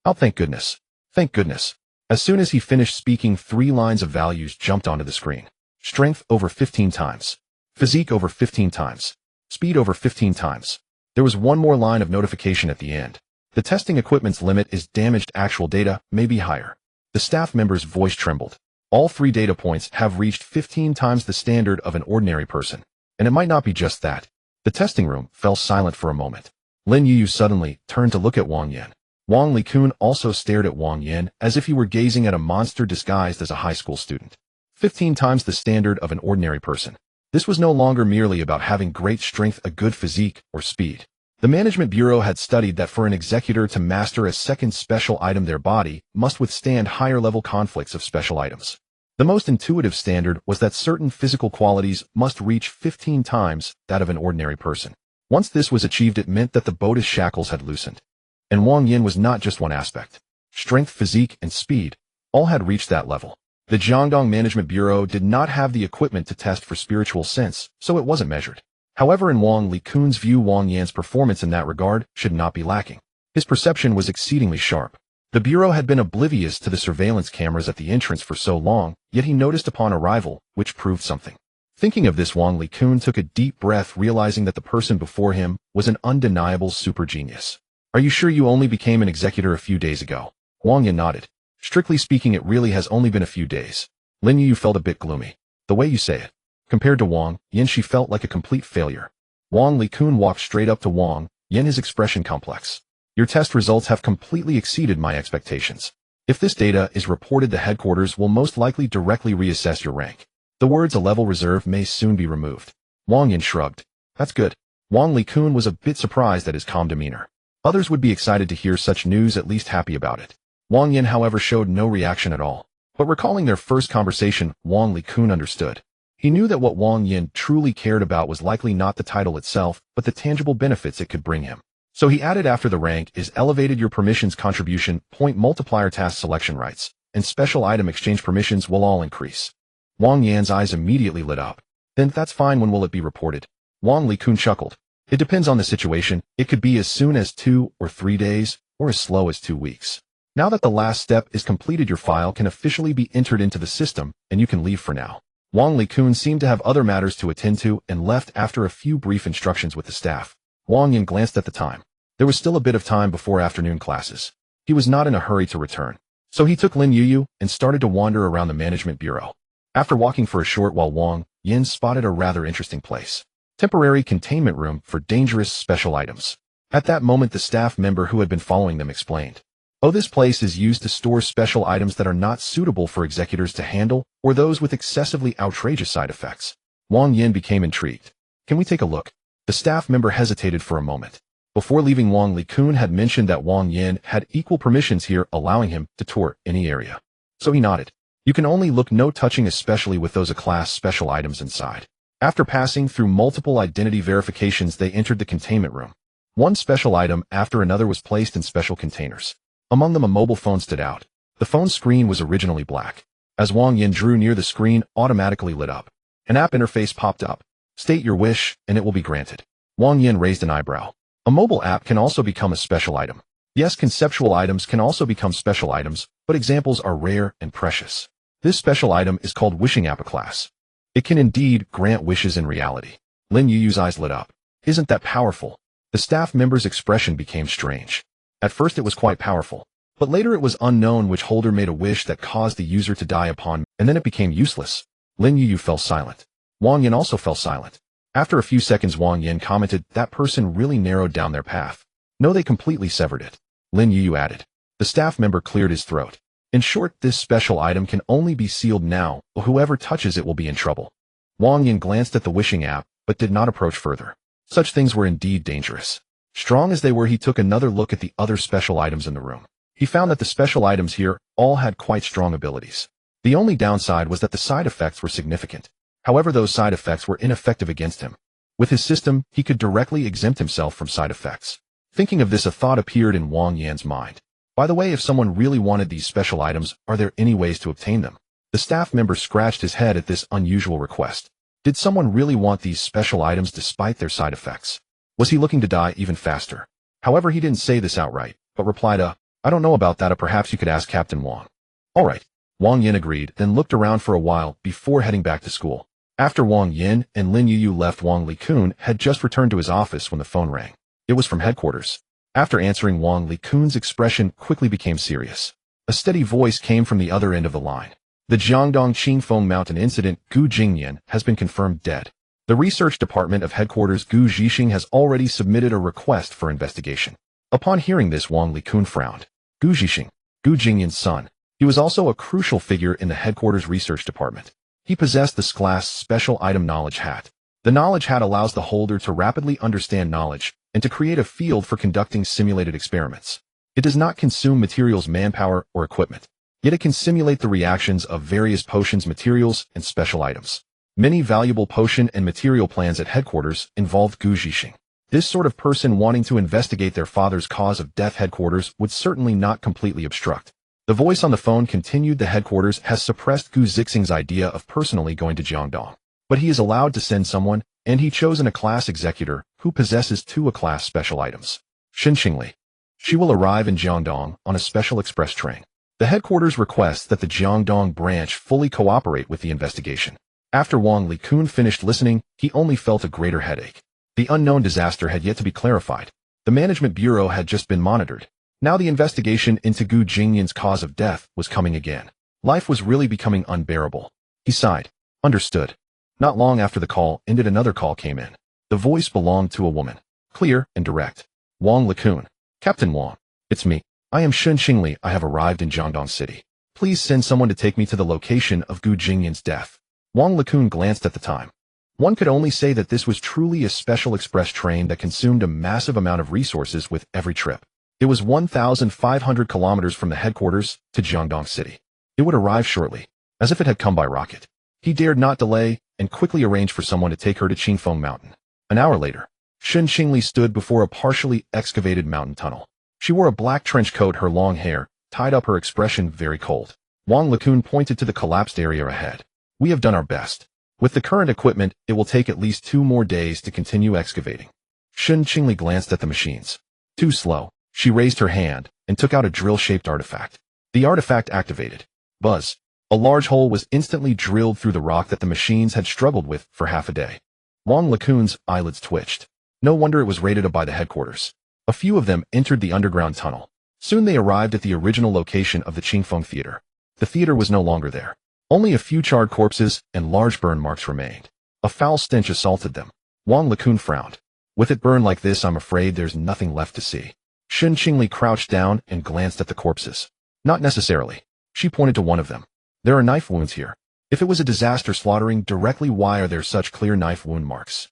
Oh, thank goodness. Thank goodness. As soon as he finished speaking, 3 lines of values jumped onto the screen. Strength over 15 times. Physique over 15 times. Speed over 15 times. There was one more line of notification at the end. The testing equipment's limit is damaged. Actual data may be higher. The staff member's voice trembled. All 3 data points have reached 15 times the standard of an ordinary person. And it might not be just that. The testing room fell silent for a moment. Lin Yuyu suddenly turned to look at Wang Yin. Wang Lekun also stared at Wang Yin as if he were gazing at a monster disguised as a high school student. 15 times the standard of an ordinary person. This was no longer merely about having great strength, a good physique, or speed. The Management Bureau had studied that for an executor to master a second special item, their body must withstand higher-level conflicts of special items. The most intuitive standard was that certain physical qualities must reach 15 times that of an ordinary person. Once this was achieved, it meant that the Buddha's shackles had loosened. And Wang Yin was not just one aspect. Strength, physique, and speed all had reached that level. The Jiangdong Management Bureau did not have the equipment to test for spiritual sense, so it wasn't measured. However, in Wang Likun's view, Wang Yan's performance in that regard should not be lacking. His perception was exceedingly sharp. The Bureau had been oblivious to the surveillance cameras at the entrance for so long, yet he noticed upon arrival, which proved something. Thinking of this, Wang Likun took a deep breath, realizing that the person before him was an undeniable super genius. Are you sure you only became an executor a few days ago? Wang Yin nodded. Strictly speaking, it really has only been a few days. Lin Yu felt a bit gloomy. The way you say it. Compared to Wang Yin, she felt like a complete failure. Wang Likun walked straight up to Wang Yin, his expression complex. Your test results have completely exceeded my expectations. If this data is reported, the headquarters will most likely directly reassess your rank. The words "a level reserve" may soon be removed. Wang Yin shrugged. That's good. Wang Likun was a bit surprised at his calm demeanor. Others would be excited to hear such news, at least happy about it. Wang Yin, however, showed no reaction at all. But recalling their first conversation, Wang Likun understood. He knew that what Wang Yin truly cared about was likely not the title itself, but the tangible benefits it could bring him. So he added, after the rank is elevated, your permissions contribution, point multiplier, task selection rights, and special item exchange permissions will all increase. Wang Yan's eyes immediately lit up. Then that's fine. When will it be reported? Wang Likun chuckled. It depends on the situation. It could be as soon as 2 or 3 days, or as slow as 2 weeks. Now that the last step is completed, your file can officially be entered into the system, and you can leave for now. Wang Likun seemed to have other matters to attend to and left after a few brief instructions with the staff. Wang Yin glanced at the time. There was still a bit of time before afternoon classes. He was not in a hurry to return. So he took Lin Yu and started to wander around the Management Bureau. After walking for a short while, Wang Yin spotted a rather interesting place. Temporary containment room for dangerous special items. At that moment, the staff member who had been following them explained. Oh, this place is used to store special items that are not suitable for executors to handle, or those with excessively outrageous side effects. Wang Yin became intrigued. Can we take a look? The staff member hesitated for a moment. Before leaving, Wang Likun had mentioned that Wang Yin had equal permissions here, allowing him to tour any area. So he nodded. You can only look, no touching, especially with those A-class special items inside. After passing through multiple identity verifications, they entered the containment room. One special item after another was placed in special containers. Among them, a mobile phone stood out. The phone's screen was originally black. As Wang Yin drew near, the screen automatically lit up. An app interface popped up. State your wish, and it will be granted. Wang Yin raised an eyebrow. A mobile app can also become a special item. Yes, conceptual items can also become special items, but examples are rare and precious. This special item is called Wishing App class. It can indeed grant wishes in reality. Lin Yu's eyes lit up. Isn't that powerful? The staff member's expression became strange. At first it was quite powerful, but later it was unknown which holder made a wish that caused the user to die upon, and then it became useless. Lin Yu fell silent. Wang Yin also fell silent. After a few seconds, Wang Yin commented, that person really narrowed down their path. No, they completely severed it. Lin Yu added. The staff member cleared his throat. In short, this special item can only be sealed now, or whoever touches it will be in trouble. Wang Yin glanced at the wishing app, but did not approach further. Such things were indeed dangerous. Strong as they were, he took another look at the other special items in the room. He found that the special items here all had quite strong abilities. The only downside was that the side effects were significant. However, those side effects were ineffective against him. With his system, he could directly exempt himself from side effects. Thinking of this, a thought appeared in Wang Yan's mind. By the way, if someone really wanted these special items, are there any ways to obtain them? The staff member scratched his head at this unusual request. Did someone really want these special items despite their side effects? Was he looking to die even faster? However, he didn't say this outright, but replied, I don't know about that, perhaps you could ask Captain Wang. All right. Wang Yin agreed, then looked around for a while before heading back to school. After Wang Yin and Lin Yu left, Wang Likun had just returned to his office when the phone rang. It was from headquarters. After answering, Wang Likun's expression quickly became serious. A steady voice came from the other end of the line. The Jiangdong Qingfeng Mountain incident, Gu Jingyan, has been confirmed dead. The research department of headquarters Gu Zhixing has already submitted a request for investigation. Upon hearing this, Wang Likun frowned. Gu Zhixing, Gu Jingyan's son. He was also a crucial figure in the headquarters research department. He possessed the class special item knowledge hat. The knowledge hat allows the holder to rapidly understand knowledge and to create a field for conducting simulated experiments. It does not consume materials, manpower, or equipment. Yet it can simulate the reactions of various potions, materials, and special items. Many valuable potion and material plans at headquarters involved Gu Zhixing. This sort of person wanting to investigate their father's cause of death headquarters would certainly not completely obstruct. The voice on the phone continued. The headquarters has suppressed Gu Zhixing's idea of personally going to Jiangdong. But he is allowed to send someone, and he chosen a class executor who possesses two A-class special items. Xin Qingli. She will arrive in Jiangdong on a special express train. The headquarters requests that the Jiangdong branch fully cooperate with the investigation. After Wang Likun finished listening, he only felt a greater headache. The unknown disaster had yet to be clarified. The management bureau had just been monitored. Now the investigation into Gu Jingyan's cause of death was coming again. Life was really becoming unbearable. He sighed. Understood. Not long after the call ended, another call came in. The voice belonged to a woman. Clear and direct. Wang Likun. Captain Wang. It's me. I am Xin Qingli. I have arrived in Jiangdong City. Please send someone to take me to the location of Gu Jingyan's death. Wang Likun glanced at the time. One could only say that this was truly a special express train that consumed a massive amount of resources with every trip. It was 1,500 kilometers from the headquarters to Jiangdong City. It would arrive shortly, as if it had come by rocket. He dared not delay and quickly arranged for someone to take her to Qingfeng Mountain. An hour later, Xin Qingli stood before a partially excavated mountain tunnel. She wore a black trench coat, her long hair tied up, her expression very cold. Wang Likun pointed to the collapsed area ahead. We have done our best. With the current equipment, it will take at least 2 more days to continue excavating. Xin Qingli glanced at the machines. Too slow. She raised her hand and took out a drill-shaped artifact. The artifact activated. Buzz. A large hole was instantly drilled through the rock that the machines had struggled with for half a day. Wang Likun's eyelids twitched. No wonder it was raided up by the headquarters. A few of them entered the underground tunnel. Soon they arrived at the original location of the Qingfeng Theater. The theater was no longer there. Only a few charred corpses and large burn marks remained. A foul stench assaulted them. Wang Likun frowned. With it burned like this, I'm afraid there's nothing left to see. Xin Qingli crouched down and glanced at the corpses. Not necessarily. She pointed to one of them. There are knife wounds here. If it was a disaster slaughtering directly, why are there such clear knife wound marks?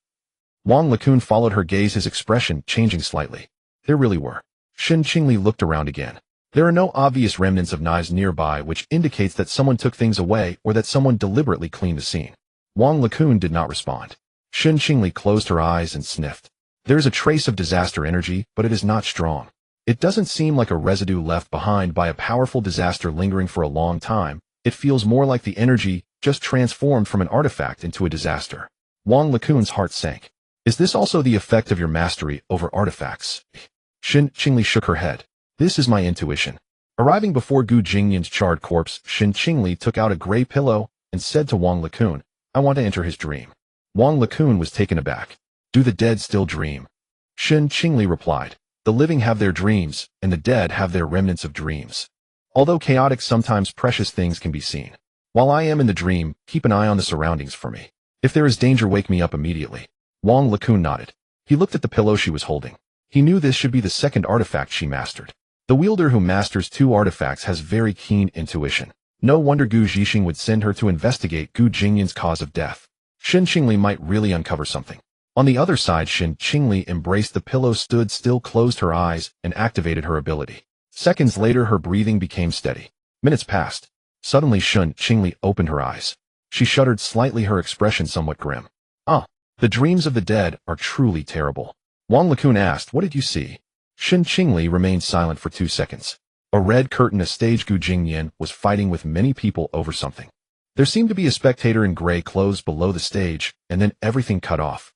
Wang Likun followed her gaze, his expression changing slightly. There really were. Xin Qingli looked around again. There are no obvious remnants of knives nearby, which indicates that someone took things away or that someone deliberately cleaned the scene. Wang Likun did not respond. Xin Qingli closed her eyes and sniffed. There is a trace of disaster energy, but it is not strong. It doesn't seem like a residue left behind by a powerful disaster lingering for a long time. It feels more like the energy just transformed from an artifact into a disaster. Wang Likun's heart sank. Is this also the effect of your mastery over artifacts? Xin Qingli shook her head. This is my intuition. Arriving before Gu Jingyan's charred corpse, Xin Qingli took out a gray pillow and said to Wang Likun, I want to enter his dream. Wang Likun was taken aback. Do the dead still dream? Xin Qingli replied. The living have their dreams, and the dead have their remnants of dreams. Although chaotic, sometimes precious things can be seen. While I am in the dream, keep an eye on the surroundings for me. If there is danger, wake me up immediately. Wang Likun nodded. He looked at the pillow she was holding. He knew this should be the second artifact she mastered. The wielder who masters 2 artifacts has very keen intuition. No wonder Gu Zhixing would send her to investigate Gu Jingyan's cause of death. Xin Qingli might really uncover something. On the other side, Xin Qingli embraced the pillow, stood still, closed her eyes, and activated her ability. Seconds later, her breathing became steady. Minutes passed. Suddenly, Xin Qingli opened her eyes. She shuddered slightly, her expression somewhat grim. The dreams of the dead are truly terrible. Wang Likun asked, what did you see? Xin Qingli remained silent for 2 seconds. A red curtain, a stage. Gu Jingyan was fighting with many people over something. There seemed to be a spectator in gray clothes below the stage, and then everything cut off.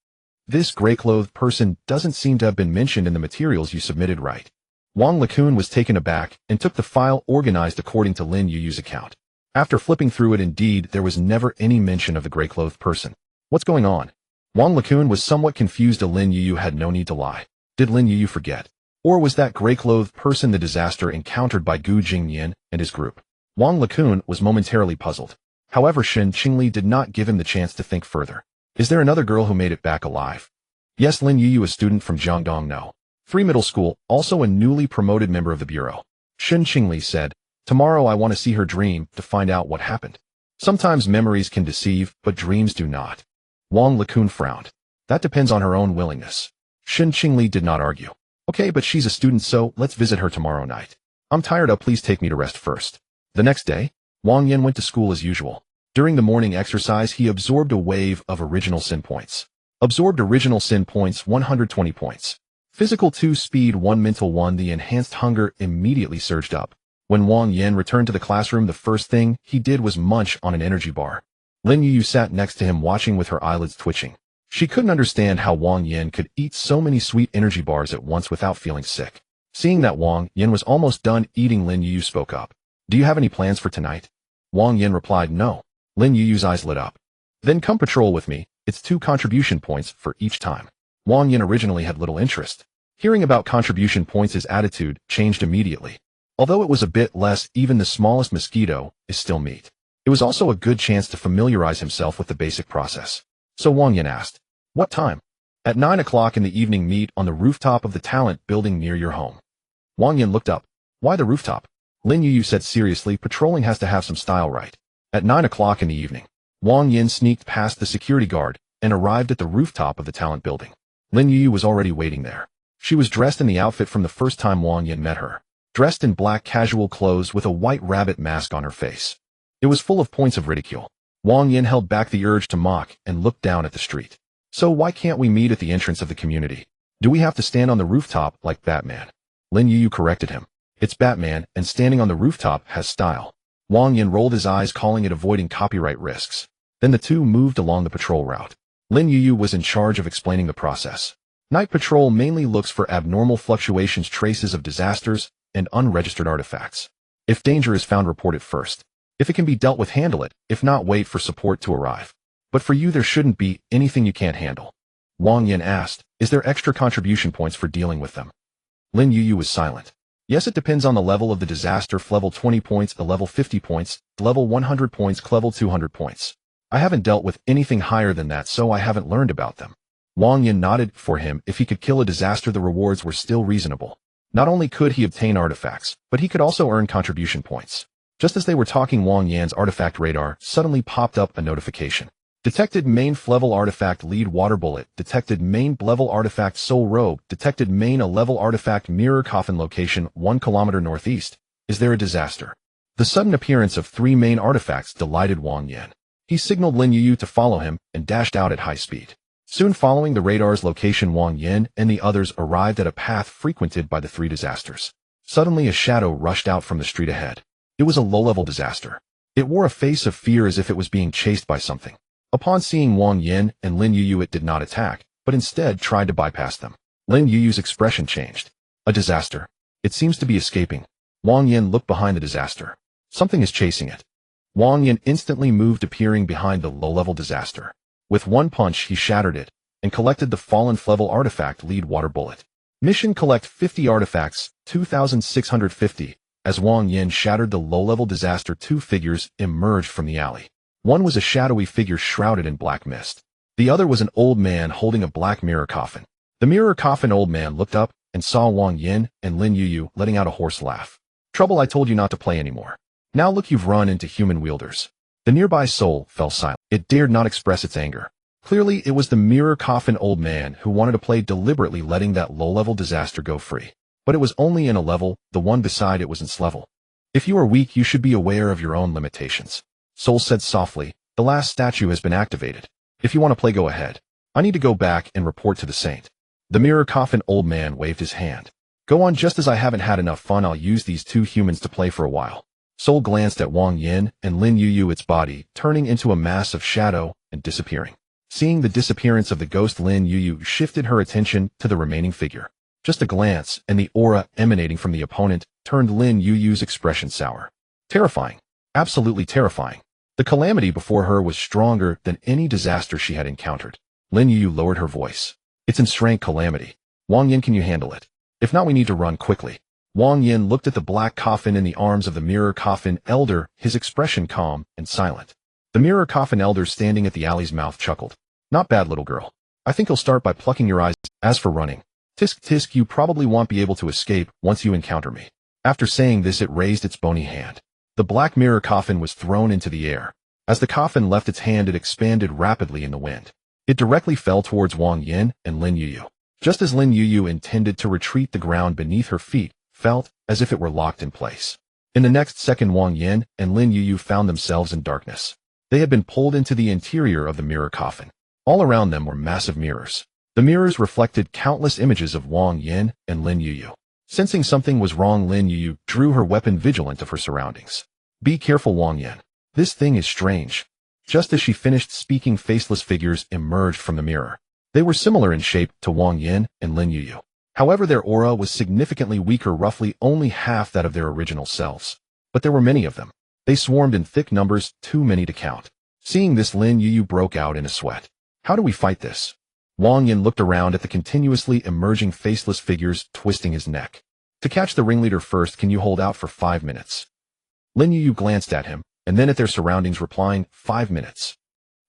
This gray-clothed person doesn't seem to have been mentioned in the materials you submitted, right? Wang Likun was taken aback and took the file organized according to Lin Yuyu's account. After flipping through it, indeed, there was never any mention of the gray-clothed person. What's going on? Wang Likun was somewhat confused. Lin Yuyu had no need to lie. Did Lin Yuyu forget? Or was that gray-clothed person the disaster encountered by Gu Jingyan and his group? Wang Likun was momentarily puzzled. However, Xin Qingli did not give him the chance to think further. Is there another girl who made it back alive? Yes, Lin Yuyu, a student from Jiangdong No. 3 Middle School, also a newly promoted member of the bureau. Xin Qingli said, tomorrow I want to see her dream to find out what happened. Sometimes memories can deceive, but dreams do not. Wang Lekun frowned. That depends on her own willingness. Shen Qingli did not argue. Okay, but she's a student, so let's visit her tomorrow night. I'm tired, please take me to rest first. The next day, Wang Yan went to school as usual. During the morning exercise, he absorbed a wave of original sin points. Absorbed original sin points 120 points. Physical 2, speed 1, mental 1. The enhanced hunger immediately surged up. When Wang Yan returned to the classroom, the first thing he did was munch on an energy bar. Lin Yu sat next to him watching with her eyelids twitching. She couldn't understand how Wang Yan could eat so many sweet energy bars at once without feeling sick. Seeing that Wang Yan was almost done eating, Lin Yu spoke up. Do you have any plans for tonight? Wang Yan replied no. Lin Yu's eyes lit up. Then come patrol with me, it's 2 contribution points for each time. Wang Yan originally had little interest. Hearing about contribution points, his attitude changed immediately. Although it was a bit less, even the smallest mosquito is still meat. It was also a good chance to familiarize himself with the basic process. So Wang Yan asked, what time? At 9 o'clock in the evening, meet on the rooftop of the talent building near your home. Wang Yan looked up. Why the rooftop? Lin Yu said seriously, patrolling has to have some style, right? At 9 o'clock in the evening, Wang Yan sneaked past the security guard and arrived at the rooftop of the talent building. Lin Yu was already waiting there. She was dressed in the outfit from the first time Wang Yan met her. Dressed in black casual clothes with a white rabbit mask on her face. It was full of points of ridicule. Wang Yan held back the urge to mock and looked down at the street. So why can't we meet at the entrance of the community? Do we have to stand on the rooftop like Batman? Lin Yu corrected him. It's Batman, and standing on the rooftop has style. Wang Yan rolled his eyes, calling it avoiding copyright risks. Then the two moved along the patrol route. Lin Yu was in charge of explaining the process. Night patrol mainly looks for abnormal fluctuations, traces of disasters, and unregistered artifacts. If danger is found, report it first. If it can be dealt with, handle it. If not, wait for support to arrive. But for you, there shouldn't be anything you can't handle. Wang Yan asked, is there extra contribution points for dealing with them? Lin Yu was silent. Yes, it depends on the level of the disaster. Level 20 points, the level 50 points, level 100 points, level 200 points. I haven't dealt with anything higher than that, so I haven't learned about them. Wang Yan nodded. For him, if he could kill a disaster, the rewards were still reasonable. Not only could he obtain artifacts, but he could also earn contribution points. Just as they were talking, Wang Yan's artifact radar suddenly popped up a notification. Detected main level artifact lead water bullet. Detected main level artifact soul robe. Detected main a level artifact mirror coffin location 1 kilometer northeast. Is there a disaster? The sudden appearance of 3 main artifacts delighted Wang Yan. He signaled Lin Yu to follow him and dashed out at high speed. Soon following the radar's location, Wang Yan and the others arrived at a path frequented by the 3 disasters. Suddenly a shadow rushed out from the street ahead. It was a low-level disaster. It wore a face of fear as if it was being chased by something. Upon seeing Wang Yan and Lin Yu, it did not attack, but instead tried to bypass them. Lin Yu's expression changed. A disaster. It seems to be escaping. Wang Yan looked behind the disaster. Something is chasing it. Wang Yan instantly moved, appearing behind the low-level disaster. With one punch, he shattered it and collected the fallen level artifact lead water bullet. Mission: collect 50 artifacts, 2,650. As Wang Yan shattered the low-level disaster, 2 figures emerged from the alley. One was a shadowy figure shrouded in black mist. The other was an old man holding a black mirror coffin. The mirror coffin old man looked up and saw Wang Yan and Lin Yu letting out a hoarse laugh. Trouble, I told you not to play anymore. Now look, you've run into human wielders. The nearby soul fell silent. It dared not express its anger. Clearly, it was the mirror coffin old man who wanted to play, deliberately letting that low-level disaster go free. But it was only in a level, the one beside it was in its level. If you are weak, you should be aware of your own limitations. Soul said softly, the last statue has been activated. If you want to play, go ahead. I need to go back and report to the saint. The mirror coffin old man waved his hand. Go on, just as I haven't had enough fun, I'll use these 2 humans to play for a while. Soul glanced at Wang Yan and Lin Yu, its body turning into a mass of shadow and disappearing. Seeing the disappearance of the ghost, Lin Yu shifted her attention to the remaining figure. Just a glance, and the aura emanating from the opponent turned Lin Yu's expression sour. Terrifying. Absolutely terrifying. The calamity before her was stronger than any disaster she had encountered. Lin Yu lowered her voice. It's in strength, Calamity. Wang Yan, can you handle it? If not, we need to run quickly. Wang Yan looked at the black coffin in the arms of the mirror coffin elder, his expression calm and silent. The mirror coffin elder standing at the alley's mouth chuckled. Not bad, little girl. I think you'll start by plucking your eyes. As for running, tisk tisk, you probably won't be able to escape once you encounter me. After saying this, it raised its bony hand. The black mirror coffin was thrown into the air. As the coffin left its hand, it expanded rapidly in the wind. It directly fell towards Wang Yin and Lin Yuyu. Just as Lin Yuyu intended to retreat, the ground beneath her feet felt as if it were locked in place. In the next second, Wang Yin and Lin Yuyu found themselves in darkness. They had been pulled into the interior of the mirror coffin. All around them were massive mirrors. The mirrors reflected countless images of Wang Yin and Lin Yuyu. Sensing something was wrong, Lin Yuyu drew her weapon, vigilant of her surroundings. "Be careful, Wang Yin. This thing is strange." Just as she finished speaking, faceless figures emerged from the mirror. They were similar in shape to Wang Yin and Lin Yuyu. However, their aura was significantly weaker, roughly only half that of their original selves. But there were many of them. They swarmed in thick numbers, too many to count. Seeing this, Lin Yuyu broke out in a sweat. "How do we fight this?" Wang Yin looked around at the continuously emerging faceless figures, twisting his neck. "To catch the ringleader first, can you hold out for 5 minutes? Lin Yuyu glanced at him, and then at their surroundings, replying, 5 minutes.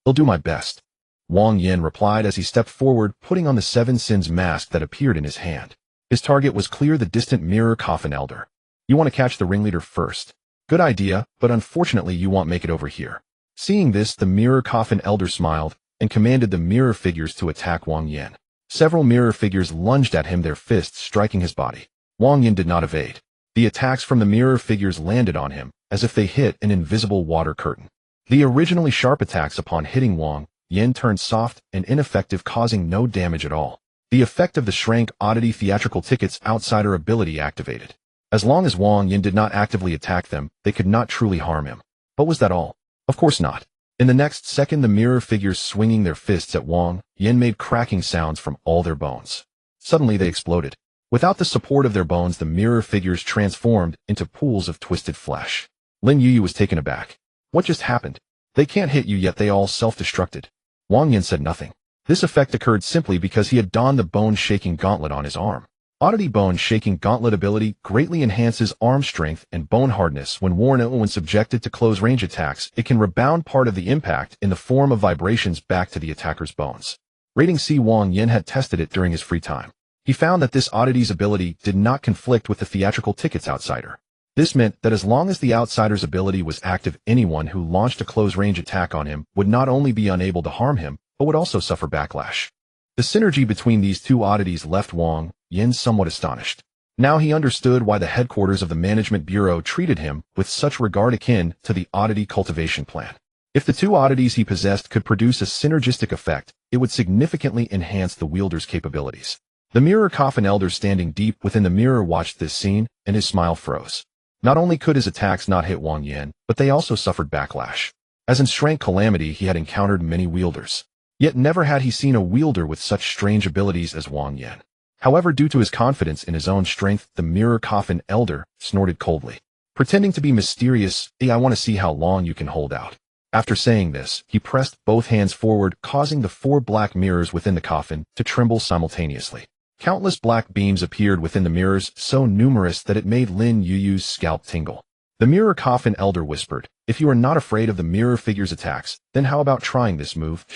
"I'll do my best," Wang Yin replied as he stepped forward, putting on the Seven Sins mask that appeared in his hand. His target was clear, the distant mirror coffin elder. "You want to catch the ringleader first. Good idea, but unfortunately you won't make it over here." Seeing this, the mirror coffin elder smiled and commanded the mirror figures to attack Wang Yin. Several mirror figures lunged at him, their fists striking his body. Wang Yin did not evade. The attacks from the mirror figures landed on him as if they hit an invisible water curtain. The originally sharp attacks, upon hitting Wang Yin, turned soft and ineffective, causing no damage at all. The effect of the Shrank Oddity Theatrical Ticket's outsider ability activated. As long as Wang Yin did not actively attack them, they could not truly harm him. But was that all? Of course not. In the next second, the mirror figures, swinging their fists at Wang Yin, made cracking sounds from all their bones. Suddenly they exploded. Without the support of their bones, the mirror figures transformed into pools of twisted flesh. Lin Yuyu was taken aback. "What just happened? They can't hit you, yet they all self-destructed." Wang Yin said nothing. This effect occurred simply because he had donned the bone-shaking gauntlet on his arm. Oddity Bone-Shaking Gauntlet ability greatly enhances arm strength and bone hardness when worn, and when subjected to close-range attacks, it can rebound part of the impact in the form of vibrations back to the attacker's bones. Rating C. Wang Yin had tested it during his free time. He found that this oddity's ability did not conflict with the Theatrical Ticket's outsider. This meant that as long as the outsider's ability was active, anyone who launched a close-range attack on him would not only be unable to harm him, but would also suffer backlash. The synergy between these two oddities left Wang Yin somewhat astonished. Now he understood why the headquarters of the Management Bureau treated him with such regard, akin to the oddity cultivation plan. If the two oddities he possessed could produce a synergistic effect, it would significantly enhance the wielder's capabilities. The mirror coffin elder, standing deep within the mirror, watched this scene, and his smile froze. Not only could his attacks not hit Wang Yin, but they also suffered backlash. As in Shrank Calamity, he had encountered many wielders. Yet never had he seen a wielder with such strange abilities as Wang Yin. However, due to his confidence in his own strength, the mirror coffin elder snorted coldly. Pretending to be mysterious, "I want to see how long you can hold out." After saying this, he pressed both hands forward, causing the 4 black mirrors within the coffin to tremble simultaneously. Countless black beams appeared within the mirrors, so numerous that it made Lin Yuyu's scalp tingle. The mirror coffin elder whispered, "If you are not afraid of the mirror figure's attacks, then how about trying this move?"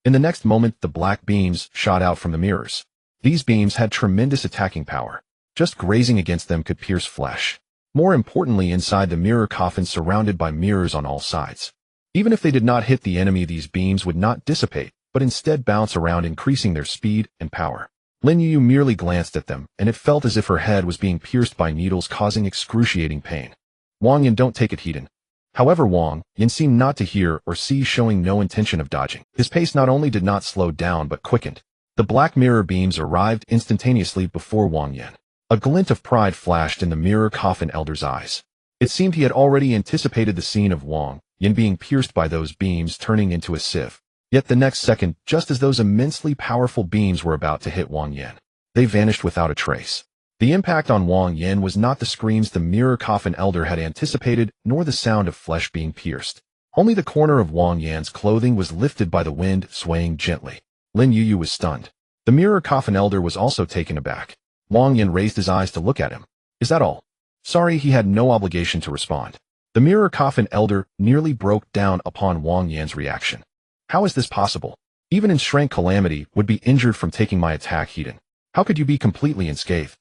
In the next moment, the black beams shot out from the mirrors. These beams had tremendous attacking power. Just grazing against them could pierce flesh. More importantly, inside the mirror coffin, surrounded by mirrors on all sides. Even if they did not hit the enemy, these beams would not dissipate, but instead bounce around, increasing their speed and power. Lin Yuyu merely glanced at them, and it felt as if her head was being pierced by needles, causing excruciating pain. "Wang Yin, don't take it, Heaton." However, Wang Yin seemed not to hear or see, showing no intention of dodging. His pace not only did not slow down but quickened. The black mirror beams arrived instantaneously before Wang Yin. A glint of pride flashed in the mirror coffin elder's eyes. It seemed he had already anticipated the scene of Wang Yin being pierced by those beams, turning into a sieve. Yet the next second, just as those immensely powerful beams were about to hit Wang Yin, they vanished without a trace. The impact on Wang Yin was not the screams the mirror coffin elder had anticipated, nor the sound of flesh being pierced. Only the corner of Wang Yin's clothing was lifted by the wind, swaying gently. Lin Yuyu was stunned. The mirror coffin elder was also taken aback. Wang Yin raised his eyes to look at him. "Is that all?" Sorry, he had no obligation to respond. The mirror coffin elder nearly broke down upon Wang Yin's reaction. "How is this possible? Even in Shrank Calamity would be injured from taking my attack, Heaton. How could you be completely unscathed?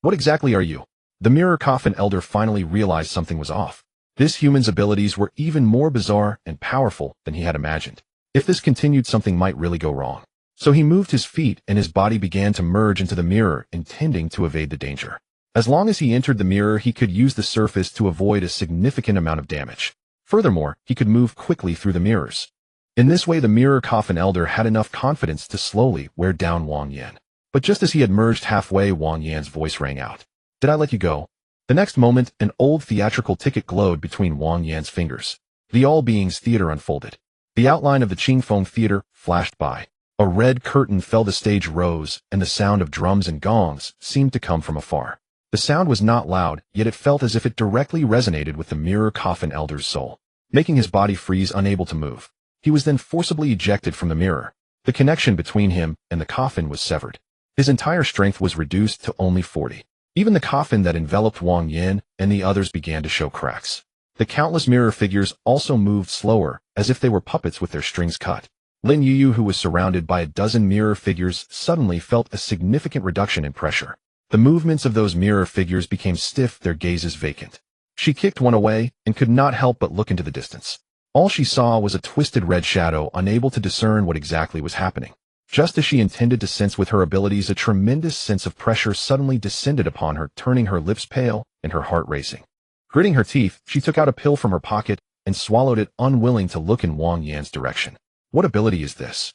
What exactly are you?" The mirror coffin elder finally realized something was off. This human's abilities were even more bizarre and powerful than he had imagined. If this continued, something might really go wrong. So he moved his feet and his body began to merge into the mirror, intending to evade the danger. As long as he entered the mirror, he could use the surface to avoid a significant amount of damage. Furthermore, he could move quickly through the mirrors. In this way, the mirror coffin elder had enough confidence to slowly wear down Wang Yan. But just as he had merged halfway, Wang Yan's voice rang out. "Did I let you go?" The next moment, an old theatrical ticket glowed between Wang Yan's fingers. The All Beings Theater unfolded. The outline of the Qingfeng Theater flashed by. A red curtain fell, the stage rose, and the sound of drums and gongs seemed to come from afar. The sound was not loud, yet it felt as if it directly resonated with the mirror coffin elder's soul, making his body freeze, unable to move. He was then forcibly ejected from the mirror. The connection between him and the coffin was severed. His entire strength was reduced to only 40. Even the coffin that enveloped Wang Yan and the others began to show cracks. The countless mirror figures also moved slower, as if they were puppets with their strings cut. Lin Yuyu, who was surrounded by a dozen mirror figures, suddenly felt a significant reduction in pressure. The movements of those mirror figures became stiff, their gazes vacant. She kicked one away and could not help but look into the distance. All she saw was a twisted red shadow, unable to discern what exactly was happening. Just as she intended to sense with her abilities, a tremendous sense of pressure suddenly descended upon her, turning her lips pale and her heart racing. Gritting her teeth, she took out a pill from her pocket and swallowed it, unwilling to look in Wang Yan's direction. What ability is this?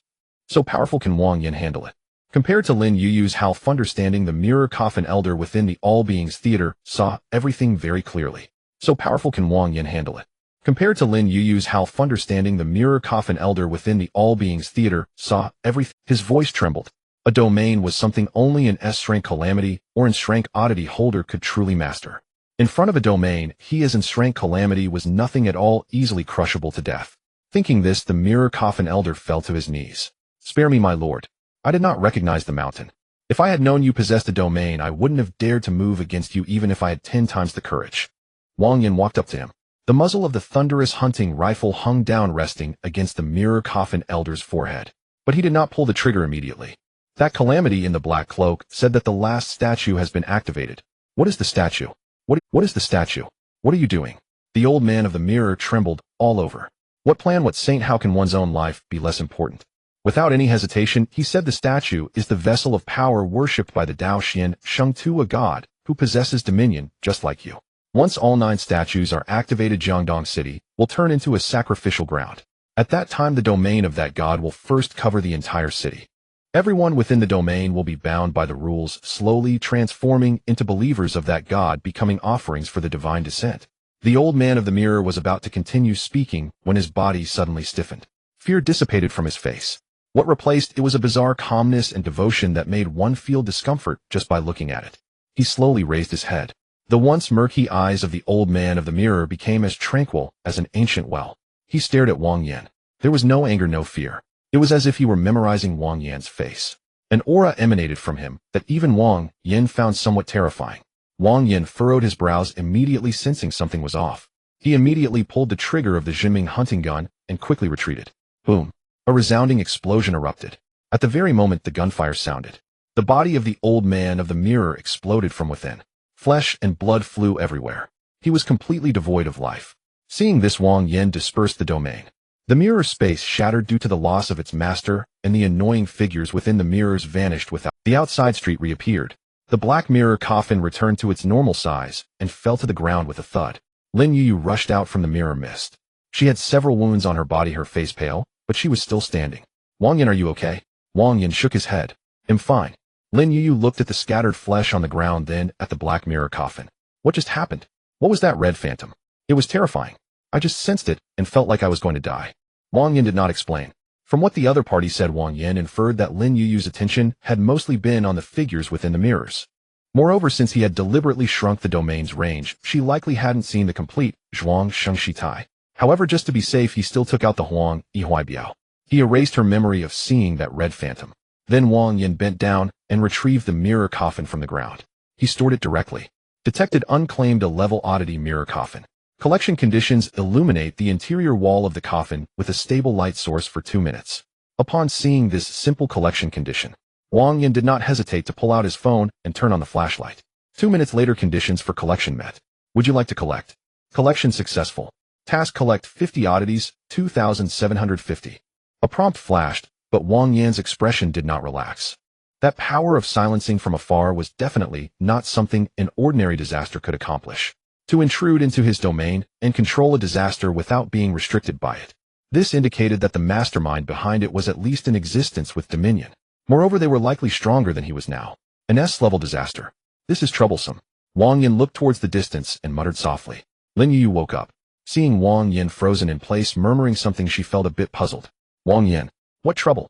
So powerful, can Wang Yan handle it? Compared to Lin Yuyu's half understanding, the mirror coffin elder within the All Beings Theater saw everything very clearly. So powerful, can Wang Yan handle it? Compared to Lin Yuyu's half understanding, the mirror coffin elder within the All Beings Theater saw everything. His voice trembled. A domain was something only an S-rank calamity or N-rank oddity holder could truly master. In front of a domain, he as N-rank calamity was nothing at all, easily crushable to death. Thinking this, the mirror coffin elder fell to his knees. "Spare me, my lord. I did not recognize the mountain. If I had known you possessed a domain, I wouldn't have dared to move against you, even if I had 10 times the courage." Wang Yan walked up to him. The muzzle of the thunderous hunting rifle hung down, resting against the mirror coffin elder's forehead. But he did not pull the trigger immediately. That calamity in the black cloak said that the last statue has been activated. "What is the statue? What is the statue? What are you doing?" The old man of the mirror trembled all over. What plan, what saint, how can one's own life be less important? Without any hesitation, he said, "The statue is the vessel of power worshipped by the Dao Xian Shengtu, a god who possesses dominion just like you. Once all 9 statues are activated, Jiangdong City will turn into a sacrificial ground. At that time, the domain of that god will first cover the entire city. Everyone within the domain will be bound by the rules, slowly transforming into believers of that god, becoming offerings for the divine descent." The old man of the mirror was about to continue speaking when his body suddenly stiffened. Fear dissipated from his face. What replaced it was a bizarre calmness and devotion that made one feel discomfort just by looking at it. He slowly raised his head. The once murky eyes of the old man of the mirror became as tranquil as an ancient well. He stared at Wang Yan. There was no anger, no fear. It was as if he were memorizing Wang Yan's face. An aura emanated from him that even Wang Yan found somewhat terrifying. Wang Yan furrowed his brows, immediately sensing something was off. He immediately pulled the trigger of the Jinming hunting gun and quickly retreated. Boom! A resounding explosion erupted. At the very moment the gunfire sounded, the body of the old man of the mirror exploded from within. Flesh and blood flew everywhere. He was completely devoid of life. Seeing this, Wang Yan dispersed the domain. The mirror space shattered due to the loss of its master, and the annoying figures within the mirrors vanished without. The outside street reappeared. The black mirror coffin returned to its normal size and fell to the ground with a thud. Lin Yuyu rushed out from the mirror mist. She had several wounds on her body, her face pale, but she was still standing. "Wang Yan, are you okay?" Wang Yan shook his head. "I'm fine." Lin Yuyu looked at the scattered flesh on the ground, then at the black mirror coffin. "What just happened? What was that red phantom? It was terrifying. I just sensed it and felt like I was going to die." Wang Yan did not explain. From what the other party said, Wang Yan inferred that Lin Yuyu's attention had mostly been on the figures within the mirrors. Moreover, since he had deliberately shrunk the domain's range, she likely hadn't seen the complete Zhuang Shengshi Tai. However, just to be safe, he still took out the Huang Yihui Biao. He erased her memory of seeing that red phantom. Then Wang Yan bent down and retrieved the mirror coffin from the ground. He stored it directly. Detected unclaimed, a level oddity mirror coffin. Collection conditions: illuminate the interior wall of the coffin with a stable light source for 2 minutes. Upon seeing this simple collection condition, Wang Yan did not hesitate to pull out his phone and turn on the flashlight. 2 minutes later, conditions for collection met. "Would you like to collect?" Collection successful. Task collect 50 oddities, 2,750. A prompt flashed, but Wang Yan's expression did not relax. That power of silencing from afar was definitely not something an ordinary disaster could accomplish. To intrude into his domain and control a disaster without being restricted by it. This indicated that the mastermind behind it was at least in existence with dominion. Moreover, they were likely stronger than he was now. An S-level disaster. This is troublesome. Wang Yan looked towards the distance and muttered softly. Lin Yu woke up. Seeing Wang Yan frozen in place murmuring something, she felt a bit puzzled. Wang Yan, what trouble?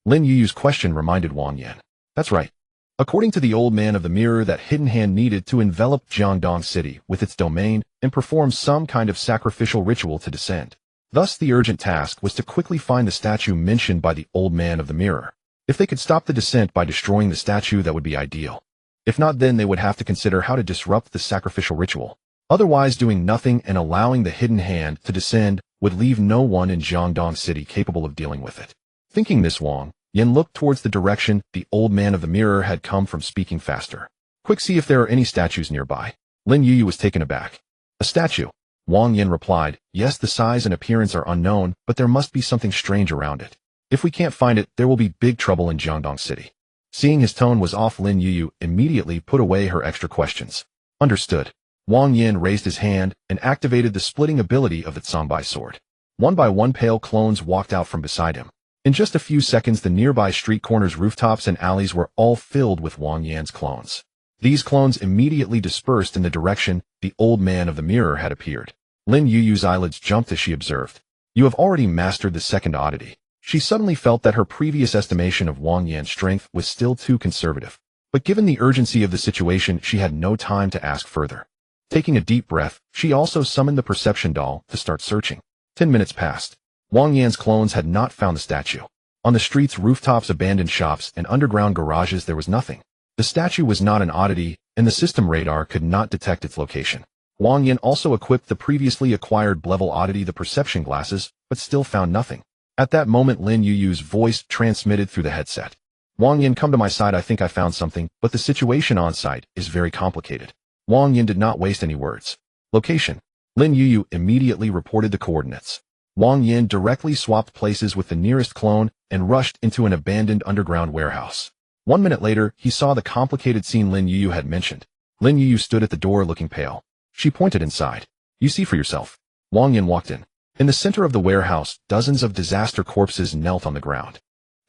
Lin Yu's question reminded Wang Yan. That's right. According to the old man of the mirror, that hidden hand needed to envelop Jiangdong City with its domain and perform some kind of sacrificial ritual to descend. Thus, the urgent task was to quickly find the statue mentioned by the old man of the mirror. If they could stop the descent by destroying the statue, that would be ideal. If not, then they would have to consider how to disrupt the sacrificial ritual. Otherwise, doing nothing and allowing the hidden hand to descend would leave no one in Jiangdong City capable of dealing with it. Thinking this, Wang Yan looked towards the direction the old man of the mirror had come from, speaking faster. Quick, see if there are any statues nearby. Lin Yu was taken aback. A statue? Wang Yan replied, yes, the size and appearance are unknown, but there must be something strange around it. If we can't find it, there will be big trouble in Jiangdong City. Seeing his tone was off, Lin Yu immediately put away her extra questions. Understood. Wang Yan raised his hand and activated the splitting ability of the Songbai sword. One by one, pale clones walked out from beside him. In just a few seconds, the nearby street corners, rooftops, and alleys were all filled with Wang Yan's clones. These clones immediately dispersed in the direction the old man of the mirror had appeared. Lin Yu's eyelids jumped as she observed. You have already mastered the second oddity. She suddenly felt that her previous estimation of Wang Yan's strength was still too conservative. But given the urgency of the situation, she had no time to ask further. Taking a deep breath, she also summoned the perception doll to start searching. 10 minutes passed. Wang Yan's clones had not found the statue. On the streets, rooftops, abandoned shops, and underground garages, there was nothing. The statue was not an oddity, and the system radar could not detect its location. Wang Yan also equipped the previously acquired level oddity, the perception glasses, but still found nothing. At that moment, Lin Yu's voice transmitted through the headset. Wang Yan, come to my side, I think I found something, but the situation on site is very complicated. Wang Yan did not waste any words. Location. Lin Yu immediately reported the coordinates. Wang Yan directly swapped places with the nearest clone and rushed into an abandoned underground warehouse. 1 minute later, he saw the complicated scene Lin Yu had mentioned. Lin Yu stood at the door looking pale. She pointed inside. You see for yourself. Wang Yan walked in. In the center of the warehouse, dozens of disaster corpses knelt on the ground.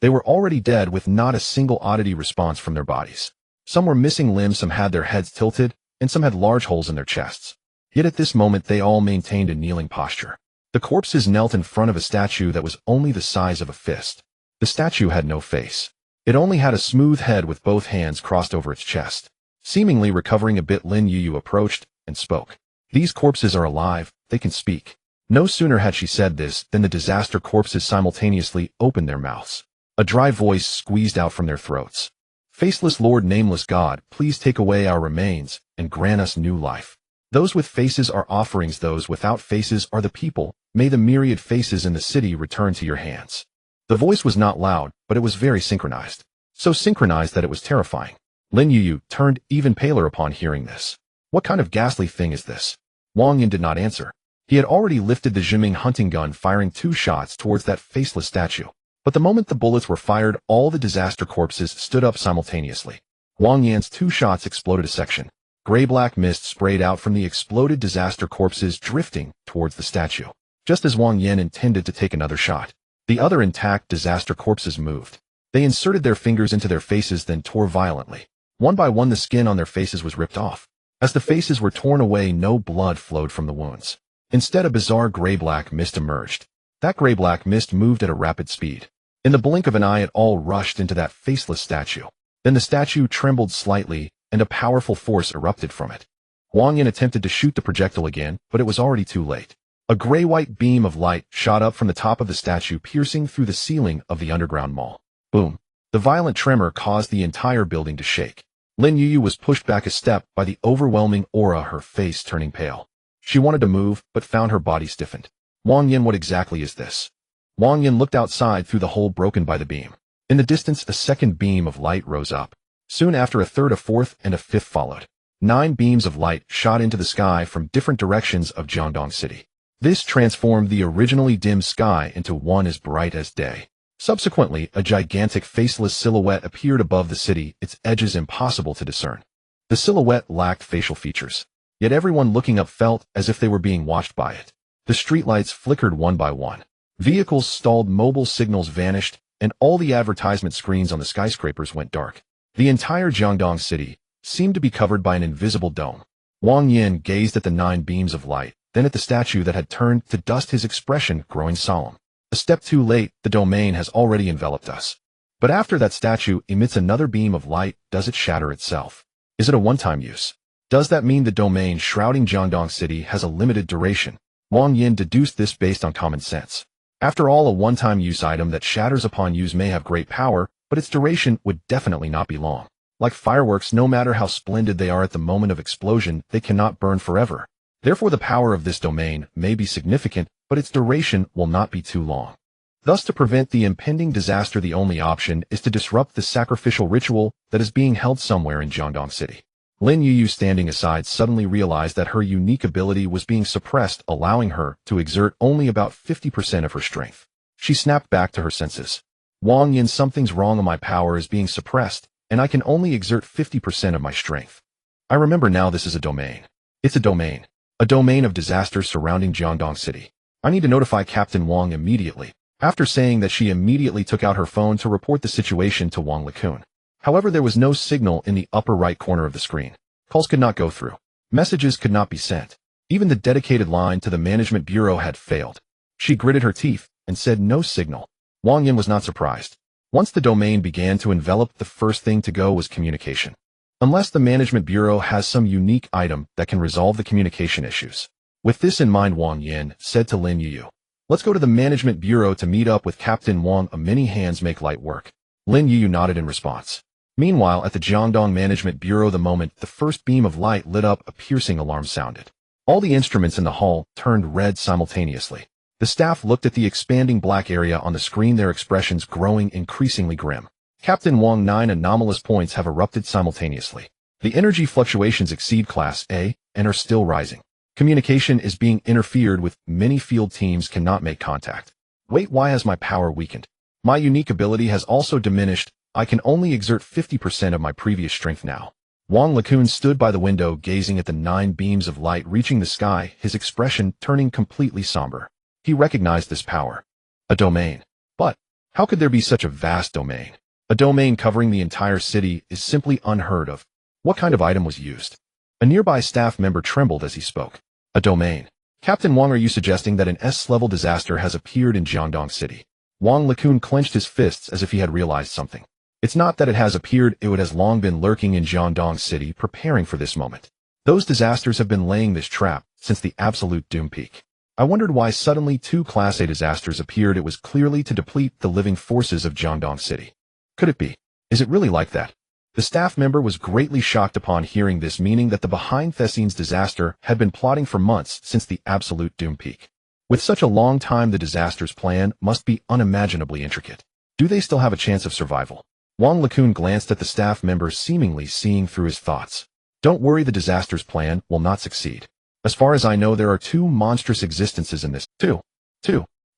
They were already dead with not a single oddity response from their bodies. Some were missing limbs, some had their heads tilted, and some had large holes in their chests. Yet at this moment, they all maintained a kneeling posture. The corpses knelt in front of a statue that was only the size of a fist. The statue had no face. It only had a smooth head with both hands crossed over its chest. Seemingly recovering a bit, Lin Yu approached and spoke. These corpses are alive, they can speak. No sooner had she said this than the disaster corpses simultaneously opened their mouths. A dry voice squeezed out from their throats. Faceless Lord, nameless God, please take away our remains and grant us new life. Those with faces are offerings, those without faces are the people. May the myriad faces in the city return to your hands. The voice was not loud, but it was very synchronized. So synchronized that it was terrifying. Lin Yu turned even paler upon hearing this. What kind of ghastly thing is this? Wang Yan did not answer. He had already lifted the Jiming hunting gun, firing 2 shots towards that faceless statue. But the moment the bullets were fired, all the disaster corpses stood up simultaneously. Wang Yan's 2 shots exploded a section. Gray-black mist sprayed out from the exploded disaster corpses, drifting towards the statue. Just as Wang Yan intended to take another shot, the other intact disaster corpses moved. They inserted their fingers into their faces, then tore violently. One by one, the skin on their faces was ripped off. As the faces were torn away, no blood flowed from the wounds. Instead, a bizarre gray-black mist emerged. That gray-black mist moved at a rapid speed. In the blink of an eye, it all rushed into that faceless statue. Then the statue trembled slightly, and a powerful force erupted from it. Wang Yan attempted to shoot the projectile again, but it was already too late. A gray-white beam of light shot up from the top of the statue, piercing through the ceiling of the underground mall. Boom. The violent tremor caused the entire building to shake. Lin Yu was pushed back a step by the overwhelming aura, her face turning pale. She wanted to move, but found her body stiffened. Wang Yan, what exactly is this? Wang Yan looked outside through the hole broken by the beam. In the distance, a second beam of light rose up. Soon after, a third, a fourth, and a fifth followed. 9 beams of light shot into the sky from different directions of Jiangdong City. This transformed the originally dim sky into one as bright as day. Subsequently, a gigantic faceless silhouette appeared above the city, its edges impossible to discern. The silhouette lacked facial features, yet everyone looking up felt as if they were being watched by it. The streetlights flickered one by one. Vehicles stalled, mobile signals vanished, and all the advertisement screens on the skyscrapers went dark. The entire Jiangdong City seemed to be covered by an invisible dome. Wang Yin gazed at the 9 beams of light, then at the statue that had turned to dust, his expression growing solemn. A step too late, the domain has already enveloped us. But after that statue emits another beam of light, does it shatter itself? Is it a one-time use? Does that mean the domain shrouding Jiangdong City has a limited duration? Wang Yin deduced this based on common sense. After all, a one-time use item that shatters upon use may have great power, but its duration would definitely not be long. Like fireworks, no matter how splendid they are at the moment of explosion, they cannot burn forever. Therefore, the power of this domain may be significant, but its duration will not be too long. Thus, to prevent the impending disaster, the only option is to disrupt the sacrificial ritual that is being held somewhere in Jiangdong City. Lin Yuyu, standing aside, suddenly realized that her unique ability was being suppressed, allowing her to exert only about 50% of her strength. She snapped back to her senses. Wang Yin, something's wrong. My power is being suppressed, and I can only exert 50% of my strength. I remember now, this is a domain. It's a domain. A domain of disasters surrounding Jiangdong City. I need to notify Captain Wang immediately. After saying that, she immediately took out her phone to report the situation to Wang Lekun. However, there was no signal in the upper right corner of the screen. Calls could not go through. Messages could not be sent. Even the dedicated line to the management bureau had failed. She gritted her teeth and said, no signal. Wang Yin was not surprised. Once the domain began to envelop, the first thing to go was communication. Unless the management bureau has some unique item that can resolve the communication issues. With this in mind, Wang Yin said to Lin Yuyu, let's go to the management bureau to meet up with Captain Wang. A many hands make light work. Lin Yuyu nodded in response. Meanwhile, at the Jiangdong Management Bureau, the moment the first beam of light lit up, a piercing alarm sounded. All the instruments in the hall turned red simultaneously. The staff looked at the expanding black area on the screen, their expressions growing increasingly grim. Captain Wang, 9 anomalous points have erupted simultaneously. The energy fluctuations exceed Class A and are still rising. Communication is being interfered with. Many field teams cannot make contact. Wait, why has my power weakened? My unique ability has also diminished. I can only exert 50% of my previous strength now. Wang Lekun stood by the window, gazing at the 9 beams of light reaching the sky, his expression turning completely somber. He recognized this power. A domain. But how could there be such a vast domain? A domain covering the entire city is simply unheard of. What kind of item was used? A nearby staff member trembled as he spoke. A domain. Captain Wang, are you suggesting that an S-level disaster has appeared in Jiangdong City? Wang Lekun clenched his fists as if he had realized something. It's not that it has appeared, it has long been lurking in Jiangdong City, preparing for this moment. Those disasters have been laying this trap since the absolute doom peak. I wondered why suddenly 2 Class A disasters appeared. It was clearly to deplete the living forces of Jiangdong City. Could it be? Is it really like that? The staff member was greatly shocked upon hearing this, meaning that the behind-the-scenes disaster had been plotting for months since the absolute doom peak. With such a long time, the disaster's plan must be unimaginably intricate. Do they still have a chance of survival? Wang Lekun glanced at the staff member, seemingly seeing through his thoughts. Don't worry, the disaster's plan will not succeed. As far as I know, there are 2 monstrous existences in this. Two.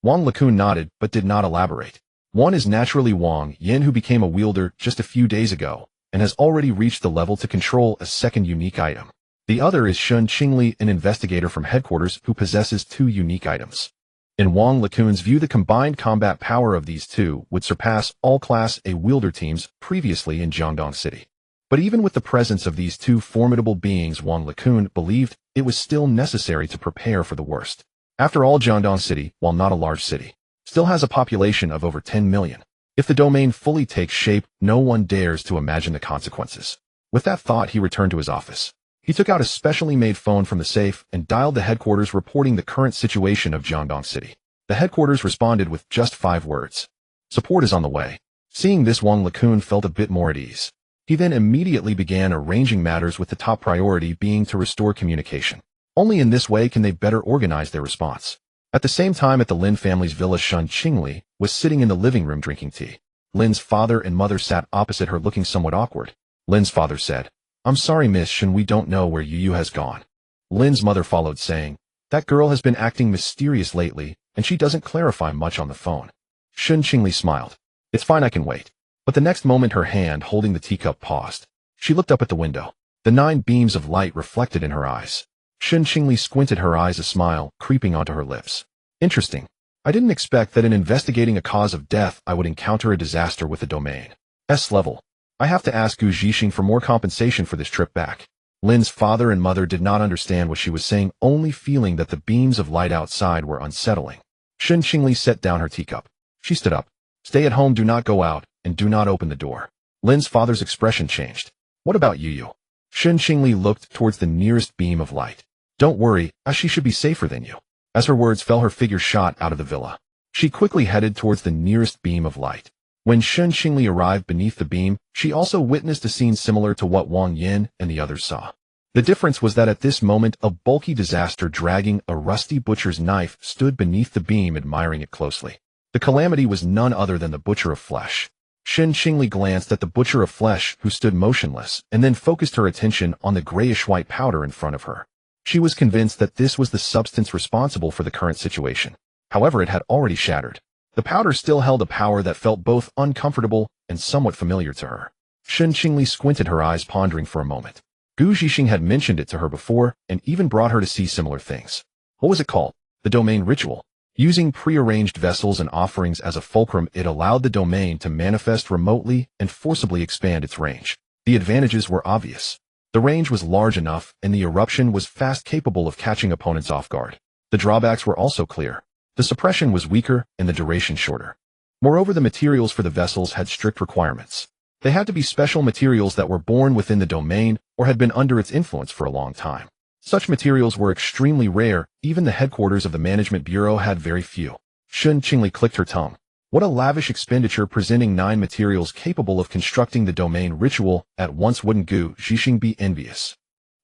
Wang Lekun nodded, but did not elaborate. One is naturally Wang Yin, who became a wielder just a few days ago, and has already reached the level to control a second unique item. The other is Shun Qingli, an investigator from headquarters who possesses 2 unique items. In Wang Lekun's view, the combined combat power of these 2 would surpass all Class A wielder teams previously in Jiangdong City. But even with the presence of these 2 formidable beings, Wang Lekun believed it was still necessary to prepare for the worst. After all, Jiangdong City, while not a large city, still has a population of over 10 million. If the domain fully takes shape, no one dares to imagine the consequences. With that thought, he returned to his office. He took out a specially made phone from the safe and dialed the headquarters, reporting the current situation of Jiangdong City. The headquarters responded with just 5 words. Support is on the way. Seeing this, Wang Lekun felt a bit more at ease. He then immediately began arranging matters, with the top priority being to restore communication. Only in this way can they better organize their response. At the same time, at the Lin family's villa, Shun Qingli was sitting in the living room drinking tea. Lin's father and mother sat opposite her, looking somewhat awkward. Lin's father said, I'm sorry, Miss Shen, we don't know where Yu has gone. Lin's mother followed, saying, that girl has been acting mysterious lately, and she doesn't clarify much on the phone. Shen Qingli smiled. It's fine, I can wait. But the next moment her hand holding the teacup paused. She looked up at the window. The 9 beams of light reflected in her eyes. Shen Qingli squinted, her eyes, a smile creeping onto her lips. Interesting. I didn't expect that in investigating a cause of death I would encounter a disaster with the domain S level. I have to ask Gu Zhixing for more compensation for this trip back. Lin's father and mother did not understand what she was saying, only feeling that the beams of light outside were unsettling. Shen Qingli set down her teacup. She stood up. Stay at home, do not go out, and do not open the door. Lin's father's expression changed. What about Yu? Shen Qingli looked towards the nearest beam of light. Don't worry, as she should be safer than you. As her words fell, her figure shot out of the villa. She quickly headed towards the nearest beam of light. When Shen Qingli arrived beneath the beam, she also witnessed a scene similar to what Wang Yin and the others saw. The difference was that at this moment, a bulky disaster dragging a rusty butcher's knife stood beneath the beam, admiring it closely. The calamity was none other than the butcher of flesh. Shen Qingli glanced at the butcher of flesh, who stood motionless, and then focused her attention on the grayish-white powder in front of her. She was convinced that this was the substance responsible for the current situation. However, it had already shattered. The powder still held a power that felt both uncomfortable and somewhat familiar to her. Shen Qingli squinted, her eyes pondering for a moment. Gu Zhixing had mentioned it to her before and even brought her to see similar things. What was it called? The domain ritual. Using prearranged vessels and offerings as a fulcrum, it allowed the domain to manifest remotely and forcibly expand its range. The advantages were obvious. The range was large enough, and the eruption was fast, capable of catching opponents off guard. The drawbacks were also clear. The suppression was weaker and the duration shorter. Moreover, the materials for the vessels had strict requirements. They had to be special materials that were born within the domain or had been under its influence for a long time. Such materials were extremely rare, even the headquarters of the Management Bureau had very few. Shen Qingli clicked her tongue. What a lavish expenditure, presenting 9 materials capable of constructing the domain ritual at once. Wouldn't Gu Zhixing be envious?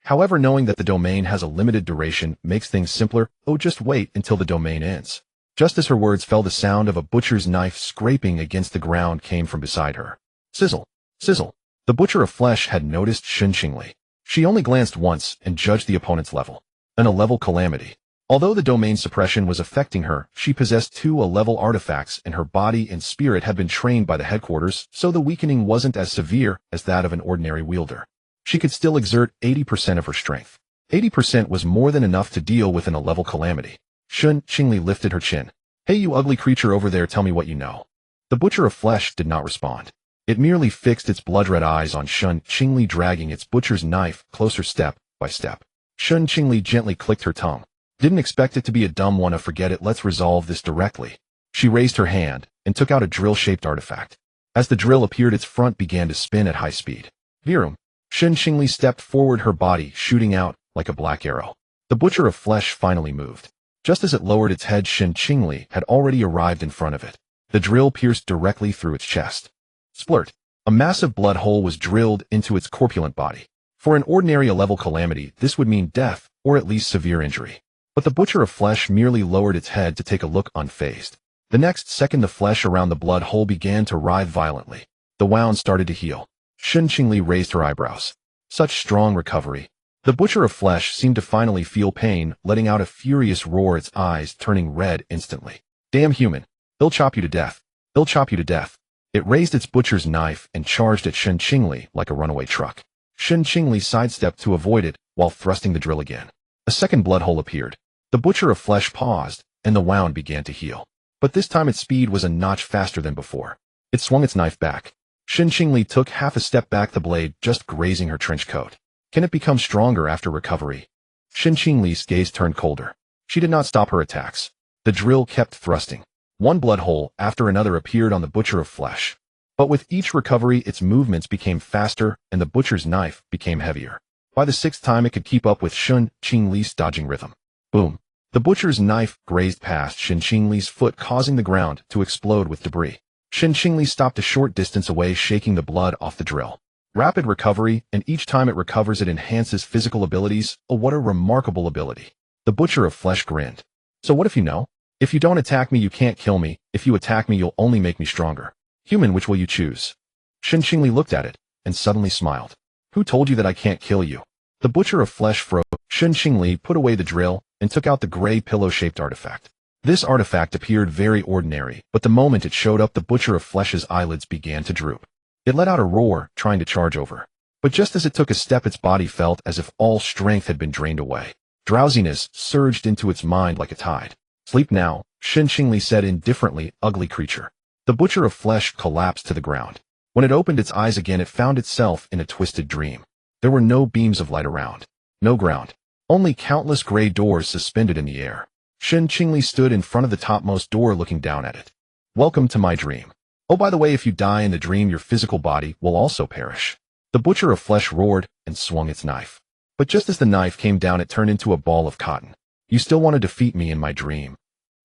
However, knowing that the domain has a limited duration makes things simpler. Oh, just wait until the domain ends. Just as her words fell, the sound of a butcher's knife scraping against the ground came from beside her. Sizzle, sizzle. The butcher of flesh had noticed Shen Qingli. She only glanced once and judged the opponent's level. A level calamity. Although the domain suppression was affecting her, she possessed 2 A-level artifacts, and her body and spirit had been trained by the headquarters, so the weakening wasn't as severe as that of an ordinary wielder. She could still exert 80% of her strength. 80% was more than enough to deal with an A-level calamity. Shen Qingli lifted her chin. Hey, you ugly creature over there, tell me what you know. The butcher of flesh did not respond. It merely fixed its blood-red eyes on Shen Qingli, dragging its butcher's knife closer step by step. Shen Qingli gently clicked her tongue. Didn't expect it to be a dumb one. Forget it, let's resolve this directly. She raised her hand and took out a drill-shaped artifact. As the drill appeared, its front began to spin at high speed. Virum. Shen Qingli stepped forward, her body shooting out like a black arrow. The butcher of flesh finally moved. Just as it lowered its head, Shen Qingli had already arrived in front of it. The drill pierced directly through its chest. Splurt. A massive blood hole was drilled into its corpulent body. For an ordinary A-level calamity, this would mean death, or at least severe injury. But the butcher of flesh merely lowered its head to take a look, unfazed. The next second, the flesh around the blood hole began to writhe violently. The wound started to heal. Shen Qingli raised her eyebrows. Such strong recovery. The butcher of flesh seemed to finally feel pain, letting out a furious roar, its eyes turning red instantly. Damn human. They'll chop you to death. They'll chop you to death. It raised its butcher's knife and charged at Shen Qingli like a runaway truck. Shen Qingli sidestepped to avoid it while thrusting the drill again. A second blood hole appeared. The butcher of flesh paused, and the wound began to heal. But this time its speed was a notch faster than before. It swung its knife back. Shen Qingli took half a step back, the blade just grazing her trench coat. Can it become stronger after recovery? Shen Qingli's gaze turned colder. She did not stop her attacks. The drill kept thrusting. One blood hole after another appeared on the butcher of flesh. But with each recovery, its movements became faster, and the butcher's knife became heavier. By the 6th time, it could keep up with Shen Qingli's dodging rhythm. Boom. The butcher's knife grazed past Shen Qingli's foot, causing the ground to explode with debris. Shen Qingli stopped a short distance away, shaking the blood off the drill. Rapid recovery, and each time it recovers it enhances physical abilities. Oh, what a remarkable ability. The butcher of flesh grinned. So what if you know? If you don't attack me, you can't kill me. If you attack me, you'll only make me stronger. Human, which will you choose? Shen Qingli looked at it, and suddenly smiled. Who told you that I can't kill you? The butcher of flesh froze. Shen Qingli put away the drill and took out the gray pillow-shaped artifact. This artifact appeared very ordinary, but the moment it showed up, the butcher of flesh's eyelids began to droop. It let out a roar, trying to charge over. But just as it took a step, its body felt as if all strength had been drained away. Drowsiness surged into its mind like a tide. Sleep now, Shen Qingli said indifferently, ugly creature. The butcher of flesh collapsed to the ground. When it opened its eyes again, it found itself in a twisted dream. There were no beams of light around. No ground. Only countless gray doors suspended in the air. Shen Qingli stood in front of the topmost door looking down at it. Welcome to my dream. Oh, by the way, if you die in the dream, your physical body will also perish. The butcher of flesh roared and swung its knife. But just as the knife came down, it turned into a ball of cotton. You still want to defeat me in my dream?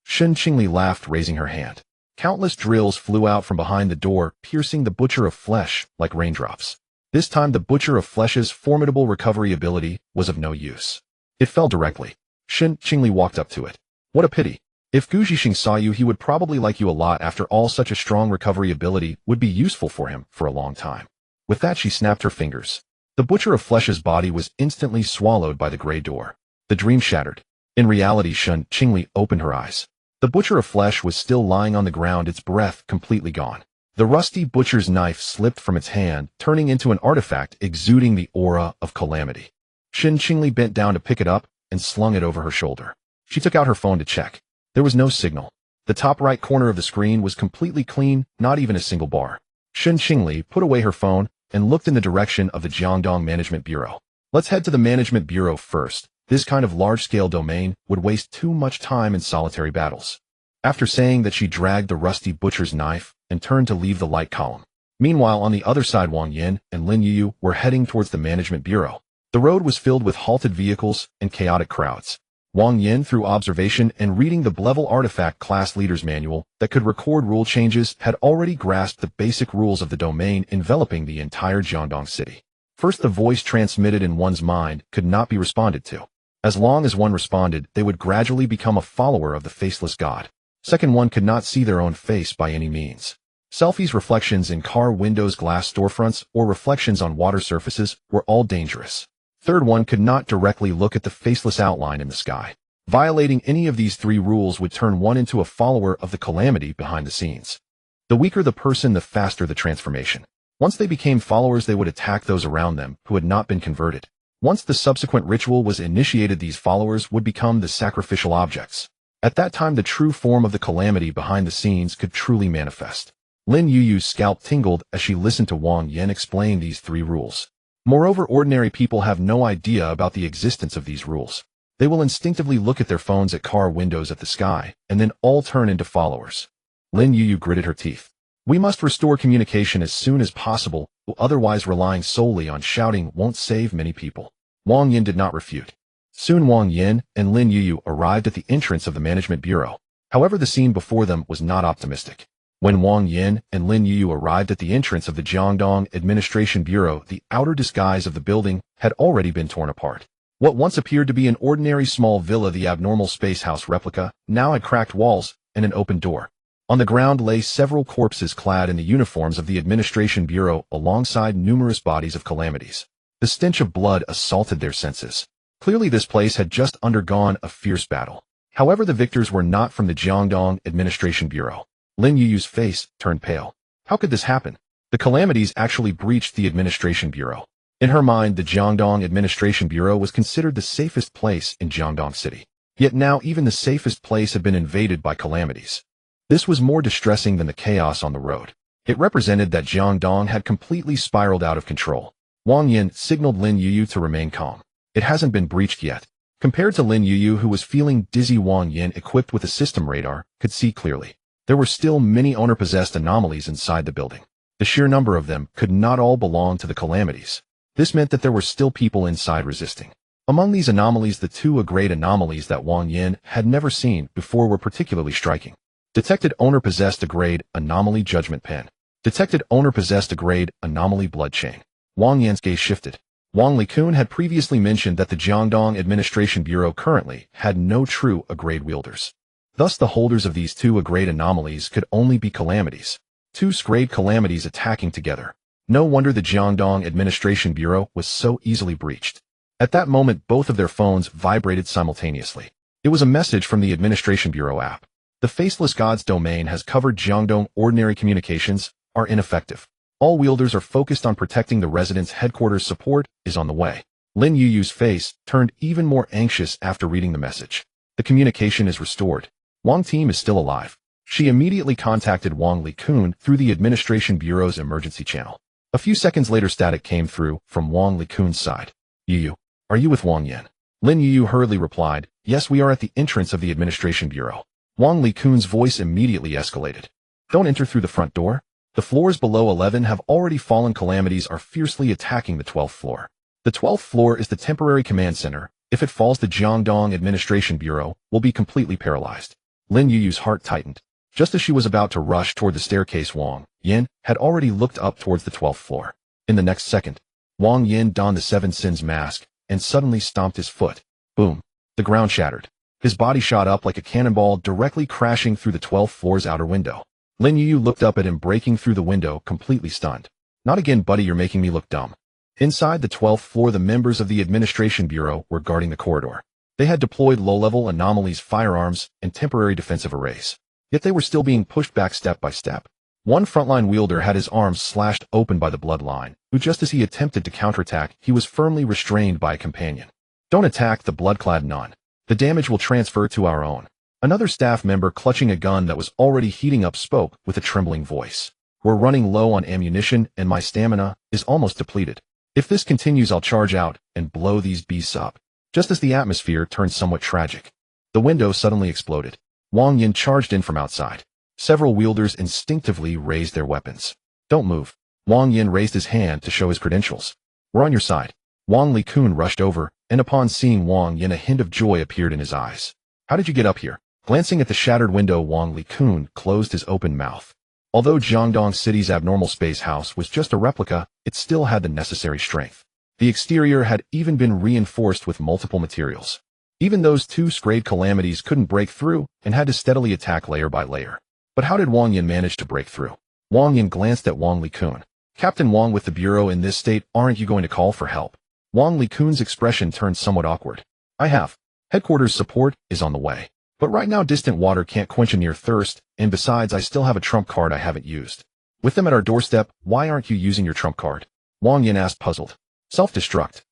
Shen Qingli laughed, raising her hand. Countless drills flew out from behind the door, piercing the butcher of flesh like raindrops. This time the butcher of flesh's formidable recovery ability was of no use. It fell directly. Shen Qingli walked up to it. What a pity. If Gu Zhixing saw you, he would probably like you a lot. After all, such a strong recovery ability would be useful for him for a long time. With that, she snapped her fingers. The butcher of flesh's body was instantly swallowed by the gray door. The dream shattered. In reality, Shen Qingli opened her eyes. The butcher of flesh was still lying on the ground, its breath completely gone. The rusty butcher's knife slipped from its hand, turning into an artifact exuding the aura of calamity. Shen Qingli bent down to pick it up and slung it over her shoulder. She took out her phone to check. There was no signal. The top right corner of the screen was completely clean, not even a single bar. Shen Qingli put away her phone and looked in the direction of the Jiangdong Management Bureau. Let's head to the Management Bureau first. This kind of large-scale domain would waste too much time in solitary battles. After saying that, she dragged the rusty butcher's knife and turned to leave the light column. Meanwhile, on the other side, Wang Yin and Lin Yuyu were heading towards the Management Bureau. The road was filled with halted vehicles and chaotic crowds. Wang Yin, through observation and reading the Blevel Artifact Class Leader's Manual that could record rule changes, had already grasped the basic rules of the domain enveloping the entire Jiangdong city. First, the voice transmitted in one's mind could not be responded to. As long as one responded, they would gradually become a follower of the faceless god. Second, one could not see their own face by any means. Selfies, reflections in car windows, glass storefronts, or reflections on water surfaces were all dangerous. Third, one could not directly look at the faceless outline in the sky. Violating any of these three rules would turn one into a follower of the calamity behind the scenes. The weaker the person, the faster the transformation. Once they became followers, they would attack those around them who had not been converted. Once the subsequent ritual was initiated, these followers would become the sacrificial objects. At that time, the true form of the calamity behind the scenes could truly manifest. Lin Yuyu's scalp tingled as she listened to Wang Yin explain these three rules. Moreover, ordinary people have no idea about the existence of these rules. They will instinctively look at their phones, at car windows, at the sky, and then all turn into followers. Lin Yuyu gritted her teeth. We must restore communication as soon as possible, otherwise relying solely on shouting won't save many people. Wang Yin did not refute. Soon Wang Yin and Lin Yuyu arrived at the entrance of the Management Bureau. However, the scene before them was not optimistic. When Wang Yin and Lin Yuyu arrived at the entrance of the Jiangdong Administration Bureau, the outer disguise of the building had already been torn apart. What once appeared to be an ordinary small villa, the abnormal space house replica, now had cracked walls and an open door. On the ground lay several corpses clad in the uniforms of the Administration Bureau alongside numerous bodies of calamities. The stench of blood assaulted their senses. Clearly, this place had just undergone a fierce battle. However, the victors were not from the Jiangdong Administration Bureau. Lin Yuyu's face turned pale. How could this happen? The calamities actually breached the Administration Bureau. In her mind, the Jiangdong Administration Bureau was considered the safest place in Jiangdong City. Yet now even the safest place had been invaded by calamities. This was more distressing than the chaos on the road. It represented that Jiangdong had completely spiraled out of control. Wang Yin signaled Lin Yuyu to remain calm. It hasn't been breached yet. Compared to Lin Yuyu, who was feeling dizzy, Wang Yin, equipped with a system radar, could see clearly. There were still many owner-possessed anomalies inside the building. The sheer number of them could not all belong to the calamities. This meant that there were still people inside resisting. Among these anomalies, the two grade anomalies that Wang Yin had never seen before were particularly striking. Detected owner-possessed grade anomaly judgment pen. Detected owner-possessed grade anomaly blood chain. Wang Yin's gaze shifted. Wang Likun had previously mentioned that the Jiangdong Administration Bureau currently had no true grade wielders. Thus, the holders of these two grade anomalies could only be calamities. Two grade calamities attacking together. No wonder the Jiangdong Administration Bureau was so easily breached. At that moment, both of their phones vibrated simultaneously. It was a message from the Administration Bureau app. The Faceless Gods domain has covered Jiangdong. Ordinary communications are ineffective. All wielders are focused on protecting the residents' headquarters. Support is on the way. Lin Yuyu's face turned even more anxious after reading the message. The communication is restored. Wang team is still alive. She immediately contacted Wang Likun through the Administration Bureau's emergency channel. A few seconds later, static came through from Wang Likun's side. Yuyu, are you with Wang Yan? Lin Yuyu hurriedly replied, yes, we are at the entrance of the Administration Bureau. Wang Likun's voice immediately escalated. Don't enter through the front door. The floors below 11 have already fallen. Calamities are fiercely attacking the 12th floor. The 12th floor is the temporary command center. If it falls, the Jiangdong Administration Bureau will be completely paralyzed. Lin Yuyu's heart tightened. Just as she was about to rush toward the staircase, Wang Yin had already looked up towards the 12th floor. In the next second, Wang Yin donned the Seven Sins mask and suddenly stomped his foot. Boom! The ground shattered. His body shot up like a cannonball, directly crashing through the 12th floor's outer window. Lin Yuyu looked up at him, breaking through the window, completely stunned. Not again, buddy, you're making me look dumb. Inside the 12th floor, the members of the Administration Bureau were guarding the corridor. They had deployed low-level anomalies, firearms, and temporary defensive arrays. Yet they were still being pushed back step by step. One frontline wielder had his arms slashed open by the bloodline, who just as he attempted to counterattack, he was firmly restrained by a companion. Don't attack the blood-clad nun. The damage will transfer to our own. Another staff member, clutching a gun that was already heating up, spoke with a trembling voice. We're running low on ammunition and my stamina is almost depleted. If this continues, I'll charge out and blow these beasts up. Just as the atmosphere turned somewhat tragic, the window suddenly exploded. Wang Yin charged in from outside. Several wielders instinctively raised their weapons. Don't move. Wang Yin raised his hand to show his credentials. We're on your side. Wang Likun rushed over, and upon seeing Wang Yin, a hint of joy appeared in his eyes. How did you get up here? Glancing at the shattered window, Wang Likun closed his open mouth. Although Jiangdong City's abnormal space house was just a replica, it still had the necessary strength. The exterior had even been reinforced with multiple materials. Even those two scrayed calamities couldn't break through and had to steadily attack layer by layer. But how did Wang Yin manage to break through? Wang Yin glanced at Wang Likun. Captain Wang, with the Bureau in this state, aren't you going to call for help? Wang Likun's expression turned somewhat awkward. I have. Headquarters support is on the way. But right now distant water can't quench a near thirst, and besides I still have a trump card I haven't used. With them at our doorstep, why aren't you using your trump card? Wang Yin asked, puzzled. Self-destruct.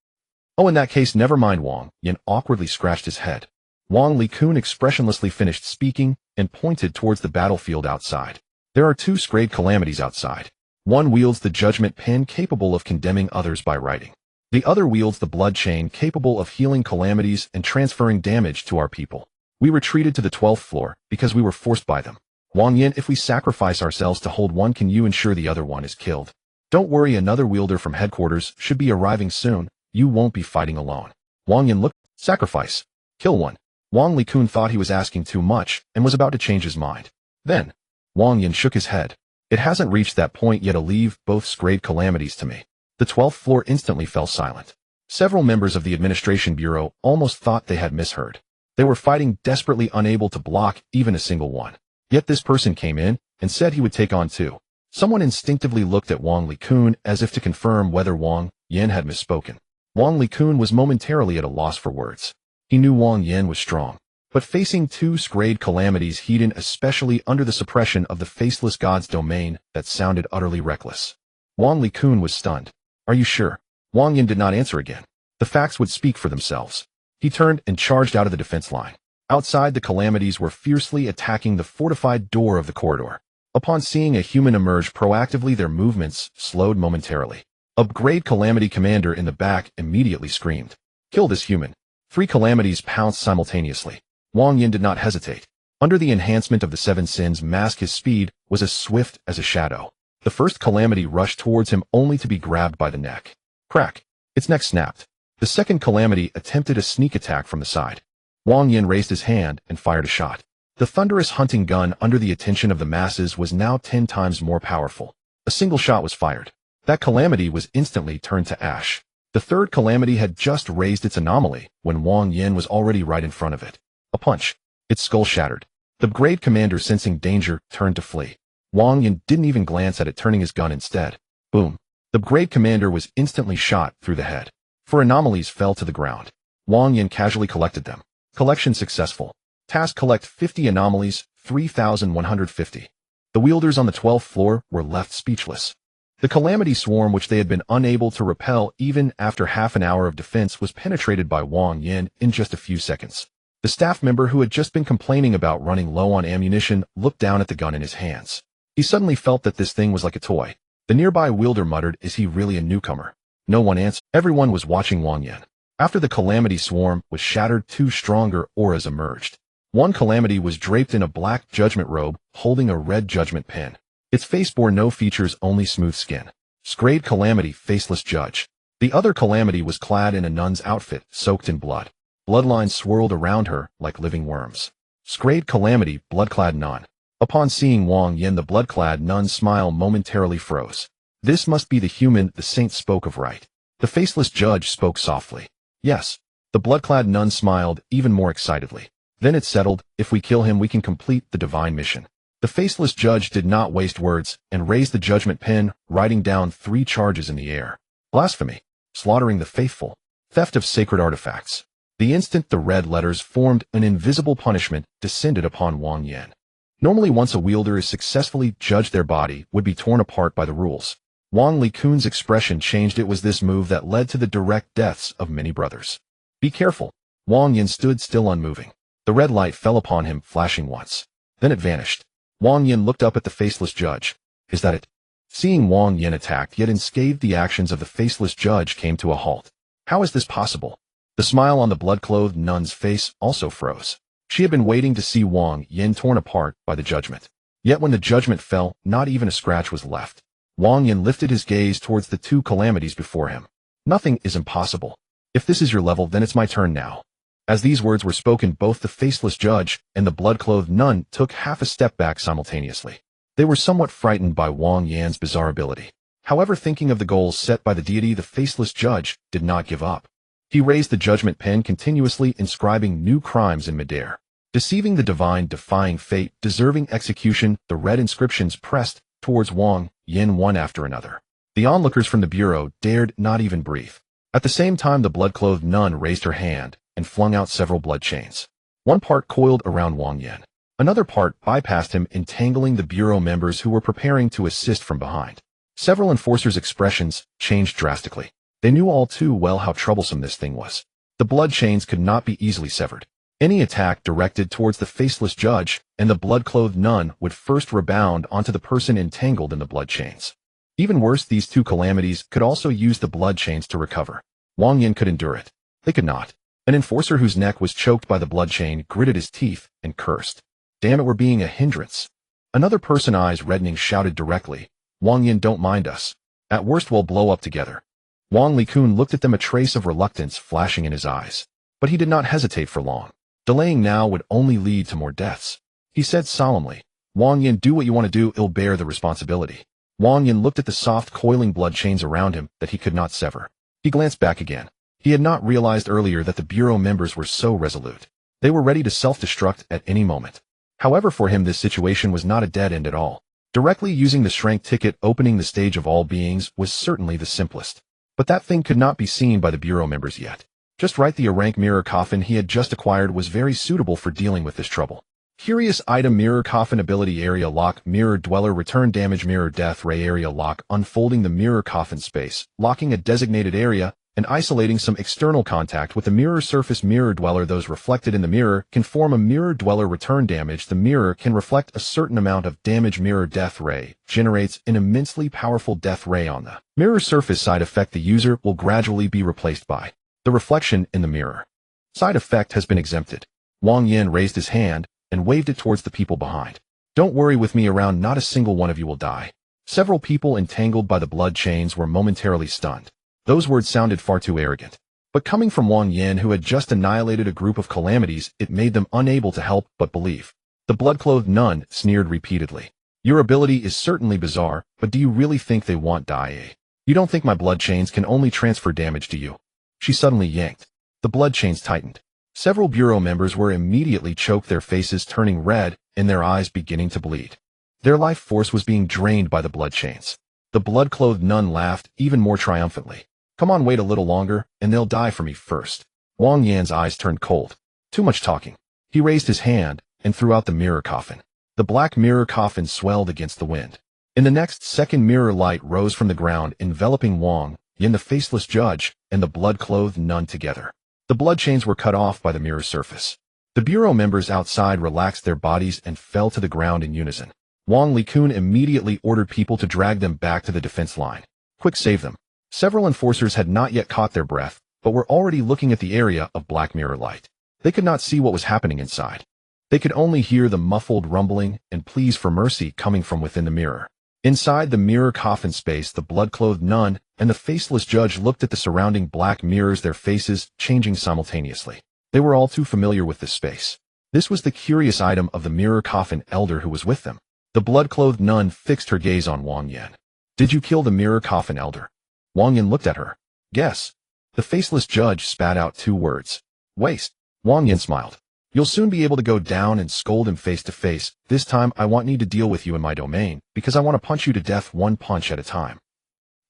Oh, in that case, never mind. Wang Yin awkwardly scratched his head. Wang Likun expressionlessly finished speaking and pointed towards the battlefield outside. There are two scrayed calamities outside. One wields the judgment pen, capable of condemning others by writing. The other wields the blood chain, capable of healing calamities and transferring damage to our people. We retreated to the 12th floor because we were forced by them. Wang Yin, if we sacrifice ourselves to hold one, can you ensure the other one is killed? Don't worry, another wielder from headquarters should be arriving soon. You won't be fighting alone. Wang Yin looked. Sacrifice. Kill one. Wang Likun thought he was asking too much and was about to change his mind. Then, Wang Yin shook his head. It hasn't reached that point yet. Leave both scrayed calamities to me. The 12th floor instantly fell silent. Several members of the Administration Bureau almost thought they had misheard. They were fighting desperately, unable to block even a single one. Yet this person came in and said he would take on two. Someone instinctively looked at Wang Likun as if to confirm whether Wang Yin had misspoken. Wang Likun was momentarily at a loss for words. He knew Wang Yin was strong, but facing two scrayed calamities hidden especially under the suppression of the Faceless Gods domain, that sounded utterly reckless. Wang Likun was stunned. Are you sure? Wang Yin did not answer again. The facts would speak for themselves. He turned and charged out of the defense line. Outside, the calamities were fiercely attacking the fortified door of the corridor. Upon seeing a human emerge proactively, their movements slowed momentarily. A grade calamity commander in the back immediately screamed, "Kill this human." 3 calamities pounced simultaneously. Wang Yin did not hesitate. Under the enhancement of the Seven Sins mask, his speed was as swift as a shadow. The first calamity rushed towards him only to be grabbed by the neck. Crack! Its neck snapped. The second calamity attempted a sneak attack from the side. Wang Yin raised his hand and fired a shot. The thunderous hunting gun under the attention of the masses was now 10 times more powerful. A single shot was fired. That calamity was instantly turned to ash. The third calamity had just raised its anomaly when Wang Yin was already right in front of it. A punch. Its skull shattered. The grade commander, sensing danger, turned to flee. Wang Yin didn't even glance at it, turning his gun instead. Boom. The grade commander was instantly shot through the head. 4 anomalies fell to the ground. Wang Yin casually collected them. Collection successful. Task: collect 50 anomalies, 3,150. The wielders on the 12th floor were left speechless. The calamity swarm, which they had been unable to repel even after half an hour of defense, was penetrated by Wang Yin in just a few seconds. The staff member who had just been complaining about running low on ammunition looked down at the gun in his hands. He suddenly felt that this thing was like a toy. The nearby wielder muttered, "Is he really a newcomer?" No one answered. Everyone was watching Wang Yin. After the calamity swarm was shattered, 2 stronger auras emerged. One calamity was draped in a black judgment robe, holding a red judgment pin. Its face bore no features, only smooth skin. Grade calamity, faceless judge. The other calamity was clad in a nun's outfit, soaked in blood. Bloodlines swirled around her like living worms. Grade calamity, blood-clad nun. Upon seeing Wang Yin, the blood-clad nun's smile momentarily froze. "This must be the human the saint spoke of, right?" The faceless judge spoke softly. "Yes." The blood-clad nun smiled even more excitedly. "Then it's settled. If we kill him, we can complete the divine mission." The faceless judge did not waste words and raised the judgment pin, writing down 3 charges in the air. Blasphemy. Slaughtering the faithful. Theft of sacred artifacts. The instant the red letters formed, an invisible punishment descended upon Wang Yin. Normally, once a wielder is successfully judged, their body would be torn apart by the rules. Wang Likun's expression changed. It was this move that led to the direct deaths of many brothers. "Be careful." Wang Yin stood still, unmoving. The red light fell upon him, flashing once. Then it vanished. Wang Yin looked up at the faceless judge. "Is that it?" Seeing Wang Yin attacked yet unscathed, the actions of the faceless judge came to a halt. How is this possible? The smile on the blood-clothed nun's face also froze. She had been waiting to see Wang Yin torn apart by the judgment. Yet when the judgment fell, not even a scratch was left. Wang Yin lifted his gaze towards the 2 calamities before him. "Nothing is impossible. If this is your level, then it's my turn now." As these words were spoken, both the faceless judge and the blood-clothed nun took half a step back simultaneously. They were somewhat frightened by Wang Yin's bizarre ability. However, thinking of the goals set by the deity, the faceless judge did not give up. He raised the judgment pen, continuously inscribing new crimes in midair. Deceiving the divine, defying fate, deserving execution. The red inscriptions pressed towards Wang Yin one after another. The onlookers from the bureau dared not even breathe. At the same time, the blood-clothed nun raised her hand and flung out several blood chains. One part coiled around Wang Yin. Another part bypassed him, entangling the bureau members who were preparing to assist from behind. Several enforcers' expressions changed drastically. They knew all too well how troublesome this thing was. The blood chains could not be easily severed. Any attack directed towards the faceless judge and the blood-clothed nun would first rebound onto the person entangled in the blood chains. Even worse, these 2 calamities could also use the blood chains to recover. Wang Yin could endure it. They could not. An enforcer whose neck was choked by the blood chain gritted his teeth and cursed. "Damn it, we're being a hindrance." Another person, eyes reddening, shouted directly, "Wang Yin, don't mind us. At worst, we'll blow up together." Wang Likun looked at them, a trace of reluctance flashing in his eyes. But he did not hesitate for long. Delaying now would only lead to more deaths. He said solemnly, "Wang Yin, do what you want to do, it'll bear the responsibility." Wang Yin looked at the soft, coiling blood chains around him that he could not sever. He glanced back again. He had not realized earlier that the bureau members were so resolute. They were ready to self-destruct at any moment. However, for him, this situation was not a dead end at all. Directly using the strength ticket, opening the stage of all beings, was certainly the simplest. But that thing could not be seen by the bureau members yet. Just right, the rank mirror coffin he had just acquired was very suitable for dealing with this trouble. Curious item: mirror coffin, ability area lock, mirror dweller, return damage, mirror death ray area lock, unfolding the mirror coffin space, locking a designated area, and isolating some external contact with the mirror surface. Mirror dweller, those reflected in the mirror can form a mirror dweller. Return damage, the mirror can reflect a certain amount of damage. Mirror death ray generates an immensely powerful death ray on the mirror surface. Side effect: the user will gradually be replaced by the reflection in the mirror. Side effect has been exempted. Wang Yin raised his hand and waved it towards the people behind. "Don't worry, with me around, not a single one of you will die." Several people entangled by the blood chains were momentarily stunned. Those words sounded far too arrogant. But coming from Wang Yin, who had just annihilated a group of calamities, it made them unable to help but believe. The blood-clothed nun sneered repeatedly. "Your ability is certainly bizarre, but do you really think they want die? You don't think my blood chains can only transfer damage to you?" She suddenly yanked. The blood chains tightened. Several bureau members were immediately choked, their faces turning red and their eyes beginning to bleed. Their life force was being drained by the blood chains. The blood-clothed nun laughed even more triumphantly. Come on, wait a little longer, and they'll die for me first. Wang Yan's eyes turned cold. Too much talking. He raised his hand and threw out the mirror coffin. The black mirror coffin swelled against the wind. In the next second, mirror light rose from the ground, enveloping Wang Yan, the faceless judge, and the blood-clothed nun together. The blood chains were cut off by the mirror's surface. The bureau members outside relaxed their bodies and fell to the ground in unison. Wang Likun immediately ordered people to drag them back to the defense line. Quick, save them. Several enforcers had not yet caught their breath, but were already looking at the area of black mirror light. They could not see what was happening inside. They could only hear the muffled rumbling and pleas for mercy coming from within the mirror. Inside the mirror coffin space, the blood-clothed nun and the faceless judge looked at the surrounding black mirrors, their faces changing simultaneously. They were all too familiar with this space. This was the curious item of the mirror coffin elder who was with them. The blood-clothed nun fixed her gaze on Wang Yan. Did you kill the mirror coffin elder? Wang Yan looked at her. Guess. The faceless judge spat out 2 words. Waste. Wang Yan smiled. You'll soon be able to go down and scold him face to face. This time I won't need to deal with you in my domain, because I want to punch you to death one punch at a time.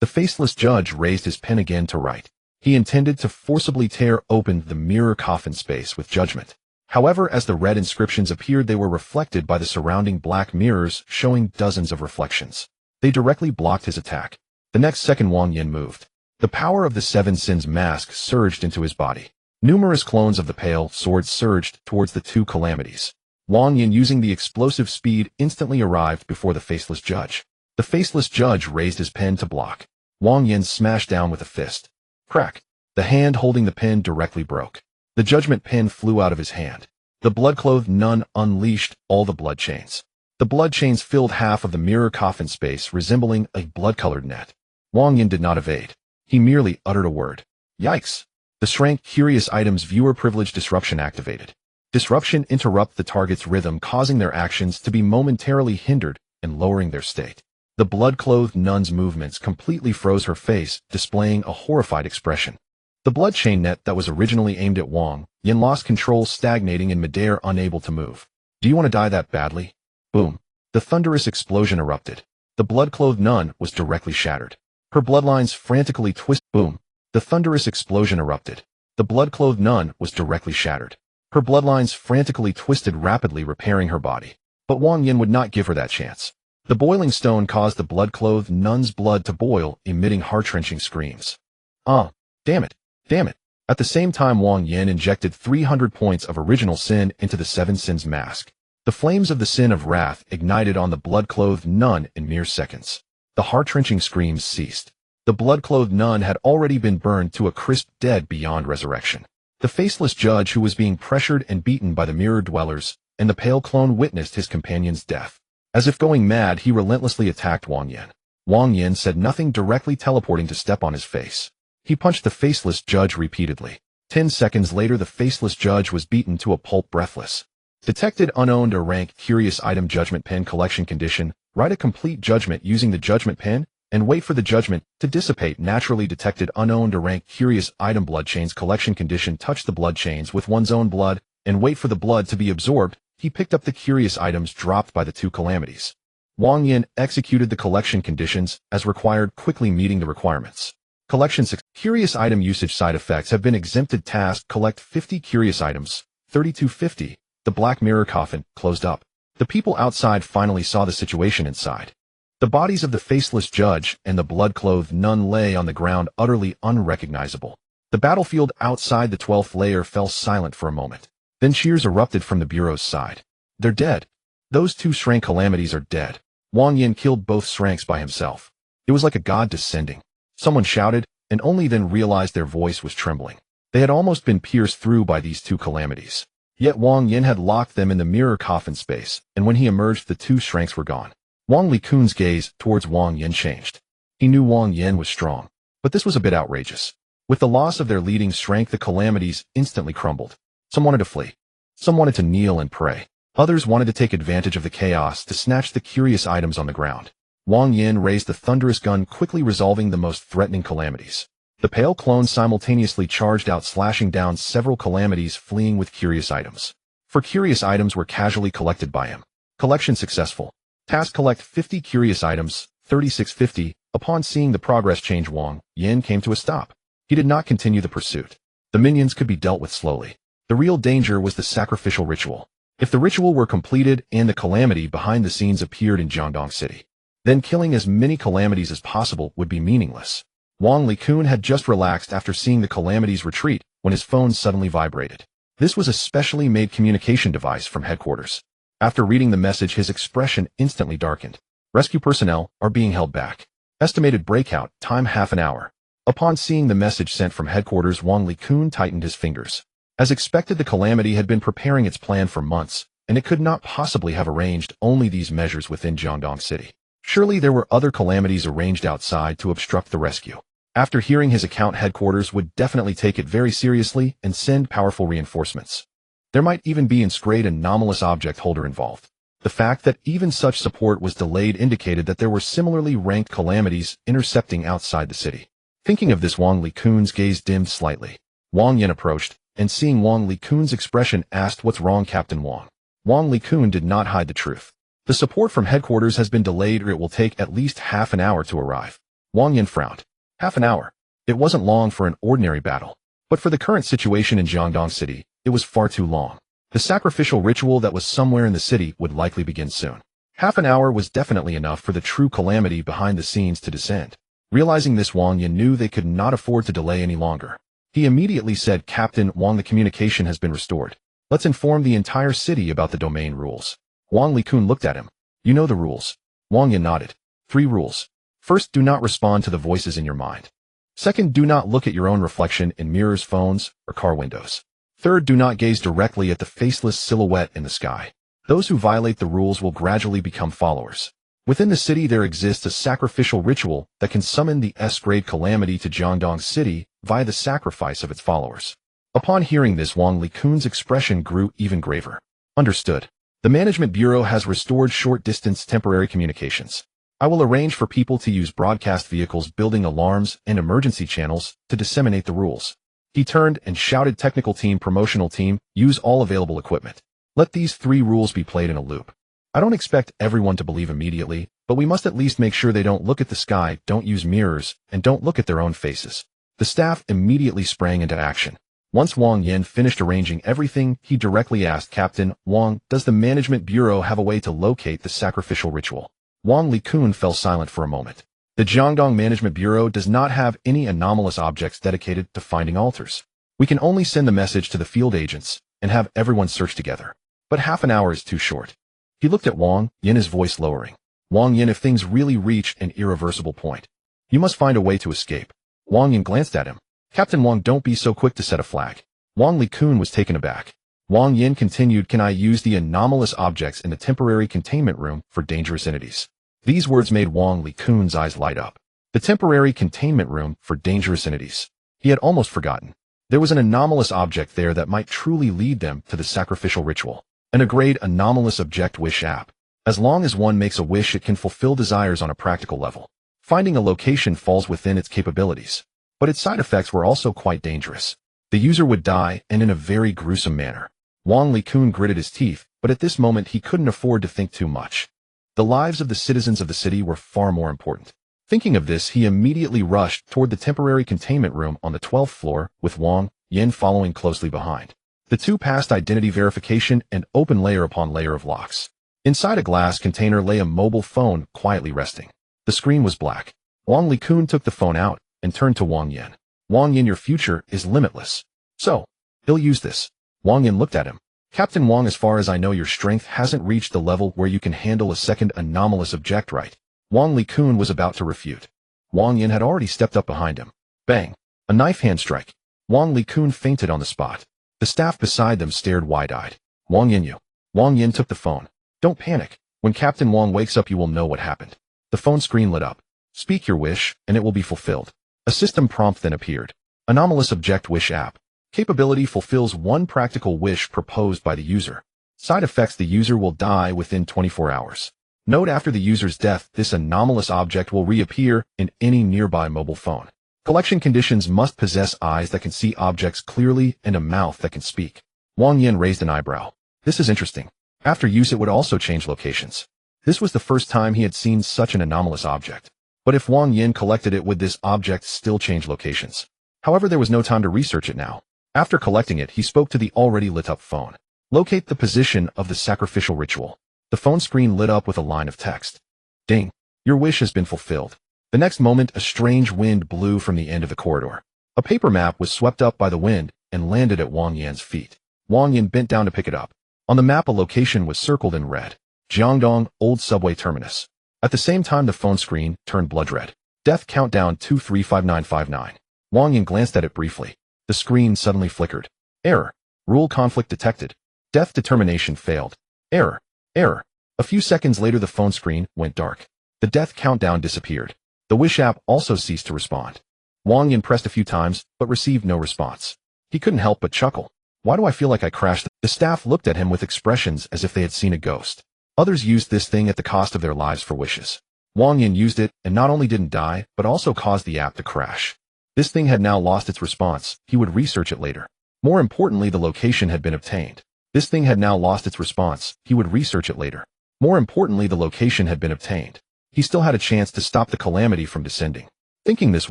The faceless judge raised his pen again to write. He intended to forcibly tear open the mirror coffin space with judgment. However, as the red inscriptions appeared, they were reflected by the surrounding black mirrors, showing dozens of reflections. They directly blocked his attack. The next second, Wang Yan moved. The power of the 7 sins mask surged into his body. Numerous clones of the pale sword surged towards the 2 calamities. Wang Yan, using the explosive speed, instantly arrived before the faceless judge. The faceless judge raised his pen to block. Wang Yan smashed down with a fist. Crack! The hand holding the pen directly broke. The judgment pen flew out of his hand. The blood-clothed nun unleashed all the blood chains. The blood chains filled half of the mirror coffin space, resembling a blood-colored net. Wang Yan did not evade. He merely uttered a word. Yikes! The Shrank Curious Items Viewer Privilege Disruption activated. Disruption interrupt the target's rhythm, causing their actions to be momentarily hindered and lowering their state. The blood-clothed nun's movements completely froze her face, displaying a horrified expression. The blood chain net that was originally aimed at Wang Yan lost control, stagnating in midair, unable to move. Do you want to die that badly? Boom. The thunderous explosion erupted. The blood-clothed nun was directly shattered. Her bloodlines frantically twisted. Boom. The thunderous explosion erupted. The blood-clothed nun was directly shattered. Her bloodlines frantically twisted, rapidly repairing her body. But Wang Yan would not give her that chance. The boiling stone caused the blood-clothed nun's blood to boil, emitting heart-wrenching screams. Damn it! Damn it! At the same time, Wang Yan injected 300 points of original sin into the 7 sins mask. The flames of the sin of wrath ignited on the blood-clothed nun in mere seconds. The heart-wrenching screams ceased. The blood-clothed nun had already been burned to a crisp, dead beyond resurrection. The faceless judge, who was being pressured and beaten by the mirror dwellers, and the pale clone, witnessed his companion's death. As if going mad, he relentlessly attacked Wang Yan. Wang Yan said nothing, directly teleporting to step on his face. He punched the faceless judge repeatedly. 10 seconds later, the faceless judge was beaten to a pulp, breathless. Detected unowned or rank curious item judgment pen collection condition. Write a complete judgment using the judgment pen and wait for the judgment to dissipate. Naturally detected unowned or rank curious item blood chains collection condition. Touch the blood chains with one's own blood and wait for the blood to be absorbed. He picked up the curious items dropped by the 2 calamities. Wang Yan executed the collection conditions as required, quickly meeting the requirements. Collection 6. Curious item usage side effects have been exempted. Task: collect 50 curious items. 3250. The black mirror coffin closed up. The people outside finally saw the situation inside. The bodies of the faceless judge and the blood-clothed nun lay on the ground, utterly unrecognizable. The battlefield outside the 12th layer fell silent for a moment. Then cheers erupted from the bureau's side. They're dead. Those 2 Shrank calamities are dead. Wang Yan killed both Shranks by himself. It was like a god descending. Someone shouted, and only then realized their voice was trembling. They had almost been pierced through by these 2 calamities. Yet Wang Yan had locked them in the mirror coffin space, and when he emerged, the 2 Shranks were gone. Wang Likun's gaze towards Wang Yan changed. He knew Wang Yan was strong, but this was a bit outrageous. With the loss of their leading Shrank, the calamities instantly crumbled. Some wanted to flee. Some wanted to kneel and pray. Others wanted to take advantage of the chaos to snatch the curious items on the ground. Wang Yan raised the thunderous gun, quickly resolving the most threatening calamities. The pale clone simultaneously charged out, slashing down several calamities fleeing with curious items. For curious items were casually collected by him. Collection successful. Task: collect 50 curious items. 3650. Upon seeing the progress change, Wang Yin came to a stop. He did not continue the pursuit. The minions could be dealt with slowly. The real danger was the sacrificial ritual. If the ritual were completed and the calamity behind the scenes appeared in Jiangdong City, then killing as many calamities as possible would be meaningless. Wang Likun had just relaxed after seeing the calamities retreat when his phone suddenly vibrated. This was a specially made communication device from headquarters. After reading the message, his expression instantly darkened. Rescue personnel are being held back. Estimated breakout time half an hour. Upon seeing the message sent from headquarters, Wang Likun tightened his fingers. As expected, the calamity had been preparing its plan for months, and it could not possibly have arranged only these measures within Jiangdong City. Surely there were other calamities arranged outside to obstruct the rescue. After hearing his account, headquarters would definitely take it very seriously and send powerful reinforcements. There might even be an anomalous object holder involved. The fact that even such support was delayed indicated that there were similarly ranked calamities intercepting outside the city. Thinking of this, Wang Likun's gaze dimmed slightly. Wang Yin approached, and seeing Wang Likun's expression, asked, "What's wrong, Captain Wang?" Wang Likun did not hide the truth. The support from headquarters has been delayed, or it will take at least half an hour to arrive. Wang Yin frowned. Half an hour. It wasn't long for an ordinary battle. But for the current situation in Jiangdong City, it was far too long. The sacrificial ritual that was somewhere in the city would likely begin soon. Half an hour was definitely enough for the true calamity behind the scenes to descend. Realizing this, Wang Yin knew they could not afford to delay any longer. He immediately said, "Captain Wang, the communication has been restored. Let's inform the entire city about the domain rules." Wang Likun looked at him. "You know the rules." Wang Yin nodded. 3 rules. First, do not respond to the voices in your mind. Second, do not look at your own reflection in mirrors, phones, or car windows. Third, do not gaze directly at the faceless silhouette in the sky. Those who violate the rules will gradually become followers. Within the city, there exists a sacrificial ritual that can summon the S-grade calamity to Jiangdong City via the sacrifice of its followers. Upon hearing this, Wang Likun's expression grew even graver. Understood. The Management Bureau has restored short-distance temporary communications. I will arrange for people to use broadcast vehicles building alarms and emergency channels to disseminate the rules. He turned and shouted, "Technical team, promotional team, use all available equipment. Let these 3 rules be played in a loop. I don't expect everyone to believe immediately, but we must at least make sure they don't look at the sky, don't use mirrors, and don't look at their own faces." The staff immediately sprang into action. Once Wang Yin finished arranging everything, he directly asked, "Captain Wang, does the Management Bureau have a way to locate the sacrificial ritual?" Wang Likun fell silent for a moment. The Jiangdong Management Bureau does not have any anomalous objects dedicated to finding altars. We can only send the message to the field agents and have everyone search together. But half an hour is too short. He looked at Wang Yin, his voice lowering. "Wang Yin, if things really reach an irreversible point, you must find a way to escape." Wang Yin glanced at him. "Captain Wang, don't be so quick to set a flag." Wang Likun was taken aback. Wang Yin continued, "Can I use the anomalous objects in the temporary containment room for dangerous entities?" These words made Wang Likun's eyes light up. The temporary containment room for dangerous entities. He had almost forgotten. There was an anomalous object there that might truly lead them to the sacrificial ritual. An A-grade anomalous object wish app. As long as one makes a wish, it can fulfill desires on a practical level. Finding a location falls within its capabilities. But its side effects were also quite dangerous. The user would die, and in a very gruesome manner. Wang Likun gritted his teeth, but at this moment he couldn't afford to think too much. The lives of the citizens of the city were far more important. Thinking of this, he immediately rushed toward the temporary containment room on the 12th floor, with Wang Yin following closely behind. The 2 passed identity verification and opened layer upon layer of locks. Inside a glass container lay a mobile phone quietly resting. The screen was black. Wang Likun took the phone out and turned to Wang Yin. "Wang Yin, your future is limitless. So, he'll use this." Wang Yin looked at him. "Captain Wang, as far as I know, your strength hasn't reached the level where you can handle a second anomalous object, right?" Wang Likun was about to refute. Wang Yin had already stepped up behind him. Bang! A knife hand strike. Wang Likun fainted on the spot. The staff beside them stared wide-eyed. "Wang Yin, you." Wang Yin took the phone. "Don't panic. When Captain Wang wakes up, you will know what happened." The phone screen lit up. "Speak your wish, and it will be fulfilled." A system prompt then appeared. Anomalous Object Wish App. Capability fulfills one practical wish proposed by the user. Side effects: the user will die within 24 hours. Note: after the user's death, this anomalous object will reappear in any nearby mobile phone. Collection conditions: must possess eyes that can see objects clearly and a mouth that can speak. Wang Yin raised an eyebrow. This is interesting. After use, it would also change locations. This was the first time he had seen such an anomalous object. But if Wang Yin collected it, would this object still change locations? However, there was no time to research it now. After collecting it, he spoke to the already lit-up phone. Locate the position of the sacrificial ritual. The phone screen lit up with a line of text. Ding. Your wish has been fulfilled. The next moment, a strange wind blew from the end of the corridor. A paper map was swept up by the wind and landed at Wang Yan's feet. Wang Yin bent down to pick it up. On the map, a location was circled in red. Jiangdong, Old Subway Terminus. At the same time, the phone screen turned blood red. Death countdown 235959. Wang Yin glanced at it briefly. The screen suddenly flickered. Error. Rule conflict detected. Death determination failed. Error. Error. A few seconds later, the phone screen went dark. The death countdown disappeared. The Wish app also ceased to respond. Wang Yin pressed a few times, but received no response. He couldn't help but chuckle. Why do I feel like I crashed? The staff looked at him with expressions as if they had seen a ghost. Others used this thing at the cost of their lives for wishes. Wang Yin used it and not only didn't die, but also caused the app to crash. This thing had now lost its response. He would research it later. More importantly, the location had been obtained. This thing had now lost its response. He would research it later. More importantly, the location had been obtained. He still had a chance to stop the calamity from descending. Thinking this,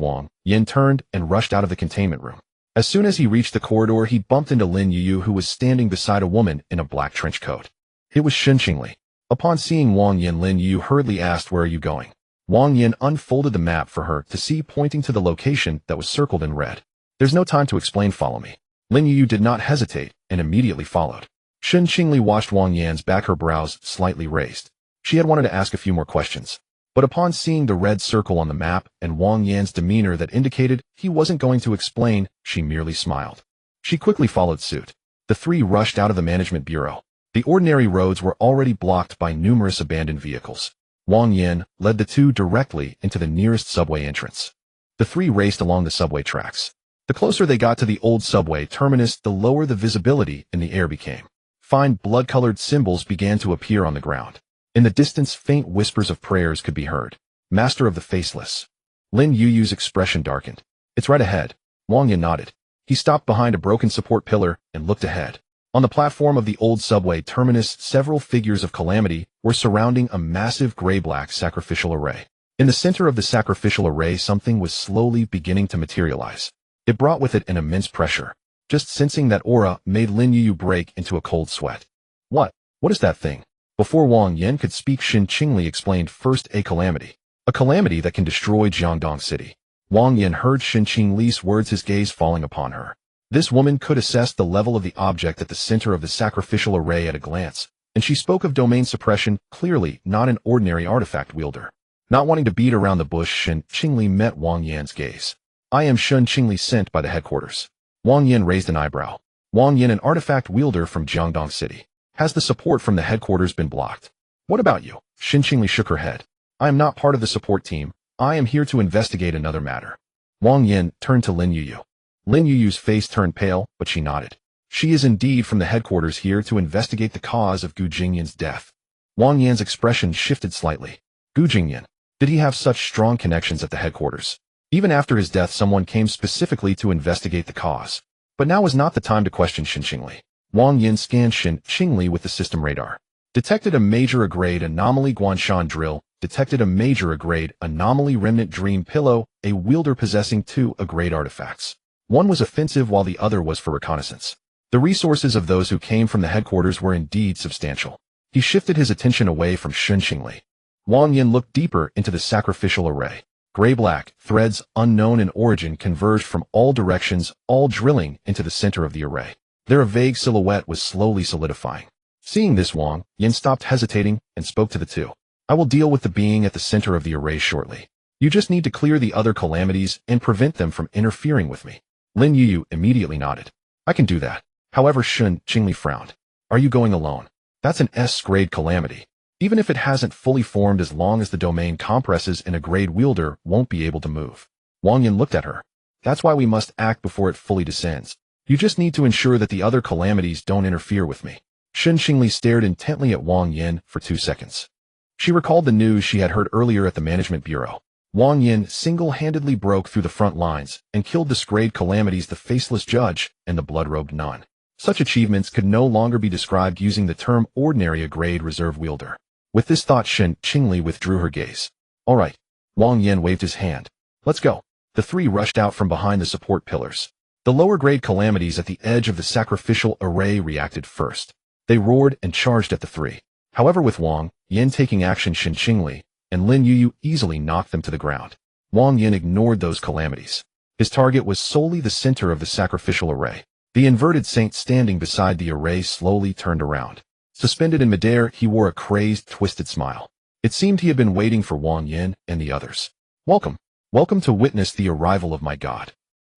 Wang Yin turned and rushed out of the containment room. As soon as he reached the corridor, he bumped into Lin Yuyu, who was standing beside a woman in a black trench coat. It was Shen Qingli. Upon seeing Wang Yin, Lin Yuyu hurriedly asked, "Where are you going?" Wang Yin unfolded the map for her to see, pointing to the location that was circled in red. "There's no time to explain, follow me." Lin Yuyu did not hesitate and immediately followed. Shen Qingli watched Wang Yan's back, her brows slightly raised. She had wanted to ask a few more questions. But upon seeing the red circle on the map and Wang Yan's demeanor that indicated he wasn't going to explain, she merely smiled. She quickly followed suit. The three rushed out of the management bureau. The ordinary roads were already blocked by numerous abandoned vehicles. Wang Yin led the two directly into the nearest subway entrance. The three raced along the subway tracks. The closer they got to the old subway terminus, the lower the visibility in the air became. Fine blood-colored symbols began to appear on the ground. In the distance, faint whispers of prayers could be heard. Master of the Faceless. Lin Yuyu's expression darkened. "It's right ahead." Wang Yin nodded. He stopped behind a broken support pillar and looked ahead. On the platform of the old subway terminus, several figures of calamity were surrounding a massive gray-black sacrificial array. In the center of the sacrificial array, something was slowly beginning to materialize. It brought with it an immense pressure. Just sensing that aura made Lin Yuyu break into a cold sweat. What is that thing?" Before Wang Yin could speak, Shen Qingli explained first, a calamity that can destroy Jiangdong City. Wang Yin heard Shen Qingli's words, his gaze falling upon her. This woman could assess the level of the object at the center of the sacrificial array at a glance, and she spoke of domain suppression, clearly not an ordinary artifact wielder. Not wanting to beat around the bush, Shen Qingli met Wang Yan's gaze. "I am Shen Qingli, sent by the headquarters." Wang Yin raised an eyebrow. Wang Yin, an artifact wielder from Jiangdong City. Has the support from the headquarters been blocked? What about you? Shen Qingli shook her head. I am not part of the support team. I am here to investigate another matter. Wang Yin turned to Lin Yuyu. Lin Yuyu's face turned pale, but she nodded. She is indeed from the headquarters, here to investigate the cause of Gu Jingyan's death. Wang Yan's expression shifted slightly. Gu Jingyan. Did he have such strong connections at the headquarters? Even after his death, someone came specifically to investigate the cause. But now is not the time to question Shen Qingli. Wang Yin scanned Shen Qingli with the system radar. Detected a major grade anomaly Guanshan drill. Detected a major grade anomaly remnant dream pillow, a wielder possessing two grade artifacts. One was offensive while the other was for reconnaissance. The resources of those who came from the headquarters were indeed substantial. He shifted his attention away from Shen Qingli. Wang Yin looked deeper into the sacrificial array. Gray-black threads, unknown in origin, converged from all directions, all drilling into the center of the array. Their vague silhouette was slowly solidifying. Seeing this, Wang Yin stopped hesitating and spoke to the two. I will deal with the being at the center of the array shortly. You just need to clear the other calamities and prevent them from interfering with me. Lin Yuyu immediately nodded. I can do that. However, Shen Qingli frowned. Are you going alone? That's an S-grade calamity. Even if it hasn't fully formed, as long as the domain compresses, and a grade wielder won't be able to move. Wang Yin looked at her. That's why we must act before it fully descends. You just need to ensure that the other calamities don't interfere with me. Shen Qingli stared intently at Wang Yin for 2 seconds. She recalled the news she had heard earlier at the management bureau. Wang Yin single-handedly broke through the front lines and killed the grade calamities, the Faceless Judge and the Blood-Robed Nun. Such achievements could no longer be described using the term ordinary, a grade reserve wielder. With this thought, Shen Qingli withdrew her gaze. All right, Wang Yin waved his hand. Let's go. The three rushed out from behind the support pillars. The lower-grade calamities at the edge of the sacrificial array reacted first. They roared and charged at the three. However, with Wang Yin taking action, Shen Qingli and Lin Yuyu easily knocked them to the ground. Wang Yin ignored those calamities. His target was solely the center of the sacrificial array. The inverted saint standing beside the array slowly turned around. Suspended in midair, he wore a crazed, twisted smile. It seemed he had been waiting for Wang Yin and the others. Welcome. Welcome to witness the arrival of my god.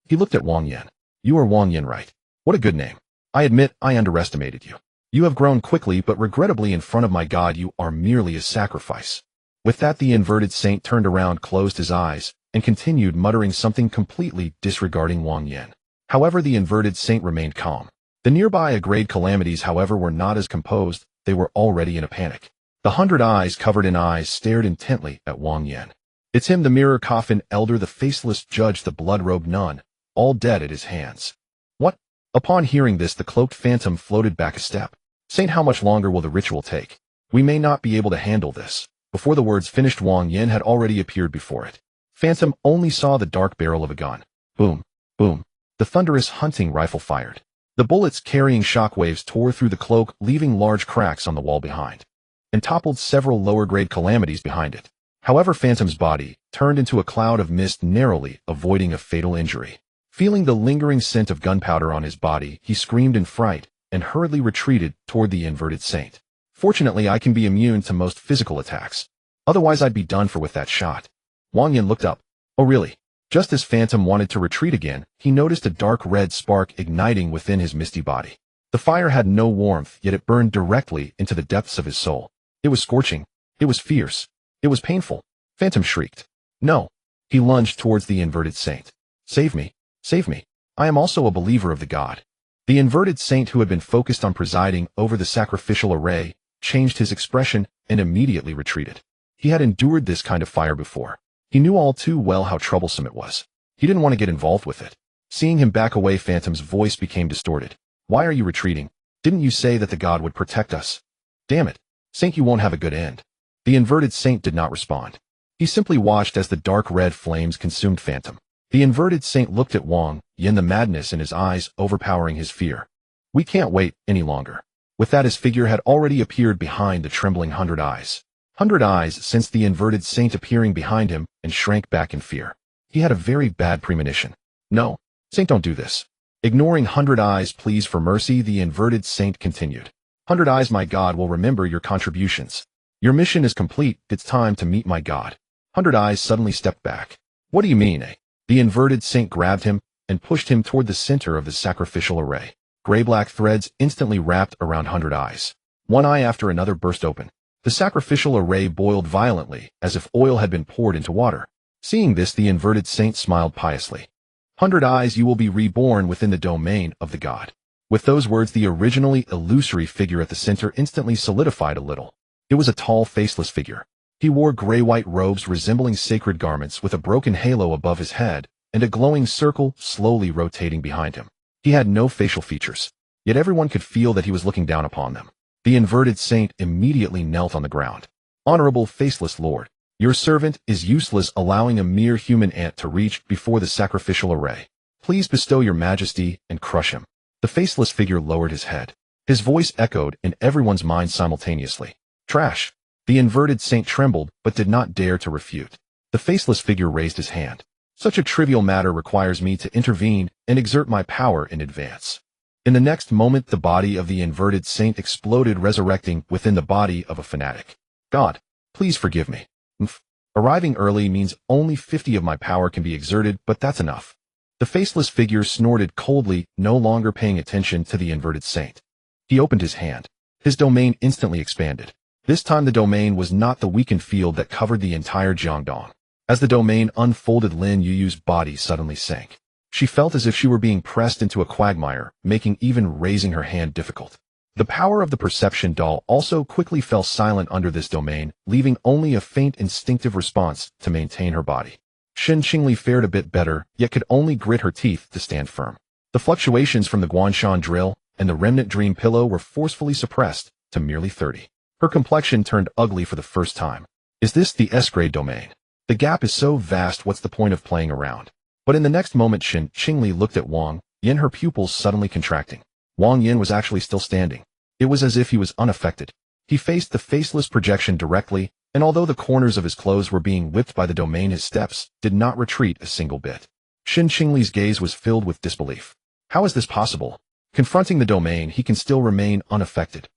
He looked at Wang Yin. You are Wang Yin, right? What a good name. I admit I underestimated you. You have grown quickly, but regrettably in front of my god you are merely a sacrifice. With that, the inverted saint turned around, closed his eyes, and continued muttering something completely disregarding Wang Yin. However, the inverted saint remained calm. The nearby grade calamities, however, were not as composed. They were already in a panic. The 100 eyes covered in eyes stared intently at Wang Yin. It's him, the mirror coffin elder, the faceless judge, the blood-robed nun, all dead at his hands. What? Upon hearing this, the cloaked phantom floated back a step. Saint, how much longer will the ritual take? We may not be able to handle this. Before the words finished, Wang Yin had already appeared before it. Phantom only saw the dark barrel of a gun. Boom, boom. The thunderous hunting rifle fired. The bullets carrying shockwaves tore through the cloak, leaving large cracks on the wall behind, and toppled several lower-grade calamities behind it. However, Phantom's body turned into a cloud of mist, narrowly avoiding a fatal injury. Feeling the lingering scent of gunpowder on his body, he screamed in fright and hurriedly retreated toward the inverted saint. Fortunately, I can be immune to most physical attacks. Otherwise, I'd be done for with that shot. Wang Yin looked up. Oh really? Just as Phantom wanted to retreat again, he noticed a dark red spark igniting within his misty body. The fire had no warmth, yet it burned directly into the depths of his soul. It was scorching. It was fierce. It was painful. Phantom shrieked. No. He lunged towards the inverted saint. Save me. Save me. I am also a believer of the god. The inverted saint, who had been focused on presiding over the sacrificial array, changed his expression and immediately retreated. He had endured this kind of fire before. He knew all too well how troublesome it was. He didn't want to get involved with it. Seeing him back away, Phantom's voice became distorted. Why are you retreating? Didn't you say that the god would protect us? Damn it. Saint, you won't have a good end. The inverted saint did not respond. He simply watched as the dark red flames consumed Phantom. The inverted saint looked at Wang Yin, the madness in his eyes overpowering his fear. We can't wait any longer. With that, his figure had already appeared behind the trembling 100 eyes. 100 eyes sensed the inverted saint appearing behind him and shrank back in fear. He had a very bad premonition. No, Saint, don't do this. Ignoring 100 eyes, please for mercy, the inverted saint continued. 100 eyes, my god will remember your contributions. Your mission is complete. It's time to meet my god. 100 eyes suddenly stepped back. What do you mean, eh? The inverted saint grabbed him and pushed him toward the center of the sacrificial array. Gray-black threads instantly wrapped around 100 eyes. One eye after another burst open. The sacrificial array boiled violently, as if oil had been poured into water. Seeing this, the inverted saint smiled piously. 100 eyes, you will be reborn within the domain of the god. With those words, the originally illusory figure at the center instantly solidified a little. It was a tall, faceless figure. He wore gray-white robes resembling sacred garments with a broken halo above his head and a glowing circle slowly rotating behind him. He had no facial features, yet everyone could feel that he was looking down upon them. The inverted saint immediately knelt on the ground. Honorable faceless lord, your servant is useless, allowing a mere human ant to reach before the sacrificial array. Please bestow your majesty and crush him. The faceless figure lowered his head. His voice echoed in everyone's mind simultaneously. Trash. The inverted saint trembled but did not dare to refute. The faceless figure raised his hand. Such a trivial matter requires me to intervene and exert my power in advance. In the next moment, the body of the inverted saint exploded, resurrecting within the body of a fanatic. God, please forgive me. Arriving early means only 50 of my power can be exerted, but that's enough. The faceless figure snorted coldly, no longer paying attention to the inverted saint. He opened his hand. His domain instantly expanded. This time the domain was not the weakened field that covered the entire Jiangdong. As the domain unfolded, Lin Yuyu's body suddenly sank. She felt as if she were being pressed into a quagmire, making even raising her hand difficult. The power of the perception doll also quickly fell silent under this domain, leaving only a faint instinctive response to maintain her body. Shen Qingli fared a bit better, yet could only grit her teeth to stand firm. The fluctuations from the Guanshan drill and the remnant dream pillow were forcefully suppressed to merely 30. Her complexion turned ugly for the first time. Is this the S-grade domain? The gap is so vast, what's the point of playing around? But in the next moment, Qingli looked at Wang Yin, her pupils suddenly contracting. Wang Yin was actually still standing. It was as if he was unaffected. He faced the faceless projection directly, and although the corners of his clothes were being whipped by the domain, his steps did not retreat a single bit. Qingli's gaze was filled with disbelief. How is this possible? Confronting the domain, he can still remain unaffected.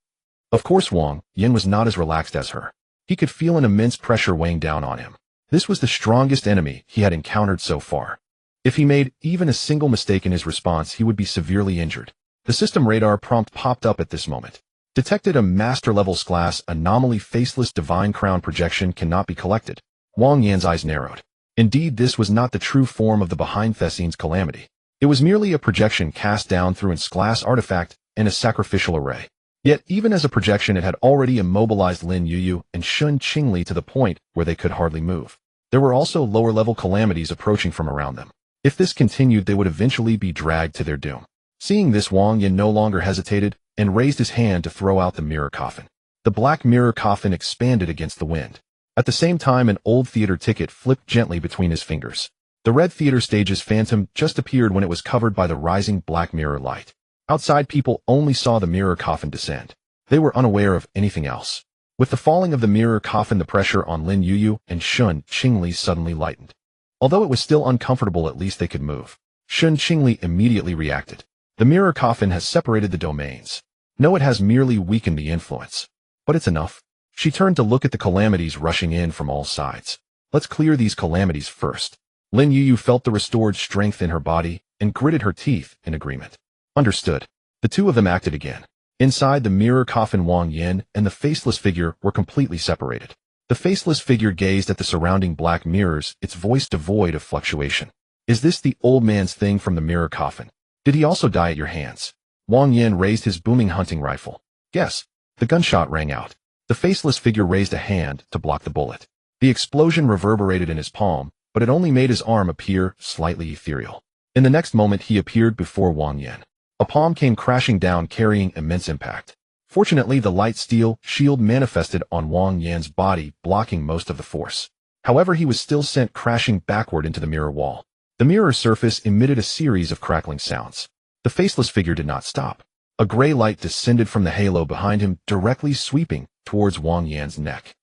Of course, Wang Yin was not as relaxed as her. He could feel an immense pressure weighing down on him. This was the strongest enemy he had encountered so far. If he made even a single mistake in his response, he would be severely injured. The system radar prompt popped up at this moment. Detected a master-level class anomaly faceless divine crown projection cannot be collected. Wang Yan's eyes narrowed. Indeed, this was not the true form of the behind the scenes calamity. It was merely a projection cast down through its class artifact and a sacrificial array. Yet, even as a projection, it had already immobilized Lin Yuyu and Qingli to the point where they could hardly move. There were also lower-level calamities approaching from around them. If this continued, they would eventually be dragged to their doom. Seeing this, Wang Yin no longer hesitated and raised his hand to throw out the mirror coffin. The black mirror coffin expanded against the wind. At the same time, an old theater ticket flipped gently between his fingers. The red theater stage's phantom just appeared when it was covered by the rising black mirror light. Outside, people only saw the mirror coffin descend. They were unaware of anything else. With the falling of the mirror coffin, the pressure on Lin Yuyu and Qingli suddenly lightened. Although it was still uncomfortable, at least they could move. Qingli immediately reacted. The mirror coffin has separated the domains. No, it has merely weakened the influence. But it's enough. She turned to look at the calamities rushing in from all sides. Let's clear these calamities first. Lin Yuyu felt the restored strength in her body and gritted her teeth in agreement. Understood. The two of them acted again. Inside the mirror coffin, Wang Yin and the faceless figure were completely separated. The faceless figure gazed at the surrounding black mirrors, its voice devoid of fluctuation. Is this the old man's thing from the mirror coffin? Did he also die at your hands? Wang Yin raised his booming hunting rifle. Yes. The gunshot rang out. The faceless figure raised a hand to block the bullet. The explosion reverberated in his palm, but it only made his arm appear slightly ethereal. In the next moment, he appeared before Wang Yin. A palm came crashing down, carrying immense impact. Fortunately, the light steel shield manifested on Wang Yin's body, blocking most of the force. However, he was still sent crashing backward into the mirror wall. The mirror surface emitted a series of crackling sounds. The faceless figure did not stop. A gray light descended from the halo behind him, directly sweeping towards Wang Yan's neck.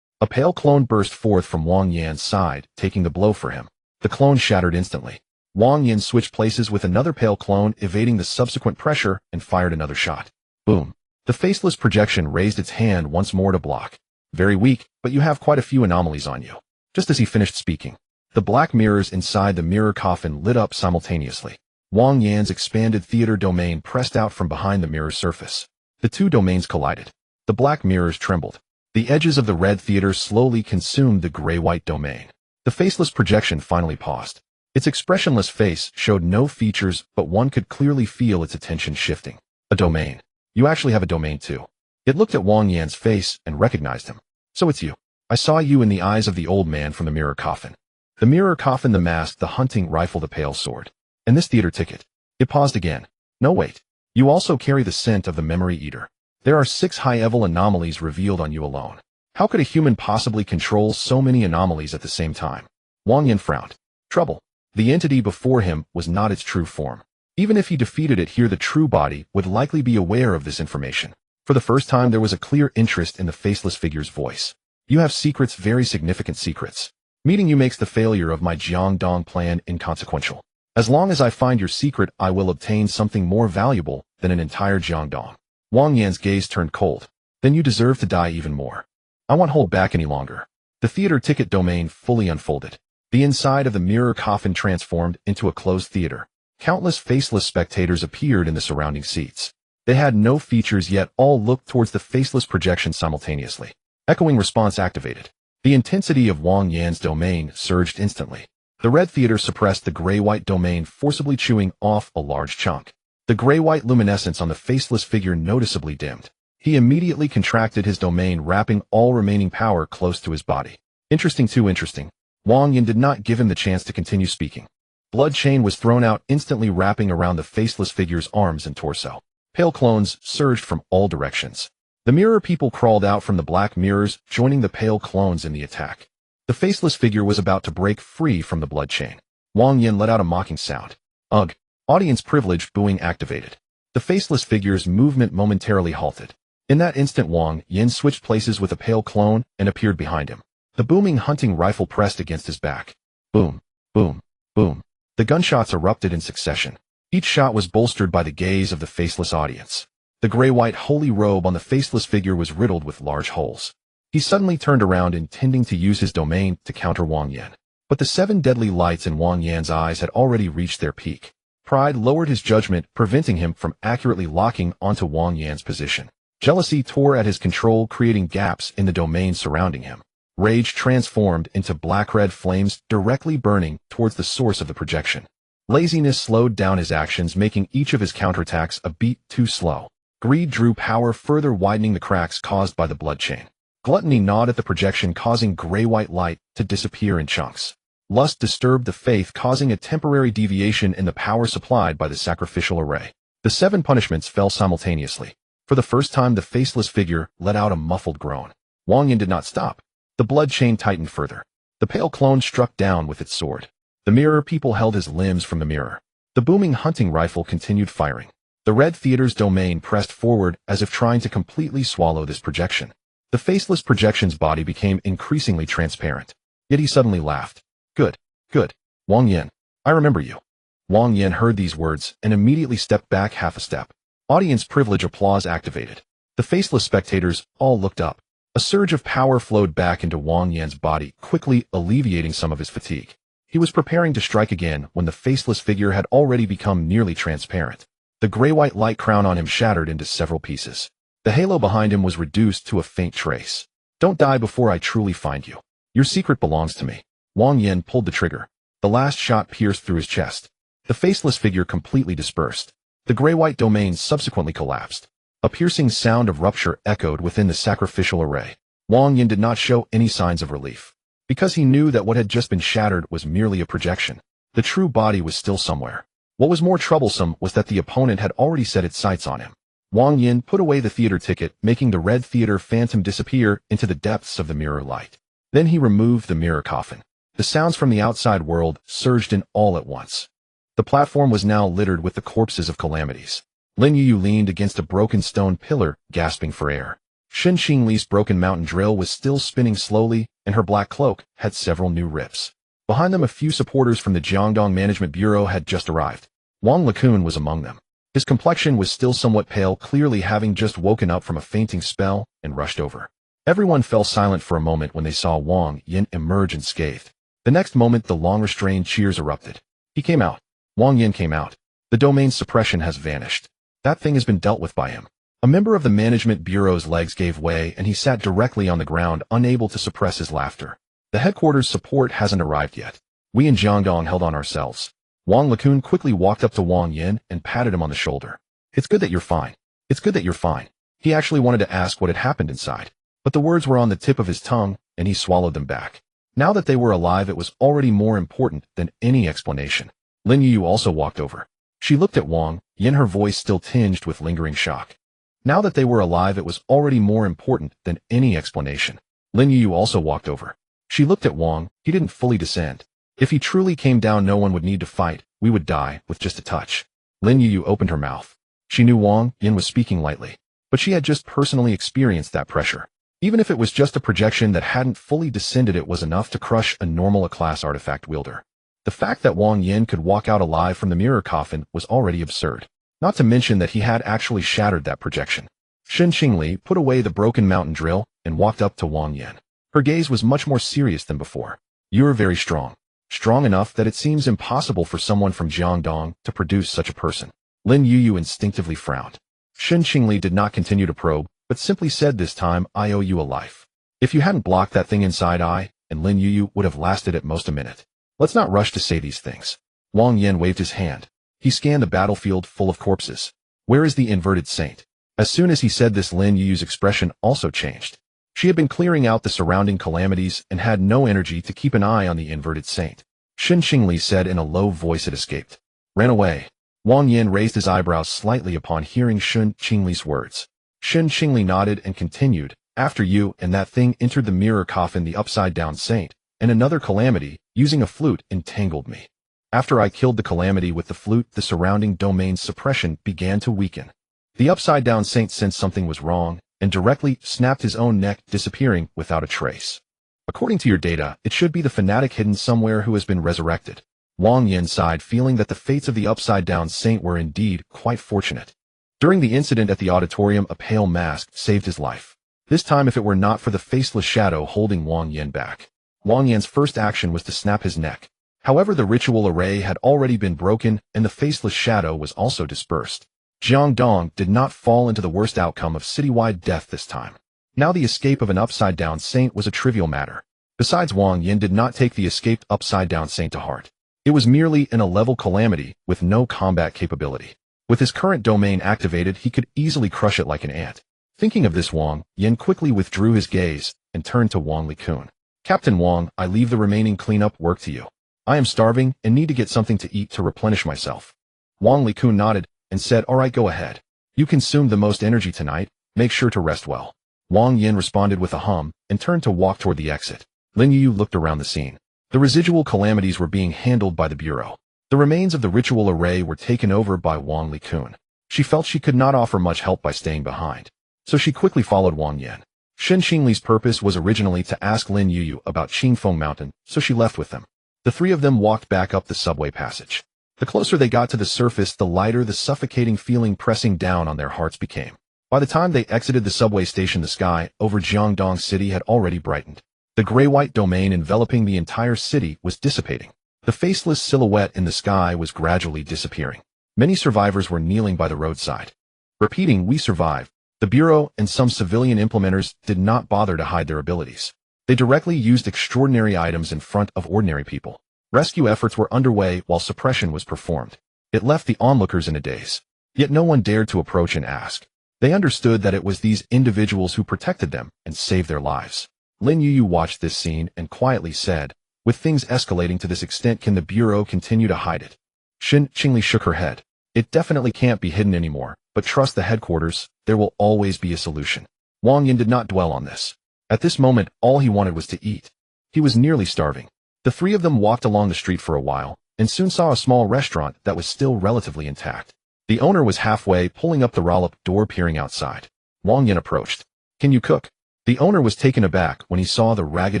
A pale clone burst forth from Wang Yan's side, taking the blow for him. The clone shattered instantly. Wang Yin switched places with another pale clone, evading the subsequent pressure, and fired another shot. Boom. The faceless projection raised its hand once more to block. Very weak, but you have quite a few anomalies on you. Just as he finished speaking, the black mirrors inside the mirror coffin lit up simultaneously. Wang Yan's expanded theater domain pressed out from behind the mirror surface. The two domains collided. The black mirrors trembled. The edges of the red theater slowly consumed the gray-white domain. The faceless projection finally paused. Its expressionless face showed no features, but one could clearly feel its attention shifting. A domain. You actually have a domain too. It looked at Wang Yan's face and recognized him. So it's you. I saw you in the eyes of the old man from the mirror coffin. The mirror coffin, the mask, the hunting rifle, the pale sword. And this theater ticket. It paused again. No, wait. You also carry the scent of the memory eater. There are 6 high-level anomalies revealed on you alone. How could a human possibly control so many anomalies at the same time? Wang Yin frowned. Trouble. The entity before him was not its true form. Even if he defeated it here, the true body would likely be aware of this information. For the first time, there was a clear interest in the faceless figure's voice. You have secrets, very significant secrets. Meeting you makes the failure of my Jiangdong plan inconsequential. As long as I find your secret, I will obtain something more valuable than an entire Jiangdong. Wang Yan's gaze turned cold. Then you deserve to die even more. I won't hold back any longer. The theater ticket domain fully unfolded. The inside of the mirror coffin transformed into a closed theater. Countless faceless spectators appeared in the surrounding seats. They had no features, yet all looked towards the faceless projection simultaneously. Echoing response activated. The intensity of Wang Yan's domain surged instantly. The red theater suppressed the gray-white domain, forcibly chewing off a large chunk. The gray-white luminescence on the faceless figure noticeably dimmed. He immediately contracted his domain, wrapping all remaining power close to his body. Interesting, too interesting. Wang Yin did not give him the chance to continue speaking. Blood chain was thrown out, instantly wrapping around the faceless figure's arms and torso. Pale clones surged from all directions. The mirror people crawled out from the black mirrors, joining the pale clones in the attack. The The faceless figure was about to break free from the blood chain. Wang Yin let out a mocking sound. Ugh. Audience privilege booing activated. The faceless figure's movement momentarily halted. In that instant, Wang Yin switched places with a pale clone and appeared behind him. The booming hunting rifle pressed against his back. Boom, boom, boom. The gunshots erupted in succession. Each shot was bolstered by the gaze of the faceless audience. The gray-white holy robe on the faceless figure was riddled with large holes. He suddenly turned around, intending to use his domain to counter Wang Yin. But the 7 deadly lights in Wang Yan's eyes had already reached their peak. Pride lowered his judgment, preventing him from accurately locking onto Wang Yan's position. Jealousy tore at his control, creating gaps in the domain surrounding him. Rage transformed into black-red flames, directly burning towards the source of the projection. Laziness slowed down his actions, making each of his counterattacks a beat too slow. Greed drew power, further widening the cracks caused by the blood chain. Gluttony gnawed at the projection, causing gray-white light to disappear in chunks. Lust disturbed the faith, causing a temporary deviation in the power supplied by the sacrificial array. The 7 punishments fell simultaneously. For the first time, the faceless figure let out a muffled groan. Wang Yin did not stop. The blood chain tightened further. The pale clone struck down with its sword. The mirror people held his limbs from the mirror. The booming hunting rifle continued firing. The red theater's domain pressed forward as if trying to completely swallow this projection. The faceless projection's body became increasingly transparent. Yet he suddenly laughed. Good, good. Wang Yin, I remember you. Wang Yin heard these words and immediately stepped back half a step. Audience privilege applause activated. The faceless spectators all looked up. A surge of power flowed back into Wang Yan's body, quickly alleviating some of his fatigue. He was preparing to strike again when the faceless figure had already become nearly transparent. The gray-white light crown on him shattered into several pieces. The halo behind him was reduced to a faint trace. Don't die before I truly find you. Your secret belongs to me. Wang Yin pulled the trigger. The last shot pierced through his chest. The faceless figure completely dispersed. The gray-white domain subsequently collapsed. A piercing sound of rupture echoed within the sacrificial array. Wang Yin did not show any signs of relief. Because he knew that what had just been shattered was merely a projection. The true body was still somewhere. What was more troublesome was that the opponent had already set its sights on him. Wang Yin put away the theater ticket, making the red theater phantom disappear into the depths of the mirror light. Then he removed the mirror coffin. The sounds from the outside world surged in all at once. The platform was now littered with the corpses of Calamities. Lin Yu leaned against a broken stone pillar, gasping for air. Shen Xingli's broken mountain drill was still spinning slowly, and her black cloak had several new rips. Behind them, a few supporters from the Jiangdong Management Bureau had just arrived. Wang Lekun was among them. His complexion was still somewhat pale, clearly having just woken up from a fainting spell, and rushed over. Everyone fell silent for a moment when they saw Wang Yin emerge unscathed. The next moment, the long-restrained cheers erupted. He came out. Wang Yin came out. The domain's suppression has vanished. That thing has been dealt with by him. A member of the Management Bureau's legs gave way, and he sat directly on the ground, unable to suppress his laughter. The headquarters support hasn't arrived yet. We in Jiangdong held on ourselves. Wang Lekun quickly walked up to Wang Yin and patted him on the shoulder. It's good that you're fine. It's good that you're fine. He actually wanted to ask what had happened inside. But the words were on the tip of his tongue, and he swallowed them back. Now that they were alive, it was already more important than any explanation. Lin Yu also walked over. She looked at Wang Yin, her voice still tinged with lingering shock. Now that they were alive, it was already more important than any explanation. Lin Yu also walked over. She looked at Wang. He didn't fully descend. If he truly came down, no one would need to fight. We would die with just a touch. Lin Yu opened her mouth. She knew Wang Yin was speaking lightly, but she had just personally experienced that pressure. Even if it was just a projection that hadn't fully descended, it was enough to crush a normal A-class artifact wielder. The fact that Wang Yin could walk out alive from the mirror coffin was already absurd. Not to mention that he had actually shattered that projection. Shen Xingli put away the broken mountain drill and walked up to Wang Yin. Her gaze was much more serious than before. You're very strong. Strong enough that it seems impossible for someone from Jiangdong to produce such a person. Lin Yu instinctively frowned. Shen Xingli did not continue to probe, but simply said, this time I owe you a life. If you hadn't blocked that thing inside, and Lin Yu would have lasted at most a minute. Let's not rush to say these things. Wang Yin waved his hand. He scanned the battlefield full of corpses. Where is the inverted saint? As soon as he said this, Lin Yu's expression also changed. She had been clearing out the surrounding calamities and had no energy to keep an eye on the inverted saint. Shen Xingli said in a low voice it escaped. Ran away. Wang Yin raised his eyebrows slightly upon hearing Shen Xingli's words. Shen Xingli nodded and continued, after you and that thing entered the mirror coffin, the upside-down saint, and another calamity, using a flute, entangled me. After I killed the calamity with the flute, the surrounding domain's suppression began to weaken. The upside-down saint sensed something was wrong, and directly snapped his own neck, disappearing without a trace. According to your data, it should be the fanatic hidden somewhere who has been resurrected. Wang Yin sighed, feeling that the fates of the upside-down saint were indeed quite fortunate. During the incident at the auditorium, a pale mask saved his life. This time, if it were not for the faceless shadow holding Wang Yin back. Wang Yin's first action was to snap his neck. However, the ritual array had already been broken, and the faceless shadow was also dispersed. Jiang Dong did not fall into the worst outcome of citywide death this time. Now the escape of an upside-down saint was a trivial matter. Besides, Wang Yin did not take the escaped upside-down saint to heart. It was merely an A-level calamity with no combat capability. With his current domain activated, he could easily crush it like an ant. Thinking of this, Wang Yin quickly withdrew his gaze and turned to Wang Li-kun. Captain Wang, I leave the remaining cleanup work to you. I am starving and need to get something to eat to replenish myself. Wang Li-kun nodded and said, all right, go ahead. You consumed the most energy tonight. Make sure to rest well. Wang Yin responded with a hum and turned to walk toward the exit. Lin Yu looked around the scene. The residual calamities were being handled by the Bureau. The remains of the ritual array were taken over by Wang Li-kun. She felt she could not offer much help by staying behind. So she quickly followed Wang Yin. Shen Qingli's purpose was originally to ask Lin Yu about Qingfeng Mountain, so she left with them. The three of them walked back up the subway passage. The closer they got to the surface, the lighter the suffocating feeling pressing down on their hearts became. By the time they exited the subway station, the sky over Jiangdong City had already brightened. The gray-white domain enveloping the entire city was dissipating. The faceless silhouette in the sky was gradually disappearing. Many survivors were kneeling by the roadside, repeating, "We survived." The Bureau and some civilian implementers did not bother to hide their abilities. They directly used extraordinary items in front of ordinary people. Rescue efforts were underway while suppression was performed. It left the onlookers in a daze. Yet no one dared to approach and ask. They understood that it was these individuals who protected them and saved their lives. Lin Yu watched this scene and quietly said, with things escalating to this extent, can the Bureau continue to hide it? Shen Qingli shook her head. It definitely can't be hidden anymore, but trust the headquarters, there will always be a solution. Wang Yin did not dwell on this. At this moment, all he wanted was to eat. He was nearly starving. The three of them walked along the street for a while, and soon saw a small restaurant that was still relatively intact. The owner was halfway pulling up the roll-up door, peering outside. Wang Yin approached. Can you cook? The owner was taken aback when he saw the ragged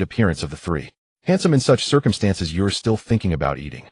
appearance of the three. Handsome in such circumstances, you're still thinking about eating.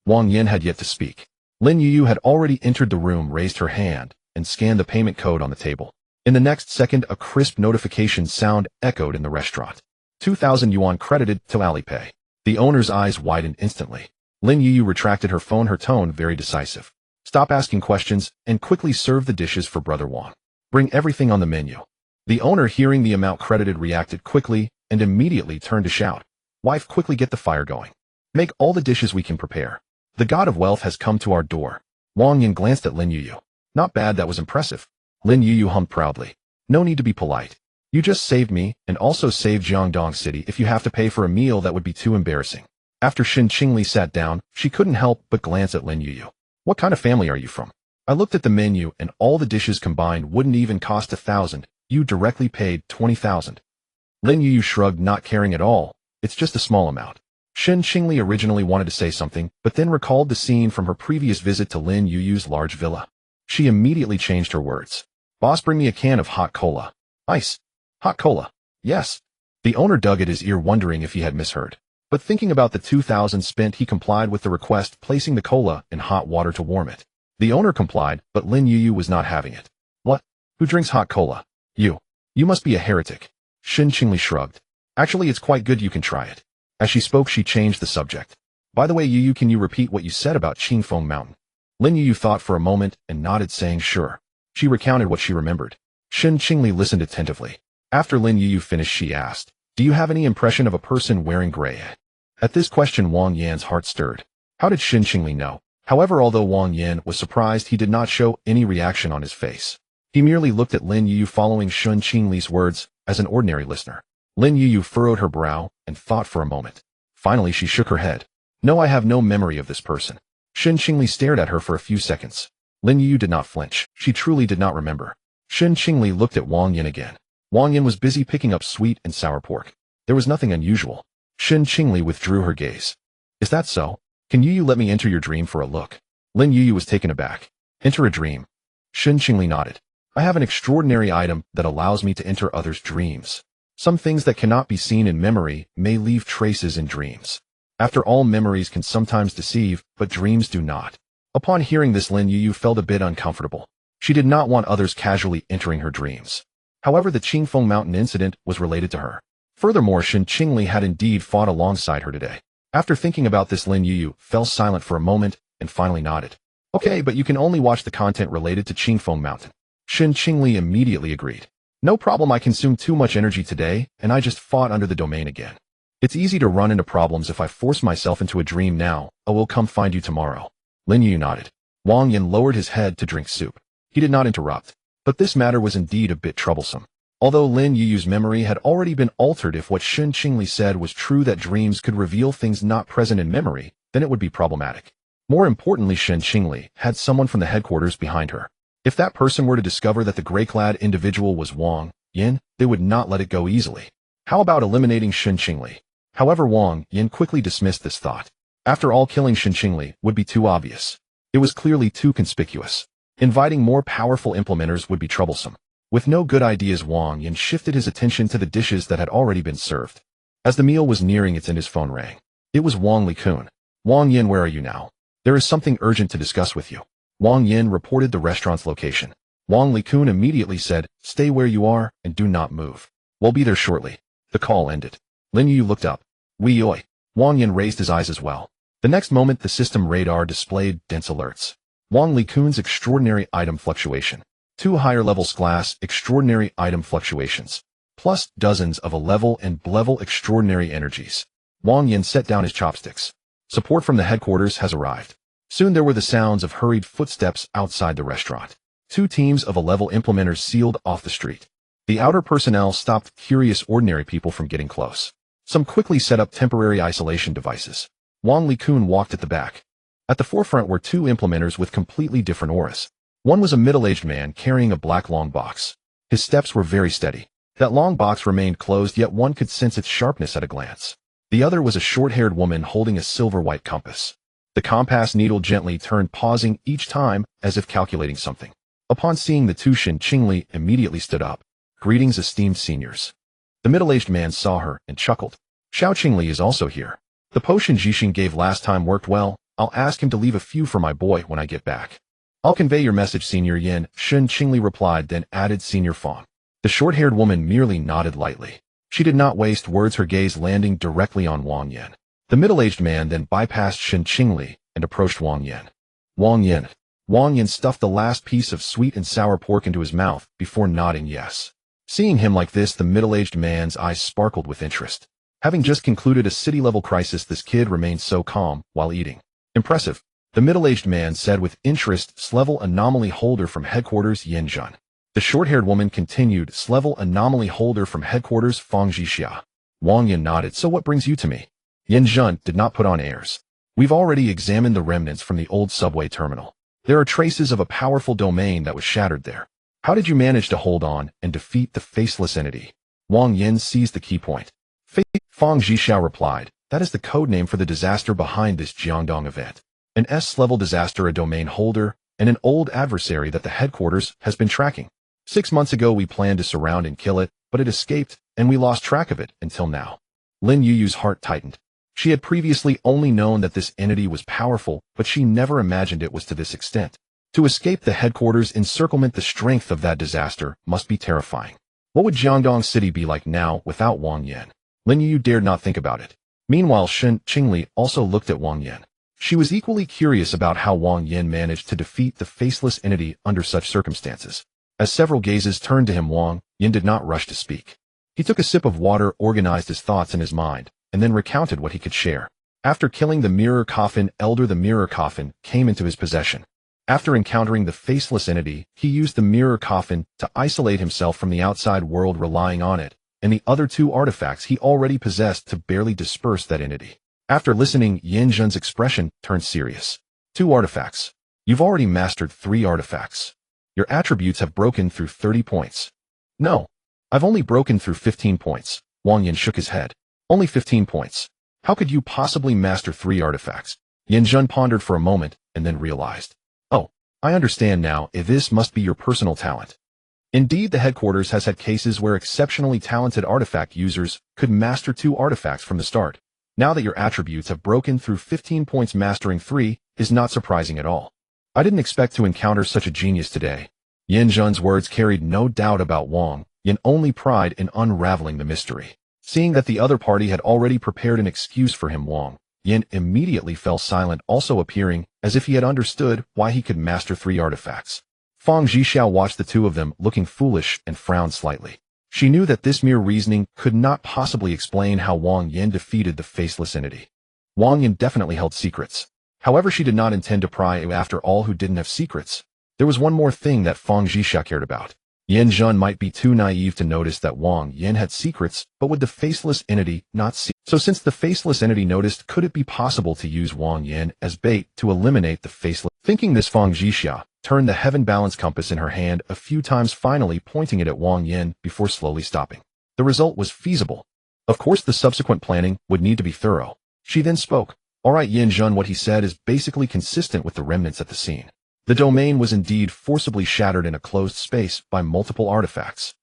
Wang Yin had yet to speak. Lin Yu had already entered the room, raised her hand, and scanned the payment code on the table. In the next second, a crisp notification sound echoed in the restaurant. 2,000 yuan credited to Alipay. The owner's eyes widened instantly. Lin Yu retracted her phone, her tone very decisive. Stop asking questions and quickly serve the dishes for Brother Wang. Bring everything on the menu. The owner, hearing the amount credited, reacted quickly and immediately turned to shout. Wife, quickly get the fire going. Make all the dishes we can prepare. The god of wealth has come to our door. Wang Yin glanced at Lin Yu. Not bad, that was impressive. Lin Yu hummed proudly. No need to be polite. You just saved me and also saved Jiangdong City. If you have to pay for a meal, that would be too embarrassing. After Shen Qingli sat down, she couldn't help but glance at Lin Yu. What kind of family are you from? I looked at the menu and all the dishes combined wouldn't even cost 1,000. You directly paid 20,000. Lin Yu shrugged, not caring at all. It's just a small amount. Shen Qingli originally wanted to say something, but then recalled the scene from her previous visit to Lin Yu's large villa. She immediately changed her words. Boss, bring me a can of hot cola. Ice. Hot cola. Yes. The owner dug at his ear, wondering if he had misheard. But thinking about the 2,000 spent, he complied with the request, placing the cola in hot water to warm it. The owner complied, but Lin Yu was not having it. What? Who drinks hot cola? You. You must be a heretic. Shen Qingli shrugged. Actually, it's quite good, you can try it. As she spoke, she changed the subject. By the way, Yu, can you repeat what you said about Qingfeng Mountain? Lin Yu thought for a moment and nodded, saying sure. She recounted what she remembered. Shen Qingli listened attentively. After Lin Yu finished, she asked, do you have any impression of a person wearing gray? At this question, Wang Yan's heart stirred. How did Shen Qingli know? However, although Wang Yan was surprised, he did not show any reaction on his face. He merely looked at Lin Yu, following Shen Qingli's words as an ordinary listener. Lin Yu furrowed her brow and thought for a moment. Finally, she shook her head. No, I have no memory of this person. Shen Qingli stared at her for a few seconds. Lin Yu did not flinch. She truly did not remember. Shen Qingli looked at Wang Yin again. Wang Yin was busy picking up sweet and sour pork. There was nothing unusual. Shen Qingli withdrew her gaze. Is that so? Can you let me enter your dream for a look? Lin Yu was taken aback. Enter a dream. Shen Qingli nodded. I have an extraordinary item that allows me to enter others' dreams. Some things that cannot be seen in memory may leave traces in dreams. After all, memories can sometimes deceive, but dreams do not. Upon hearing this, Lin Yu felt a bit uncomfortable. She did not want others casually entering her dreams. However, the Qingfeng Mountain incident was related to her. Furthermore, Shen Qingli had indeed fought alongside her today. After thinking about this, Lin Yu fell silent for a moment and finally nodded. Okay, but you can only watch the content related to Qingfeng Mountain. Shen Qingli immediately agreed. No problem, I consumed too much energy today, and I just fought under the domain again. It's easy to run into problems if I force myself into a dream now. I will come find you tomorrow. Lin Yu nodded. Wang Yin lowered his head to drink soup. He did not interrupt. But this matter was indeed a bit troublesome. Although Lin Yu's memory had already been altered, if what Shen Qingli said was true, that dreams could reveal things not present in memory, then it would be problematic. More importantly, Shen Qingli had someone from the headquarters behind her. If that person were to discover that the gray-clad individual was Wang Yin, they would not let it go easily. How about eliminating Shen Qingli? However, Wang Yin quickly dismissed this thought. After all, killing Shen Qingli would be too obvious. It was clearly too conspicuous. Inviting more powerful implementers would be troublesome. With no good ideas, Wang Yin shifted his attention to the dishes that had already been served. As the meal was nearing its end, his phone rang. It was Wang Likun. Wang Yin, where are you now? There is something urgent to discuss with you. Wang Yin reported the restaurant's location. Wang Likun immediately said, stay where you are and do not move. We'll be there shortly. The call ended. Lin Yu looked up. Wee oi. Wang Yin raised his eyes as well. The next moment, the system radar displayed dense alerts. Wang Likun's extraordinary item fluctuation. 2 higher levels class extraordinary item fluctuations. Plus dozens of A-level and B-level extraordinary energies. Wang Yin set down his chopsticks. Support from the headquarters has arrived. Soon there were the sounds of hurried footsteps outside the restaurant. 2 teams of A-level implementers sealed off the street. The outer personnel stopped curious ordinary people from getting close. Some quickly set up temporary isolation devices. Wang Likun walked at the back. At the forefront were 2 implementers with completely different auras. One was a middle-aged man carrying a black long box. His steps were very steady. That long box remained closed, yet one could sense its sharpness at a glance. The other was a short-haired woman holding a silver-white compass. The compass needle gently turned, pausing each time as if calculating something. Upon seeing the 2, Shen Qingli immediately stood up. Greetings, esteemed seniors. The middle-aged man saw her and chuckled. Xiao Qingli is also here. The potion Jixing gave last time worked well. I'll ask him to leave a few for my boy when I get back. I'll convey your message, Senior Yin, Shen Qingli replied, then added Senior Fong. The short-haired woman merely nodded lightly. She did not waste words, her gaze landing directly on Wang Yin. The middle-aged man then bypassed Shen Qingli and approached Wang Yin. Wang Yin. Wang Yin stuffed the last piece of sweet and sour pork into his mouth before nodding yes. Seeing him like this, the middle-aged man's eyes sparkled with interest. Having just concluded a city-level crisis, this kid remained so calm while eating. Impressive, the middle-aged man said with interest. S-level anomaly holder from headquarters Yin Zhen. The short-haired woman continued, S-level anomaly holder from headquarters Fang Jixia. Wang Yin nodded. So what brings you to me? Yin Zhen did not put on airs. We've already examined the remnants from the old subway terminal. There are traces of a powerful domain that was shattered there. How did you manage to hold on and defeat the faceless entity? Wang Yin seized the key point. Fang Jixia replied, that is the codename for the disaster behind this Jiangdong event. An S-level disaster, a domain holder, and an old adversary that the headquarters has been tracking. 6 months ago we planned to surround and kill it, but it escaped, and we lost track of it until now. Lin Yu's heart tightened. She had previously only known that this entity was powerful, but she never imagined it was to this extent. To escape the headquarters encirclement, the strength of that disaster must be terrifying. What would Jiangdong City be like now without Wang Yin? Lin Yu dared not think about it. Meanwhile, Shen Qingli also looked at Wang Yin. She was equally curious about how Wang Yin managed to defeat the faceless entity under such circumstances. As several gazes turned to him, Wang Yin did not rush to speak. He took a sip of water, organized his thoughts in his mind, and then recounted what he could share. After killing the mirror coffin elder, the mirror coffin came into his possession. After encountering the faceless entity, he used the mirror coffin to isolate himself from the outside world, relying on it and the other 2 artifacts he already possessed to barely disperse that entity. After listening, Yin Zhen's expression turned serious. 2 artifacts. You've already mastered 3 artifacts. Your attributes have broken through 30 points. No. I've only broken through 15 points. Wang Yin shook his head. Only 15 points. How could you possibly master 3 artifacts? Yinjun pondered for a moment and then realized. Oh, I understand now. This must be your personal talent. Indeed, the headquarters has had cases where exceptionally talented artifact users could master 2 artifacts from the start. Now that your attributes have broken through 15 points, mastering 3 is not surprising at all. I didn't expect to encounter such a genius today. Yinjun's words carried no doubt about Wang Yin, only pride in unraveling the mystery. Seeing that the other party had already prepared an excuse for him, Wang Yin immediately fell silent, also appearing as if he had understood why he could master 3 artifacts. Fang Zhixiao watched the 2 of them, looking foolish, and frowned slightly. She knew that this mere reasoning could not possibly explain how Wang Yin defeated the faceless entity. Wang Yin definitely held secrets. However, she did not intend to pry after all who didn't have secrets. There was one more thing that Fang Zhixiao cared about. Yinjun might be too naive to notice that Wang Yin had secrets, but would the faceless entity not see? So since the faceless entity noticed, could it be possible to use Wang Yin as bait to eliminate the faceless? Thinking this, Fang Zhixiao turned the heaven balance compass in her hand a few times, finally pointing it at Wang Yin before slowly stopping. The result was feasible. Of course, the subsequent planning would need to be thorough. She then spoke. All right, Yinjun, what he said is basically consistent with the remnants at the scene. The domain was indeed forcibly shattered in a closed space by multiple artifacts.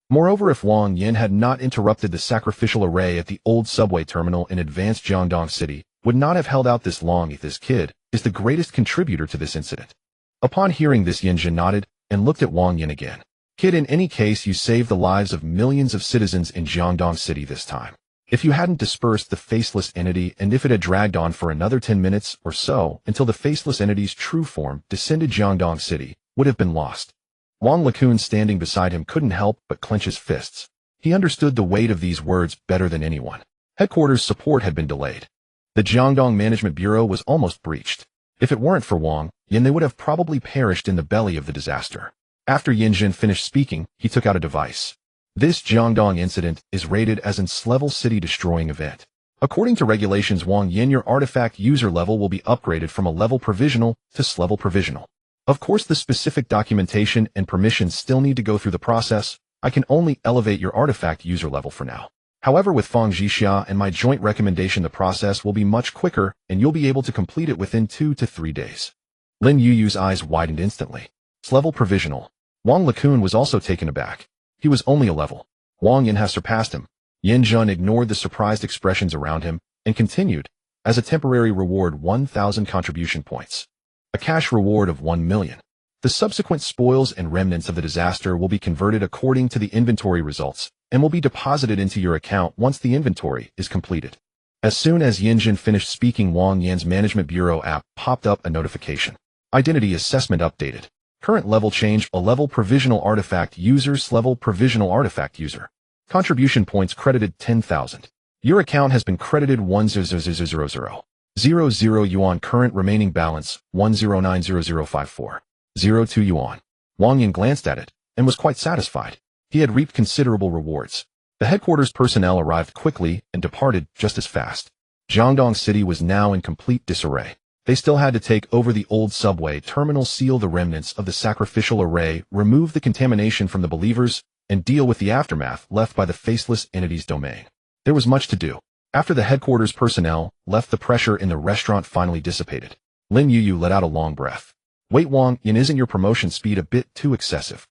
Moreover, if Wang Yin had not interrupted the sacrificial array at the old subway terminal in advanced Jiangdong City, would not have held out this long. This kid is the greatest contributor to this incident. Upon hearing this, Yinjun nodded and looked at Wang Yin again. Kid, in any case, you saved the lives of millions of citizens in Jiangdong City this time. If you hadn't dispersed the faceless entity, and if it had dragged on for another 10 minutes or so until the faceless entity's true form descended, Jiangdong City would have been lost. Wang Lekun, standing beside him, couldn't help but clench his fists. He understood the weight of these words better than anyone. Headquarters support had been delayed. The Jiangdong Management Bureau was almost breached. If it weren't for Wang Yin, they would have probably perished in the belly of the disaster. After Yinjun finished speaking, he took out a device. This Jiangdong incident is rated as an S-level city-destroying event. According to regulations, Wang Yin, your artifact user level will be upgraded from a level provisional to S-level provisional. Of course, the specific documentation and permissions still need to go through the process. I can only elevate your artifact user level for now. However, with Fang Zhixiao and my joint recommendation, the process will be much quicker, and you'll be able to complete it within 2 to 3 days. Lin Yuyu's eyes widened instantly. S-level provisional. Wang Lekun was also taken aback. He was only a level. Wang Yin has surpassed him. Yinjun ignored the surprised expressions around him and continued. As a temporary reward, 1,000 contribution points. A cash reward of 1 million. The subsequent spoils and remnants of the disaster will be converted according to the inventory results and will be deposited into your account once the inventory is completed. As soon as Yinjun finished speaking, Wang Yin's Management Bureau app popped up a notification. Identity assessment updated. Current level change, a level provisional artifact users, level provisional artifact user. Contribution points credited 10,000. Your account has been credited 1,000,000 yuan. Current remaining balance 109,00054. 02 yuan. Wang Yin glanced at it and was quite satisfied. He had reaped considerable rewards. The headquarters personnel arrived quickly and departed just as fast. Jiangdong City was now in complete disarray. They still had to take over the old subway terminal, seal the remnants of the sacrificial array, remove the contamination from the believers, and deal with the aftermath left by the faceless entity's domain. There was much to do. After the headquarters personnel left, the pressure in the restaurant finally dissipated. Lin Yuyu let out a long breath. Wait, Wang Yin, isn't your promotion speed a bit too excessive?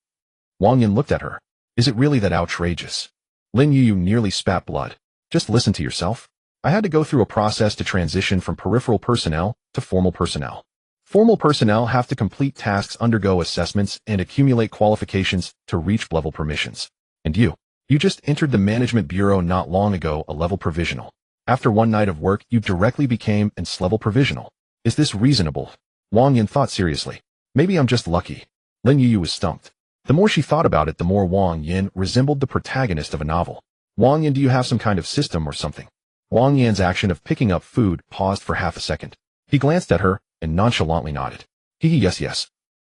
Wang Yin looked at her. Is it really that outrageous? Lin Yuyu nearly spat blood. Just listen to yourself. I had to go through a process to transition from peripheral personnel to formal personnel. Formal personnel have to complete tasks, undergo assessments, and accumulate qualifications to reach level permissions. And you just entered the Management Bureau not long ago, a level provisional. After one night of work, you directly became an S-level provisional. Is this reasonable? Wang Yin thought seriously. Maybe I'm just lucky. Lin Yuyu was stumped. The more she thought about it, the more Wang Yin resembled the protagonist of a novel. Wang Yin, do you have some kind of system or something? Wang Yin's action of picking up food paused for half a second. He glanced at her and nonchalantly nodded. Yes.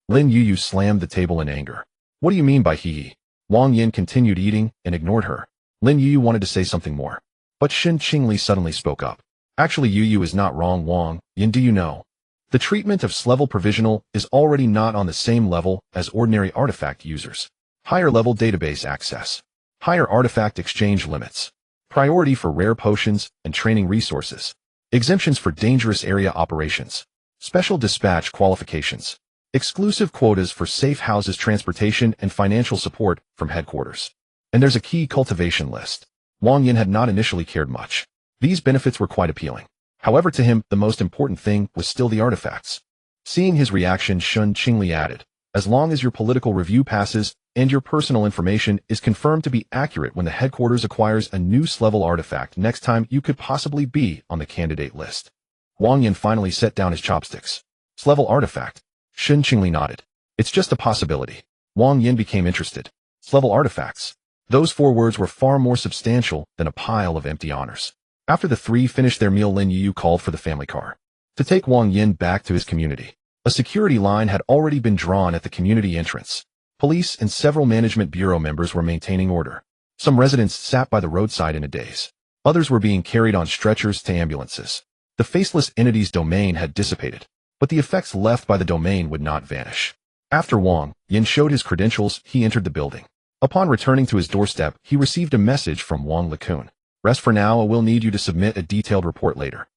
Lin Yuyu slammed the table in anger. What do you mean by hee? Wang Yin continued eating and ignored her. Lin Yuyu wanted to say something more, but Shin Qingli suddenly spoke up. Actually, Yuyu is not wrong, Wang Yin, do you know? The treatment of S-level provisional is already not on the same level as ordinary artifact users. Higher level database access. Higher artifact exchange limits. priority for rare potions and training resources, exemptions for dangerous area operations, special dispatch qualifications, exclusive quotas for safe houses transportation and financial support from headquarters. And there's a key cultivation list. Wang Yin had not initially cared much. These benefits were quite appealing. However, to him, the most important thing was still the artifacts. Seeing his reaction, Shun Qingli added, as long as your political review passes and your personal information is confirmed to be accurate when the headquarters acquires a new S-level artifact next time, you could possibly be on the candidate list. Wang Yin finally set down his chopsticks. S-level artifact. Shun Qingli nodded. It's just a possibility. Wang Yin became interested. S-level artifacts. Those 4 words were far more substantial than a pile of empty honors. After the 3 finished their meal, Lin Yu called for the family car to take Wang Yin back to his community. A security line had already been drawn at the community entrance. Police and several management bureau members were maintaining order. Some residents sat by the roadside in a daze. Others were being carried on stretchers to ambulances. The faceless entity's domain had dissipated, but the effects left by the domain would not vanish. After Wang Yin showed his credentials, he entered the building. Upon returning to his doorstep, he received a message from Wang Lekun. Rest for now, I will need you to submit a detailed report later.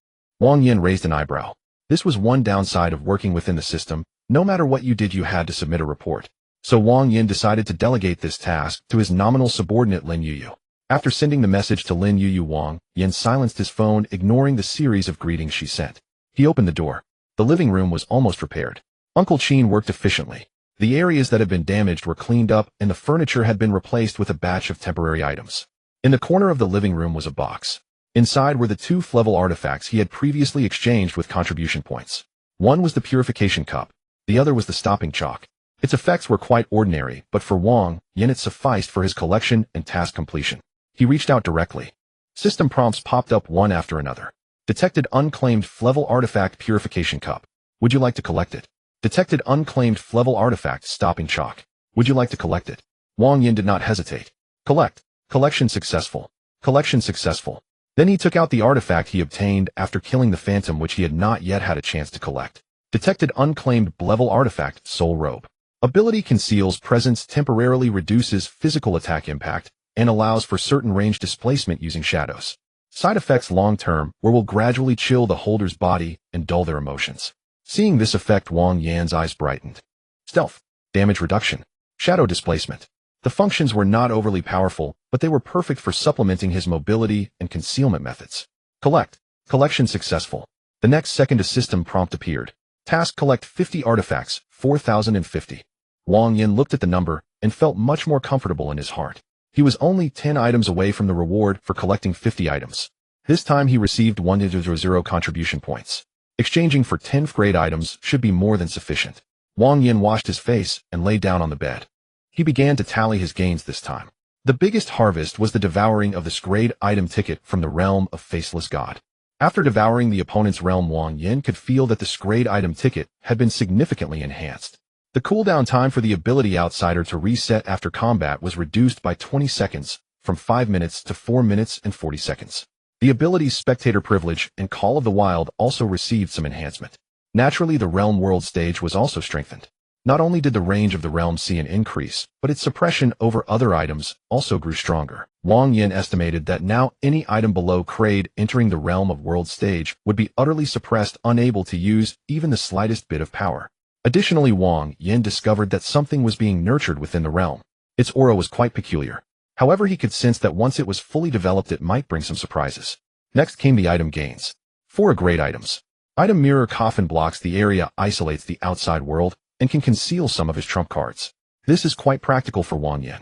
Wang Yin raised an eyebrow. This was one downside of working within the system. No matter what you did, you had to submit a report. So Wang Yin decided to delegate this task to his nominal subordinate Lin Yu. After sending the message to Lin Yu, Wang Yin silenced his phone, ignoring the series of greetings she sent. He opened the door. The living room was almost repaired. Uncle Qin worked efficiently. The areas that had been damaged were cleaned up and the furniture had been replaced with a batch of temporary items. In the corner of the living room was a box. Inside were the 2 F-level artifacts he had previously exchanged with contribution points. One was the purification cup. The other was the stopping chalk. Its effects were quite ordinary, but for Wang Yin it sufficed for his collection and task completion. He reached out directly. System prompts popped up one after another. Detected unclaimed F-level artifact purification cup. Would you like to collect it? Detected unclaimed F-level artifact stopping chalk. Would you like to collect it? Wang Yin did not hesitate. Collect. Collection successful. Collection successful. Then he took out the artifact he obtained after killing the phantom, which he had not yet had a chance to collect. Detected unclaimed B-level artifact, Soul Robe. Ability conceals presence, temporarily reduces physical attack impact, and allows for certain range displacement using shadows. Side effects long-term, where will gradually chill the holder's body and dull their emotions. Seeing this effect, Wang Yan's eyes brightened. Stealth. Damage reduction. Shadow displacement. The functions were not overly powerful, but they were perfect for supplementing his mobility and concealment methods. Collect. Collection successful. The next second a system prompt appeared. Task: collect 50 artifacts, 4,050. Wang Yin looked at the number and felt much more comfortable in his heart. He was only 10 items away from the reward for collecting 50 items. This time he received 100 contribution points. Exchanging for 10 grade items should be more than sufficient. Wang Yin washed his face and lay down on the bed. He began to tally his gains this time. The biggest harvest was the devouring of this grade item ticket from the realm of Faceless God. After devouring the opponent's realm, Wang Yin could feel that this grade item ticket had been significantly enhanced. The cooldown time for the ability Outsider to reset after combat was reduced by 20 seconds, from 5 minutes to 4 minutes and 40 seconds. The abilities Spectator Privilege and Call of the Wild also received some enhancement. Naturally, the realm world stage was also strengthened. Not only did the range of the realm see an increase, but its suppression over other items also grew stronger. Wang Yin estimated that now any item below grade entering the realm of world stage would be utterly suppressed, unable to use even the slightest bit of power. Additionally, Wang Yin discovered that something was being nurtured within the realm. Its aura was quite peculiar. However, he could sense that once it was fully developed, it might bring some surprises. Next came the item gains. 4 grade items. Item Mirror Coffin blocks the area, isolates the outside world, and can conceal some of his trump cards. This is quite practical for Wang Yin.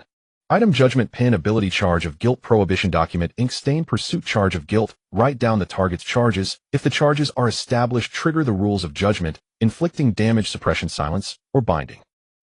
Item Judgment Pen Ability Charge of Guilt Prohibition Document Ink Stain Pursuit Charge of Guilt. Write down the target's charges. If the charges are established, trigger the rules of judgment, inflicting damage, suppression, silence, or binding.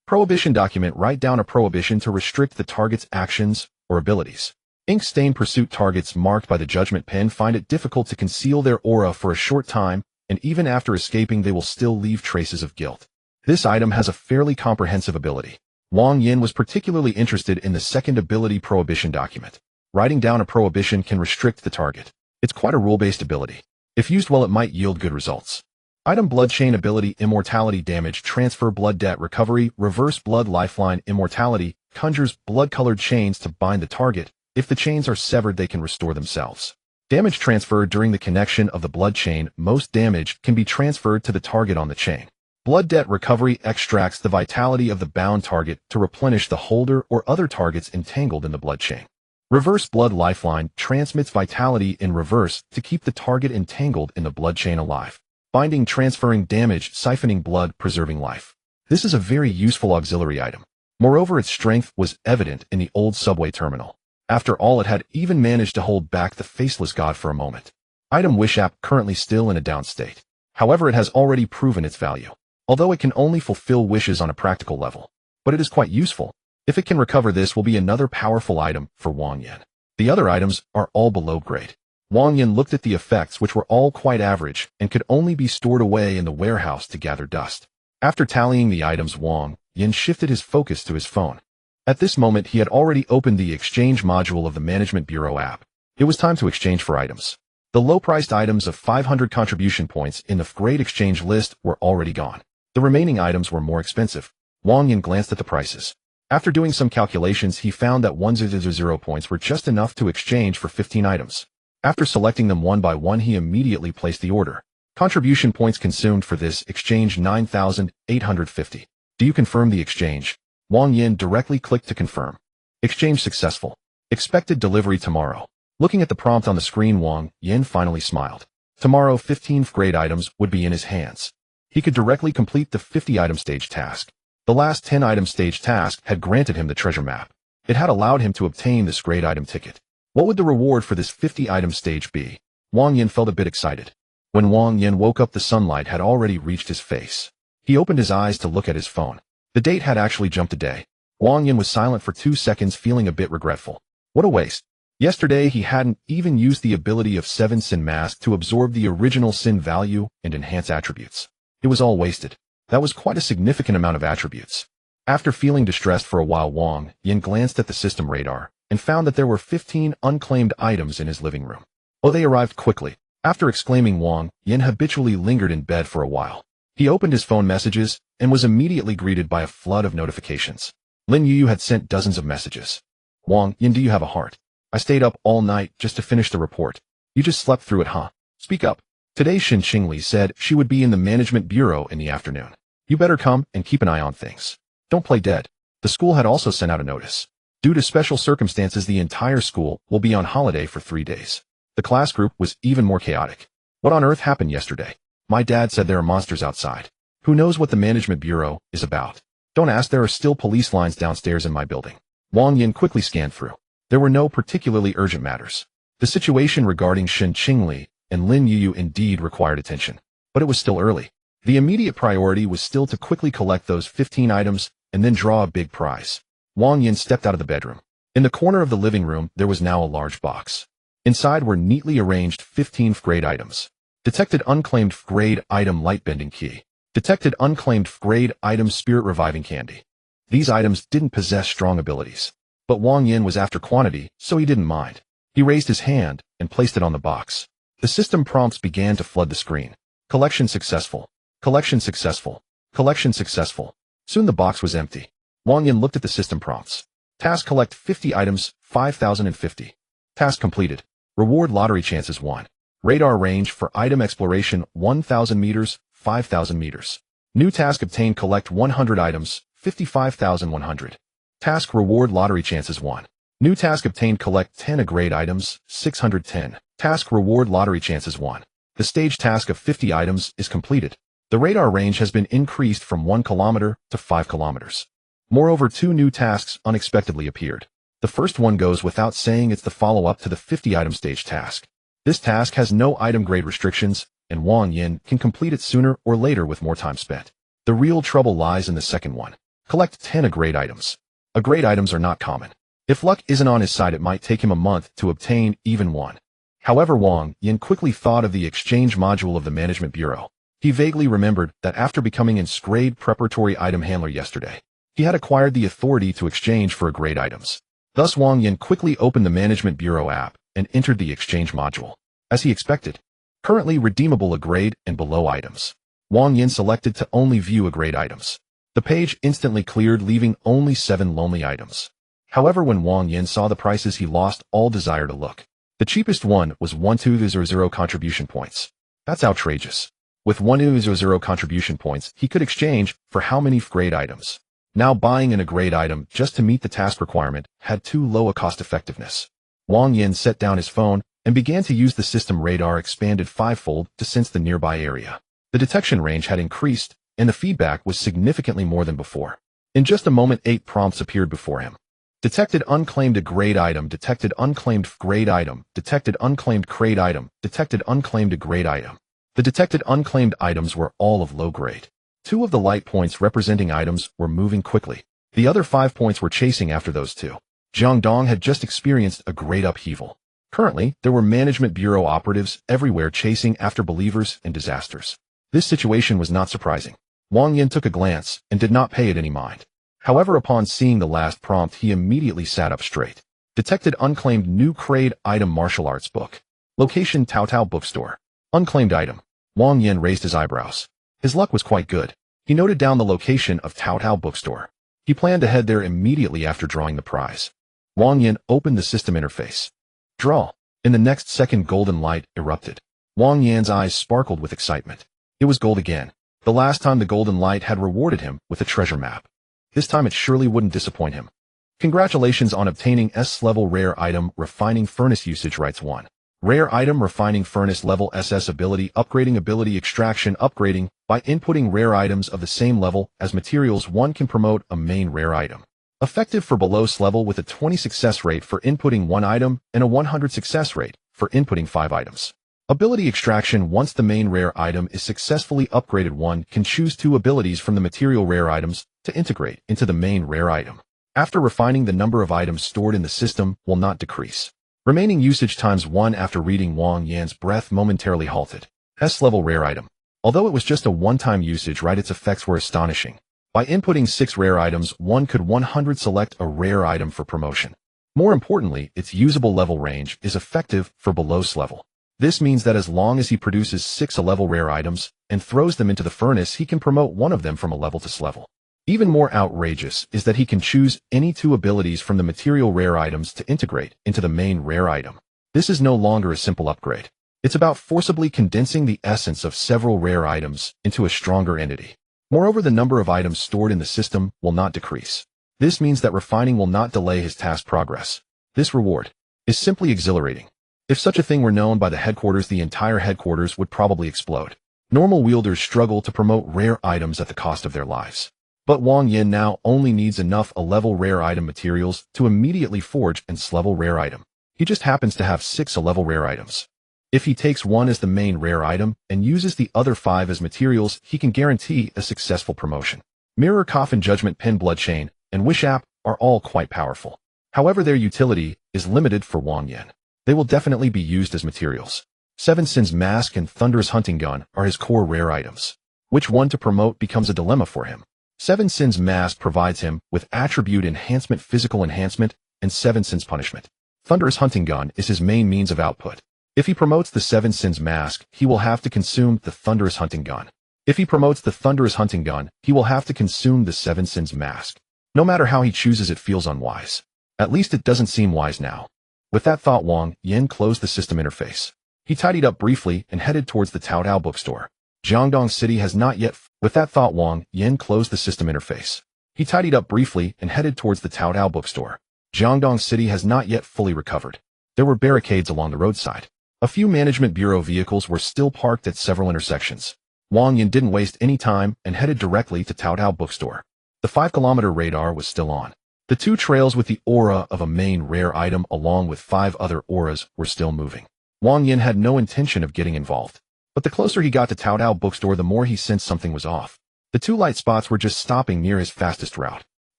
Prohibition Document. Write down a prohibition to restrict the target's actions or abilities. Ink Stain Pursuit. Targets marked by the Judgment Pen find it difficult to conceal their aura for a short time, and even after escaping they will still leave traces of guilt. This item has a fairly comprehensive ability. Wang Yin was particularly interested in the second ability, Prohibition Document. Writing down a prohibition can restrict the target. It's quite a rule-based ability. If used well, it might yield good results. Item Blood Chain Ability Immortality Damage Transfer Blood Debt Recovery Reverse Blood Lifeline Immortality conjures blood-colored chains to bind the target. If the chains are severed, they can restore themselves. Damage transferred during the connection of the blood chain. Most damage can be transferred to the target on the chain. Blood debt recovery extracts the vitality of the bound target to replenish the holder or other targets entangled in the blood chain. Reverse blood lifeline transmits vitality in reverse to keep the target entangled in the blood chain alive. Binding transferring damage, siphoning blood, preserving life. This is a very useful auxiliary item. Moreover, its strength was evident in the old subway terminal. After all, it had even managed to hold back the faceless god for a moment. Item Wish app currently still in a down state. However, it has already proven its value. Although it can only fulfill wishes on a practical level. But it is quite useful. If it can recover, this will be another powerful item for Wang Yan. The other items are all below grade. Wang Yan looked at the effects, which were all quite average and could only be stored away in the warehouse to gather dust. After tallying the items, Wang Yan shifted his focus to his phone. At this moment, he had already opened the exchange module of the Management Bureau app. It was time to exchange for items. The low-priced items of 500 contribution points in the grade exchange list were already gone. The remaining items were more expensive. Wang Yan glanced at the prices. After doing some calculations, he found that 100 points were just enough to exchange for 15 items. After selecting them one by one, he immediately placed the order. Contribution points consumed for this exchange 9,850. Do you confirm the exchange? Wang Yan directly clicked to confirm. Exchange successful. Expected delivery tomorrow. Looking at the prompt on the screen, Wang Yan finally smiled. Tomorrow, 15 grade items would be in his hands. He could directly complete the 50-item stage task. The last 10-item stage task had granted him the treasure map. It had allowed him to obtain this grade item ticket. What would the reward for this 50-item stage be? Wang Yan felt a bit excited. When Wang Yan woke up, the sunlight had already reached his face. He opened his eyes to look at his phone. The date had actually jumped a day. Wang Yan was silent for 2 seconds, feeling a bit regretful. What a waste. Yesterday, he hadn't even used the ability of 7 Sin Mask to absorb the original Sin value and enhance attributes. It was all wasted. That was quite a significant amount of attributes. After feeling distressed for a while, Wang Yan glanced at the system radar and found that there were 15 unclaimed items in his living room. Oh, they arrived quickly. After exclaiming, Wang Yan habitually lingered in bed for a while. He opened his phone messages and was immediately greeted by a flood of notifications. Lin Yu had sent dozens of messages. Wang Yan, do you have a heart? I stayed up all night just to finish the report. You just slept through it, huh? Speak up. Today Xin Qingli said she would be in the Management Bureau in the afternoon. You better come and keep an eye on things. Don't play dead. The school had also sent out a notice. Due to special circumstances, the entire school will be on holiday for 3 days. The class group was even more chaotic. What on earth happened yesterday? My dad said there are monsters outside. Who knows what the Management Bureau is about? Don't ask, there are still police lines downstairs in my building. Wang Yan quickly scanned through. There were no particularly urgent matters. The situation regarding Xin Qingli and Lin Yu indeed required attention. But it was still early. The immediate priority was still to quickly collect those 15 items and then draw a big prize. Wang Yan stepped out of the bedroom. In the corner of the living room, there was now a large box. Inside were neatly arranged 15 grade items. Detected unclaimed grade item light bending key. Detected unclaimed grade item spirit reviving candy. These items didn't possess strong abilities. But Wang Yan was after quantity, so he didn't mind. He raised his hand and placed it on the box. The system prompts began to flood the screen. Collection successful. Collection successful. Collection successful. Soon the box was empty. Wang Yan looked at the system prompts. Task collect 50 items, 5,050. Task completed. Reward lottery chances 1. Radar range for item exploration 1,000 meters, 5,000 meters. New task obtain collect 100 items, 55,100. Task reward lottery chances 1. New task obtain collect 10 grade items, 610. Task reward lottery chances 1. The stage task of 50 items is completed. The radar range has been increased from 1 kilometer to 5 kilometers. Moreover, 2 new tasks unexpectedly appeared. The first one goes without saying, it's the follow-up to the 50-item stage task. This task has no item grade restrictions, and Wang Yan can complete it sooner or later with more time spent. The real trouble lies in the second one. Collect 10 grade items. Grade items are not common. If luck isn't on his side, it might take him a month to obtain even one. However, Wang Yan quickly thought of the exchange module of the Management Bureau. He vaguely remembered that after becoming an grade preparatory item handler yesterday, he had acquired the authority to exchange for grade items. Thus, Wang Yan quickly opened the Management Bureau app and entered the exchange module. As he expected, currently redeemable grade and below items. Wang Yan selected to only view grade items. The page instantly cleared, leaving only 7 lonely items. However, when Wang Yin saw the prices, he lost all desire to look. The cheapest one was 1200 contribution points. That's outrageous. With 1200 contribution points, he could exchange for how many grade items? Now buying a grade item just to meet the task requirement had too low a cost effectiveness. Wang Yin set down his phone and began to use the system radar expanded fivefold to sense the nearby area. The detection range had increased, and the feedback was significantly more than before. In just a moment, 8 prompts appeared before him. Detected unclaimed grade item, detected unclaimed grade item, detected unclaimed grade item, detected unclaimed grade item. The detected unclaimed items were all of low grade. 2 of the light points representing items were moving quickly. The other 5 points were chasing after those 2. Jiangdong had just experienced a great upheaval. Currently, there were management bureau operatives everywhere chasing after believers in disasters. This situation was not surprising. Wang Yin took a glance and did not pay it any mind. However, upon seeing the last prompt, he immediately sat up straight. Detected unclaimed new grade item martial arts book. Location Taotao bookstore. Unclaimed item. Wang Yin raised his eyebrows. His luck was quite good. He noted down the location of Taotao bookstore. He planned to head there immediately after drawing the prize. Wang Yin opened the system interface. Draw. In the next second, golden light erupted. Wang Yin's eyes sparkled with excitement. It was gold again. The last time the golden light had rewarded him with a treasure map. This time it surely wouldn't disappoint him. Congratulations on obtaining S-level rare item refining furnace usage rights 1. Rare item refining furnace level SS ability upgrading ability extraction upgrading. By inputting rare items of the same level as materials, one can promote a main rare item. Effective for below S level with a 20 success rate for inputting 1 item and a 100 success rate for inputting 5 items. Ability extraction. Once the main rare item is successfully upgraded, one can choose 2 abilities from the material rare items to integrate into the main rare item. After refining, the number of items stored in the system will not decrease. Remaining usage times 1. After reading, Wang Yan's breath momentarily halted. S-level rare item. Although it was just a one-time usage, its effects were astonishing. By inputting 6 rare items, one could 100 select a rare item for promotion. More importantly, its usable level range is effective for below S level. This means that as long as he produces 6 level rare items and throws them into the furnace, he can promote one of them from a level to S level. Even more outrageous is that he can choose any 2 abilities from the material rare items to integrate into the main rare item. This is no longer a simple upgrade. It's about forcibly condensing the essence of several rare items into a stronger entity. Moreover, the number of items stored in the system will not decrease. This means that refining will not delay his task progress. This reward is simply exhilarating. If such a thing were known by the headquarters, the entire headquarters would probably explode. Normal wielders struggle to promote rare items at the cost of their lives. But Wang Yin now only needs enough level rare item materials to immediately forge an S-level rare item. He just happens to have 6 level rare items. If he takes 1 as the main rare item and uses the other 5 as materials, he can guarantee a successful promotion. Mirror, Coffin, Judgment Pin, Bloodchain, and Wish App are all quite powerful. However, their utility is limited for Wang Yin. They will definitely be used as materials. 7 Sins Mask and Thunderous Hunting Gun are his core rare items. Which one to promote becomes a dilemma for him. 7 Sins Mask provides him with attribute enhancement, physical enhancement, and 7 Sins Punishment. Thunderous Hunting Gun is his main means of output. If he promotes the 7 Sins Mask, he will have to consume the Thunderous Hunting Gun. If he promotes the Thunderous Hunting Gun, he will have to consume the 7 Sins Mask. No matter how he chooses, it feels unwise. At least it doesn't seem wise now. With that thought, Wang Yin closed the system interface. He tidied up briefly and headed towards the Taotao bookstore. Jiangdong City has not yet. With that thought, Wang Yin closed the system interface. He tidied up briefly and headed towards the Taotao bookstore. Jiangdong City has not yet fully recovered. There were barricades along the roadside. A few management bureau vehicles were still parked at several intersections. Wang Yin didn't waste any time and headed directly to Taotao bookstore. The 5-kilometer radar was still on. The 2 trails with the aura of a main rare item along with 5 other auras were still moving. Wang Yin had no intention of getting involved. But the closer he got to Taotao bookstore, the more he sensed something was off. The 2 light spots were just stopping near his fastest route.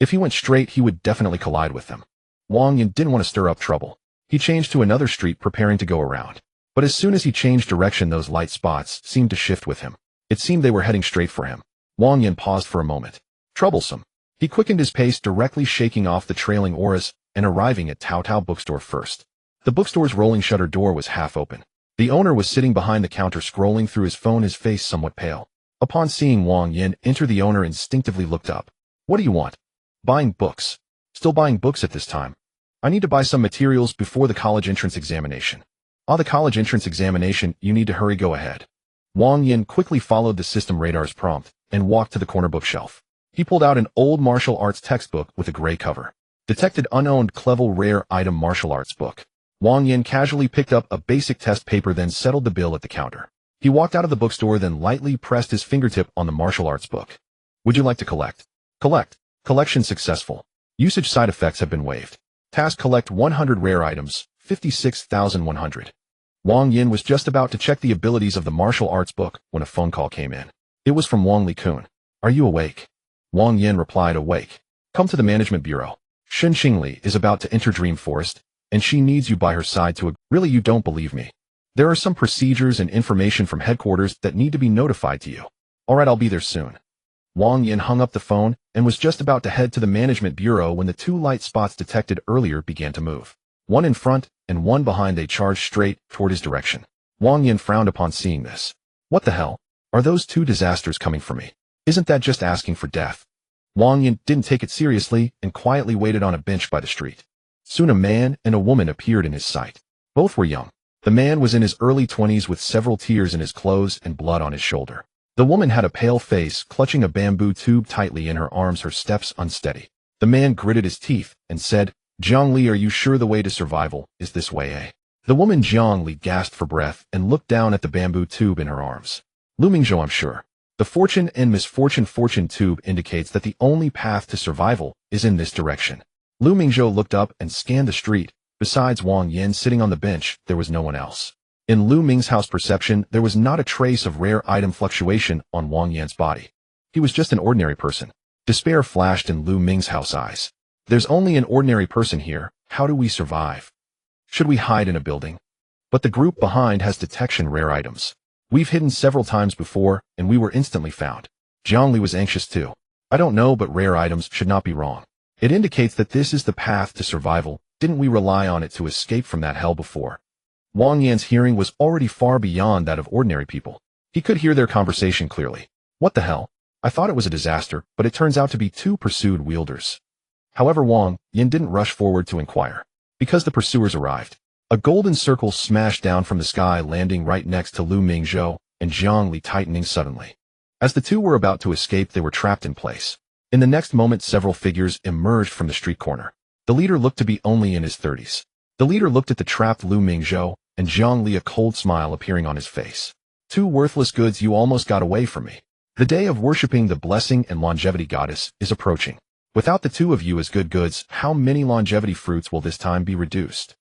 If he went straight, he would definitely collide with them. Wang Yin didn't want to stir up trouble. He changed to another street, preparing to go around. But as soon as he changed direction, those light spots seemed to shift with him. It seemed they were heading straight for him. Wang Yin paused for a moment. Troublesome. He quickened his pace, directly shaking off the trailing auras and arriving at Taotao bookstore first. The bookstore's rolling shutter door was half open. The owner was sitting behind the counter scrolling through his phone, his face somewhat pale. Upon seeing Wang Yin enter, the owner instinctively looked up. What do you want? Buying books. Still buying books at this time. I need to buy some materials before the college entrance examination. The college entrance examination, you need to hurry, go ahead. Wang Yin quickly followed the system radar's prompt and walked to the corner bookshelf. He pulled out an old martial arts textbook with a gray cover. Detected unowned clever rare item martial arts book. Wang Yin casually picked up a basic test paper, then settled the bill at the counter. He walked out of the bookstore, then lightly pressed his fingertip on the martial arts book. Would you like to collect? Collect. Collection successful. Usage side effects have been waived. Task: collect 100 rare items, 56,100. Wang Yin was just about to check the abilities of the martial arts book when a phone call came in. It was from Wang Li-kun. Are you awake? Wang Yin replied, awake. Come to the management bureau. Shen Qingli is about to enter Dream Forest, and she needs you by her side to Really, you don't believe me? There are some procedures and information from headquarters that need to be notified to you. Alright, I'll be there soon. Wang Yin hung up the phone and was just about to head to the management bureau when the two light spots detected earlier began to move. One in front and one behind. They charged straight toward his direction. Wang Yin frowned upon seeing this. What the hell? Are those two disasters coming for me? Isn't that just asking for death? Wang Yin didn't take it seriously and quietly waited on a bench by the street. Soon a man and a woman appeared in his sight. Both were young. The man was in his early 20s with several tears in his clothes and blood on his shoulder. The woman had a pale face, clutching a bamboo tube tightly in her arms, her steps unsteady. The man gritted his teeth and said, Jiang Li, are you sure the way to survival is this way, eh? The woman Jiang Li gasped for breath and looked down at the bamboo tube in her arms. Lu Mingzhou, I'm sure. The fortune and misfortune fortune tube indicates that the only path to survival is in this direction. Lu Mingzhou looked up and scanned the street. Besides Wang Yin sitting on the bench, there was no one else. In Lu Ming's house perception, there was not a trace of rare item fluctuation on Wang Yin's body. He was just an ordinary person. Despair flashed in Lu Ming's house eyes. There's only an ordinary person here. How do we survive? Should we hide in a building? But the group behind has detection rare items. We've hidden several times before, and we were instantly found. Jiang Li was anxious too. I don't know, but rare items should not be wrong. It indicates that this is the path to survival. Didn't we rely on it to escape from that hell before? Wang Yan's hearing was already far beyond that of ordinary people. He could hear their conversation clearly. What the hell? I thought it was a disaster, but it turns out to be two pursued wielders. However, Wang Yin didn't rush forward to inquire. Because the pursuers arrived. A golden circle smashed down from the sky, landing right next to Lu Mingzhou and Jiang Li, tightening suddenly. As the two were about to escape, they were trapped in place. In the next moment, several figures emerged from the street corner. The leader looked to be only in his 30s. The leader looked at the trapped Lu Mingzhou and Jiang Li, a cold smile appearing on his face. Two worthless goods, you almost got away from me. The day of worshipping the blessing and longevity goddess is approaching. Without the two of you as good goods, how many longevity fruits will this time be reduced?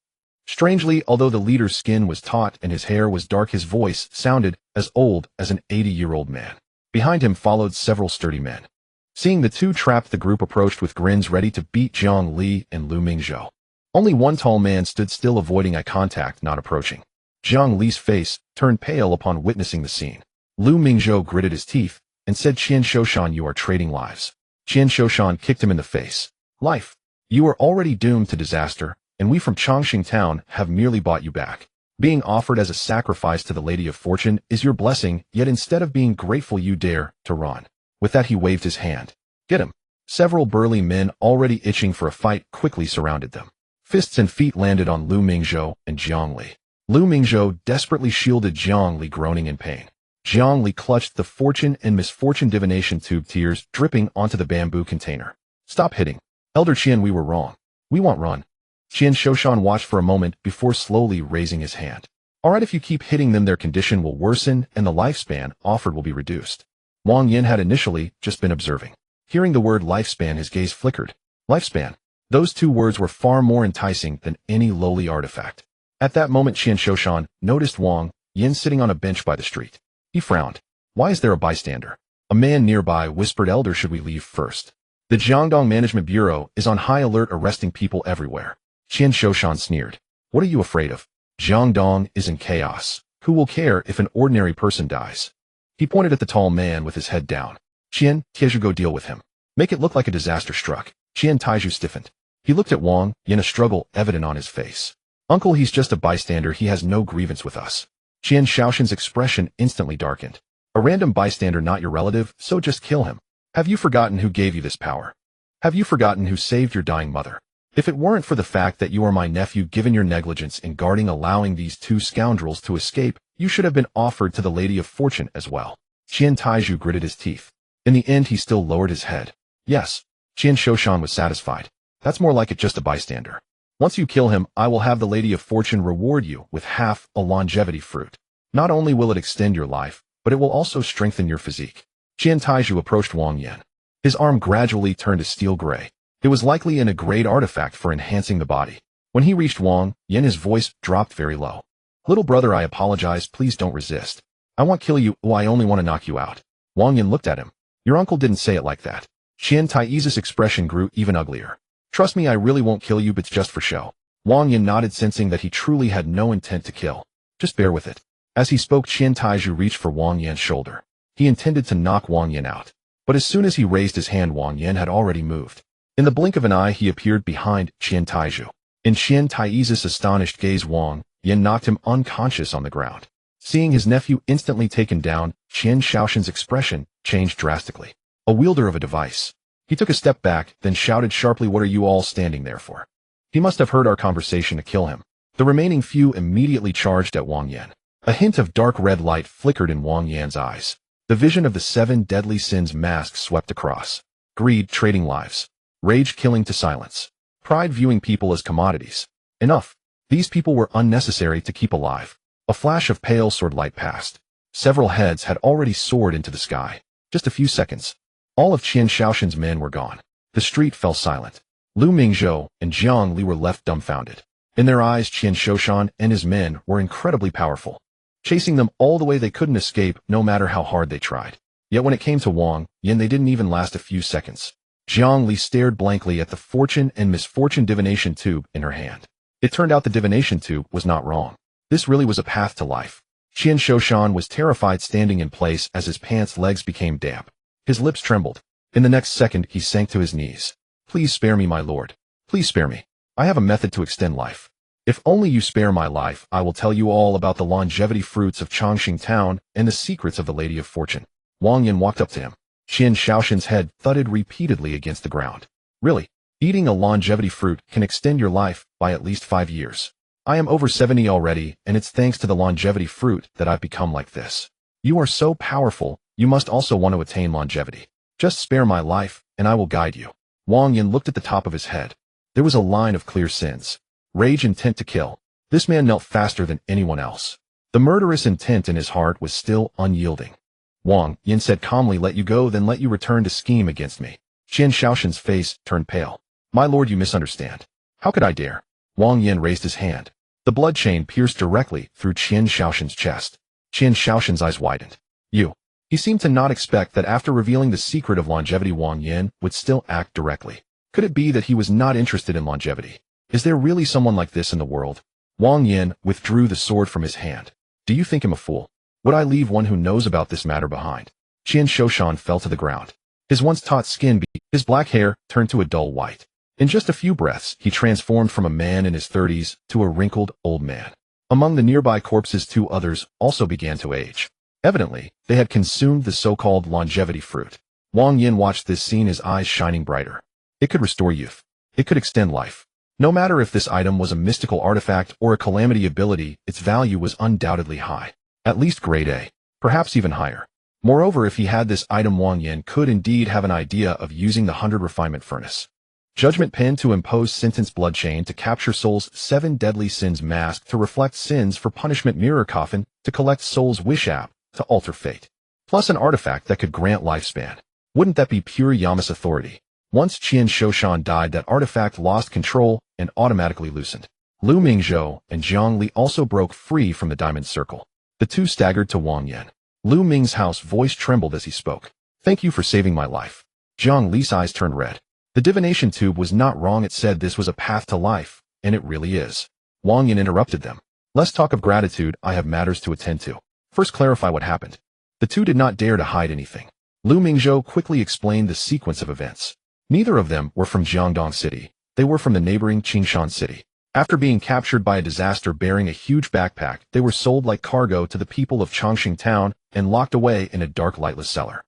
Strangely, although the leader's skin was taut and his hair was dark, his voice sounded as old as an 80-year-old man. Behind him followed several sturdy men. Seeing the two trapped, the group approached with grins, ready to beat Jiang Li and Lu Mingzhou. Only one tall man stood still, avoiding eye contact, not approaching. Jiang Li's face turned pale upon witnessing the scene. Lu Mingzhou gritted his teeth and said, Qian Shoshan, you are trading lives. Qian Shoshan kicked him in the face. Life. You are already doomed to disaster, and we from Chongqing Town have merely bought you back. Being offered as a sacrifice to the Lady of Fortune is your blessing, yet instead of being grateful, you dare to run. With that, he waved his hand. Get him. Several burly men, already itching for a fight, quickly surrounded them. Fists and feet landed on Lu Mingzhou and Jiang Li. Lu Mingzhou desperately shielded Jiang Li, groaning in pain. Jiang Li clutched the fortune and misfortune divination tube, tears dripping onto the bamboo container. Stop hitting. Elder Qian, we were wrong. We won't run. Qian Shoshan watched for a moment before slowly raising his hand. Alright, if you keep hitting them, their condition will worsen and the lifespan offered will be reduced. Wang Yin had initially just been observing. Hearing the word lifespan, his gaze flickered. Lifespan. Those two words were far more enticing than any lowly artifact. At that moment, Qian Shoshan noticed Wang Yin sitting on a bench by the street. He frowned. Why is there a bystander? A man nearby whispered, Elder, should we leave first? The Jiangdong Management Bureau is on high alert, arresting people everywhere. Qian Shoshan sneered. What are you afraid of? Jiangdong is in chaos. Who will care if an ordinary person dies? He pointed at the tall man with his head down. Qian, Taiju, go deal with him. Make it look like a disaster struck. Qian Taiju stiffened. He looked at Wang Yin, a struggle evident on his face. Uncle, he's just a bystander. He has no grievance with us. Qian Shaoshan's expression instantly darkened. A random bystander, not your relative, so just kill him. Have you forgotten who gave you this power? Have you forgotten who saved your dying mother? If it weren't for the fact that you are my nephew, given your negligence in guarding allowing these two scoundrels to escape, you should have been offered to the Lady of Fortune as well. Qian Taizhu gritted his teeth. In the end, he still lowered his head. Yes. Qian Shoshan was satisfied. That's more like it, just a bystander. Once you kill him, I will have the Lady of Fortune reward you with half a longevity fruit. Not only will it extend your life, but it will also strengthen your physique. Qian Taizhu approached Wang Yan. His arm gradually turned to steel gray. It was likely a grade artifact for enhancing the body. When he reached Wang Yan, his voice dropped very low. Little brother, I apologize, please don't resist. I won't kill you, I only want to knock you out. Wang Yan looked at him. Your uncle didn't say it like that. Qian Taizhu's expression grew even uglier. Trust me, I really won't kill you, but it's just for show. Wang Yan nodded, sensing that he truly had no intent to kill. Just bear with it. As he spoke, Qian Taizhu reached for Wang Yan's shoulder. He intended to knock Wang Yan out. But as soon as he raised his hand, Wang Yan had already moved. In the blink of an eye, he appeared behind Qian Taizhu. In Qian Taizhu's astonished gaze, Wang Yan knocked him unconscious on the ground. Seeing his nephew instantly taken down, Qian Shaoshan's expression changed drastically. A wielder of a device. He took a step back, then shouted sharply, what are you all standing there for? He must have heard our conversation to kill him. The remaining few immediately charged at Wang Yan. A hint of dark red light flickered in Wang Yan's eyes. The vision of the 7 deadly sins mask swept across. Greed trading lives. Rage killing to silence. Pride viewing people as commodities. Enough. These people were unnecessary to keep alive. A flash of pale sword light passed. Several heads had already soared into the sky. Just a few seconds. All of Qian Shaoshan's men were gone. The street fell silent. Lu Mingzhou and Jiang Li were left dumbfounded. In their eyes, Qian Shoshan and his men were incredibly powerful. Chasing them all the way, they couldn't escape no matter how hard they tried. Yet when it came to Wang Yan, they didn't even last a few seconds. Jiang Li stared blankly at the fortune and misfortune divination tube in her hand. It turned out the divination tube was not wrong. This really was a path to life. Qian Shoshan was terrified, standing in place as his pants legs became damp. His lips trembled. In the next second, he sank to his knees. Please spare me, my lord. Please spare me. I have a method to extend life. If only you spare my life, I will tell you all about the longevity fruits of Chongqing Town and the secrets of the Lady of Fortune. Wang Yan walked up to him. Qian Shaoshan's head thudded repeatedly against the ground. Really? Eating a longevity fruit can extend your life by at least 5 years. I am over 70 already, and it's thanks to the longevity fruit that I've become like this. You are so powerful, you must also want to attain longevity. Just spare my life, and I will guide you. Wang Yan looked at the top of his head. There was a line of clear sins. Rage, intent to kill. This man knelt faster than anyone else. The murderous intent in his heart was still unyielding. Wang Yan said calmly, let you go, then let you return to scheme against me. Qian Shaoshan's face turned pale. My lord, you misunderstand. How could I dare? Wang Yan raised his hand. The blood chain pierced directly through Qian Shaoshan's chest. Qian Shaoshan's eyes widened. You. He seemed to not expect that after revealing the secret of longevity, Wang Yan would still act directly. Could it be that he was not interested in longevity? Is there really someone like this in the world? Wang Yan withdrew the sword from his hand. Do you think him a fool? Would I leave one who knows about this matter behind? Qian Shoshan fell to the ground. His once taut skin, his black hair turned to a dull white. In just a few breaths, he transformed from a man in his 30s to a wrinkled old man. Among the nearby corpses, 2 others also began to age. Evidently, they had consumed the so-called longevity fruit. Wang Yan watched this scene, his eyes shining brighter. It could restore youth. It could extend life. No matter if this item was a mystical artifact or a calamity ability, its value was undoubtedly high. At least grade A. Perhaps even higher. Moreover, if he had this item, Wang Yan could indeed have an idea of using the 100 refinement furnace. Judgment pen to impose sentence, blood chain to capture souls, 7 deadly sins mask to reflect sins for punishment, mirror coffin to collect souls, wish app to alter fate. Plus an artifact that could grant lifespan. Wouldn't that be pure Yamas authority? Once Qian Shoshan died, that artifact lost control and automatically loosened. Lu Mingzhou and Jiang Li also broke free from the diamond circle. The 2 staggered to Wang Yan. Lu Ming's voice trembled as he spoke. Thank you for saving my life. Jiang Li's eyes turned red. The divination tube was not wrong. It said this was a path to life, and it really is. Wang Yan interrupted them. Less talk of gratitude, I have matters to attend to. First clarify what happened. The 2 did not dare to hide anything. Lu Mingzhou quickly explained the sequence of events. Neither of them were from Jiangdong City. They were from the neighboring Qingshan City. After being captured by a disaster bearing a huge backpack, they were sold like cargo to the people of Chongqing Town and locked away in a dark, lightless cellar.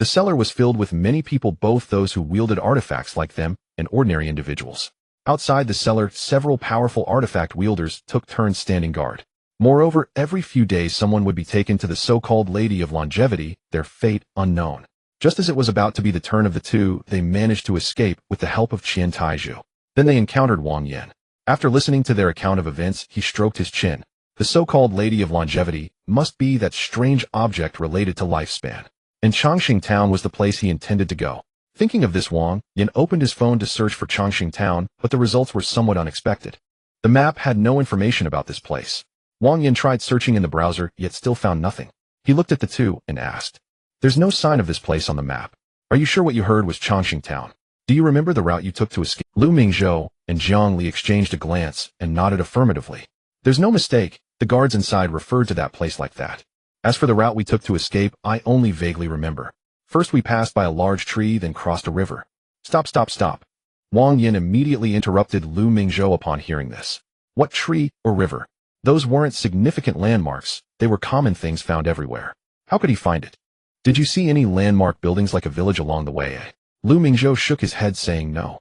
The cellar was filled with many people, both those who wielded artifacts like them and ordinary individuals. Outside the cellar, several powerful artifact wielders took turns standing guard. Moreover, every few days someone would be taken to the so-called Lady of Longevity, their fate unknown. Just as it was about to be the turn of the two, they managed to escape with the help of Qian Taizhu. Then they encountered Wang Yan. After listening to their account of events, he stroked his chin. The so-called Lady of Longevity must be that strange object related to lifespan. And Chongqing Town was the place he intended to go. Thinking of this, Wang Yan opened his phone to search for Chongqing Town, but the results were somewhat unexpected. The map had no information about this place. Wang Yan tried searching in the browser, yet still found nothing. He looked at the two and asked, "There's no sign of this place on the map. Are you sure what you heard was Chongqing Town? Do you remember the route you took to escape?" Lu Mingzhou and Jiang Li exchanged a glance and nodded affirmatively. "There's no mistake, the guards inside referred to that place like that. As for the route we took to escape, I only vaguely remember. First we passed by a large tree, then crossed a river." Stop. Wang Yan immediately interrupted Lu Mingzhou upon hearing this. What tree or river? Those weren't significant landmarks, they were common things found everywhere. How could he find it? Did you see any landmark buildings like a village along the way? Lu Mingzhou shook his head, saying no.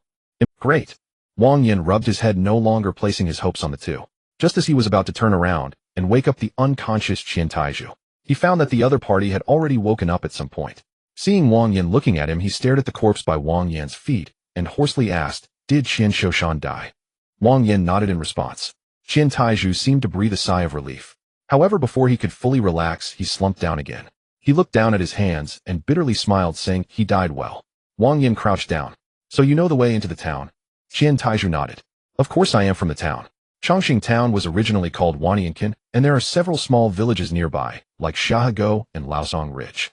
Great. Wang Yan rubbed his head, no longer placing his hopes on the two. Just as he was about to turn around and wake up the unconscious Qian Taizhu, he found that the other party had already woken up at some point. Seeing Wang Yan looking at him, he stared at the corpse by Wang Yan's feet and hoarsely asked, "Did Qian Shoshan die?" Wang Yan nodded in response. Qian Taizhu seemed to breathe a sigh of relief. However, before he could fully relax, he slumped down again. He looked down at his hands and bitterly smiled, saying, "He died well." Wang Yan crouched down. "So you know the way into the town?" Qian Taizhu nodded. "Of course I am from the town. Chongqing Town was originally called Waniankin, and there are several small villages nearby, like Shahago and Laosong Ridge.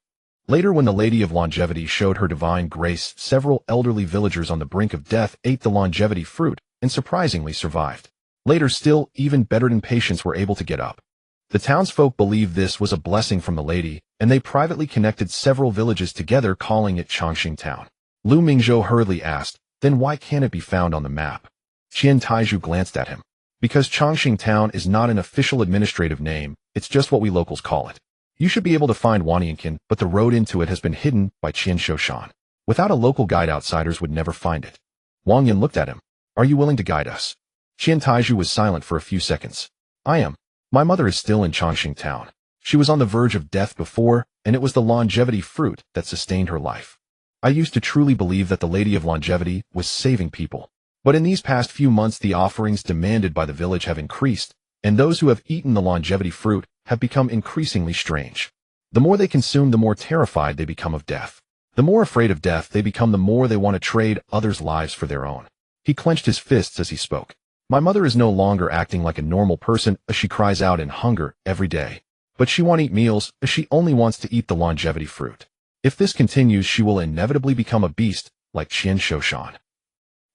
Later, when the Lady of Longevity showed her divine grace, several elderly villagers on the brink of death ate the longevity fruit and surprisingly survived. Later still, even bedridden patients were able to get up. The townsfolk believed this was a blessing from the lady, and they privately connected several villages together, calling it Chongqing Town." Lu Mingzhou hurriedly asked, "Then why can't it be found on the map?" Qian Taizhu glanced at him. "Because Chongqing Town is not an official administrative name, it's just what we locals call it. You should be able to find Waniankin, but the road into it has been hidden by Qian Shoshan. Without a local guide, outsiders would never find it." Wang Yan looked at him. "Are you willing to guide us?" Qian Taizhu was silent for a few seconds. "I am. My mother is still in Chongqing Town. She was on the verge of death before, and it was the longevity fruit that sustained her life. I used to truly believe that the Lady of Longevity was saving people. But in these past few months, the offerings demanded by the village have increased, and those who have eaten the longevity fruit have become increasingly strange. The more they consume, the more terrified they become of death. The more afraid of death they become, the more they want to trade others' lives for their own." He clenched his fists as he spoke. "My mother is no longer acting like a normal person as she cries out in hunger every day. But she won't eat meals as she only wants to eat the longevity fruit. If this continues, she will inevitably become a beast like Qian Shoshan."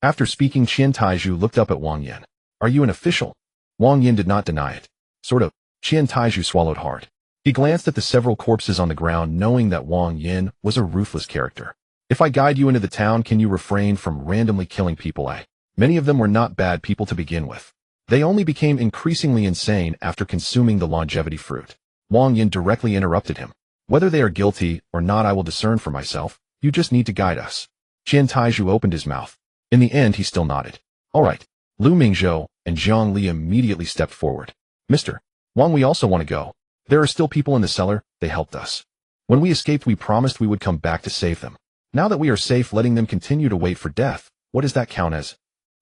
After speaking, Qian Taizhu looked up at Wang Yan. "Are you an official?" Wang Yan did not deny it. "Sort of." Qian Taizhu swallowed hard. He glanced at the several corpses on the ground, knowing that Wang Yan was a ruthless character. "If I guide you into the town, can you refrain from randomly killing people? Many of them were not bad people to begin with. They only became increasingly insane after consuming the longevity fruit." Wang Yan directly interrupted him. "Whether they are guilty or not, I will discern for myself. You just need to guide us." Qian Taizhu opened his mouth. In the end, he still nodded. "All right." Lu Mingzhou and Jiang Li immediately stepped forward. "Mr. Wang, we also want to go. There are still people in the cellar. They helped us. When we escaped, we promised we would come back to save them. Now that we are safe, letting them continue to wait for death, what does that count as?"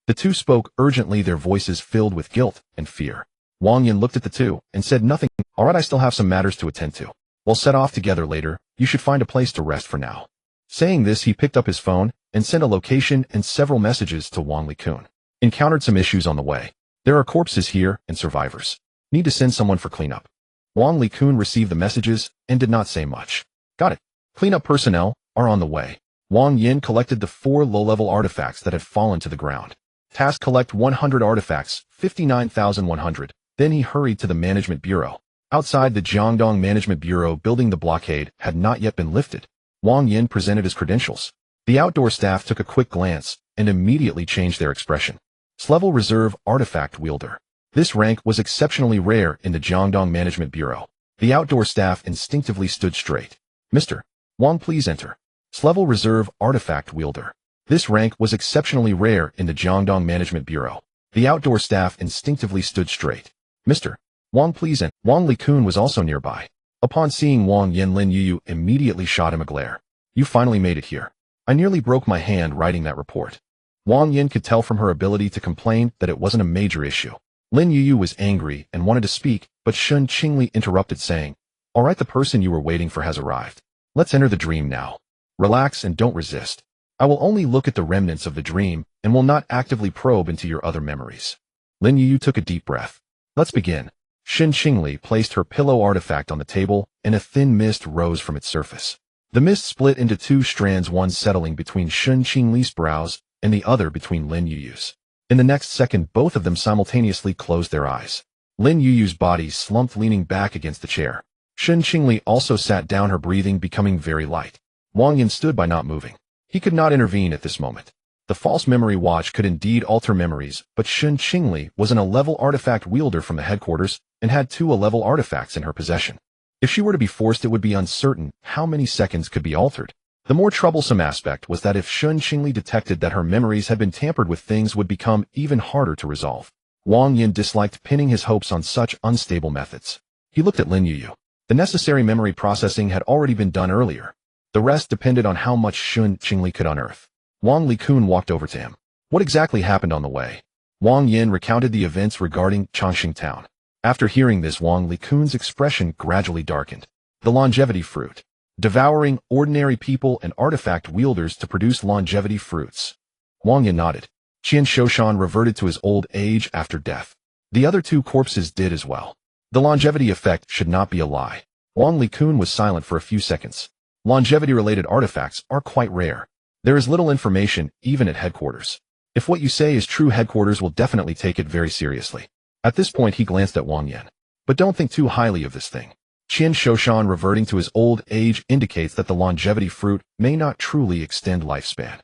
The two spoke urgently, their voices filled with guilt and fear. Wang Yan looked at the two and said nothing. "All right, I still have some matters to attend to. We'll set off together later. You should find a place to rest for now." Saying this, he picked up his phone and sent a location and several messages to Wang Li-kun. "Encountered some issues on the way. There are corpses here and survivors. Need to send someone for cleanup." Wang Li-kun received the messages and did not say much. "Got it. Cleanup personnel are on the way." Wang Yan collected the 4 low-level artifacts that had fallen to the ground. Task: collect 100 artifacts, 59,100. Then he hurried to the Management Bureau. Outside the Jiangdong Management Bureau building, the blockade had not yet been lifted. Wang Yan presented his credentials. The outdoor staff took a quick glance and immediately changed their expression. S-level reserve artifact wielder. This rank was exceptionally rare in the Jiangdong Management Bureau. The outdoor staff instinctively stood straight. "Mr. Wang, please enter." S-level reserve artifact wielder. This rank was exceptionally rare in the Jiangdong Management Bureau. The outdoor staff instinctively stood straight. Mr. Wang, please, and Wang Likun was also nearby. Upon seeing Wang Yin, Lin Yuyu immediately shot him a glare. You finally made it here. I nearly broke my hand writing that report. Wang Yin could tell from her ability to complain that it wasn't a major issue. Lin Yuyu was angry and wanted to speak, but Shun Qingli interrupted, saying, "All right, the person you were waiting for has arrived. Let's enter the dream now. Relax and don't resist. I will only look at the remnants of the dream and will not actively probe into your other memories." Lin Yuyu took a deep breath. Let's begin. Shun Qingli placed her pillow artifact on the table, and a thin mist rose from its surface. The mist split into two strands, one settling between Shun Qingli's brows and the other between Lin Yuyu's. In the next second, both of them simultaneously closed their eyes. Lin Yuyu's body slumped, leaning back against the chair. Shun Qingli also sat down, her breathing becoming very light. Wang Yin stood by, not moving. He could not intervene at this moment. The false memory watch could indeed alter memories, but Shun Qingli was an A-level artifact wielder from the headquarters and had two A-level artifacts in her possession. If she were to be forced, it would be uncertain how many seconds could be altered. The more troublesome aspect was that if Shun Qingli detected that her memories had been tampered with, things would become even harder to resolve. Wang Yin disliked pinning his hopes on such unstable methods. He looked at Lin Yuyu. The necessary memory processing had already been done earlier. The rest depended on how much Shun Qingli could unearth. Wang Likun walked over to him. What exactly happened on the way? Wang Yin recounted the events regarding Changxing Town. After hearing this, Wang Likun's expression gradually darkened. The longevity fruit. Devouring ordinary people and artifact wielders to produce longevity fruits. Wang Yin nodded. Qian Shoshan reverted to his old age after death. The other two corpses did as well. The longevity effect should not be a lie. Wang Likun was silent for a few seconds. Longevity-related artifacts are quite rare. There is little information, even at headquarters. If what you say is true, headquarters will definitely take it very seriously. At this point, he glanced at Wang Yin. But don't think too highly of this thing. Qian Shoshan reverting to his old age indicates that the longevity fruit may not truly extend lifespan.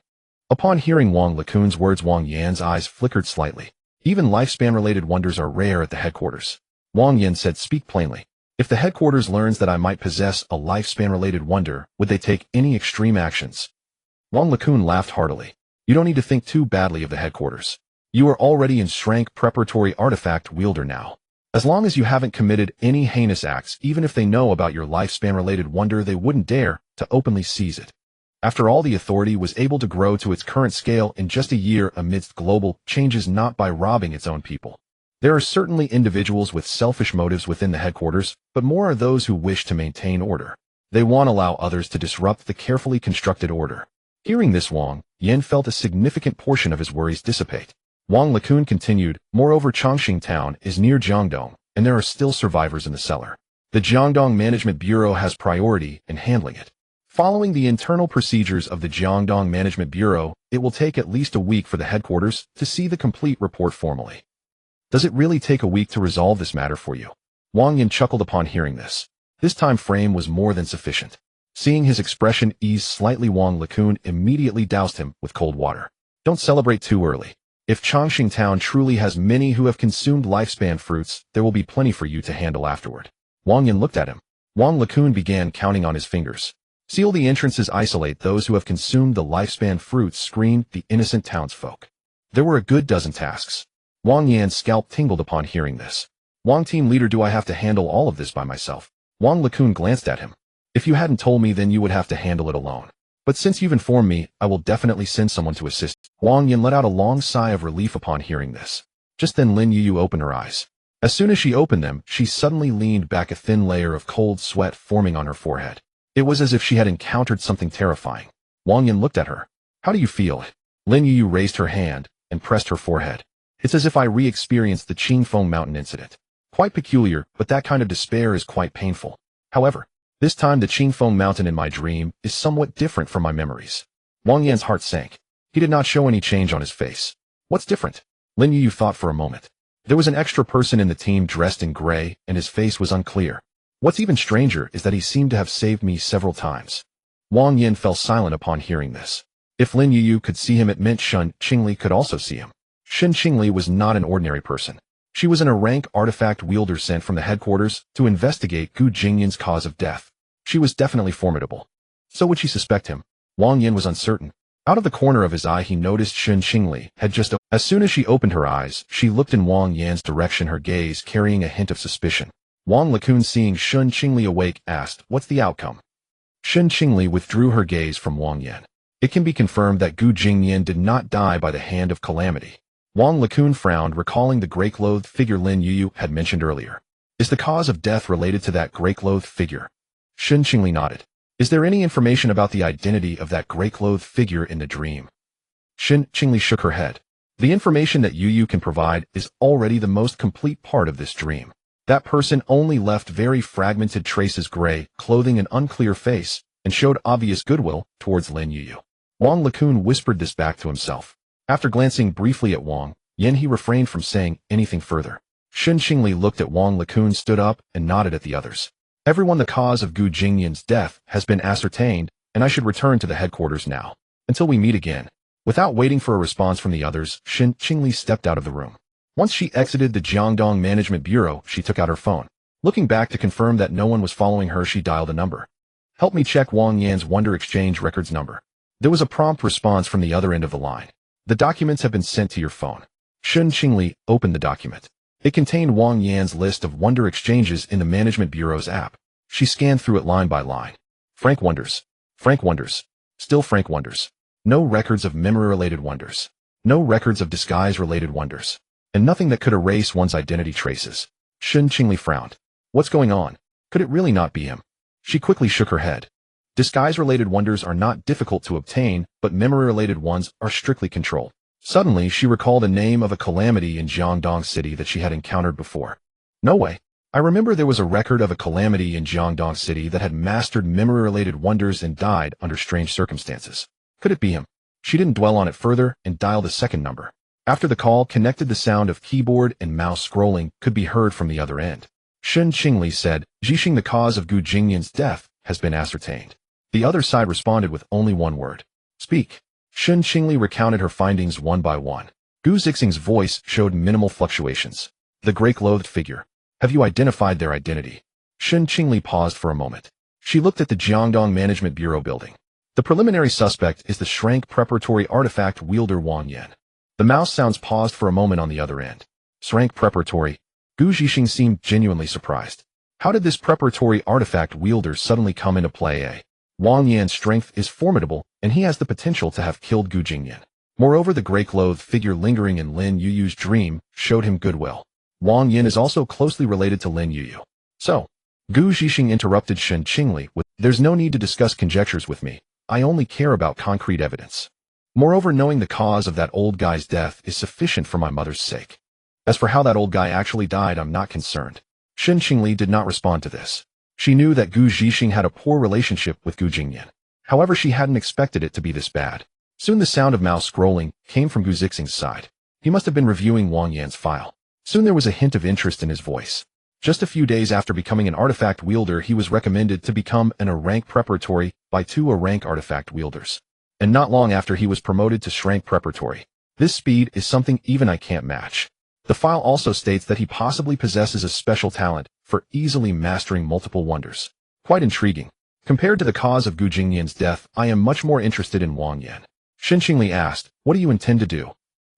Upon hearing Wang Likun's words, Wang Yan's eyes flickered slightly. Even lifespan-related wonders are rare at the headquarters. Wang Yin said, "Speak plainly. If the headquarters learns that I might possess a lifespan-related wonder, would they take any extreme actions?" Wang Likun laughed heartily. "You don't need to think too badly of the headquarters. You are already in rank preparatory artifact wielder now. As long as you haven't committed any heinous acts, even if they know about your lifespan-related wonder, they wouldn't dare to openly seize it." After all, the authority was able to grow to its current scale in just a year amidst global changes, not by robbing its own people. There are certainly individuals with selfish motives within the headquarters, but more are those who wish to maintain order. They won't allow others to disrupt the carefully constructed order. Hearing this, Wang Yin felt a significant portion of his worries dissipate. Wang Likun continued, "Moreover, Changxing Town is near Jiangdong, and there are still survivors in the cellar. The Jiangdong Management Bureau has priority in handling it. Following the internal procedures of the Jiangdong Management Bureau, it will take at least a week for the headquarters to see the complete report formally." "Does it really take a week to resolve this matter for you?" Wang Yin chuckled upon hearing this. This time frame was more than sufficient. Seeing his expression ease slightly, Wang Likun immediately doused him with cold water. "Don't celebrate too early. If Changxing Town truly has many who have consumed lifespan fruits, there will be plenty for you to handle afterward." Wang Yin looked at him. Wang Likun began counting on his fingers. "Seal the entrances, isolate those who have consumed the lifespan fruits, screen the innocent townsfolk." There were a good dozen tasks. Wang Yan's scalp tingled upon hearing this. "Wang team leader, do I have to handle all of this by myself?" Wang Likun glanced at him. "If you hadn't told me, then you would have to handle it alone. But since you've informed me, I will definitely send someone to assist." Wang Yin let out a long sigh of relief upon hearing this. Just then Lin Yuyu opened her eyes. As soon as she opened them, she suddenly leaned back, a thin layer of cold sweat forming on her forehead. It was as if she had encountered something terrifying. Wang Yin looked at her. "How do you feel?" Lin Yuyu raised her hand and pressed her forehead. "It's as if I re-experienced the Qingfeng Mountain incident. Quite peculiar, but that kind of despair is quite painful. However, this time the Qingfeng Mountain in my dream is somewhat different from my memories." Wang Yan's heart sank. He did not show any change on his face. "What's different?" Lin Yuyu thought for a moment. There was an extra person in the team dressed in gray, and his face was unclear. "What's even stranger is that he seemed to have saved me several times." Wang Yin fell silent upon hearing this. If Lin Yuyu could see him, it meant Shun Qingli could also see him. Shun Qingli was not an ordinary person. She was an A-rank artifact wielder sent from the headquarters to investigate Gu Jingyan's cause of death. She was definitely formidable. So would she suspect him? Wang Yin was uncertain. Out of the corner of his eye he noticed Shun Qingli had just as soon as she opened her eyes, she looked in Wang Yan's direction, her gaze carrying a hint of suspicion. Wang Lekun, seeing Shun Qingli awake, asked, "What's the outcome?" Shun Qingli withdrew her gaze from Wang Yan. It can be confirmed that Gu Jingyan did not die by the hand of Calamity. Wang Lekun frowned, recalling the gray-clothed figure Lin Yuyu had mentioned earlier. Is the cause of death related to that gray-clothed figure? Shun Qingli nodded. Is there any information about the identity of that gray-clothed figure in the dream? Shun Qingli shook her head. The information that Yuyu can provide is already the most complete part of this dream. That person only left very fragmented traces, gray clothing, an unclear face, and showed obvious goodwill towards Lin Yuyu. Wang Lekun whispered this back to himself. After glancing briefly at Wang Yin, he refrained from saying anything further. Shun Qingli looked at Wang Lekun, stood up, and nodded at the others. Everyone, the cause of Gu Jingyan's death has been ascertained, and I should return to the headquarters now. Until we meet again. Without waiting for a response from the others, Shun Qingli stepped out of the room. Once she exited the Jiangdong Management Bureau, she took out her phone. Looking back to confirm that no one was following her, she dialed a number. "Help me check Wang Yan's Wonder Exchange records number." There was a prompt response from the other end of the line. "The documents have been sent to your phone." Shun Qingli opened the document. It contained Wang Yan's list of Wonder Exchanges in the Management Bureau's app. She scanned through it line by line. Frank Wonders. Frank Wonders. Still Frank Wonders. No records of memory-related wonders. No records of disguise-related wonders. And nothing that could erase one's identity traces. Shun Qingli frowned. What's going on? Could it really not be him? She quickly shook her head. Disguise-related wonders are not difficult to obtain, but memory-related ones are strictly controlled. Suddenly, she recalled the name of a calamity in Jiangdong City that she had encountered before. No way. I remember there was a record of a calamity in Jiangdong City that had mastered memory-related wonders and died under strange circumstances. Could it be him? She didn't dwell on it further and dialed a second number. After the call connected, the sound of keyboard and mouse scrolling could be heard from the other end. Shun Qingli said, "Jixing, the cause of Gu Jingyan's death has been ascertained." The other side responded with only one word. "Speak." Shun Qingli recounted her findings one by one. Gu Zixing's voice showed minimal fluctuations. The gray-clothed figure. Have you identified their identity? Shun Qingli paused for a moment. She looked at the Jiangdong Management Bureau building. The preliminary suspect is the Shrank Preparatory Artifact wielder Wang Yan. The mouse sounds paused for a moment on the other end. Shrank Preparatory. Gu Zixing seemed genuinely surprised. How did this preparatory artifact wielder suddenly come into play? Wang Yan's strength is formidable, and he has the potential to have killed Gu Jingyan. Moreover, the gray-clothed figure lingering in Lin Yuyu's dream showed him goodwill. Wang Yin is also closely related to Lin Yuyu. So, Gu Zixing interrupted Shun Qingli with, "There's no need to discuss conjectures with me. I only care about concrete evidence. Moreover, knowing the cause of that old guy's death is sufficient for my mother's sake. As for how that old guy actually died, I'm not concerned." Shun Qingli did not respond to this. She knew that Gu Zixing had a poor relationship with Gu Jingyan. However, she hadn't expected it to be this bad. Soon the sound of mouse scrolling came from Gu Zixing's side. He must have been reviewing Wang Yan's file. Soon there was a hint of interest in his voice. Just a few days after becoming an artifact wielder, he was recommended to become an A-rank preparatory by 2 A-rank artifact wielders. And not long after, he was promoted to Shrank Preparatory. This speed is something even I can't match. The file also states that he possibly possesses a special talent for easily mastering multiple wonders. Quite intriguing. Compared to the cause of Gu Jingyan's death, I am much more interested in Wang Yan. Shun Qingli asked, "What do you intend to do?"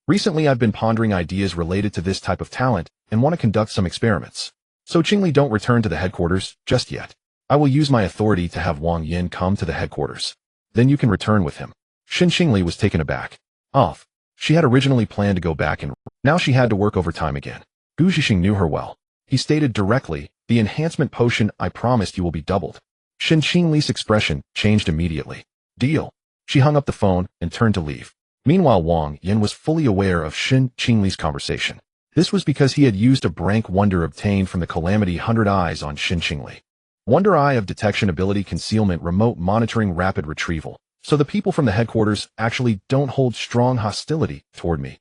"Recently I've been pondering ideas related to this type of talent and want to conduct some experiments. So Qingli, don't return to the headquarters just yet. I will use my authority to have Wang Yin come to the headquarters. Then you can return with him." Shun Qingli was taken aback. Off. She had originally planned to go back, and now she had to work overtime again. Gu Zixing knew her well. He stated directly, "The enhancement potion I promised you will be doubled." Shun Qingli's expression changed immediately. "Deal." She hung up the phone and turned to leave. Meanwhile, Wang Yin was fully aware of Shun Qingli's conversation. This was because he had used a brank wonder obtained from the Calamity 100 Eyes on Shun Qingli. Wonder Eye of Detection Ability, Concealment, Remote Monitoring, Rapid Retrieval. So the people from the headquarters actually don't hold strong hostility toward me.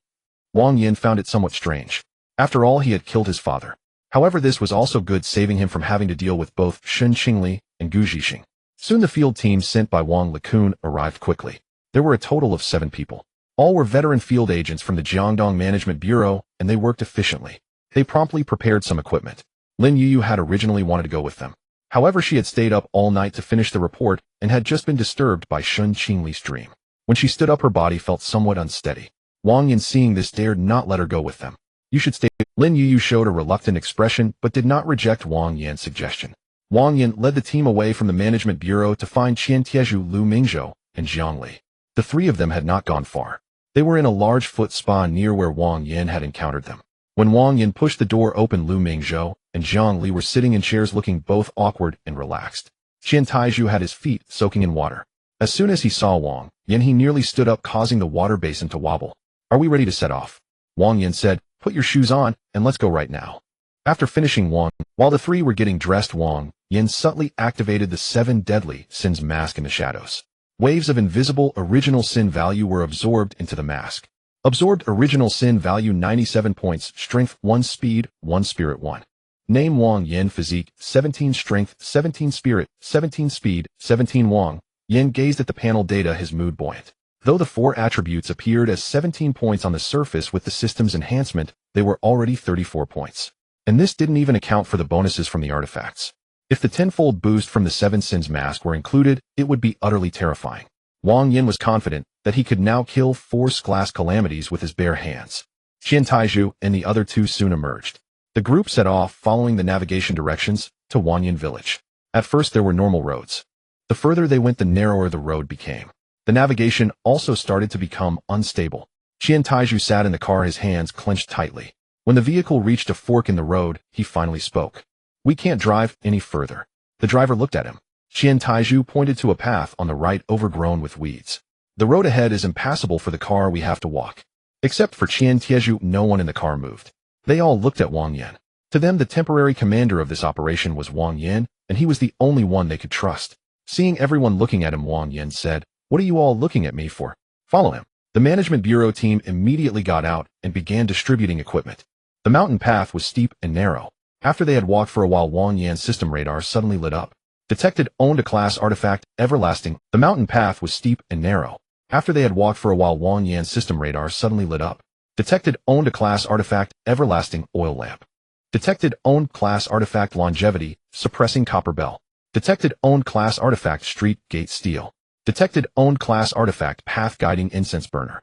Wang Yin found it somewhat strange. After all, he had killed his father. However, this was also good, saving him from having to deal with both Shun Qingli and Gu Zixing. Soon the field team sent by Wang Lekun arrived quickly. There were a total of 7 people. All were veteran field agents from the Jiangdong Management Bureau, and they worked efficiently. They promptly prepared some equipment. Lin Yuyu had originally wanted to go with them. However, she had stayed up all night to finish the report and had just been disturbed by Shun Qingli's dream. When she stood up, her body felt somewhat unsteady. Wang Yin, seeing this, dared not let her go with them. You should stay. Lin Yuyu showed a reluctant expression but did not reject Wang Yan's suggestion. Wang Yin led the team away from the management bureau to find Qian Tieju, Lu Mingzhou, and Jiang Li. The three of them had not gone far. They were in a large foot spa near where Wang Yin had encountered them. When Wang Yin pushed the door open, Lu Mingzhou and Jiang Li were sitting in chairs looking both awkward and relaxed. Qian Taizhu had his feet soaking in water. As soon as he saw Wang Yin, he nearly stood up, causing the water basin to wobble. Are we ready to set off? Wang Yin said, put your shoes on and let's go right now. After finishing while the three were getting dressed, Wang Yin subtly activated the 7 deadly sins mask in the shadows. Waves of invisible original sin value were absorbed into the mask. Absorbed original sin value 97 points, strength 1, speed 1, spirit 1. Name Wang Yin, physique 17, strength 17, spirit 17, speed 17. Wang Yin gazed at the panel data, his mood buoyant. Though the 4 attributes appeared as 17 points on the surface, with the system's enhancement, they were already 34 points. And this didn't even account for the bonuses from the artifacts. If the 10-fold boost from the 7 sins mask were included, it would be utterly terrifying. Wang Yin was confident that he could now kill 4 class calamities with his bare hands. Qian Taizhu and the other 2 soon emerged. The group set off, following the navigation directions, to Wanyan village. At first there were normal roads. The further they went, the narrower the road became. The navigation also started to become unstable. Qian Taizhu sat in the car, his hands clenched tightly. When the vehicle reached a fork in the road, he finally spoke. We can't drive any further. The driver looked at him. Qian Taizhu pointed to a path on the right overgrown with weeds. The road ahead is impassable for the car, we have to walk. Except for Qian Taizhu, no one in the car moved. They all looked at Wang Yin. To them, the temporary commander of this operation was Wang Yin, and he was the only one they could trust. Seeing everyone looking at him, Wang Yin said, "What are you all looking at me for? Follow him." The management bureau team immediately got out and began distributing equipment. The mountain path was steep and narrow. After they had walked for a while, Wang Yan's system radar suddenly lit up. Detected, owned a class artifact, everlasting. The mountain path was steep and narrow. After they had walked for a while, Wang Yan's system radar suddenly lit up. Detected, owned a class artifact, everlasting, oil lamp. Detected, owned class artifact, longevity, suppressing copper bell. Detected, owned class artifact, street gate steel. Detected, owned class artifact, path guiding incense burner.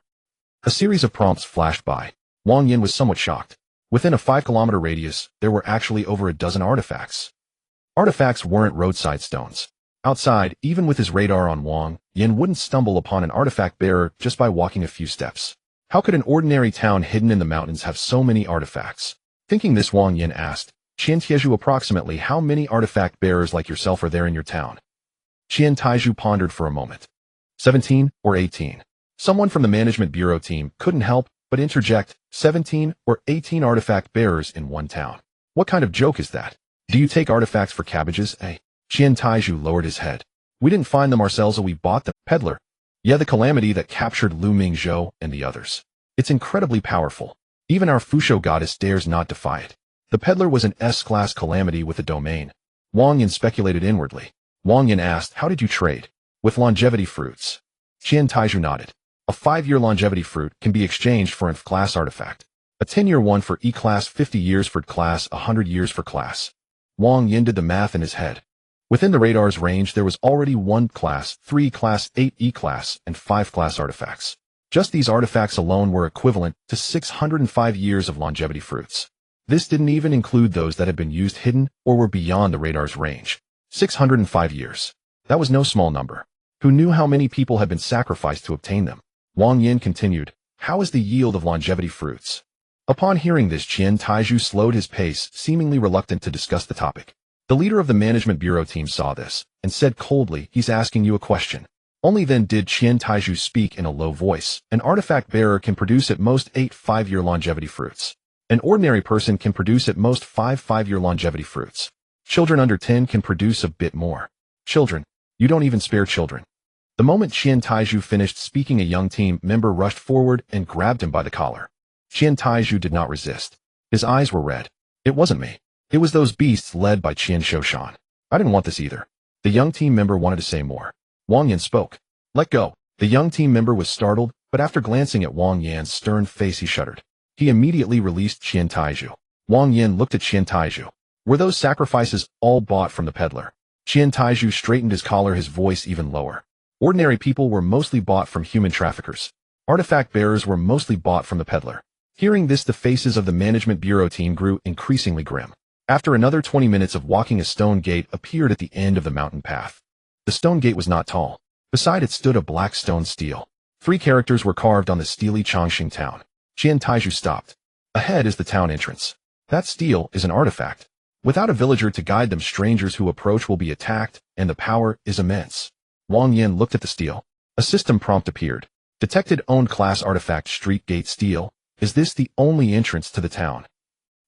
A series of prompts flashed by. Wang Yin was somewhat shocked. Within a 5-kilometer radius, there were actually over a dozen artifacts. Artifacts weren't roadside stones. Outside, even with his radar on, Wang Yin wouldn't stumble upon an artifact bearer just by walking a few steps. How could an ordinary town hidden in the mountains have so many artifacts? Thinking this, Wang Yin asked, Qian Taizhu, approximately how many artifact bearers like yourself are there in your town? Qian Taizhu pondered for a moment. 17 or 18. Someone from the management bureau team couldn't help but interject, 17 or 18 artifact bearers in one town. What kind of joke is that? Do you take artifacts for cabbages, eh? Qian Taizhu lowered his head. We didn't find them ourselves, we bought them. Peddler. Yeah, the calamity that captured Lu Mingzhou and the others. It's incredibly powerful. Even our Fusho goddess dares not defy it. The peddler was an S-class calamity with a domain. Wang Yin speculated inwardly. Wang Yin asked, how did you trade? With longevity fruits. Qian Taizhu nodded. A 5-year longevity fruit can be exchanged for an F-class artifact. A 10-year one for E-class, 50 years for class, 100 years for class. Wang Yin did the math in his head. Within the radar's range, there was already 1 class, 3 class, 8 E-class, and 5 class artifacts. Just these artifacts alone were equivalent to 605 years of longevity fruits. This didn't even include those that had been used hidden or were beyond the radar's range. 605 years. That was no small number. Who knew how many people had been sacrificed to obtain them? Wang Yin continued, how is the yield of longevity fruits? Upon hearing this, Qian Taizhu slowed his pace, seemingly reluctant to discuss the topic. The leader of the management bureau team saw this and said coldly, he's asking you a question. Only then did Qian Taizhu speak in a low voice. An artifact bearer can produce at most 8 5-year longevity fruits. An ordinary person can produce at most 5 5-year longevity fruits. Children under 10 can produce a bit more. Children. You don't even spare children. The moment Qian Taizhu finished speaking, a young team member rushed forward and grabbed him by the collar. Qian Taizhu did not resist. His eyes were red. It wasn't me. It was those beasts led by Qian Shoshan. I didn't want this either. The young team member wanted to say more. Wang Yin spoke. Let go. The young team member was startled, but after glancing at Wang Yan's stern face, he shuddered. He immediately released Qian Taizhu. Wang Yin looked at Qian Taizhu. Were those sacrifices all bought from the peddler? Qian Taiju straightened his collar, his voice even lower. Ordinary people were mostly bought from human traffickers. Artifact bearers were mostly bought from the peddler. Hearing this, the faces of the management bureau team grew increasingly grim. After another 20 minutes of walking, a stone gate appeared at the end of the mountain path. The stone gate was not tall. Beside it stood a black stone stele. 3 characters were carved on the steely Chongqing town. Qian Taiju stopped. Ahead is the town entrance. That stele is an artifact. Without a villager to guide them, strangers who approach will be attacked, and the power is immense. Wang Yin looked at the stele. A system prompt appeared. Detected owned class artifact street gate stele. Is this the only entrance to the town?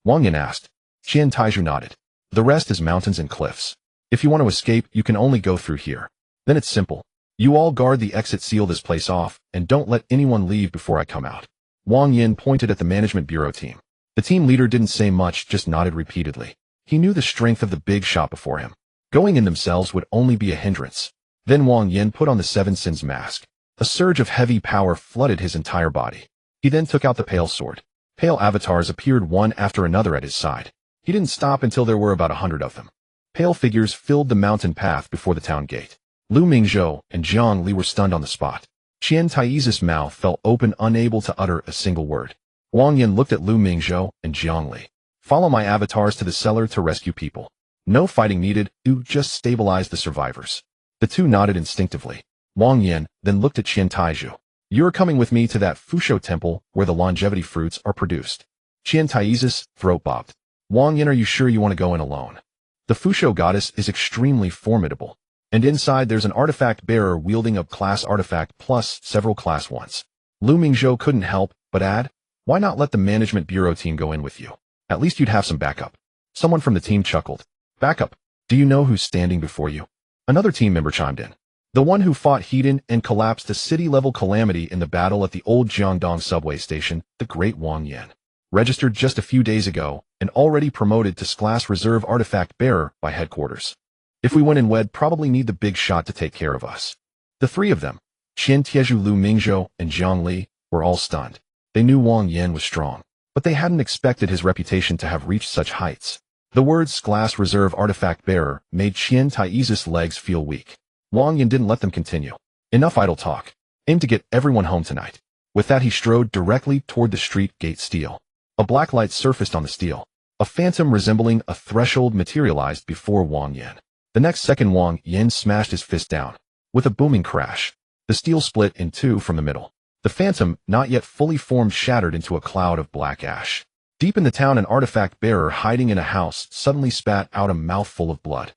Wang Yin asked. Qian Taiju nodded. The rest is mountains and cliffs. If you want to escape, you can only go through here. Then it's simple. You all guard the exit, seal this place off, and don't let anyone leave before I come out. Wang Yin pointed at the management bureau team. The team leader didn't say much, just nodded repeatedly. He knew the strength of the big shot before him. Going in themselves would only be a hindrance. Then Wang Yin put on the 7 Sins mask. A surge of heavy power flooded his entire body. He then took out the pale sword. Pale avatars appeared one after another at his side. He didn't stop until there were about 100 of them. Pale figures filled the mountain path before the town gate. Lu Mingzhou and Jiang Li were stunned on the spot. Qian Tai's mouth fell open, unable to utter a single word. Wang Yin looked at Lu Mingzhou and Jiang Li. Follow my avatars to the cellar to rescue people. No fighting needed, you just stabilize the survivors. The two nodded instinctively. Wang Yin then looked at Qian Taiju. You're coming with me to that Fusho temple where the longevity fruits are produced. Qian Tai's throat bobbed. Wang Yin, are you sure you want to go in alone? The Fusho goddess is extremely formidable. And inside there's an artifact bearer wielding a class artifact plus several class ones. Lu Mingzhou couldn't help but add, why not let the management bureau team go in with you? At least you'd have some backup. Someone from the team chuckled. Backup? Do you know who's standing before you? Another team member chimed in. The one who fought Hedon and collapsed the city-level calamity in the battle at the old Jiangdong subway station, the great Wang Yin. Registered just a few days ago and already promoted to class reserve artifact bearer by headquarters. If we win and wed, probably need the big shot to take care of us. The 3 of them, Qian Tieju, Lu Mingzhou, and Jiang Li, were all stunned. They knew Wang Yin was strong, but they hadn't expected his reputation to have reached such heights. The words class reserve artifact bearer made Qian Tai's legs feel weak. Wang Yin didn't let them continue. Enough idle talk. Aim to get everyone home tonight. With that, he strode directly toward the street gate stele. A black light surfaced on the stele. A phantom resembling a threshold materialized before Wang Yin. The next second, Wang Yin smashed his fist down. With a booming crash, the stele split in 2 from the middle. The phantom, not yet fully formed, shattered into a cloud of black ash. Deep in the town, an artifact bearer hiding in a house suddenly spat out a mouthful of blood.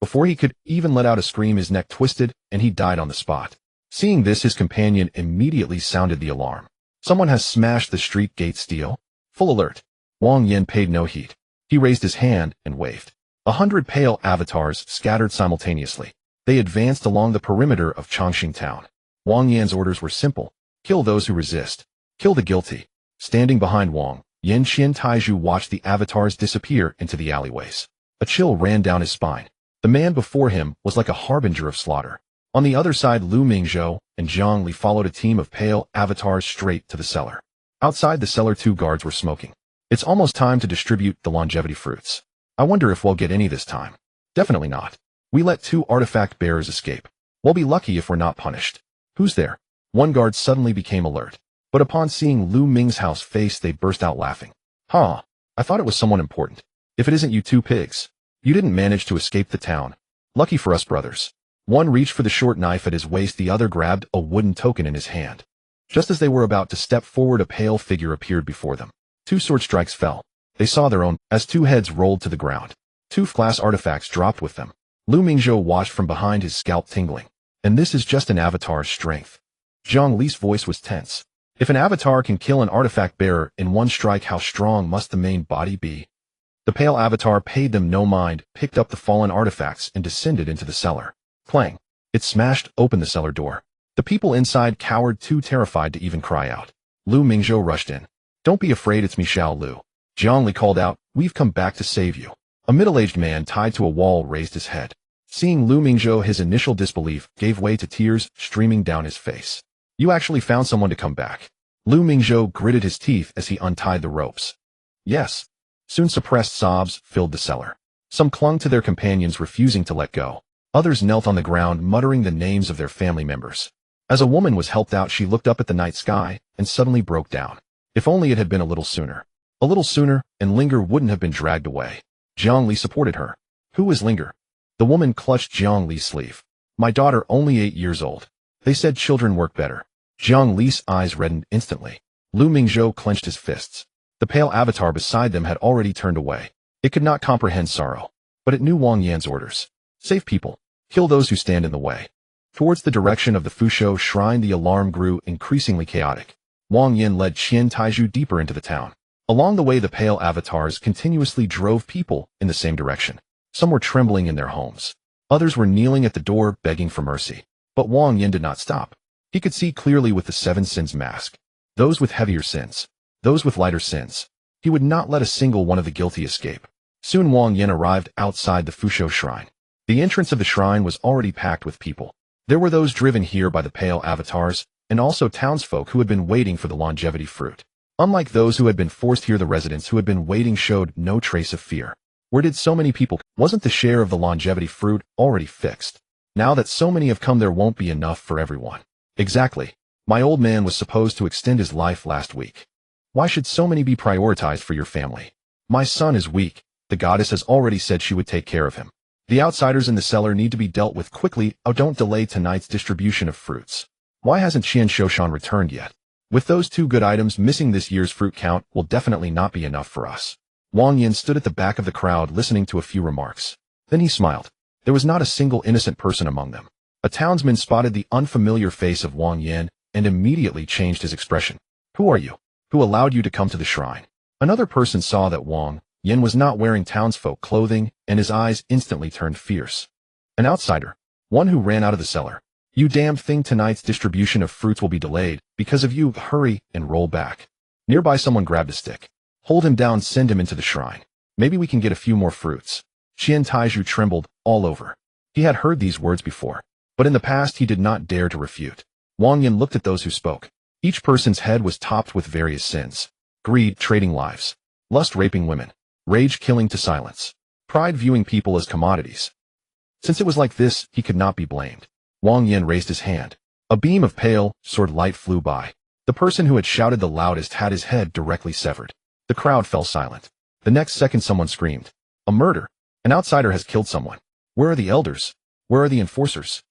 Before he could even let out a scream, his neck twisted and he died on the spot. Seeing this, his companion immediately sounded the alarm. Someone has smashed the street gate stele. Full alert. Wang Yin paid no heed. He raised his hand and waved. 100 pale avatars scattered simultaneously. They advanced along the perimeter of Chongqing town. Wang Yin's orders were simple. Kill those who resist. Kill the guilty. Standing behind Wang Yin, Qian Taiju watched the avatars disappear into the alleyways. A chill ran down his spine. The man before him was like a harbinger of slaughter. On the other side, Lu Mingzhou and Jiang Li followed a team of pale avatars straight to the cellar. Outside the cellar, 2 guards were smoking. It's almost time to distribute the longevity fruits. I wonder if we'll get any this time. Definitely not. We let 2 artifact bearers escape. We'll be lucky if we're not punished. Who's there? One guard suddenly became alert. But upon seeing Lu Mingzhou's face, they burst out laughing. Huh. I thought it was someone important. If it isn't you 2 pigs. You didn't manage to escape the town. Lucky for us, brothers. One reached for the short knife at his waist, the other grabbed a wooden token in his hand. Just as they were about to step forward, a pale figure appeared before them. 2 sword strikes fell. They saw their own, as 2 heads rolled to the ground. 2 class artifacts dropped with them. Lu Mingzhou watched from behind, his scalp tingling. And this is just an avatar's strength. Jiang Li's voice was tense. If an avatar can kill an artifact bearer in 1 strike, how strong must the main body be? The pale avatar paid them no mind, picked up the fallen artifacts and descended into the cellar. Clang! It smashed open the cellar door. The people inside cowered, too terrified to even cry out. Lu Mingzhou rushed in. Don't be afraid, it's me, Xiao Lu. Jiang Li called out, we've come back to save you. A middle-aged man tied to a wall raised his head. Seeing Lu Mingzhou, his initial disbelief gave way to tears streaming down his face. You actually found someone to come back. Lu Mingzhou gritted his teeth as he untied the ropes. Yes. Soon suppressed sobs filled the cellar. Some clung to their companions, refusing to let go. Others knelt on the ground, muttering the names of their family members. As a woman was helped out, she looked up at the night sky and suddenly broke down. If only it had been a little sooner. A little sooner, and Linger wouldn't have been dragged away. Jiang Li supported her. Who is Linger? The woman clutched Jiang Li's sleeve. My daughter, only 8 years old. They said children work better. Jiang Li's eyes reddened instantly. Lu Mingzhou clenched his fists. The pale avatar beside them had already turned away. It could not comprehend sorrow, but it knew Wang Yan's orders. Save people. Kill those who stand in the way. Towards the direction of the Fushou shrine, the alarm grew increasingly chaotic. Wang Yan led Qian Taizhu deeper into the town. Along the way, the pale avatars continuously drove people in the same direction. Some were trembling in their homes. Others were kneeling at the door, begging for mercy. But Wang Yan did not stop. He could see clearly with the 7 sins mask. Those with heavier sins. Those with lighter sins. He would not let a single one of the guilty escape. Soon Wang Yan arrived outside the Fushou shrine. The entrance of the shrine was already packed with people. There were those driven here by the pale avatars, and also townsfolk who had been waiting for the longevity fruit. Unlike those who had been forced here, the residents who had been waiting showed no trace of fear. Where did so many people? Wasn't the share of the longevity fruit already fixed? Now that so many have come, there won't be enough for everyone. Exactly. My old man was supposed to extend his life last week. Why should so many be prioritized for your family? My son is weak. The goddess has already said she would take care of him. The outsiders in the cellar need to be dealt with quickly. Oh, don't delay tonight's distribution of fruits. Why hasn't Qian Shoshan returned yet? With those 2 good items missing, this year's fruit count will definitely not be enough for us. Wang Yan stood at the back of the crowd, listening to a few remarks. Then he smiled. There was not a single innocent person among them. A townsman spotted the unfamiliar face of Wang Yan and immediately changed his expression. Who are you? Who allowed you to come to the shrine? Another person saw that Wang Yan was not wearing townsfolk clothing, and his eyes instantly turned fierce. An outsider. One who ran out of the cellar. You damn thing, tonight's distribution of fruits will be delayed because of you. Hurry and roll back. Nearby, someone grabbed a stick. Hold him down, send him into the shrine. Maybe we can get a few more fruits. Qian Taizhu trembled all over. He had heard these words before, but in the past he did not dare to refute. Wang Yan looked at those who spoke. Each person's head was topped with various sins. Greed, trading lives. Lust, raping women. Rage, killing to silence. Pride, viewing people as commodities. Since it was like this, he could not be blamed. Wang Yan raised his hand. A beam of pale, sword light flew by. The person who had shouted the loudest had his head directly severed. The crowd fell silent. The next second, someone screamed. A murder. An outsider has killed someone. Where are the elders? Where are the enforcers?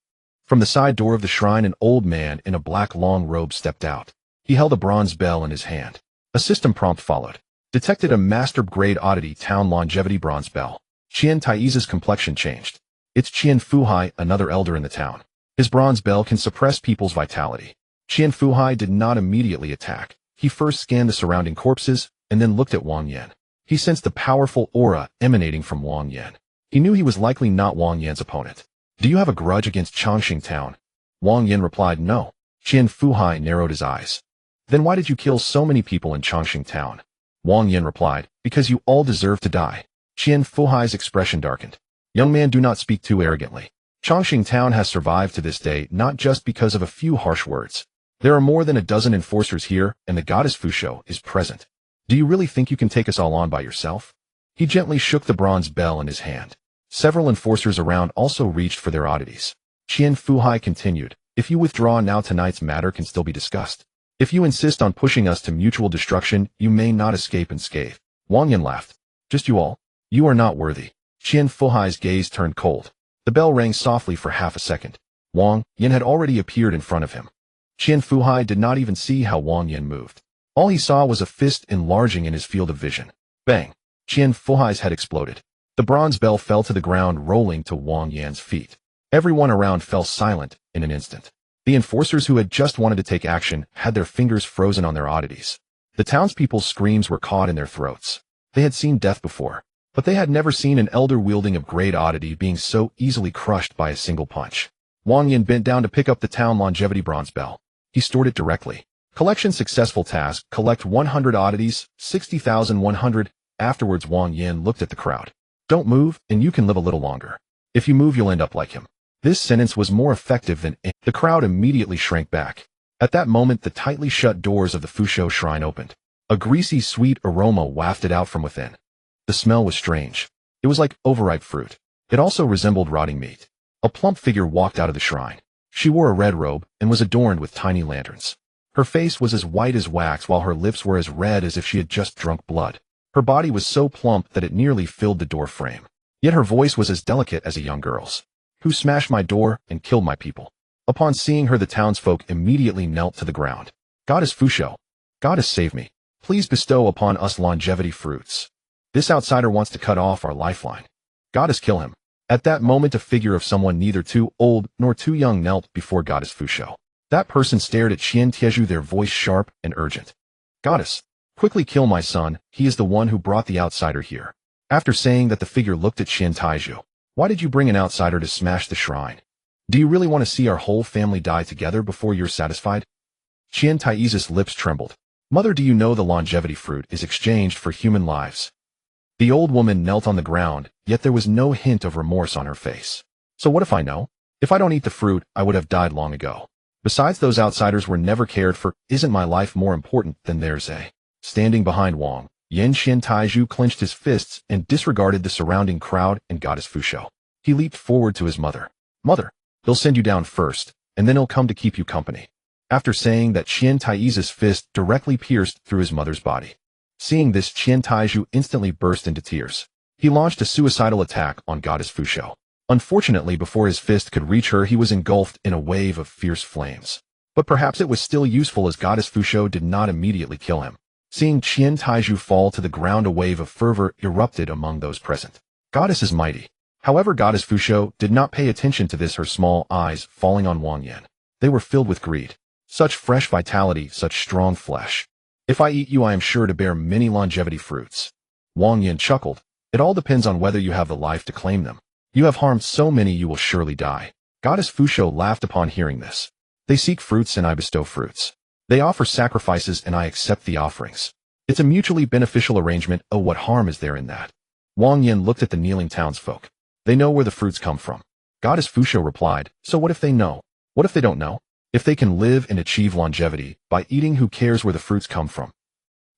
From the side door of the shrine, an old man in a black long robe stepped out. He held a bronze bell in his hand. A system prompt followed. Detected a master-grade oddity, town longevity bronze bell. Qian Taizhu's complexion changed. It's Qian Fuhai, another elder in the town. His bronze bell can suppress people's vitality. Qian Fuhai did not immediately attack. He first scanned the surrounding corpses, and then looked at Wang Yan. He sensed the powerful aura emanating from Wang Yan. He knew he was likely not Wang Yan's opponent. Do you have a grudge against Changxing Town? Wang Yan replied no. Qian Fuhai narrowed his eyes. Then why did you kill so many people in Changxing Town? Wang Yan replied, because you all deserve to die. Qian Fuhai's expression darkened. Young man, do not speak too arrogantly. Changxing Town has survived to this day not just because of a few harsh words. There are more than a dozen enforcers here, and the goddess Fushou is present. Do you really think you can take us all on by yourself? He gently shook the bronze bell in his hand. Several enforcers around also reached for their oddities. Qian Fuhai continued, if you withdraw now, tonight's matter can still be discussed. If you insist on pushing us to mutual destruction, you may not escape unscathed. Wang Yan laughed. Just you all? You are not worthy. Qian Fuhai's gaze turned cold. The bell rang softly for half a second. Wang Yan had already appeared in front of him. Qian Fuhai did not even see how Wang Yan moved. All he saw was a fist enlarging in his field of vision. Bang! Qian Fuhai's head exploded. The bronze bell fell to the ground, rolling to Wang Yan's feet. Everyone around fell silent in an instant. The enforcers who had just wanted to take action had their fingers frozen on their oddities. The townspeople's screams were caught in their throats. They had seen death before, but they had never seen an elder wielding a great oddity being so easily crushed by a single punch. Wang Yan bent down to pick up the town longevity bronze bell. He stored it directly. Collection successful task, collect 100 oddities, 60,100. Afterwards, Wang Yan looked at the crowd. Don't move, and you can live a little longer. If you move, you'll end up like him. This sentence was more effective than the crowd immediately shrank back. At that moment, the tightly shut doors of the Fushou shrine opened. A greasy, sweet aroma wafted out from within. The smell was strange. It was like overripe fruit. It also resembled rotting meat. A plump figure walked out of the shrine. She wore a red robe and was adorned with tiny lanterns. Her face was as white as wax while her lips were as red as if she had just drunk blood. Her body was so plump that it nearly filled the door frame. Yet her voice was as delicate as a young girl's. Who smashed my door and killed my people? Upon seeing her, the townsfolk immediately knelt to the ground. Goddess Fusho, Goddess, save me. Please bestow upon us longevity fruits. This outsider wants to cut off our lifeline. Goddess, kill him. At that moment, a figure of someone neither too old nor too young knelt before Goddess Fusho. That person stared at Qian Tieju, their voice sharp and urgent. Goddess, quickly kill my son, he is the one who brought the outsider here. After saying that, the figure looked at Qian Taiju. Why did you bring an outsider to smash the shrine? Do you really want to see our whole family die together before you're satisfied? Qian Taizu's lips trembled. Mother, do you know the longevity fruit is exchanged for human lives? The old woman knelt on the ground, yet there was no hint of remorse on her face. So what if I know? If I don't eat the fruit, I would have died long ago. Besides, those outsiders were never cared for. Isn't my life more important than theirs, eh? Standing behind Wang, Qian Taiju clenched his fists and disregarded the surrounding crowd and Goddess Fusho. He leaped forward to his mother. Mother, he'll send you down first, and then he'll come to keep you company. After saying that, Qian Taizu's fist directly pierced through his mother's body. Seeing this, Qian Taiju instantly burst into tears. He launched a suicidal attack on Goddess Fusho. Unfortunately, before his fist could reach her, he was engulfed in a wave of fierce flames. But perhaps it was still useful, as Goddess Fusho did not immediately kill him. Seeing Qian Taiju fall to the ground, a wave of fervor erupted among those present. Goddess is mighty. However, Goddess Fusho did not pay attention to this, her small eyes falling on Wang Yan. They were filled with greed. Such fresh vitality, such strong flesh. If I eat you, I am sure to bear many longevity fruits. Wang Yan chuckled. It all depends on whether you have the life to claim them. You have harmed so many, you will surely die. Goddess Fusho laughed upon hearing this. They seek fruits and I bestow fruits. They offer sacrifices and I accept the offerings. It's a mutually beneficial arrangement. Oh, what harm is there in that? Wang Yan looked at the kneeling townsfolk. They know where the fruits come from. Goddess Fusho replied, so what if they know? What if they don't know? If they can live and achieve longevity by eating, who cares where the fruits come from?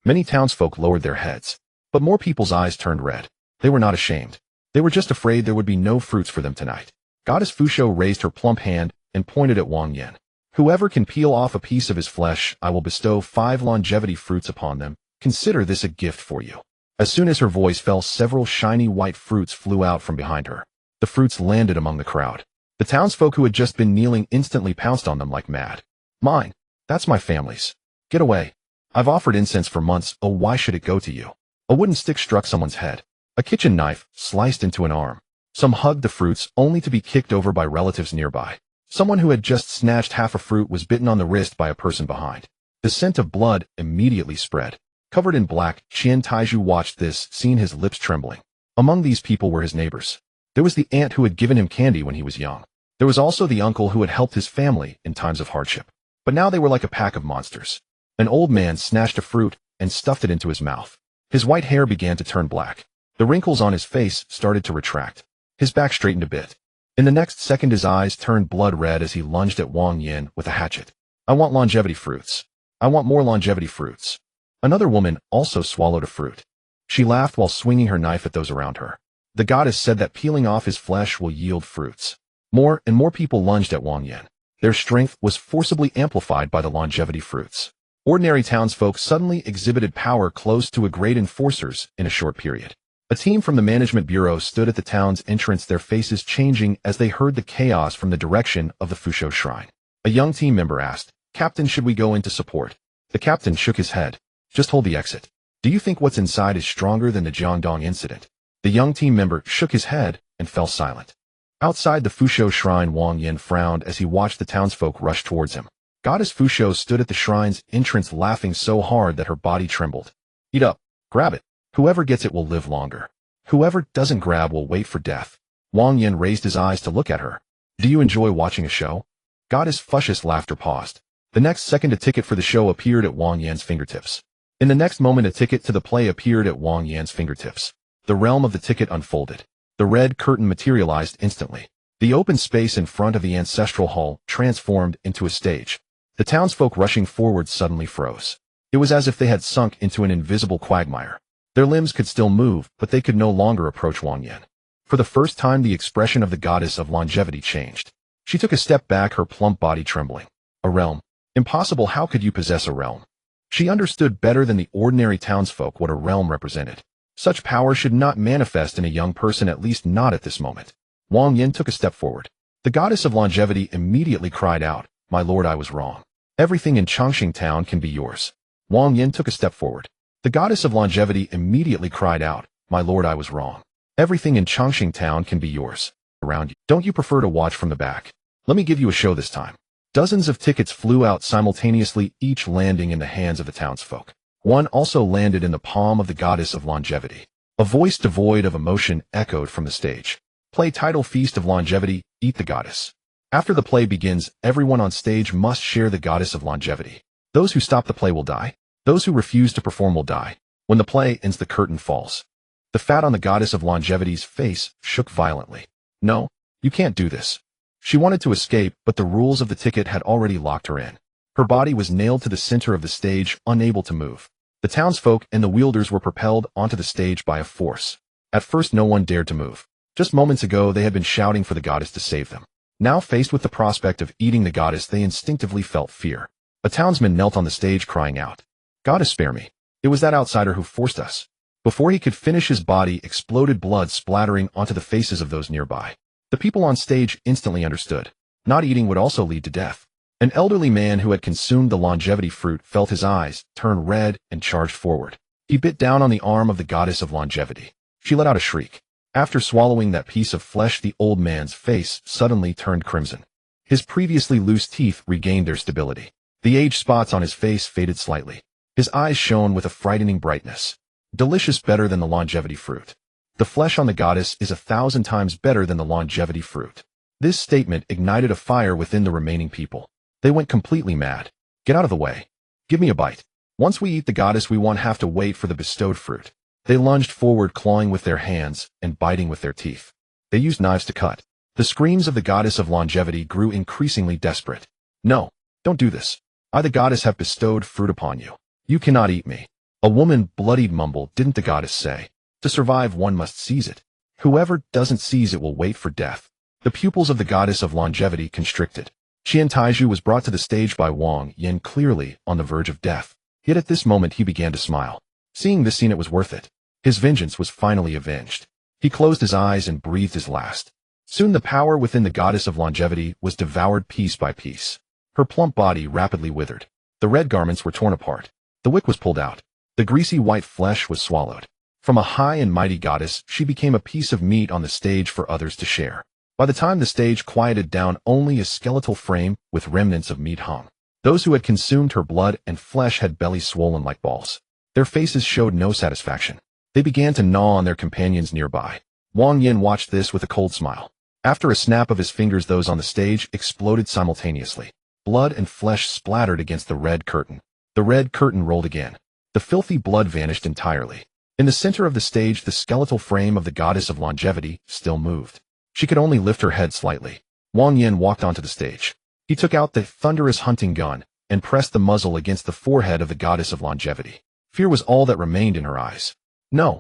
Many townsfolk lowered their heads, but more people's eyes turned red. They were not ashamed. They were just afraid there would be no fruits for them tonight. Goddess Fusho raised her plump hand and pointed at Wang Yan. Whoever can peel off a piece of his flesh, I will bestow 5 longevity fruits upon them. Consider this a gift for you. As soon as her voice fell, several shiny white fruits flew out from behind her. The fruits landed among the crowd. The townsfolk who had just been kneeling instantly pounced on them like mad. Mine. That's my family's. Get away. I've offered incense for months. Oh, why should it go to you? A wooden stick struck someone's head. A kitchen knife sliced into an arm. Some hugged the fruits only to be kicked over by relatives nearby. Someone who had just snatched half a fruit was bitten on the wrist by a person behind. The scent of blood immediately spread. Covered in black, Qian Taiju watched this, seeing his lips trembling. Among these people were his neighbors. There was the aunt who had given him candy when he was young. There was also the uncle who had helped his family in times of hardship. But now they were like a pack of monsters. An old man snatched a fruit and stuffed it into his mouth. His white hair began to turn black. The wrinkles on his face started to retract. His back straightened a bit. In the next second, his eyes turned blood red as he lunged at Wang Yan with a hatchet. I want longevity fruits. I want more longevity fruits. Another woman also swallowed a fruit. She laughed while swinging her knife at those around her. The goddess said that peeling off his flesh will yield fruits. More and more people lunged at Wang Yan. Their strength was forcibly amplified by the longevity fruits. Ordinary townsfolk suddenly exhibited power close to a great enforcers in a short period. A team from the management bureau stood at the town's entrance, their faces changing as they heard the chaos from the direction of the Fusho shrine. A young team member asked, Captain, should we go in to support? The captain shook his head. Just hold the exit. Do you think what's inside is stronger than the Jiangdong incident? The young team member shook his head and fell silent. Outside the Fusho shrine, Wang Yan frowned as he watched the townsfolk rush towards him. Goddess Fusho stood at the shrine's entrance laughing so hard that her body trembled. Eat up. Grab it. Whoever gets it will live longer. Whoever doesn't grab will wait for death. Wang Yan raised his eyes to look at her. Do you enjoy watching a show? Goddess Fusho's laughter paused. The next second, a ticket for the show appeared at Wang Yan's fingertips. In the next moment, a ticket to the play appeared at Wang Yan's fingertips. The realm of the ticket unfolded. The red curtain materialized instantly. The open space in front of the ancestral hall transformed into a stage. The townsfolk rushing forward suddenly froze. It was as if they had sunk into an invisible quagmire. Their limbs could still move, but they could no longer approach Wang Yan. For the first time, the expression of the goddess of longevity changed. She took a step back, her plump body trembling. A realm. Impossible, how could you possess a realm? She understood better than the ordinary townsfolk what a realm represented. Such power should not manifest in a young person, at least not at this moment. Wang Yan took a step forward. The goddess of longevity immediately cried out, "My lord, I was wrong. Everything in Chongqing town can be yours." Wang Yan took a step forward. The goddess of longevity immediately cried out, "My lord, I was wrong. Everything in Chongqing town can be yours. Around you. Don't you prefer to watch from the back? Let me give you a show this time." Dozens of tickets flew out simultaneously, each landing in the hands of the townsfolk. One also landed in the palm of the goddess of longevity. A voice devoid of emotion echoed from the stage. Play title: Feast of Longevity, Eat the Goddess. After the play begins, everyone on stage must share the goddess of longevity. Those who stop the play will die. Those who refuse to perform will die. When the play ends, the curtain falls. The fat on the goddess of longevity's face shook violently. "No, you can't do this." She wanted to escape, but the rules of the ticket had already locked her in. Her body was nailed to the center of the stage, unable to move. The townsfolk and the wielders were propelled onto the stage by a force. At first, no one dared to move. Just moments ago, they had been shouting for the goddess to save them. Now, faced with the prospect of eating the goddess, they instinctively felt fear. A townsman knelt on the stage, crying out, "Goddess, spare me. It was that outsider who forced us." Before he could finish, his body exploded, blood splattering onto the faces of those nearby. The people on stage instantly understood. Not eating would also lead to death. An elderly man who had consumed the longevity fruit felt his eyes turn red and charged forward. He bit down on the arm of the goddess of longevity. She let out a shriek. After swallowing that piece of flesh, the old man's face suddenly turned crimson. His previously loose teeth regained their stability. The age spots on his face faded slightly. His eyes shone with a frightening brightness. "Delicious, better than the longevity fruit. The flesh on the goddess is 1,000 times better than the longevity fruit." This statement ignited a fire within the remaining people. They went completely mad. "Get out of the way. Give me a bite. Once we eat the goddess, we won't have to wait for the bestowed fruit." They lunged forward, clawing with their hands and biting with their teeth. They used knives to cut. The screams of the goddess of longevity grew increasingly desperate. "No, don't do this. I, the goddess, have bestowed fruit upon you. You cannot eat me." A woman bloodied mumbled, "Didn't the goddess say, to survive one must seize it? Whoever doesn't seize it will wait for death." The pupils of the goddess of longevity constricted. Qian Taizhu was brought to the stage by Wang Yan, clearly on the verge of death. Yet at this moment he began to smile. Seeing this scene, it was worth it. His vengeance was finally avenged. He closed his eyes and breathed his last. Soon the power within the goddess of longevity was devoured piece by piece. Her plump body rapidly withered. The red garments were torn apart. The wick was pulled out. The greasy white flesh was swallowed. From a high and mighty goddess, she became a piece of meat on the stage for others to share. By the time the stage quieted down, only a skeletal frame with remnants of meat hung. Those who had consumed her blood and flesh had bellies swollen like balls. Their faces showed no satisfaction. They began to gnaw on their companions nearby. Wang Yan watched this with a cold smile. After a snap of his fingers, those on the stage exploded simultaneously. Blood and flesh splattered against the red curtain. The red curtain rolled again. The filthy blood vanished entirely. In the center of the stage, the skeletal frame of the goddess of longevity still moved. She could only lift her head slightly. Wang Yan walked onto the stage. He took out the thunderous hunting gun and pressed the muzzle against the forehead of the goddess of longevity. Fear was all that remained in her eyes. "No.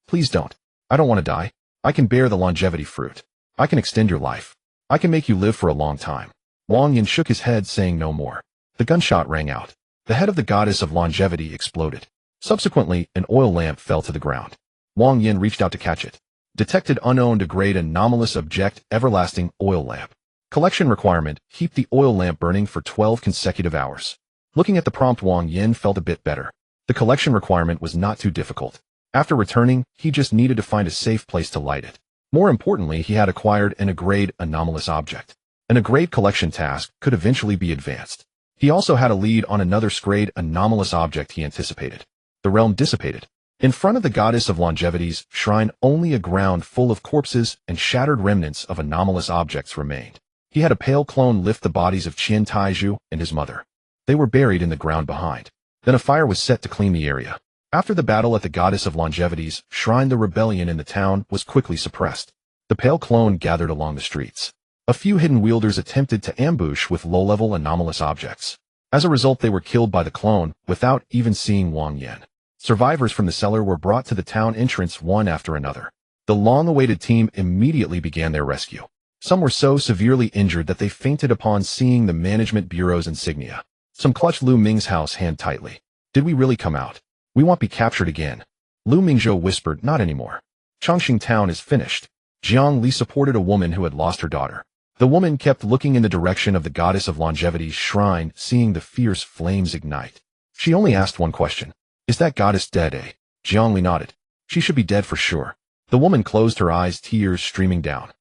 Please don't. I don't want to die. I can bear the longevity fruit. I can extend your life. I can make you live for a long time." Wang Yan shook his head, saying no more. The gunshot rang out. The head of the goddess of longevity exploded. Subsequently, an oil lamp fell to the ground. Wang Yan reached out to catch it. Detected unknown degrade anomalous object everlasting oil lamp. Collection requirement: keep the oil lamp burning for 12 consecutive hours. Looking at the prompt, Wang Yan felt a bit better. The collection requirement was not too difficult. After returning, he just needed to find a safe place to light it. More importantly, he had acquired an A-grade anomalous object. An A-grade collection task could eventually be advanced. He also had a lead on another S-grade anomalous object he anticipated. The realm dissipated. In front of the goddess of longevity's shrine, only a ground full of corpses and shattered remnants of anomalous objects remained. He had a pale clone lift the bodies of Qian Taizhu and his mother. They were buried in the ground behind. Then a fire was set to clean the area. After the battle at the goddess of longevity's shrine, the rebellion in the town was quickly suppressed. The pale clone gathered along the streets. A few hidden wielders attempted to ambush with low-level anomalous objects. As a result, they were killed by the clone without even seeing Wang Yan. Survivors from the cellar were brought to the town entrance one after another. The long-awaited team immediately began their rescue. Some were so severely injured that they fainted upon seeing the Management Bureau's insignia. Some clutched Lu Ming's house hand tightly. Did we really come out? We won't be captured again. Lu Mingzhou whispered, not anymore. Chongqing town is finished. Jiang Li supported a woman who had lost her daughter. The woman kept looking in the direction of the goddess of longevity's shrine, seeing the fierce flames ignite. She only asked one question. Is that goddess dead, eh? Jiang Li nodded. She should be dead for sure. The woman closed her eyes, tears streaming down.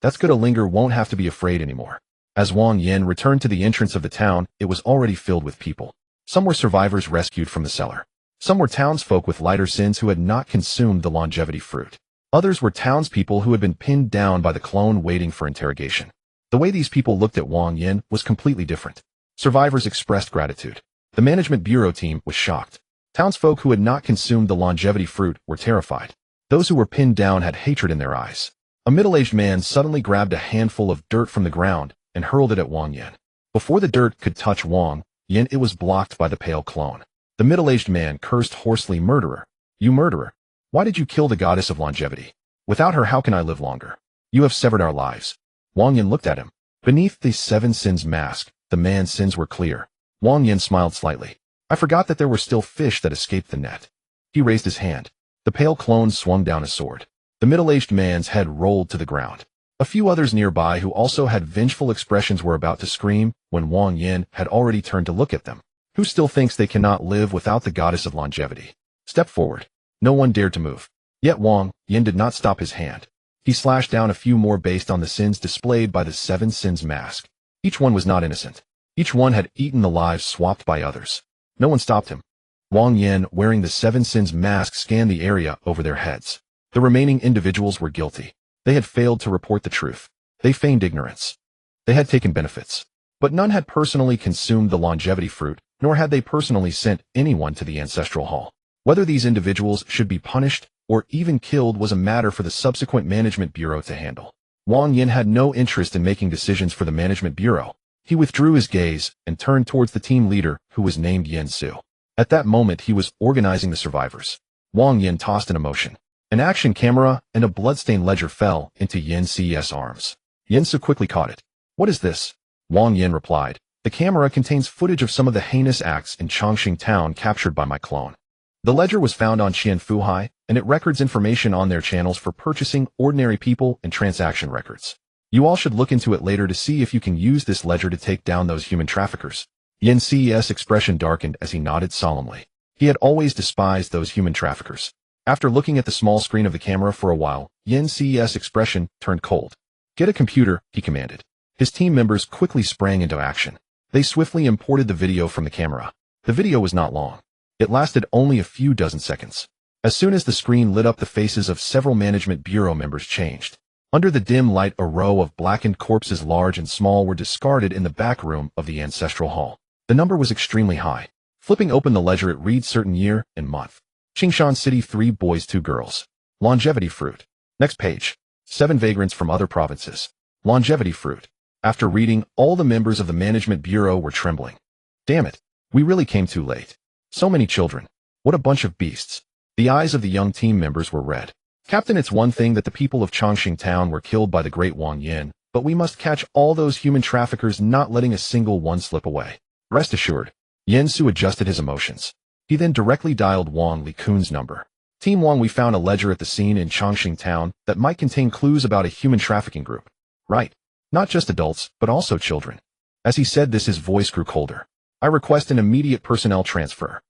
That's good, a linger won't have to be afraid anymore. As Wang Yin returned to the entrance of the town, it was already filled with people. Some were survivors rescued from the cellar. Some were townsfolk with lighter sins who had not consumed the longevity fruit. Others were townspeople who had been pinned down by the clone waiting for interrogation. The way these people looked at Wang Yin was completely different. Survivors expressed gratitude. The Management Bureau team was shocked. Townsfolk who had not consumed the longevity fruit were terrified. Those who were pinned down had hatred in their eyes. A middle-aged man suddenly grabbed a handful of dirt from the ground and hurled it at Wang Yin. Before the dirt could touch Wang Yin, it was blocked by the pale clone. The middle-aged man cursed hoarsely, "Murderer! You murderer! Why did you kill the goddess of longevity? Without her, how can I live longer? You have severed our lives." Wang Yin looked at him. Beneath the seven sins mask, the man's sins were clear. Wang Yin smiled slightly. I forgot that there were still fish that escaped the net. He raised his hand. The pale clone swung down a sword. The middle-aged man's head rolled to the ground. A few others nearby who also had vengeful expressions were about to scream when Wang Yin had already turned to look at them. Who still thinks they cannot live without the goddess of longevity? Step forward. No one dared to move. Yet Wang Yin did not stop his hand. He slashed down a few more based on the sins displayed by the seven sins mask. Each one was not innocent. Each one had eaten the lives swapped by others. No one stopped him. Wang Yin, wearing the seven sins mask, scanned the area over their heads. The remaining individuals were guilty. They had failed to report the truth. They feigned ignorance. They had taken benefits. But none had personally consumed the longevity fruit, nor had they personally sent anyone to the ancestral hall. Whether these individuals should be punished or even killed was a matter for the subsequent Management Bureau to handle. Wang Yin had no interest in making decisions for the Management Bureau. He withdrew his gaze and turned towards the team leader, who was named Yen Su. At that moment, he was organizing the survivors. Wang Yin tossed an emotion. An action camera and a bloodstained ledger fell into Yen Su's arms. Yen Su quickly caught it. What is this? Wang Yin replied. The camera contains footage of some of the heinous acts in Chongqing town captured by my clone. The ledger was found on Qian Fuhai, and it records information on their channels for purchasing ordinary people and transaction records. You all should look into it later to see if you can use this ledger to take down those human traffickers. Yen Su's expression darkened as he nodded solemnly. He had always despised those human traffickers. After looking at the small screen of the camera for a while, Yen Su's expression turned cold. Get a computer, he commanded. His team members quickly sprang into action. They swiftly imported the video from the camera. The video was not long. It lasted only a few dozen seconds. As soon as the screen lit up, the faces of several Management Bureau members changed. Under the dim light, a row of blackened corpses, large and small, were discarded in the back room of the ancestral hall. The number was extremely high. Flipping open the ledger, it reads certain year and month. Qingshan City, 3 boys, 2 girls. Longevity fruit. Next page. 7 vagrants from other provinces. Longevity fruit. After reading, all the members of the Management Bureau were trembling. Damn it. We really came too late. So many children. What a bunch of beasts. The eyes of the young team members were red. Captain, it's one thing that the people of Chongqing town were killed by the great Wang Yin, but we must catch all those human traffickers, not letting a single one slip away. Rest assured. Yen Su adjusted his emotions. He then directly dialed Wang Li Kun's number. Team Wang, we found a ledger at the scene in Chongqing town that might contain clues about a human trafficking group. Right. Not just adults, but also children. As he said this, his voice grew colder. I request an immediate personnel transfer.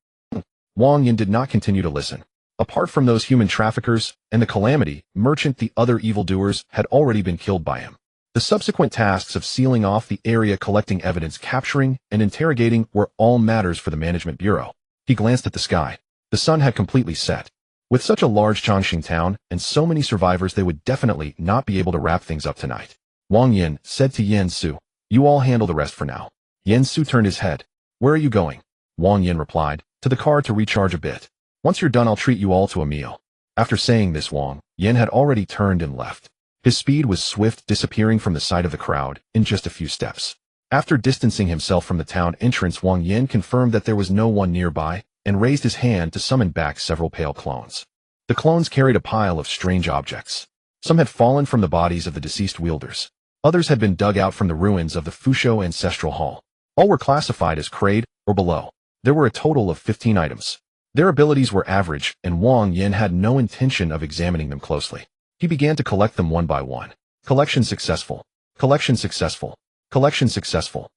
Wang Yin did not continue to listen. Apart from those human traffickers and the Calamity merchant, the other evildoers had already been killed by him. The subsequent tasks of sealing off the area, collecting evidence, capturing and interrogating were all matters for the Management Bureau. He glanced at the sky. The sun had completely set. With such a large Chongqing town and so many survivors, they would definitely not be able to wrap things up tonight. Wang Yin said to Yen Su, you all handle the rest for now. Yen Su turned his head. Where are you going? Wang Yin replied, to the car to recharge a bit. Once you're done, I'll treat you all to a meal. After saying this, Wang Yin had already turned and left. His speed was swift, disappearing from the sight of the crowd in just a few steps. After distancing himself from the town entrance, Wang Yin confirmed that there was no one nearby and raised his hand to summon back several pale clones. The clones carried a pile of strange objects. Some had fallen from the bodies of the deceased wielders. Others had been dug out from the ruins of the Fusho Ancestral Hall. All were classified as grade or below. There were a total of 15 items. Their abilities were average, and Wang Yin had no intention of examining them closely. He began to collect them one by one. Collection successful. Collection successful. Collection successful.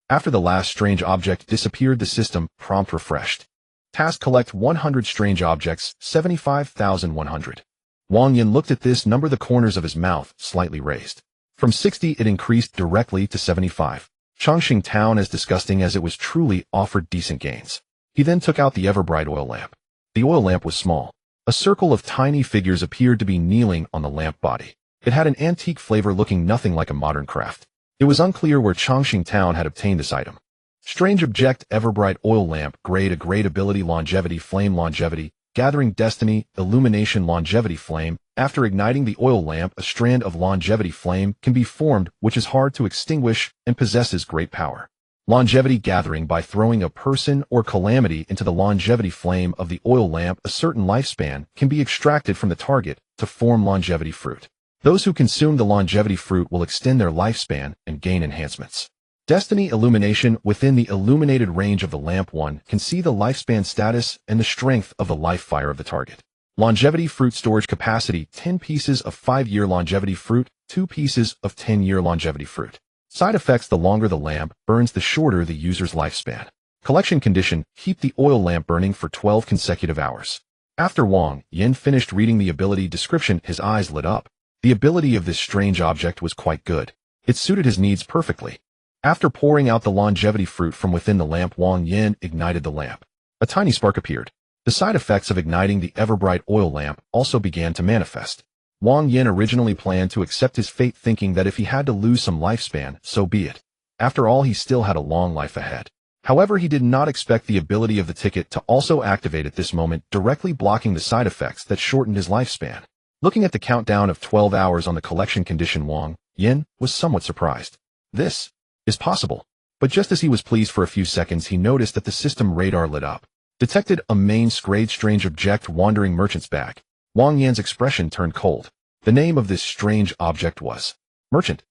After the last strange object disappeared, the system prompt refreshed. Task: collect 100 strange objects, 75,100. Wang Yin looked at this number, the corners of his mouth slightly raised. From 60 it increased directly to 75. Chongqing Town, as disgusting as it was, truly offered decent gains. He then took out the ever-bright oil lamp. The oil lamp was small. A circle of tiny figures appeared to be kneeling on the lamp body. It had an antique flavor, looking nothing like a modern craft. It was unclear where Chongqing Town had obtained this item. Strange object: ever-bright oil lamp, grade: a grade ability, longevity, flame, longevity, gathering destiny, illumination, longevity, flame. After igniting the oil lamp, a strand of longevity flame can be formed, which is hard to extinguish and possesses great power. Longevity gathering: by throwing a person or calamity into the longevity flame of the oil lamp, a certain lifespan can be extracted from the target to form longevity fruit. Those who consume the longevity fruit will extend their lifespan and gain enhancements. Destiny illumination: within the illuminated range of the lamp, one can see the lifespan status and the strength of the life fire of the target. Longevity fruit storage capacity: 10 pieces of 5-year longevity fruit, 2 pieces of 10-year longevity fruit. Side effects: the longer the lamp burns, the shorter the user's lifespan. Collection condition: keep the oil lamp burning for 12 consecutive hours. After Wang Yin finished reading the ability description, his eyes lit up. The ability of this strange object was quite good. It suited his needs perfectly. After pouring out the longevity fruit from within the lamp, Wang Yin ignited the lamp. A tiny spark appeared. The side effects of igniting the ever-bright oil lamp also began to manifest. Wang Yin originally planned to accept his fate, thinking that if he had to lose some lifespan, so be it. After all, he still had a long life ahead. However, he did not expect the ability of the ticket to also activate at this moment, directly blocking the side effects that shortened his lifespan. Looking at the countdown of 12 hours on the collection condition, Wang Yin was somewhat surprised. This is possible. But just as he was pleased for a few seconds, he noticed that the system radar lit up. Detected a main grade strange object, wandering merchant's bag. Wang Yin's expression turned cold. The name of this strange object was Merchant.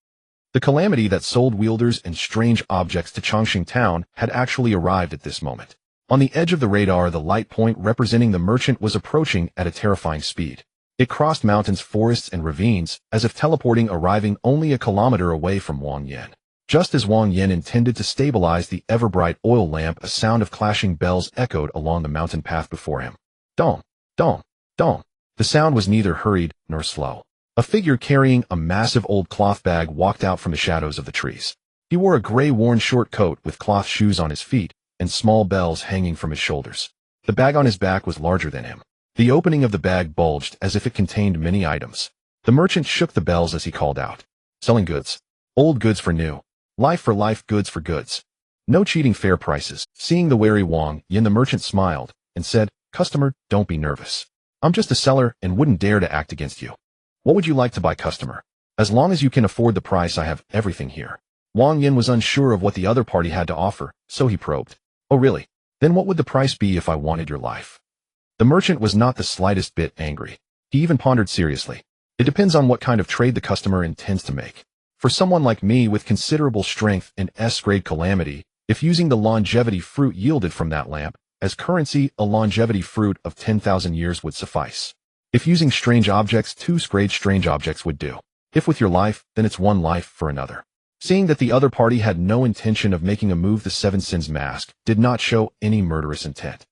The calamity that sold wielders and strange objects to Chongqing Town had actually arrived at this moment. On the edge of the radar, the light point representing the merchant was approaching at a terrifying speed. It crossed mountains, forests, and ravines, as if teleporting, arriving only a kilometer away from Wang Yin. Just as Wang Yin intended to stabilize the ever-bright oil lamp, a sound of clashing bells echoed along the mountain path before him. Dong, dong, dong. The sound was neither hurried nor slow. A figure carrying a massive old cloth bag walked out from the shadows of the trees. He wore a gray worn short coat with cloth shoes on his feet and small bells hanging from his shoulders. The bag on his back was larger than him. The opening of the bag bulged as if it contained many items. The merchant shook the bells as he called out. Selling goods. Old goods for new. Life for life, goods for goods. No cheating, fair prices. Seeing the wary Wang Yin, the merchant smiled and said, Customer, don't be nervous. I'm just a seller and wouldn't dare to act against you. What would you like to buy, customer? As long as you can afford the price, I have everything here. Wang Yin was unsure of what the other party had to offer, so he probed. Oh really? Then what would the price be if I wanted your life? The merchant was not the slightest bit angry. He even pondered seriously. It depends on what kind of trade the customer intends to make. For someone like me with considerable strength and S-grade calamity, if using the longevity fruit yielded from that lamp as currency, a longevity fruit of 10,000 years would suffice. If using strange objects, 2 grade strange objects would do. If with your life, then it's 1 life for another. Seeing that the other party had no intention of making a move, the Seven Sins mask did not show any murderous intent.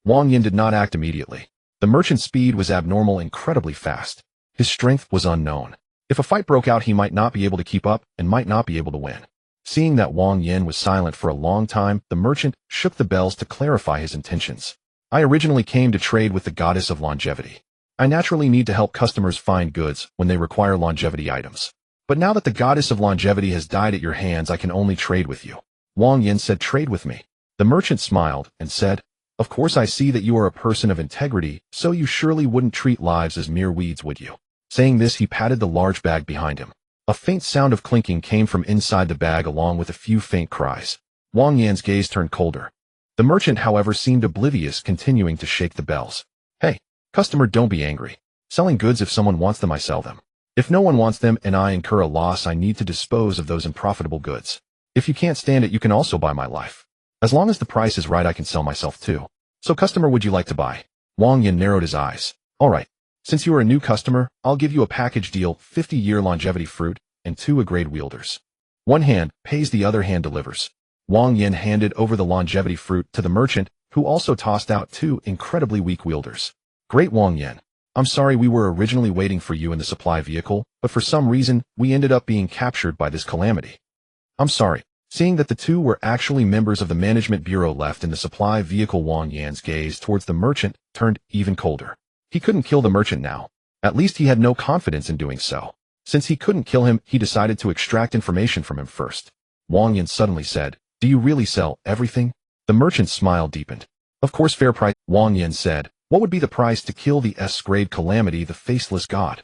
Wang Yin did not act immediately. The merchant's speed was abnormal, incredibly fast. His strength was unknown. If a fight broke out, he might not be able to keep up and might not be able to win. Seeing that Wang Yin was silent for a long time, the merchant shook the bells to clarify his intentions. I originally came to trade with the goddess of longevity. I naturally need to help customers find goods when they require longevity items. But now that the goddess of longevity has died at your hands, I can only trade with you. Wang Yin said, Trade with me. The merchant smiled and said, Of course, I see that you are a person of integrity, so you surely wouldn't treat lives as mere weeds, would you? Saying this, he patted the large bag behind him. A faint sound of clinking came from inside the bag along with a few faint cries. Wang Yan's gaze turned colder. The merchant, however, seemed oblivious, continuing to shake the bells. Hey, customer, don't be angry. Selling goods, if someone wants them, I sell them. If no one wants them and I incur a loss, I need to dispose of those unprofitable goods. If you can't stand it, you can also buy my life. As long as the price is right, I can sell myself too. So customer, would you like to buy? Wang Yin narrowed his eyes. All right. Since you are a new customer, I'll give you a package deal, 50-year longevity fruit, and 2 grade wielders. One hand pays, the other hand delivers. Wang Yin handed over the longevity fruit to the merchant, who also tossed out 2 incredibly weak wielders. Great, Wang Yin. I'm sorry, we were originally waiting for you in the supply vehicle, but for some reason, we ended up being captured by this calamity. I'm sorry. Seeing that the 2 were actually members of the management bureau left in the supply vehicle, Wang Yin's gaze towards the merchant turned even colder. He couldn't kill the merchant now. At least he had no confidence in doing so. Since he couldn't kill him, he decided to extract information from him first. Wang Yin suddenly said, "Do you really sell everything?" The merchant's smile deepened. "Of course, fair price." Wang Yin said, "What would be the price to kill the S-grade Calamity, the faceless god?"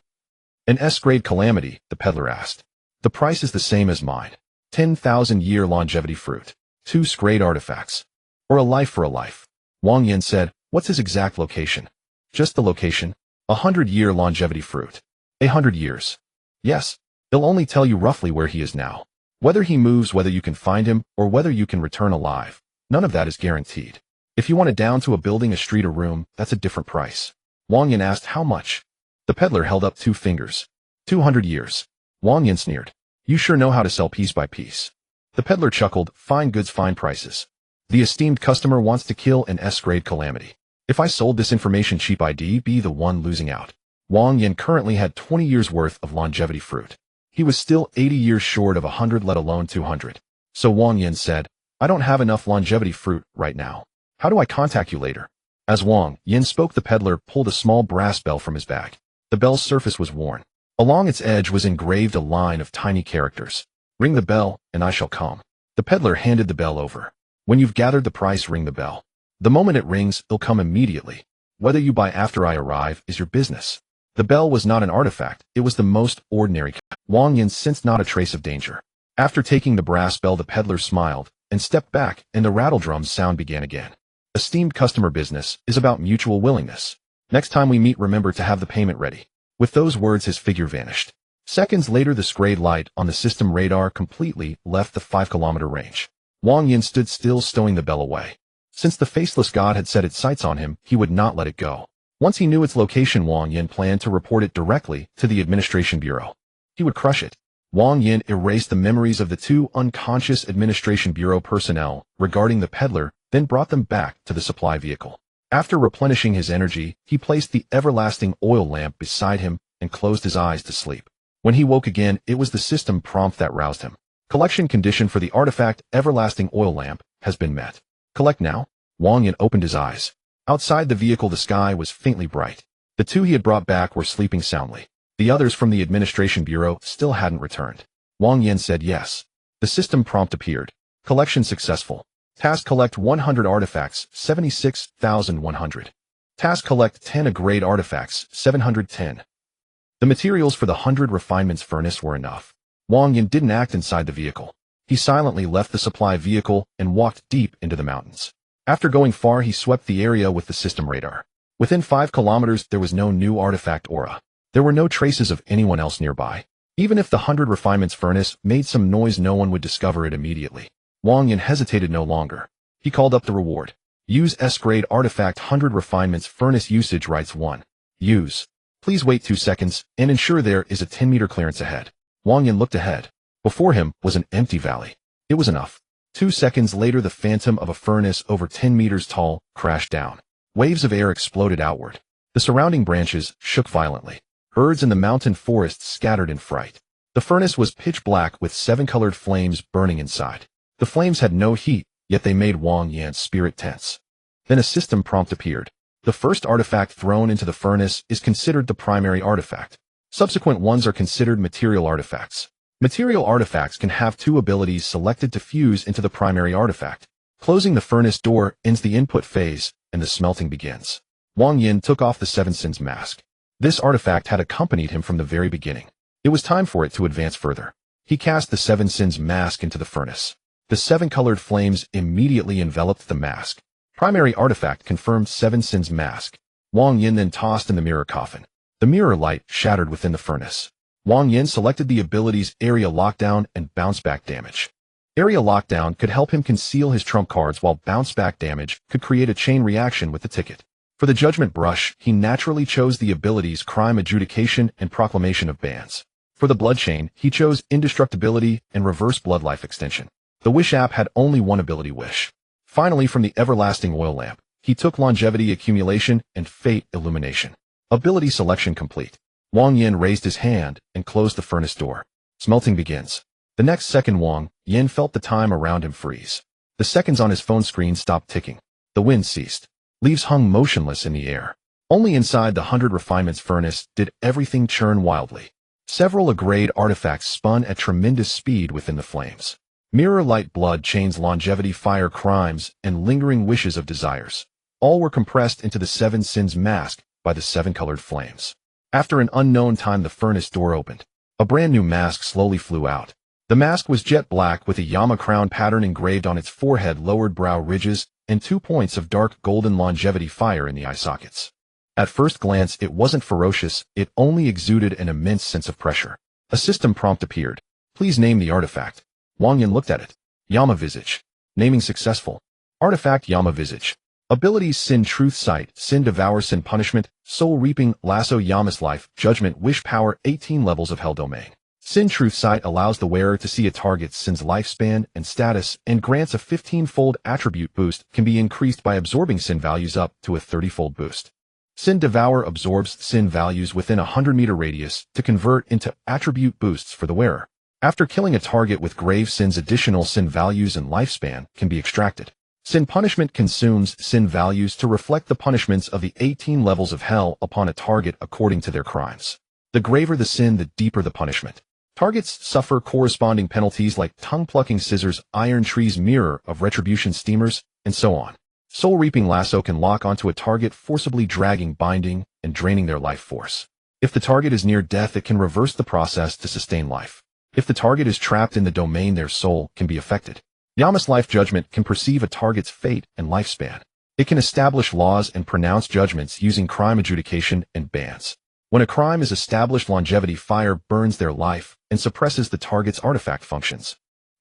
"An S-grade Calamity?" the peddler asked. "The price is the same as mine. 10,000-year longevity fruit. 2 S-grade artifacts. Or a life for a life." Wang Yin said, "What's his exact location?" "Just the location. 100-year longevity fruit. 100 years. Yes. They'll only tell you roughly where he is now. Whether he moves, whether you can find him, or whether you can return alive. None of that is guaranteed. If you want it down to a building, a street, or room, that's a different price." Wang Yin asked, "How much?" The peddler held up 2 fingers. 200 years. Wang Yin sneered. "You sure know how to sell piece by piece." The peddler chuckled, "Fine goods, fine prices. The esteemed customer wants to kill an S-grade Calamity. If I sold this information cheap, I'd be the one losing out." Wang Yin currently had 20 years worth of longevity fruit. He was still 80 years short of 100, let alone 200. So Wang Yin said, "I don't have enough longevity fruit right now. How do I contact you later?" As Wang Yin spoke, the peddler pulled a small brass bell from his bag. The bell's surface was worn. Along its edge was engraved a line of tiny characters. "Ring the bell, and I shall come." The peddler handed the bell over. "When you've gathered the price, ring the bell. The moment it rings, it'll come immediately. Whether you buy after I arrive is your business." The bell was not an artifact, it was the most ordinary. Wang Yin sensed not a trace of danger. After taking the brass bell, the peddler smiled and stepped back, and the rattledrum's sound began again. "Esteemed customer, business is about mutual willingness. Next time we meet, remember to have the payment ready." With those words, his figure vanished. Seconds later, the S-grade light on the system radar completely left the 5-kilometer range. Wang Yin stood still, stowing the bell away. Since the faceless god had set its sights on him, he would not let it go. Once he knew its location, Wang Yin planned to report it directly to the Administration Bureau. He would crush it. Wang Yin erased the memories of the 2 unconscious Administration Bureau personnel regarding the peddler, then brought them back to the supply vehicle. After replenishing his energy, he placed the everlasting oil lamp beside him and closed his eyes to sleep. When he woke again, it was the system prompt that roused him. "Collection condition for the artifact everlasting oil lamp has been met. Collect now." Wang Yin opened his eyes. Outside the vehicle, the sky was faintly bright. The 2 he had brought back were sleeping soundly. The others from the Administration Bureau still hadn't returned. Wang Yin said yes. The system prompt appeared. "Collection successful. Task: collect 100 artifacts, 76,100. Task: collect 10 A-grade artifacts, 710. The materials for the 100 refinements furnace were enough. Wang Yin didn't act inside the vehicle. He silently left the supply vehicle and walked deep into the mountains. After going far, he swept the area with the system radar. Within 5 kilometers, there was no new artifact aura. There were no traces of anyone else nearby. Even if the 100 refinements furnace made some noise, no one would discover it immediately. Wang Yin hesitated no longer. He called up the reward. "Use S-grade artifact 100 refinements furnace usage rights 1. Use. Please wait 2 seconds and ensure there is a 10-meter clearance ahead." Wang Yin looked ahead. Before him was an empty valley. It was enough. 2 seconds later, the phantom of a furnace over 10 meters tall crashed down. Waves of air exploded outward. The surrounding branches shook violently. Birds in the mountain forest scattered in fright. The furnace was pitch black with 7-colored flames burning inside. The flames had no heat, yet they made Wang Yin's spirit tense. Then a system prompt appeared. "The first artifact thrown into the furnace is considered the primary artifact. Subsequent ones are considered material artifacts. Material artifacts can have 2 abilities selected to fuse into the primary artifact. Closing the furnace door ends the input phase, and the smelting begins." Wang Yin took off the 7 Sins mask. This artifact had accompanied him from the very beginning. It was time for it to advance further. He cast the 7 Sins mask into the furnace. The 7-colored flames immediately enveloped the mask. Primary artifact confirmed 7 Sins mask. Wang Yin then tossed in the mirror coffin. The mirror light shattered within the furnace. Wang Yin selected the abilities Area Lockdown and Bounce Back Damage. Area Lockdown could help him conceal his trump cards, while Bounce Back Damage could create a chain reaction with the ticket. For the Judgment Brush, he naturally chose the abilities Crime Adjudication and Proclamation of Bans. For the Blood Chain, he chose Indestructibility and Reverse Blood Life Extension. The Wish app had only one ability, Wish. Finally, from the Everlasting Oil Lamp, he took Longevity Accumulation and Fate Illumination. Ability selection complete. Wang Yin raised his hand and closed the furnace door. Smelting begins. The next second, Wang Yin felt the time around him freeze. The seconds on his phone screen stopped ticking. The wind ceased. Leaves hung motionless in the air. Only inside the 100 Refinements furnace did everything churn wildly. Several A-grade artifacts spun at tremendous speed within the flames. Mirror Light, Blood Chains, Longevity, Fire, Crimes, and Lingering Wishes of Desires. All were compressed into the 7 Sins mask by the 7-colored flames. After an unknown time, the furnace door opened. A brand new mask slowly flew out. The mask was jet black with a Yama crown pattern engraved on its forehead, lowered brow ridges, and 2 points of dark golden longevity fire in the eye sockets. At first glance, it wasn't ferocious, it only exuded an immense sense of pressure. A system prompt appeared. Please name the artifact. Wang Yin looked at it. Yama Visage. Naming successful. Artifact Yama Visage. Abilities Sin Truth Sight, Sin Devour, Sin Punishment, Soul Reaping, Lasso, Yama's Life, Judgment, Wish Power, 18 levels of Hell Domain. Sin Truth Sight allows the wearer to see a target's sin's lifespan and status, and grants a 15-fold attribute boost, can be increased by absorbing sin values up to a 30-fold boost. Sin Devour absorbs sin values within a 100-meter radius to convert into attribute boosts for the wearer. After killing a target with grave sins, additional sin values and lifespan can be extracted. Sin Punishment consumes sin values to reflect the punishments of the 18 levels of hell upon a target according to their crimes. The graver the sin, the deeper the punishment. Targets suffer corresponding penalties like tongue-plucking scissors, iron trees, mirror of retribution steamers, and so on. Soul Reaping Lasso can lock onto a target, forcibly dragging, binding, and draining their life force. If the target is near death, it can reverse the process to sustain life. If the target is trapped in the domain, their soul can be affected. Yama's Life Judgment can perceive a target's fate and lifespan. It can establish laws and pronounce judgments using crime adjudication and bans. When a crime is established, Longevity Fire burns their life and suppresses the target's artifact functions.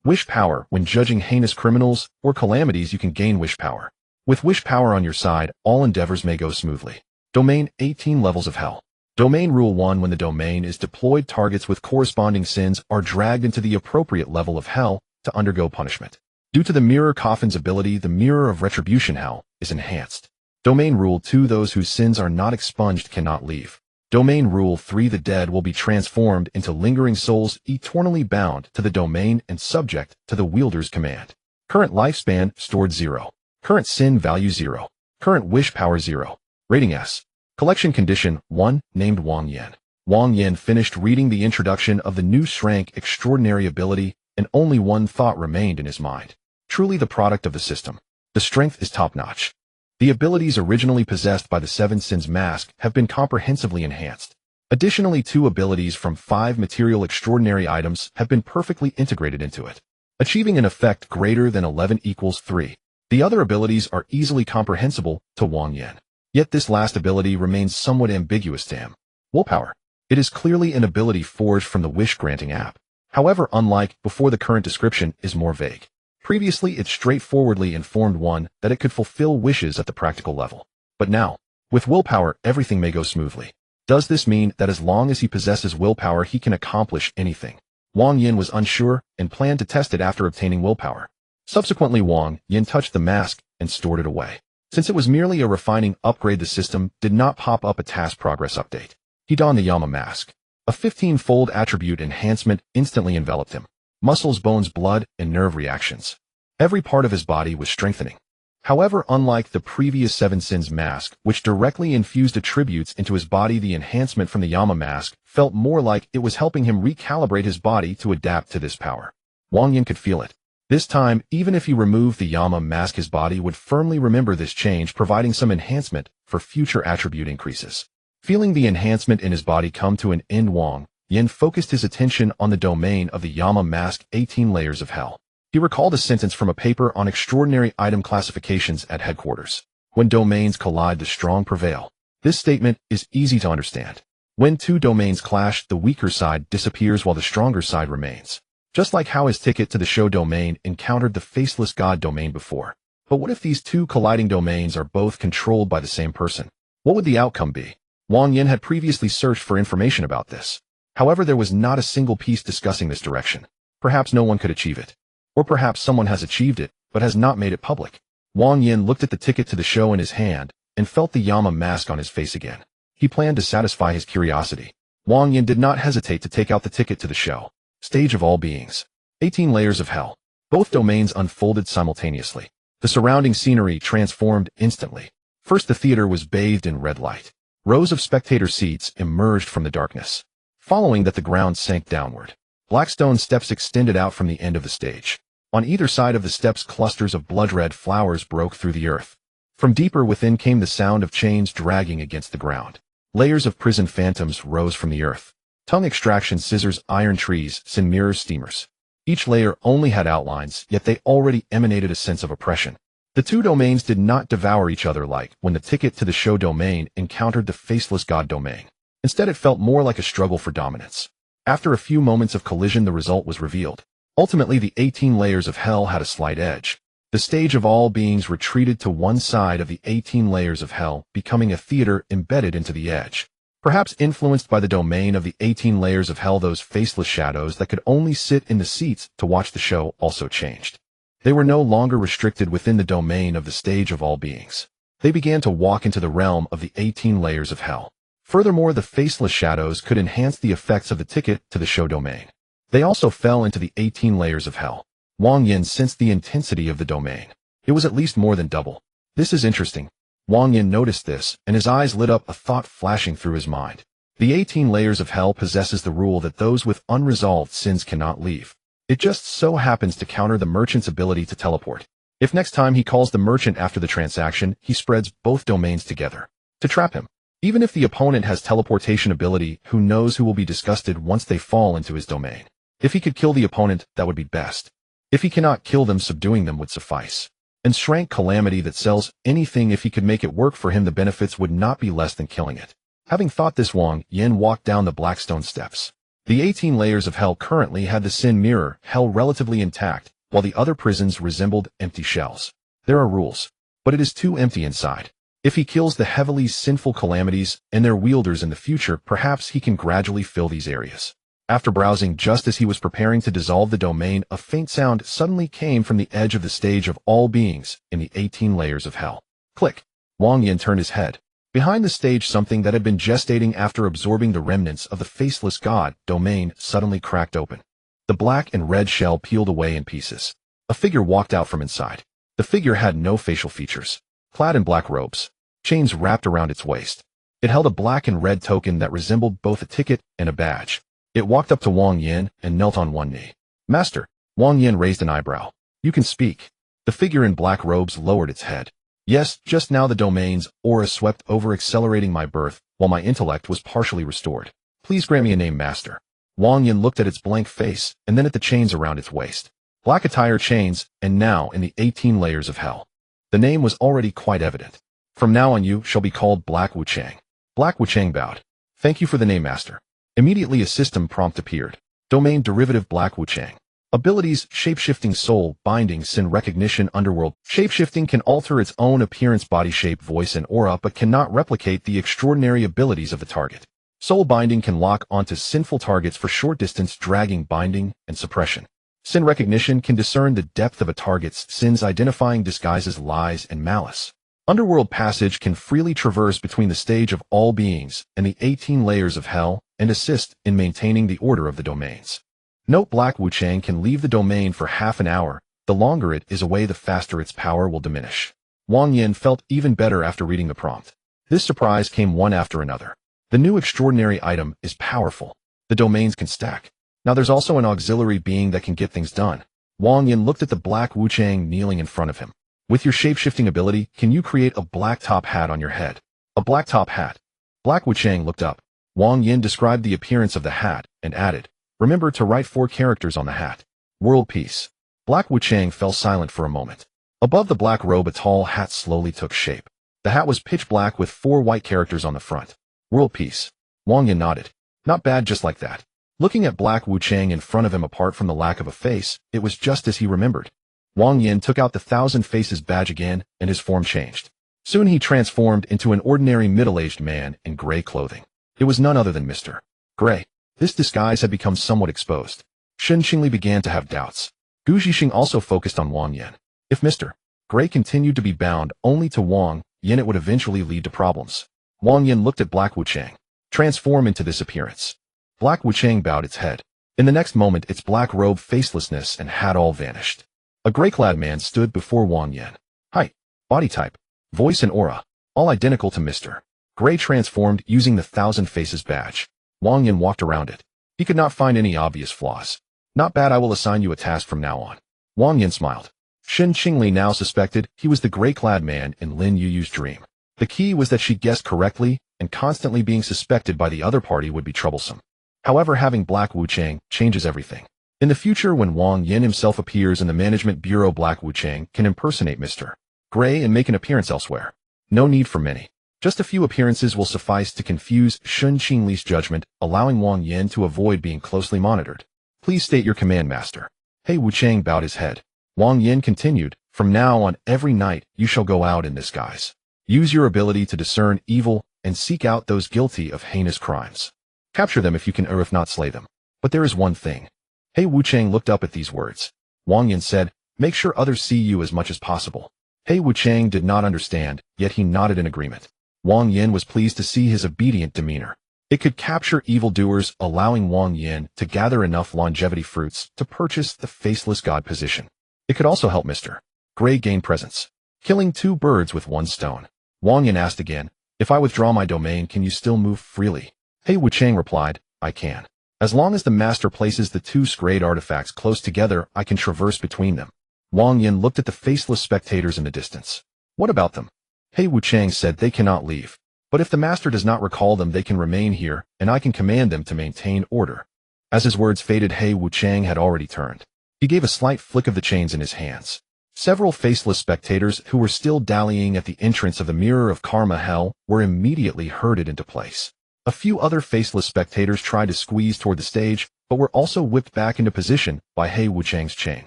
Wish Power. When judging heinous criminals or calamities, you can gain Wish Power. With Wish Power on your side, all endeavors may go smoothly. Domain, 18 levels of hell. Domain Rule 1. When the domain is deployed, targets with corresponding sins are dragged into the appropriate level of hell to undergo punishment. Due to the Mirror Coffin's ability, the Mirror of Retribution Hell is enhanced. Domain Rule 2. Those whose sins are not expunged cannot leave. Domain Rule 3. The dead will be transformed into lingering souls, eternally bound to the domain and subject to the wielder's command. Current lifespan stored 0. Current sin value 0. Current wish power 0. Rating S. Collection condition 1. Named Wang Yin. Wang Yin finished reading the introduction of the new Shrank extraordinary ability, and only one thought remained in his mind. Truly the product of the system. The strength is top-notch. The abilities originally possessed by the 7 Sins mask have been comprehensively enhanced. Additionally, 2 abilities from 5 material extraordinary items have been perfectly integrated into it, achieving an effect greater than 11 equals 3. The other abilities are easily comprehensible to Wang Yin. Yet this last ability remains somewhat ambiguous to him. Willpower. It is clearly an ability forged from the wish-granting app. However, unlike before, the current description is more vague. Previously, it straightforwardly informed one that it could fulfill wishes at the practical level. But now, with willpower, everything may go smoothly. Does this mean that as long as he possesses willpower, he can accomplish anything? Wang Yin was unsure and planned to test it after obtaining willpower. Subsequently, Wang Yin touched the mask and stored it away. Since it was merely a refining upgrade, the system did not pop up a task progress update. He donned the Yama mask. A 15-fold attribute enhancement instantly enveloped him. Muscles, bones, blood, and nerve reactions. Every part of his body was strengthening. However, unlike the previous 7 Sins mask, which directly infused attributes into his body, the enhancement from the Yama mask felt more like it was helping him recalibrate his body to adapt to this power. Wang Yin could feel it. This time, even if he removed the Yama mask, his body would firmly remember this change, providing some enhancement for future attribute increases. Feeling the enhancement in his body come to an end, Wang Yin focused his attention on the domain of the Yama mask, 18 layers of hell. He recalled a sentence from a paper on extraordinary item classifications at headquarters. When domains collide, the strong prevail. This statement is easy to understand. When two domains clash, the weaker side disappears while the stronger side remains. Just like how his ticket to the show domain encountered the faceless god domain before. But what if these two colliding domains are both controlled by the same person? What would the outcome be? Wang Yin had previously searched for information about this. However, there was not a single piece discussing this direction. Perhaps no one could achieve it. Or perhaps someone has achieved it, but has not made it public. Wang Yin looked at the ticket to the show in his hand, and felt the Yama mask on his face again. He planned to satisfy his curiosity. Wang Yin did not hesitate to take out the ticket to the show. Stage of all beings. 18 layers of hell. Both domains unfolded simultaneously. The surrounding scenery transformed instantly. First, the theater was bathed in red light. Rows of spectator seats emerged from the darkness. Following that, the ground sank downward. Black stone steps extended out from the end of the stage. On either side of the steps, clusters of blood-red flowers broke through the earth. From deeper within came the sound of chains dragging against the ground. Layers of prison phantoms rose from the earth. Tongue extraction scissors, iron trees, sin mirrors, steamers. Each layer only had outlines, yet they already emanated a sense of oppression. The two domains did not devour each other like when the ticket to the show domain encountered the faceless god domain. Instead, it felt more like a struggle for dominance. After a few moments of collision, the result was revealed. Ultimately, the 18 layers of hell had a slight edge. The stage of all beings retreated to one side of the 18 layers of hell, becoming a theater embedded into the edge. Perhaps influenced by the domain of the 18 layers of hell, those faceless shadows that could only sit in the seats to watch the show also changed. They were no longer restricted within the domain of the stage of all beings. They began to walk into the realm of the 18 layers of hell. Furthermore, the faceless shadows could enhance the effects of the ticket to the show domain. They also fell into the 18 layers of hell. Wang Yin sensed the intensity of the domain. It was at least more than double. This is interesting. Wang Yin noticed this, and his eyes lit up, a thought flashing through his mind. The 18 layers of hell possesses the rule that those with unresolved sins cannot leave. It just so happens to counter the merchant's ability to teleport. If next time he calls the merchant after the transaction, he spreads both domains together to trap him. Even if the opponent has teleportation ability, who knows who will be disgusted once they fall into his domain. If he could kill the opponent, that would be best. If he cannot kill them, subduing them would suffice. And shrank Calamity that sells anything. If he could make it work for him, the benefits would not be less than killing it. Having thought this, Wang Yin walked down the Blackstone steps. The 18 layers of hell currently had the sin mirror, hell relatively intact, while the other prisons resembled empty shells. There are rules, but it is too empty inside. If he kills the heavily sinful Calamities and their wielders in the future, perhaps he can gradually fill these areas. After browsing just as he was preparing to dissolve the domain, a faint sound suddenly came from the edge of the stage of all beings in the 18 layers of hell. Click. Wang Yin turned his head. Behind the stage, something that had been gestating after absorbing the remnants of the faceless god domain suddenly cracked open. The black and red shell peeled away in pieces. A figure walked out from inside. The figure had no facial features. Clad in black robes, chains wrapped around its waist. It held a black and red token that resembled both a ticket and a badge. It walked up to Wang Yin and knelt on one knee. Master. Wang Yin raised an eyebrow. You can speak. The figure in black robes lowered its head. Yes, just now the domain's aura swept over, accelerating my birth, while my intellect was partially restored. Please grant me a name, Master. Wang Yin looked at its blank face, and then at the chains around its waist. Black attire, chains, and now in the 18 layers of hell. The name was already quite evident. From now on you shall be called Black Wuchang. Black Wuchang bowed. Thank you for the name, Master. Immediately a system prompt appeared. Domain derivative Black Wuchang. Abilities: Shapeshifting, Soul Binding, Sin Recognition, Underworld. Shapeshifting can alter its own appearance, body shape, voice, and aura, but cannot replicate the extraordinary abilities of the target. Soul Binding can lock onto sinful targets for short distance, dragging, binding, and suppression. Sin Recognition can discern the depth of a target's sins, identifying disguises, lies, and malice. Underworld Passage can freely traverse between the stage of all beings and the 18 layers of hell, and assist in maintaining the order of the domains. Note: Black Wuchang can leave the domain for half an hour. The longer it is away, the faster its power will diminish. Wang Yin felt even better after reading the prompt. This surprise came one after another. The new extraordinary item is powerful. The domains can stack. Now there's also an auxiliary being that can get things done. Wang Yin looked at the Black Wuchang kneeling in front of him. With your shapeshifting ability, can you create a black top hat on your head? A black top hat. Black Wuchang looked up. Wang Yin described the appearance of the hat and added, remember to write 4 characters on the hat. World Peace. Black Wuchang fell silent for a moment. Above the black robe a tall hat slowly took shape. The hat was pitch black with 4 white characters on the front. World Peace. Wang Yin nodded. Not bad, just like that. Looking at Black Wuchang in front of him apart from the lack of a face, it was just as he remembered. Wang Yin took out the Thousand Faces badge again, and his form changed. Soon he transformed into an ordinary middle-aged man in gray clothing. It was none other than Mr. Gray. This disguise had become somewhat exposed. Shen Qingli began to have doubts. Gu Zhixing also focused on Wang Yin. If Mr. Gray continued to be bound only to Wang Yin, it would eventually lead to problems. Wang Yin looked at Black Wuchang. Transform into this appearance. Black Wuchang bowed its head. In the next moment, its black robe, facelessness, and hat all vanished. A gray-clad man stood before Wang Yin. Height, body type, voice and aura, all identical to Mr. Gray, transformed using the Thousand Faces badge. Wang Yin walked around it. He could not find any obvious flaws. Not bad, I will assign you a task from now on. Wang Yin smiled. Shen Qingli now suspected he was the gray-clad man in Lin Yuyu's dream. The key was that she guessed correctly, and constantly being suspected by the other party would be troublesome. However, having Black Wuchang changes everything. In the future, when Wang Yin himself appears in the management bureau, Black Wuchang can impersonate Mr. Gray and make an appearance elsewhere. No need for many. Just a few appearances will suffice to confuse Shen Qingli's judgment, allowing Wang Yin to avoid being closely monitored. Please state your command, master. He Wuchang bowed his head. Wang Yin continued, from now on, every night you shall go out in this guise. Use your ability to discern evil and seek out those guilty of heinous crimes. Capture them if you can, or if not, slay them. But there is one thing. He Wuchang looked up at these words. Wang Yin said, make sure others see you as much as possible. He Wuchang did not understand, yet he nodded in agreement. Wang Yin was pleased to see his obedient demeanor. It could capture evildoers, allowing Wang Yin to gather enough longevity fruits to purchase the faceless god position. It could also help Mr. Gray gain presence, killing 2 birds with 1 stone. Wang Yin asked again, if I withdraw my domain, can you still move freely? He Wuchang replied, I can. As long as the master places the 2 scrayed artifacts close together, I can traverse between them. Wang Yin looked at the faceless spectators in the distance. What about them? He Wuchang said they cannot leave. But if the master does not recall them, they can remain here, and I can command them to maintain order. As his words faded, He Wuchang had already turned. He gave a slight flick of the chains in his hands. Several faceless spectators who were still dallying at the entrance of the Mirror of Karma Hell were immediately herded into place. A few other faceless spectators tried to squeeze toward the stage, but were also whipped back into position by He Wuchang's chain.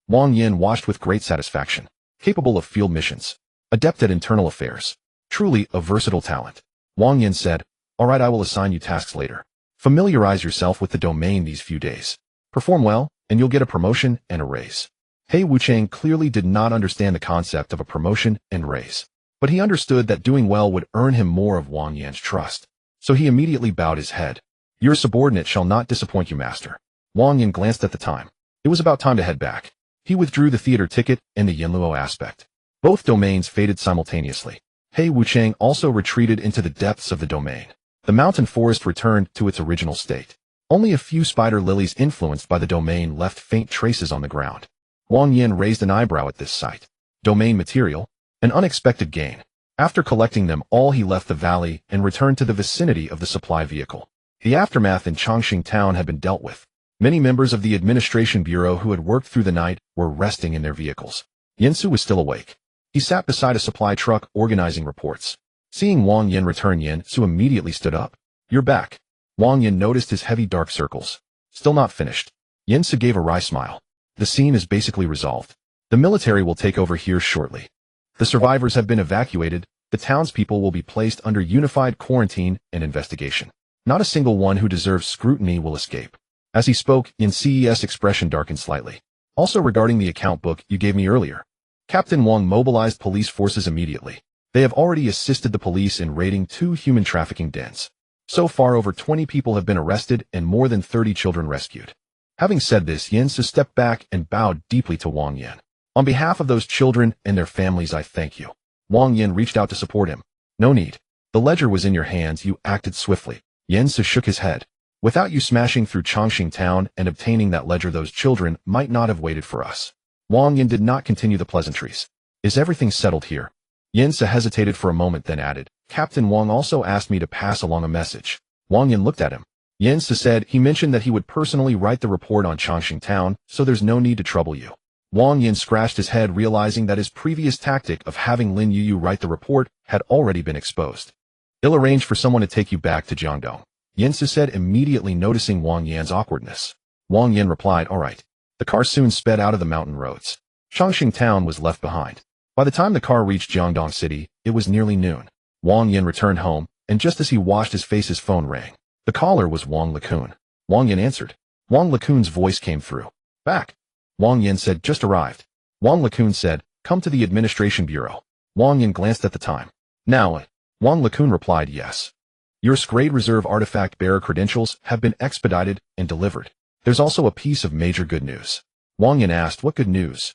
Wang Yin watched with great satisfaction. Capable of field missions. Adept at internal affairs. Truly a versatile talent. Wang Yin said, all right, I will assign you tasks later. Familiarize yourself with the domain these few days. Perform well, and you'll get a promotion and a raise. He Wuchang clearly did not understand the concept of a promotion and raise. But he understood that doing well would earn him more of Wang Yin's trust. So he immediately bowed his head. Your subordinate shall not disappoint you, master. Wang Yin glanced at the time. It was about time to head back. He withdrew the theater ticket and the Yinluo aspect. Both domains faded simultaneously. He Wuchang also retreated into the depths of the domain. The mountain forest returned to its original state. Only a few spider lilies influenced by the domain left faint traces on the ground. Wang Yin raised an eyebrow at this sight. Domain material? An unexpected gain. After collecting them all, he left the valley and returned to the vicinity of the supply vehicle. The aftermath in Chongqing town had been dealt with. Many members of the administration bureau who had worked through the night were resting in their vehicles. Yinsu was still awake. He sat beside a supply truck organizing reports. Seeing Wang Yin return, Yinsu immediately stood up. You're back. Wang Yin noticed his heavy dark circles. Still not finished. Yinsu gave a wry smile. The scene is basically resolved. The military will take over here shortly. The survivors have been evacuated. The townspeople will be placed under unified quarantine and investigation. Not a single one who deserves scrutiny will escape. As he spoke, Yin's expression darkened slightly. Also, regarding the account book you gave me earlier, Captain Wang mobilized police forces immediately. They have already assisted the police in raiding 2 human trafficking dens. So far, over 20 people have been arrested and more than 30 children rescued. Having said this, Yinsu stepped back and bowed deeply to Wang Yin. On behalf of those children and their families, I thank you. Wang Yin reached out to support him. No need. The ledger was in your hands. You acted swiftly. Yinsu shook his head. Without you smashing through Chongqing town and obtaining that ledger, those children might not have waited for us. Wang Yin did not continue the pleasantries. Is everything settled here? Yinsu hesitated for a moment, then added, Captain Wang also asked me to pass along a message. Wang Yin looked at him. Yinsu said he mentioned that he would personally write the report on Chongqing town, so there's no need to trouble you. Wang Yin scratched his head, realizing that his previous tactic of having Lin Yuyu write the report had already been exposed. "I'll arrange for someone to take you back to Jiangdong," Yinsu said, immediately noticing Wang Yan's awkwardness. Wang Yin replied, "All right." The car soon sped out of the mountain roads. Chongqing town was left behind. By the time the car reached Jiangdong City, it was nearly noon. Wang Yin returned home, and just as he washed his face, his phone rang. The caller was Wang Lekun. Wang Yin answered. Wang Lekun's voice came through. "Back." Wang Yin said, "Just arrived." Wang Lekun said, "Come to the administration bureau." Wang Yin glanced at the time. "Now." Wang Lekun replied, "Yes. Your grade reserve artifact bearer credentials have been expedited and delivered. There's also a piece of major good news." Wang Yin asked, "What good news?"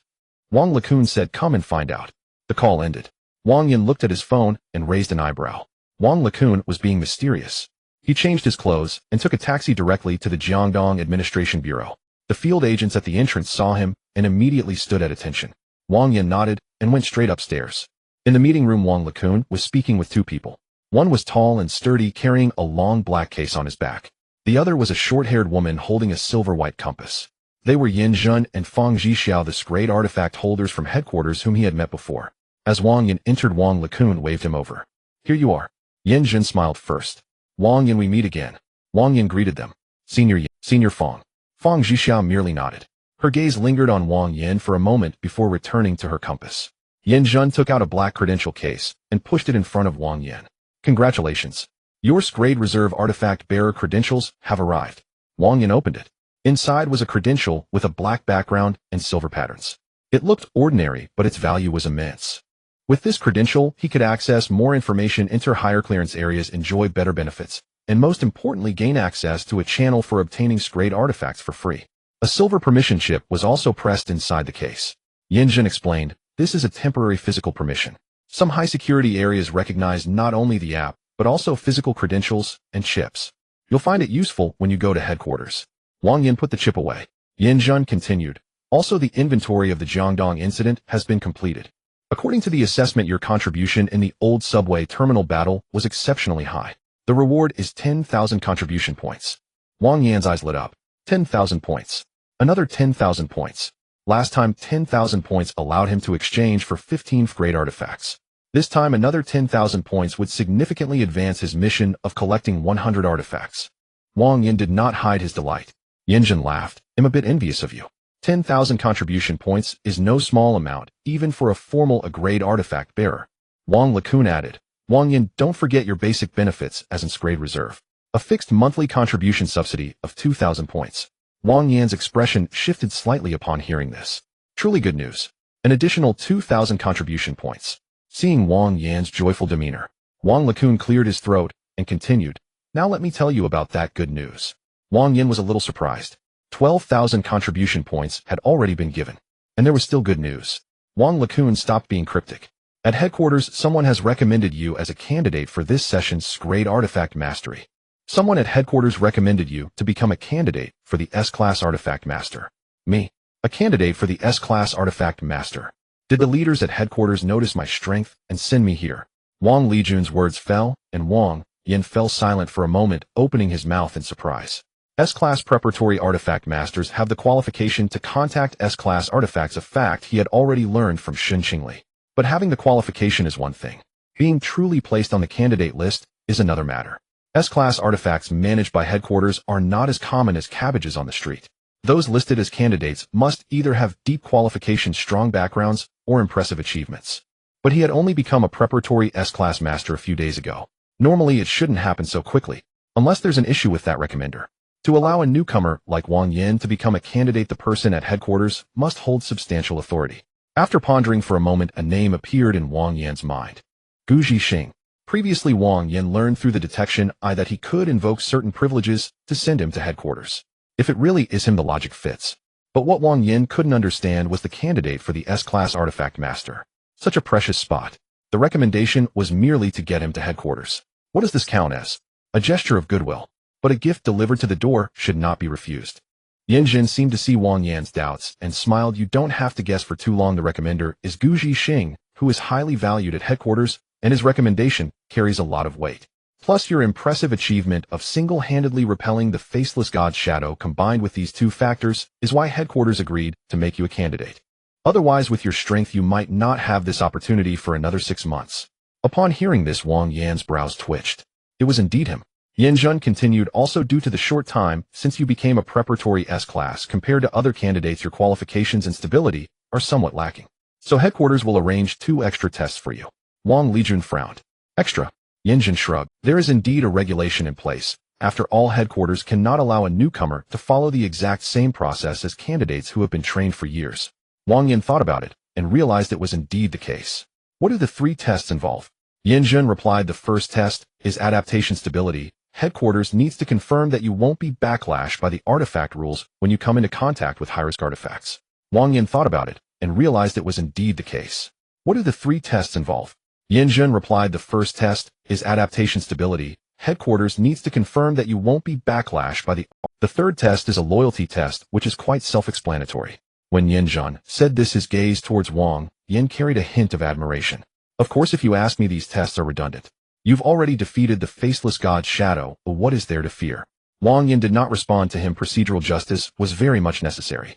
Wang Lekun said, "Come and find out." The call ended. Wang Yin looked at his phone and raised an eyebrow. Wang Lekun was being mysterious. He changed his clothes and took a taxi directly to the Jiangdong Administration Bureau. The field agents at the entrance saw him and immediately stood at attention. Wang Yin nodded and went straight upstairs. In the meeting room, Wang Lekun was speaking with two people. One was tall and sturdy, carrying a long black case on his back. The other was a short-haired woman holding a silver-white compass. They were Yin Zhen and Fang Zhixiao, the grade artifact holders from headquarters whom he had met before. As Wang Yin entered, Wang Lekun waved him over. "Here you are." Yin Zhen smiled first. "Wang Yin, we meet again." Wang Yin greeted them. "Senior Yin, Senior Fang." Fang Zhixiao merely nodded. Her gaze lingered on Wang Yin for a moment before returning to her compass. Yin Zhen took out a black credential case and pushed it in front of Wang Yin. "Congratulations. Your grade reserve artifact bearer credentials have arrived." Wang Yin opened it. Inside was a credential with a black background and silver patterns. It looked ordinary, but its value was immense. With this credential, he could access more information, enter higher clearance areas, enjoy better benefits, and most importantly, gain access to a channel for obtaining grade artifacts for free. A silver permission chip was also pressed inside the case. Yin Zhen explained, "This is a temporary physical permission. Some high-security areas recognize not only the app, but also physical credentials and chips. You'll find it useful when you go to headquarters." Wang Yin put the chip away. Yin Zhen continued, "Also, the inventory of the Jiangdong incident has been completed. According to the assessment, your contribution in the old subway terminal battle was exceptionally high. The reward is 10,000 contribution points." Wang Yan's eyes lit up. 10,000 points. Another 10,000 points. Last time, 10,000 points allowed him to exchange for 15 grade artifacts. This time, another 10,000 points would significantly advance his mission of collecting 100 artifacts. Wang Yin did not hide his delight. Yin Zhen laughed. "I'm a bit envious of you. 10,000 contribution points is no small amount, even for a formal grade artifact bearer." Wang Lekun added, "Wang Yin, don't forget your basic benefits as in grade reserve. A fixed monthly contribution subsidy of 2,000 points. Wang Yan's expression shifted slightly upon hearing this. Truly good news. An additional 2,000 contribution points. Seeing Wang Yan's joyful demeanor, Wang Lekun cleared his throat and continued, "Now let me tell you about that good news." Wang Yin was a little surprised. 12,000 contribution points had already been given, and there was still good news. Wang Lekun stopped being cryptic. "At headquarters, someone has recommended you as a candidate for this session's grade artifact mastery. Someone at headquarters recommended you to become a candidate for the S-Class Artifact Master." "Me? A candidate for the S-Class Artifact Master? Did the leaders at headquarters notice my strength and send me here?" Wang Lijun's words fell, and Wang Yin fell silent for a moment, opening his mouth in surprise. S-Class Preparatory Artifact Masters have the qualification to contact S-Class artifacts, a fact he had already learned from Shen Qingli. But having the qualification is one thing. Being truly placed on the candidate list is another matter. S-Class artifacts managed by headquarters are not as common as cabbages on the street. Those listed as candidates must either have deep qualifications, strong backgrounds, or impressive achievements. But he had only become a preparatory S-Class master a few days ago. Normally it shouldn't happen so quickly, unless there's an issue with that recommender. To allow a newcomer like Wang Yin to become a candidate, the person at headquarters must hold substantial authority. After pondering for a moment, a name appeared in Wang Yan's mind. Gu Zhixing. Previously, Wang Yin learned through the detection eye that he could invoke certain privileges to send him to headquarters. If it really is him, the logic fits. But what Wang Yin couldn't understand was the candidate for the S-Class Artifact Master. Such a precious spot. The recommendation was merely to get him to headquarters. What does this count as? A gesture of goodwill. But a gift delivered to the door should not be refused. Yin Zhen seemed to see Wang Yan's doubts and smiled. "You don't have to guess for too long. The recommender is Gu Zhixing, who is highly valued at headquarters, and his recommendation carries a lot of weight. Plus your impressive achievement of single-handedly repelling the faceless god's shadow combined with these two factors is why headquarters agreed to make you a candidate." Otherwise, with your strength, you might not have this opportunity for another 6 months. Upon hearing this, Wang Yan's brows twitched. It was indeed him. Yin Jun continued, also due to the short time since you became a preparatory S-class compared to other candidates, your qualifications and stability are somewhat lacking. So headquarters will arrange 2 extra tests for you. Wang Lijun frowned. Extra? Yin Jun shrugged. There is indeed a regulation in place. After all, headquarters cannot allow a newcomer to follow the exact same process as candidates who have been trained for years. Wang Yin thought about it and realized it was indeed the case. What do the 3 tests involve? Yin Jun replied, the first test is adaptation stability. Headquarters needs to confirm that you won't be backlashed by the artifact rules when you come into contact with high-risk artifacts. Wang Yin thought about it and realized it was indeed the case. What do the 3 tests involve? Yin Jun replied, the first test is adaptation stability. Headquarters needs to confirm that you won't be backlashed by the third test is a loyalty test, which is quite self-explanatory. When Yin Jun said this, his gaze towards Wang Yin carried a hint of admiration. Of course, if you ask me, these tests are redundant. You've already defeated the faceless god's shadow, but what is there to fear? Wang Yin did not respond to him. Procedural justice was very much necessary.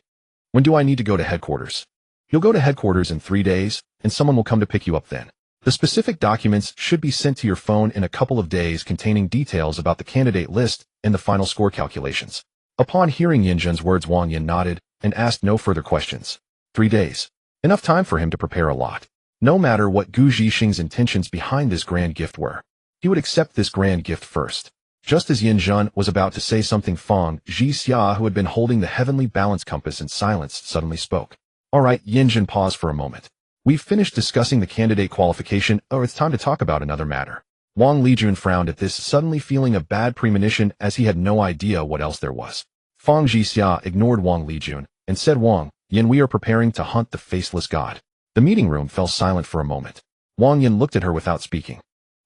When do I need to go to headquarters? You'll go to headquarters in 3 days, and someone will come to pick you up then. The specific documents should be sent to your phone in a couple of days, containing details about the candidate list and the final score calculations. Upon hearing Yin Jun's words, Wang Yin nodded and asked no further questions. 3 days. Enough time for him to prepare a lot. No matter what Gu Zhixing's intentions behind this grand gift were, he would accept this grand gift first. Just as Yin Jun was about to say something, Fang Zhixia, who had been holding the heavenly balance compass in silence, suddenly spoke. All right, Yin Jun paused for a moment. We've finished discussing the candidate qualification, or it's time to talk about another matter. Wang Lijun frowned at this, suddenly feeling a bad premonition as he had no idea what else there was. Fang Zhixia ignored Wang Lijun and said, Wang Yin, we are preparing to hunt the faceless god. The meeting room fell silent for a moment. Wang Yin looked at her without speaking.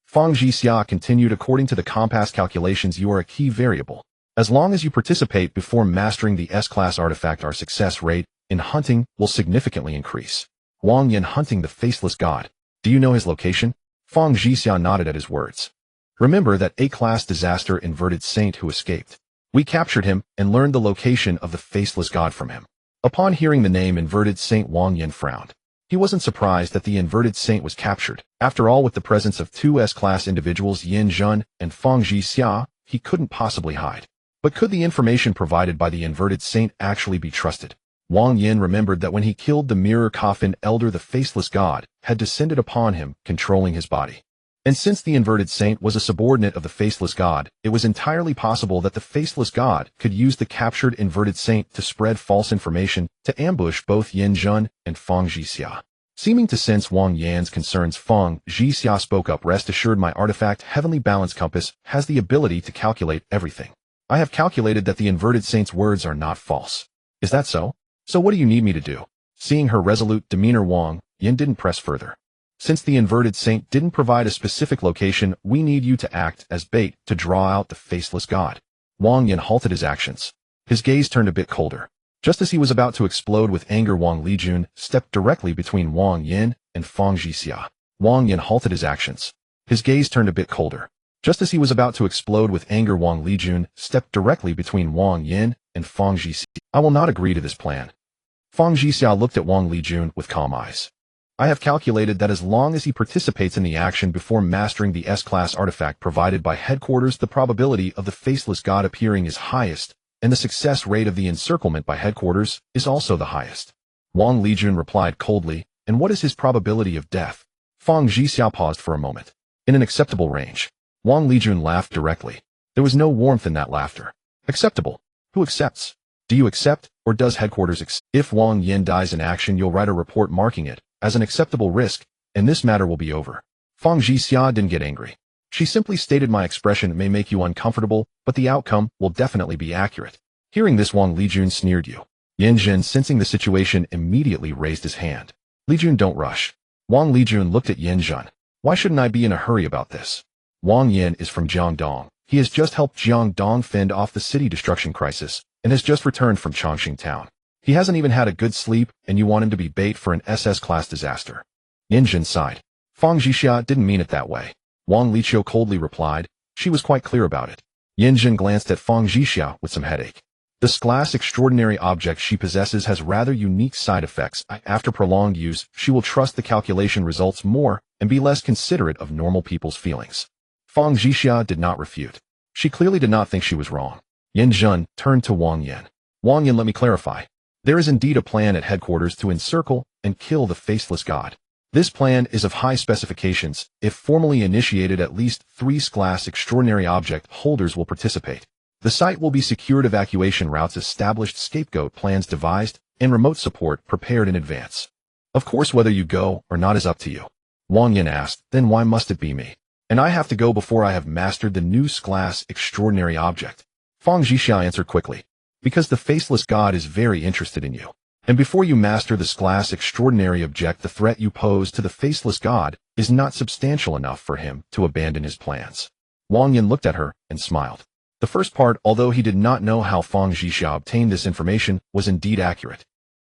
Fang Zhixia continued, according to the compass calculations, you are a key variable. As long as you participate before mastering the S-class artifact, our success rate in hunting will significantly increase. Wang Yin hunting the faceless god. Do you know his location? Fang Zhixia nodded at his words. Remember that A-class disaster inverted saint who escaped. We captured him and learned the location of the faceless god from him. Upon hearing the name inverted saint, Wang Yin frowned. He wasn't surprised that the inverted saint was captured. After all, with the presence of 2 S-class individuals, Yin Jun and Fang Zhixia, he couldn't possibly hide. But could the information provided by the inverted saint actually be trusted? Wang Yin remembered that when he killed the mirror coffin elder, the faceless god had descended upon him, controlling his body. And since the inverted saint was a subordinate of the faceless god, it was entirely possible that the faceless god could use the captured inverted saint to spread false information to ambush both Yin Jun and Fang Zhixia. Seeming to sense Wang Yan's concerns, Fang Zhixia spoke up. Rest assured, my artifact heavenly balance compass has the ability to calculate everything. I have calculated that the inverted saint's words are not false. Is that so? So what do you need me to do? Seeing her resolute demeanor, Wang Yin didn't press further. Since the inverted saint didn't provide a specific location, we need you to act as bait to draw out the faceless god. Wang Yin halted his actions. His gaze turned a bit colder. Just as he was about to explode with anger, Wang Lijun stepped directly between Wang Yin and Fang Zhixia. Wang Yin halted his actions. His gaze turned a bit colder. Just as he was about to explode with anger, Wang Lijun stepped directly between Wang Yin and Fang Zhixia. I will not agree to this plan. Fang Zhixia looked at Wang Lijun with calm eyes. I have calculated that as long as he participates in the action before mastering the S-class artifact provided by headquarters, the probability of the faceless god appearing is highest, and the success rate of the encirclement by headquarters is also the highest. Wang Lijun replied coldly, and what is his probability of death? Fang Zhixia paused for a moment. In an acceptable range. Wang Lijun laughed directly. There was no warmth in that laughter. Acceptable. Who accepts? Do you accept, or does headquarters accept? If Wang Yin dies in action, you'll write a report marking it as an acceptable risk, and this matter will be over. Fang Zhixia didn't get angry. She simply stated, my expression may make you uncomfortable, but the outcome will definitely be accurate. Hearing this, Wang Lijun sneered you. Yin Jin, sensing the situation, immediately raised his hand. Lijun, don't rush. Wang Lijun looked at Yin Jun. Why shouldn't I be in a hurry about this? Wang Yin is from Jiangdong. He has just helped Jiangdong fend off the city destruction crisis, and has just returned from Chongqing town. He hasn't even had a good sleep, and you want him to be bait for an SS-class disaster. Yin Jin sighed. Fang Zhixia didn't mean it that way. Wang Liqiu coldly replied. She was quite clear about it. Yin Jin glanced at Fang Zhixia with some headache. This class extraordinary object she possesses has rather unique side effects. After prolonged use, she will trust the calculation results more and be less considerate of normal people's feelings. Fang Zhixia did not refute. She clearly did not think she was wrong. Yin Zhen turned to Wang Yin. Wang Yin, let me clarify. There is indeed a plan at headquarters to encircle and kill the faceless god. This plan is of high specifications. If formally initiated, at least 3 class extraordinary object holders will participate. The site will be secured, evacuation routes established, scapegoat plans devised, and remote support prepared in advance. Of course, whether you go or not is up to you. Wang Yin asked, then why must it be me? And I have to go before I have mastered the new class extraordinary object. Fang Zhixia answered quickly. Because the faceless god is very interested in you. And before you master this class extraordinary object, the threat you pose to the faceless god is not substantial enough for him to abandon his plans. Wang Yin looked at her and smiled. The first part, although he did not know how Fang Zhixia obtained this information, was indeed accurate.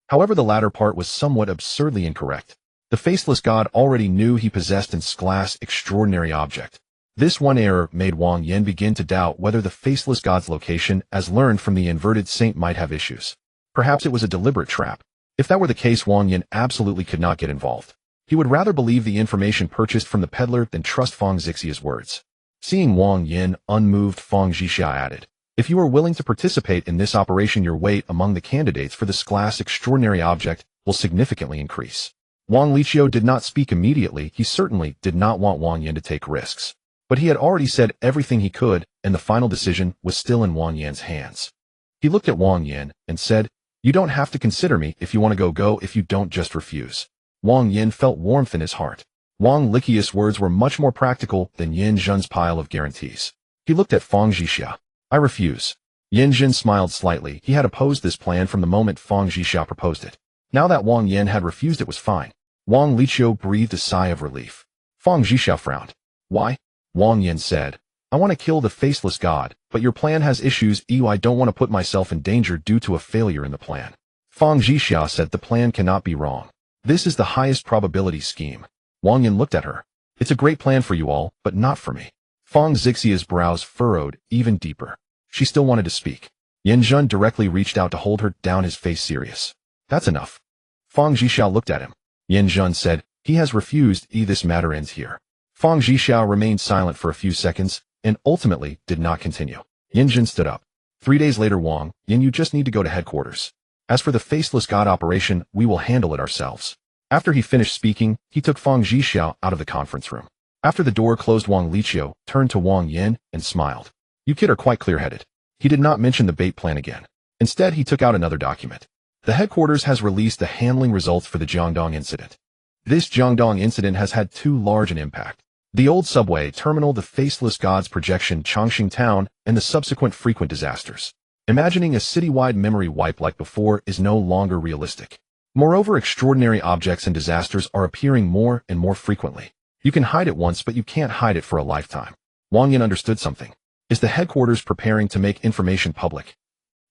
However, the latter part was somewhat absurdly incorrect. The faceless god already knew he possessed an class extraordinary object. This one error made Wang Yin begin to doubt whether the faceless god's location, as learned from the inverted saint, might have issues. Perhaps it was a deliberate trap. If that were the case, Wang Yin absolutely could not get involved. He would rather believe the information purchased from the peddler than trust Fang Zixia's words. Seeing Wang Yin unmoved, Fang Zhixia added, if you are willing to participate in this operation, your weight among the candidates for this class extraordinary object will significantly increase. Wang Liqiu did not speak immediately. He certainly did not want Wang Yin to take risks. But he had already said everything he could, and the final decision was still in Wang Yin's hands. He looked at Wang Yin and said, you don't have to consider me. If you want to go. If you don't, just refuse. Wang Yin felt warmth in his heart. Wang Liqiu's words were much more practical than Yin Zhen's pile of guarantees. He looked at Fang Zhixia. I refuse. Yin Zhen smiled slightly. He had opposed this plan from the moment Fang Zhixia proposed it. Now that Wang Yin had refused, it was fine. Wang Liqiu breathed a sigh of relief. Fang Zhixia frowned. Why? Wang Yin said, I want to kill the faceless god, but your plan has issues. I don't want to put myself in danger due to a failure in the plan. Fang Zhixia said, the plan cannot be wrong. This is the highest probability scheme. Wang Yin looked at her. It's a great plan for you all, but not for me. Fang Zixia's brows furrowed even deeper. She still wanted to speak. Yin Zhen directly reached out to hold her down, his face serious. That's enough. Fang Zhixia looked at him. Yin Zhen said, he has refused. This matter ends here. Fang Zhixia remained silent for a few seconds, and ultimately did not continue. Yin Zhen stood up. 3 days later, Wang Yin, you just need to go to headquarters. As for the faceless god operation, we will handle it ourselves. After he finished speaking, he took Fang Zhixia out of the conference room. After the door closed, Wang Liqiu turned to Wang Yin and smiled. You kid are quite clear-headed. He did not mention the bait plan again. Instead, he took out another document. The headquarters has released the handling results for the Jiangdong incident. This Jiangdong incident has had too large an impact. The old subway terminal, the faceless god's projection, Chongqing town, and the subsequent frequent disasters. Imagining a citywide memory wipe like before is no longer realistic. Moreover, extraordinary objects and disasters are appearing more and more frequently. You can hide it once, but you can't hide it for a lifetime. Wang Yin understood something. Is the headquarters preparing to make information public?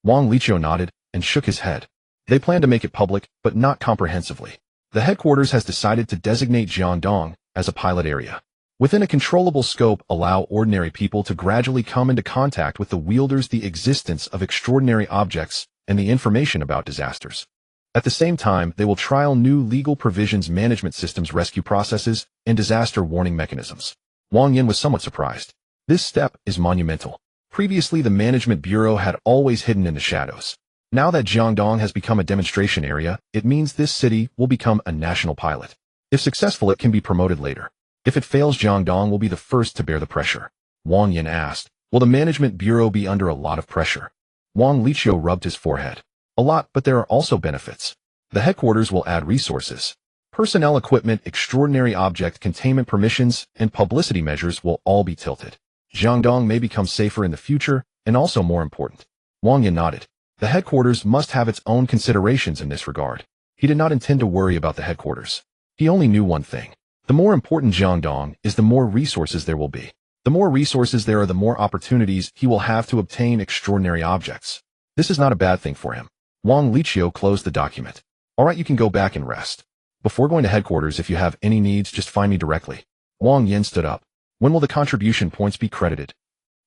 Wang Liqiu nodded and shook his head. They plan to make it public, but not comprehensively. The headquarters has decided to designate Jiangdong as a pilot area. Within a controllable scope, allow ordinary people to gradually come into contact with the wielders, the existence of extraordinary objects, and the information about disasters. At the same time, they will trial new legal provisions, management systems, rescue processes, and disaster warning mechanisms. Wang Yin was somewhat surprised. This step is monumental. Previously, the management bureau had always hidden in the shadows. Now that Jiangdong has become a demonstration area, it means this city will become a national pilot. If successful, it can be promoted later. If it fails, Jiangdong will be the first to bear the pressure. Wang Yin asked, will the management bureau be under a lot of pressure? Wang Liqiu rubbed his forehead. A lot, but there are also benefits. The headquarters will add resources. Personnel, equipment, extraordinary object containment permissions, and publicity measures will all be tilted. Jiangdong may become safer in the future, and also more important. Wang Yin nodded. The headquarters must have its own considerations in this regard. He did not intend to worry about the headquarters. He only knew one thing. The more important Jiangdong is, the more resources there will be. The more resources there are, the more opportunities he will have to obtain extraordinary objects. This is not a bad thing for him. Wang Liqiu closed the document. All right, you can go back and rest. Before going to headquarters, if you have any needs, just find me directly. Wang Yin stood up. When will the contribution points be credited?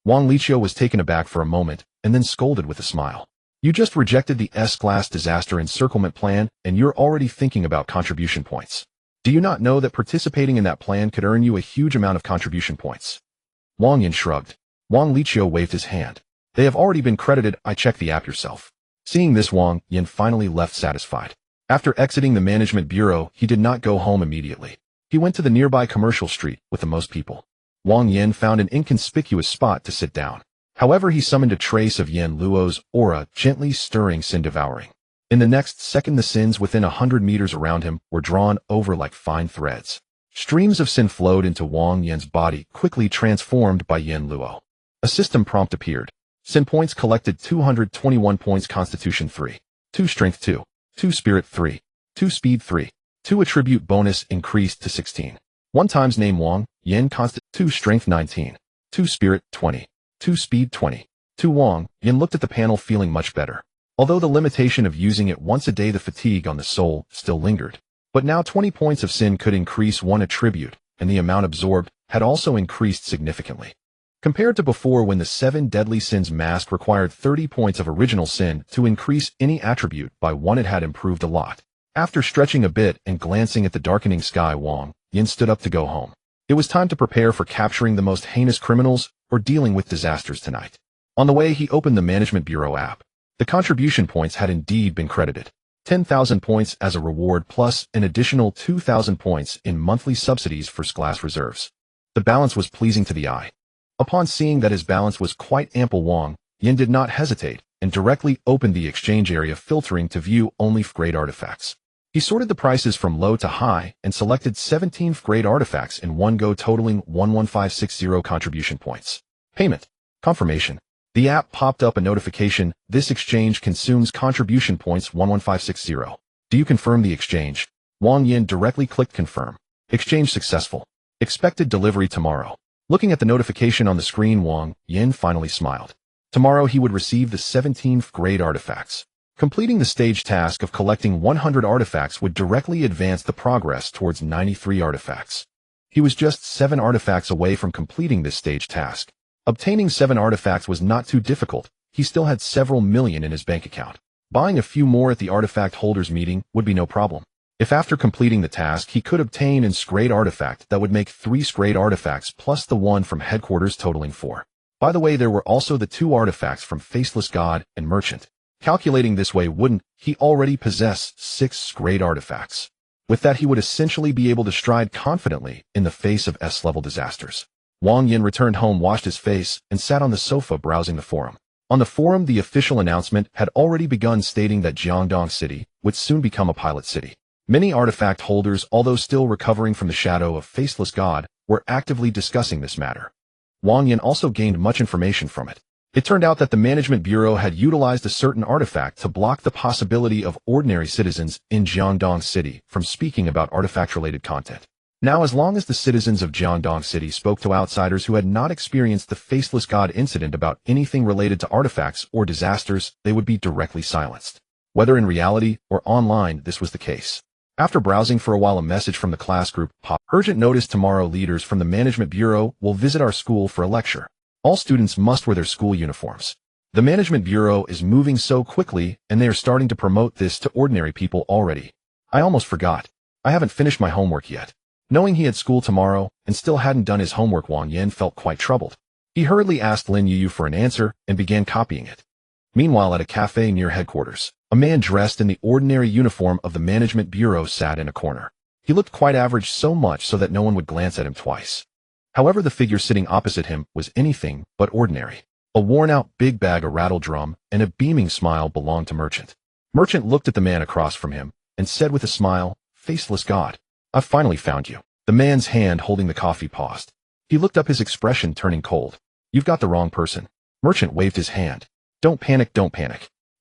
Wang Liqiu was taken aback for a moment, and then scolded with a smile. You just rejected the S-class disaster encirclement plan, and you're already thinking about contribution points. Do you not know that participating in that plan could earn you a huge amount of contribution points? Wang Yin shrugged. Wang Liqiu waved his hand. They have already been credited, I checked the app yourself. Seeing this, Wang Yin finally left satisfied. After exiting the management bureau, he did not go home immediately. He went to the nearby commercial street with the most people. Wang Yin found an inconspicuous spot to sit down. However, he summoned a trace of Yen Luo's aura, gently stirring sin devouring. In the next second, the sins within 100 meters around him were drawn over like fine threads. Streams of sin flowed into Wang Yin's body, quickly transformed by Yen Luo. A system prompt appeared. Sin points collected 221 points, Constitution 3, 2 Strength 2, 2 Spirit 3, 2 Speed 3, 2 Attribute bonus increased to 16. 1 times name Wang Yin Const 2 Strength 19, 2 Spirit 20, 2 Speed 20. 2 Wang Yin looked at the panel feeling much better. Although the limitation of using it once a day, the fatigue on the soul still lingered. But now 20 points of sin could increase 1 attribute, and the amount absorbed had also increased significantly. Compared to before, when the 7 deadly sins mask required 30 points of original sin to increase any attribute by 1, it had improved a lot. After stretching a bit and glancing at the darkening sky, Wang Yin stood up to go home. It was time to prepare for capturing the most heinous criminals or dealing with disasters tonight. On the way, he opened the Management Bureau app. The contribution points had indeed been credited. 10,000 points as a reward plus an additional 2,000 points in monthly subsidies for class reserves. The balance was pleasing to the eye. Upon seeing that his balance was quite ample, Wang Yin did not hesitate and directly opened the exchange area, filtering to view only grade artifacts. He sorted the prices from low to high and selected 17 grade artifacts in one go, totaling 11560 contribution points. Payment. Confirmation. The app popped up a notification. This exchange consumes contribution points 11560. Do you confirm the exchange? Wang Yin directly clicked confirm. Exchange successful. Expected delivery tomorrow. Looking at the notification on the screen, Wang Yin finally smiled. Tomorrow he would receive the 17th grade artifacts. Completing the stage task of collecting 100 artifacts would directly advance the progress towards 93 artifacts. He was just 7 artifacts away from completing this stage task. Obtaining 7 artifacts was not too difficult. He still had several million in his bank account. Buying a few more at the artifact holders meeting would be no problem. If after completing the task he could obtain an grade artifact, that would make 3 grade artifacts plus the 1 from headquarters, totaling 4. By the way, there were also the 2 artifacts from Faceless God and Merchant. Calculating this way, wouldn't he already possess 6 grade artifacts? With that, he would essentially be able to stride confidently in the face of S-level disasters. Wang Yin returned home, washed his face, and sat on the sofa browsing the forum. On the forum, the official announcement had already begun, stating that Jiangdong City would soon become a pilot city. Many artifact holders, although still recovering from the shadow of Faceless God, were actively discussing this matter. Wang Yin also gained much information from it. It turned out that the Management Bureau had utilized a certain artifact to block the possibility of ordinary citizens in Jiangdong City from speaking about artifact-related content. Now, as long as the citizens of Jiangdong City spoke to outsiders who had not experienced the Faceless God incident about anything related to artifacts or disasters, they would be directly silenced. Whether in reality or online, this was the case. After browsing for a while, a message from the class group popped. Urgent notice: tomorrow leaders from the Management Bureau will visit our school for a lecture. All students must wear their school uniforms. The Management Bureau is moving so quickly, and they are starting to promote this to ordinary people already. I almost forgot. I haven't finished my homework yet. Knowing he had school tomorrow and still hadn't done his homework, Wang Yin felt quite troubled. He hurriedly asked Lin Yu for an answer and began copying it. Meanwhile, at a cafe near headquarters, a man dressed in the ordinary uniform of the Management Bureau sat in a corner. He looked quite average, so much so that no one would glance at him twice. However, the figure sitting opposite him was anything but ordinary. A worn-out big bag, a rattle drum, and a beaming smile belonged to Merchant. Merchant looked at the man across from him and said with a smile, "Faceless God, I've finally found you." The man's hand holding the coffee paused. He looked up, his expression turning cold. "You've got the wrong person." Merchant waved his hand. Don't panic.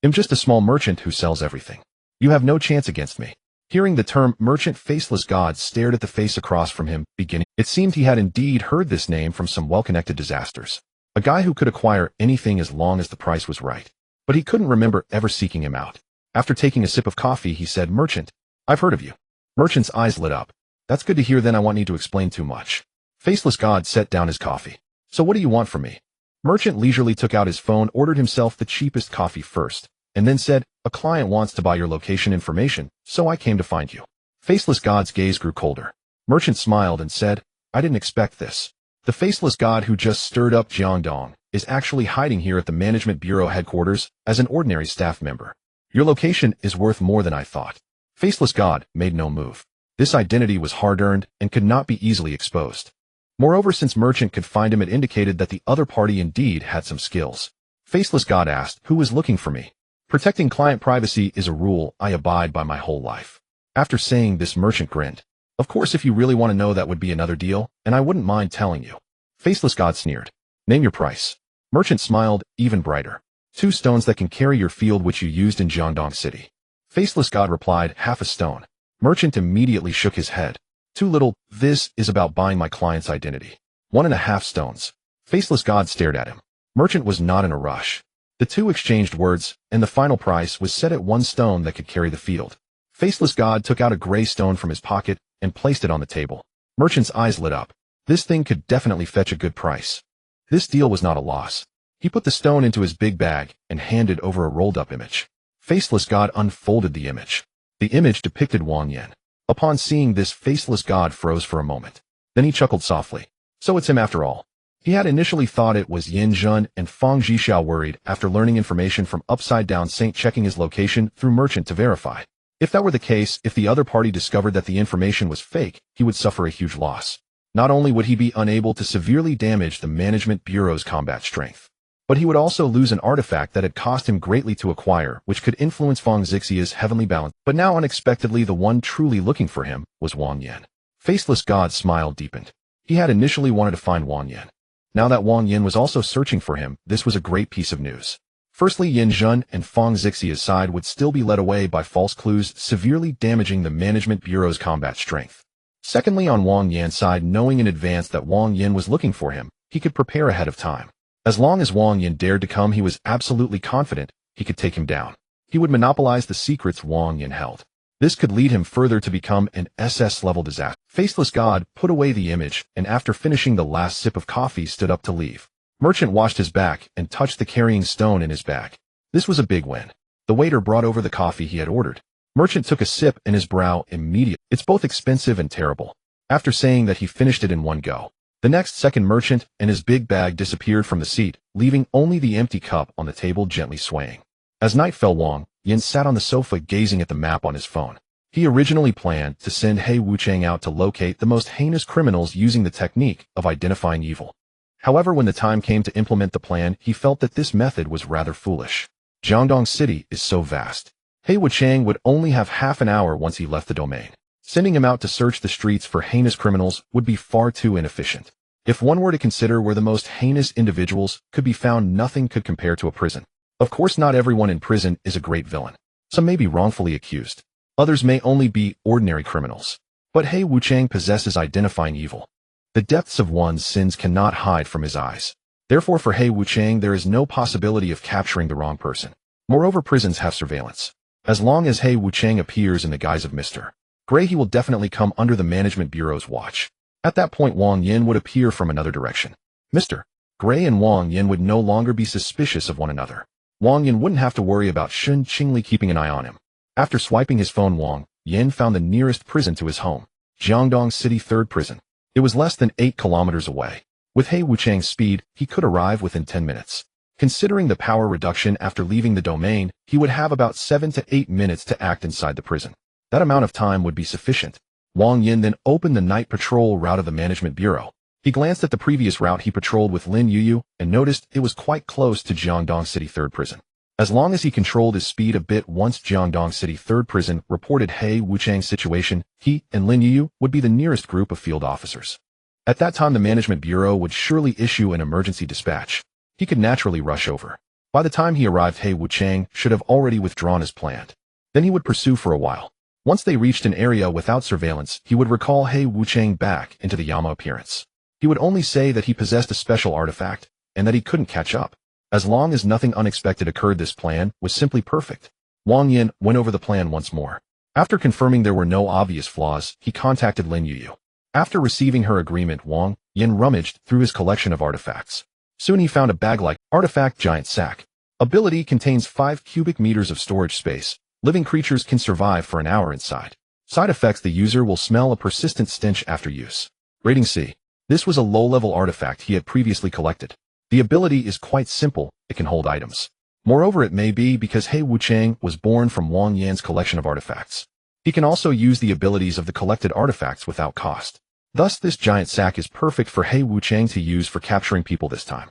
I'm just a small merchant who sells everything. You have no chance against me." Hearing the term Merchant, Faceless God stared at the face across from him, beginning. It seemed he had indeed heard this name from some well-connected disasters. A guy who could acquire anything as long as the price was right. But he couldn't remember ever seeking him out. After taking a sip of coffee, he said, "Merchant, I've heard of you." Merchant's eyes lit up. "That's good to hear, then I won't need to explain too much." Faceless God set down his coffee. "So what do you want from me?" Merchant leisurely took out his phone, ordered himself the cheapest coffee first, and then said, "A client wants to buy your location information, so I came to find you." Faceless God's gaze grew colder. Merchant smiled and said, "I didn't expect this." The faceless god who just stirred up Jiangdong is actually hiding here at the Management Bureau headquarters as an ordinary staff member. Your location is worth more than I thought. Faceless God made no move. This identity was hard-earned and could not be easily exposed. Moreover, since Merchant could find him, it indicated that the other party indeed had some skills. Faceless God asked, "Who is looking for me?" Protecting client privacy is a rule I abide by my whole life. After saying this, Merchant grinned. "Of course, if you really want to know, that would be another deal, and I wouldn't mind telling you." Faceless God sneered. "Name your price." Merchant smiled, even brighter. 2 stones that can carry your field which you used in Jiangdong City." Faceless God replied, "Half a stone." Merchant immediately shook his head. "Too little. This is about buying my client's identity." 1.5 stones. Faceless God stared at him. Merchant was not in a rush. The two exchanged words, and the final price was set at 1 stone that could carry the field. Faceless God took out a gray stone from his pocket and placed it on the table. Merchant's eyes lit up. This thing could definitely fetch a good price. This deal was not a loss. He put the stone into his big bag and handed over a rolled-up image. Faceless God unfolded the image. The image depicted Wang Yan. Upon seeing this, Faceless God froze for a moment. Then he chuckled softly. So it's him after all. He had initially thought it was Yin Zhen, and Fang Zhixiao worried after learning information from Upside Down Saint checking his location through Merchant to verify. If that were the case, if the other party discovered that the information was fake, he would suffer a huge loss. Not only would he be unable to severely damage the Management Bureau's combat strength, but he would also lose an artifact that had cost him greatly to acquire, which could influence Fang Zixia's heavenly balance. But now unexpectedly, the one truly looking for him was Wang Yan. Faceless God's smile deepened. He had initially wanted to find Wang Yan. Now that Wang Yan was also searching for him, this was a great piece of news. Firstly, Yin Zhen and Fang Zixia's side would still be led away by false clues, severely damaging the Management Bureau's combat strength. Secondly, on Wang Yan's side, knowing in advance that Wang Yan was looking for him, he could prepare ahead of time. As long as Wang Yan dared to come, he was absolutely confident he could take him down. He would monopolize the secrets Wang Yan held. This could lead him further to become an SS-level disaster. Faceless God put away the image, and after finishing the last sip of coffee, stood up to leave. Merchant washed his back and touched the carrying stone in his bag. This was a big win. The waiter brought over the coffee he had ordered. Merchant took a sip and his brow immediately. "It's both expensive and terrible." After saying that, he finished it in one go. The next second, Merchant and his big bag disappeared from the seat, leaving only the empty cup on the table gently swaying. As night fell, Wang Yan sat on the sofa gazing at the map on his phone. He originally planned to send He Wuchang out to locate the most heinous criminals using the technique of identifying evil. However, when the time came to implement the plan, he felt that this method was rather foolish. Jiangdong City is so vast. He Wuchang would only have half an hour once he left the domain. Sending him out to search the streets for heinous criminals would be far too inefficient. If one were to consider where the most heinous individuals could be found, nothing could compare to a prison. Of course, not everyone in prison is a great villain. Some may be wrongfully accused. Others may only be ordinary criminals. But He Wuchang possesses identifying evil. The depths of one's sins cannot hide from his eyes. Therefore, for He Wuchang, there is no possibility of capturing the wrong person. Moreover, prisons have surveillance. As long as He Wuchang appears in the guise of Mr. Gray, he will definitely come under the Management Bureau's watch. At that point, Wang Yan would appear from another direction. Mr. Gray and Wang Yan would no longer be suspicious of one another. Wang Yan wouldn't have to worry about Shun Qingli keeping an eye on him. After swiping his phone, Wang Yan found the nearest prison to his home, Jiangdong City 3rd Prison. It was less than 8 kilometers away. With He Wuchang's speed, he could arrive within 10 minutes. Considering the power reduction after leaving the domain, he would have about 7 to 8 minutes to act inside the prison. That amount of time would be sufficient. Wang Yan then opened the night patrol route of the Management Bureau. He glanced at the previous route he patrolled with Lin Yuyu and noticed it was quite close to Jiangdong City 3rd Prison. As long as he controlled his speed a bit, once Jiangdong City 3rd Prison reported He Wuchang's situation, he and Lin Yuyu would be the nearest group of field officers. At that time, the Management Bureau would surely issue an emergency dispatch. He could naturally rush over. By the time he arrived, He Wuchang should have already withdrawn as planned. Then he would pursue for a while. Once they reached an area without surveillance, he would recall He Wuchang back into the Yama appearance. He would only say that he possessed a special artifact, and that he couldn't catch up. As long as nothing unexpected occurred, this plan was simply perfect. Wang Yan went over the plan once more. After confirming there were no obvious flaws, he contacted Lin Yuyu. After receiving her agreement, Wang Yan rummaged through his collection of artifacts. Soon he found a bag-like artifact giant sack. Ability contains 5 cubic meters of storage space. Living creatures can survive for an hour inside. Side effects: the user will smell a persistent stench after use. Rating C. This was a low-level artifact he had previously collected. The ability is quite simple, it can hold items. Moreover, it may be because He Wuchang was born from Wang Yan's collection of artifacts. He can also use the abilities of the collected artifacts without cost. Thus, this giant sack is perfect for He Wuchang to use for capturing people this time.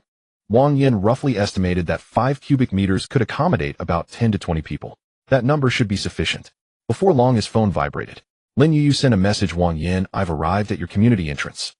Wang Yan roughly estimated that 5 cubic meters could accommodate about 10 to 20 people. That number should be sufficient. Before long, his phone vibrated. Lin Yu sent a message: Wang Yan, I've arrived at your community entrance.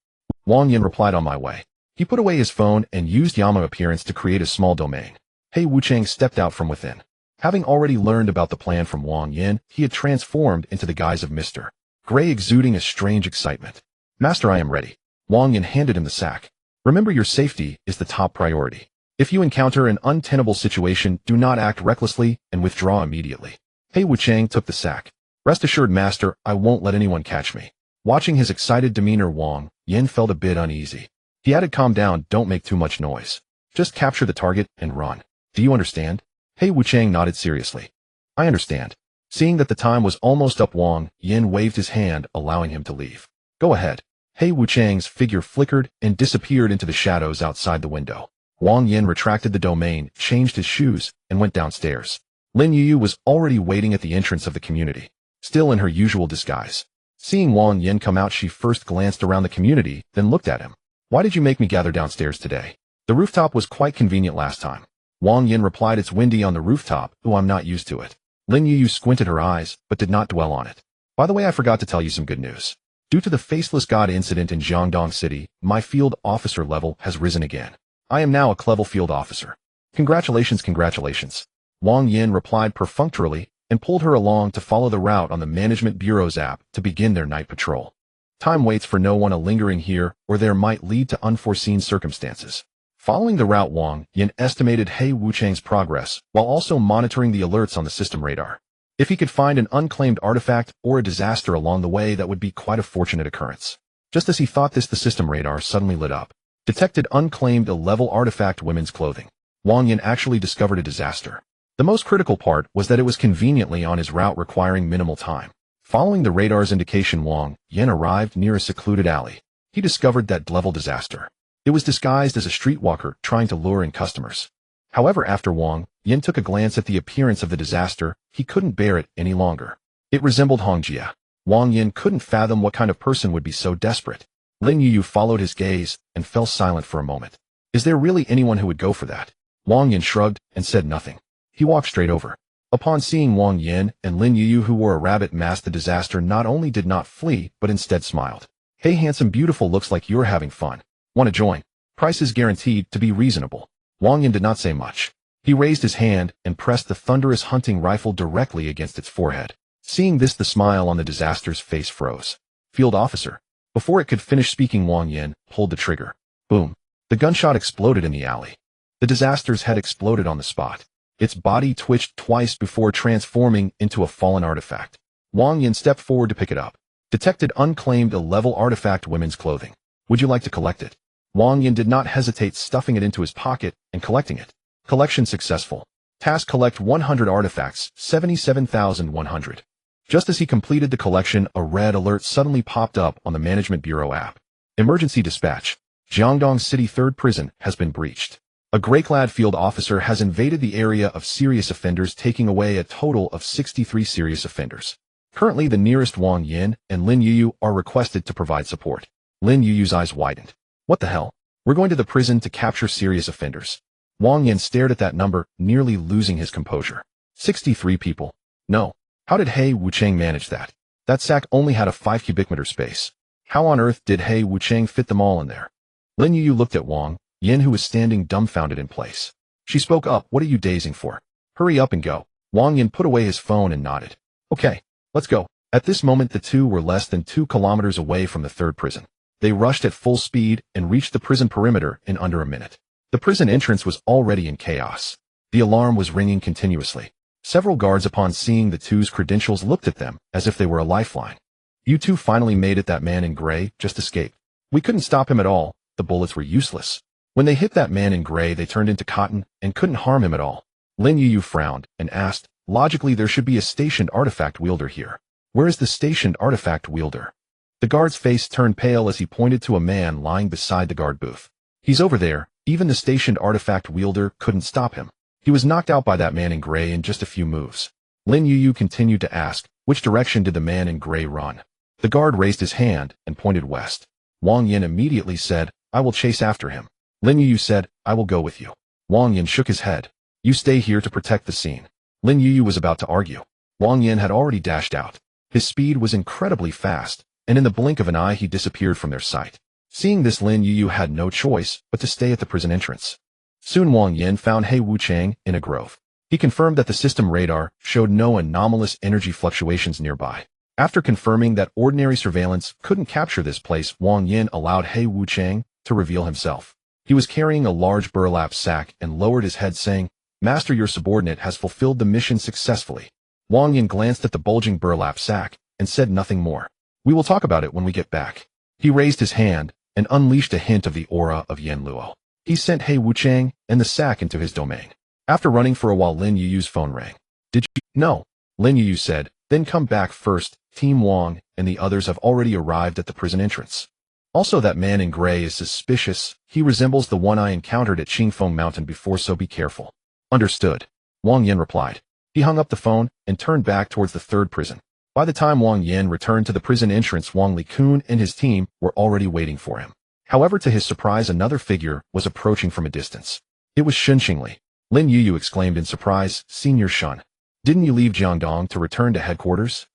Wang Yan replied, on my way. He put away his phone and used Yama appearance to create a small domain. He Wuchang stepped out from within. Having already learned about the plan from Wang Yan, he had transformed into the guise of Mr. Gray, exuding a strange excitement. Master, I am ready. Wang Yan handed him the sack. Remember, your safety is the top priority. If you encounter an untenable situation, do not act recklessly and withdraw immediately. He Wuchang took the sack. Rest assured, Master, I won't let anyone catch me. Watching his excited demeanor, Wang Yan felt a bit uneasy. He added, calm down, don't make too much noise. Just capture the target and run. Do you understand? He Wuchang nodded seriously. I understand. Seeing that the time was almost up, Wang Yan waved his hand, allowing him to leave. Go ahead. He Wuchang's figure flickered and disappeared into the shadows outside the window. Wang Yan retracted the domain, changed his shoes, and went downstairs. Lin Yu was already waiting at the entrance of the community, still in her usual disguise. Seeing Wang Yan come out, she first glanced around the community, then looked at him. Why did you make me gather downstairs today? The rooftop was quite convenient last time. Wang Yan replied, it's windy on the rooftop, though I'm not used to it. Lin Yu squinted her eyes, but did not dwell on it. By the way, I forgot to tell you some good news. Due to the Faceless God incident in Jiangdong City, my field officer level has risen again. I am now a level field officer. Congratulations, congratulations. Wang Yan replied perfunctorily and pulled her along to follow the route on the Management Bureau's app to begin their night patrol. Time waits for no one. A lingering here or there might lead to unforeseen circumstances. Following the route, Wang Yan estimated He Wuchang's progress while also monitoring the alerts on the system radar. If he could find an unclaimed artifact or a disaster along the way, that would be quite a fortunate occurrence. Just as he thought this, the system radar suddenly lit up. Detected unclaimed level artifact, women's clothing. Wang Yan actually discovered a disaster. The most critical part was that it was conveniently on his route, requiring minimal time. Following the radar's indication, Wang Yan arrived near a secluded alley. He discovered that level disaster. It was disguised as a streetwalker trying to lure in customers. However, after Wang Yan took a glance at the appearance of the disaster, he couldn't bear it any longer. It resembled Hongjia. Wang Yan couldn't fathom what kind of person would be so desperate. Lin Yu followed his gaze and fell silent for a moment. Is there really anyone who would go for that? Wang Yan shrugged and said nothing. He walked straight over. Upon seeing Wang Yan and Lin Yu, who wore a rabbit mask, the disaster not only did not flee, but instead smiled. Hey, handsome, beautiful, looks like you're having fun. Want to join? Price is guaranteed to be reasonable. Wang Yan did not say much. He raised his hand and pressed the thunderous hunting rifle directly against its forehead. Seeing this, the smile on the disaster's face froze. Field officer. Before it could finish speaking, Wang Yan pulled the trigger. Boom. The gunshot exploded in the alley. The disaster's head exploded on the spot. Its body twitched twice before transforming into a fallen artifact. Wang Yan stepped forward to pick it up. Detected unclaimed level artifact, women's clothing. Would you like to collect it? Wang Yan did not hesitate, stuffing it into his pocket and collecting it. Collection successful. Task: collect 100 artifacts, 77,100. Just as he completed the collection, a red alert suddenly popped up on the Management Bureau app. Emergency dispatch. Jiangdong City 3rd Prison has been breached. A gray-clad field officer has invaded the area of serious offenders, taking away a total of 63 serious offenders. Currently, the nearest Wang Yan and Lin Yu are requested to provide support. Lin Yu's eyes widened. What the hell? We're going to the prison to capture serious offenders. Wang Yan stared at that number, nearly losing his composure. 63 people. No. How did He Wuchang manage that? That sack only had a 5 cubic meter space. How on earth did He Wuchang fit them all in there? Lin Yu looked at Wang Yan, who was standing dumbfounded in place. She spoke up. What are you dazing for? Hurry up and go. Wang Yan put away his phone and nodded. Okay, let's go. At this moment, the two were less than 2 kilometers away from the 3rd prison. They rushed at full speed and reached the prison perimeter in under a minute. The prison entrance was already in chaos. The alarm was ringing continuously. Several guards, upon seeing the two's credentials, looked at them as if they were a lifeline. You two finally made it. That man in gray just escaped. We couldn't stop him at all. The bullets were useless. When they hit that man in gray, they turned into cotton and couldn't harm him at all. Lin Yu frowned and asked, logically there should be a stationed artifact wielder here. Where is the stationed artifact wielder? The guard's face turned pale as he pointed to a man lying beside the guard booth. He's over there. Even the stationed artifact wielder couldn't stop him. He was knocked out by that man in gray in just a few moves. Lin Yu continued to ask, which direction did the man in gray run? The guard raised his hand and pointed west. Wang Yin immediately said, I will chase after him. Lin Yu said, I will go with you. Wang Yin shook his head. You stay here to protect the scene. Lin Yu was about to argue. Wang Yin had already dashed out. His speed was incredibly fast, and in the blink of an eye he disappeared from their sight. Seeing this, Lin Yu had no choice but to stay at the prison entrance. Soon Wang Yin found He Wuchang in a grove. He confirmed that the system radar showed no anomalous energy fluctuations nearby. After confirming that ordinary surveillance couldn't capture this place, Wang Yin allowed He Wuchang to reveal himself. He was carrying a large burlap sack and lowered his head, saying, Master, your subordinate has fulfilled the mission successfully. Wang Yin glanced at the bulging burlap sack and said nothing more. We will talk about it when we get back. He raised his hand and unleashed a hint of the aura of Yen Luo. He sent He Wuchang and the sack into his domain. After running for a while, Lin Yu's phone rang. Did you? No. Lin Yu said, then come back first. Team Wang and the others have already arrived at the prison entrance. Also, that man in gray is suspicious. He resembles the one I encountered at Qingfeng Mountain before, so be careful. Understood. Wang Yin replied. He hung up the phone and turned back towards the third prison. By the time Wang Yin returned to the prison entrance, Wang Likun and his team were already waiting for him. However, to his surprise, another figure was approaching from a distance. It was Shun Qingli. Lin Yu exclaimed in surprise, Senior Shun. Didn't you leave Jiangdong to return to headquarters?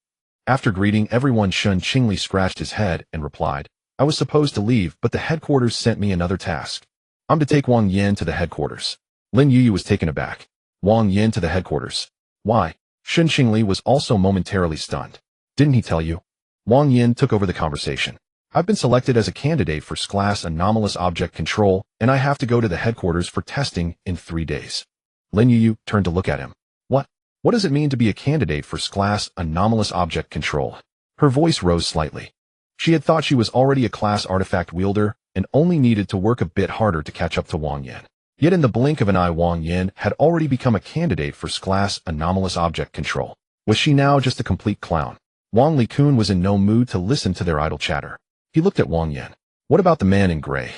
After greeting everyone, Shun Qingli scratched his head and replied, I was supposed to leave, but the headquarters sent me another task. I'm to take Wang Yin to the headquarters. Lin Yu was taken aback. Wang Yin to the headquarters. Why? Shun Qingli was also momentarily stunned. Didn't he tell you? Wang Yin took over the conversation. I've been selected as a candidate for class anomalous object control, and I have to go to the headquarters for testing in 3 days. Lin Yu turned to look at him. What? What does it mean to be a candidate for class anomalous object control? Her voice rose slightly. She had thought she was already a class artifact wielder and only needed to work a bit harder to catch up to Wang Yin. Yet in the blink of an eye, Wang Yin had already become a candidate for class anomalous object control. Was she now just a complete clown? Wang Likun was in no mood to listen to their idle chatter. He looked at Wang Yin. What about the man in gray?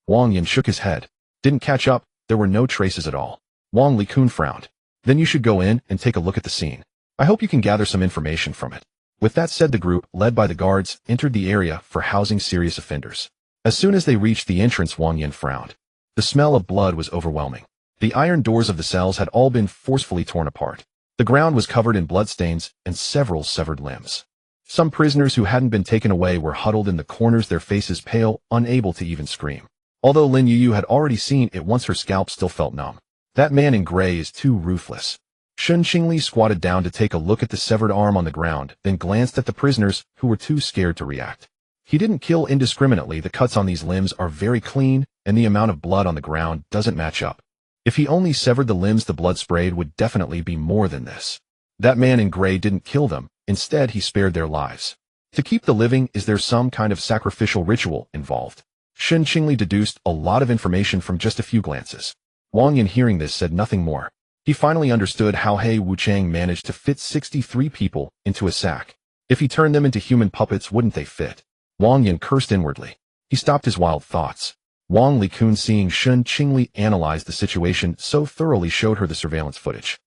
Wang Yin shook his head. Didn't catch up. There were no traces at all. Wang Likun frowned. Then you should go in and take a look at the scene. I hope you can gather some information from it. With that said, the group, led by the guards, entered the area for housing serious offenders. As soon as they reached the entrance, Wang Yin frowned. The smell of blood was overwhelming. The iron doors of the cells had all been forcefully torn apart. The ground was covered in bloodstains and several severed limbs. Some prisoners who hadn't been taken away were huddled in the corners, their faces pale, unable to even scream. Although Lin Yu had already seen it once, her scalp still felt numb. That man in gray is too ruthless. Shun Qingli squatted down to take a look at the severed arm on the ground, then glanced at the prisoners who were too scared to react. He didn't kill indiscriminately. The cuts on these limbs are very clean, and the amount of blood on the ground doesn't match up. If he only severed the limbs, the blood sprayed would definitely be more than this. That man in gray didn't kill them. Instead, he spared their lives. To keep the living, is there some kind of sacrificial ritual involved? Shun Qingli deduced a lot of information from just a few glances. Wang Yin, hearing this, said nothing more. He finally understood how He Wuchang managed to fit 63 people into a sack. If he turned them into human puppets, wouldn't they fit? Wang Yin cursed inwardly. He stopped his wild thoughts. Wang Likun, seeing Shun Qingli analyze the situation so thoroughly, showed her the surveillance footage.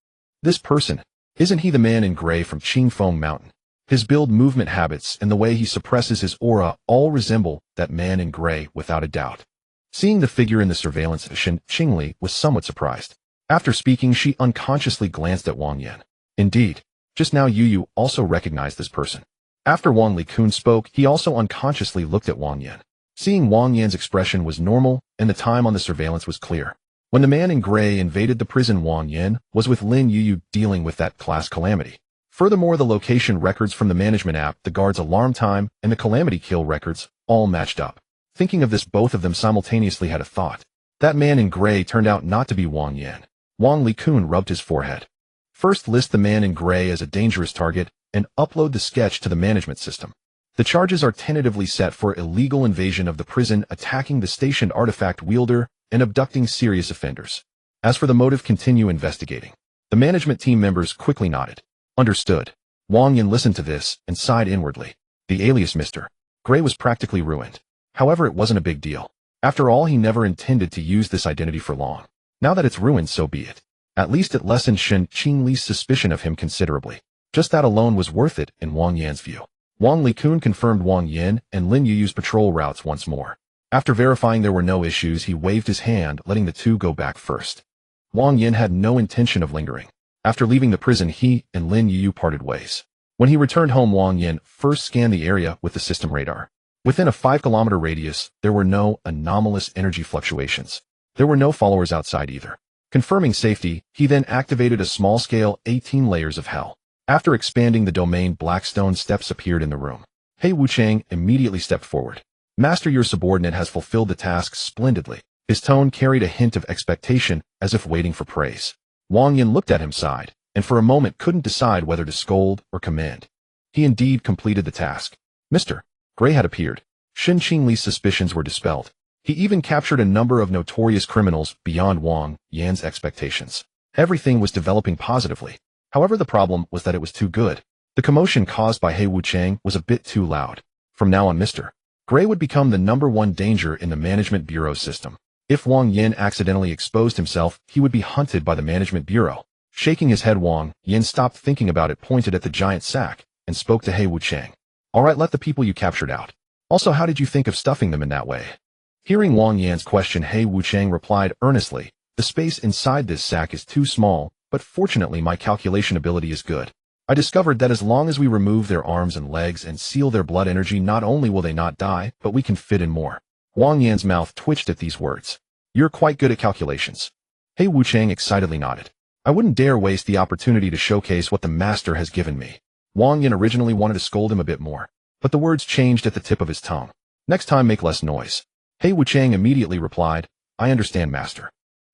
This person, isn't he the man in gray from Qingfeng Mountain? His build, movement habits, and the way he suppresses his aura all resemble that man in gray without a doubt. Seeing the figure in the surveillance, Shun Qingli was somewhat surprised. After speaking, she unconsciously glanced at Wang Yin. Indeed, just now Yu also recognized this person. After Wang Likun spoke, he also unconsciously looked at Wang Yin. Seeing Wang Yin's expression was normal, and the time on the surveillance was clear. When the man in gray invaded the prison, Wang Yin was with Lin Yu dealing with that class calamity. Furthermore, the location records from the management app, the guard's alarm time, and the calamity kill records all matched up. Thinking of this, both of them simultaneously had a thought. That man in gray turned out not to be Wang Yin. Wang Likun rubbed his forehead. First, list the man in gray as a dangerous target and upload the sketch to the management system. The charges are tentatively set for illegal invasion of the prison, attacking the stationed artifact wielder, and abducting serious offenders. As for the motive, continue investigating. The management team members quickly nodded. Understood. Wang Yin listened to this and sighed inwardly. The alias Mr. Gray was practically ruined. However, it wasn't a big deal. After all, he never intended to use this identity for long. Now that it's ruined, so be it. At least it lessened Shen Qingli's suspicion of him considerably. Just that alone was worth it in Wang Yan's view. Wang Likun confirmed Wang Yin and Lin Yu's patrol routes once more. After verifying there were no issues, he waved his hand, letting the two go back first. Wang Yin had no intention of lingering. After leaving the prison, he and Lin Yu parted ways. When he returned home, Wang Yin first scanned the area with the system radar. Within a 5-kilometer radius, there were no anomalous energy fluctuations. There were no followers outside either. Confirming safety, he then activated a small-scale 18 layers of hell. After expanding the domain, Blackstone steps appeared in the room. He Wuchang immediately stepped forward. Master, your subordinate has fulfilled the task splendidly. His tone carried a hint of expectation, as if waiting for praise. Wang Yin looked at him, sighed, and for a moment couldn't decide whether to scold or commend. He indeed completed the task. Mr. Gray had appeared. Shen Qingli's suspicions were dispelled. He even captured a number of notorious criminals beyond Wang Yan's expectations. Everything was developing positively. However, the problem was that it was too good. The commotion caused by He Wuchang was a bit too loud. From now on, Mr. Gray would become the #1 danger in the management bureau system. If Wang Yin accidentally exposed himself, he would be hunted by the management bureau. Shaking his head, Wang Yin stopped thinking about it, pointed at the giant sack, and spoke to He Wuchang. All right, let the people you captured out. Also, how did you think of stuffing them in that way? Hearing Wang Yan's question, He Wuchang replied earnestly, the space inside this sack is too small, but fortunately my calculation ability is good. I discovered that as long as we remove their arms and legs and seal their blood energy, not only will they not die, but we can fit in more. Wang Yan's mouth twitched at these words. You're quite good at calculations. He Wuchang excitedly nodded. I wouldn't dare waste the opportunity to showcase what the master has given me. Wang Yin originally wanted to scold him a bit more, but the words changed at the tip of his tongue. Next time, make less noise. He Wuchang immediately replied, I understand, master.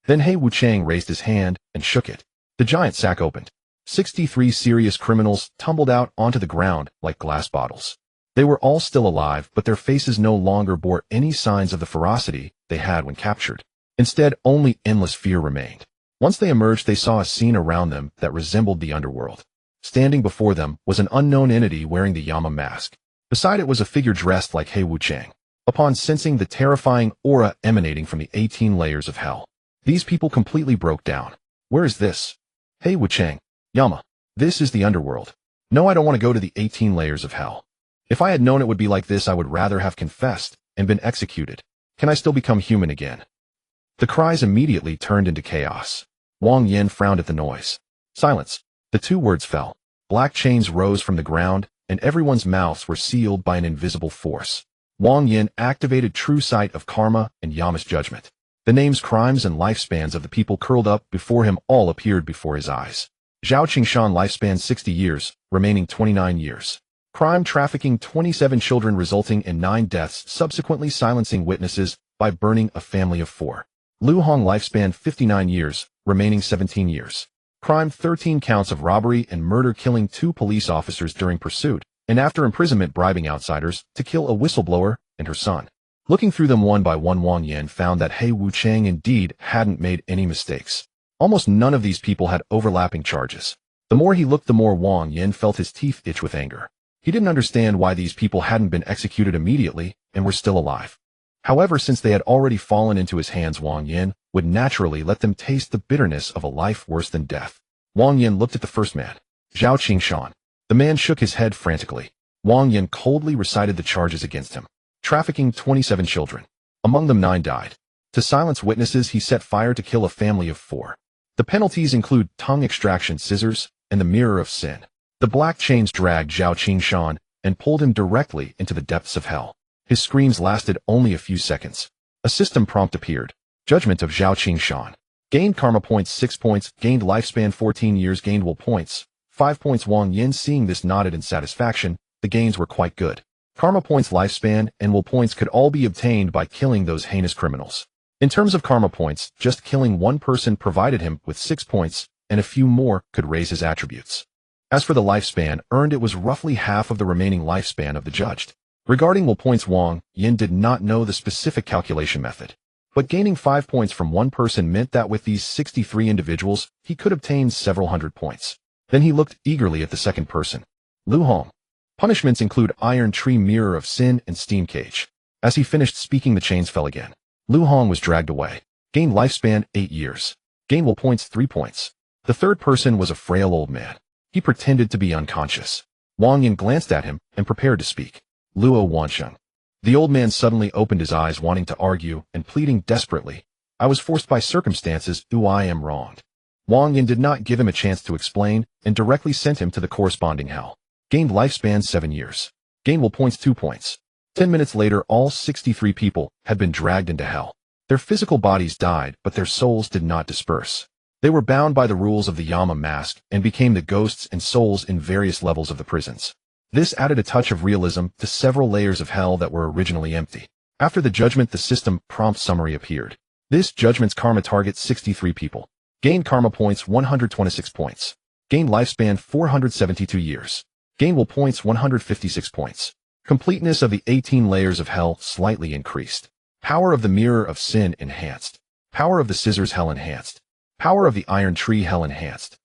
Then He Wuchang raised his hand and shook it. The giant sack opened. 63 serious criminals tumbled out onto the ground like glass bottles. They were all still alive, but their faces no longer bore any signs of the ferocity they had when captured. Instead, only endless fear remained. Once they emerged, they saw a scene around them that resembled the underworld. Standing before them was an unknown entity wearing the Yama mask. Beside it was a figure dressed like He Wuchang. Upon sensing the terrifying aura emanating from the 18 layers of hell, these people completely broke down. Where is this? He Wuchang. Yama. This is the underworld. No, I don't want to go to the 18 layers of hell. If I had known it would be like this, I would rather have confessed and been executed. Can I still become human again? The cries immediately turned into chaos. Wang Yin frowned at the noise. Silence. The 2 words fell. Black chains rose from the ground, and everyone's mouths were sealed by an invisible force. Wang Yin activated True Sight of Karma and Yama's Judgment. The names, crimes, and lifespans of the people curled up before him all appeared before his eyes. Zhao Qingshan, lifespan 60 years, remaining 29 years. Crime, trafficking 27 children, resulting in 9 deaths, subsequently silencing witnesses by burning a family of 4. Lu Hong, lifespan 59 years, remaining 17 years. Crime, 13 counts of robbery and murder, killing 2 police officers during pursuit, and after imprisonment bribing outsiders to kill a whistleblower and her son. Looking through them one by one, Wang Yin found that He Wuchang indeed hadn't made any mistakes. Almost none of these people had overlapping charges. The more he looked, the more Wang Yin felt his teeth itch with anger. He didn't understand why these people hadn't been executed immediately and were still alive. However, since they had already fallen into his hands, Wang Yin would naturally let them taste the bitterness of a life worse than death. Wang Yin looked at the first man, Zhao Qingshan. The man shook his head frantically. Wang Yin coldly recited the charges against him. Trafficking 27 children. Among them 9 died. To silence witnesses, he set fire to kill a family of 4. The penalties include tongue extraction, scissors, and the mirror of sin. The black chains dragged Zhao Qingshan and pulled him directly into the depths of hell. His screams lasted only a few seconds. A system prompt appeared. Judgment of Zhao Qingshan. Gained karma points 6 points, gained lifespan 14 years, gained will points 5 points. Wang Yin, seeing this, nodded in satisfaction. The gains were quite good. Karma points, lifespan, and will points could all be obtained by killing those heinous criminals. In terms of karma points, just killing one person provided him with 6 points, and a few more could raise his attributes. As for the lifespan earned, it was roughly half of the remaining lifespan of the judged. Regarding will points, Wang Yin did not know the specific calculation method, But gaining 5 points from one person meant that with these 63 individuals, he could obtain several hundred points. Then he looked eagerly at the second person. Lu Hong. Punishments include Iron Tree Mirror of Sin and Steam Cage. As he finished speaking, the chains fell again. Lu Hong was dragged away. Gained lifespan 8 years. Gain will points 3 points. The third person was a frail old man. He pretended to be unconscious. Wang Yin glanced at him and prepared to speak. Luo Wansheng. The old man suddenly opened his eyes, wanting to argue and pleading desperately. I was forced by circumstances, I am wronged. Wang Yin did not give him a chance to explain and directly sent him to the corresponding hell. Gained lifespan 7 years. Gain will points 2 points. 10 minutes later, all 63 people had been dragged into hell. Their physical bodies died, but their souls did not disperse. They were bound by the rules of the Yama mask and became the ghosts and souls in various levels of the prisons. This added a touch of realism to several layers of hell that were originally empty. After the judgment, the system prompt summary appeared. This judgment's karma targets 63 people. Gained karma points 126 points. Gained lifespan 472 years. Gain will points 156 points. Completeness of the 18 layers of hell slightly increased. Power of the Mirror of Sin enhanced. Power of the Scissors Hell enhanced. Power of the Iron Tree Hell enhanced.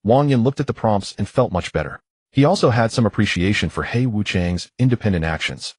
Wang Yin looked at the prompts and felt much better. He also had some appreciation for He Wuchang's independent actions.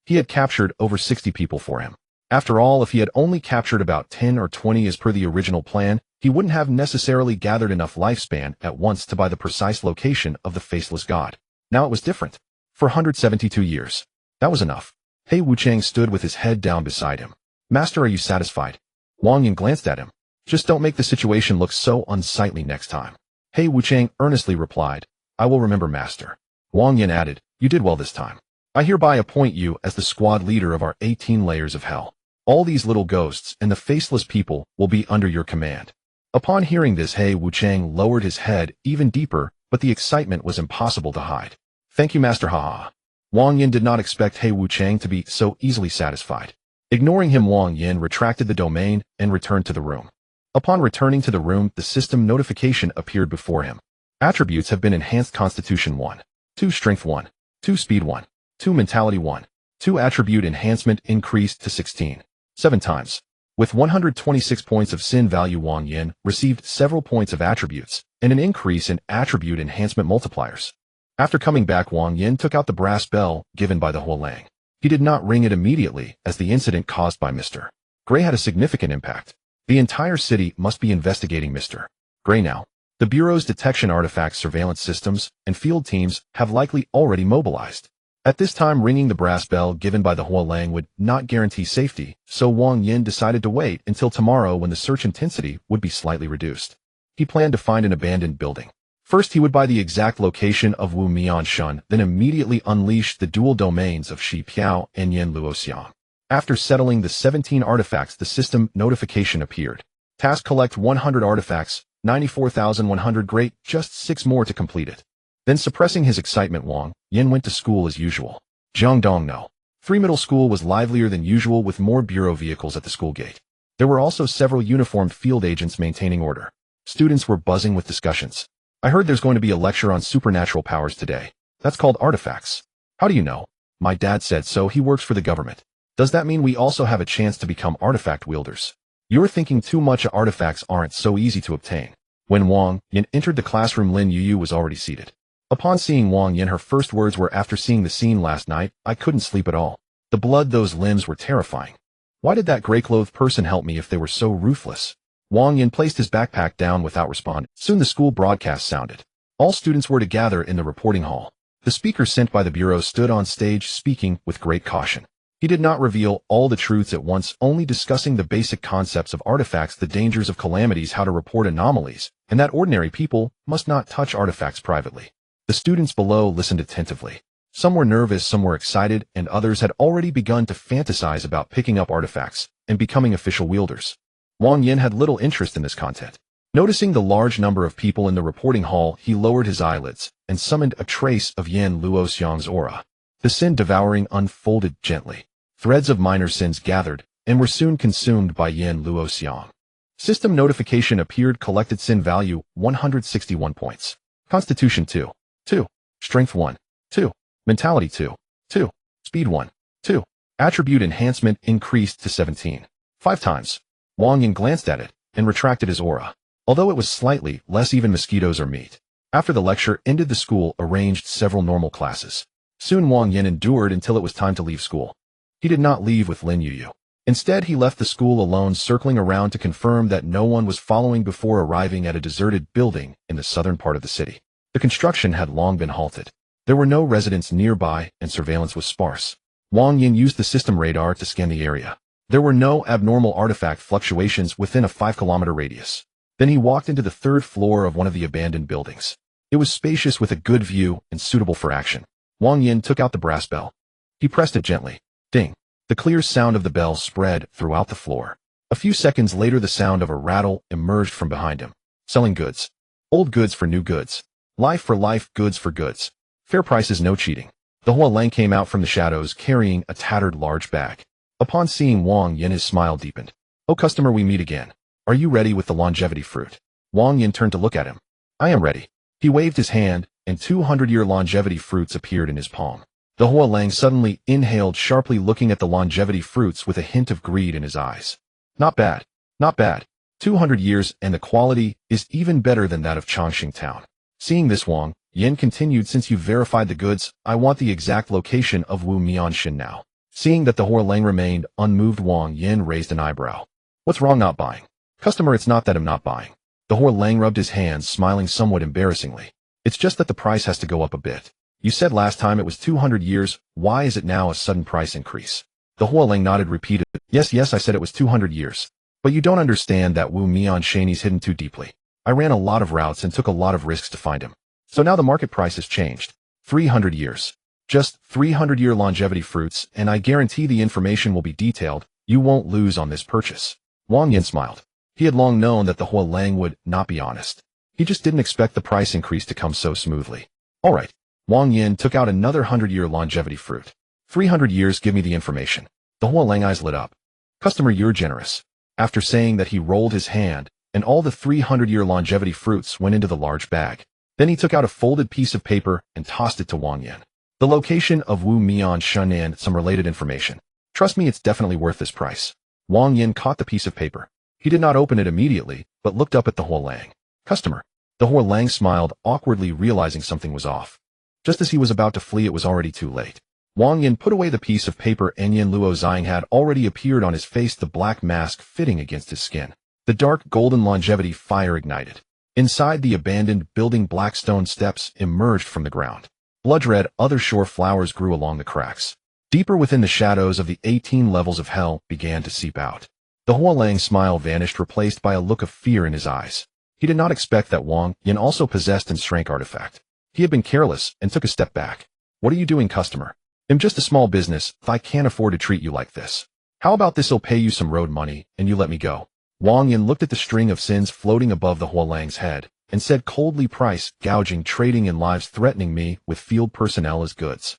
He had captured over 60 people for him. After all, if he had only captured about 10 or 20 as per the original plan, he wouldn't have necessarily gathered enough lifespan at once to buy the precise location of the faceless god. Now it was different. For 172 years. That was enough. He Wuchang stood with his head down beside him. Master, are you satisfied? Wang Yin glanced at him. Just don't make the situation look so unsightly next time. He Wuchang earnestly replied, I will remember, Master. Wang Yin added, you did well this time. I hereby appoint you as the squad leader of our 18 layers of hell. All these little ghosts and the faceless people will be under your command. Upon hearing this, He Wuchang lowered his head even deeper, but the excitement was impossible to hide. Thank you, Master. Ha. Wang Yin did not expect He Wuchang to be so easily satisfied. Ignoring him, Wang Yin retracted the domain and returned to the room. Upon returning to the room, the system notification appeared before him. Attributes have been enhanced: Constitution 1, 2 Strength 1, 2 Speed 1, 2 Mentality 1, 2 Attribute enhancement increased to 16, 7 times. With 126 points of sin value, Wang Yin received several points of attributes and an increase in attribute enhancement multipliers. After coming back, Wang Yin took out the brass bell given by the Huolang. He did not ring it immediately, as the incident caused by Mr. Gray had a significant impact. The entire city must be investigating Mr. Gray now. The Bureau's detection artifacts, surveillance systems, and field teams have likely already mobilized. At this time, ringing the brass bell given by the Huolang would not guarantee safety, so Wang Yin decided to wait until tomorrow, when the search intensity would be slightly reduced. He planned to find an abandoned building. First, he would buy the exact location of Wu Mianshun, then immediately unleash the dual domains of Shi Piao and Yin Luoxiang. After settling the 17 artifacts, the system notification appeared. Task: collect 100 artifacts, 94,100. Great, just 6 more to complete it. Then, suppressing his excitement, Wang Yin went to school as usual. Jiangdong No. 3 Middle School was livelier than usual, with more bureau vehicles at the school gate. There were also several uniformed field agents maintaining order. Students were buzzing with discussions. I heard there's going to be a lecture on supernatural powers today. That's called artifacts. How do you know? My dad said so. He works for the government. Does that mean we also have a chance to become artifact wielders? You're thinking too much. Artifacts aren't so easy to obtain. When Wang Yin entered the classroom, Lin Yuyu was already seated. Upon seeing Wang Yin, her first words were, after seeing the scene last night, I couldn't sleep at all. The blood, those limbs were terrifying. Why did that gray-clothed person help me if they were so ruthless? Wang Yin placed his backpack down without responding. Soon the school broadcast sounded. All students were to gather in the reporting hall. The speaker sent by the Bureau stood on stage, speaking with great caution. He did not reveal all the truths at once, only discussing the basic concepts of artifacts, the dangers of calamities, how to report anomalies, and that ordinary people must not touch artifacts privately. The students below listened attentively. Some were nervous, some were excited, and others had already begun to fantasize about picking up artifacts and becoming official wielders. Wang Yin had little interest in this content. Noticing the large number of people in the reporting hall, he lowered his eyelids and summoned a trace of Yin Luoxiang's aura. The sin devouring unfolded gently. Threads of minor sins gathered and were soon consumed by Yin Luoxiang. System notification appeared. Collected sin value 161 points. Constitution 2, 2. Strength 1, 2. Mentality 2, 2. Speed 1, 2. Attribute enhancement increased to 17, 5 times. Wang Yin glanced at it and retracted his aura. Although it was slightly less even mosquitoes or meat. After the lecture ended, the school arranged several normal classes. Soon Wang Yin endured until it was time to leave school. He did not leave with Lin Yuyu. Instead, he left the school alone, circling around to confirm that no one was following before arriving at a deserted building in the southern part of the city. The construction had long been halted. There were no residents nearby and surveillance was sparse. Wang Yin used the system radar to scan the area. There were no abnormal artifact fluctuations within a 5-kilometer radius. Then he walked into the 3rd floor of one of the abandoned buildings. It was spacious with a good view and suitable for action. Wang Yin took out the brass bell. He pressed it gently. Ding. The clear sound of the bell spread throughout the floor. A few seconds later, the sound of a rattle emerged from behind him. Selling goods. Old goods for new goods. Life for life, goods for goods. Fair prices, no cheating. The Hua Lang came out from the shadows carrying a tattered large bag. Upon seeing Wang Yin, his smile deepened. "Oh, customer, we meet again. Are you ready with the longevity fruit?" Wang Yin turned to look at him. "I am ready." He waved his hand, and 200-year longevity fruits appeared in his palm. The Hua Lang suddenly inhaled sharply, looking at the longevity fruits with a hint of greed in his eyes. "Not bad. Not bad. 200 years, and the quality is even better than that of Chongqing Town." Seeing this, Wang Yin continued, "Since you've verified the goods, I want the exact location of Wu Mianshin now." Seeing that the Hua Lang remained unmoved, Wang Yin raised an eyebrow. "What's wrong not buying?" "Customer, it's not that I'm not buying." The Hua Lang rubbed his hands, smiling somewhat embarrassingly. "It's just that the price has to go up a bit. You said last time it was 200 years, why is it now a sudden price increase?" The Hua Lang nodded, repeated, Yes, I said it was 200 years. But you don't understand that Wu Mianshin is hidden too deeply. I ran a lot of routes and took a lot of risks to find him. So now the market price has changed. 300 years. Just 300-year longevity fruits, and I guarantee the information will be detailed. You won't lose on this purchase." Wang Yin smiled. He had long known that the Hua Lang would not be honest. He just didn't expect the price increase to come so smoothly. "All right." Wang Yin took out another 100-year longevity fruit. 300 years, give me the information." The Hua Lang eyes lit up. "Customer, you're generous." After saying that, he rolled his hand, and all the 300-year longevity fruits went into the large bag. Then he took out a folded piece of paper and tossed it to Wang Yin. "The location of Wu Mianshin and some related information. Trust me, it's definitely worth this price." Wang Yin caught the piece of paper. He did not open it immediately, but looked up at the Hua Lang. "Customer." The Hua Lang smiled awkwardly, realizing something was off. Just as he was about to flee, it was already too late. Wang Yin put away the piece of paper, and Yin Luo Xiang had already appeared on his face, the black mask fitting against his skin. The dark golden longevity fire ignited. Inside the abandoned building, black stone steps emerged from the ground. Blood-red other shore flowers grew along the cracks. Deeper within, the shadows of the 18 levels of hell began to seep out. The Hua Lang's smile vanished, replaced by a look of fear in his eyes. He did not expect that Wang Yin also possessed an strength artifact. He had been careless and took a step back. "What are you doing, customer? I'm just a small business. I can't afford to treat you like this. How about this'll pay you some road money and you let me go?" Wang Yin looked at the string of sins floating above the Hua Lang's head and said coldly, "Price gouging, trading in lives, threatening me with field personnel as goods,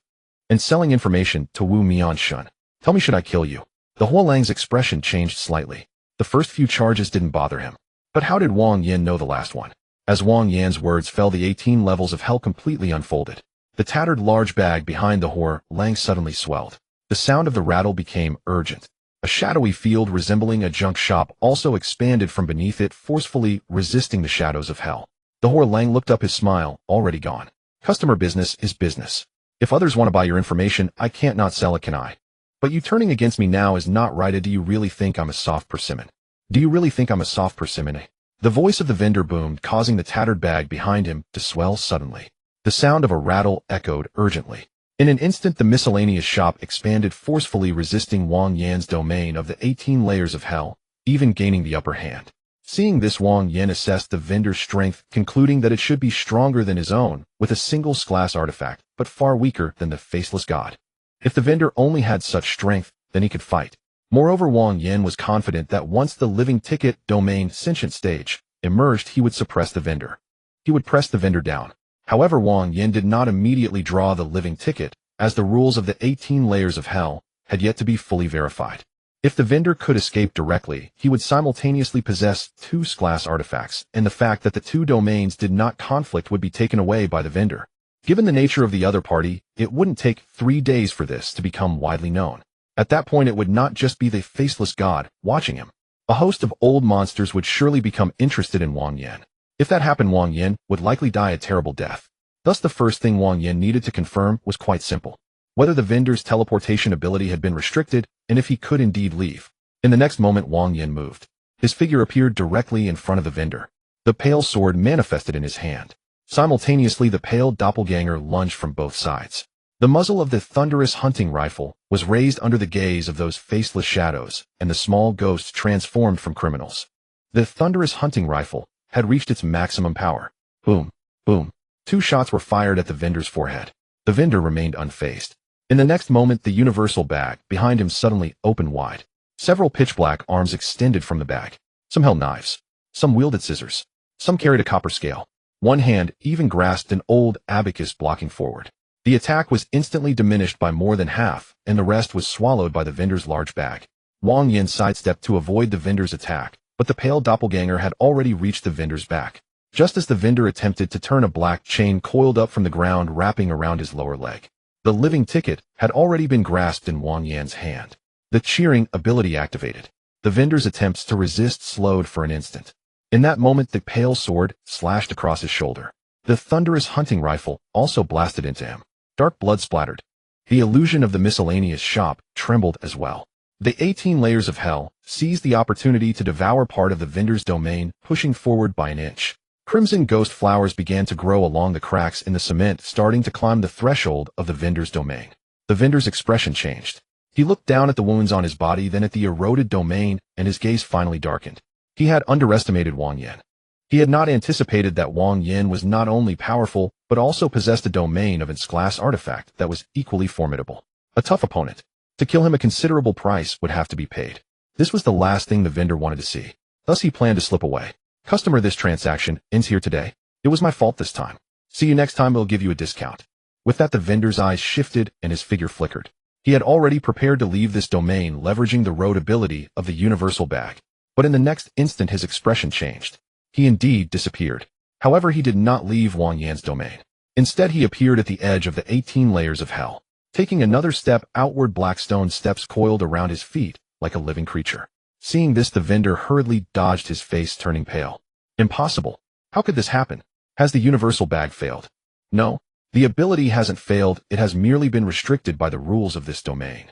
and selling information to Wu Mianshin. Tell me, should I kill you?" The Hua Lang's expression changed slightly. The first few charges didn't bother him. But how did Wang Yin know the last one? As Wang Yin's words fell, the 18 levels of hell completely unfolded. The tattered large bag behind the Hua Lang suddenly swelled. The sound of the rattle became urgent. A shadowy field resembling a junk shop also expanded from beneath it, forcefully resisting the shadows of hell. The Hua Lang looked up, his smile already gone. "Customer, business is business. If others want to buy your information, I can't not sell it, can I? But you turning against me now is not right. Do you really think I'm a soft persimmon? Do you really think I'm a soft persimmon?" The voice of the vendor boomed, causing the tattered bag behind him to swell suddenly. The sound of a rattle echoed urgently. In an instant, the miscellaneous shop expanded forcefully, resisting Wang Yin's domain of the 18 layers of hell, even gaining the upper hand. Seeing this, Wang Yin assessed the vendor's strength, concluding that it should be stronger than his own, with a single glass artifact, but far weaker than the faceless god. If the vendor only had such strength, then he could fight. Moreover, Wang Yin was confident that once the living ticket domain sentient stage emerged, he would suppress the vendor. He would press the vendor down. However, Wang Yin did not immediately draw the living ticket, as the rules of the 18 layers of hell had yet to be fully verified. If the vendor could escape directly, he would simultaneously possess 2 glass artifacts, and the fact that the 2 domains did not conflict would be taken away by the vendor. Given the nature of the other party, it wouldn't take 3 days for this to become widely known. At that point, it would not just be the faceless god watching him. A host of old monsters would surely become interested in Wang Yan. If that happened, Wang Yan would likely die a terrible death. Thus, the first thing Wang Yan needed to confirm was quite simple: whether the vendor's teleportation ability had been restricted, and if he could indeed leave. In the next moment, Wang Yan moved. His figure appeared directly in front of the vendor. The pale sword manifested in his hand. Simultaneously, the pale doppelganger lunged from both sides. The muzzle of the thunderous hunting rifle was raised under the gaze of those faceless shadows, and the small ghosts transformed from criminals. The thunderous hunting rifle had reached its maximum power. Boom, boom. 2 shots were fired at the vendor's forehead. The vendor remained unfazed. In the next moment, the universal bag behind him suddenly opened wide. Several pitch-black arms extended from the bag. Some held knives. Some wielded scissors. Some carried a copper scale. One hand even grasped an old abacus, blocking forward. The attack was instantly diminished by more than half, and the rest was swallowed by the vendor's large bag. Wang Yan sidestepped to avoid the vendor's attack, but the pale doppelganger had already reached the vendor's back. Just as the vendor attempted to turn, a black chain coiled up from the ground, wrapping around his lower leg. The living ticket had already been grasped in Wang Yan's hand. The cheering ability activated. The vendor's attempts to resist slowed for an instant. In that moment, the pale sword slashed across his shoulder. The thunderous hunting rifle also blasted into him. Dark blood splattered. The illusion of the miscellaneous shop trembled as well. The 18 layers of hell seized the opportunity to devour part of the vendor's domain, pushing forward by an inch. Crimson ghost flowers began to grow along the cracks in the cement, starting to climb the threshold of the vendor's domain. The vendor's expression changed. He looked down at the wounds on his body, then at the eroded domain, and his gaze finally darkened. He had underestimated Wang Yan. He had not anticipated that Wang Yan was not only powerful, but also possessed a domain of its class artifact that was equally formidable. A tough opponent. To kill him, a considerable price would have to be paid. This was the last thing the vendor wanted to see. Thus, he planned to slip away. Customer, this transaction ends here today. It was my fault this time. See you next time, I'll give you a discount. With that, the vendor's eyes shifted and his figure flickered. He had already prepared to leave this domain, leveraging the road ability of the universal bag. But in the next instant, his expression changed. He indeed disappeared. However, he did not leave Wang Yan's domain. Instead, he appeared at the edge of the 18 layers of hell. Taking another step outward, black stone steps coiled around his feet like a living creature. Seeing this, the vendor hurriedly dodged, his face turning pale. Impossible. How could this happen? Has the universal bag failed? No. The ability hasn't failed, it has merely been restricted by the rules of this domain.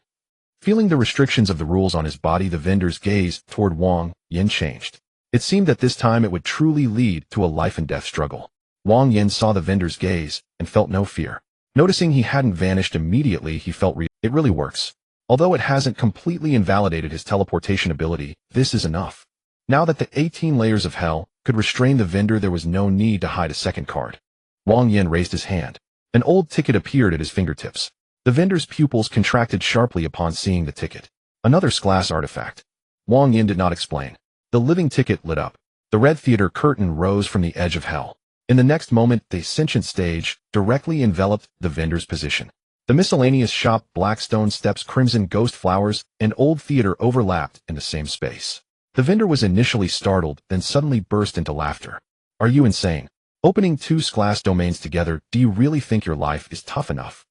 Feeling the restrictions of the rules on his body, the vendor's gaze toward Wang Yan changed. It seemed that this time it would truly lead to a life-and-death struggle. Wang Yan saw the vendor's gaze and felt no fear. Noticing he hadn't vanished immediately, he felt it really works. Although it hasn't completely invalidated his teleportation ability, this is enough. Now that the 18 layers of hell could restrain the vendor, there was no need to hide a second card. Wang Yan raised his hand. An old ticket appeared at his fingertips. The vendor's pupils contracted sharply upon seeing the ticket. Another class artifact. Wang Yan did not explain. The living ticket lit up. The red theater curtain rose from the edge of hell. In the next moment, the sentient stage directly enveloped the vendor's position. The miscellaneous shop, black stone steps, crimson ghost flowers, and old theater overlapped in the same space. The vendor was initially startled, then suddenly burst into laughter. Are you insane? Opening 2 class domains together, do you really think your life is tough enough?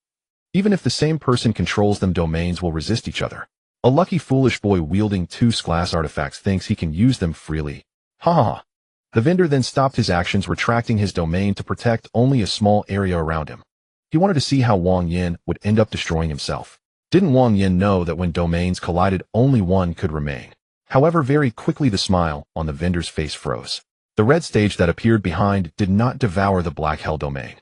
Even if the same person controls them, domains will resist each other. A lucky foolish boy wielding 2 class artifacts thinks he can use them freely. Ha ha ha. The vendor then stopped his actions, retracting his domain to protect only a small area around him. He wanted to see how Wang Yan would end up destroying himself. Didn't Wang Yan know that when domains collided, only one could remain? However, very quickly the smile on the vendor's face froze. The red stage that appeared behind did not devour the black hell domain.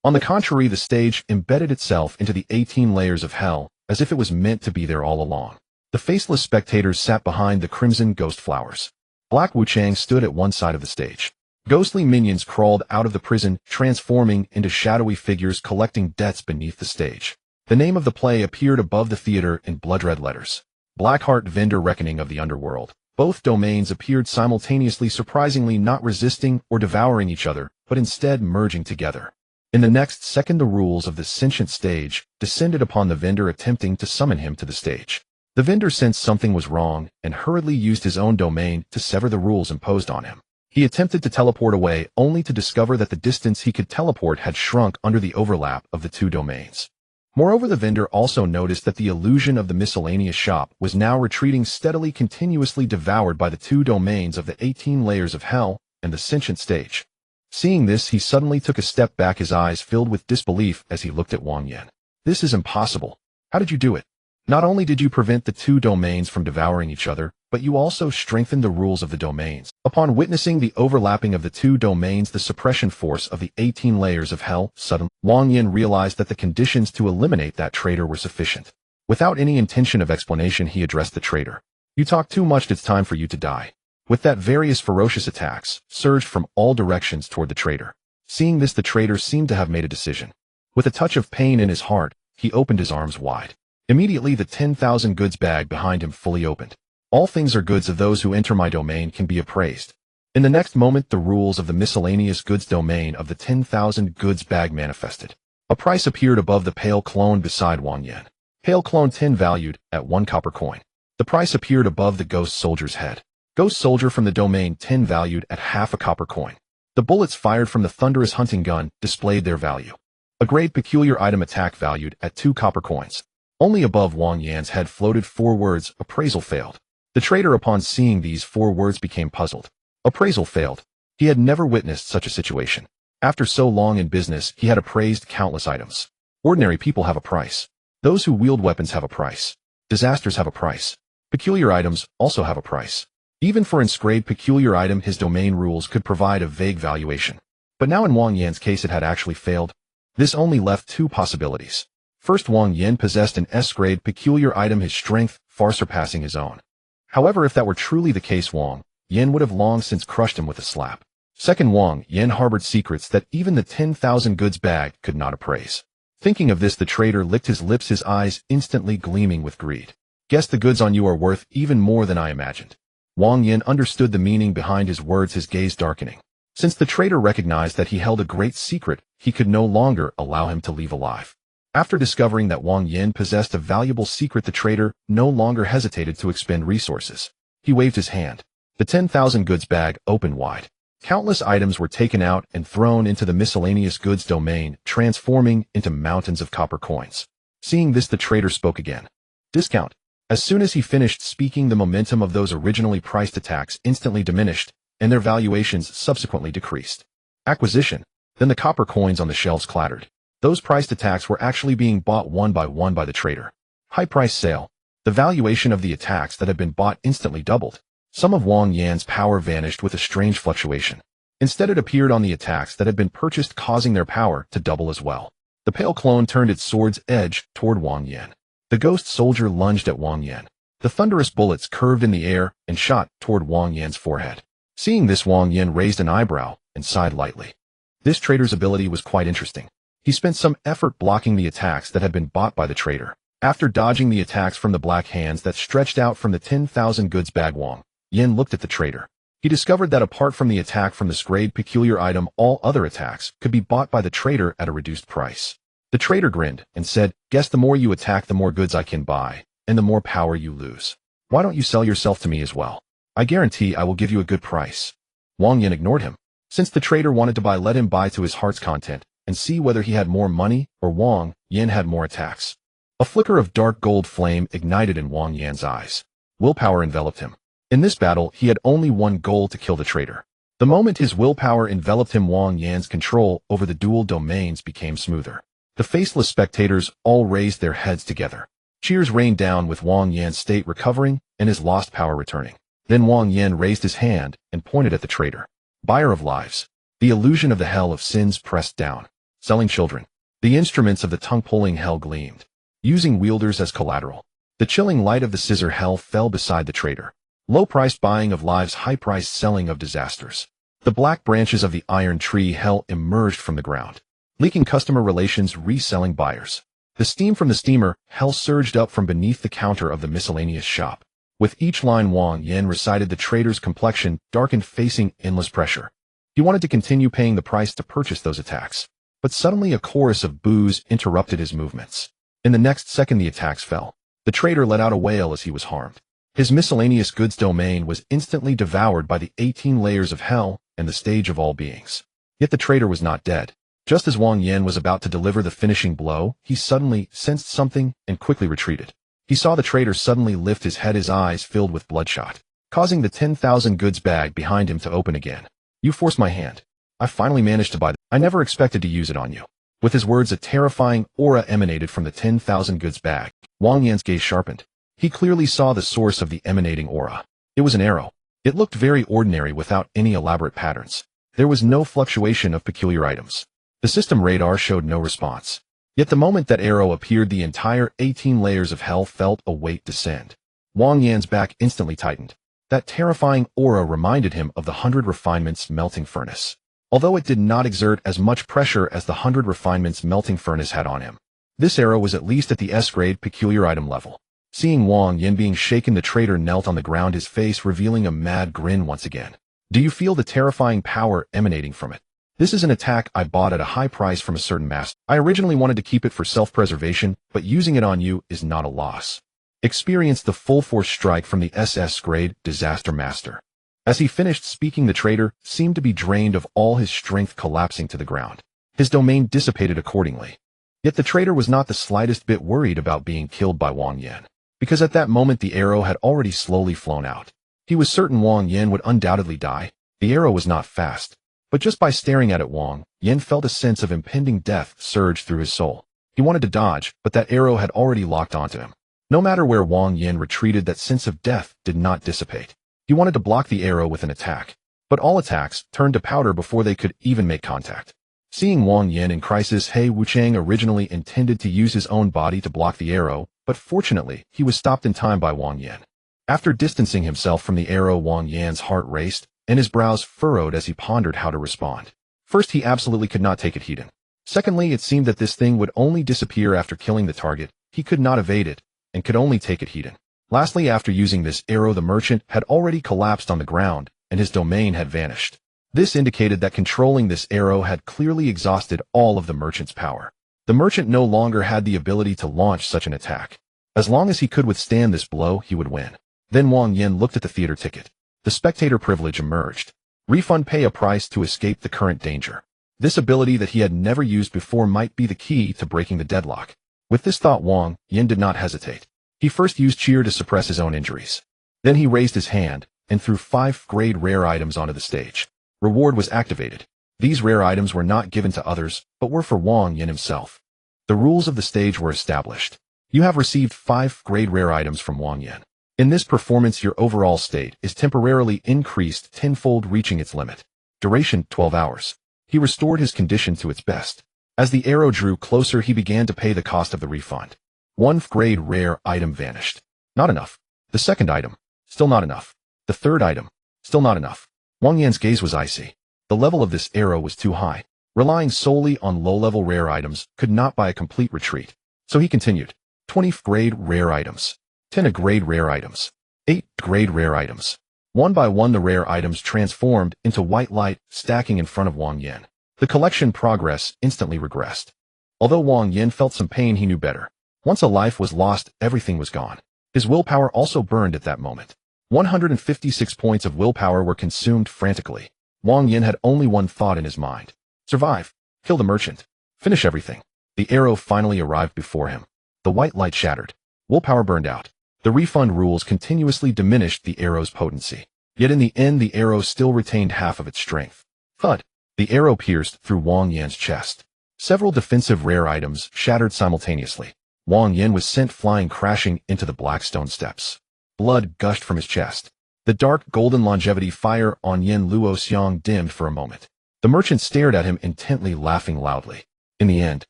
On the contrary, the stage embedded itself into the 18 layers of hell, as if it was meant to be there all along. The faceless spectators sat behind the crimson ghost flowers. Black Wuchang stood at one side of the stage. Ghostly minions crawled out of the prison, transforming into shadowy figures collecting debts beneath the stage. The name of the play appeared above the theater in blood-red letters. Blackheart Vendor Reckoning of the Underworld. Both domains appeared simultaneously, surprisingly not resisting or devouring each other, but instead merging together. In the next second, the rules of the sentient stage descended upon the vendor, attempting to summon him to the stage. The vendor sensed something was wrong and hurriedly used his own domain to sever the rules imposed on him. He attempted to teleport away, only to discover that the distance he could teleport had shrunk under the overlap of the 2 domains. Moreover, the vendor also noticed that the illusion of the miscellaneous shop was now retreating steadily, continuously devoured by the 2 domains of the 18 layers of hell and the sentient stage. Seeing this, he suddenly took a step back, his eyes filled with disbelief as he looked at Wang Yan. This is impossible. How did you do it? Not only did you prevent the 2 domains from devouring each other, but you also strengthened the rules of the domains. Upon witnessing the overlapping of the 2 domains, the suppression force of the 18 layers of hell, suddenly, Wang Yan realized that the conditions to eliminate that traitor were sufficient. Without any intention of explanation, he addressed the traitor. You talk too much, it's time for you to die. With that, various ferocious attacks surged from all directions toward the traitor. Seeing this, the traitor seemed to have made a decision. With a touch of pain in his heart, he opened his arms wide. Immediately, the 10,000 goods bag behind him fully opened. All things are goods of those who enter my domain can be appraised. In the next moment, the rules of the miscellaneous goods domain of the 10,000 goods bag manifested. A price appeared above the pale clone beside Wang Yan. Pale clone 10 valued at 1 copper coin. The price appeared above the ghost soldier's head. Ghost soldier from the domain 10 valued at half a copper coin. The bullets fired from the thunderous hunting gun displayed their value. A grade peculiar item attack valued at 2 copper coins. Only above Wang Yan's head floated 4 words, appraisal failed. The traitor, upon seeing these 4 words, became puzzled. Appraisal failed. He had never witnessed such a situation. After so long in business, he had appraised countless items. Ordinary people have a price. Those who wield weapons have a price. Disasters have a price. Peculiar items also have a price. Even for inscribed peculiar item, his domain rules could provide a vague valuation. But now in Wang Yan's case, it had actually failed. This only left 2 possibilities. First, Wang Yan possessed an S-grade peculiar item, his strength far surpassing his own. However, if that were truly the case, Wang Yan would have long since crushed him with a slap. Second, Wang Yan harbored secrets that even the 10,000 goods bag could not appraise. Thinking of this, the traitor licked his lips, his eyes instantly gleaming with greed. Guess the goods on you are worth even more than I imagined. Wang Yan understood the meaning behind his words, his gaze darkening. Since the traitor recognized that he held a great secret, he could no longer allow him to leave alive. After discovering that Wang Yan possessed a valuable secret, the traitor no longer hesitated to expend resources. He waved his hand. The 10,000 goods bag opened wide. Countless items were taken out and thrown into the miscellaneous goods domain, transforming into mountains of copper coins. Seeing this, the traitor spoke again. Discount. As soon as he finished speaking, the momentum of those originally priced attacks instantly diminished, and their valuations subsequently decreased. Acquisition. Then the copper coins on the shelves clattered. Those priced attacks were actually being bought one by the traitor. High price sale. The valuation of the attacks that had been bought instantly doubled. Some of Wang Yan's power vanished with a strange fluctuation. Instead, it appeared on the attacks that had been purchased, causing their power to double as well. The pale clone turned its sword's edge toward Wang Yan. The ghost soldier lunged at Wang Yan. The thunderous bullets curved in the air and shot toward Wang Yan's forehead. Seeing this, Wang Yan raised an eyebrow and sighed lightly. This traitor's ability was quite interesting. He spent some effort blocking the attacks that had been bought by the traitor. After dodging the attacks from the black hands that stretched out from the 10,000 goods bag, Wang Yan looked at the traitor. He discovered that apart from the attack from the grade peculiar item, all other attacks could be bought by the traitor at a reduced price. The traitor grinned and said, "Guess the more you attack, the more goods I can buy, and the more power you lose. Why don't you sell yourself to me as well? I guarantee I will give you a good price." Wang Yan ignored him. Since the traitor wanted to buy, let him buy to his heart's content and see whether he had more money or Wang Yan had more attacks. A flicker of dark gold flame ignited in Wang Yan's eyes. Willpower enveloped him. In this battle, he had only one goal: to kill the traitor. The moment his willpower enveloped him, Wang Yan's control over the dual domains became smoother. The faceless spectators all raised their heads together. Cheers rained down with Wang Yan's state recovering and his lost power returning. Then Wang Yan raised his hand and pointed at the traitor. Buyer of lives. The illusion of the hell of sins pressed down. Selling children. The instruments of the tongue-pulling hell gleamed. Using wielders as collateral. The chilling light of the scissor hell fell beside the traitor. Low-priced buying of lives, high-priced selling of disasters. The black branches of the iron tree hell emerged from the ground. Leaking customer relations, reselling buyers. The steam from the steamer hell surged up from beneath the counter of the miscellaneous shop. With each line, Wang Yan recited the traitor's complexion, darkened, facing endless pressure. He wanted to continue paying the price to purchase those attacks. But suddenly a chorus of boos interrupted his movements. In the next second, the attacks fell. The traitor let out a wail as he was harmed. His miscellaneous goods domain was instantly devoured by the 18 layers of hell and the stage of all beings. Yet the traitor was not dead. Just as Wang Yan was about to deliver the finishing blow, he suddenly sensed something and quickly retreated. He saw the trader suddenly lift his head, his eyes filled with bloodshot, causing the 10,000 goods bag behind him to open again. You forced my hand. I finally managed to buy them. I never expected to use it on you. With his words, a terrifying aura emanated from the 10,000 goods bag. Wang Yan's gaze sharpened. He clearly saw the source of the emanating aura. It was an arrow. It looked very ordinary without any elaborate patterns. There was no fluctuation of peculiar items. The system radar showed no response. Yet the moment that arrow appeared, the entire 18 layers of hell felt a weight descend. Wang Yan's back instantly tightened. That terrifying aura reminded him of the 100 Refinements melting furnace, although it did not exert as much pressure as the 100 Refinements melting furnace had on him. This arrow was at least at the S-grade peculiar item level. Seeing Wang Yan being shaken, the trader knelt on the ground, his face revealing a mad grin once again. Do you feel the terrifying power emanating from it? This is an attack I bought at a high price from a certain master. I originally wanted to keep it for self-preservation, but using it on you is not a loss. Experience the full force strike from the SS grade Disaster Master. As he finished speaking, the trader seemed to be drained of all his strength, collapsing to the ground. His domain dissipated accordingly. Yet the trader was not the slightest bit worried about being killed by Wang Yan, because at that moment the arrow had already slowly flown out. He was certain Wang Yan would undoubtedly die. The arrow was not fast, but just by staring at it, Wang Yan felt a sense of impending death surge through his soul. He wanted to dodge, but that arrow had already locked onto him. No matter where Wang Yan retreated, that sense of death did not dissipate. He wanted to block the arrow with an attack, but all attacks turned to powder before they could even make contact. Seeing Wang Yan in crisis, He Wuchang originally intended to use his own body to block the arrow, but fortunately, he was stopped in time by Wang Yan. After distancing himself from the arrow, Wang Yan's heart raced, and his brows furrowed as he pondered how to respond. First, he absolutely could not take it hidden. Secondly, it seemed that this thing would only disappear after killing the target. He could not evade it, and could only take it hidden. Lastly, after using this arrow, the merchant had already collapsed on the ground, and his domain had vanished. This indicated that controlling this arrow had clearly exhausted all of the merchant's power. The merchant no longer had the ability to launch such an attack. As long as he could withstand this blow, he would win. Then Wang Yan looked at the theater ticket. The spectator privilege emerged. Refund, pay a price to escape the current danger. This ability that he had never used before might be the key to breaking the deadlock. With this thought, Wang Yan did not hesitate. He first used cheer to suppress his own injuries. Then he raised his hand and threw 5 grade rare items onto the stage. Reward was activated. These rare items were not given to others, but were for Wang Yan himself. The rules of the stage were established. You have received 5 grade rare items from Wang Yan. In this performance, your overall state is temporarily increased tenfold, reaching its limit. Duration, 12 hours. He restored his condition to its best. As the arrow drew closer, he began to pay the cost of the refund. 1 grade rare item vanished. Not enough. The second item. Still not enough. The third item. Still not enough. Wang Yan's gaze was icy. The level of this arrow was too high. Relying solely on low-level rare items could not buy a complete retreat. So he continued. 20 grade rare items. 10 grade rare items. 8 grade rare items. One by one, the rare items transformed into white light, stacking in front of Wang Yan. The collection progress instantly regressed. Although Wang Yan felt some pain, he knew better. Once a life was lost, everything was gone. His willpower also burned at that moment. 156 points of willpower were consumed frantically. Wang Yan had only one thought in his mind. Survive. Kill the merchant. Finish everything. The arrow finally arrived before him. The white light shattered. Willpower burned out. The refund rules continuously diminished the arrow's potency. Yet in the end, the arrow still retained half of its strength. Thud. The arrow pierced through Wang Yan's chest. Several defensive rare items shattered simultaneously. Wang Yan was sent flying, crashing into the black stone steps. Blood gushed from his chest. The dark golden longevity fire on Yin Luo Xiang dimmed for a moment. The merchant stared at him intently, laughing loudly. In the end,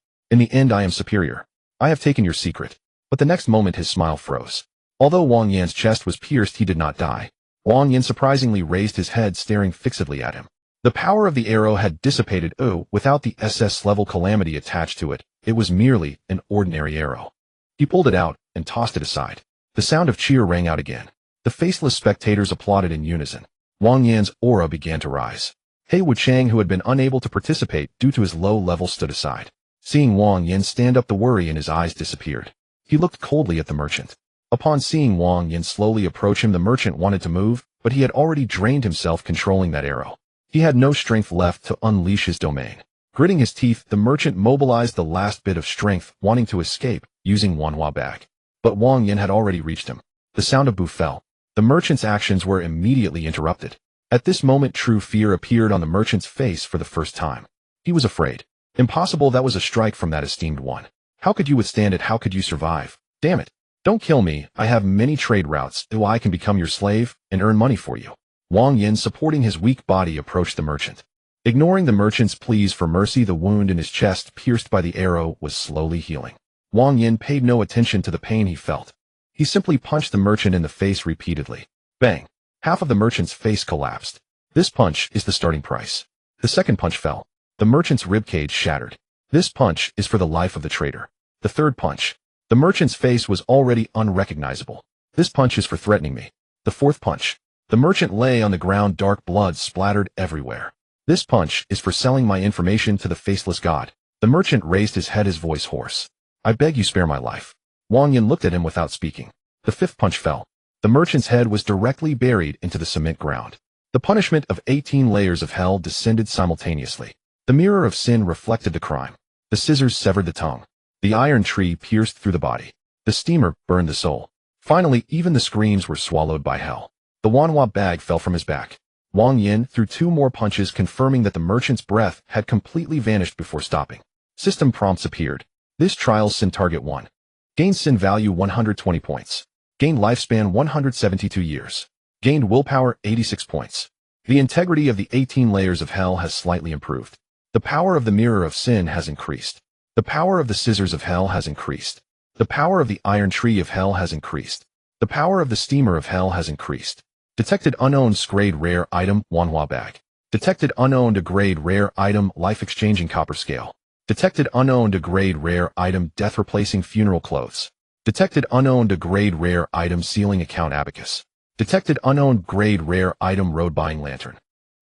I am superior. I have taken your secret. But the next moment his smile froze. Although Wang Yan's chest was pierced, he did not die. Wang Yan surprisingly raised his head, staring fixedly at him. The power of the arrow had dissipated. Without the SS-level calamity attached to it, it was merely an ordinary arrow. He pulled it out and tossed it aside. The sound of cheer rang out again. The faceless spectators applauded in unison. Wang Yan's aura began to rise. He Wuchang, who had been unable to participate due to his low level, stood aside. Seeing Wang Yan stand up, the worry in his eyes disappeared. He looked coldly at the merchant. Upon seeing Wang Yan slowly approach him, the merchant wanted to move, but he had already drained himself controlling that arrow. He had no strength left to unleash his domain. Gritting his teeth, the merchant mobilized the last bit of strength, wanting to escape, using Wanhua bag. But Wang Yin had already reached him. The sound of boo fell. The merchant's actions were immediately interrupted. At this moment, true fear appeared on the merchant's face for the first time. He was afraid. Impossible, that was a strike from that esteemed one. How could you withstand it? How could you survive? Damn it. Don't kill me. I have many trade routes. I can become your slave and earn money for you. Wang Yin, supporting his weak body, approached the merchant. Ignoring the merchant's pleas for mercy, the wound in his chest, pierced by the arrow, was slowly healing. Wang Yin paid no attention to the pain he felt. He simply punched the merchant in the face repeatedly. Bang! Half of the merchant's face collapsed. This punch is the starting price. The second punch fell. The merchant's ribcage shattered. This punch is for the life of the trader. The third punch. The merchant's face was already unrecognizable. This punch is for threatening me. The fourth punch. The merchant lay on the ground, dark blood splattered everywhere. This punch is for selling my information to the faceless god. The merchant raised his head, his voice hoarse. I beg you, spare my life. Wang Yin looked at him without speaking. The fifth punch fell. The merchant's head was directly buried into the cement ground. The punishment of 18 layers of hell descended simultaneously. The mirror of sin reflected the crime. The scissors severed the tongue. The iron tree pierced through the body. The steamer burned the soul. Finally, even the screams were swallowed by hell. The Wanhua bag fell from his back. Wang Yin threw 2 more punches, confirming that the merchant's breath had completely vanished before stopping. System prompts appeared. This trial's sin target 1. Gain sin value 120 points. Gained lifespan 172 years. Gained willpower 86 points. The integrity of the 18 layers of hell has slightly improved. The power of the mirror of sin has increased. The power of the scissors of hell has increased. The power of the iron tree of hell has increased. The power of the steamer of hell has increased. Detected unowned grade rare item, Wanhua bag. Detected unowned grade rare item, life exchanging copper scale. Detected unowned grade rare item, death replacing funeral clothes. Detected unowned grade rare item, sealing account abacus. Detected unowned grade rare item, road buying lantern.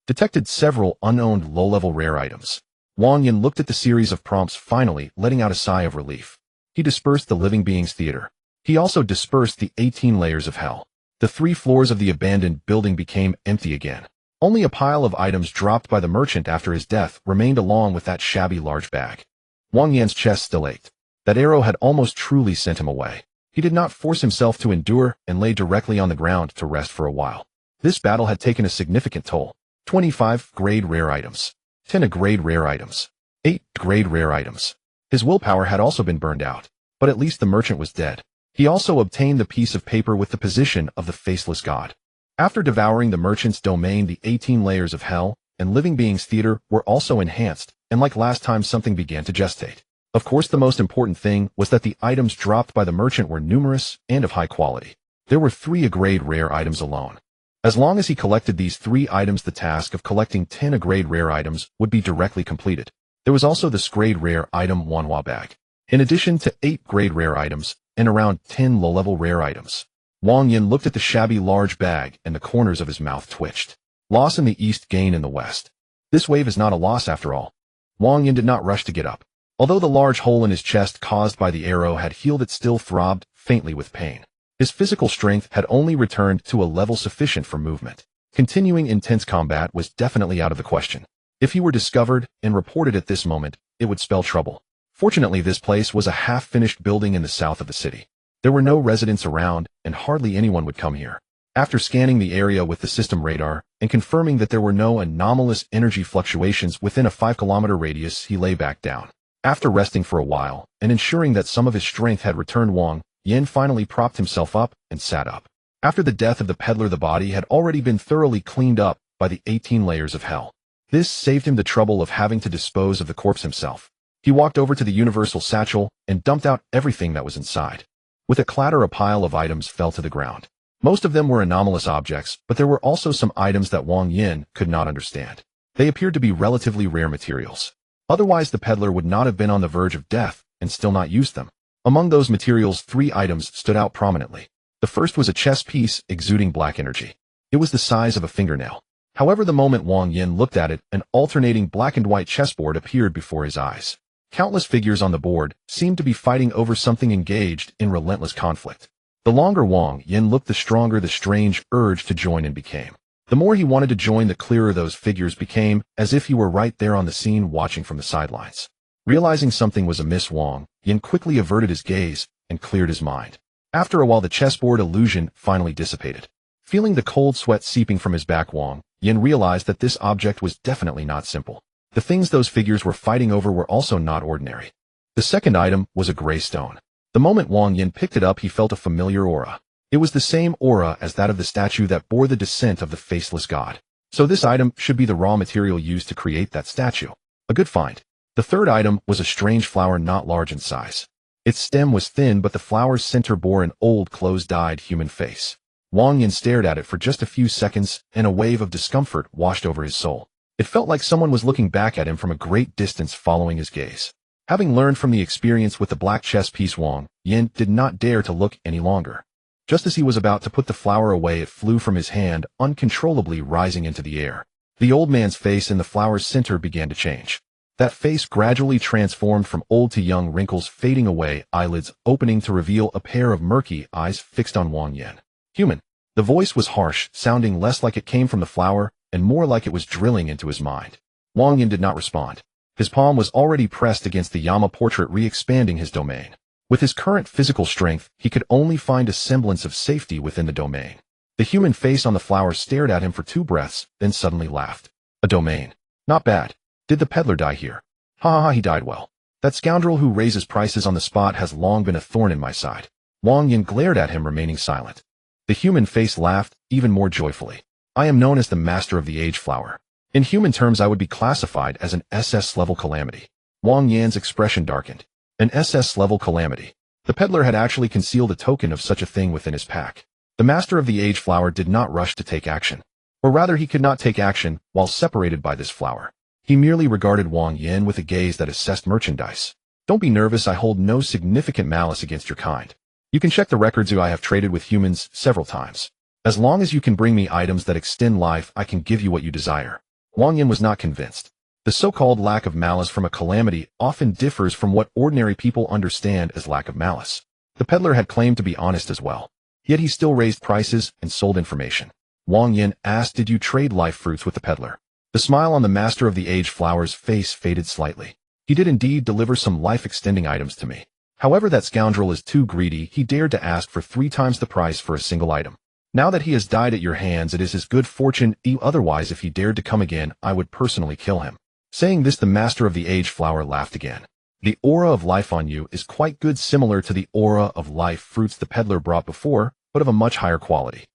Detected several unowned low-level rare items. Wang Yin looked at the series of prompts, finally letting out a sigh of relief. He dispersed the living beings theater. He also dispersed the 18 layers of hell. The 3 floors of the abandoned building became empty again. Only a pile of items dropped by the merchant after his death remained, along with that shabby large bag. Wang Yan's chest still ached. That arrow had almost truly sent him away. He did not force himself to endure and lay directly on the ground to rest for a while. This battle had taken a significant toll. 25 grade rare items. 10 grade rare items. 8 grade rare items. His willpower had also been burned out, but at least the merchant was dead. He also obtained the piece of paper with the position of the faceless god. After devouring the merchant's domain, the 18 layers of hell and living beings theater were also enhanced, and like last time, something began to gestate. Of course, the most important thing was that the items dropped by the merchant were numerous and of high quality. There were 3 grade rare items alone. As long as he collected these 3 items, the task of collecting 10 grade rare items would be directly completed. There was also this grade rare item, Wanhua bag. In addition to 8 grade rare items and around 10 low-level rare items. Wang Yin looked at the shabby large bag and the corners of his mouth twitched. Loss in the east, gain in the west. This wave is not a loss after all. Wang Yin did not rush to get up. Although the large hole in his chest caused by the arrow had healed, it still throbbed faintly with pain. His physical strength had only returned to a level sufficient for movement. Continuing intense combat was definitely out of the question. If he were discovered and reported at this moment, it would spell trouble. Fortunately, this place was a half-finished building in the south of the city. There were no residents around, and hardly anyone would come here. After scanning the area with the system radar and confirming that there were no anomalous energy fluctuations within a 5-kilometer radius, he lay back down. After resting for a while and ensuring that some of his strength had returned, Wang Yin finally propped himself up and sat up. After the death of the peddler, the body had already been thoroughly cleaned up by the 18 layers of hell. This saved him the trouble of having to dispose of the corpse himself. He walked over to the universal satchel and dumped out everything that was inside. With a clatter, a pile of items fell to the ground. Most of them were anomalous objects, but there were also some items that Wang Yin could not understand. They appeared to be relatively rare materials. Otherwise, the peddler would not have been on the verge of death and still not used them. Among those materials, 3 items stood out prominently. The first was a chess piece exuding black energy. It was the size of a fingernail. However, the moment Wang Yin looked at it, an alternating black and white chessboard appeared before his eyes. Countless figures on the board seemed to be fighting over something, engaged in relentless conflict. The longer Wang Yin looked, the stronger the strange urge to join in became. The more he wanted to join, the clearer those figures became, as if he were right there on the scene watching from the sidelines. Realizing something was amiss, Wang Yin quickly averted his gaze and cleared his mind. After a while, the chessboard illusion finally dissipated. Feeling the cold sweat seeping from his back, Wang Yin realized that this object was definitely not simple. The things those figures were fighting over were also not ordinary. The second item was a gray stone. The moment Wang Yin picked it up, he felt a familiar aura. It was the same aura as that of the statue that bore the descent of the faceless god. So this item should be the raw material used to create that statue. A good find. The third item was a strange flower not large in size. Its stem was thin, but the flower's center bore an old, closed-eyed human face. Wang Yin stared at it for just a few seconds, and a wave of discomfort washed over his soul. It felt like someone was looking back at him from a great distance, following his gaze. Having learned from the experience with the black chess piece, Wang Yin did not dare to look any longer. Just as he was about to put the flower away, it flew from his hand, uncontrollably rising into the air. The old man's face in the flower's center began to change. That face gradually transformed from old to young, wrinkles fading away, eyelids opening to reveal a pair of murky eyes fixed on Wang Yin. Human. The voice was harsh, sounding less like it came from the flower, and more like it was drilling into his mind. Wang Yin did not respond. His palm was already pressed against the Yama portrait, re-expanding his domain. With his current physical strength, he could only find a semblance of safety within the domain. The human face on the flower stared at him for 2 breaths, then suddenly laughed. A domain. Not bad. Did the peddler die here? Ha ha ha, he died well. That scoundrel who raises prices on the spot has long been a thorn in my side. Wang Yin glared at him, remaining silent. The human face laughed, even more joyfully. I am known as the master of the age flower. In human terms, I would be classified as an SS-level calamity. Wang Yin's expression darkened. An SS-level calamity. The peddler had actually concealed a token of such a thing within his pack. The master of the age flower did not rush to take action. Or rather, he could not take action while separated by this flower. He merely regarded Wang Yin with a gaze that assessed merchandise. Don't be nervous, I hold no significant malice against your kind. You can check the records. I have traded with humans several times. As long as you can bring me items that extend life, I can give you what you desire. Wang Yin was not convinced. The so-called lack of malice from a calamity often differs from what ordinary people understand as lack of malice. The peddler had claimed to be honest as well. Yet he still raised prices and sold information. Wang Yin asked, did you trade life fruits with the peddler? The smile on the master of the age flower's face faded slightly. He did indeed deliver some life-extending items to me. However, that scoundrel is too greedy. He dared to ask for 3 times the price for a single item. Now that he has died at your hands, it is his good fortune. Otherwise, if he dared to come again, I would personally kill him. Saying this, the master of the age flower laughed again. The aura of life on you is quite good, similar to the aura of life fruits the peddler brought before, but of a much higher quality.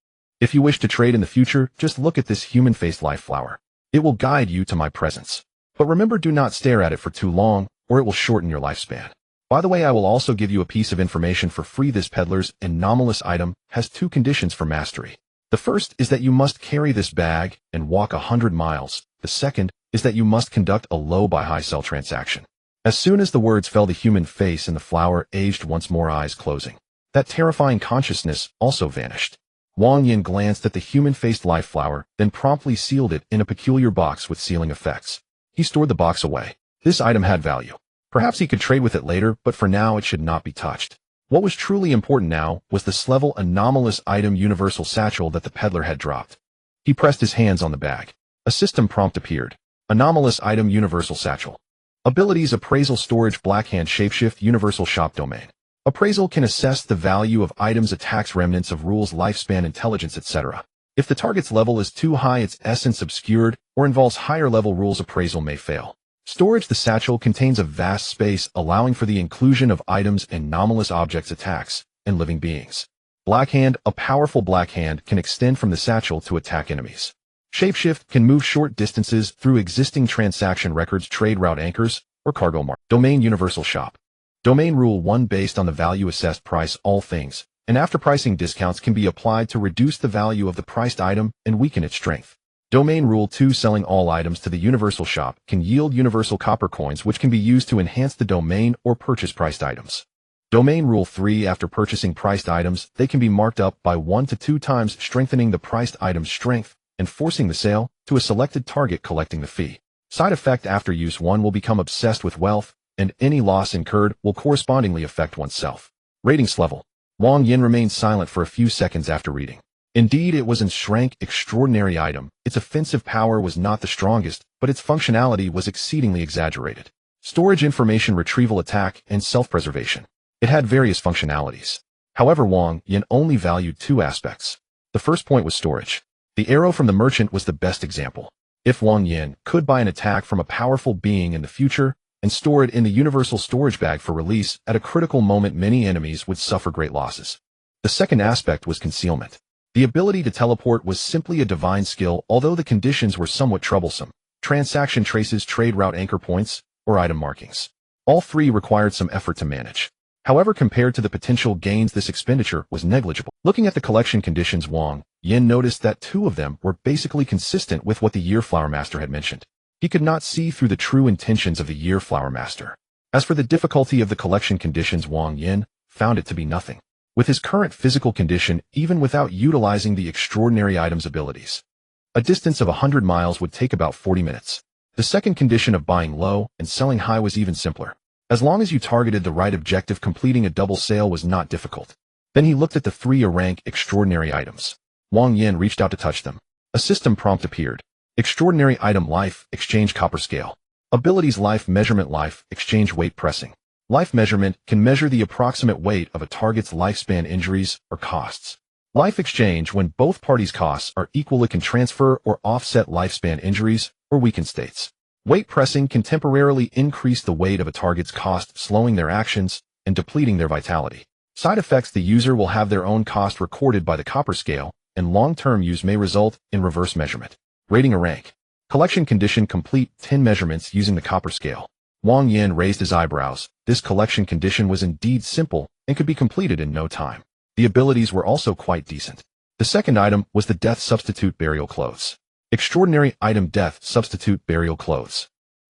If you wish to trade in the future, just look at this human-faced life flower. It will guide you to my presence. But remember, do not stare at it for too long, or it will shorten your lifespan. By the way, I will also give you a piece of information for free. This peddler's anomalous item has 2 conditions for mastery. The first is that you must carry this bag and walk 100 miles. The second is that you must conduct a low buy high sell transaction. As soon as the words fell, the human face in the flower aged once more, eyes closing. That terrifying consciousness also vanished. Wang Yin glanced at the human-faced life flower, then promptly sealed it in a peculiar box with sealing effects. He stored the box away. This item had value. Perhaps he could trade with it later, but for now it should not be touched. What was truly important now was the S-level anomalous item universal satchel that the peddler had dropped. He pressed his hands on the bag. A system prompt appeared. Anomalous item universal satchel. Abilities: appraisal, storage, blackhand, shapeshift, universal shop domain. Appraisal can assess the value of items, attacks, remnants of rules, lifespan, intelligence, etc. If the target's level is too high, its essence obscured, or involves higher level rules, appraisal may fail. Storage: the satchel contains a vast space, allowing for the inclusion of items, anomalous objects, attacks, and living beings. Blackhand: a powerful blackhand can extend from the satchel to attack enemies. Shapeshift can move short distances through existing transaction records, trade route anchors, or cargo mark. Domain: universal shop. Domain Rule 1: based on the value assessed, price all things, and after pricing, discounts can be applied to reduce the value of the priced item and weaken its strength. Domain Rule 2: selling all items to the universal shop can yield universal copper coins, which can be used to enhance the domain or purchase priced items. Domain Rule 3: after purchasing priced items, they can be marked up by 1 to 2 times, strengthening the priced item's strength and forcing the sale to a selected target, collecting the fee. Side effect: after use, one will become obsessed with wealth, and any loss incurred will correspondingly affect oneself. Ratings level. Wang Yin remained silent for a few seconds after reading. Indeed, it was a rank extraordinary item. Its offensive power was not the strongest, but its functionality was exceedingly exaggerated. Storage, information retrieval, attack, and self-preservation. It had various functionalities. However, Wang Yin only valued two aspects. The first point was storage. The arrow from the merchant was the best example. If Wang Yin could buy an attack from a powerful being in the future and store it in the universal storage bag for release at a critical moment, many enemies would suffer great losses. The second aspect was concealment. The ability to teleport was simply a divine skill, although the conditions were somewhat troublesome. Transaction traces, trade route anchor points, or item markings. All three required some effort to manage. However, compared to the potential gains, this expenditure was negligible. Looking at the collection conditions, Wang Yin noticed that two of them were basically consistent with what the Year Flower Master had mentioned. He could not see through the true intentions of the Year Flower Master. As for the difficulty of the collection conditions, Wang Yin found it to be nothing. With his current physical condition, even without utilizing the extraordinary item's abilities, a distance of 100 miles would take about 40 minutes. The second condition of buying low and selling high was even simpler. As long as you targeted the right objective, completing a double sale was not difficult. Then he looked at the three A-rank extraordinary items. Wang Yin reached out to touch them. A system prompt appeared. Extraordinary item: life, exchange copper scale. Abilities: life measurement, life exchange weight pressing. Life measurement can measure the approximate weight of a target's lifespan, injuries, or costs. Life exchange: when both parties' costs are equal, it can transfer or offset lifespan, injuries, or weakened states. Weight pressing can temporarily increase the weight of a target's cost, slowing their actions and depleting their vitality. Side effects: the user will have their own cost recorded by the copper scale, and long-term use may result in reverse measurement. Rating a rank. Collection condition: complete 10 measurements using the copper scale. Wang Yin raised his eyebrows. This collection condition was indeed simple and could be completed in no time. The abilities were also quite decent. The second item was the Death Substitute Burial Clothes. Extraordinary item: Death Substitute Burial Clothes.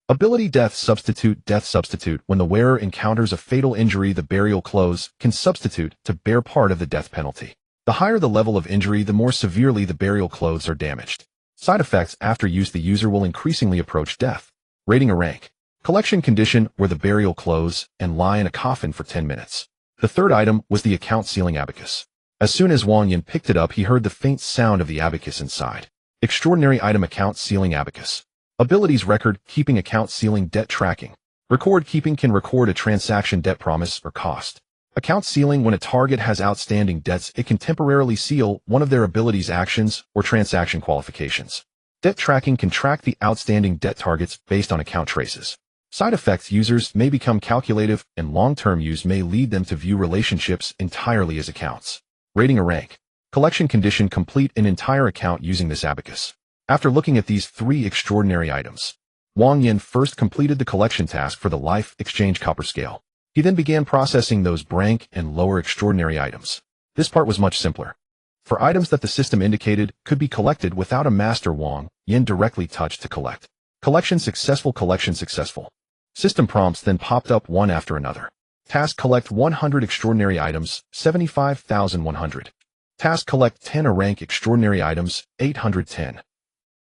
Ability: Death Substitute. Death Substitute: when the wearer encounters a fatal injury, the burial clothes can substitute to bear part of the death penalty. The higher the level of injury, the more severely the burial clothes are damaged. Side effects: after use, the user will increasingly approach death. Rating a rank. Collection condition: wear the burial clothes and lie in a coffin for 10 minutes. The third item was the account sealing abacus. As soon as Wang Yin picked it up, he heard the faint sound of the abacus inside. Extraordinary item: account sealing abacus. Abilities: record keeping, account sealing, debt tracking. Record keeping can record a transaction, debt, promise, or cost. Account sealing: when a target has outstanding debts, it can temporarily seal one of their abilities, actions, or transaction qualifications. Debt tracking can track the outstanding debt targets based on account traces. Side effects: users may become calculative, and long-term use may lead them to view relationships entirely as accounts. Rating a rank. Collection condition: complete an entire account using this abacus. After looking at these three extraordinary items, Wang Yin first completed the collection task for the life exchange copper scale. He then began processing those rank and lower extraordinary items. This part was much simpler. For items that the system indicated could be collected without a master, Wang Yin directly touched to collect. Collection successful. Collection successful. System prompts then popped up one after another. Task: collect 100 extraordinary items, 75,100. Task: collect 10 A-rank extraordinary items, 810.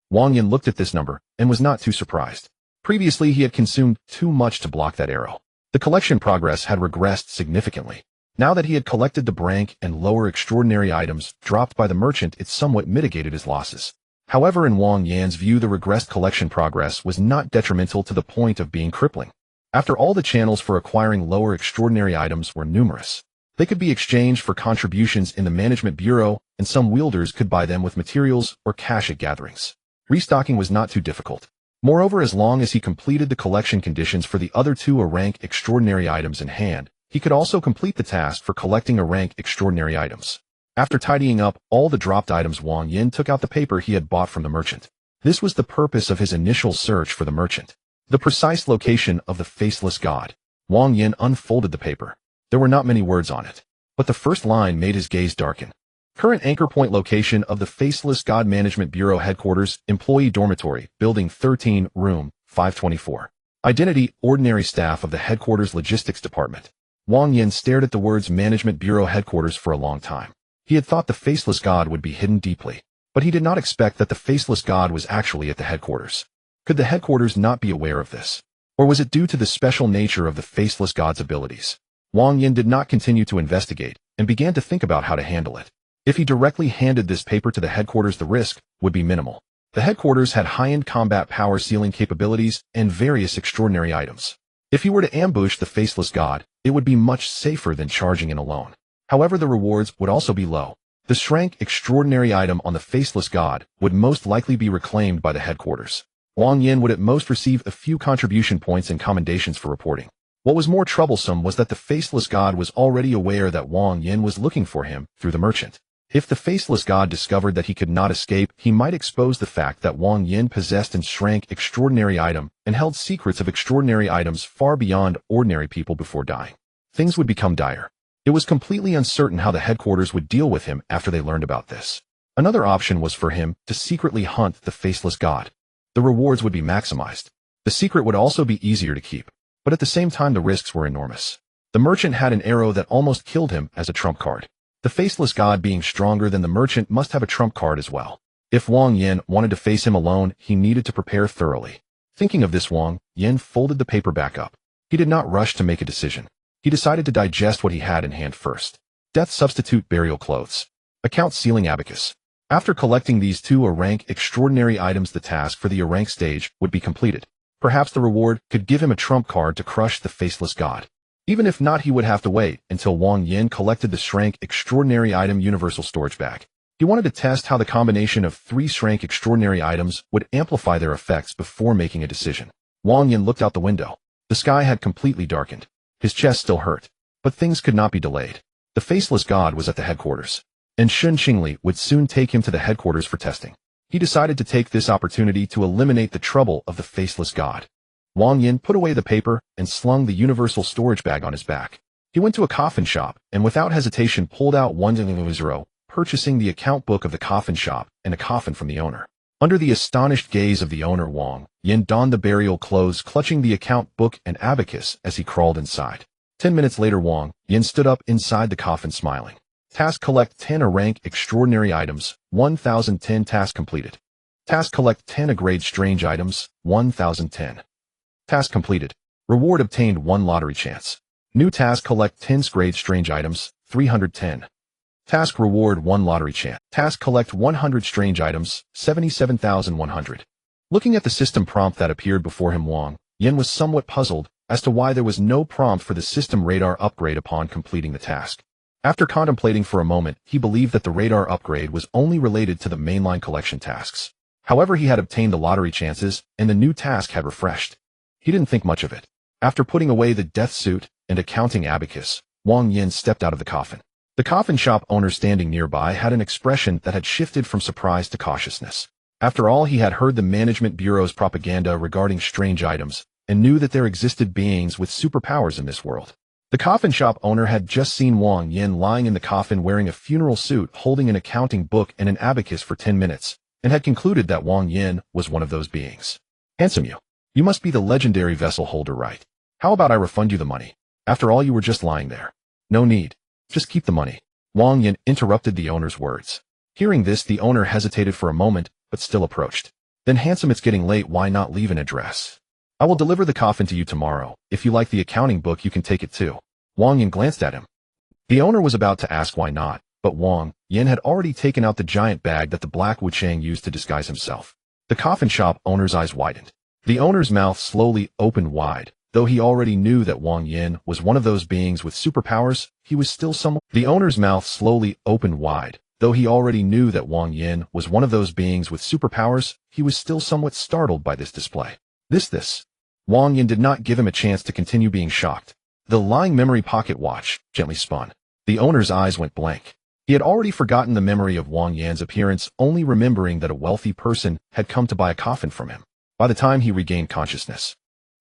Wang Yin looked at this number and was not too surprised. Previously, he had consumed too much to block that arrow. The collection progress had regressed significantly. Now that he had collected the rank and lower extraordinary items dropped by the merchant, it somewhat mitigated his losses. However, in Wang Yin's view, the regressed collection progress was not detrimental to the point of being crippling. After all, the channels for acquiring lower extraordinary items were numerous. They could be exchanged for contributions in the management bureau, and some wielders could buy them with materials or cash at gatherings. Restocking was not too difficult. Moreover, as long as he completed the collection conditions for the other two A-rank extraordinary items in hand, he could also complete the task for collecting A-rank extraordinary items. After tidying up all the dropped items, Wang Yin took out the paper he had bought from the merchant. This was the purpose of his initial search for the merchant. The precise location of the faceless god. Wang Yin unfolded the paper. There were not many words on it, but the first line made his gaze darken. Current anchor point location of the Faceless God Management Bureau Headquarters, Employee Dormitory, Building 13, Room 524. Identity: ordinary staff of the Headquarters Logistics Department. Wang Yin stared at the words Management Bureau Headquarters for a long time. He had thought the Faceless God would be hidden deeply, but he did not expect that the Faceless God was actually at the headquarters. Could the headquarters not be aware of this? Or was it due to the special nature of the Faceless God's abilities? Wang Yin did not continue to investigate, and began to think about how to handle it. If he directly handed this paper to the headquarters, the risk would be minimal. The headquarters had high-end combat power sealing capabilities and various extraordinary items. If he were to ambush the faceless god, it would be much safer than charging in alone. However, the rewards would also be low. The Shrank extraordinary item on the faceless god would most likely be reclaimed by the headquarters. Wang Yin would at most receive a few contribution points and commendations for reporting. What was more troublesome was that the faceless god was already aware that Wang Yin was looking for him through the merchant. If the faceless god discovered that he could not escape, he might expose the fact that Wang Yin possessed and shrank extraordinary item and held secrets of extraordinary items far beyond ordinary people before dying. Things would become dire. It was completely uncertain how the headquarters would deal with him after they learned about this. Another option was for him to secretly hunt the faceless god. The rewards would be maximized. The secret would also be easier to keep, but at the same time the risks were enormous. The merchant had an arrow that almost killed him as a trump card. The faceless god being stronger than the merchant must have a trump card as well. If Wang Yin wanted to face him alone, he needed to prepare thoroughly. Thinking of this, Wang Yin folded the paper back up. He did not rush to make a decision. He decided to digest what he had in hand first. Death substitute burial clothes. Account sealing abacus. After collecting these two rank extraordinary items, the task for the rank stage would be completed. Perhaps the reward could give him a trump card to crush the faceless god. Even if not, he would have to wait until Wang Yin collected the Shrank extraordinary item universal storage bag. He wanted to test how the combination of 3 Shrank extraordinary items would amplify their effects before making a decision. Wang Yin looked out the window. The sky had completely darkened. His chest still hurt, but things could not be delayed. The faceless god was at the headquarters, and Shun Qingli would soon take him to the headquarters for testing. He decided to take this opportunity to eliminate the trouble of the faceless god. Wang Yin put away the paper and slung the universal storage bag on his back. He went to a coffin shop and without hesitation pulled out 100, purchasing the account book of the coffin shop and a coffin from the owner. Under the astonished gaze of the owner, Wang Yin donned the burial clothes, clutching the account book and abacus as he crawled inside. 10 minutes later, Wang Yin stood up inside the coffin smiling. Task: collect 10 rank extraordinary items, 1010. Task completed. Task: collect 10 grade strange items, 1010. Task completed. Reward obtained: 1 lottery chance. New task: collect 10 grade strange items, 310. Task reward: 1 lottery chance. Task: collect 100 strange items, 77,100. Looking at the system prompt that appeared before him, Wang Yin was somewhat puzzled as to why there was no prompt for the system radar upgrade upon completing the task. After contemplating for a moment, he believed that the radar upgrade was only related to the mainline collection tasks. However, he had obtained the lottery chances, and the new task had refreshed. He didn't think much of it. After putting away the death suit and accounting abacus, Wang Yin stepped out of the coffin. The coffin shop owner standing nearby had an expression that had shifted from surprise to cautiousness. After all, he had heard the Management Bureau's propaganda regarding strange items, and knew that there existed beings with superpowers in this world. The coffin shop owner had just seen Wang Yin lying in the coffin wearing a funeral suit, holding an accounting book and an abacus for 10 minutes, and had concluded that Wang Yin was one of those beings. Handsome you. You must be the legendary vessel holder, right? How about I refund you the money? After all, you were just lying there. No need. Just keep the money. Wang Yin interrupted the owner's words. Hearing this, the owner hesitated for a moment, but still approached. Then, handsome, it's getting late, why not leave an address? I will deliver the coffin to you tomorrow. If you like the accounting book, you can take it too. Wang Yin glanced at him. The owner was about to ask why not, but Wang Yin had already taken out the giant bag that the Black Wuchang used to disguise himself. The coffin shop owner's eyes widened. The owner's mouth slowly opened wide. Though he already knew that Wang Yin was one of those beings with superpowers, he was still somewhat— The owner's mouth slowly opened wide. Though he already knew that Wang Yin was one of those beings with superpowers, he was still somewhat startled by this display. This. Wang Yin did not give him a chance to continue being shocked. The lying memory pocket watch gently spun. The owner's eyes went blank. He had already forgotten the memory of Wang Yan's appearance, only remembering that a wealthy person had come to buy a coffin from him. By the time he regained consciousness,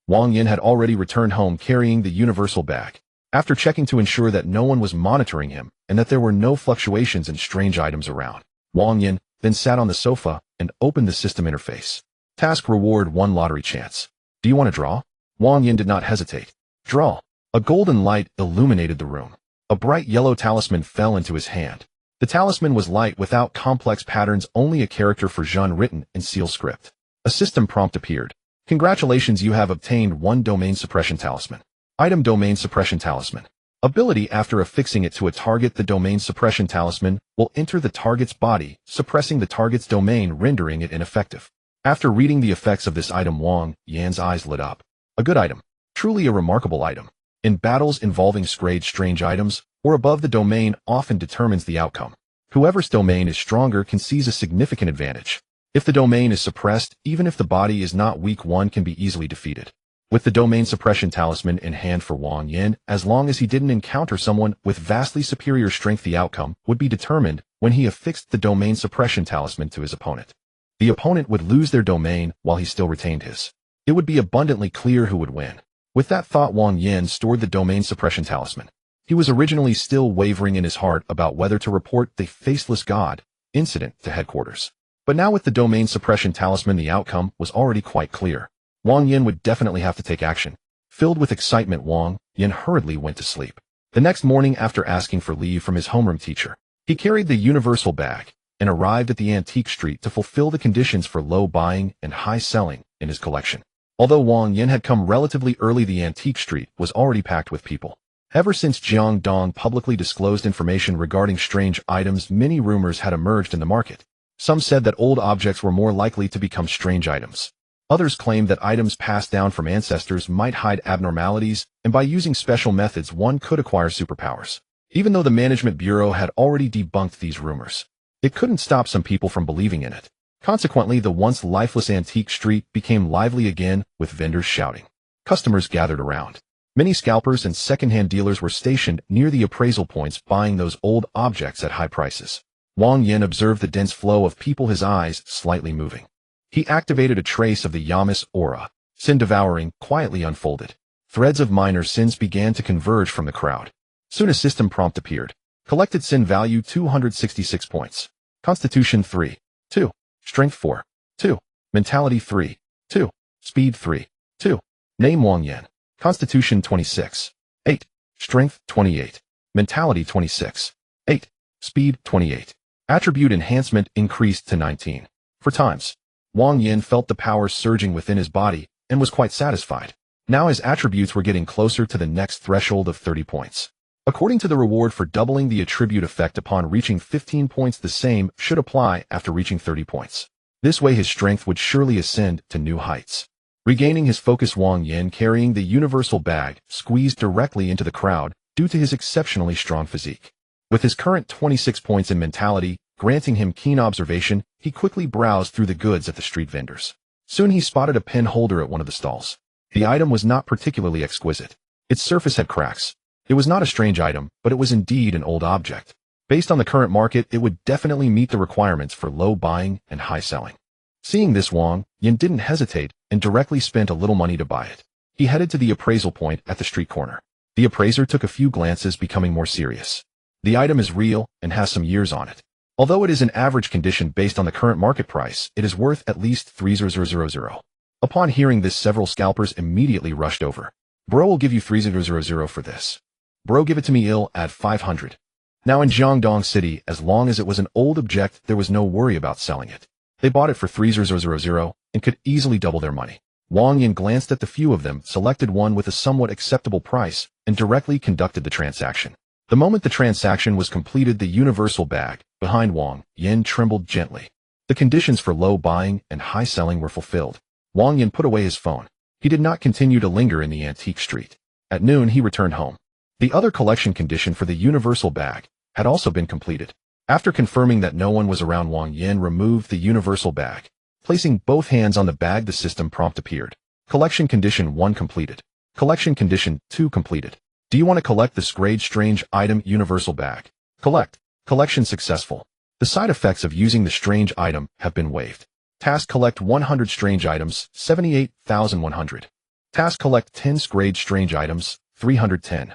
Wang Yin had already returned home carrying the universal bag. After checking to ensure that no one was monitoring him and that there were no fluctuations in strange items around, Wang Yin then sat on the sofa and opened the system interface. Task: reward 1 lottery chance. Do you want to draw? Wang Yin did not hesitate. Draw. A golden light illuminated the room. A bright yellow talisman fell into his hand. The talisman was light without complex patterns, only a character for Zhen written in seal script. A system prompt appeared. Congratulations, you have obtained 1 domain suppression talisman. Item: domain suppression talisman. Ability after affixing it to a target, the domain suppression talisman will enter the target's body, suppressing the target's domain, rendering it ineffective. After reading the effects of this item, Wang Yan's eyes lit up. A good item. Truly a remarkable item. In battles involving strange items, or above, the domain often determines the outcome. Whoever's domain is stronger can seize a significant advantage. If the domain is suppressed, even if the body is not weak, one can be easily defeated. With the domain suppression talisman in hand for Wang Yan, as long as he didn't encounter someone with vastly superior strength, the outcome would be determined when he affixed the domain suppression talisman to his opponent. The opponent would lose their domain while he still retained his. It would be abundantly clear who would win. With that thought, Wang Yan stored the domain suppression talisman. He was originally still wavering in his heart about whether to report the faceless god incident to headquarters. But now with the domain suppression talisman, the outcome was already quite clear. Wang Yan would definitely have to take action. Filled with excitement, Wang Yan hurriedly went to sleep. The next morning, after asking for leave from his homeroom teacher, he carried the universal bag and arrived at the antique street to fulfill the conditions for low buying and high selling in his collection. Although Wang Yan had come relatively early, the antique street was already packed with people. Ever since Jiang Dong publicly disclosed information regarding strange items, many rumors had emerged in the market. Some said that old objects were more likely to become strange items. Others claimed that items passed down from ancestors might hide abnormalities, and by using special methods one could acquire superpowers. Even though the Management Bureau had already debunked these rumors, it couldn't stop some people from believing in it. Consequently, the once lifeless antique street became lively again, with vendors shouting. Customers gathered around. Many scalpers and second-hand dealers were stationed near the appraisal points, buying those old objects at high prices. Wang Yan observed the dense flow of people, his eyes slightly moving. He activated a trace of the Yamas aura. Sin devouring quietly unfolded. Threads of minor sins began to converge from the crowd. Soon a system prompt appeared. Collected sin value 266 points. Constitution 3. 2. Strength 4. 2. Mentality 3. 2. Speed 3. 2. Name Wang Yan. Constitution 26. 8. Strength 28. Mentality 26. 8. Speed 28. Attribute enhancement increased to 19. For times. Wang Yan felt the power surging within his body and was quite satisfied. Now his attributes were getting closer to the next threshold of 30 points. According to the reward for doubling the attribute effect upon reaching 15 points, the same should apply after reaching 30 points. This way his strength would surely ascend to new heights. Regaining his focus, Wang Yan, carrying the universal bag, squeezed directly into the crowd due to his exceptionally strong physique. With his current 26 points in mentality, granting him keen observation, he quickly browsed through the goods at the street vendors. Soon he spotted a pen holder at one of the stalls. The item was not particularly exquisite. Its surface had cracks. It was not a strange item, but it was indeed an old object. Based on the current market, it would definitely meet the requirements for low buying and high selling. Seeing this, Wang Yan didn't hesitate and directly spent a little money to buy it. He headed to the appraisal point at the street corner. The appraiser took a few glances, becoming more serious. The item is real and has some years on it. Although it is in average condition based on the current market price, it is worth at least 3,000. Upon hearing this, several scalpers immediately rushed over. Bro will give you 3,000 for this. Bro, give it to me, I'll add 500. Now in Jiangdong City, as long as it was an old object, there was no worry about selling it. They bought it for 3,000 and could easily double their money. Wang Yan glanced at the few of them, selected one with a somewhat acceptable price, and directly conducted the transaction. The moment the transaction was completed, the universal bag behind Wang Yan trembled gently. The conditions for low buying and high selling were fulfilled. Wang Yan put away his phone. He did not continue to linger in the antique street. At noon, he returned home. The other collection condition for the universal bag had also been completed. After confirming that no one was around, Wang Yan removed the universal bag. Placing both hands on the bag, the system prompt appeared. Collection condition 1 completed. Collection condition 2 completed. Do you want to collect this strange item universal bag? Collect. Collection successful. The side effects of using the strange item have been waived. Task: collect 100 strange items, 78,100. Task: collect 10 strange items, 310.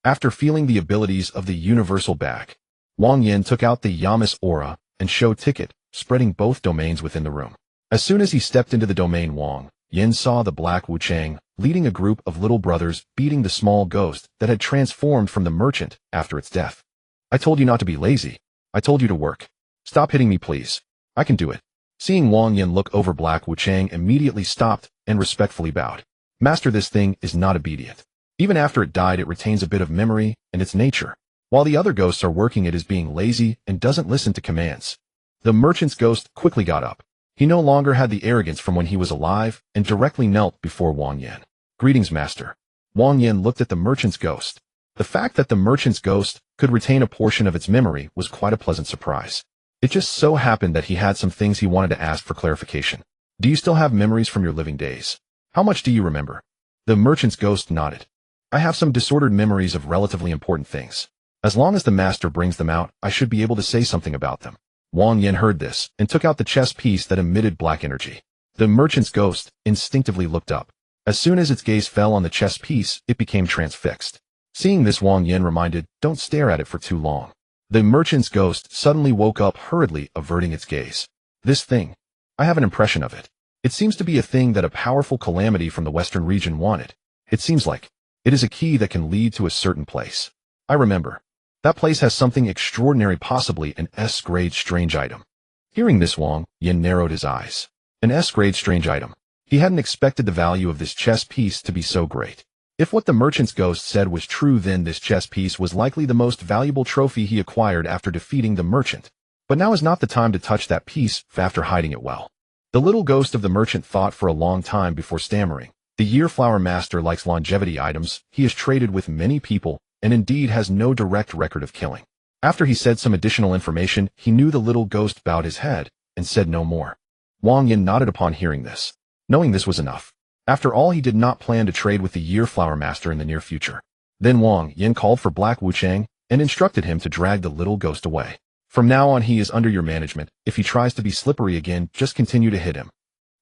After feeling the abilities of the universal bag, Wang Yan took out the Yamas aura and show ticket, spreading both domains within the room. As soon as he stepped into the domain, Wang Yan saw the Black Wu Chang leading a group of little brothers beating the small ghost that had transformed from the merchant after its death. I told you not to be lazy. I told you to work. Stop hitting me, please. I can do it. Seeing Wang Yan look over, Black Wu Chang immediately stopped and respectfully bowed. Master, this thing is not obedient. Even after it died, it retains a bit of memory and its nature, while the other ghosts are working it as being lazy and doesn't listen to commands. The merchant's ghost quickly got up. He no longer had the arrogance from when he was alive and directly knelt before Wang Yan. "Greetings, master." Wang Yan looked at the merchant's ghost. The fact that the merchant's ghost could retain a portion of its memory was quite a pleasant surprise. It just so happened that he had some things he wanted to ask for clarification. "Do you still have memories from your living days? How much do you remember?" The merchant's ghost nodded. "I have some disordered memories of relatively important things. As long as the master brings them out, I should be able to say something about them." Wang Yan heard this and took out the chess piece that emitted black energy. The merchant's ghost instinctively looked up. As soon as its gaze fell on the chess piece, it became transfixed. Seeing this, Wang Yan reminded, "Don't stare at it for too long." The merchant's ghost suddenly woke up hurriedly, averting its gaze. "This thing. I have an impression of it. It seems to be a thing that a powerful calamity from the western region wanted. It seems like it is a key that can lead to a certain place. I remember. That place has something extraordinary, possibly an S-grade strange item." Hearing this, Wang Yan narrowed his eyes. An S-grade strange item. He hadn't expected the value of this chess piece to be so great. If what the merchant's ghost said was true, then this chess piece was likely the most valuable trophy he acquired after defeating the merchant. But now is not the time to touch that piece after hiding it well. The little ghost of the merchant thought for a long time before stammering. The Yearflower Master likes longevity items. He has traded with many people and indeed has no direct record of killing. After he said some additional information, he knew the little ghost bowed his head and said no more. Wang Yan nodded upon hearing this. Knowing this was enough. After all, he did not plan to trade with the Yearflower Master in the near future. Then Wang Yan called for Black Wuchang and instructed him to drag the little ghost away. "From now on, he is under your management. If he tries to be slippery again, just continue to hit him."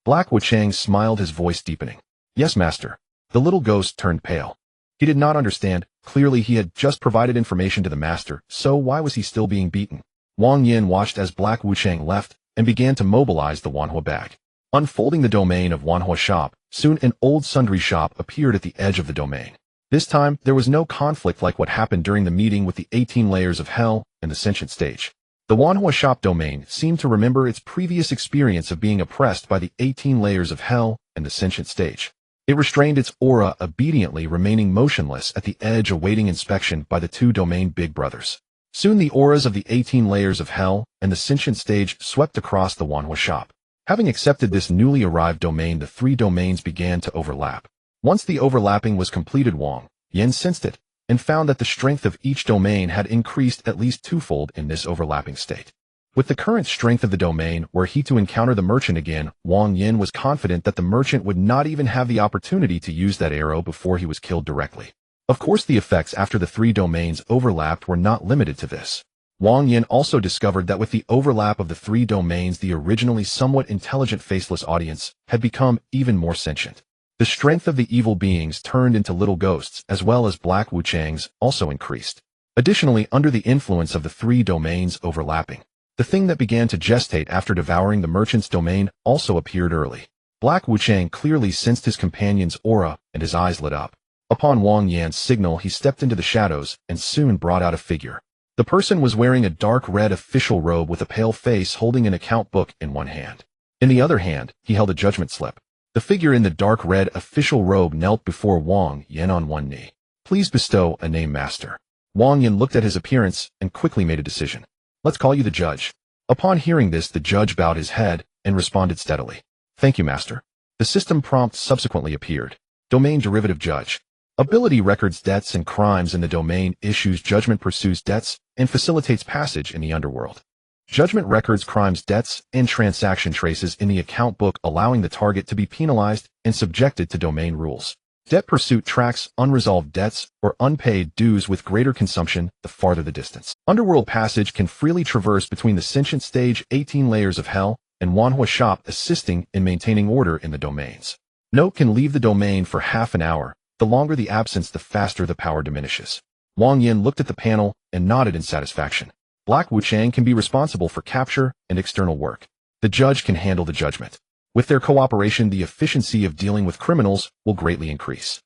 Black Wuchang smiled, his voice deepening. "Yes, master." The little ghost turned pale. He did not understand. Clearly, he had just provided information to the master, so why was he still being beaten? Wang Yan watched as Black Wuchang left and began to mobilize the Wanhua bag. Unfolding the domain of Wanhua shop, soon an old sundry shop appeared at the edge of the domain. This time, there was no conflict like what happened during the meeting with the 18 layers of hell and the sentient stage. The Wanhua shop domain seemed to remember its previous experience of being oppressed by the 18 layers of hell and the sentient stage. It restrained its aura obediently, remaining motionless at the edge awaiting inspection by the two domain big brothers. Soon the auras of the 18 layers of hell and the sentient stage swept across the Wanhua shop. Having accepted this newly arrived domain, the three domains began to overlap. Once the overlapping was completed, Wang Yan sensed it and found that the strength of each domain had increased at least twofold in this overlapping state. With the current strength of the domain, were he to encounter the merchant again, Wang Yan was confident that the merchant would not even have the opportunity to use that arrow before he was killed directly. Of course, the effects after the three domains overlapped were not limited to this. Wang Yan also discovered that with the overlap of the three domains, the originally somewhat intelligent faceless audience had become even more sentient. The strength of the evil beings turned into little ghosts, as well as Black Wuchang's, also increased. Additionally, under the influence of the three domains overlapping, the thing that began to gestate after devouring the merchant's domain also appeared early. Black Wuchang clearly sensed his companion's aura, and his eyes lit up. Upon Wang Yan's signal, he stepped into the shadows and soon brought out a figure. The person was wearing a dark red official robe with a pale face, holding an account book in one hand. In the other hand, he held a judgment slip. The figure in the dark red official robe knelt before Wang Yan on one knee. "Please bestow a name, master." Wang Yan looked at his appearance and quickly made a decision. "Let's call you the judge." Upon hearing this, the judge bowed his head and responded steadily. "Thank you, master." The system prompt subsequently appeared. Domain derivative judge. Ability records debts and crimes in the domain, issues judgment, pursues debts, and facilitates passage in the underworld. Judgment records crimes, debts, and transaction traces in the account book, allowing the target to be penalized and subjected to domain rules. Debt pursuit tracks unresolved debts or unpaid dues with greater consumption the farther the distance. Underworld passage can freely traverse between the sentient stage, 18 layers of hell, and Wanhua shop, assisting in maintaining order in the domains. Note can leave the domain for half an hour. The longer the absence, the faster the power diminishes. Wang Yan looked at the panel and nodded in satisfaction. Black Wuchang can be responsible for capture and external work. The judge can handle the judgment. With their cooperation, the efficiency of dealing with criminals will greatly increase.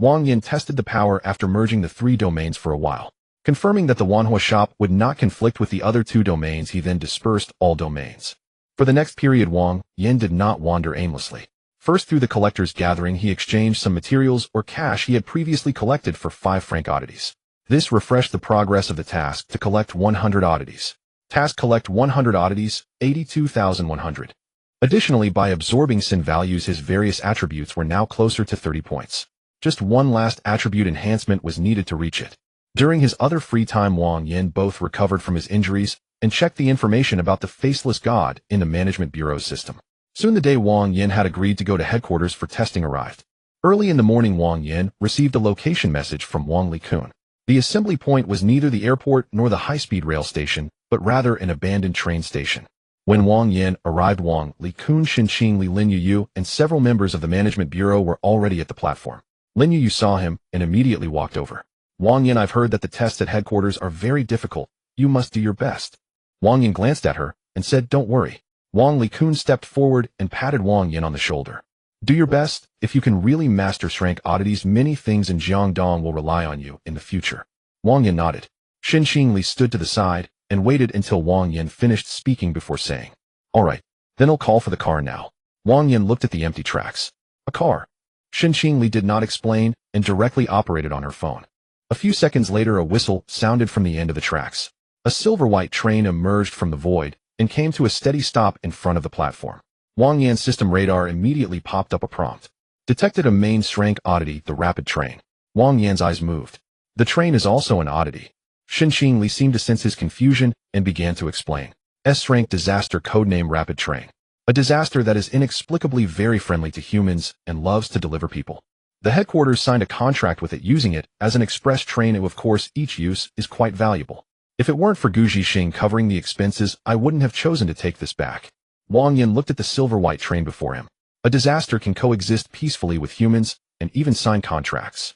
Wang Yan tested the power after merging the three domains for a while. Confirming that the Wanhua shop would not conflict with the other two domains, he then dispersed all domains. For the next period, Wang Yan did not wander aimlessly. First, through the collector's gathering, he exchanged some materials or cash he had previously collected for 5 franc oddities. This refreshed the progress of the task to collect 100 oddities. Task: collect 100 oddities, 82,100. Additionally, by absorbing sin values, his various attributes were now closer to 30 points. Just one last attribute enhancement was needed to reach it. During his other free time, Wang Yin both recovered from his injuries and checked the information about the faceless god in the Management Bureau's system. Soon the day Wang Yin had agreed to go to headquarters for testing arrived. Early in the morning, Wang Yin received a location message from Wang Likun. The assembly point was neither the airport nor the high-speed rail station, but rather an abandoned train station. When Wang Yin arrived, Wang Likun, Xinqing Li, Lin Yuyu, and several members of the Management Bureau were already at the platform. Lin Yuyu saw him and immediately walked over. Wang Yin, I've heard that the tests at headquarters are very difficult. You must do your best. Wang Yin glanced at her and said, don't worry. Wang Likun stepped forward and patted Wang Yin on the shoulder. Do your best. If you can really master Shrank oddities, many things in Jiangdong will rely on you in the future. Wang Yin nodded. Xinqing Li stood to the side and waited until Wang Yin finished speaking before saying, all right, then I'll call for the car now. Wang Yin looked at the empty tracks. A car. Xinqing Li did not explain and directly operated on her phone. A few seconds later, a whistle sounded from the end of the tracks. A silver-white train emerged from the void and came to a steady stop in front of the platform. Wang Yan's system radar immediately popped up a prompt. Detected a main Shrank oddity, the rapid train. Wang Yan's eyes moved. The train is also an oddity. Xinqing Li seemed to sense his confusion and began to explain. S-Rank disaster, codename Rapid Train. A disaster that is inexplicably very friendly to humans and loves to deliver people. The headquarters signed a contract with it, using it as an express train, and of course each use is quite valuable. If it weren't for Gu Zhixing covering the expenses, I wouldn't have chosen to take this back. Wang Yin looked at the silver-white train before him. A disaster can coexist peacefully with humans and even sign contracts.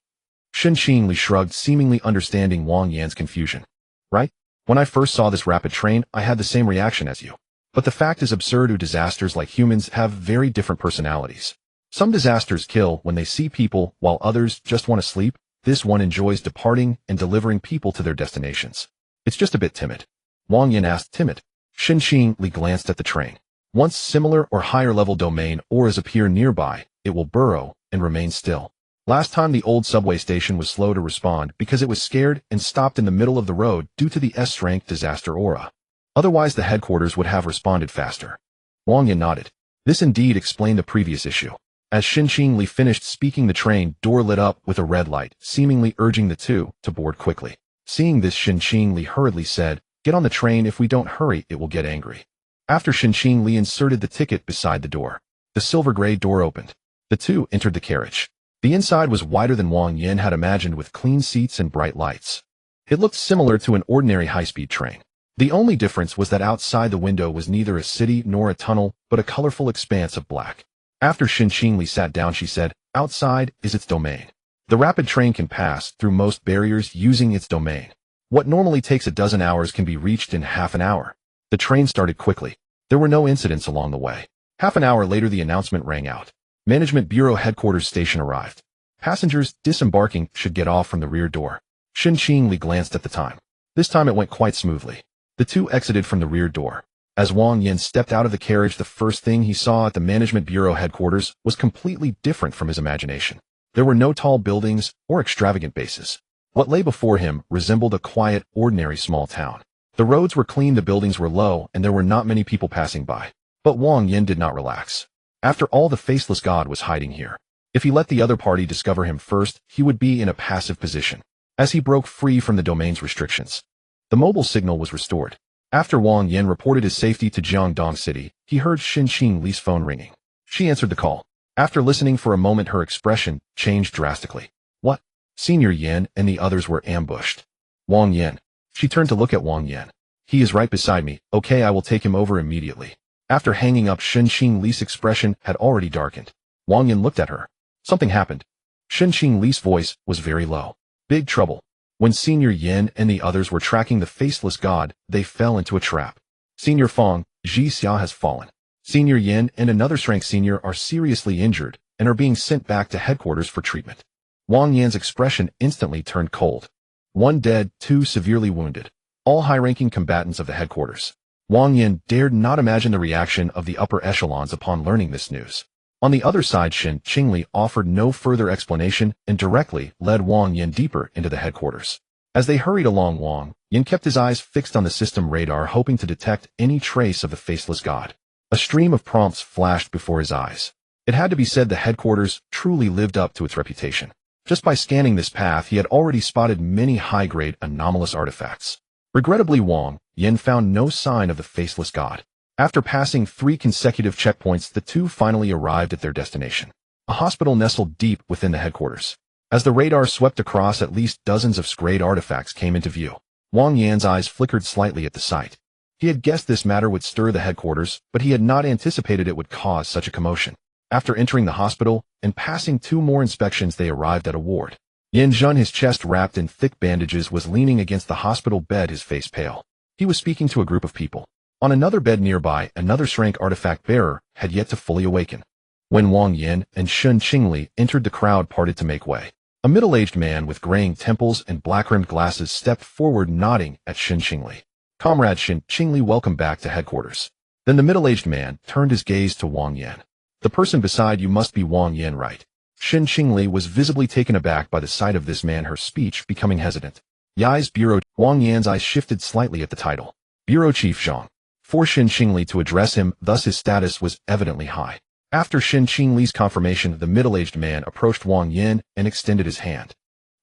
Xinqing Li shrugged, seemingly understanding Wang Yan's confusion. Right? When I first saw this rapid train, I had the same reaction as you. But the fact is absurd. Disasters, like humans, have very different personalities. Some disasters kill when they see people, while others just want to sleep. This one enjoys departing and delivering people to their destinations. It's just a bit timid. Wang Yin asked. Timid? Xinqing Li glanced at the train. Once similar or higher-level domain auras appear nearby, it will burrow and remain still. Last time the old subway station was slow to respond because it was scared and stopped in the middle of the road due to the S-Rank disaster aura. Otherwise, the headquarters would have responded faster. Wang Yin nodded. This indeed explained the previous issue. As Xinqing Li finished speaking, the train door lit up with a red light, seemingly urging the two to board quickly. Seeing this, Xinqing Li hurriedly said, "Get on the train. If we don't hurry, it will get angry." After Xinqing Li inserted the ticket beside the door, the silver-gray door opened. The two entered the carriage. The inside was wider than Wang Yin had imagined, with clean seats and bright lights. It looked similar to an ordinary high-speed train. The only difference was that outside the window was neither a city nor a tunnel, but a colorful expanse of black. After Xinqing Li sat down, she said, "Outside is its domain. The rapid train can pass through most barriers using its domain. What normally takes a dozen hours can be reached in half an hour." The train started quickly. There were no incidents along the way. Half an hour later, the announcement rang out. Management Bureau headquarters station arrived. Passengers disembarking should get off from the rear door. Xinqing Li glanced at the time. This time it went quite smoothly. The two exited from the rear door. As Wang Yin stepped out of the carriage, the first thing he saw at the Management Bureau headquarters was completely different from his imagination. There were no tall buildings or extravagant bases. What lay before him resembled a quiet, ordinary small town. The roads were clean, the buildings were low, and there were not many people passing by. But Wang Yin did not relax. After all, the faceless god was hiding here. If he let the other party discover him first, he would be in a passive position. As he broke free from the domain's restrictions, the mobile signal was restored. After Wang Yin reported his safety to Jiangdong City, he heard Xinqing Li's phone ringing. She answered the call. After listening for a moment, her expression changed drastically. What? Senior Yin and the others were ambushed. Wang Yin. She turned to look at Wang Yin. He is right beside me. Okay, I will take him over immediately. After hanging up, Xinqing Li's expression had already darkened. Wang Yin looked at her. Something happened. Xinqing Li's voice was very low. Big trouble. When Senior Yin and the others were tracking the faceless god, they fell into a trap. Senior Fong, Ji Xia has fallen. Senior Yin and another Shrank Senior are seriously injured and are being sent back to headquarters for treatment. Wang Yin's expression instantly turned cold. One dead, two severely wounded. All high-ranking combatants of the headquarters. Wang Yin dared not imagine the reaction of the upper echelons upon learning this news. On the other side, Shin Qingli offered no further explanation and directly led Wang Yin deeper into the headquarters. As they hurried along, Wang Yin kept his eyes fixed on the system radar, hoping to detect any trace of the faceless god. A stream of prompts flashed before his eyes. It had to be said the headquarters truly lived up to its reputation. Just by scanning this path, he had already spotted many high-grade anomalous artifacts. Regrettably, Wang Yin found no sign of the faceless god. After passing 3 consecutive checkpoints, the two finally arrived at their destination, a hospital nestled deep within the headquarters. As the radar swept across, at least dozens of grade artifacts came into view. Wang Yan's eyes flickered slightly at the sight. He had guessed this matter would stir the headquarters, but he had not anticipated it would cause such a commotion. After entering the hospital and passing 2 more inspections, they arrived at a ward. Yin Jun, his chest wrapped in thick bandages, was leaning against the hospital bed, his face pale. He was speaking to a group of people. On another bed nearby, another Shrank artifact bearer had yet to fully awaken. When Wang Yin and Shin Qingli entered, the crowd parted to make way. A middle-aged man with graying temples and black-rimmed glasses stepped forward, nodding at Shin Qingli. "Comrade Shin Qingli, welcome back to headquarters." Then the middle-aged man turned his gaze to Wang Yin. "The person beside you must be Wang Yin, right?" Shin Qingli was visibly taken aback by the sight of this man, her speech becoming hesitant. "Yai's Bureau." Wang Yan's eyes shifted slightly at the title. "Bureau Chief Zhang." For Shin Qingli to address him, thus his status was evidently high. After Shin Qingli's confirmation, the middle-aged man approached Wang Yin and extended his hand.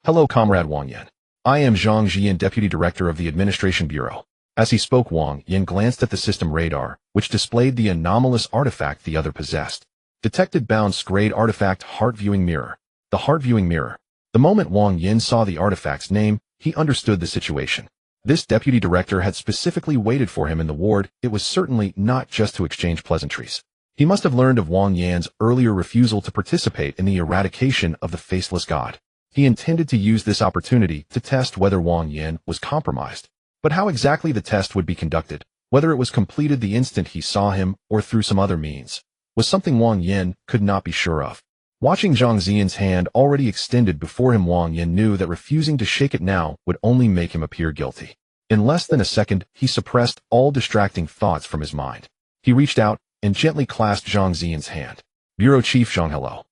"Hello, Comrade Wang Yin. I am Zhang Jian, Deputy Director of the Administration Bureau." As he spoke, Wang Yin glanced at the system radar, which displayed the anomalous artifact the other possessed. Detected bound grade artifact heart viewing mirror. The heart viewing mirror. The moment Wang Yin saw the artifact's name, he understood the situation. This deputy director had specifically waited for him in the ward. It was certainly not just to exchange pleasantries. He must have learned of Wang Yan's earlier refusal to participate in the eradication of the faceless god. He intended to use this opportunity to test whether Wang Yin was compromised. But how exactly the test would be conducted, whether it was completed the instant he saw him or through some other means, was something Wang Yin could not be sure of. Watching Zhang Ziyan's hand already extended before him, Wang Yin knew that refusing to shake it now would only make him appear guilty. In less than a second, he suppressed all distracting thoughts from his mind. He reached out and gently clasped Zhang Ziyan's hand. "Bureau Chief Zhang, hello."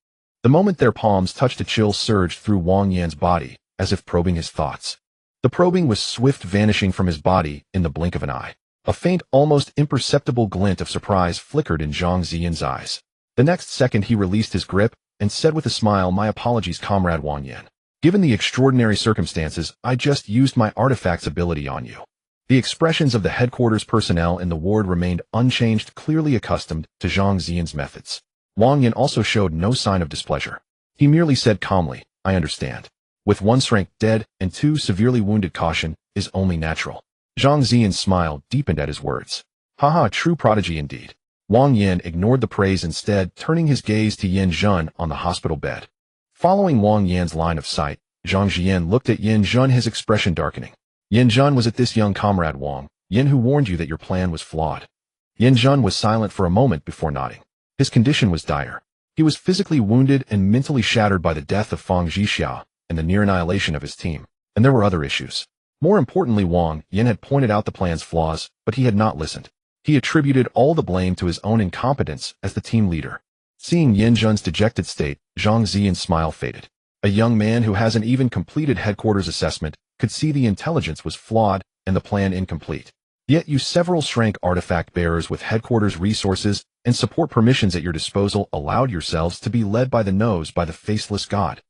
The moment their palms touched, a chill surged through Wang Yan's body, as if probing his thoughts. The probing was swift, vanishing from his body in the blink of an eye. A faint, almost imperceptible glint of surprise flickered in Zhang Ziyan's eyes. The next second, he released his grip and said with a smile, "My apologies, Comrade Wang Yin. Given the extraordinary circumstances, I just used my artifact's ability on you." The expressions of the headquarters personnel in the ward remained unchanged, clearly accustomed to Zhang Ziyan's methods. Wang Yin also showed no sign of displeasure. He merely said calmly, "I understand. With 1 Shrank dead and 2 severely wounded, caution is only natural." Zhang Ziyan's smile deepened at his words. "Haha, true prodigy indeed." Wang Yin ignored the praise, instead turning his gaze to Yin Jun on the hospital bed. Following Wang Yan's line of sight, Zhang Jian looked at Yin Jun, his expression darkening. "Yin Jun, was it this young Comrade Wang Yin who warned you that your plan was flawed?" Yin Jun was silent for a moment before nodding. His condition was dire. He was physically wounded and mentally shattered by the death of Fang Zhixiao and the near annihilation of his team. And there were other issues. More importantly, Wang Yin had pointed out the plan's flaws, but he had not listened. He attributed all the blame to his own incompetence as the team leader. Seeing Yin Jun's dejected state, Zhang Ziyan's smile faded. A young man who hasn't even completed headquarters assessment could see the intelligence was flawed and the plan incomplete. Yet you several Shrank artifact bearers with headquarters resources and support permissions at your disposal allowed yourselves to be led by the nose by the faceless god.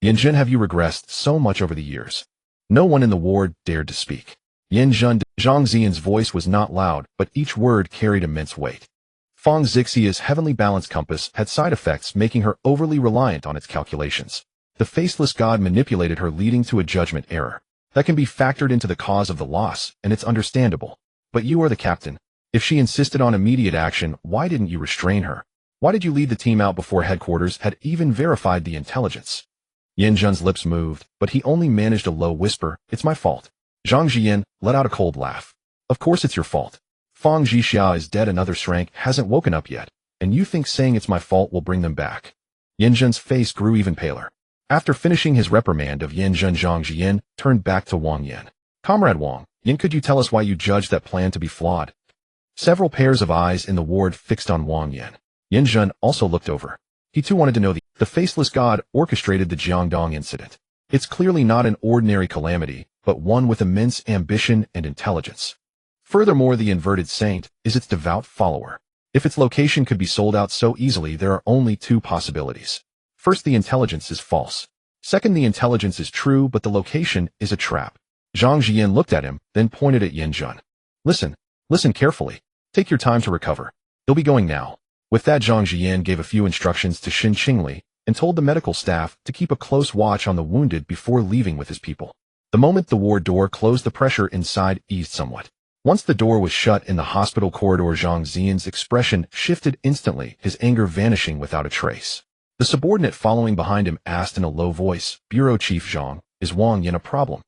Yin Jun, have you regressed so much over the years? No one in the ward dared to speak. Yin Jun. Zhang Ziyan's voice was not loud, but each word carried immense weight. Fang Zixia's heavenly balance compass had side effects, making her overly reliant on its calculations. The faceless god manipulated her, leading to a judgment error. That can be factored into the cause of the loss, and it's understandable. But you are the captain. If she insisted on immediate action, why didn't you restrain her? Why did you lead the team out before headquarters had even verified the intelligence? Yin Jun's lips moved, but he only managed a low whisper, "It's my fault." Zhang Jian let out a cold laugh. "Of course it's your fault. Fang Zhixiao is dead, another Shrank hasn't woken up yet, and you think saying it's my fault will bring them back." Yin Jun's face grew even paler. After finishing his reprimand of Yin Jun, Zhang Jian turned back to Wang Yin. "Comrade Wang Yin, could you tell us why you judged that plan to be flawed?" Several pairs of eyes in the ward fixed on Wang Yin. Yin Jun also looked over. He too wanted to know the faceless god orchestrated the Jiangdong incident. It's clearly not an ordinary calamity, but one with immense ambition and intelligence. Furthermore, the inverted saint is its devout follower. If its location could be sold out so easily, there are only two possibilities. First, the intelligence is false. Second, the intelligence is true, but the location is a trap. Zhang Jian looked at him, then pointed at Yin Jun. Listen carefully. Take your time to recover. He'll be going now. With that, Zhang Jian gave a few instructions to Xin Qingli and told the medical staff to keep a close watch on the wounded before leaving with his people. The moment the ward door closed, the pressure inside eased somewhat. Once the door was shut in the hospital corridor, Zhang Jian's expression shifted instantly, his anger vanishing without a trace. The subordinate following behind him asked in a low voice, "Bureau Chief Zhang, is Wang Yin a problem?"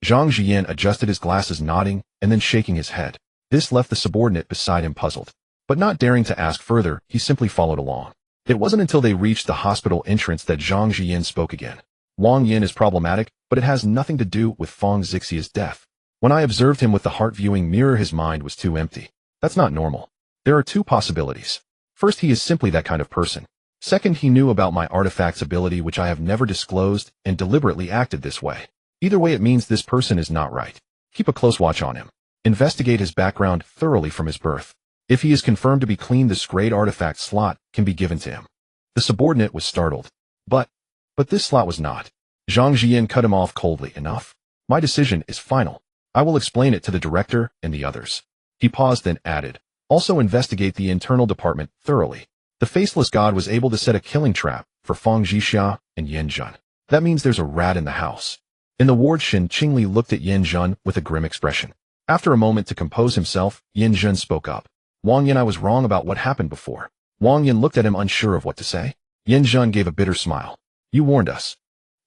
Zhang Jian adjusted his glasses, nodding and then shaking his head. This left the subordinate beside him puzzled. But not daring to ask further, he simply followed along. It wasn't until they reached the hospital entrance that Zhang Jian spoke again. "Wang Yin is problematic, but it has nothing to do with Feng Zixia's death. When I observed him with the heart-viewing mirror, his mind was too empty. That's not normal. There are two possibilities. First, he is simply that kind of person. Second, he knew about my artifact's ability, which I have never disclosed, and deliberately acted this way. Either way, it means this person is not right. Keep a close watch on him. Investigate his background thoroughly from his birth. If he is confirmed to be clean, this great artifact slot can be given to him." The subordinate was startled. But this slot was not. Zhang Jian cut him off coldly. "Enough. My decision is final. I will explain it to the director and the others." He paused, then added, "Also investigate the internal department thoroughly. The faceless god was able to set a killing trap for Feng Zixia and Yin Jun. That means there's a rat in the house." In the ward, Xin Qingli looked at Yin Jun with a grim expression. After a moment to compose himself, Yin Jun spoke up. "Wang Yin, I was wrong about what happened before." Wang Yin looked at him, unsure of what to say. Yin Jun gave a bitter smile. "You warned us.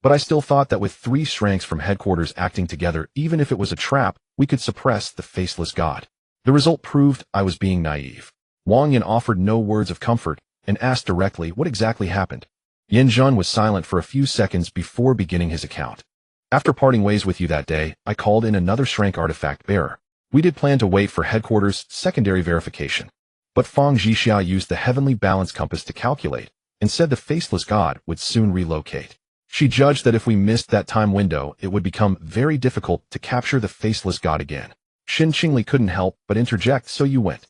But I still thought that with 3 strengths from headquarters acting together, even if it was a trap, we could suppress the faceless god. The result proved I was being naive." Wang Yin offered no words of comfort and asked directly what exactly happened. Yin Jun was silent for a few seconds before beginning his account. "After parting ways with you that day, I called in another strength artifact bearer. We did plan to wait for headquarters' secondary verification. But Feng Zixia used the heavenly balance compass to calculate and said the faceless god would soon relocate. She judged that if we missed that time window, it would become very difficult to capture the faceless god again. Xin Qingli couldn't help but interject, "So you went."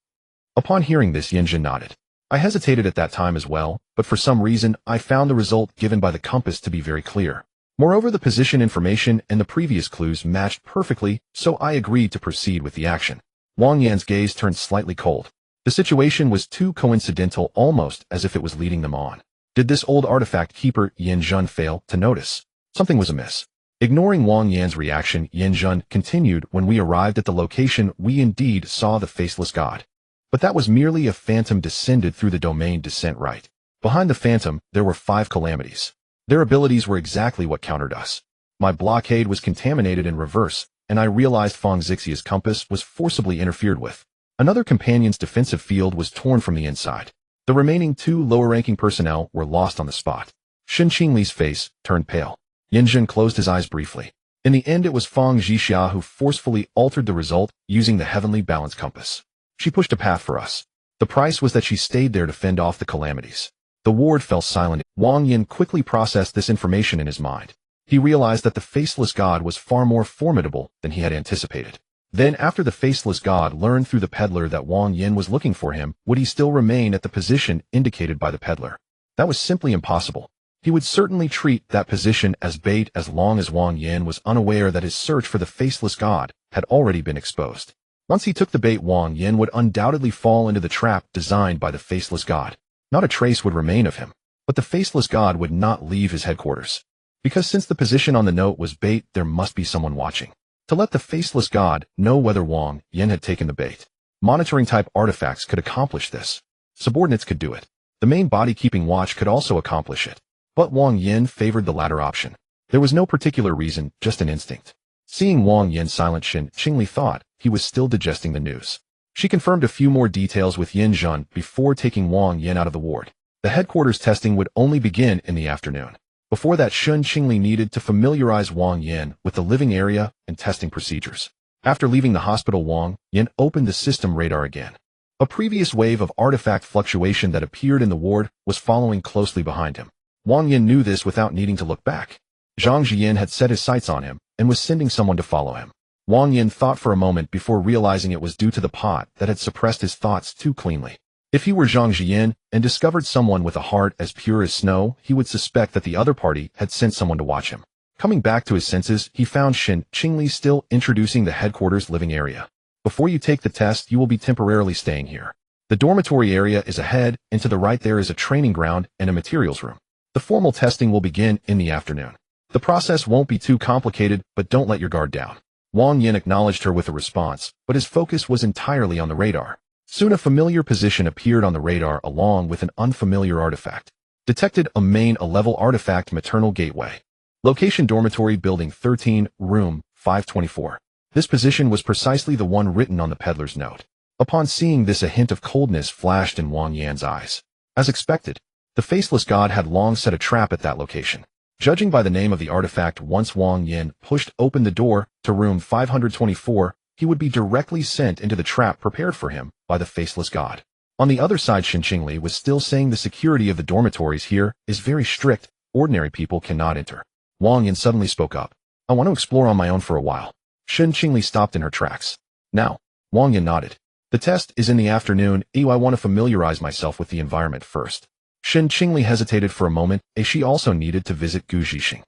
Upon hearing this, Yin Jun nodded. "I hesitated at that time as well, but for some reason, I found the result given by the compass to be very clear. Moreover, the position information and the previous clues matched perfectly, so I agreed to proceed with the action." Wang Yan's gaze turned slightly cold. The situation was too coincidental, almost as if it was leading them on. Did this old artifact keeper Yin Jun fail to notice? Something was amiss. Ignoring Wang Yan's reaction, Yin Jun continued, "When we arrived at the location, we indeed saw the faceless god. But that was merely a phantom descended through the domain descent right. Behind the phantom, there were 5 calamities. Their abilities were exactly what countered us. My blockade was contaminated in reverse, and I realized Feng Zixia's compass was forcibly interfered with. Another companion's defensive field was torn from the inside. The remaining 2 lower-ranking personnel were lost on the spot." Xin Qingli's face turned pale. Yin Jun closed his eyes briefly. In the end, it was Feng Zixia who forcefully altered the result using the heavenly balance compass. She pushed a path for us. The price was that she stayed there to fend off the calamities. The ward fell silent. Wang Yin quickly processed this information in his mind. He realized that the faceless god was far more formidable than he had anticipated. Then, after the faceless god learned through the peddler that Wang Yin was looking for him, would he still remain at the position indicated by the peddler? That was simply impossible. He would certainly treat that position as bait as long as Wang Yin was unaware that his search for the faceless god had already been exposed. Once he took the bait, Wang Yin would undoubtedly fall into the trap designed by the faceless god. Not a trace would remain of him, but the faceless god would not leave his headquarters. Because since the position on the note was bait, there must be someone watching. To let the faceless god know whether Wang Yin had taken the bait. Monitoring-type artifacts could accomplish this. Subordinates could do it. The main body-keeping watch could also accomplish it. But Wang Yin favored the latter option. There was no particular reason, just an instinct. Seeing Wang Yin silent, Xin Qingli thought he was still digesting the news. She confirmed a few more details with Yin Jun before taking Wang Yin out of the ward. The headquarters testing would only begin in the afternoon. Before that, Xin Qingli needed to familiarize Wang Yin with the living area and testing procedures. After leaving the hospital, Wang Yin opened the system radar again. A previous wave of artifact fluctuation that appeared in the ward was following closely behind him. Wang Yin knew this without needing to look back. Zhang Jian had set his sights on him and was sending someone to follow him. Wang Yin thought for a moment before realizing it was due to the pot that had suppressed his thoughts too cleanly. If he were Zhang Jian and discovered someone with a heart as pure as snow, he would suspect that the other party had sent someone to watch him. Coming back to his senses, he found Shen Qingli still introducing the headquarters living area. Before you take the test, you will be temporarily staying here. The dormitory area is ahead, and to the right there is a training ground and a materials room. The formal testing will begin in the afternoon. The process won't be too complicated, but don't let your guard down. Wang Yin acknowledged her with a response, but his focus was entirely on the radar. Soon a familiar position appeared on the radar along with an unfamiliar artifact. Detected a level artifact maternal gateway. Location dormitory building 13, room 524. This position was precisely the one written on the peddler's note. Upon seeing this, a hint of coldness flashed in Wang Yan's eyes. As expected, the faceless god had long set a trap at that location. Judging by the name of the artifact, once Wang Yan pushed open the door to room 524, he would be directly sent into the trap prepared for him by the faceless god. On the other side, Shen Qingli was still saying the security of the dormitories here is very strict, ordinary people cannot enter. Wang Yan suddenly spoke up. I want to explore on my own for a while. Shen Qingli stopped in her tracks. Now, Wang Yan nodded. The test is in the afternoon. I want to familiarize myself with the environment first. Shen Qingli hesitated for a moment, as she also needed to visit Gu Zhixing.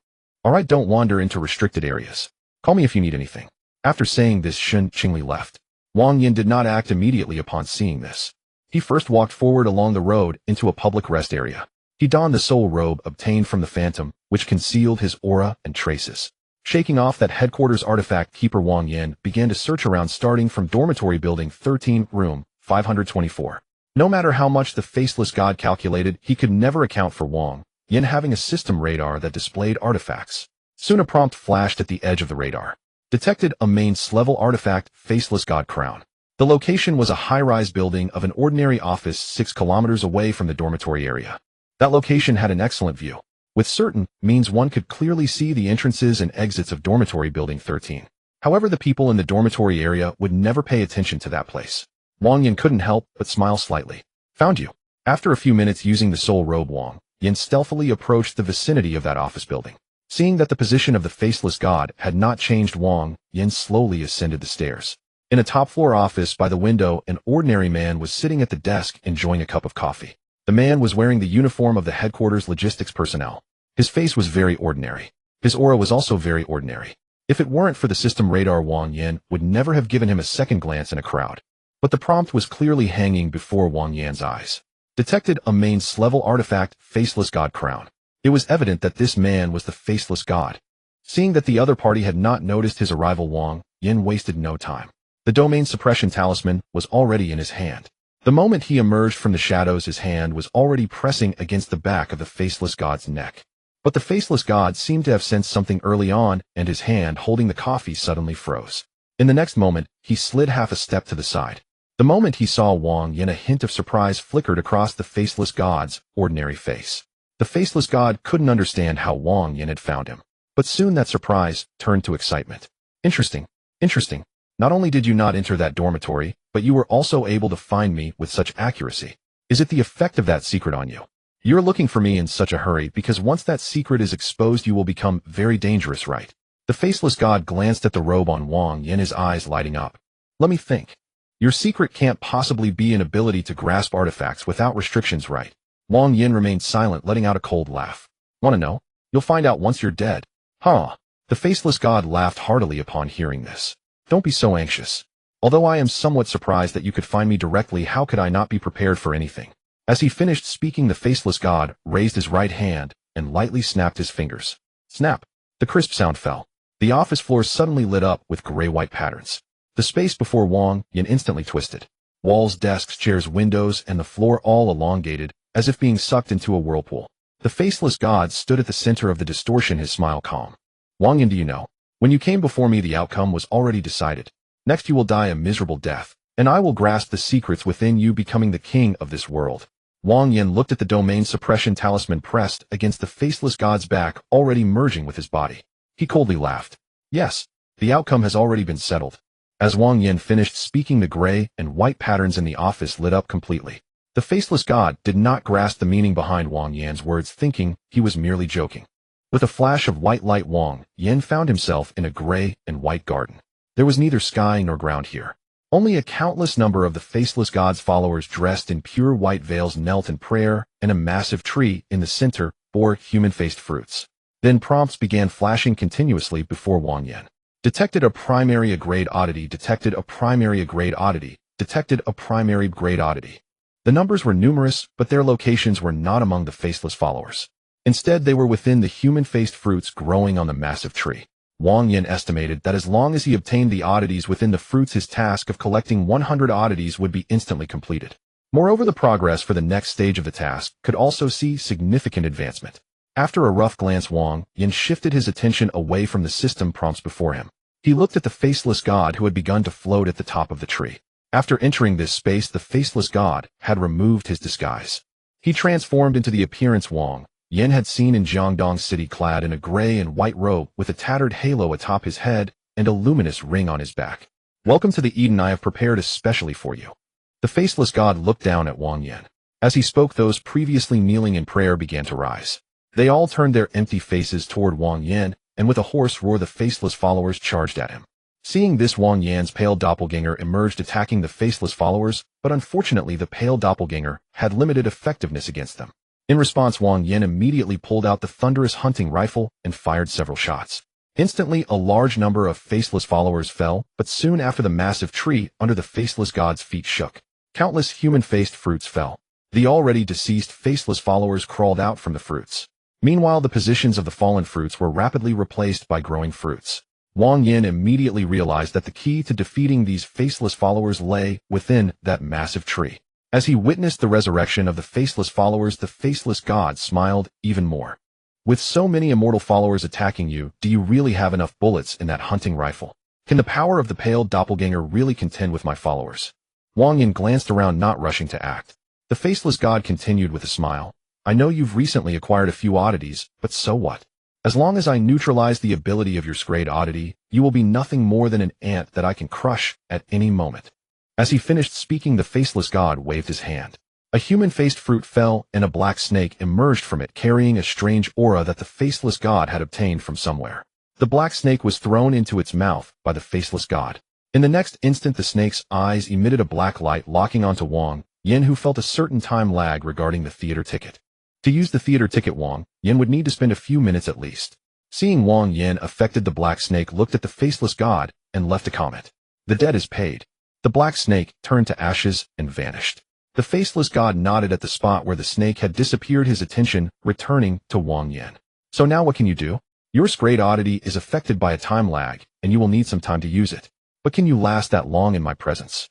Alright, don't wander into restricted areas. Call me if you need anything. After saying this, Shen Qingli left. Wang Yan did not act immediately upon seeing this. He first walked forward along the road into a public rest area. He donned the soul robe obtained from the phantom, which concealed his aura and traces. Shaking off that headquarters artifact, keeper Wang Yan began to search around, starting from dormitory building 13, room 524. No matter how much the faceless god calculated, he could never account for Wang Yan having a system radar that displayed artifacts. Soon a prompt flashed at the edge of the radar. Detected a level artifact, faceless god crown. The location was a high-rise building of an ordinary office 6 kilometers away from the dormitory area. That location had an excellent view. With certain means one could clearly see the entrances and exits of dormitory building 13. However, the people in the dormitory area would never pay attention to that place. Wang Yan couldn't help but smile slightly. Found you. After a few minutes using the soul robe, Wang Yan stealthily approached the vicinity of that office building. Seeing that the position of the faceless god had not changed, Wang Yan slowly ascended the stairs. In a top-floor office by the window, an ordinary man was sitting at the desk enjoying a cup of coffee. The man was wearing the uniform of the headquarters logistics personnel. His face was very ordinary. His aura was also very ordinary. If it weren't for the system radar, Wang Yan would never have given him a second glance in a crowd. But the prompt was clearly hanging before Wang Yan's eyes. Detected a level artifact, faceless god crown. It was evident that this man was the faceless god. Seeing that the other party had not noticed his arrival, Wang Yan wasted no time. The domain suppression talisman was already in his hand. The moment he emerged from the shadows, his hand was already pressing against the back of the faceless god's neck. But the faceless god seemed to have sensed something early on, and his hand holding the coffee suddenly froze. In the next moment, he slid half a step to the side. The moment he saw Wang Yan, a hint of surprise flickered across the faceless god's ordinary face. The faceless god couldn't understand how Wang Yan had found him. But soon that surprise turned to excitement. Interesting. Interesting. Not only did you not enter that dormitory, but you were also able to find me with such accuracy. Is it the effect of that secret on you? You're looking for me in such a hurry because once that secret is exposed, you will become very dangerous, right? The faceless god glanced at the robe on Wang Yan, his eyes lighting up. Let me think. Your secret can't possibly be an ability to grasp artifacts without restrictions, right? Wang Yan remained silent, letting out a cold laugh. Wanna know? You'll find out once you're dead. Huh? The faceless god laughed heartily upon hearing this. Don't be so anxious. Although I am somewhat surprised that you could find me directly, how could I not be prepared for anything? As he finished speaking, the faceless god raised his right hand and lightly snapped his fingers. Snap! The crisp sound fell. The office floor suddenly lit up with gray-white patterns. The space before Wang Yan instantly twisted. Walls, desks, chairs, windows, and the floor all elongated, as if being sucked into a whirlpool. The faceless god stood at the center of the distortion, his smile calm. Wang Yan, do you know? When you came before me, the outcome was already decided. Next you will die a miserable death, and I will grasp the secrets within you, becoming the king of this world. Wang Yan looked at the domain suppression talisman pressed against the faceless god's back, already merging with his body. He coldly laughed. Yes, the outcome has already been settled. As Wang Yin finished speaking, the gray and white patterns in the office lit up completely. The faceless god did not grasp the meaning behind Wang Yan's words, thinking he was merely joking. With a flash of white light, Wang Yin found himself in a gray and white garden. There was neither sky nor ground here. Only a countless number of the faceless god's followers dressed in pure white veils knelt in prayer, and a massive tree in the center bore human-faced fruits. Then prompts began flashing continuously before Wang Yin. Detected a primary grade oddity, detected a primary grade oddity, detected a primary grade oddity. The numbers were numerous, but their locations were not among the faceless followers. Instead, they were within the human-faced fruits growing on the massive tree. Wang Yin estimated that as long as he obtained the oddities within the fruits, his task of collecting 100 oddities would be instantly completed. Moreover, the progress for the next stage of the task could also see significant advancement. After a rough glance, Wang Yin shifted his attention away from the system prompts before him. He looked at the faceless god who had begun to float at the top of the tree. After entering this space, the faceless god had removed his disguise. He transformed into the appearance Wang Yin had seen in Jiangdong City, clad in a gray and white robe with a tattered halo atop his head and a luminous ring on his back. "Welcome to the Eden I have prepared especially for you." The faceless god looked down at Wang Yin. As he spoke, those previously kneeling in prayer began to rise. They all turned their empty faces toward Wang Yin, and with a hoarse roar the faceless followers charged at him. Seeing this, Wang Yan's pale doppelganger emerged, attacking the faceless followers, but unfortunately the pale doppelganger had limited effectiveness against them. In response, Wang Yin immediately pulled out the thunderous hunting rifle and fired several shots. Instantly, a large number of faceless followers fell, but soon after the massive tree under the faceless god's feet shook. Countless human-faced fruits fell. The already deceased faceless followers crawled out from the fruits. Meanwhile, the positions of the fallen fruits were rapidly replaced by growing fruits. Wang Yin immediately realized that the key to defeating these faceless followers lay within that massive tree. As he witnessed the resurrection of the faceless followers, the faceless god smiled even more. "With so many immortal followers attacking you, do you really have enough bullets in that hunting rifle? Can the power of the pale doppelganger really contend with my followers?" Wang Yin glanced around, not rushing to act. The faceless god continued with a smile. "I know you've recently acquired a few oddities, but so what? As long as I neutralize the ability of your grade oddity, you will be nothing more than an ant that I can crush at any moment." As he finished speaking, the faceless god waved his hand. A human-faced fruit fell, and a black snake emerged from it, carrying a strange aura that the faceless god had obtained from somewhere. The black snake was thrown into its mouth by the faceless god. In the next instant, the snake's eyes emitted a black light, locking onto Wang Yin, who felt a certain time lag regarding the theater ticket. To use the theater ticket, Wang Yin would need to spend a few minutes at least. Seeing Wang Yin affected, the black snake looked at the faceless god and left a comment. "The debt is paid." The black snake turned to ashes and vanished. The faceless god nodded at the spot where the snake had disappeared, his attention returning to Wang Yin. "So now what can you do? Your grade oddity is affected by a time lag, and you will need some time to use it. But can you last that long in my presence?"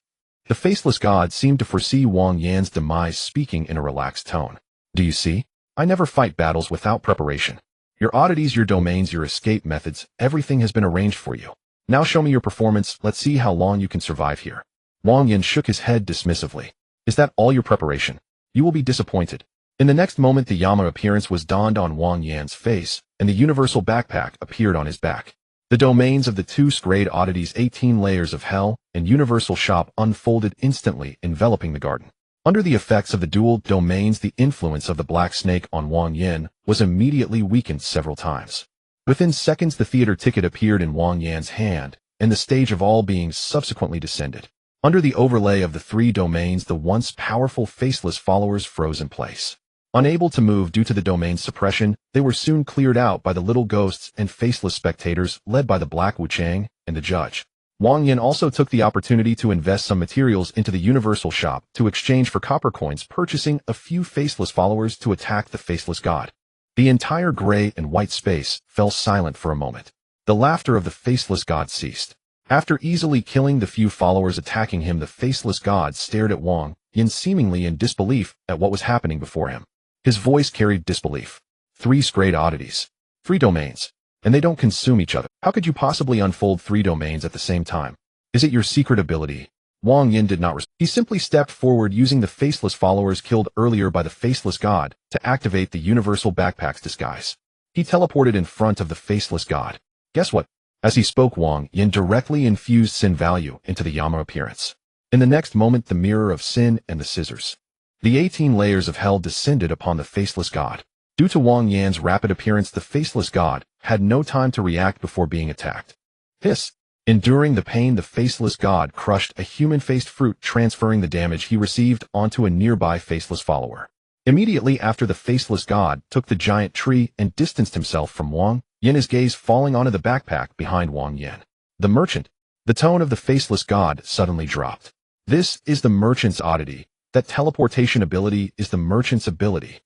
The faceless god seemed to foresee Wang Yan's demise, speaking in a relaxed tone. "Do you see? I never fight battles without preparation. Your oddities, your domains, your escape methods, everything has been arranged for you. Now show me your performance. Let's see how long you can survive here." Wang Yin shook his head dismissively. "Is that all your preparation? You will be disappointed." In the next moment, the Yama appearance was donned on Wang Yan's face, and the universal backpack appeared on his back. The domains of the two grade oddities, 18 layers of hell and universal shop, unfolded instantly, enveloping the garden. Under the effects of the dual domains, the influence of the black snake on Wang Yin was immediately weakened several times. Within seconds, the theater ticket appeared in Wang Yan's hand, and the stage of all beings subsequently descended. Under the overlay of the three domains, the once powerful faceless followers froze in place. Unable to move due to the domain's suppression, they were soon cleared out by the little ghosts and faceless spectators led by the Black Wuchang and the judge. Wang Yin also took the opportunity to invest some materials into the universal shop to exchange for copper coins, purchasing a few faceless followers to attack the faceless god. The entire gray and white space fell silent for a moment. The laughter of the faceless god ceased. After easily killing the few followers attacking him, the faceless god stared at Wang Yin, seemingly in disbelief at what was happening before him. His voice carried disbelief. "Three grade oddities. 3 domains. And they don't consume each other. How could you possibly unfold 3 domains at the same time? Is it your secret ability?" Wang Yin did not respond. He simply stepped forward, using the faceless followers killed earlier by the faceless god to activate the universal backpack's disguise. He teleported in front of the faceless god. "Guess what?" As he spoke, Wang Yin directly infused sin value into the Yama appearance. In the next moment, the mirror of sin and the scissors. The 18 layers of hell descended upon the faceless god. Due to Wang Yan's rapid appearance, the faceless god had no time to react before being attacked. Hiss! Enduring the pain, the faceless god crushed a human-faced fruit, transferring the damage he received onto a nearby faceless follower. Immediately after, the faceless god took the giant tree and distanced himself from Wang Yin, his gaze falling onto the backpack behind Wang Yin. The merchant. The tone of the faceless god suddenly dropped. This is the merchant's oddity. That teleportation ability is the merchant's ability.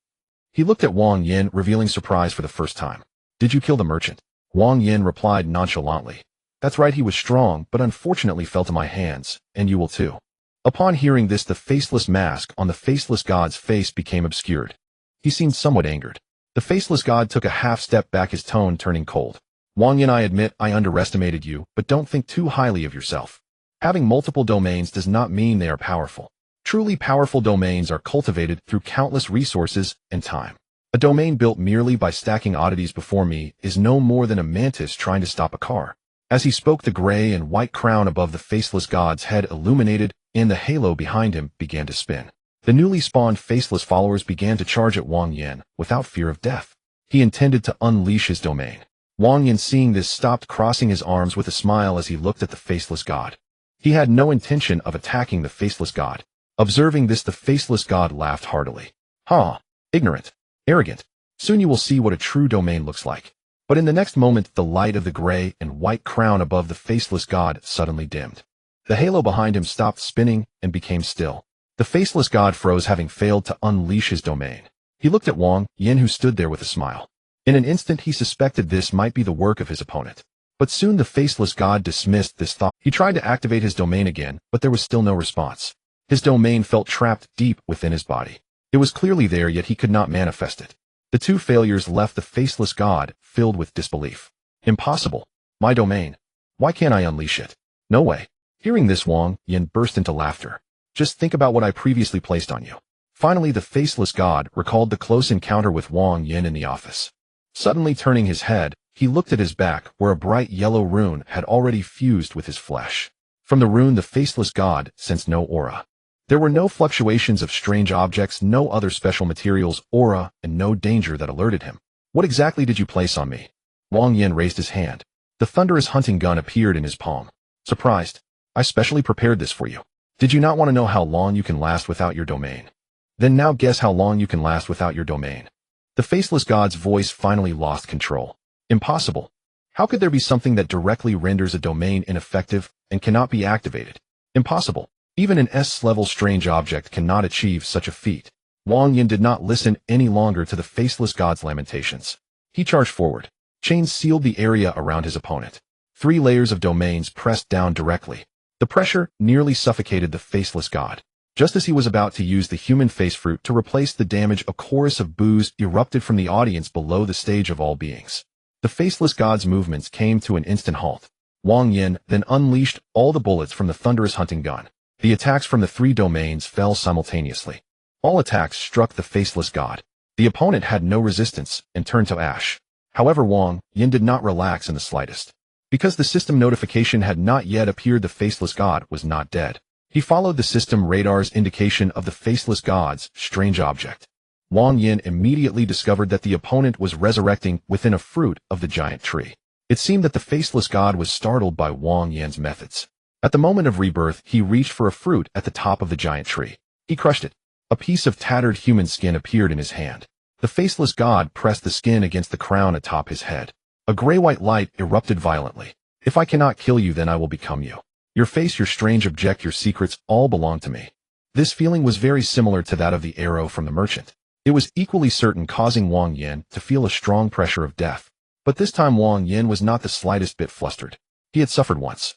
He looked at Wang Yin, revealing surprise for the first time. Did you kill the merchant? Wang Yin replied nonchalantly. That's right, he was strong, but unfortunately fell to my hands, and you will too. Upon hearing this, the faceless mask on the faceless god's face became obscured. He seemed somewhat angered. The faceless god took a half step back, his tone turning cold. Wang Yin, I admit I underestimated you, but don't think too highly of yourself. Having multiple domains does not mean they are powerful. Truly powerful domains are cultivated through countless resources and time. A domain built merely by stacking oddities before me is no more than a mantis trying to stop a car. As he spoke, the gray and white crown above the faceless god's head illuminated, and the halo behind him began to spin. The newly spawned faceless followers began to charge at Wang Yin without fear of death. He intended to unleash his domain. Wang Yin, seeing this, stopped, crossing his arms with a smile as he looked at the faceless god. He had no intention of attacking the faceless god. Observing this, the faceless god laughed heartily. Ha! Ignorant. Arrogant. Soon you will see what a true domain looks like. But in the next moment, the light of the gray and white crown above the faceless god suddenly dimmed. The halo behind him stopped spinning and became still. The faceless god froze, having failed to unleash his domain. He looked at Wang Yin, who stood there with a smile. In an instant, he suspected this might be the work of his opponent. But soon the faceless god dismissed this thought. He tried to activate his domain again, but there was still no response. His domain felt trapped deep within his body. It was clearly there, yet he could not manifest it. The two failures left the faceless god filled with disbelief. Impossible. My domain. Why can't I unleash it? No way. Hearing this, Wang Yin burst into laughter. Just think about what I previously placed on you. Finally, the faceless god recalled the close encounter with Wang Yin in the office. Suddenly turning his head, he looked at his back, where a bright yellow rune had already fused with his flesh. From the rune, the faceless god sensed no aura. There were no fluctuations of strange objects, no other special materials, aura, and no danger that alerted him. What exactly did you place on me? Wang Yin raised his hand. The thunderous hunting gun appeared in his palm. Surprised. I specially prepared this for you. Did you not want to know how long you can last without your domain? Then now guess how long you can last without your domain. The faceless god's voice finally lost control. Impossible. How could there be something that directly renders a domain ineffective and cannot be activated? Impossible. Even an S-level strange object cannot achieve such a feat. Wang Yin did not listen any longer to the faceless god's lamentations. He charged forward. Chains sealed the area around his opponent. 3 layers of domains pressed down directly. The pressure nearly suffocated the faceless god. Just as he was about to use the human face fruit to replace the damage, a chorus of boos erupted from the audience below the stage of all beings. The faceless god's movements came to an instant halt. Wang Yin then unleashed all the bullets from the thunderous hunting gun. The attacks from the 3 domains fell simultaneously. All attacks struck the faceless god. The opponent had no resistance and turned to ash. However, Wang Yin did not relax in the slightest. Because the system notification had not yet appeared, the faceless god was not dead. He followed the system radar's indication of the faceless god's strange object. Wang Yin immediately discovered that the opponent was resurrecting within a fruit of the giant tree. It seemed that the faceless god was startled by Wang Yin's methods. At the moment of rebirth, he reached for a fruit at the top of the giant tree. He crushed it. A piece of tattered human skin appeared in his hand. The faceless god pressed the skin against the crown atop his head. A gray-white light erupted violently. If I cannot kill you, then I will become you. Your face, your strange object, your secrets, all belong to me. This feeling was very similar to that of the arrow from the merchant. It was equally certain, causing Wang Yin to feel a strong pressure of death. But this time Wang Yin was not the slightest bit flustered. He had suffered once.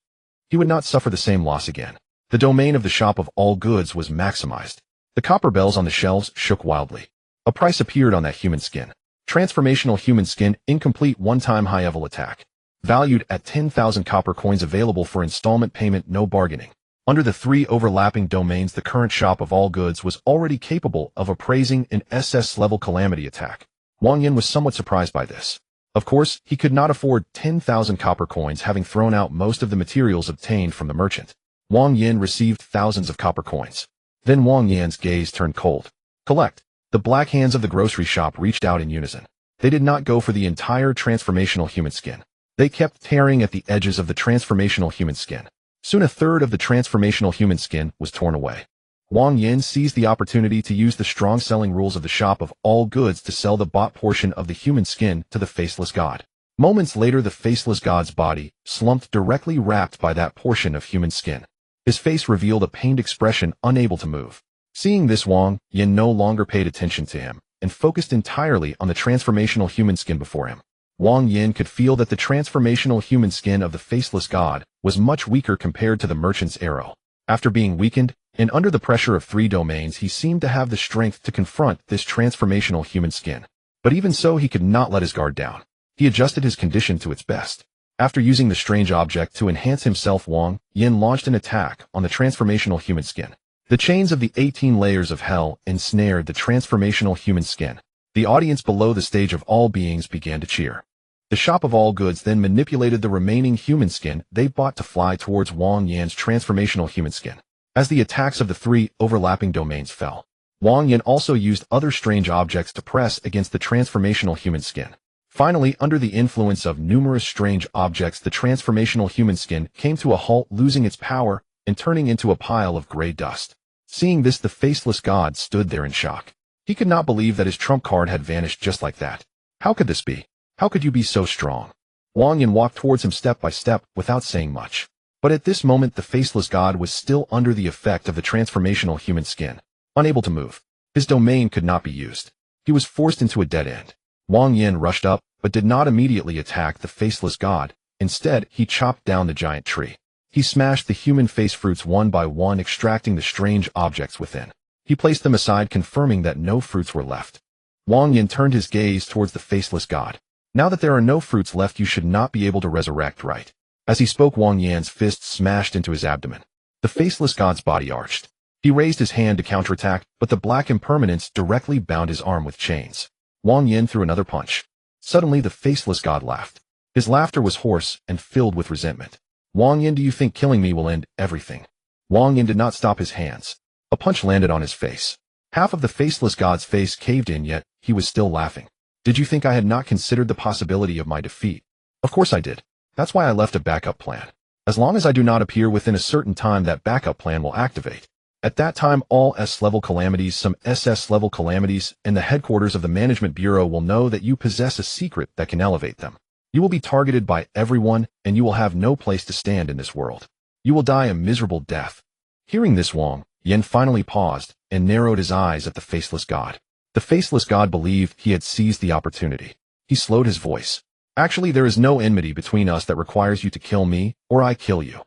He would not suffer the same loss again. The domain of the shop of all goods was maximized. The copper bells on the shelves shook wildly. A price appeared on that human skin. Transformational human skin, incomplete one-time high-level attack. Valued at 10,000 copper coins, available for installment payment, no bargaining. Under the 3 overlapping domains, the current shop of all goods was already capable of appraising an SS-level calamity attack. Wang Yin was somewhat surprised by this. Of course, he could not afford 10,000 copper coins, having thrown out most of the materials obtained from the merchant. Wang Yin received thousands of copper coins. Then Wang Yan's gaze turned cold. Collect. The black hands of the grocery shop reached out in unison. They did not go for the entire transformational human skin. They kept tearing at the edges of the transformational human skin. Soon a third of the transformational human skin was torn away. Wang Yin seized the opportunity to use the strong selling rules of the shop of all goods to sell the bought portion of the human skin to the faceless god. Moments later, the faceless god's body slumped directly wrapped by that portion of human skin. His face revealed a pained expression, unable to move. Seeing this, Wang Yin no longer paid attention to him and focused entirely on the transformational human skin before him. Wang Yin could feel that the transformational human skin of the faceless god was much weaker compared to the merchant's arrow. After being weakened, and under the pressure of 3 domains, he seemed to have the strength to confront this transformational human skin. But even so, he could not let his guard down. He adjusted his condition to its best. After using the strange object to enhance himself, Wang Yin launched an attack on the transformational human skin. The chains of the 18 layers of hell ensnared the transformational human skin. The audience below the stage of all beings began to cheer. The shop of all goods then manipulated the remaining human skin they bought to fly towards Wang Yan's transformational human skin. As the attacks of the 3 overlapping domains fell, Wang Yin also used other strange objects to press against the transformational human skin. Finally, under the influence of numerous strange objects, the transformational human skin came to a halt, losing its power and turning into a pile of gray dust. Seeing this, the faceless god stood there in shock. He could not believe that his trump card had vanished just like that. How could this be? How could you be so strong? Wang Yin walked towards him step by step without saying much. But at this moment, the faceless god was still under the effect of the transformational human skin. Unable to move, his domain could not be used. He was forced into a dead end. Wang Yin rushed up, but did not immediately attack the faceless god. Instead, he chopped down the giant tree. He smashed the human face fruits one by one, extracting the strange objects within. He placed them aside, confirming that no fruits were left. Wang Yin turned his gaze towards the faceless god. Now that there are no fruits left, you should not be able to resurrect, right? As he spoke, Wang Yan's fist smashed into his abdomen. The faceless god's body arched. He raised his hand to counterattack, but the black impermanence directly bound his arm with chains. Wang Yin threw another punch. Suddenly, the faceless god laughed. His laughter was hoarse and filled with resentment. Wang Yin, do you think killing me will end everything? Wang Yin did not stop his hands. A punch landed on his face. Half of the faceless god's face caved in, yet he was still laughing. Did you think I had not considered the possibility of my defeat? Of course I did. That's why I left a backup plan. As long as I do not appear within a certain time, that backup plan will activate. At that time, all S-level calamities, some SS-level calamities, and the headquarters of the Management Bureau will know that you possess a secret that can elevate them. You will be targeted by everyone, and you will have no place to stand in this world. You will die a miserable death. Hearing this, Wang Yin finally paused and narrowed his eyes at the faceless god. The faceless god believed he had seized the opportunity. He slowed his voice. Actually, there is no enmity between us that requires you to kill me, or I kill you.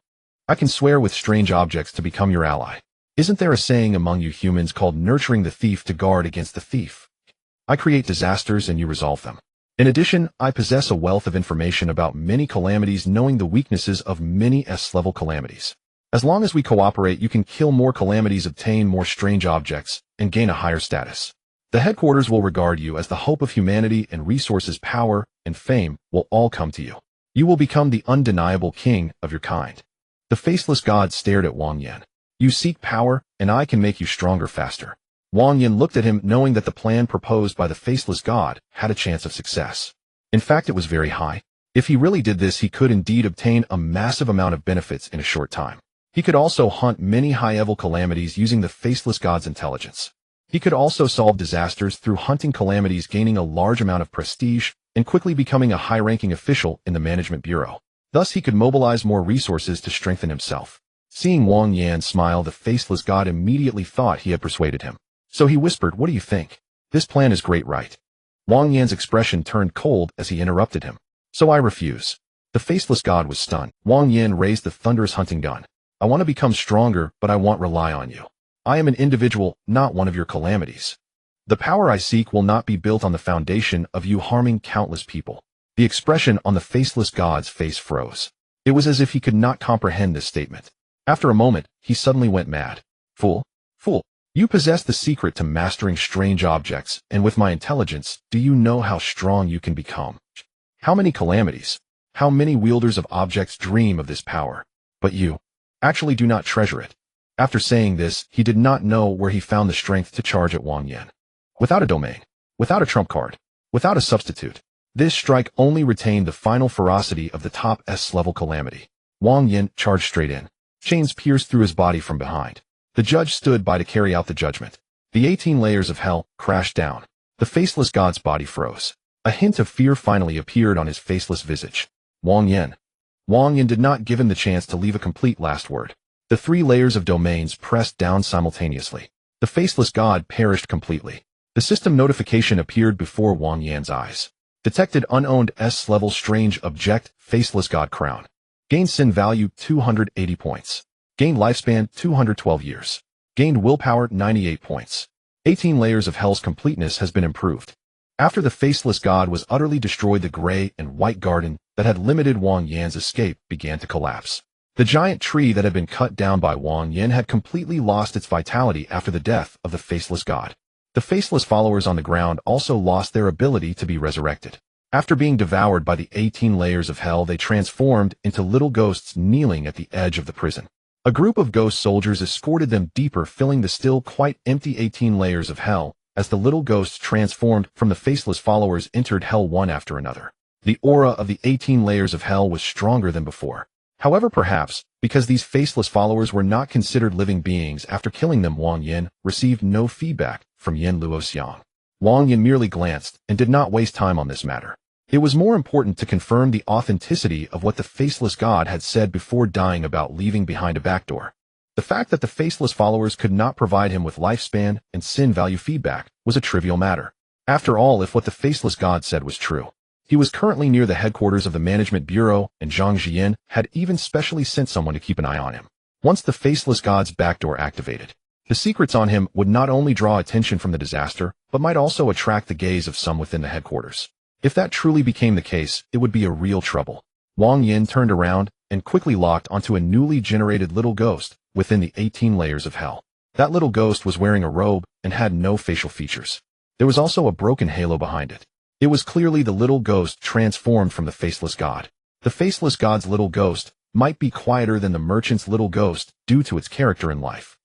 I can swear with strange objects to become your ally. Isn't there a saying among you humans called nurturing the thief to guard against the thief? I create disasters and you resolve them. In addition, I possess a wealth of information about many calamities, knowing the weaknesses of many S-level calamities. As long as we cooperate, you can kill more calamities, obtain more strange objects, and gain a higher status. The headquarters will regard you as the hope of humanity, and resources, power, and fame will all come to you. You will become the undeniable king of your kind. The faceless god stared at Wang Yin. You seek power, and I can make you stronger faster. Wang Yin looked at him, knowing that the plan proposed by the faceless god had a chance of success. In fact, it was very high. If he really did this, he could indeed obtain a massive amount of benefits in a short time. He could also hunt many high-level calamities using the faceless god's intelligence. He could also solve disasters through hunting calamities, gaining a large amount of prestige, and quickly becoming a high-ranking official in the Management Bureau. Thus, he could mobilize more resources to strengthen himself. Seeing Wang Yin smile, the faceless god immediately thought he had persuaded him. So he whispered, "What do you think? This plan is great, right?" Wang Yan's expression turned cold as he interrupted him. "So I refuse." The faceless god was stunned. Wang Yin raised the thunderous hunting gun. "I want to become stronger, but I won't rely on you. I am an individual, not one of your calamities. The power I seek will not be built on the foundation of you harming countless people." The expression on the faceless god's face froze. It was as if he could not comprehend this statement. After a moment, he suddenly went mad. Fool! Fool! You possess the secret to mastering strange objects, and with my intelligence, do you know how strong you can become? How many calamities? How many wielders of objects dream of this power? But you actually do not treasure it. After saying this, he did not know where he found the strength to charge at Wang Yan. Without a domain, without a trump card, without a substitute, this strike only retained the final ferocity of the top S-level calamity. Wang Yan charged straight in. Chains pierced through his body from behind. The judge stood by to carry out the judgment. The 18 layers of hell crashed down. The faceless god's body froze. A hint of fear finally appeared on his faceless visage. Wang Yan did not give him the chance to leave a complete last word. The 3 layers of domains pressed down simultaneously. The faceless god perished completely. The system notification appeared before Wang Yan's eyes. Detected unowned S-level strange object, faceless god crown. Gained sin value 280 points. Gained lifespan 212 years. Gained willpower 98 points. 18 layers of hell's completeness has been improved. After the faceless god was utterly destroyed, the gray and white garden that had limited Wang Yan's escape began to collapse. The giant tree that had been cut down by Wang Yan had completely lost its vitality after the death of the faceless god. The faceless followers on the ground also lost their ability to be resurrected. After being devoured by the 18 layers of hell, they transformed into little ghosts kneeling at the edge of the prison. A group of ghost soldiers escorted them deeper, filling the still quite empty 18 layers of hell, as the little ghosts transformed from the faceless followers entered hell one after another. The aura of the 18 layers of hell was stronger than before. However, perhaps because these faceless followers were not considered living beings, after killing them, Wang Yan received no feedback from Yen Luoxiang. Wang Yan merely glanced and did not waste time on this matter. It was more important to confirm the authenticity of what the faceless god had said before dying about leaving behind a backdoor. The fact that the faceless followers could not provide him with lifespan and sin value feedback was a trivial matter. After all, if what the faceless god said was true, he was currently near the headquarters of the Management Bureau, and Zhang Jian had even specially sent someone to keep an eye on him. Once the faceless god's backdoor activated, the secrets on him would not only draw attention from the disaster, but might also attract the gaze of some within the headquarters. If that truly became the case, it would be a real trouble. Wang Yan turned around and quickly locked onto a newly generated little ghost within the 18 layers of hell. That little ghost was wearing a robe and had no facial features. There was also a broken halo behind it. It was clearly the little ghost transformed from the faceless god. The faceless god's little ghost might be quieter than the merchant's little ghost due to its character in life.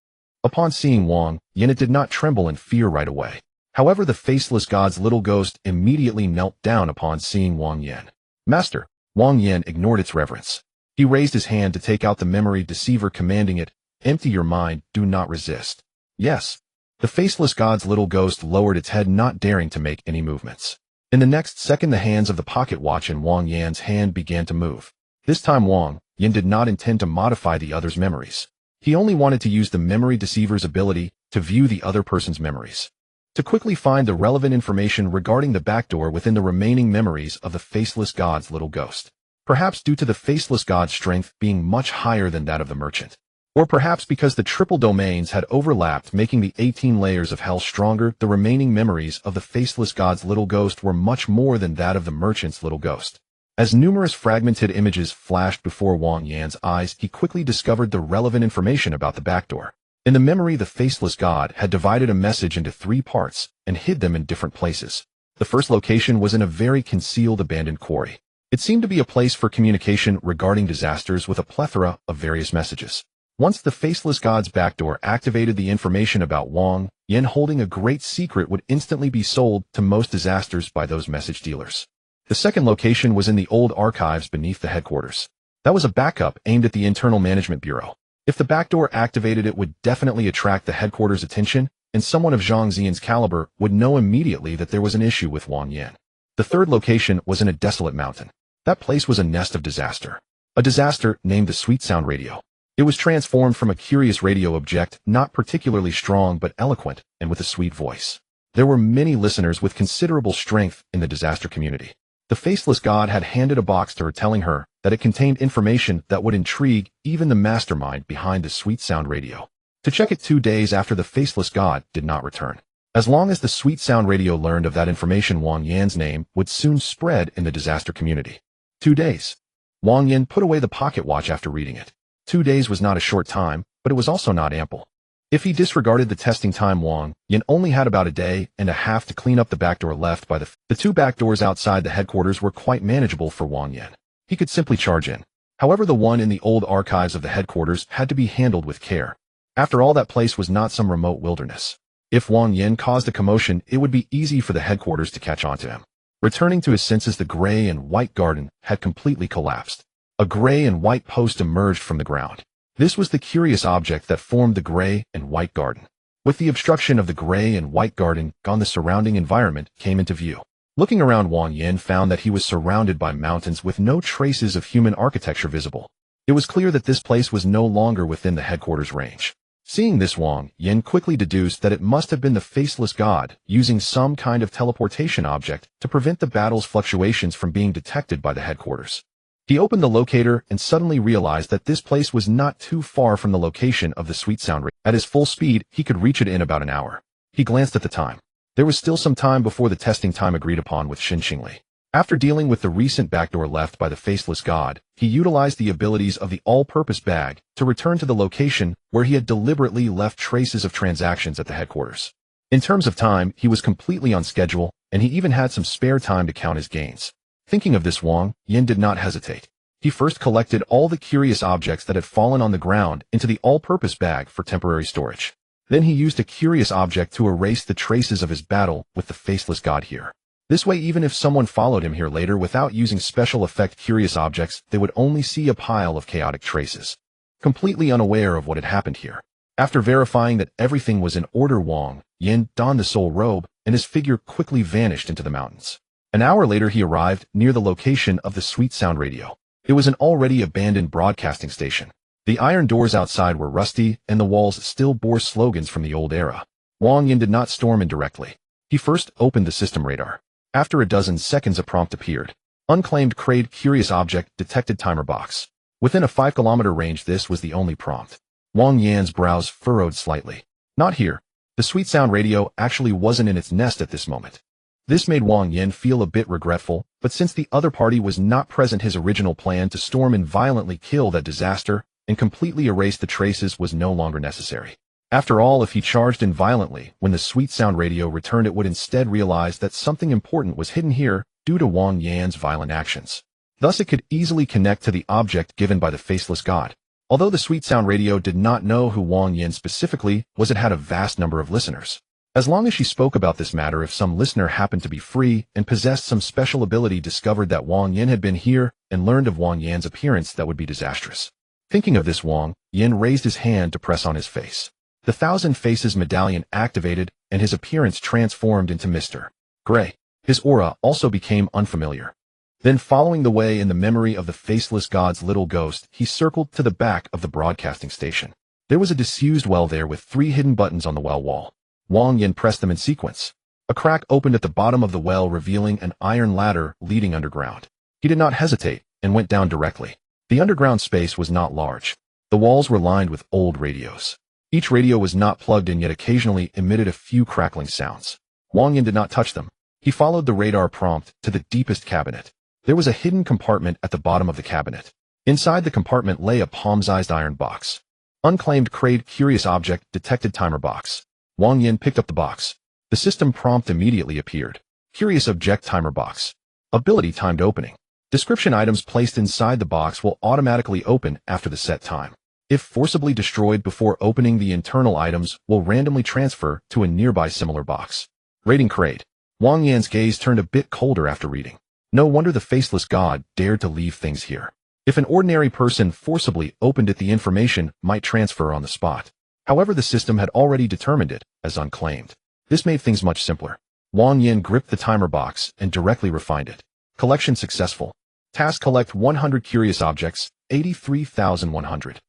Upon seeing Wang Yan, it did not tremble in fear right away. However, the faceless god's little ghost immediately knelt down upon seeing Wang Yan. Master, Wang Yan ignored its reverence. He raised his hand to take out the memory deceiver, commanding it, "Empty your mind, do not resist." Yes. The faceless god's little ghost lowered its head, not daring to make any movements. In the next second, the hands of the pocket watch in Wang Yan's hand began to move. This time Wang Yan did not intend to modify the other's memories. He only wanted to use the memory deceiver's ability to view the other person's memories, to quickly find the relevant information regarding the backdoor within the remaining memories of the faceless god's little ghost. Perhaps due to the faceless god's strength being much higher than that of the merchant. Or perhaps because the triple domains had overlapped, making the 18 layers of hell stronger, the remaining memories of the faceless god's little ghost were much more than that of the merchant's little ghost. As numerous fragmented images flashed before Wang Yan's eyes, he quickly discovered the relevant information about the backdoor. In the memory, the faceless god had divided a message into 3 parts and hid them in different places. The first location was in a very concealed abandoned quarry. It seemed to be a place for communication regarding disasters with a plethora of various messages. Once the faceless god's backdoor activated, the information about Wang Yan holding a great secret would instantly be sold to most disasters by those message dealers. The second location was in the old archives beneath the headquarters. That was a backup aimed at the Internal Management Bureau. If the backdoor activated, it would definitely attract the headquarters' attention, and someone of Zhang Xian's caliber would know immediately that there was an issue with Wang Yan. The third location was in a desolate mountain. That place was a nest of disaster. A disaster named the Sweet Sound Radio. It was transformed from a curious radio object, not particularly strong but eloquent and with a sweet voice. There were many listeners with considerable strength in the disaster community. The faceless god had handed a box to her, telling her that it contained information that would intrigue even the mastermind behind the Sweet Sound Radio. To check it 2 days after the faceless god did not return. As long as the Sweet Sound Radio learned of that information, Wang Yan's name would soon spread in the disaster community. 2 days. Wang Yan put away the pocket watch after reading it. 2 days was not a short time, but it was also not ample. If he disregarded the testing time, Wang Yin only had about a day and a half to clean up the backdoor left by the two back doors outside the headquarters were quite manageable for Wang Yin. He could simply charge in. However, the one in the old archives of the headquarters had to be handled with care. After all, that place was not some remote wilderness. If Wang Yin caused a commotion, it would be easy for the headquarters to catch on to him. Returning to his senses, the gray and white garden had completely collapsed. A gray and white post emerged from the ground. This was the curious object that formed the gray and white garden. With the obstruction of the gray and white garden gone, the surrounding environment came into view. Looking around, Wang Yin found that he was surrounded by mountains with no traces of human architecture visible. It was clear that this place was no longer within the headquarters range. Seeing this, Wang Yin quickly deduced that it must have been the faceless god using some kind of teleportation object to prevent the battle's fluctuations from being detected by the headquarters. He opened the locator and suddenly realized that this place was not too far from the location of the sweet sound radio. At his full speed, he could reach it in about an hour. He glanced at the time. There was still some time before the testing time agreed upon with Xin Xingli. After dealing with the recent backdoor left by the faceless god, he utilized the abilities of the all-purpose bag to return to the location where he had deliberately left traces of transactions at the headquarters. In terms of time, he was completely on schedule, and he even had some spare time to count his gains. Thinking of this, Wang Yin did not hesitate. He first collected all the curious objects that had fallen on the ground into the all-purpose bag for temporary storage. Then he used a curious object to erase the traces of his battle with the faceless god here. This way, even if someone followed him here later without using special effect curious objects, they would only see a pile of chaotic traces. Completely unaware of what had happened here. After verifying that everything was in order, Wang Yin donned the soul robe, and his figure quickly vanished into the mountains. An hour later, he arrived near the location of the sweet sound radio. It was an already abandoned broadcasting station. The iron doors outside were rusty, and the walls still bore slogans from the old era. Wang Yin did not storm in directly. He first opened the system radar. After a dozen seconds, a prompt appeared. Unclaimed crate curious object detected timer box. Within a 5-kilometer range, this was the only prompt. Wang Yan's brows furrowed slightly. Not here. The sweet sound radio actually wasn't in its nest at this moment. This made Wang Yin feel a bit regretful, but since the other party was not present, his original plan to storm and violently kill that disaster and completely erase the traces was no longer necessary. After all, if he charged in violently when the sweet sound radio returned, it would instead realize that something important was hidden here due to Wang Yan's violent actions. Thus, it could easily connect to the object given by the faceless god. Although the sweet sound radio did not know who Wang Yin specifically was, it had a vast number of listeners. As long as she spoke about this matter, if some listener happened to be free and possessed some special ability, discovered that Wang Yin had been here, and learned of Wang Yan's appearance, that would be disastrous. Thinking of this, Wang Yin raised his hand to press on his face. The Thousand Faces medallion activated, and his appearance transformed into Mr. Gray. His aura also became unfamiliar. Then, following the way in the memory of the faceless god's little ghost, he circled to the back of the broadcasting station. There was a disused well there with 3 hidden buttons on the well wall. Wang Yin pressed them in sequence. A crack opened at the bottom of the well, revealing an iron ladder leading underground. He did not hesitate and went down directly. The underground space was not large. The walls were lined with old radios. Each radio was not plugged in, yet occasionally emitted a few crackling sounds. Wang Yin did not touch them. He followed the radar prompt to the deepest cabinet. There was a hidden compartment at the bottom of the cabinet. Inside the compartment lay a palm-sized iron box. Unclaimed crate curious object detected timer box. Wang Yin picked up the box. The system prompt immediately appeared. Curious object timer box. Ability timed opening. Description: items placed inside the box will automatically open after the set time. If forcibly destroyed before opening, the internal items will randomly transfer to a nearby similar box. Rating crate. Wang Yan's gaze turned a bit colder after reading. No wonder the faceless god dared to leave things here. If an ordinary person forcibly opened it, the information might transfer on the spot. However, the system had already determined it as unclaimed. This made things much simpler. Wang Yin gripped the timer box and directly refined it. Collection successful. Task: collect 100 curious objects, 83,100.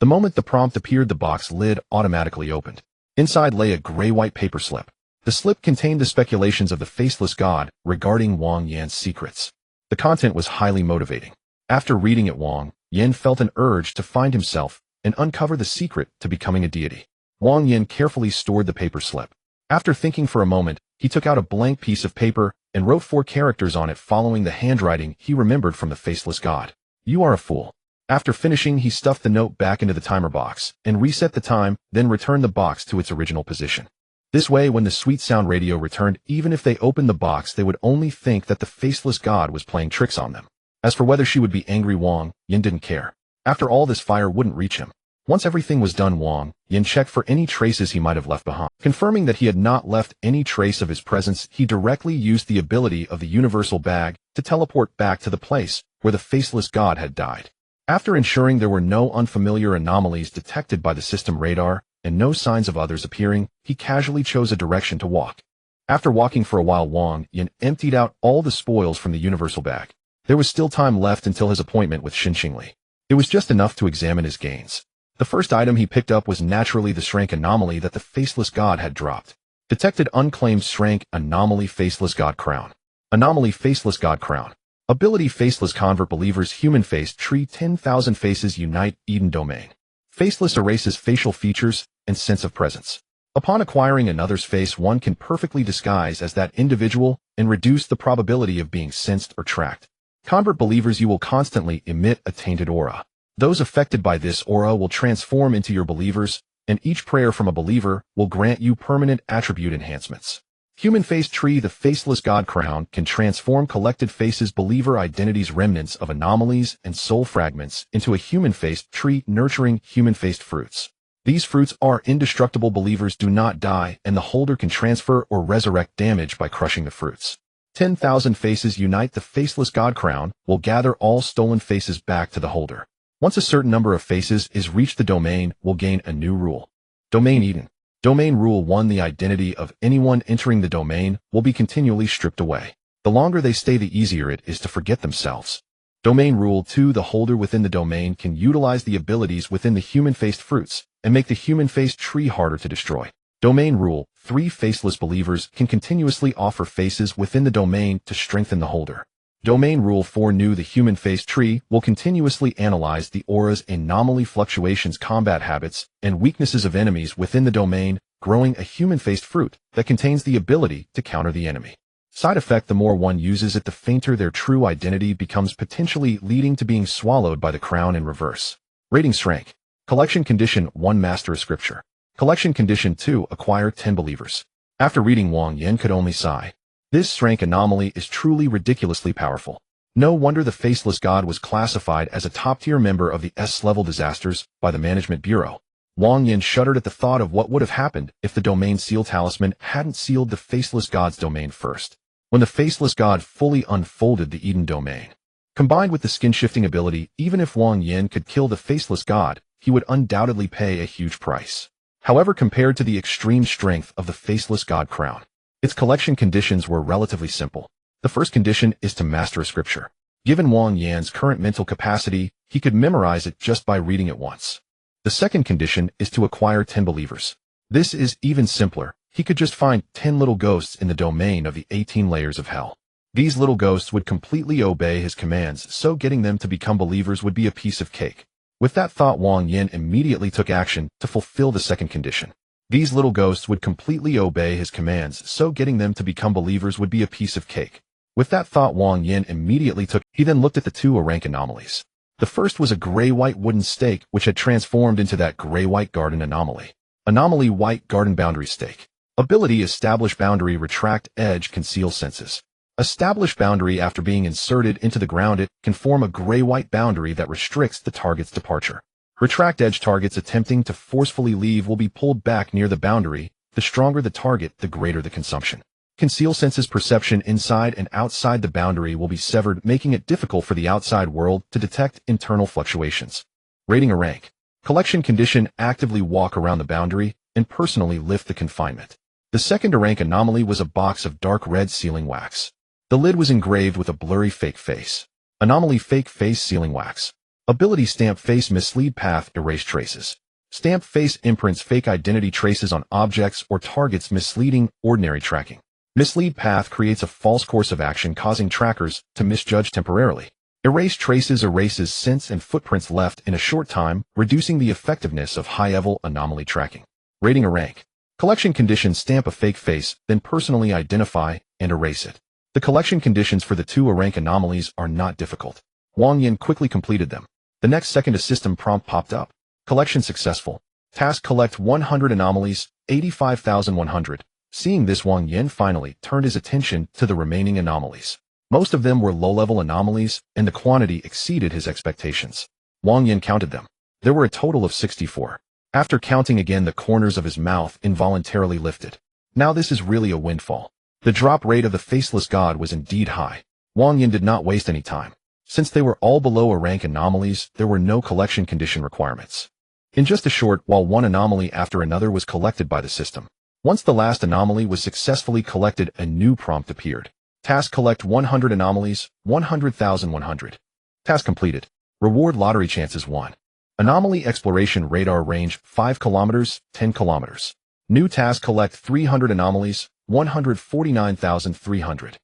The moment the prompt appeared, the box lid automatically opened. Inside lay a gray-white paper slip. The slip contained the speculations of the faceless god regarding Wang Yan's secrets. The content was highly motivating. After reading it, Wang Yin felt an urge to find himself and uncover the secret to becoming a deity. Wang Yin carefully stored the paper slip. After thinking for a moment, he took out a blank piece of paper and wrote 4 characters on it following the handwriting he remembered from the faceless god. You are a fool. After finishing, he stuffed the note back into the timer box and reset the time, then returned the box to its original position. This way, when the sweet sound radio returned, even if they opened the box, they would only think that the faceless god was playing tricks on them. As for whether she would be angry, Wang Yin didn't care. After all, this fire wouldn't reach him. Once everything was done, Wang Yin checked for any traces he might have left behind. Confirming that he had not left any trace of his presence, he directly used the ability of the universal bag to teleport back to the place where the faceless god had died. After ensuring there were no unfamiliar anomalies detected by the system radar and no signs of others appearing, he casually chose a direction to walk. After walking for a while, Wang Yin emptied out all the spoils from the universal bag. There was still time left until his appointment with Xinxingli. It was just enough to examine his gains. The first item he picked up was naturally the Shrank anomaly that the faceless god had dropped. Detected unclaimed Shrank anomaly faceless god crown. Anomaly faceless god crown. Ability faceless convert believers human face tree 10,000 faces unite Eden domain. Faceless erases facial features and sense of presence. Upon acquiring another's face, one can perfectly disguise as that individual and reduce the probability of being sensed or tracked. Convert believers, you will constantly emit a tainted aura. Those affected by this aura will transform into your believers, and each prayer from a believer will grant you permanent attribute enhancements. Human face tree, the faceless god crown, can transform collected faces believer identities remnants of anomalies and soul fragments into a human-faced tree nurturing human-faced fruits. These fruits are indestructible. Believers do not die, and the holder can transfer or resurrect damage by crushing the fruits. 10,000 faces unite the faceless god crown will gather all stolen faces back to the holder. Once a certain number of faces is reached, the domain will gain a new rule. Domain Eden. Domain Rule 1. The identity of anyone entering the domain will be continually stripped away. The longer they stay, the easier it is to forget themselves. Domain Rule 2. The holder within the domain can utilize the abilities within the human-faced fruits and make the human-faced tree harder to destroy. Domain Rule 3. Faceless believers can continuously offer faces within the domain to strengthen the holder. Domain Rule 4. New. The human-faced tree will continuously analyze the aura's anomaly fluctuations, combat habits, and weaknesses of enemies within the domain, growing a human-faced fruit that contains the ability to counter the enemy. Side effect: the more one uses it, the fainter their true identity becomes, potentially leading to being swallowed by the crown in reverse. Ratings rank. Collection Condition 1. Master a scripture. Collection Condition 2. Acquire 10 believers. After reading, Wang Yin could only sigh. This Shrank anomaly is truly ridiculously powerful. No wonder the faceless god was classified as a top-tier member of the S-level disasters by the Management Bureau. Wang Yin shuddered at the thought of what would have happened if the domain seal talisman hadn't sealed the faceless god's domain first. When the faceless god fully unfolded the Eden domain, combined with the skin-shifting ability, even if Wang Yin could kill the faceless god, he would undoubtedly pay a huge price. However, compared to the extreme strength of the faceless god crown, its collection conditions were relatively simple. The first condition is to master a scripture. Given Wang Yan's current mental capacity, he could memorize it just by reading it once. The second condition is to acquire 10 believers. This is even simpler. He could just find 10 little ghosts in the domain of the 18 layers of hell. These little ghosts would completely obey his commands, so getting them to become believers would be a piece of cake. With that thought, Wang Yin immediately took action to fulfill the second condition. These little ghosts would completely obey his commands, so getting them to become believers would be a piece of cake. With that thought, Wang Yin immediately He then looked at the two rank anomalies. The first was a gray-white wooden stake, which had transformed into that gray-white garden anomaly. Anomaly White Garden Boundary Stake. Ability: Establish Boundary, Retract Edge, Conceal Senses. Establish boundary. After being inserted into the ground, it can form a gray-white boundary that restricts the target's departure. Retract edge: targets attempting to forcefully leave will be pulled back near the boundary. The stronger the target, the greater the consumption. Conceal senses: perception inside and outside the boundary will be severed, making it difficult for the outside world to detect internal fluctuations. Rating: a rank. Collection condition: actively walk around the boundary and personally lift the confinement. The second rank anomaly was a box of dark red sealing wax. The lid was engraved with a blurry fake face. Anomaly Fake Face Sealing Wax. Ability: Stamp Face, Mislead Path, Erase Traces. Stamp face imprints fake identity traces on objects or targets, misleading ordinary tracking. Mislead Path creates a false course of action, causing trackers to misjudge temporarily. Erase Traces erases scents and footprints left in a short time, reducing the effectiveness of high-level anomaly tracking. Rating: a rank. Collection condition: stamp a fake face, then personally identify and erase it. The collection conditions for the two rank anomalies are not difficult. Wang Yin quickly completed them. The next second a system prompt popped up. Collection successful. Task collect 100 anomalies, 85,100. Seeing this, Wang Yin finally turned his attention to the remaining anomalies. Most of them were low-level anomalies, and the quantity exceeded his expectations. Wang Yin counted them. There were a total of 64. After counting again, the corners of his mouth involuntarily lifted. Now this is really a windfall. The drop rate of the faceless god was indeed high. Wang Yin did not waste any time. Since they were all below a rank anomalies, there were no collection condition requirements. In just a short while, one anomaly after another was collected by the system. Once the last anomaly was successfully collected, a new prompt appeared. Task collect 100 anomalies, 100,100. Task completed. Reward lottery chances 1. Anomaly exploration radar range 5 kilometers, 10 kilometers. New task collect 300 anomalies, 149,300.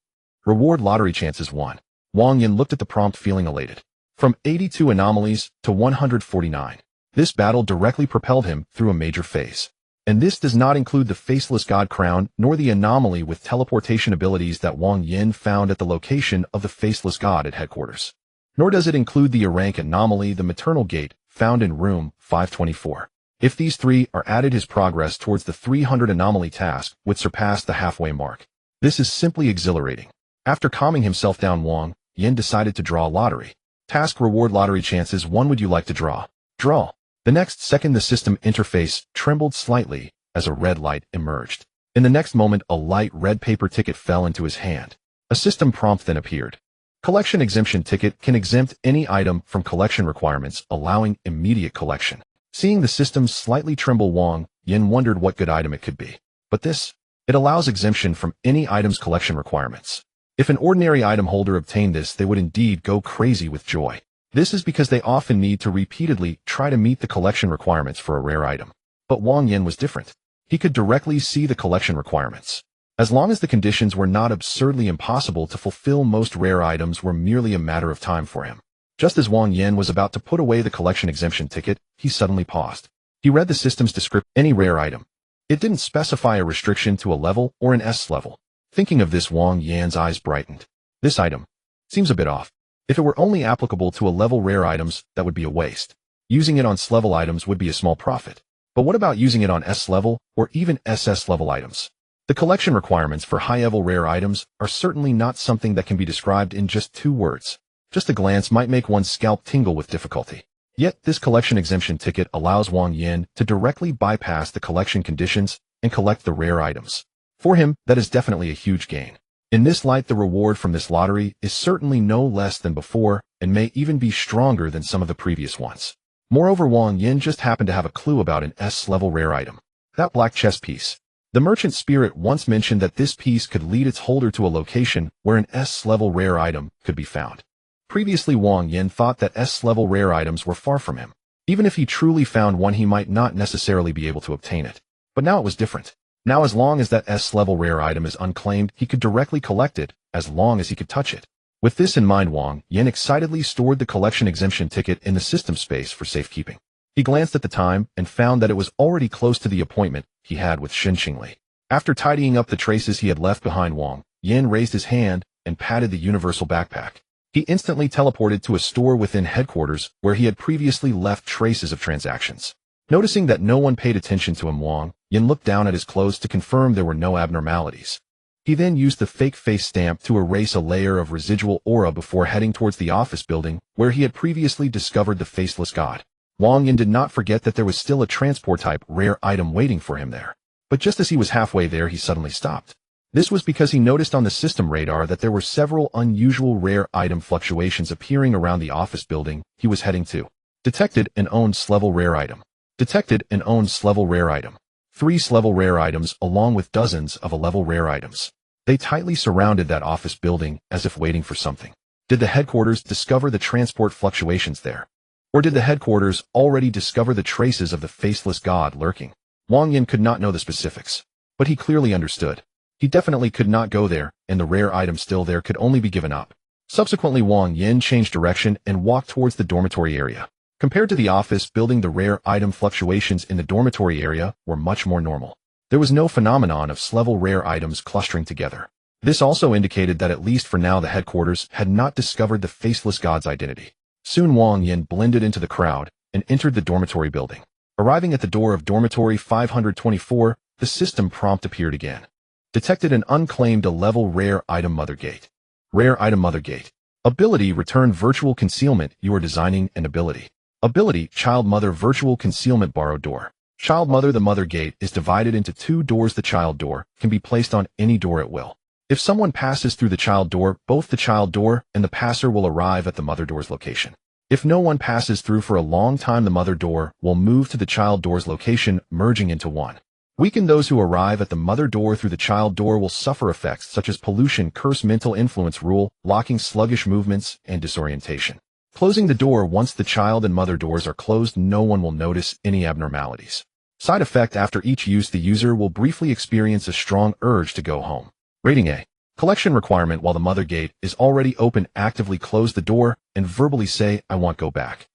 Reward lottery chances 1. Wang Yin looked at the prompt feeling elated. From 82 anomalies to 149. This battle directly propelled him through a major phase. And this does not include the Faceless God Crown, nor the anomaly with teleportation abilities that Wang Yin found at the location of the Faceless God at headquarters. Nor does it include the rank anomaly, the Maternal Gate, found in room 524. If these three are added, his progress towards the 300 anomaly task would surpass the halfway mark. This is simply exhilarating. After calming himself down, Wang Yin decided to draw a lottery. Task reward lottery chances 1. Would you like to draw? Draw. The next second the system interface trembled slightly as a red light emerged. In the next moment, a light red paper ticket fell into his hand. A system prompt then appeared. Collection exemption ticket can exempt any item from collection requirements, allowing immediate collection. Seeing the system slightly tremble, Wang Yin wondered what good item it could be. But this, it allows exemption from any item's collection requirements. If an ordinary item holder obtained this, they would indeed go crazy with joy. This is because they often need to repeatedly try to meet the collection requirements for a rare item. But Wang Yin was different. He could directly see the collection requirements. As long as the conditions were not absurdly impossible to fulfill, most rare items were merely a matter of time for him. Just as Wang Yin was about to put away the collection exemption ticket, he suddenly paused. He read the system's description, any rare item. It didn't specify a restriction to a level or an S level. Thinking of this, Wang Yin's eyes brightened. This item seems a bit off. If it were only applicable to a level rare items, that would be a waste. Using it on S level items would be a small profit. But what about using it on S level or even SS level items? The collection requirements for high-level rare items are certainly not something that can be described in just 2 words. Just a glance might make one's scalp tingle with difficulty. Yet this collection exemption ticket allows Wang Yin to directly bypass the collection conditions and collect the rare items. For him, that is definitely a huge gain. In this light, the reward from this lottery is certainly no less than before and may even be stronger than some of the previous ones. Moreover, Wang Yin just happened to have a clue about an S-level rare item. That black chess piece. The merchant spirit once mentioned that this piece could lead its holder to a location where an S-level rare item could be found. Previously, Wang Yin thought that S-level rare items were far from him. Even if he truly found one, he might not necessarily be able to obtain it. But now it was different. Now, as long as that S-level rare item is unclaimed, he could directly collect it, as long as he could touch it. With this in mind, Wang Yin excitedly stored the collection exemption ticket in the system space for safekeeping. He glanced at the time and found that it was already close to the appointment he had with Shen Qingli. After tidying up the traces he had left behind, Wang Yin raised his hand and patted the universal backpack. He instantly teleported to a store within headquarters where he had previously left traces of transactions. Noticing that no one paid attention to him, Wang Yin looked down at his clothes to confirm there were no abnormalities. He then used the fake face stamp to erase a layer of residual aura before heading towards the office building where he had previously discovered the faceless god. Wang Yin did not forget that there was still a transport-type rare item waiting for him there. But just as he was halfway there, he suddenly stopped. This was because he noticed on the system radar that there were several unusual rare item fluctuations appearing around the office building he was heading to. Detected and owned S-level rare item. Detected and owned S-level rare item. 3 S-level rare items along with dozens of A-level rare items. They tightly surrounded that office building as if waiting for something. Did the headquarters discover the transport fluctuations there? Or did the headquarters already discover the traces of the faceless god lurking? Wang Yin could not know the specifics, but he clearly understood. He definitely could not go there, and the rare item still there could only be given up. Subsequently, Wang Yin changed direction and walked towards the dormitory area. Compared to the office building, the rare item fluctuations in the dormitory area were much more normal. There was no phenomenon of S-level rare items clustering together. This also indicated that at least for now the headquarters had not discovered the faceless god's identity. Soon Wang Yin blended into the crowd and entered the dormitory building. Arriving at the door of dormitory 524, the system prompt appeared again. Detected an unclaimed level rare item Mother Gate. Rare item Mother Gate. Ability return virtual concealment. You are designing an ability. Ability Child Mother virtual concealment borrowed door. Child Mother The Mother Gate is divided into two doors. The child door can be placed on any door at will. If someone passes through the child door, both the child door and the passer will arrive at the mother door's location. If no one passes through for a long time, the mother door will move to the child door's location, merging into one. Weaken those who arrive at the mother door through the child door will suffer effects such as pollution, curse, mental influence, rule, locking, sluggish movements, and disorientation. Closing the door once the child and mother doors are closed, no one will notice any abnormalities. Side effect after each use, the user will briefly experience a strong urge to go home. Rating A. Collection requirement while the mother gate is already open, actively close the door and verbally say, I want go back.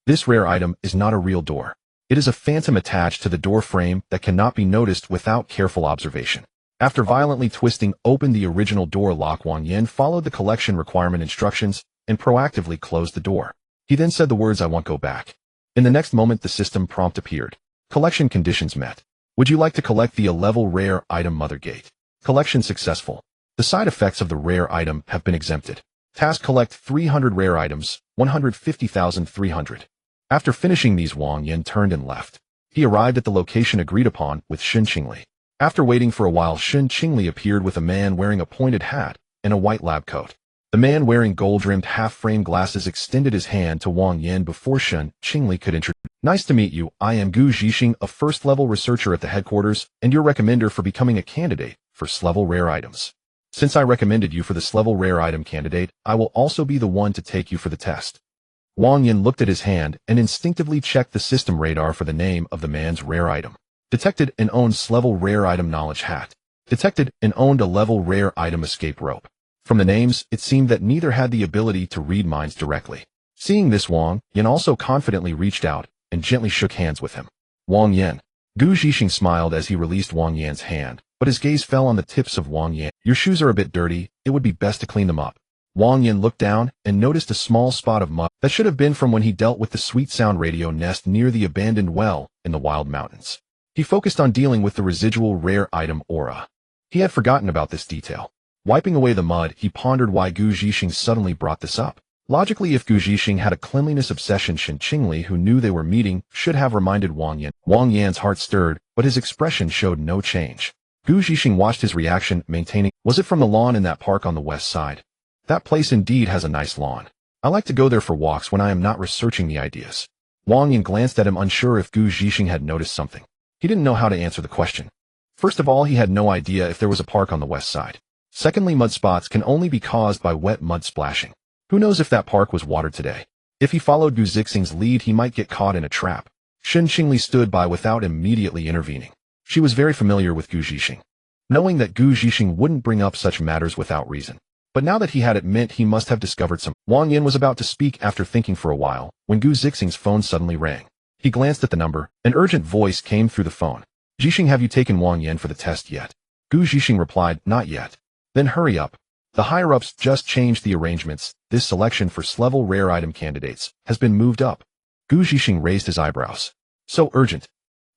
This rare item is not a real door. It is a phantom attached to the door frame that cannot be noticed without careful observation. After violently twisting open the original door lock, Wang Yin followed the collection requirement instructions and proactively closed the door. He then said the words, I want go back. In the next moment, the system prompt appeared. Collection conditions met. Would you like to collect the level rare item Mother Gate? Collection successful. The side effects of the rare item have been exempted. Task collect 300 rare items, 150,300. After finishing these, Wang Yin turned and left. He arrived at the location agreed upon with Shen Qingli. After waiting for a while, Shen Qingli appeared with a man wearing a pointed hat and a white lab coat. The man wearing gold-rimmed half-frame glasses extended his hand to Wang Yin before Shen Qingli could introduce. Nice to meet you. I am Gu Zhixing, a first-level researcher at the headquarters, and your recommender for becoming a candidate for S-level rare items. Since I recommended you for this level rare item candidate, I will also be the one to take you for the test. Wang Yin looked at his hand and instinctively checked the system radar for the name of the man's rare item. Detected and owned S-level rare item knowledge hat. Detected and owned a level rare item escape rope. From the names, it seemed that neither had the ability to read minds directly. Seeing this, Wang Yin also confidently reached out and gently shook hands with him. Wang Yin. Gu Zhixing smiled as he released Wang Yan's hand, but his gaze fell on the tips of Wang Yin. Your shoes are a bit dirty, it would be best to clean them up. Wang Yin looked down and noticed a small spot of mud that should have been from when he dealt with the sweet sound radio nest near the abandoned well in the wild mountains. He focused on dealing with the residual rare item aura. He had forgotten about this detail. Wiping away the mud, he pondered why Gu Zhixing suddenly brought this up. Logically, if Gu Zhixing had a cleanliness obsession, Shen Qingli, who knew they were meeting, should have reminded Wang Yin. Wang Yan's heart stirred, but his expression showed no change. Gu Zhixing watched his reaction, maintaining, was it from the lawn in that park on the west side? That place indeed has a nice lawn. I like to go there for walks when I am not researching the ideas. Wang Yin glanced at him, unsure if Gu Zhixing had noticed something. He didn't know how to answer the question. First of all, he had no idea if there was a park on the west side. Secondly, mud spots can only be caused by wet mud splashing. Who knows if that park was watered today? If he followed Gu Zhixing's lead, he might get caught in a trap. Shen Qingli stood by without immediately intervening. She was very familiar with Gu Zhixing, knowing that Gu Zhixing wouldn't bring up such matters without reason. But now that he had it, meant he must have discovered some. Wang Yin was about to speak after thinking for a while, when Gu Zhixing's phone suddenly rang. He glanced at the number. An urgent voice came through the phone. Zhixing, have you taken Wang Yin for the test yet? Gu Zhixing replied, not yet. Then hurry up. The higher-ups just changed the arrangements. This selection for S-level rare item candidates has been moved up. Gu Zhixing raised his eyebrows. So urgent.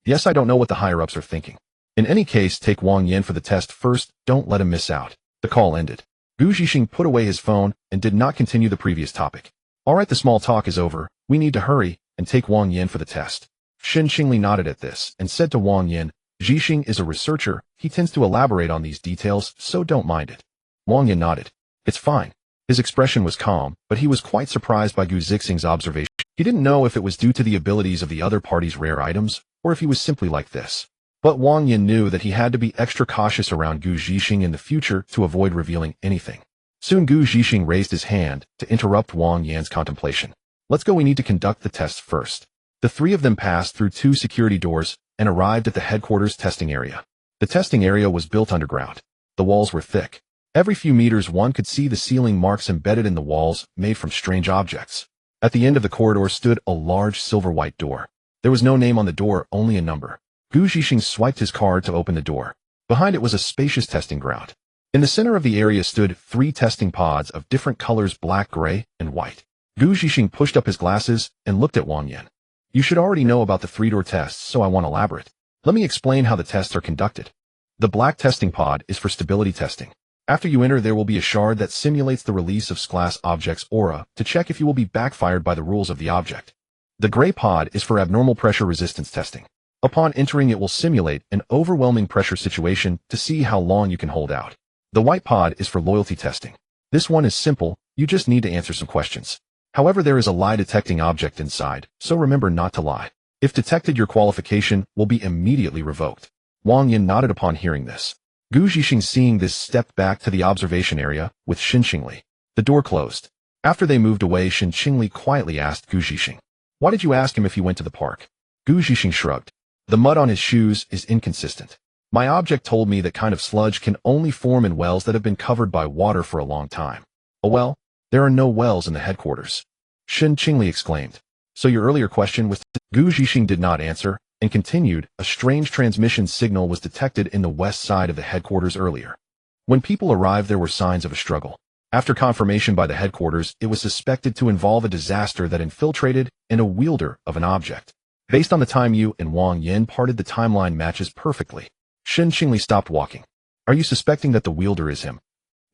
Yes, I don't know what the higher-ups are thinking. In any case, take Wang Yin for the test first. Don't let him miss out. The call ended. Gu Zhixing put away his phone and did not continue the previous topic. All right, the small talk is over. We need to hurry and take Wang Yin for the test. Shen Qingli nodded at this and said to Wang Yin, Zhixing is a researcher. He tends to elaborate on these details, so don't mind it. Wang Yin nodded. It's fine. His expression was calm, but he was quite surprised by Gu Zhixing's observation. He didn't know if it was due to the abilities of the other party's rare items, or if he was simply like this. But Wang Yin knew that he had to be extra cautious around Gu Zhixing in the future to avoid revealing anything. Soon Gu Zhixing raised his hand to interrupt Wang Yin's contemplation. Let's go, we need to conduct the tests first. The three of them passed through two security doors and arrived at the headquarters testing area. The testing area was built underground. The walls were thick. Every few meters one could see the ceiling marks embedded in the walls made from strange objects. At the end of the corridor stood a large silver-white door. There was no name on the door, only a number. Gu Zhixing swiped his card to open the door. Behind it was a spacious testing ground. In the center of the area stood three testing pods of different colors, black, gray, and white. Gu Zhixing pushed up his glasses and looked at Wang Yan. You should already know about the three-door tests, so I won't elaborate. Let me explain how the tests are conducted. The black testing pod is for stability testing. After you enter, there will be a shard that simulates the release of class object's aura to check if you will be backfired by the rules of the object. The gray pod is for abnormal pressure resistance testing. Upon entering, it will simulate an overwhelming pressure situation to see how long you can hold out. The white pod is for loyalty testing. This one is simple, you just need to answer some questions. However, there is a lie-detecting object inside, so remember not to lie. If detected, your qualification will be immediately revoked. Wang Yan nodded upon hearing this. Gu Zhixing, seeing this, stepped back to the observation area with Xin Qingli. The door closed. After they moved away, Xin Qingli quietly asked Gu Zhixing, "Why did you ask him if he went to the park?" Gu Zhixing shrugged. "The mud on his shoes is inconsistent. My object told me that kind of sludge can only form in wells that have been covered by water for a long time." "A well? There are no wells in the headquarters," Xin Qingli exclaimed. "So your earlier question was..." Gu Zhixing did not answer and continued. A strange transmission signal was detected in the west side of the headquarters earlier. When people arrived, there were signs of a struggle. After confirmation by the headquarters, it was suspected to involve a disaster that infiltrated and a wielder of an object. Based on the time you and Wang Yan parted, the timeline matches perfectly. Xin Qingli stopped walking. "Are you suspecting that the wielder is him?"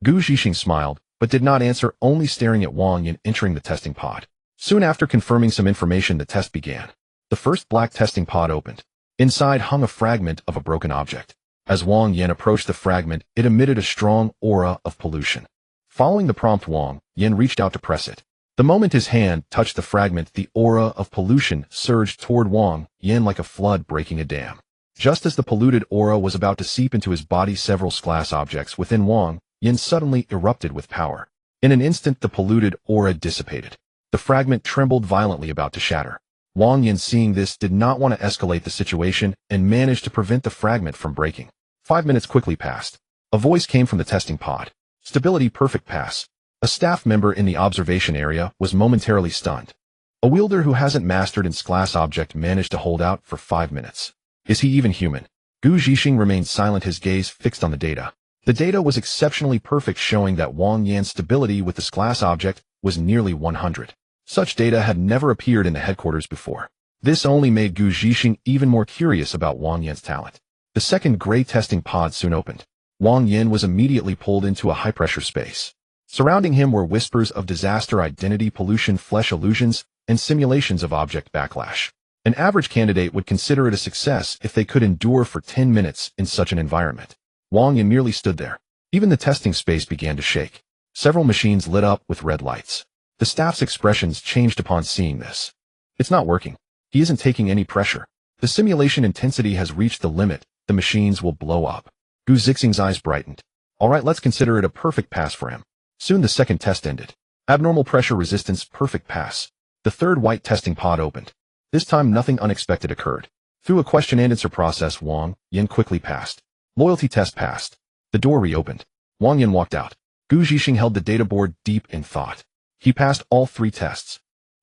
Gu Zhixing smiled, but did not answer, only staring at Wang Yan entering the testing pod. Soon after confirming some information, the test began. The first black testing pod opened. Inside hung a fragment of a broken object. As Wang Yan approached the fragment, it emitted a strong aura of pollution. Following the prompt, Wang Yan reached out to press it. The moment his hand touched the fragment, the aura of pollution surged toward Wang Yan like a flood breaking a dam. Just as the polluted aura was about to seep into his body, several glass objects within Wang Yan suddenly erupted with power. In an instant, the polluted aura dissipated. The fragment trembled violently, about to shatter. Wang Yan, seeing this, did not want to escalate the situation and managed to prevent the fragment from breaking. 5 minutes quickly passed. A voice came from the testing pod. "Stability perfect pass." A staff member in the observation area was momentarily stunned. A wielder who hasn't mastered its class object managed to hold out for 5 minutes. Is he even human? Gu Zhixing remained silent, his gaze fixed on the data. The data was exceptionally perfect, showing that Wang Yan's stability with this class object was nearly 100. Such data had never appeared in the headquarters before. This only made Gu Zhixing even more curious about Wang Yan's talent. The second gray testing pod soon opened. Wang Yan was immediately pulled into a high-pressure space. Surrounding him were whispers of disaster, identity pollution, flesh illusions, and simulations of object backlash. An average candidate would consider it a success if they could endure for 10 minutes in such an environment. Wang Yan merely stood there. Even the testing space began to shake. Several machines lit up with red lights. The staff's expressions changed upon seeing this. It's not working. He isn't taking any pressure. The simulation intensity has reached the limit. The machines will blow up. Gu Zhixing's eyes brightened. All right, let's consider it a perfect pass for him. Soon the second test ended. Abnormal pressure resistance, perfect pass. The third white testing pod opened. This time nothing unexpected occurred. Through a question and answer process, Wang Yan quickly passed. Loyalty test passed. The door reopened. Wang Yan walked out. Gu Zhixing held the data board deep in thought. He passed all 3 tests.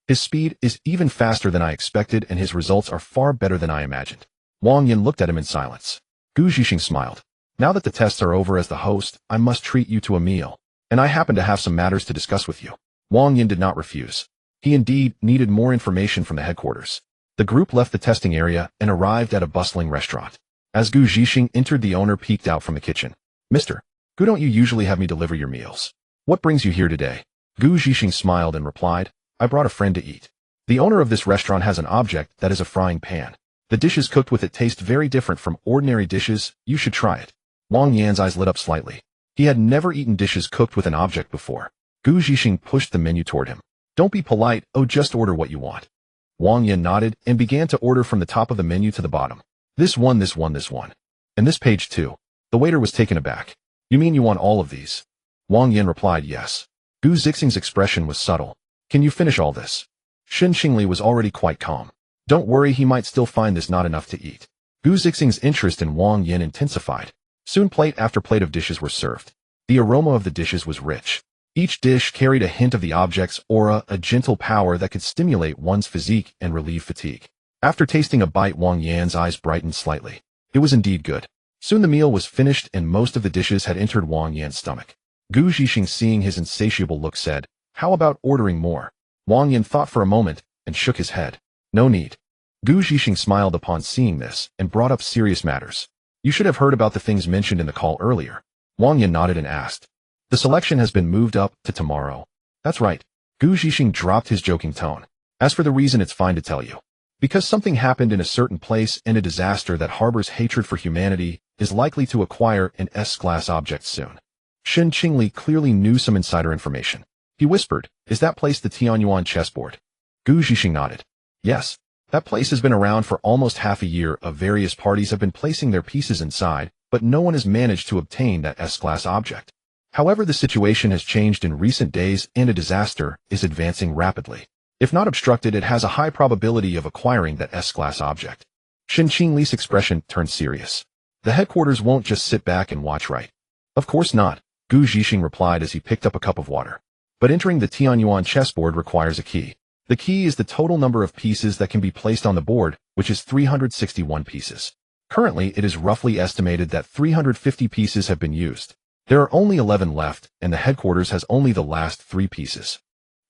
His speed is even faster than I expected, and his results are far better than I imagined. Wang Yan looked at him in silence. Gu Zhixing smiled. Now that the tests are over, as the host, I must treat you to a meal. And I happen to have some matters to discuss with you. Wang Yan did not refuse. He indeed needed more information from the headquarters. The group left the testing area and arrived at a bustling restaurant. As Gu Zhixing entered, the owner peeked out from the kitchen. "Mr. Gu, don't you usually have me deliver your meals? What brings you here today?" Gu Zhixing smiled and replied, "I brought a friend to eat." The owner of this restaurant has an object that is a frying pan. The dishes cooked with it taste very different from ordinary dishes. You should try it. Wang Yan's eyes lit up slightly. He had never eaten dishes cooked with an object before. Gu Zhixing pushed the menu toward him. "Don't be polite, just order what you want." Wang Yan nodded and began to order from the top of the menu to the bottom. This one, this one, this one. And this page too. The waiter was taken aback. "You mean you want all of these?" Wang Yan replied, "Yes." Gu Zhixing's expression was subtle. "Can you finish all this?" Xin Qingli was already quite calm. "Don't worry, he might still find this not enough to eat." Gu Zhixing's interest in Wang Yan intensified. Soon plate after plate of dishes were served. The aroma of the dishes was rich. Each dish carried a hint of the object's aura, a gentle power that could stimulate one's physique and relieve fatigue. After tasting a bite, Wang Yan's eyes brightened slightly. It was indeed good. Soon the meal was finished and most of the dishes had entered Wang Yan's stomach. Gu Zhixing, seeing his insatiable look, said, "How about ordering more?" Wang Yin thought for a moment and shook his head. No need. Gu Zhixing smiled upon seeing this and brought up serious matters. You should have heard about the things mentioned in the call earlier. Wang Yin nodded and asked. The selection has been moved up to tomorrow. That's right. Gu Zhixing dropped his joking tone. As for the reason, it's fine to tell you. Because something happened in a certain place and a disaster that harbors hatred for humanity is likely to acquire an S-class object soon. Shen Qingli clearly knew some insider information. He whispered, is that place the Tianyuan chessboard? Gu Zhixing nodded. Yes. That place has been around for almost half a year. Various parties have been placing their pieces inside, but no one has managed to obtain that S-class object. However, the situation has changed in recent days and a disaster is advancing rapidly. If not obstructed, it has a high probability of acquiring that S-class object. Shen Qingli's expression turned serious. The headquarters won't just sit back and watch, right? Of course not, Gu Zhixing replied as he picked up a cup of water. But entering the Tianyuan chessboard requires a key. The key is the total number of pieces that can be placed on the board, which is 361 pieces. Currently, it is roughly estimated that 350 pieces have been used. There are only 11 left, and the headquarters has only the last 3 pieces.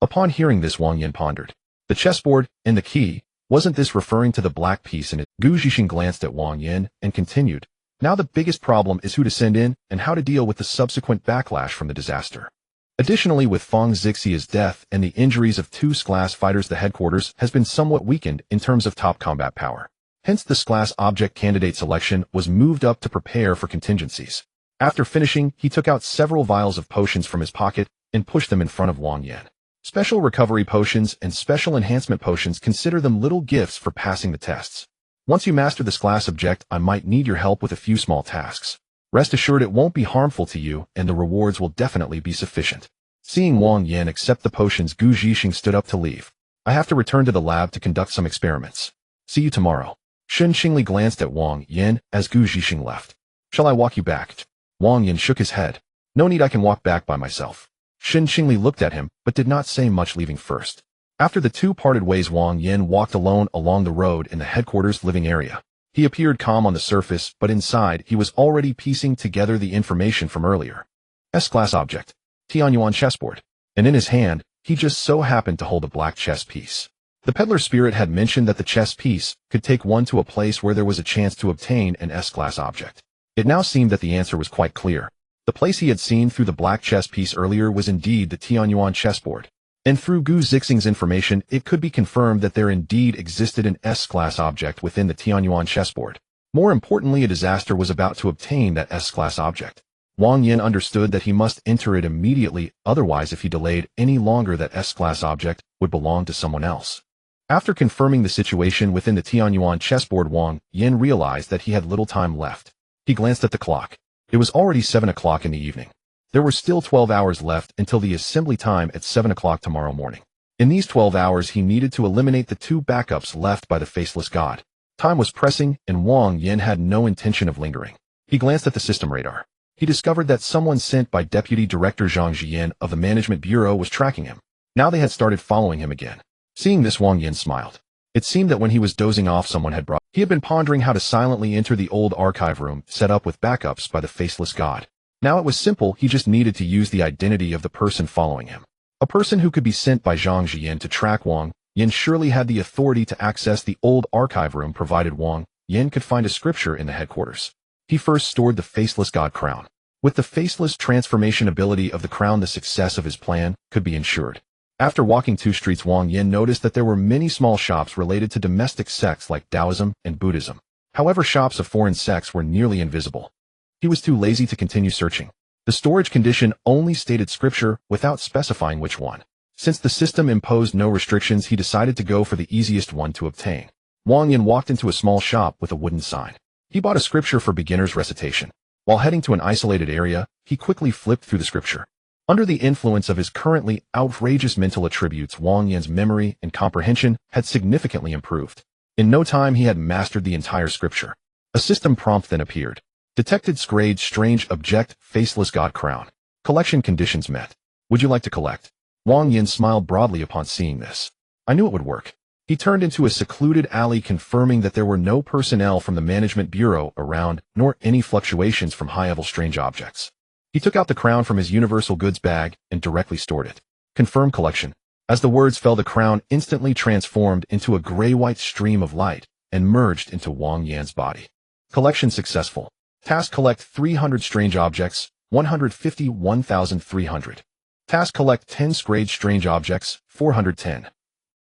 Upon hearing this, Wang Yin pondered. The chessboard and the key, wasn't this referring to the black piece in it? Gu Zhixing glanced at Wang Yin and continued. Now the biggest problem is who to send in and how to deal with the subsequent backlash from the disaster. Additionally, with Fang Zixia's death and the injuries of 2 S-class fighters, the headquarters has been somewhat weakened in terms of top combat power. Hence, the S-class object candidate selection was moved up to prepare for contingencies. After finishing, he took out several vials of potions from his pocket and pushed them in front of Wang Yin. Special recovery potions and special enhancement potions, consider them little gifts for passing the tests. Once you master this class object, I might need your help with a few small tasks. Rest assured it won't be harmful to you, and the rewards will definitely be sufficient. Seeing Wang Yin accept the potions, Gu Zhixing stood up to leave. I have to return to the lab to conduct some experiments. See you tomorrow. Shen Qingli glanced at Wang Yin as Gu Zhixing left. Shall I walk you back? Wang Yin shook his head. No need, I can walk back by myself. Shen Qingli looked at him, but did not say much, leaving first. After the two parted ways, Wang Yin walked alone along the road in the headquarters living area. He appeared calm on the surface, but inside he was already piecing together the information from earlier. S-class object. Tianyuan chessboard. And in his hand, he just so happened to hold a black chess piece. The peddler spirit had mentioned that the chess piece could take one to a place where there was a chance to obtain an S-class object. It now seemed that the answer was quite clear. The place he had seen through the black chess piece earlier was indeed the Tianyuan chessboard. And through Gu Zhixing's information, it could be confirmed that there indeed existed an S-class object within the Tianyuan chessboard. More importantly, a disaster was about to obtain that S-class object. Wang Yin understood that he must enter it immediately, otherwise if he delayed any longer, that S-class object would belong to someone else. After confirming the situation within the Tianyuan chessboard, Wang Yin realized that he had little time left. He glanced at the clock. It was already 7 o'clock in the evening. There were still 12 hours left until the assembly time at 7 o'clock tomorrow morning. In these 12 hours, he needed to eliminate the 2 backups left by the faceless god. Time was pressing, and Wang Yin had no intention of lingering. He glanced at the system radar. He discovered that someone sent by Deputy Director Zhang Jian of the Management Bureau was tracking him. Now they had started following him again. Seeing this, Wang Yin smiled. It seemed that when he was dozing off, someone had brought. He had been pondering how to silently enter the old archive room set up with backups by the faceless god. Now it was simple, he just needed to use the identity of the person following him. A person who could be sent by Zhang Jian to track Wang Yin surely had the authority to access the old archive room, provided Wang Yin could find a scripture in the headquarters. He first stored the faceless god crown. With the faceless transformation ability of the crown, the success of his plan could be ensured. After walking 2 streets, Wang Yin noticed that there were many small shops related to domestic sects like Taoism and Buddhism. However, shops of foreign sects were nearly invisible. He was too lazy to continue searching. The storage condition only stated scripture without specifying which one. Since the system imposed no restrictions, he decided to go for the easiest one to obtain. Wang Yin walked into a small shop with a wooden sign. He bought a scripture for beginner's recitation. While heading to an isolated area, he quickly flipped through the scripture. Under the influence of his currently outrageous mental attributes, Wang Yin's memory and comprehension had significantly improved. In no time, he had mastered the entire scripture. A system prompt then appeared. Detected grade strange object, faceless god crown. Collection conditions met. Would you like to collect? Wang Yin smiled broadly upon seeing this. I knew it would work. He turned into a secluded alley, confirming that there were no personnel from the Management Bureau around, nor any fluctuations from high-level strange objects. He took out the crown from his universal goods bag and directly stored it. Confirm collection. As the words fell, the crown instantly transformed into a gray-white stream of light and merged into Wang Yan's body. Collection successful. Task: collect 300 strange objects, 151,300. Task: collect 10 strange objects, 410.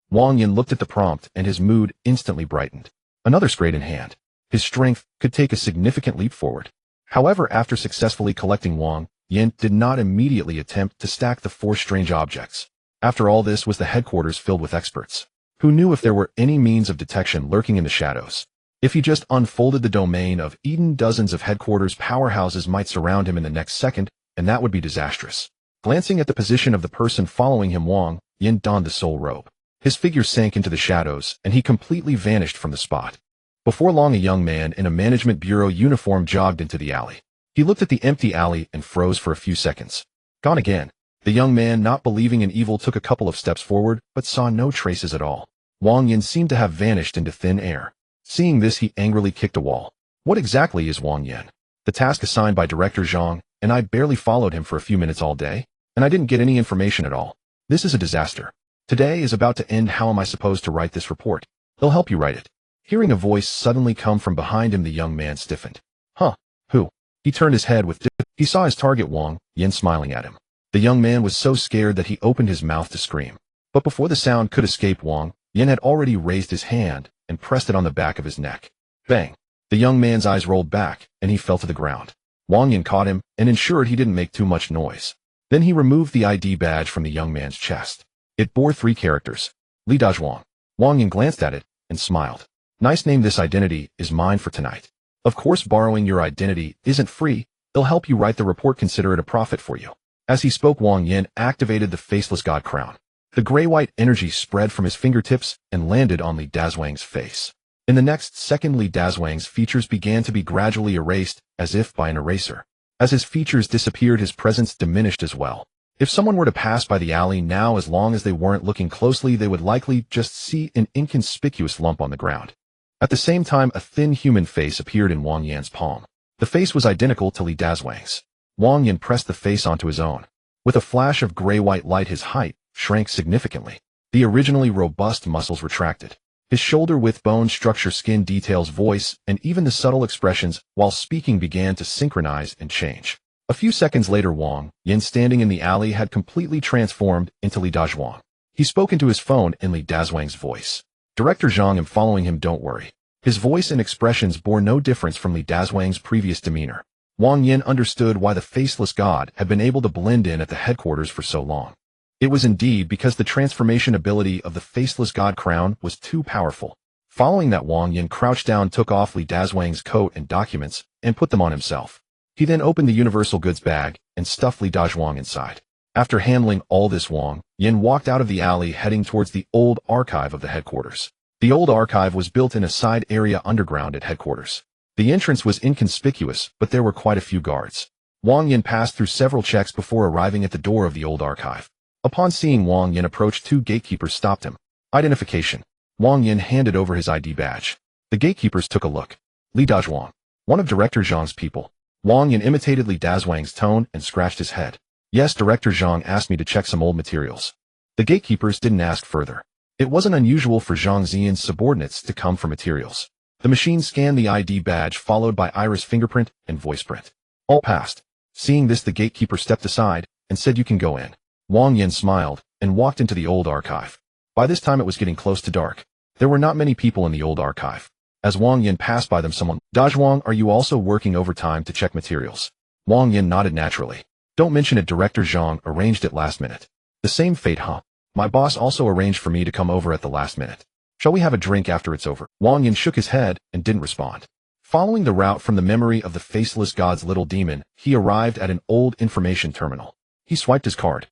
Wang Yan looked at the prompt and his mood instantly brightened. Another scrade in hand. His strength could take a significant leap forward. However, after successfully collecting, Wang Yan did not immediately attempt to stack the 4 strange objects. After all, this was the headquarters filled with experts. Who knew if there were any means of detection lurking in the shadows? If he just unfolded the domain of Eden, dozens of headquarters powerhouses might surround him in the next second, and that would be disastrous. Glancing at the position of the person following him, Wang Yan donned the soul robe. His figure sank into the shadows, and he completely vanished from the spot. Before long, a young man in a management bureau uniform jogged into the alley. He looked at the empty alley and froze for a few seconds. Gone again. The young man, not believing in evil, took a couple of steps forward, but saw no traces at all. Wang Yan seemed to have vanished into thin air. Seeing this, he angrily kicked a wall. What exactly is Wang Yan? The task assigned by Director Zhang, and I barely followed him for a few minutes all day, and I didn't get any information at all. This is a disaster. Today is about to end. How am I supposed to write this report? They'll help you write it. Hearing a voice suddenly come from behind him, the young man stiffened. Huh? Who? He turned his head with he saw his target, Wang Yan, smiling at him. The young man was so scared that he opened his mouth to scream. But before the sound could escape, Wang Yan had already raised his hand and pressed it on the back of his neck. Bang! The young man's eyes rolled back, and he fell to the ground. Wang Yan caught him and ensured he didn't make too much noise. Then he removed the ID badge from the young man's chest. It bore 3 characters. Li Dazhuang. Wang Yan glanced at it and smiled. Nice name. This identity is mine for tonight. Of course, borrowing your identity isn't free. They'll help you write the report. Consider it a profit for you. As he spoke, Wang Yan activated the Faceless God crown. The gray-white energy spread from his fingertips and landed on Li Dazhuang's face. In the next second, Li Dazhuang's features began to be gradually erased, as if by an eraser. As his features disappeared, his presence diminished as well. If someone were to pass by the alley now, as long as they weren't looking closely, they would likely just see an inconspicuous lump on the ground. At the same time, a thin human face appeared in Wang Yan's palm. The face was identical to Li Dazhuang's. Wang Yan pressed the face onto his own. With a flash of gray-white light, his height shrank significantly. The originally robust muscles retracted. His shoulder-width bone structure, skin details, voice, and even the subtle expressions while speaking began to synchronize and change. A few seconds later, Wang Yan, standing in the alley, had completely transformed into Li Dazhuang. He spoke into his phone in Li Dazhuang's voice. Director Zhang, am following him, don't worry. His voice and expressions bore no difference from Li Dazhuang's previous demeanor. Wang Yan understood why the Faceless God had been able to blend in at the headquarters for so long. It was indeed because the transformation ability of the Faceless God crown was too powerful. Following that, Wang Yan crouched down, took off Li Dazhuang's coat and documents, and put them on himself. He then opened the universal goods bag and stuffed Li Dazhuang inside. After handling all this, Wang Yan walked out of the alley, heading towards the old archive of the headquarters. The old archive was built in a side area underground at headquarters. The entrance was inconspicuous, but there were quite a few guards. Wang Yan passed through several checks before arriving at the door of the old archive. Upon seeing Wang Yan approach, 2 gatekeepers stopped him. Identification. Wang Yan handed over his ID badge. The gatekeepers took a look. Li Dazhuang, one of Director Zhang's people. Wang Yan imitated Li Dazhuang's tone and scratched his head. Yes, Director Zhang asked me to check some old materials. The gatekeepers didn't ask further. It wasn't unusual for Zhang Ziyan's subordinates to come for materials. The machine scanned the ID badge, followed by iris fingerprint and voice print. All passed. Seeing this, the gatekeeper stepped aside and said, "You can go in." Wang Yan smiled and walked into the old archive. By this time, it was getting close to dark. There were not many people in the old archive. As Wang Yan passed by them, someone, "Dazhuang, are you also working overtime to check materials?" Wang Yan nodded naturally. "Don't mention it, Director Zhang arranged it last minute." "The same fate, huh? My boss also arranged for me to come over at the last minute. Shall we have a drink after it's over?" Wang Yan shook his head and didn't respond. Following the route from the memory of the Faceless God's little demon, he arrived at an old information terminal. He swiped his card.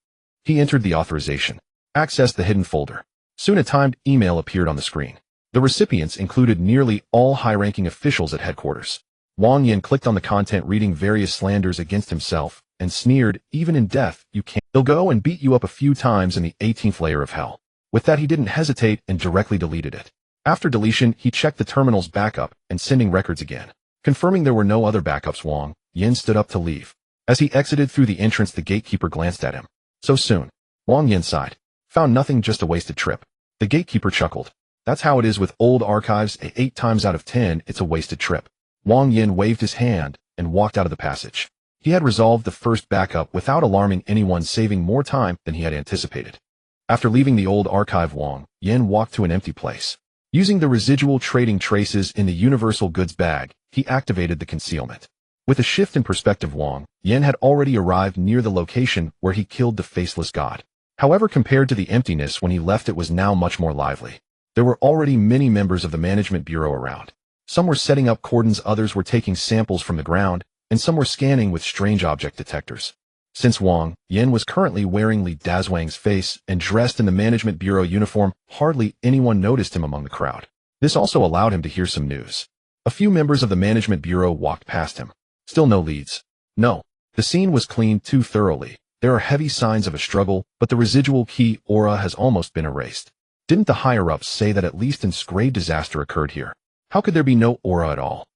He entered the authorization. Accessed the hidden folder. Soon a timed email appeared on the screen. The recipients included nearly all high-ranking officials at headquarters. Wang Yan clicked on the content, reading various slanders against himself, and sneered, "Even in death, you can't. They'll go and beat you up a few times in the 18th layer of hell." With that, he didn't hesitate and directly deleted it. After deletion, he checked the terminal's backup and sending records again. Confirming there were no other backups, Wang Yan stood up to leave. As he exited through the entrance, the gatekeeper glanced at him. "So soon?" Wang Yan sighed. Found nothing, just a wasted trip. The gatekeeper chuckled. That's how it is with old archives, 8 times out of 10, it's a wasted trip. Wang Yin waved his hand and walked out of the passage. He had resolved the first backup without alarming anyone, saving more time than he had anticipated. After leaving the old archive, Wang Yin walked to an empty place. Using the residual trading traces in the universal goods bag, he activated the concealment. With a shift in perspective, Wang Yin had already arrived near the location where he killed the faceless god. However, compared to the emptiness when he left, it was now much more lively. There were already many members of the management bureau around. Some were setting up cordons, others were taking samples from the ground, and some were scanning with strange object detectors. Since Wang Yin was currently wearing Li Dazwang's face and dressed in the management bureau uniform, hardly anyone noticed him among the crowd. This also allowed him to hear some news. A few members of the management bureau walked past him. Still no leads. No. The scene was cleaned too thoroughly. There are heavy signs of a struggle, but the residual key aura has almost been erased. Didn't the higher-ups say that at least a grave disaster occurred here? How could there be no aura at all?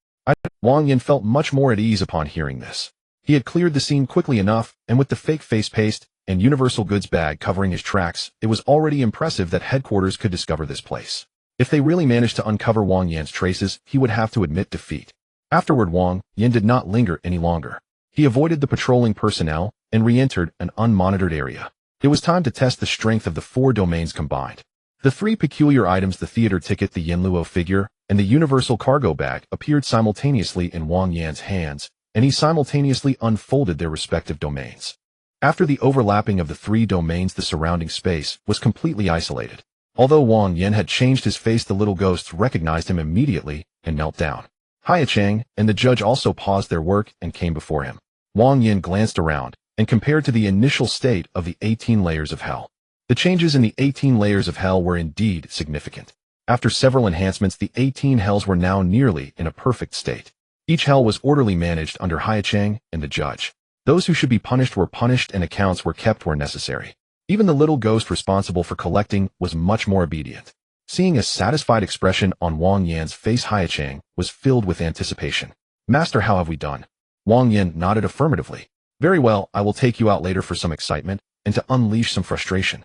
Wang Yin felt much more at ease upon hearing this. He had cleared the scene quickly enough, and with the fake face paste and universal goods bag covering his tracks, it was already impressive that headquarters could discover this place. If they really managed to uncover Wang Yin's traces, he would have to admit defeat. Afterward, Wang Yin did not linger any longer. He avoided the patrolling personnel and re-entered an unmonitored area. It was time to test the strength of the 4 domains combined. The 3 peculiar items, the theater ticket, the Yinluo figure, and the universal cargo bag, appeared simultaneously in Wang Yan's hands, and he simultaneously unfolded their respective domains. After the overlapping of the 3 domains, the surrounding space was completely isolated. Although Wang Yin had changed his face, the little ghosts recognized him immediately and knelt down. Haya Chang and the judge also paused their work and came before him. Wang Yin glanced around and compared to the initial state of the 18 layers of hell. The changes in the 18 layers of hell were indeed significant. After several enhancements, the 18 hells were now nearly in a perfect state. Each hell was orderly managed under Haya Chang and the judge. Those who should be punished were punished and accounts were kept where necessary. Even the little ghost responsible for collecting was much more obedient. Seeing a satisfied expression on Wang Yan's face, Haya Chang was filled with anticipation. Master, how have we done? Wang Yin nodded affirmatively. Very well, I will take you out later for some excitement and to unleash some frustration.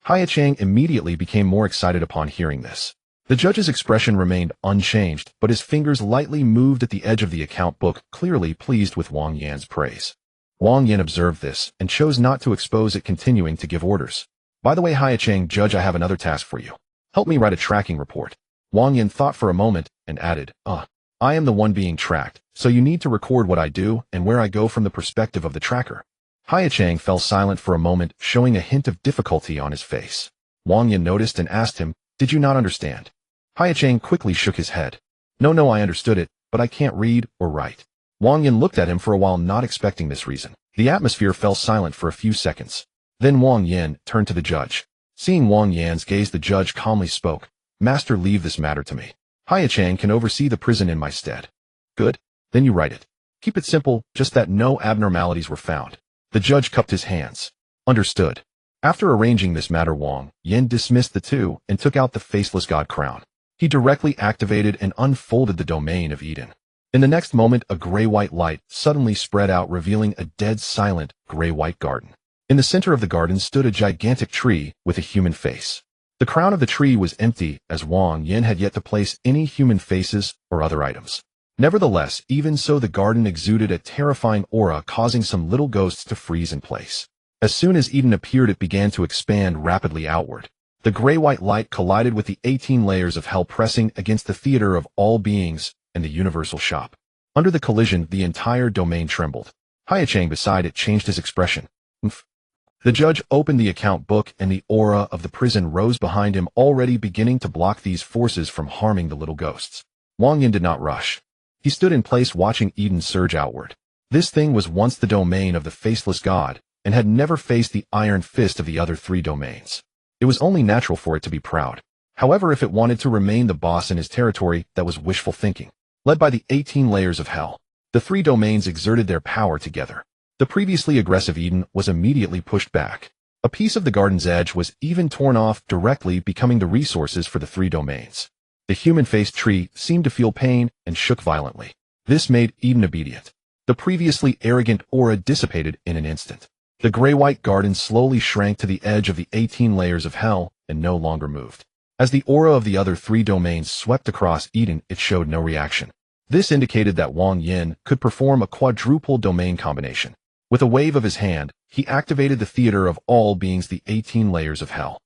Haya Chang immediately became more excited upon hearing this. The judge's expression remained unchanged, but his fingers lightly moved at the edge of the account book, clearly pleased with Wang Yan's praise. Wang Yin observed this and chose not to expose it, continuing to give orders. By the way, Haya Chang, judge, I have another task for you. Help me write a tracking report. Wang Yin thought for a moment and added, I am the one being tracked, so you need to record what I do and where I go from the perspective of the tracker. Haya Chang fell silent for a moment, showing a hint of difficulty on his face. Wang Yin noticed and asked him, Did you not understand? Haya Chang quickly shook his head. No, I understood it, but I can't read or write. Wang Yin looked at him for a while, not expecting this reason. The atmosphere fell silent for a few seconds. Then Wang Yin turned to the judge. Seeing Wang Yan's gaze, the judge calmly spoke. Master, leave this matter to me. Haya Chang can oversee the prison in my stead. Good. Then you write it. Keep it simple, just that no abnormalities were found. The judge cupped his hands. Understood. After arranging this matter, Wang Yin dismissed the 2 and took out the faceless god crown. He directly activated and unfolded the domain of Eden. In the next moment, a gray-white light suddenly spread out, revealing a dead, silent, gray-white garden. In the center of the garden stood a gigantic tree with a human face. The crown of the tree was empty, as Wang Yin had yet to place any human faces or other items. Nevertheless, even so, the garden exuded a terrifying aura, causing some little ghosts to freeze in place. As soon as Eden appeared, it began to expand rapidly outward. The gray-white light collided with the 18 layers of hell, pressing against the theater of all beings and the universal shop. Under the collision, the entire domain trembled. Haya Chang beside it changed his expression. The judge opened the account book, and the aura of the prison rose behind him, already beginning to block these forces from harming the little ghosts. Wang Yin did not rush. He stood in place, watching Eden surge outward. This thing was once the domain of the faceless god, and had never faced the iron fist of the other 3 domains. It was only natural for it to be proud. However, if it wanted to remain the boss in his territory, that was wishful thinking. Led by the 18 layers of hell, the 3 domains exerted their power together. The previously aggressive Eden was immediately pushed back. A piece of the garden's edge was even torn off, directly becoming the resources for the 3 domains. The human-faced tree seemed to feel pain and shook violently. This made Eden obedient. The previously arrogant aura dissipated in an instant. The gray-white garden slowly shrank to the edge of the 18 layers of hell and no longer moved. As the aura of the other 3 domains swept across Eden, it showed no reaction. This indicated that Wang Yin could perform a quadruple domain combination. With a wave of his hand, he activated the theater of all beings, the 18 layers of hell,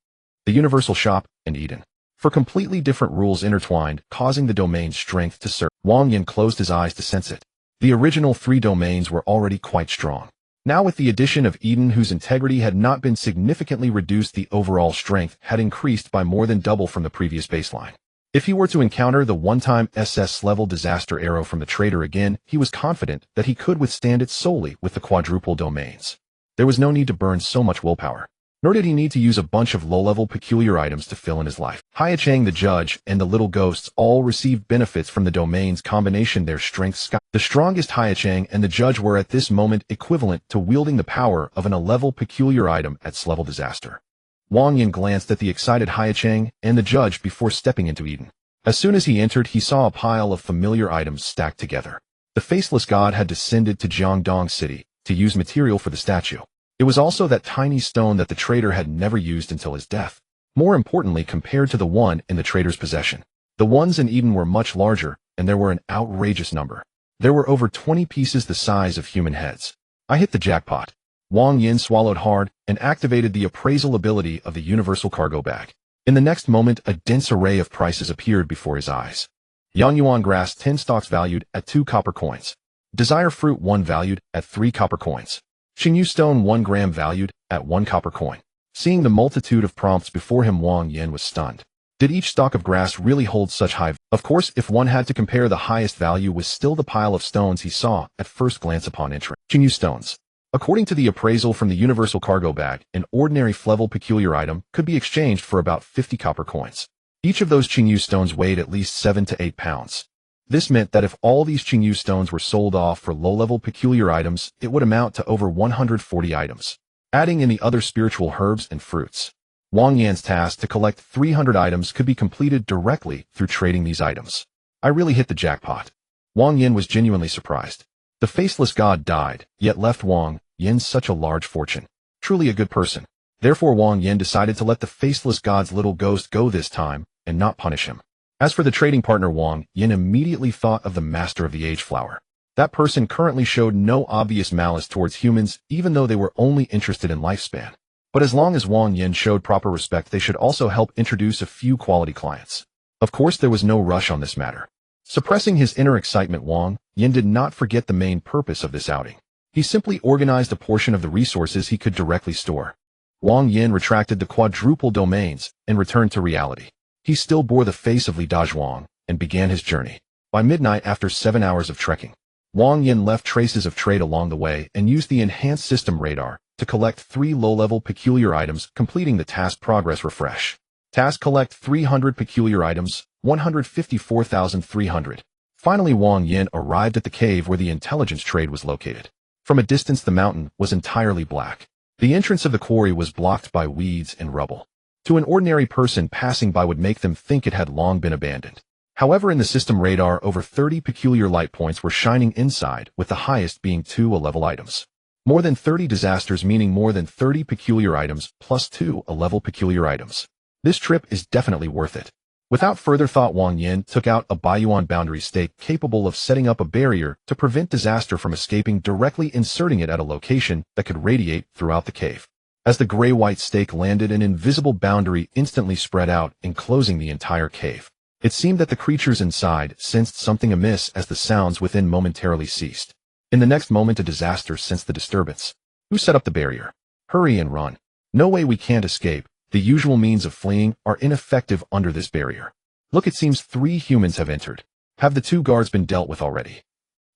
the universal shop, and Eden. For completely different rules intertwined, causing the domain's strength to surge. Wang Yin closed his eyes to sense it. The original 3 domains were already quite strong. Now with the addition of Eden, whose integrity had not been significantly reduced, the overall strength had increased by more than double from the previous baseline. If he were to encounter the one-time SS-level disaster arrow from the traitor again, he was confident that he could withstand it solely with the quadruple domains. There was no need to burn so much willpower. Nor did he need to use a bunch of low-level peculiar items to fill in his life. Haya Chang, the judge, and the little ghosts all received benefits from the domain's combination. Their strength sky. The strongest Haya Chang and the judge were at this moment equivalent to wielding the power of an A-level peculiar item at S-level disaster. Wang Yin glanced at the excited Haya Chang and the judge before stepping into Eden. As soon as he entered, he saw a pile of familiar items stacked together. The faceless god had descended to Jiangdong City to use material for the statue. It was also that tiny stone that the traitor had never used until his death. More importantly, compared to the one in the traitor's possession, the ones in Eden were much larger, and there were an outrageous number. There were over 20 pieces the size of human heads. I hit the jackpot. Wang Yin swallowed hard and activated the appraisal ability of the universal cargo bag. In the next moment, a dense array of prices appeared before his eyes. Yang Yuan grass 10 stalks valued at 2 copper coins. Desire fruit 1 valued at 3 copper coins. Xingyu stone 1 gram valued at 1 copper coin. Seeing the multitude of prompts before him, Wang Yin was stunned. Did each stalk of grass really hold such high value? Of course, if one had to compare, the highest value was still the pile of stones he saw at first glance upon entry. Xingyu stones. According to the appraisal from the universal cargo bag, an ordinary F-level peculiar item could be exchanged for about 50 copper coins. Each of those Qingyu stones weighed at least 7 to 8 pounds. This meant that if all these Qingyu stones were sold off for low-level peculiar items, it would amount to over 140 items. Adding in the other spiritual herbs and fruits, Wang Yan's task to collect 300 items could be completed directly through trading these items. I really hit the jackpot. Wang Yin was genuinely surprised. The faceless god died, yet left Wang Yin such a large fortune. Truly a good person. Therefore Wang Yin decided to let the faceless god's little ghost go this time and not punish him. As for the trading partner, Wang Yin immediately thought of the master of the age flower. That person currently showed no obvious malice towards humans, even though they were only interested in lifespan. But as long as Wang Yin showed proper respect, they should also help introduce a few quality clients. Of course, there was no rush on this matter. Suppressing his inner excitement, Wang Yin did not forget the main purpose of this outing. He simply organized a portion of the resources he could directly store. Wang Yin retracted the quadruple domains and returned to reality. He still bore the face of Li Dazhuang and began his journey. By midnight, after 7 hours of trekking, Wang Yin left traces of trade along the way and used the enhanced system radar to collect 3 low-level peculiar items, completing the task progress refresh. Task: collect 300 peculiar items, 154,300. Finally, Wang Yin arrived at the cave where the intelligence trade was located. From a distance, the mountain was entirely black. The entrance of the quarry was blocked by weeds and rubble. To an ordinary person, passing by would make them think it had long been abandoned. However, in the system radar, over 30 peculiar light points were shining inside, with the highest being 2 A-level items. More than 30 disasters, meaning more than 30 peculiar items, plus 2 A-level peculiar items. This trip is definitely worth it. Without further thought, Wang Yin took out a Baiyuan boundary stake capable of setting up a barrier to prevent disaster from escaping, directly inserting it at a location that could radiate throughout the cave. As the gray-white stake landed, an invisible boundary instantly spread out, enclosing the entire cave. It seemed that the creatures inside sensed something amiss as the sounds within momentarily ceased. In the next moment, a disaster sensed the disturbance. Who set up the barrier? Hurry and run. No way, we can't escape. The usual means of fleeing are ineffective under this barrier. Look, it seems 3 humans have entered. Have the 2 guards been dealt with already?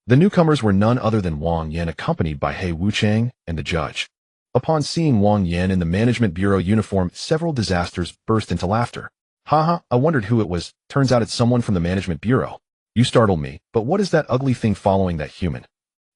The newcomers were none other than Wang Yin, accompanied by He Wuchang and the judge. Upon seeing Wang Yin in the Management Bureau uniform, several disasters burst into laughter. Haha, I wondered who it was. Turns out it's someone from the Management Bureau. You startled me, but what is that ugly thing following that human?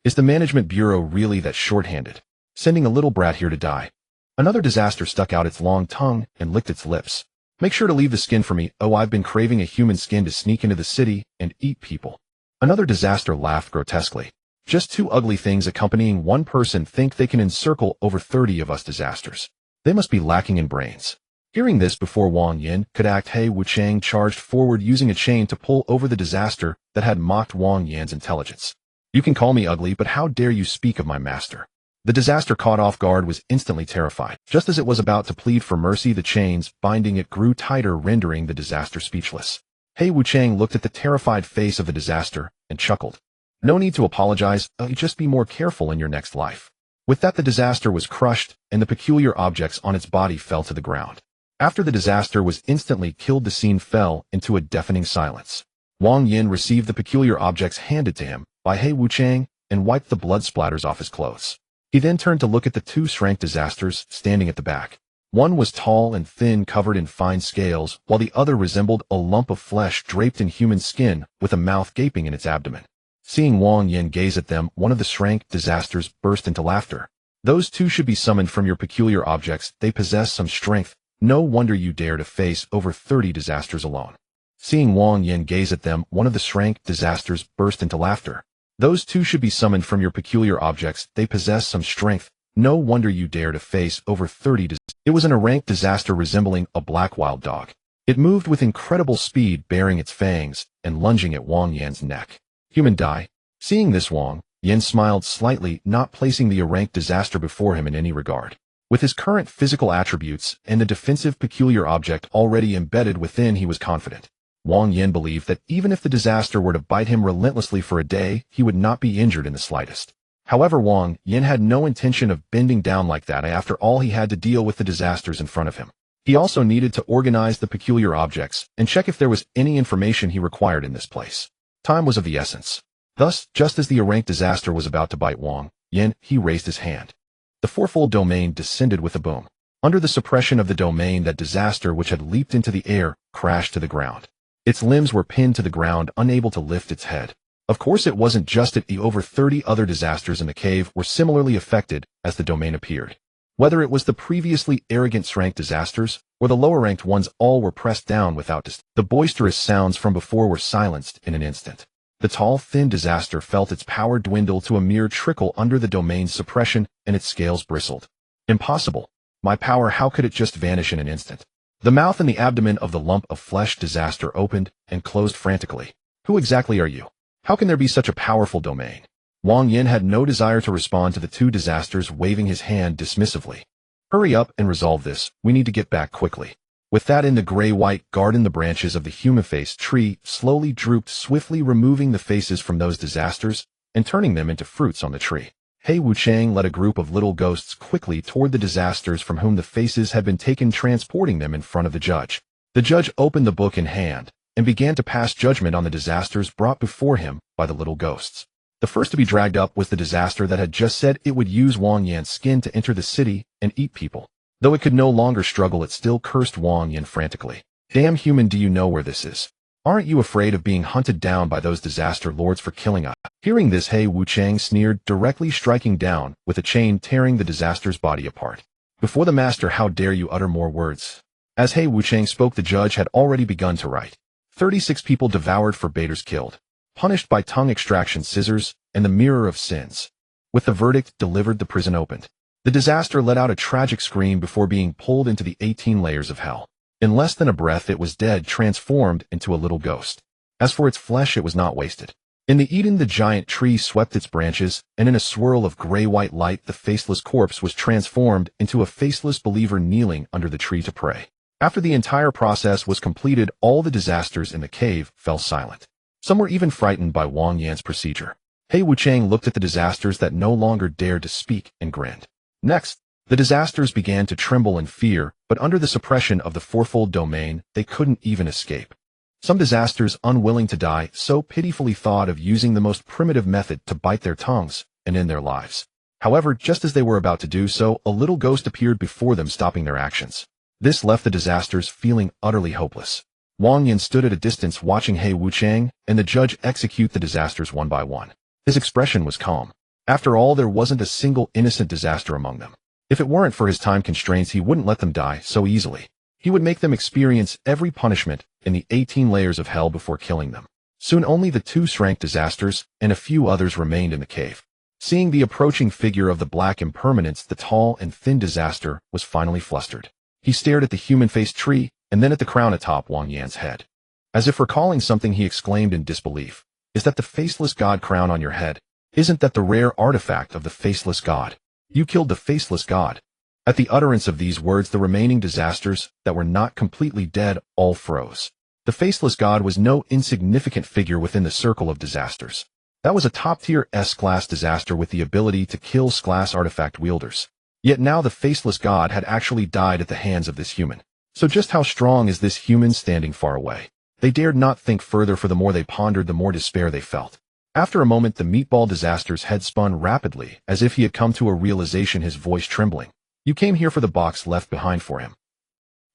Is the Management Bureau really that short-handed? Sending a little brat here to die? Another disaster stuck out its long tongue and licked its lips. Make sure to leave the skin for me. Oh, I've been craving a human skin to sneak into the city and eat people. Another disaster laughed grotesquely. Just two ugly things accompanying one person think they can encircle over 30 of us disasters. They must be lacking in brains. Hearing this before Wang Yin could act, He Wuchang charged forward using a chain to pull over the disaster that had mocked Wang Yin's intelligence. You can call me ugly, but how dare you speak of my master? The disaster, caught off guard, was instantly terrified. Just as it was about to plead for mercy, the chains binding it grew tighter, rendering the disaster speechless. He Wuchang looked at the terrified face of the disaster and chuckled. No need to apologize, just be more careful in your next life. With that, the disaster was crushed, and the peculiar objects on its body fell to the ground. After the disaster was instantly killed, the scene fell into a deafening silence. Wang Yin received the peculiar objects handed to him by He Wuchang and wiped the blood splatters off his clothes. He then turned to look at the two shrank disasters standing at the back. One was tall and thin, covered in fine scales, while the other resembled a lump of flesh draped in human skin with a mouth gaping in its abdomen. Seeing Wang Yin gaze at them, one of the shrank disasters burst into laughter. Those two should be summoned from your peculiar objects. They possess some strength. No wonder you dare to face over 30 disasters alone. Seeing Wang Yin gaze at them, one of the shrank disasters burst into laughter. Those two should be summoned from your peculiar objects. They possess some strength. No wonder you dare to face over 30 disasters. It was an rank disaster resembling a black wild dog. It moved with incredible speed, baring its fangs and lunging at Wang Yin's neck. Human die. Seeing this, Wang Yin smiled slightly, not placing the rank disaster before him in any regard. With his current physical attributes and the defensive peculiar object already embedded within, he was confident. Wang Yin believed that even if the disaster were to bite him relentlessly for a day, he would not be injured in the slightest. However, Wang Yin had no intention of bending down like that after all he had to deal with the disasters in front of him. He also needed to organize the peculiar objects and check if there was any information he required in this place. Time was of the essence. Thus, just as the rank disaster was about to bite Wang Yin, he raised his hand. The fourfold domain descended with a boom. Under the suppression of the domain, that disaster, which had leaped into the air, crashed to the ground. Its limbs were pinned to the ground, unable to lift its head. Of course, it wasn't just it. The over 30 other disasters in the cave were similarly affected as the domain appeared. Whether it was the previously arrogant shrank disasters or the lower-ranked ones, all were pressed down without disdain. The boisterous sounds from before were silenced in an instant. The tall, thin disaster felt its power dwindle to a mere trickle under the domain's suppression, and its scales bristled. Impossible. My power, how could it just vanish in an instant? The mouth and the abdomen of the lump of flesh disaster opened and closed frantically. Who exactly are you? How can there be such a powerful domain? Wang Yin had no desire to respond to the two disasters, waving his hand dismissively. Hurry up and resolve this. We need to get back quickly. With that, in the gray-white garden, the branches of the human-faced tree slowly drooped, swiftly removing the faces from those disasters and turning them into fruits on the tree. He Wuchang led a group of little ghosts quickly toward the disasters from whom the faces had been taken, transporting them in front of the judge. The judge opened the book in hand and began to pass judgment on the disasters brought before him by the little ghosts. The first to be dragged up was the disaster that had just said it would use Wang Yin's skin to enter the city and eat people. Though it could no longer struggle, it still cursed Wang Yin frantically. Damn human, do you know where this is? Aren't you afraid of being hunted down by those disaster lords for killing us? Hearing this, He Wuchang sneered, directly striking down with a chain, tearing the disaster's body apart. Before the master, how dare you utter more words? As He Wuchang spoke, the judge had already begun to write. 36 people devoured, forbaters killed, punished by tongue extraction scissors and the mirror of sins. With the verdict delivered, the prison opened. The disaster let out a tragic scream before being pulled into the 18 layers of hell. In less than a breath, it was dead, transformed into a little ghost. As for its flesh, it was not wasted. In the Eden, the giant tree swept its branches, and in a swirl of gray-white light, the faceless corpse was transformed into a faceless believer kneeling under the tree to pray. After the entire process was completed, all the disasters in the cave fell silent. Some were even frightened by Wang Yan's procedure. He Wuchang looked at the disasters that no longer dared to speak and grinned. Next, the disasters began to tremble in fear, but under the suppression of the fourfold domain, they couldn't even escape. Some disasters, unwilling to die, so pitifully thought of using the most primitive method to bite their tongues and end their lives. However, just as they were about to do so, a little ghost appeared before them, stopping their actions. This left the disasters feeling utterly hopeless. Wang Yin stood at a distance, watching He Wuchang and the judge execute the disasters one by one. His expression was calm. After all, there wasn't a single innocent disaster among them. If it weren't for his time constraints, he wouldn't let them die so easily. He would make them experience every punishment in the 18 layers of hell before killing them. Soon only the two strength disasters and a few others remained in the cave. Seeing the approaching figure of the black impermanence, the tall and thin disaster was finally flustered. He stared at the human-faced tree and then at the crown atop Wang Yan's head. As if recalling something, he exclaimed in disbelief, "Is that the faceless god crown on your head? Isn't that the rare artifact of the faceless god? You killed the faceless god." At the utterance of these words, the remaining disasters that were not completely dead all froze. The faceless god was no insignificant figure within the circle of disasters. That was a top-tier S-class disaster with the ability to kill S-class artifact wielders. Yet now the faceless god had actually died at the hands of this human. So just how strong is this human standing far away? They dared not think further, for the more they pondered, the more despair they felt. After a moment, the meatball disaster's head spun rapidly, as if he had come to a realization, his voice trembling. "You came here for the box left behind for him."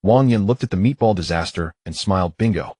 Wang Yan looked at the meatball disaster and smiled. "Bingo."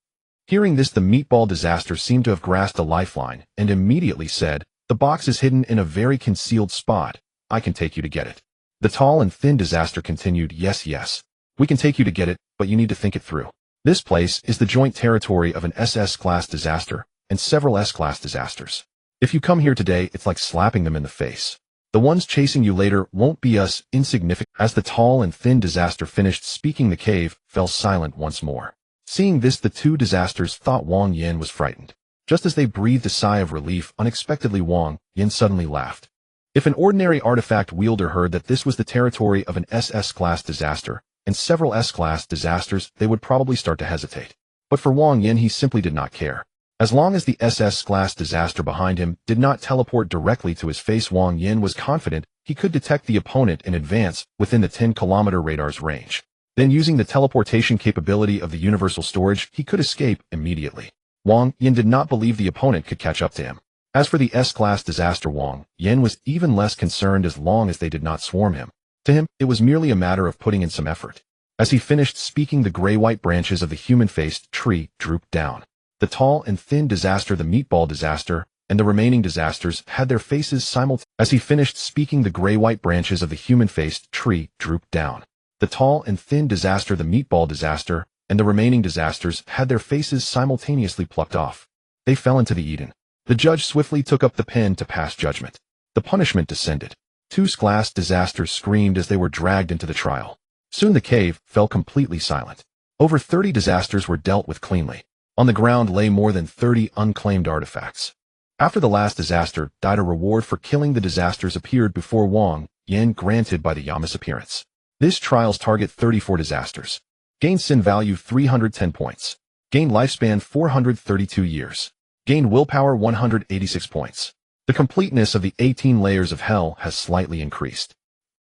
Hearing this, the meatball disaster seemed to have grasped a lifeline and immediately said, "The box is hidden in a very concealed spot. I can take you to get it." The tall and thin disaster continued, Yes, we can take you to get it, but you need to think it through. This place is the joint territory of an SS-class disaster and several S-class disasters. If you come here today, it's like slapping them in the face. The ones chasing you later won't be us insignificant." As the tall and thin disaster finished speaking, the cave fell silent once more. Seeing this, the two disasters thought Wang Yan was frightened. Just as they breathed a sigh of relief, unexpectedly Wang Yan suddenly laughed. If an ordinary artifact wielder heard that this was the territory of an SS-class disaster and several S-class disasters, they would probably start to hesitate. But for Wang Yan, he simply did not care. As long as the SS-class disaster behind him did not teleport directly to his face, Wang Yan was confident he could detect the opponent in advance within the 10-kilometer radar's range. Then, using the teleportation capability of the universal storage, he could escape immediately. Wang Yan did not believe the opponent could catch up to him. As for the S-class disaster, Wang Yan was even less concerned as long as they did not swarm him. To him, it was merely a matter of putting in some effort. As he finished speaking, the gray-white branches of the human-faced tree drooped down. The tall and thin disaster, the meatball disaster, and the remaining disasters had their faces simultaneously. As he finished speaking, the gray-white branches of the human-faced tree drooped down. The tall and thin disaster, the meatball disaster, and the remaining disasters had their faces simultaneously plucked off. They fell into the Eden. The judge swiftly took up the pen to pass judgment. The punishment descended. Two S-class disasters screamed as they were dragged into the trial. Soon the cave fell completely silent. Over 30 disasters were dealt with cleanly. On the ground lay more than 30 unclaimed artifacts. After the last disaster died, a reward for killing the disasters appeared before Wang Yan, granted by the Yamas appearance. This trial's target: 34 disasters. Gain sin value 310 points. Gain lifespan 432 years. Gain willpower 186 points. The completeness of the 18 layers of hell has slightly increased.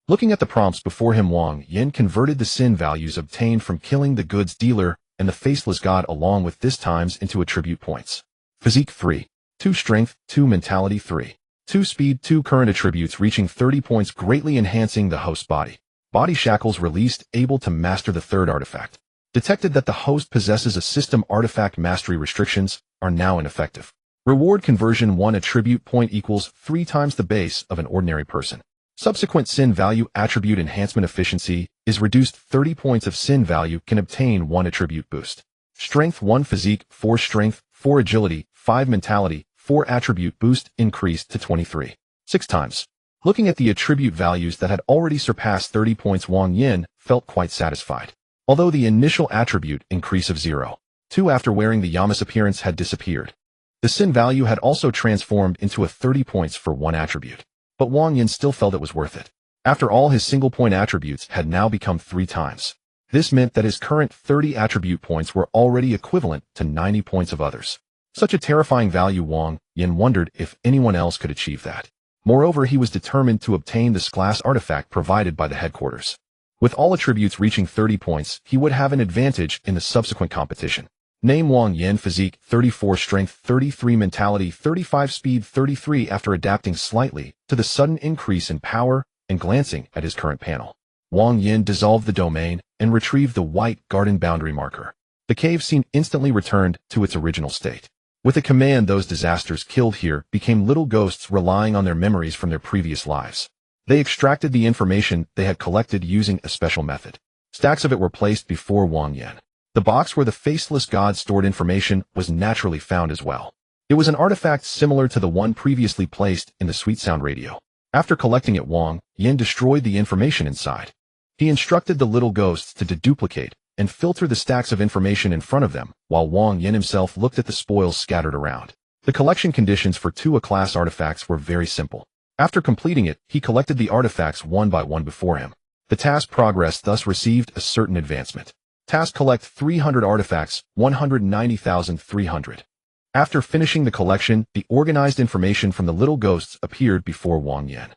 Looking at the prompts before him, Wang Yan converted the sin values obtained from killing the goods dealer and the faceless god along with this times into attribute points. Physique 3. 2 strength, 2 mentality 3. 2 speed, 2 current attributes reaching 30 points, greatly enhancing the host's body. Body shackles released, able to master the third artifact. Detected that the host possesses a system artifact mastery. Restrictions are now ineffective. Reward conversion: 1 attribute point equals 3 times the base of an ordinary person. Subsequent sin value attribute enhancement efficiency is reduced. 30 points of sin value can obtain 1 attribute boost. Strength 1 physique 4 strength 4 agility 5 mentality 4 attribute boost increased to 23. 6 times. Looking at the attribute values that had already surpassed 30 points, Wang Yan felt quite satisfied. Although the initial attribute increase of 0.2 after wearing the Yamas appearance had disappeared. The sin value had also transformed into a 30 points for 1 attribute. But Wang Yan still felt it was worth it. After all, his single-point attributes had now become 3 times. This meant that his current 30 attribute points were already equivalent to 90 points of others. Such a terrifying value, Wang Yan wondered if anyone else could achieve that. Moreover, he was determined to obtain this class artifact provided by the headquarters. With all attributes reaching 30 points, he would have an advantage in the subsequent competition. Name: Wang Yan. Physique 34 strength 33 mentality 35 speed 33. After adapting slightly to the sudden increase in power and glancing at his current panel, Wang Yan dissolved the domain and retrieved the white garden boundary marker. The cave scene instantly returned to its original state. With a command, those disasters killed here became little ghosts relying on their memories from their previous lives. They extracted the information they had collected using a special method. Stacks of it were placed before Wang Yan. The box where the faceless god stored information was naturally found as well. It was an artifact similar to the one previously placed in the sweet sound radio. After collecting it, Wang Yin destroyed the information inside. He instructed the little ghosts to deduplicate and filter the stacks of information in front of them, while Wang Yin himself looked at the spoils scattered around. The collection conditions for 2 A-class artifacts were very simple. After completing it, he collected the artifacts one by one before him. The task progress thus received a certain advancement. Task: collect 300 artifacts, 190,300. After finishing the collection, the organized information from the little ghosts appeared before Wang Yin.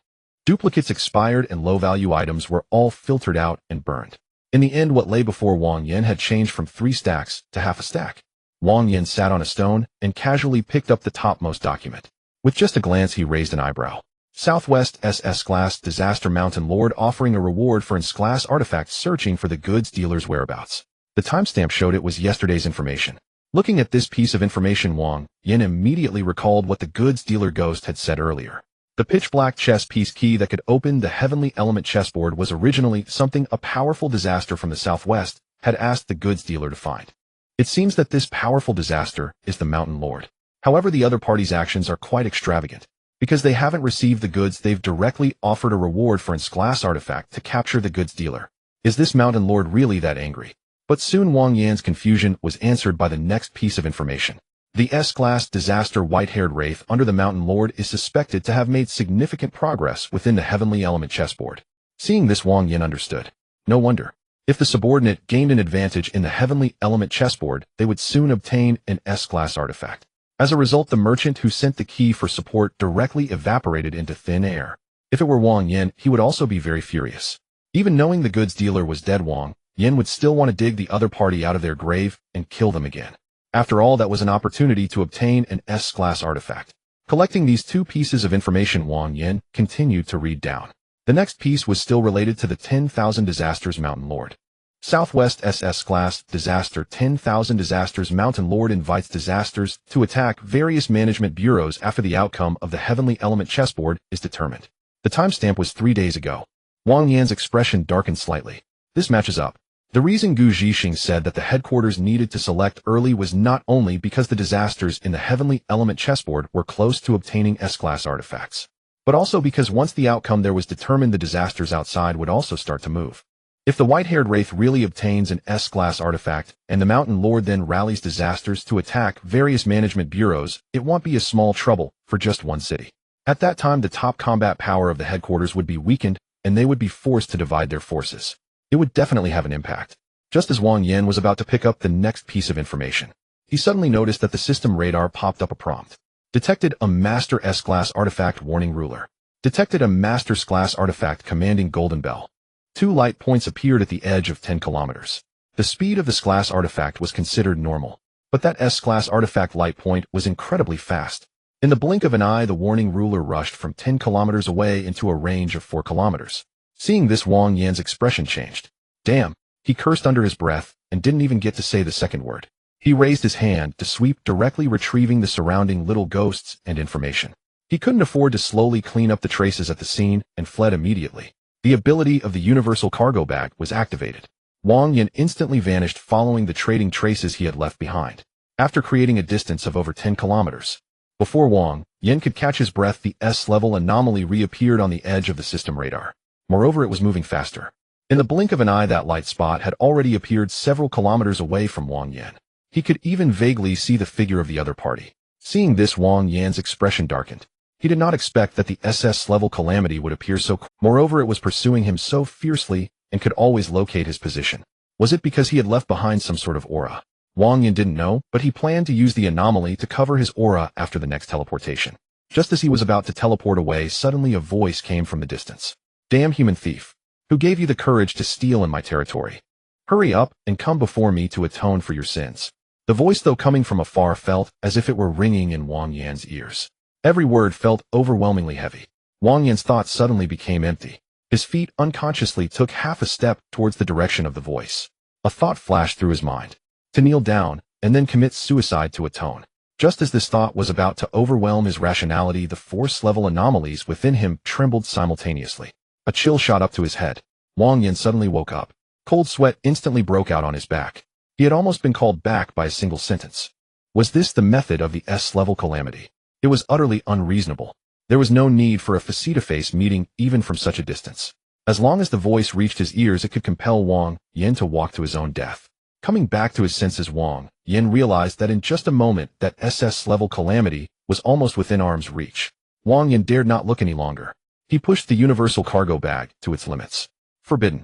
Duplicates, expired, and low-value items were all filtered out and burned. In the end, what lay before Wang Yin had changed from 3 stacks to half a stack. Wang Yin sat on a stone and casually picked up the topmost document. With just a glance, he raised an eyebrow. Southwest SS-class Disaster Mountain Lord offering a reward for S-class artifacts, searching for the goods dealer's whereabouts. The timestamp showed it was yesterday's information. Looking at this piece of information, Wang Yin immediately recalled what the goods dealer ghost had said earlier. The pitch-black chess piece key that could open the heavenly element chessboard was originally something a powerful disaster from the southwest had asked the goods dealer to find. It seems that this powerful disaster is the Mountain Lord. However, the other party's actions are quite extravagant. Because they haven't received the goods, they've directly offered a reward for an S-class artifact to capture the goods dealer. Is this Mountain Lord really that angry? But soon Wang Yan's confusion was answered by the next piece of information. The S-class disaster white-haired wraith under the Mountain Lord is suspected to have made significant progress within the heavenly element chessboard. Seeing this, Wang Yin understood. No wonder. If the subordinate gained an advantage in the heavenly element chessboard, they would soon obtain an S-class artifact. As a result, the merchant who sent the key for support directly evaporated into thin air. If it were Wang Yin, he would also be very furious. Even knowing the goods dealer was dead, Wang Yin would still want to dig the other party out of their grave and kill them again. After all, that was an opportunity to obtain an S-class artifact. Collecting these 2 pieces of information, Wang Yin continued to read down. The next piece was still related to the 10,000 Disasters Mountain Lord. Southwest SS-class Disaster 10,000 Disasters Mountain Lord invites disasters to attack various management bureaus after the outcome of the heavenly element chessboard is determined. The timestamp was 3 days ago. Wang Yan's expression darkened slightly. This matches up. The reason Gu Zhixing said that the headquarters needed to select early was not only because the disasters in the heavenly element chessboard were close to obtaining S-class artifacts, but also because once the outcome there was determined, the disasters outside would also start to move. If the white-haired wraith really obtains an S-class artifact, and the Mountain Lord then rallies disasters to attack various management bureaus, it won't be a small trouble for just one city. At that time, the top combat power of the headquarters would be weakened, and they would be forced to divide their forces. It would definitely have an impact. Just as Wang Yin was about to pick up the next piece of information, he suddenly noticed that the system radar popped up a prompt. Detected a Master S-class artifact warning ruler. Detected a Master S-class artifact commanding Golden Bell. 2 light points appeared at the edge of 10 kilometers. The speed of the S-class artifact was considered normal, but that S-class artifact light point was incredibly fast. In the blink of an eye, the warning ruler rushed from 10 kilometers away into a range of 4 kilometers. Seeing this, Wang Yan's expression changed. Damn, he cursed under his breath and didn't even get to say the second word. He raised his hand to sweep, directly retrieving the surrounding little ghosts and information. He couldn't afford to slowly clean up the traces at the scene and fled immediately. The ability of the universal cargo bag was activated. Wang Yin instantly vanished, following the trading traces he had left behind. After creating a distance of over 10 kilometers. Before Wang Yin could catch his breath, the S-level anomaly reappeared on the edge of the system radar. Moreover, it was moving faster. In the blink of an eye, that light spot had already appeared several kilometers away from Wang Yin. He could even vaguely see the figure of the other party. Seeing this, Wang Yan's expression darkened. He did not expect that the SS-level Calamity would appear so quickly. Moreover, it was pursuing him so fiercely and could always locate his position. Was it because he had left behind some sort of aura? Wang Yin didn't know, but he planned to use the anomaly to cover his aura after the next teleportation. Just as he was about to teleport away, suddenly a voice came from the distance. Damn human thief! Who gave you the courage to steal in my territory? Hurry up and come before me to atone for your sins. The voice, though coming from afar, felt as if it were ringing in Wang Yan's ears. Every word felt overwhelmingly heavy. Wang Yan's thoughts suddenly became empty. His feet unconsciously took half a step towards the direction of the voice. A thought flashed through his mind. To kneel down and then commit suicide to atone. Just as this thought was about to overwhelm his rationality, the force-level anomalies within him trembled simultaneously. A chill shot up to his head. Wang Yin suddenly woke up. Cold sweat instantly broke out on his back. He had almost been called back by a single sentence. Was this the method of the S-level calamity? It was utterly unreasonable. There was no need for a face-to-face meeting even from such a distance. As long as the voice reached his ears, it could compel Wang Yin to walk to his own death. Coming back to his senses, Wang Yin realized that in just a moment that SS-level calamity was almost within arm's reach. Wang Yin dared not look any longer. He pushed the universal cargo bag to its limits. Forbidden.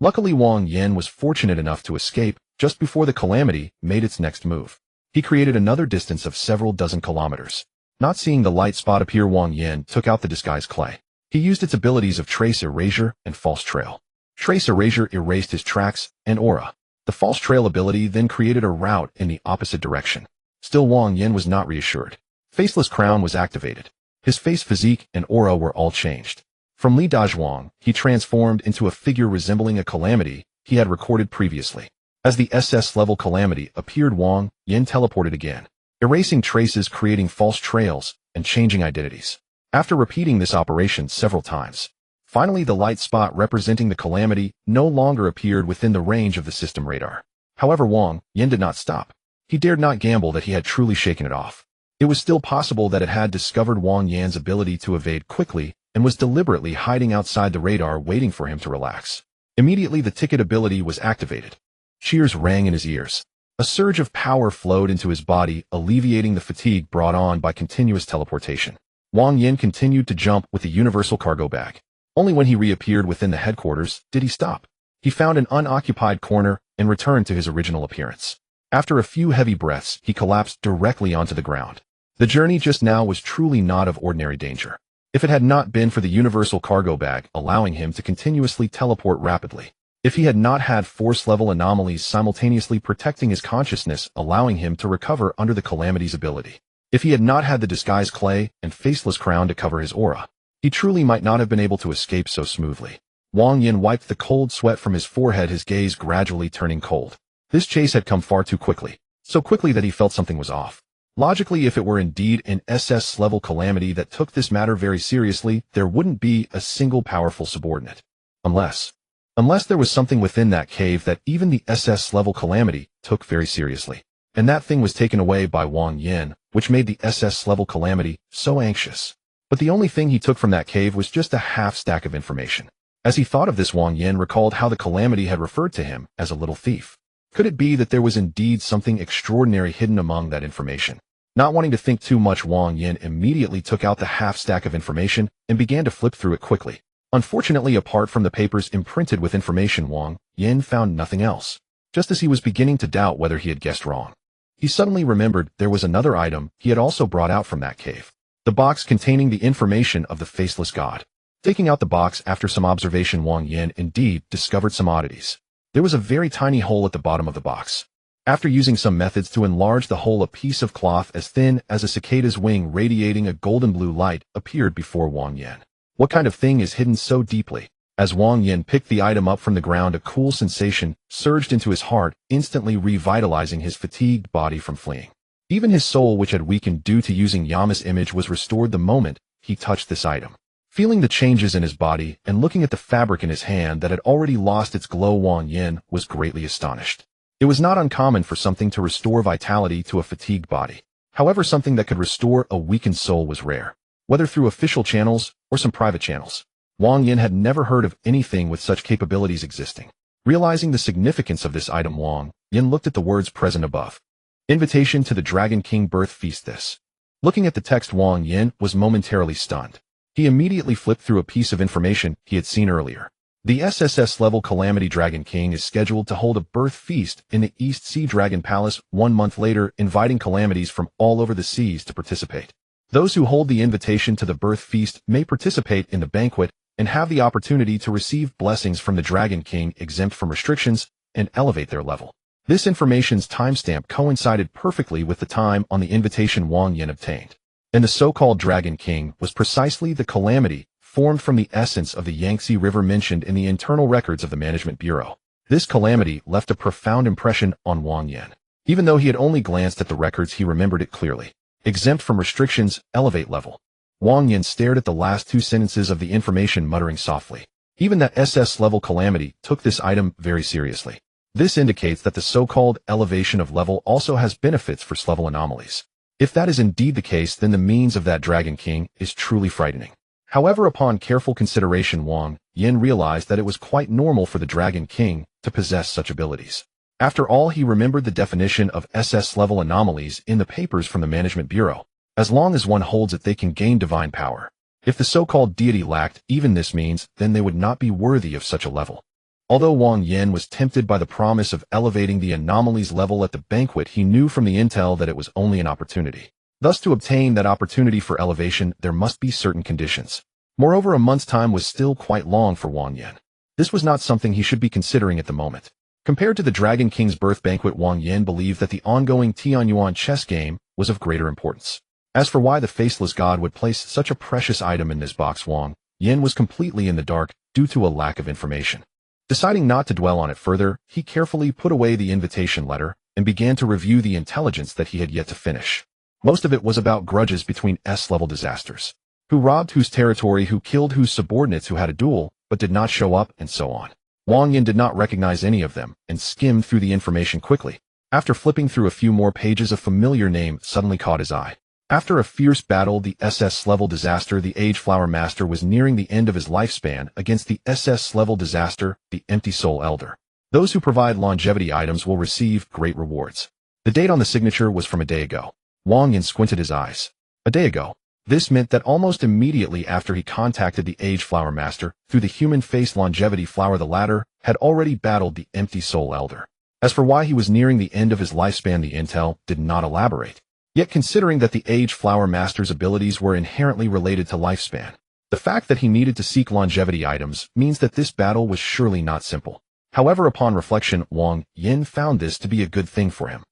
Luckily, Wang Yin was fortunate enough to escape just before the calamity made its next move. He created another distance of several dozen kilometers. Not seeing the light spot appear, Wang Yin took out the disguise clay. He used its abilities of trace erasure and false trail. Trace erasure erased his tracks and aura. The false trail ability then created a route in the opposite direction. Still, Wang Yin was not reassured. Faceless Crown was activated. His face, physique, and aura were all changed. From Li Dazhuang, he transformed into a figure resembling a calamity he had recorded previously. As the SS-level calamity appeared, Wang Yin teleported again, erasing traces, creating false trails, and changing identities. After repeating this operation several times, finally the light spot representing the calamity no longer appeared within the range of the system radar. However, Wang Yin did not stop. He dared not gamble that he had truly shaken it off. It was still possible that it had discovered Wang Yin's ability to evade quickly and was deliberately hiding outside the radar, waiting for him to relax. Immediately, the ticket ability was activated. Cheers rang in his ears. A surge of power flowed into his body, alleviating the fatigue brought on by continuous teleportation. Wang Yin continued to jump with the universal cargo bag. Only when he reappeared within the headquarters did he stop. He found an unoccupied corner and returned to his original appearance. After a few heavy breaths, he collapsed directly onto the ground. The journey just now was truly not of ordinary danger. If it had not been for the universal cargo bag allowing him to continuously teleport rapidly, if he had not had force-level anomalies simultaneously protecting his consciousness, allowing him to recover under the calamity's ability, if he had not had the disguise clay and faceless crown to cover his aura, he truly might not have been able to escape so smoothly. Wang Yin wiped the cold sweat from his forehead, his gaze gradually turning cold. This chase had come far too quickly, so quickly that he felt something was off. Logically, if it were indeed an SS-level calamity that took this matter very seriously, there wouldn't be a single powerful subordinate. Unless there was something within that cave that even the SS-level calamity took very seriously. And that thing was taken away by Wang Yin, which made the SS-level calamity so anxious. But the only thing he took from that cave was just a half stack of information. As he thought of this, Wang Yin recalled how the calamity had referred to him as a little thief. Could it be that there was indeed something extraordinary hidden among that information? Not wanting to think too much, Wang Yin immediately took out the half stack of information and began to flip through it quickly. Unfortunately, apart from the papers imprinted with information, Wang Yin found nothing else. Just as he was beginning to doubt whether he had guessed wrong, he suddenly remembered there was another item he had also brought out from that cave. The box containing the information of the faceless god. Taking out the box after some observation, Wang Yin indeed discovered some oddities. There was a very tiny hole at the bottom of the box. After using some methods to enlarge the hole, a piece of cloth as thin as a cicada's wing radiating a golden blue light appeared before Wang Yin. What kind of thing is hidden so deeply? As Wang Yin picked the item up from the ground, a cool sensation surged into his heart, instantly revitalizing his fatigued body from fleeing. Even his soul, which had weakened due to using Yama's image, was restored the moment he touched this item. Feeling the changes in his body and looking at the fabric in his hand that had already lost its glow, Wang Yin was greatly astonished. It was not uncommon for something to restore vitality to a fatigued body. However, something that could restore a weakened soul was rare, whether through official channels or some private channels. Wang Yin had never heard of anything with such capabilities existing. Realizing the significance of this item, Wang Yin looked at the words present above. Invitation to the Dragon King Birth Feast. This. Looking at the text, Wang Yin was momentarily stunned. He immediately flipped through a piece of information he had seen earlier. The SSS-level Calamity Dragon King is scheduled to hold a birth feast in the East Sea Dragon Palace 1 month later, inviting calamities from all over the seas to participate. Those who hold the invitation to the birth feast may participate in the banquet and have the opportunity to receive blessings from the Dragon King exempt from restrictions and elevate their level. This information's timestamp coincided perfectly with the time on the invitation Wang Yin obtained. And the so-called Dragon King was precisely the calamity formed from the essence of the Yangtze River mentioned in the internal records of the Management Bureau. This calamity left a profound impression on Wang Yin. Even though he had only glanced at the records, he remembered it clearly. Exempt from restrictions, elevate level. Wang Yin stared at the last 2 sentences of the information, muttering softly. Even that SS-level calamity took this item very seriously. This indicates that the so-called elevation of level also has benefits for level anomalies. If that is indeed the case, then the means of that Dragon King is truly frightening. However, upon careful consideration, Wang Yin realized that it was quite normal for the Dragon King to possess such abilities. After all, he remembered the definition of SS-level anomalies in the papers from the Management Bureau. As long as one holds it, they can gain divine power. If the so-called deity lacked even this means, then they would not be worthy of such a level. Although Wang Yin was tempted by the promise of elevating the anomalies level at the banquet, he knew from the intel that it was only an opportunity. Thus, to obtain that opportunity for elevation, there must be certain conditions. Moreover, a month's time was still quite long for Wang Yin. This was not something he should be considering at the moment. Compared to the Dragon King's birth banquet, Wang Yin believed that the ongoing Tianyuan chess game was of greater importance. As for why the faceless god would place such a precious item in this box, Wang Yin was completely in the dark due to a lack of information. Deciding not to dwell on it further, he carefully put away the invitation letter and began to review the intelligence that he had yet to finish. Most of it was about grudges between S-level disasters. Who robbed whose territory, who killed whose subordinates, who had a duel but did not show up, and so on. Wang Yin did not recognize any of them and skimmed through the information quickly. After flipping through a few more pages, a familiar name suddenly caught his eye. After a fierce battle, the SS-level disaster, the Age Flower Master, was nearing the end of his lifespan against the SS-level disaster, the Empty Soul Elder. Those who provide longevity items will receive great rewards. The date on the signature was from a day ago. Wang Yin squinted his eyes. A day ago. This meant that almost immediately after he contacted the Age Flower Master through the human face longevity flower, the latter had already battled the Empty Soul Elder. As for why he was nearing the end of his lifespan, the intel did not elaborate. Yet, considering that the Age Flower Master's abilities were inherently related to lifespan, the fact that he needed to seek longevity items means that this battle was surely not simple. However, upon reflection, Wang Yin found this to be a good thing for him.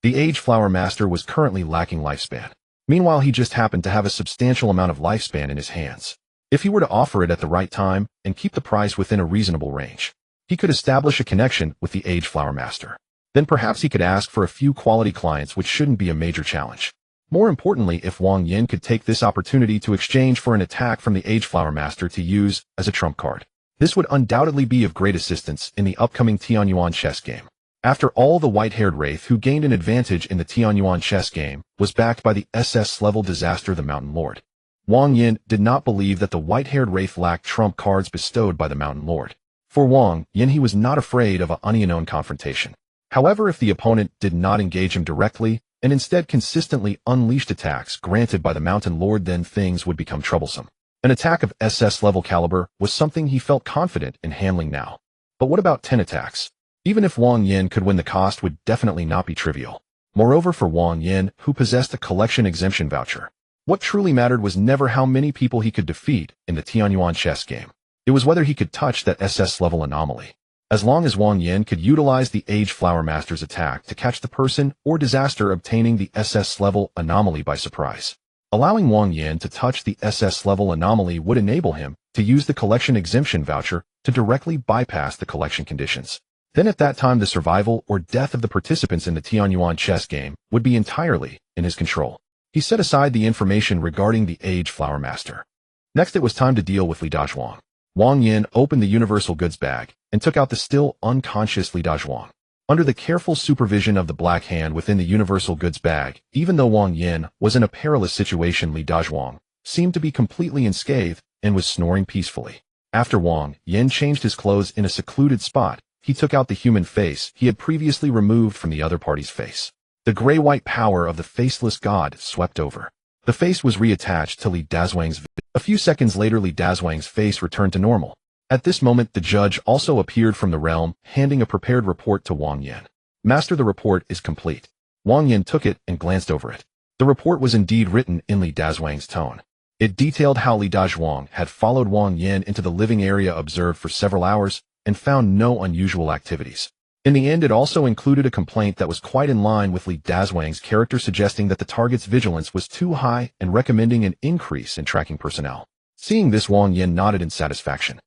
The Age Flower Master was currently lacking lifespan. Meanwhile, he just happened to have a substantial amount of lifespan in his hands. If he were to offer it at the right time and keep the price within a reasonable range, he could establish a connection with the Age Flower Master. Then perhaps he could ask for a few quality clients, which shouldn't be a major challenge. More importantly, if Wang Yin could take this opportunity to exchange for an attack from the Age Flower Master to use as a trump card, this would undoubtedly be of great assistance in the upcoming Tianyuan chess game. After all, the white-haired wraith who gained an advantage in the Tianyuan chess game was backed by the SS-level disaster, the Mountain Lord. Wang Yin did not believe that the white-haired wraith lacked trump cards bestowed by the Mountain Lord. For Wang Yin, he was not afraid of an unknown confrontation. However, if the opponent did not engage him directly and instead consistently unleashed attacks granted by the Mountain Lord, then things would become troublesome. An attack of SS-level caliber was something he felt confident in handling now. But what about 10 attacks? Even if Wang Yin could win, the cost would definitely not be trivial. Moreover, for Wang Yin, who possessed a collection exemption voucher, what truly mattered was never how many people he could defeat in the Tianyuan chess game. It was whether he could touch that SS-level anomaly. As long as Wang Yin could utilize the Age Flower Master's attack to catch the person or disaster obtaining the SS-level anomaly by surprise. Allowing Wang Yin to touch the SS-level anomaly would enable him to use the collection exemption voucher to directly bypass the collection conditions. Then at that time, the survival or death of the participants in the Tianyuan chess game would be entirely in his control. He set aside the information regarding the Age Flower Master. Next, it was time to deal with Li Dazhuang. Wang Yin opened the universal goods bag and took out the still unconscious Li Dazhuang. Under the careful supervision of the Black Hand within the universal goods bag, even though Wang Yin was in a perilous situation, Li Dazhuang seemed to be completely unscathed and was snoring peacefully. After Wang Yin changed his clothes in a secluded spot, he took out the human face he had previously removed from the other party's face. The gray-white power of the faceless god swept over. The face was reattached to Li Dazhuang's face. A few seconds later, Li Dazhuang's face returned to normal. At this moment, the judge also appeared from the realm, handing a prepared report to Wang Yin. Master, the report is complete. Wang Yin took it and glanced over it. The report was indeed written in Li Dazhuang's tone. It detailed how Li Dazhuang had followed Wang Yin into the living area, observed for several hours, and found no unusual activities. In the end, it also included a complaint that was quite in line with Li Dazhuang's character, suggesting that the target's vigilance was too high and recommending an increase in tracking personnel. Seeing this, Wang Yin nodded in satisfaction.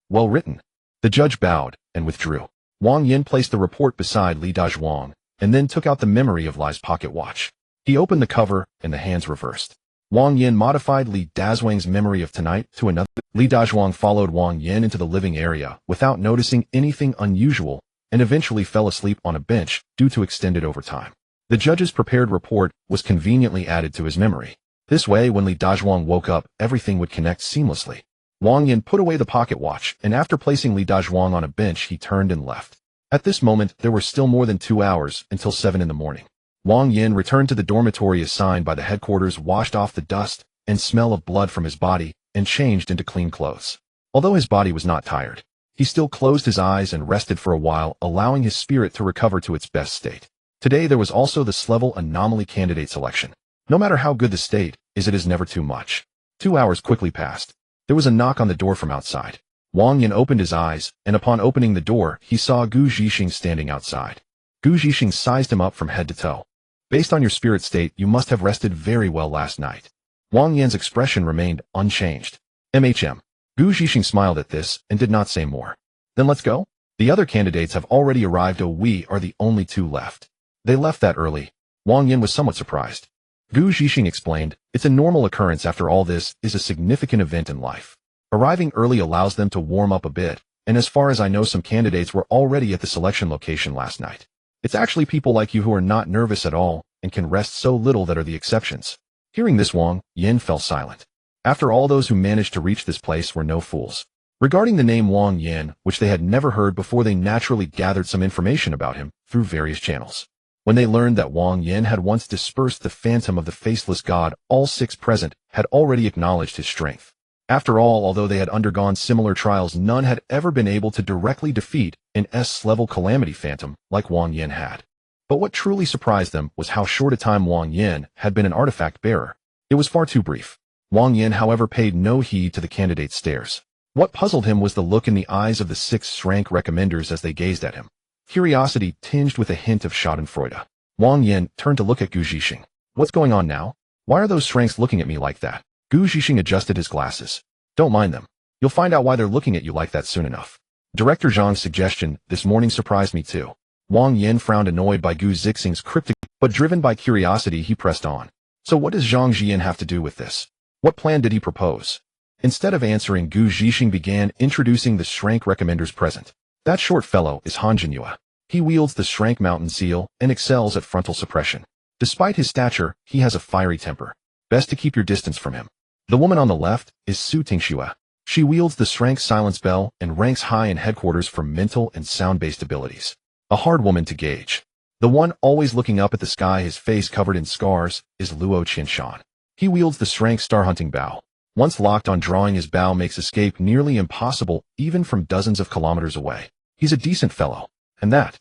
Well written. The judge bowed and withdrew. Wang Yin placed the report beside Li Dazhuang and then took out the memory of Li's pocket watch. He opened the cover and the hands reversed. Wang Yin modified Li Dazhuang's memory of tonight to another. Li Dazhuang followed Wang Yin into the living area without noticing anything unusual and eventually fell asleep on a bench due to extended overtime. The judge's prepared report was conveniently added to his memory. This way, when Li Dazhuang woke up, everything would connect seamlessly. Wang Yin put away the pocket watch, and after placing Li Dazhuang on a bench, he turned and left. At this moment, there were still more than 2 hours until 7 in the morning. Wang Yin returned to the dormitory assigned by the headquarters, washed off the dust and smell of blood from his body, and changed into clean clothes. Although his body was not tired, he still closed his eyes and rested for a while, allowing his spirit to recover to its best state. Today there was also the S-level anomaly candidate selection. No matter how good the state is, it is never too much. 2 hours quickly passed. There was a knock on the door from outside. Wang Yin opened his eyes, and upon opening the door, he saw Gu Zhixing standing outside. Gu Zhixing sized him up from head to toe. Based on your spirit state, you must have rested very well last night. Wang Yin's expression remained unchanged. MHM. Gu Zhixing smiled at this and did not say more. Then let's go? The other candidates have already arrived. We are the only 2 left. They left that early. Wang Yin was somewhat surprised. Gu Zhixing explained, it's a normal occurrence after all. This is a significant event in life. Arriving early allows them to warm up a bit, and as far as I know, some candidates were already at the selection location last night. It's actually people like you who are not nervous at all and can rest so little that are the exceptions. Hearing this, Wang Yin fell silent. After all, those who managed to reach this place were no fools. Regarding the name Wang Yin, which they had never heard before, they naturally gathered some information about him through various channels. When they learned that Wang Yin had once dispersed the phantom of the faceless god, all 6 present had already acknowledged his strength. After all, although they had undergone similar trials, none had ever been able to directly defeat an S-level calamity phantom like Wang Yin had. But what truly surprised them was how short a time Wang Yin had been an artifact bearer. It was far too brief. Wang Yin, however, paid no heed to the candidate's stares. What puzzled him was the look in the eyes of the 6 rank recommenders as they gazed at him. Curiosity tinged with a hint of schadenfreude. Wang Yin turned to look at Gu Zhixing. What's going on now? Why are those shranks looking at me like that? Gu Zhixing adjusted his glasses. Don't mind them. You'll find out why they're looking at you like that soon enough. Director Zhang's suggestion this morning surprised me too. Wang Yin frowned, annoyed by Gu Zhixing's cryptic, but driven by curiosity he pressed on. So what does Zhang Jian have to do with this? What plan did he propose? Instead of answering, Gu Zhixing began introducing the Shrank recommenders present. That short fellow is Han Jinyue. He wields the Shrank Mountain Seal and excels at frontal suppression. Despite his stature, he has a fiery temper. Best to keep your distance from him. The woman on the left is Su Tingxue. She wields the Shrank Silence Bell and ranks high in headquarters for mental and sound-based abilities. A hard woman to gauge. The one always looking up at the sky, his face covered in scars, is Luo Qianshan. He wields the Shrank Star Hunting Bow. Once locked on, drawing his bow makes escape nearly impossible, even from dozens of kilometers away. He's a decent fellow. And that.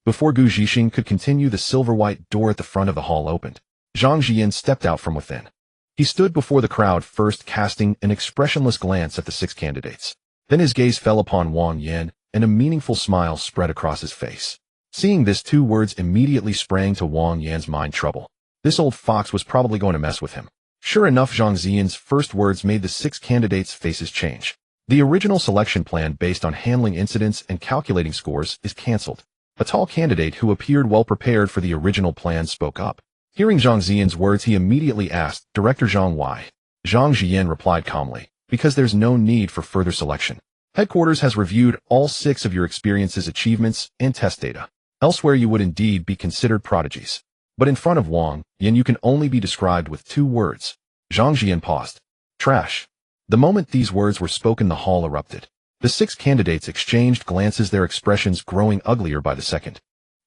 Before Gu Zhixing could continue, the silver-white door at the front of the hall opened. Zhang Jian stepped out from within. He stood before the crowd, first casting an expressionless glance at the 6 candidates. Then his gaze fell upon Wang Yin, and a meaningful smile spread across his face. Seeing this, 2 words immediately sprang to Wang Yin's mind: trouble. This old fox was probably going to mess with him. Sure enough, Zhang Jian's first words made the 6 candidates' faces change. The original selection plan based on handling incidents and calculating scores is cancelled. A tall candidate who appeared well prepared for the original plan spoke up. Hearing Zhang Jian's words, he immediately asked, Director Zhang, why? Zhang Jian replied calmly, because there's no need for further selection. Headquarters has reviewed all 6 of your experiences, achievements, and test data. Elsewhere you would indeed be considered prodigies. But in front of Wang Yin you can only be described with 2 words. Zhang Jian paused. Trash. The moment these words were spoken, the hall erupted. The 6 candidates exchanged glances, their expressions growing uglier by the second.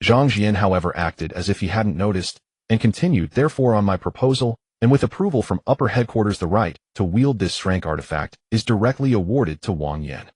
Zhang Jian, however, acted as if he hadn't noticed, and continued, therefore, on my proposal, and with approval from upper headquarters, the right to wield this Shrank artifact is directly awarded to Wang Yin.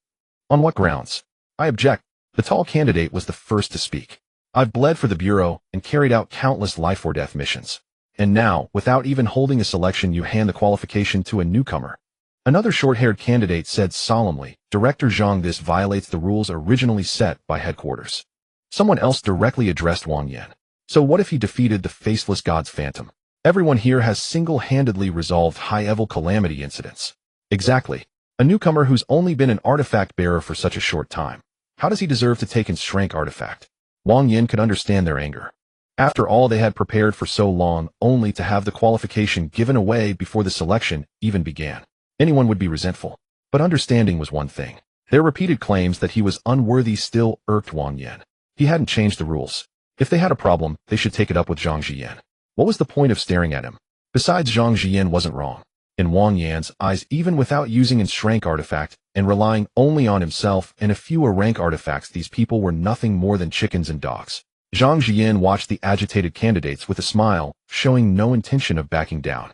On what grounds? I object. The tall candidate was the first to speak. I've bled for the Bureau and carried out countless life-or-death missions. And now, without even holding a selection, you hand the qualification to a newcomer. Another short-haired candidate said solemnly, Director Zhang, this violates the rules originally set by headquarters. Someone else directly addressed Wang Yin. So what if he defeated the faceless god's phantom? Everyone here has single-handedly resolved high-level calamity incidents. Exactly. A newcomer who's only been an artifact bearer for such a short time. How does he deserve to take in Shrank artifact? Wang Yin could understand their anger. After all they had prepared for so long, only to have the qualification given away before the selection even began. Anyone would be resentful. But understanding was one thing. Their repeated claims that he was unworthy still irked Wang Yin. He hadn't changed the rules. If they had a problem, they should take it up with Zhang Ziyan. What was the point of staring at him? Besides, Zhang Ziyan wasn't wrong. In Wang Yan's eyes, even without using its rank artifact and relying only on himself and a few rank artifacts, these people were nothing more than chickens and dogs. Zhang Ziyan watched the agitated candidates with a smile, showing no intention of backing down.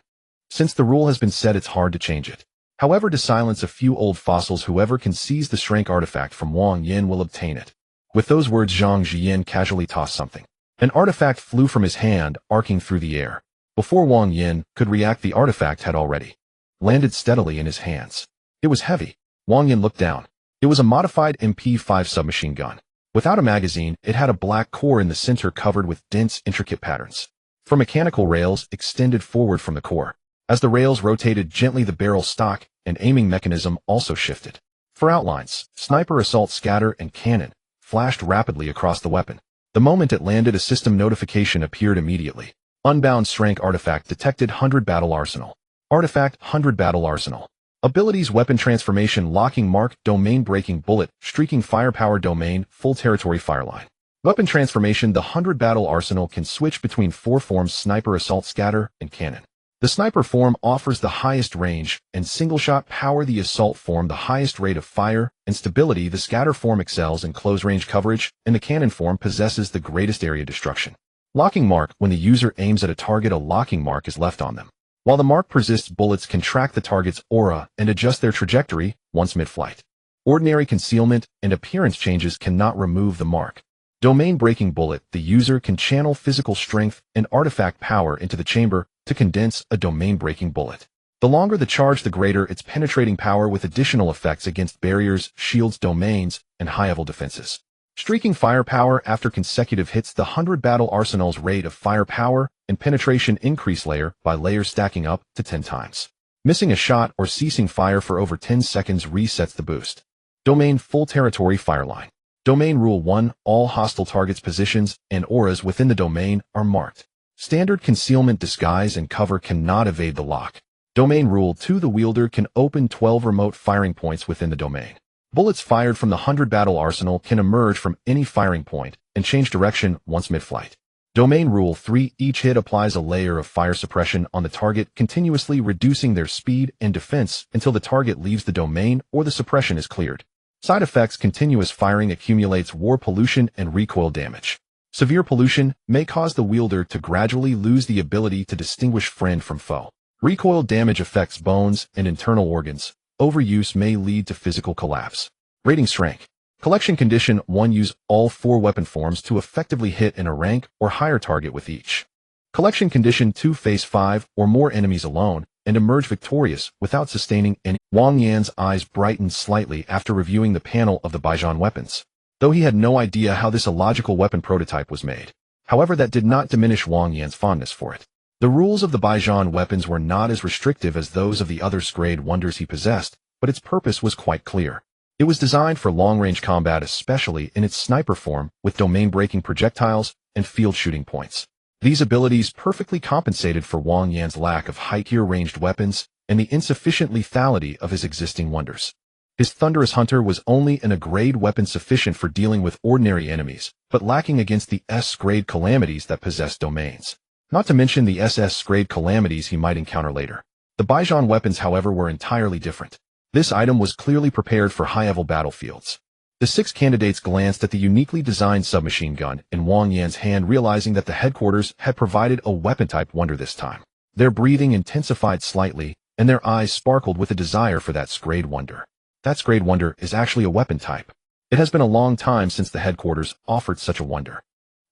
Since the rule has been set, it's hard to change it. However, to silence a few old fossils, whoever can seize the strength artifact from Wang Yan will obtain it. With those words, Zhang Ziyan casually tossed something. An artifact flew from his hand, arcing through the air. Before Wang Yan could react, the artifact had already landed steadily in his hands. It was heavy. Wang Yan looked down. It was a modified MP5 submachine gun. Without a magazine, it had a black core in the center covered with dense, intricate patterns. Four mechanical rails extended forward from the core. As the rails rotated gently, the barrel stock and aiming mechanism also shifted. For outlines, sniper, assault, scatter, and cannon flashed rapidly across the weapon. The moment it landed, a system notification appeared immediately. Unbound strength artifact detected. 100 battle arsenal. Artifact 100 battle arsenal. Abilities: weapon transformation, locking mark, domain breaking bullet, streaking firepower, domain, full territory fireline. Weapon transformation: the 100 battle arsenal can switch between 4 forms: sniper, assault, scatter, and cannon. The sniper form offers the highest range and single-shot power, the assault form the highest rate of fire and stability, the scatter form excels in close-range coverage, and the cannon form possesses the greatest area destruction. Locking mark: when the user aims at a target, a locking mark is left on them. While the mark persists, bullets can track the target's aura and adjust their trajectory once mid-flight. Ordinary concealment and appearance changes cannot remove the mark. Domain breaking bullet: the user can channel physical strength and artifact power into the chamber to condense a domain-breaking bullet. The longer the charge, the greater its penetrating power, with additional effects against barriers, shields, domains, and high-level defenses. Streaking firepower: after consecutive hits, the 100 battle arsenal's rate of firepower and penetration increase layer by layer, stacking up to 10 times. Missing a shot or ceasing fire for over 10 seconds resets the boost. Domain, full territory fireline. Domain Rule 1: all hostile targets' positions and auras within the domain are marked. Standard concealment, disguise, and cover cannot evade the lock. Domain Rule 2: the wielder can open 12 remote firing points within the domain. Bullets fired from the 100 battle arsenal can emerge from any firing point and change direction once mid-flight. Domain Rule 3: each hit applies a layer of fire suppression on the target, continuously reducing their speed and defense until the target leaves the domain or the suppression is cleared. Side effects: continuous firing accumulates war pollution and recoil damage. Severe pollution may cause the wielder to gradually lose the ability to distinguish friend from foe. Recoil damage affects bones and internal organs. Overuse may lead to physical collapse. Rating strength. Collection condition 1: use all 4 weapon forms to effectively hit in a rank or higher target with each. Collection condition 2: face 5 or more enemies alone and emerge victorious without sustaining any. Wang Yan's eyes brightened slightly after reviewing the panel of the Baijian weapons, though he had no idea how this illogical weapon prototype was made. However, that did not diminish Wang Yan's fondness for it. The rules of the Baijian weapons were not as restrictive as those of the other grade wonders he possessed, but its purpose was quite clear. It was designed for long-range combat, especially in its sniper form, with domain-breaking projectiles and field shooting points. These abilities perfectly compensated for Wang Yan's lack of high-tier ranged weapons and the insufficient lethality of his existing wonders. His Thunderous Hunter was only an A-grade weapon, sufficient for dealing with ordinary enemies, but lacking against the S-grade Calamities that possessed domains. Not to mention the SS-grade Calamities he might encounter later. The Baijian weapons, however, were entirely different. This item was clearly prepared for high-level battlefields. The 6 candidates glanced at the uniquely designed submachine gun in Wang Yan's hand, realizing that the headquarters had provided a weapon-type wonder this time. Their breathing intensified slightly, and their eyes sparkled with a desire for that grade wonder. That grade wonder is actually a weapon type. It has been a long time since the headquarters offered such a wonder.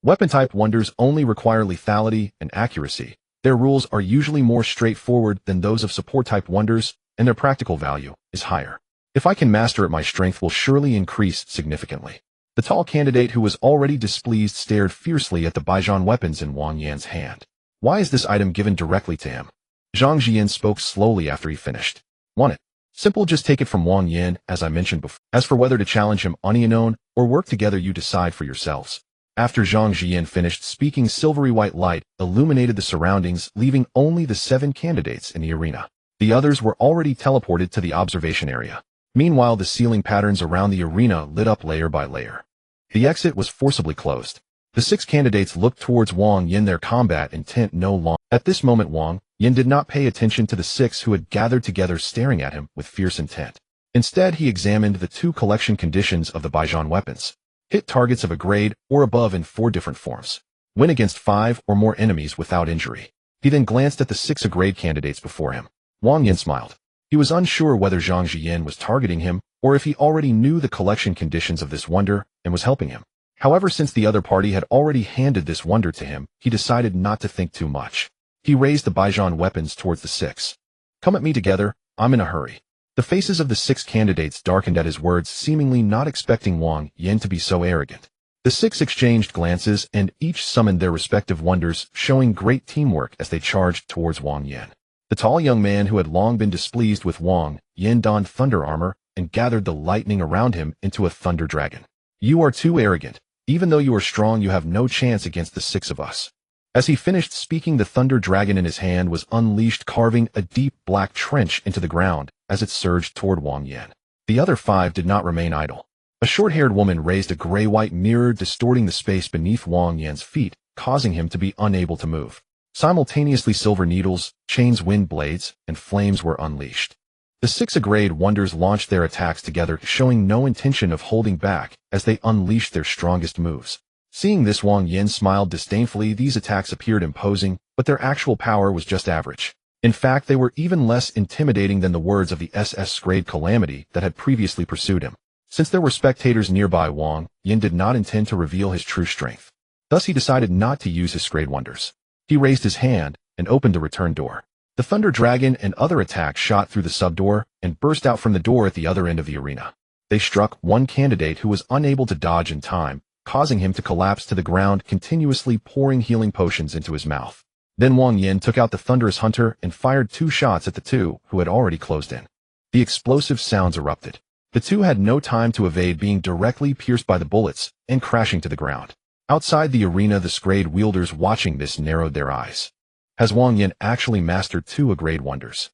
Weapon-type wonders only require lethality and accuracy. Their rules are usually more straightforward than those of support-type wonders, and their practical value is higher. If I can master it, my strength will surely increase significantly. The tall candidate, who was already displeased, stared fiercely at the Baijian weapons in Wang Yan's hand. Why is this item given directly to him? Zhang Ziyan spoke slowly after he finished. Want it? Simple, just take it from Wang Yan, as I mentioned before. As for whether to challenge him unknown or work together, you decide for yourselves. After Zhang Ziyan finished speaking, silvery white light illuminated the surroundings, leaving only the 7 candidates in the arena. The others were already teleported to the observation area. Meanwhile, the ceiling patterns around the arena lit up layer by layer. The exit was forcibly closed. The 6 candidates looked towards Wang Yin, their combat intent no longer. At this moment, Wang Yin did not pay attention to the 6 who had gathered together staring at him with fierce intent. Instead, he examined the 2 collection conditions of the Baijian weapons. Hit targets of a grade or above in 4 different forms. Win against 5 or more enemies without injury. He then glanced at the 6 grade candidates before him. Wang Yin smiled. He was unsure whether Zhang Ziyin was targeting him or if he already knew the collection conditions of this wonder and was helping him. However, since the other party had already handed this wonder to him, he decided not to think too much. He raised the Baijian weapons towards the 6. Come at me together, I'm in a hurry. The faces of the 6 candidates darkened at his words, seemingly not expecting Wang Yin to be so arrogant. The 6 exchanged glances and each summoned their respective wonders, showing great teamwork as they charged towards Wang Yin. The tall young man who had long been displeased with Wang Yin donned thunder armor and gathered the lightning around him into a thunder dragon. You are too arrogant. Even though you are strong, you have no chance against the 6 of us. As he finished speaking, the thunder dragon in his hand was unleashed, carving a deep black trench into the ground as it surged toward Wang Yin. The other 5 did not remain idle. A short-haired woman raised a gray-white mirror, distorting the space beneath Wang Yin's feet, causing him to be unable to move. Simultaneously, silver needles, chains, wind blades, and flames were unleashed. The 6 grade wonders launched their attacks together, showing no intention of holding back as they unleashed their strongest moves. Seeing this, Wang Yin smiled disdainfully. These attacks appeared imposing, but their actual power was just average. In fact, they were even less intimidating than the words of the SS grade Calamity that had previously pursued him. Since there were spectators nearby, Wang Yin did not intend to reveal his true strength. Thus, he decided not to use his grade wonders. He raised his hand and opened the return door. The thunder dragon and other attacks shot through the subdoor and burst out from the door at the other end of the arena. They struck one candidate who was unable to dodge in time, causing him to collapse to the ground, continuously pouring healing potions into his mouth. Then Wang Yin took out the thunderous hunter and fired 2 shots at the 2 who had already closed in. The explosive sounds erupted. The 2 had no time to evade, being directly pierced by the bullets and crashing to the ground. Outside the arena, the grade wielders watching this narrowed their eyes. Has Wang Yin actually mastered 2 grade wonders?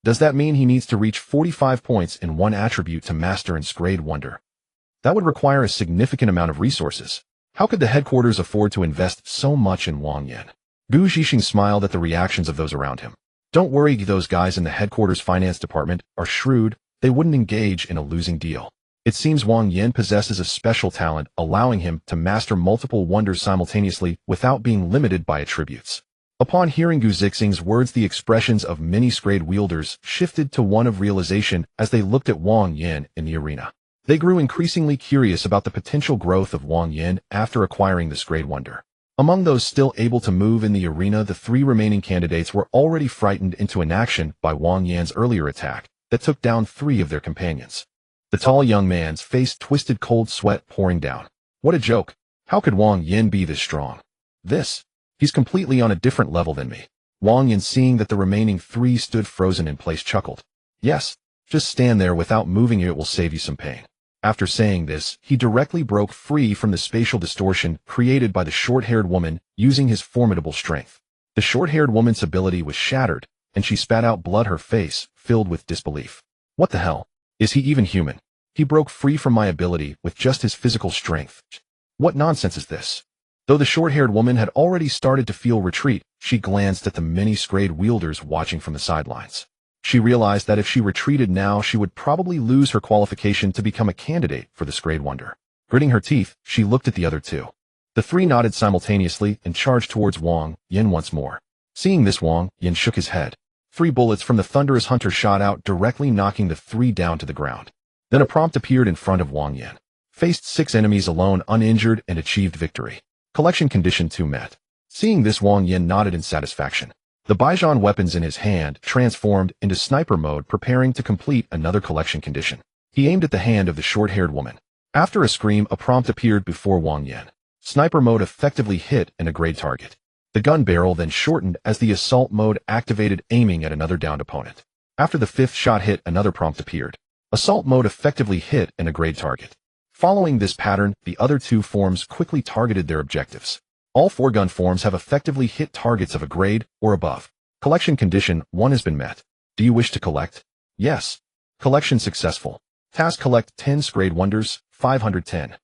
Does that mean he needs to reach 45 points in one attribute to master an grade wonder? That would require a significant amount of resources. How could the headquarters afford to invest so much in Wang Yin? Gu Zhixing smiled at the reactions of those around him. Don't worry, those guys in the headquarters finance department are shrewd. They wouldn't engage in a losing deal. It seems Wang Yin possesses a special talent, allowing him to master multiple wonders simultaneously without being limited by attributes. Upon hearing Gu Zhixing's words, the expressions of many grade wielders shifted to one of realization as they looked at Wang Yin in the arena. They grew increasingly curious about the potential growth of Wang Yin after acquiring this grade wonder. Among those still able to move in the arena, the 3 remaining candidates were already frightened into inaction by Wang Yin's earlier attack that took down 3 of their companions. The tall young man's face twisted, cold sweat pouring down. What a joke. How could Wang Yin be this strong? He's completely on a different level than me. Wang Yin, seeing that the remaining 3 stood frozen in place, chuckled. Yes, just stand there without moving, it will save you some pain. After saying this, he directly broke free from the spatial distortion created by the short-haired woman using his formidable strength. The short-haired woman's ability was shattered, and she spat out blood, her face filled with disbelief. What the hell? Is he even human? He broke free from my ability with just his physical strength. What nonsense is this? Though the short-haired woman had already started to feel retreat, she glanced at the many grade wielders watching from the sidelines. She realized that if she retreated now, she would probably lose her qualification to become a candidate for this grade wonder. Gritting her teeth, she looked at the other 2. The 3 nodded simultaneously and charged towards Wang Yin once more. Seeing this, Wang Yin shook his head. 3 bullets from the thunderous hunter shot out, directly knocking the 3 down to the ground. Then a prompt appeared in front of Wang Yin. Faced 6 enemies alone, uninjured, and achieved victory. Collection condition 2 met. Seeing this, Wang Yin nodded in satisfaction. The Baijian weapons in his hand transformed into sniper mode, preparing to complete another collection condition. He aimed at the hand of the short-haired woman. After a scream, a prompt appeared before Wang Yin. Sniper mode effectively hit an grade target. The gun barrel then shortened as the assault mode activated, aiming at another downed opponent. After the 5th shot hit, another prompt appeared. Assault mode effectively hit an grade target. Following this pattern, the other 2 forms quickly targeted their objectives. All 4 gun forms have effectively hit targets of a grade or above. Collection condition 1 has been met. Do you wish to collect? Yes. Collection successful. Task: collect 10 grade wonders, 510.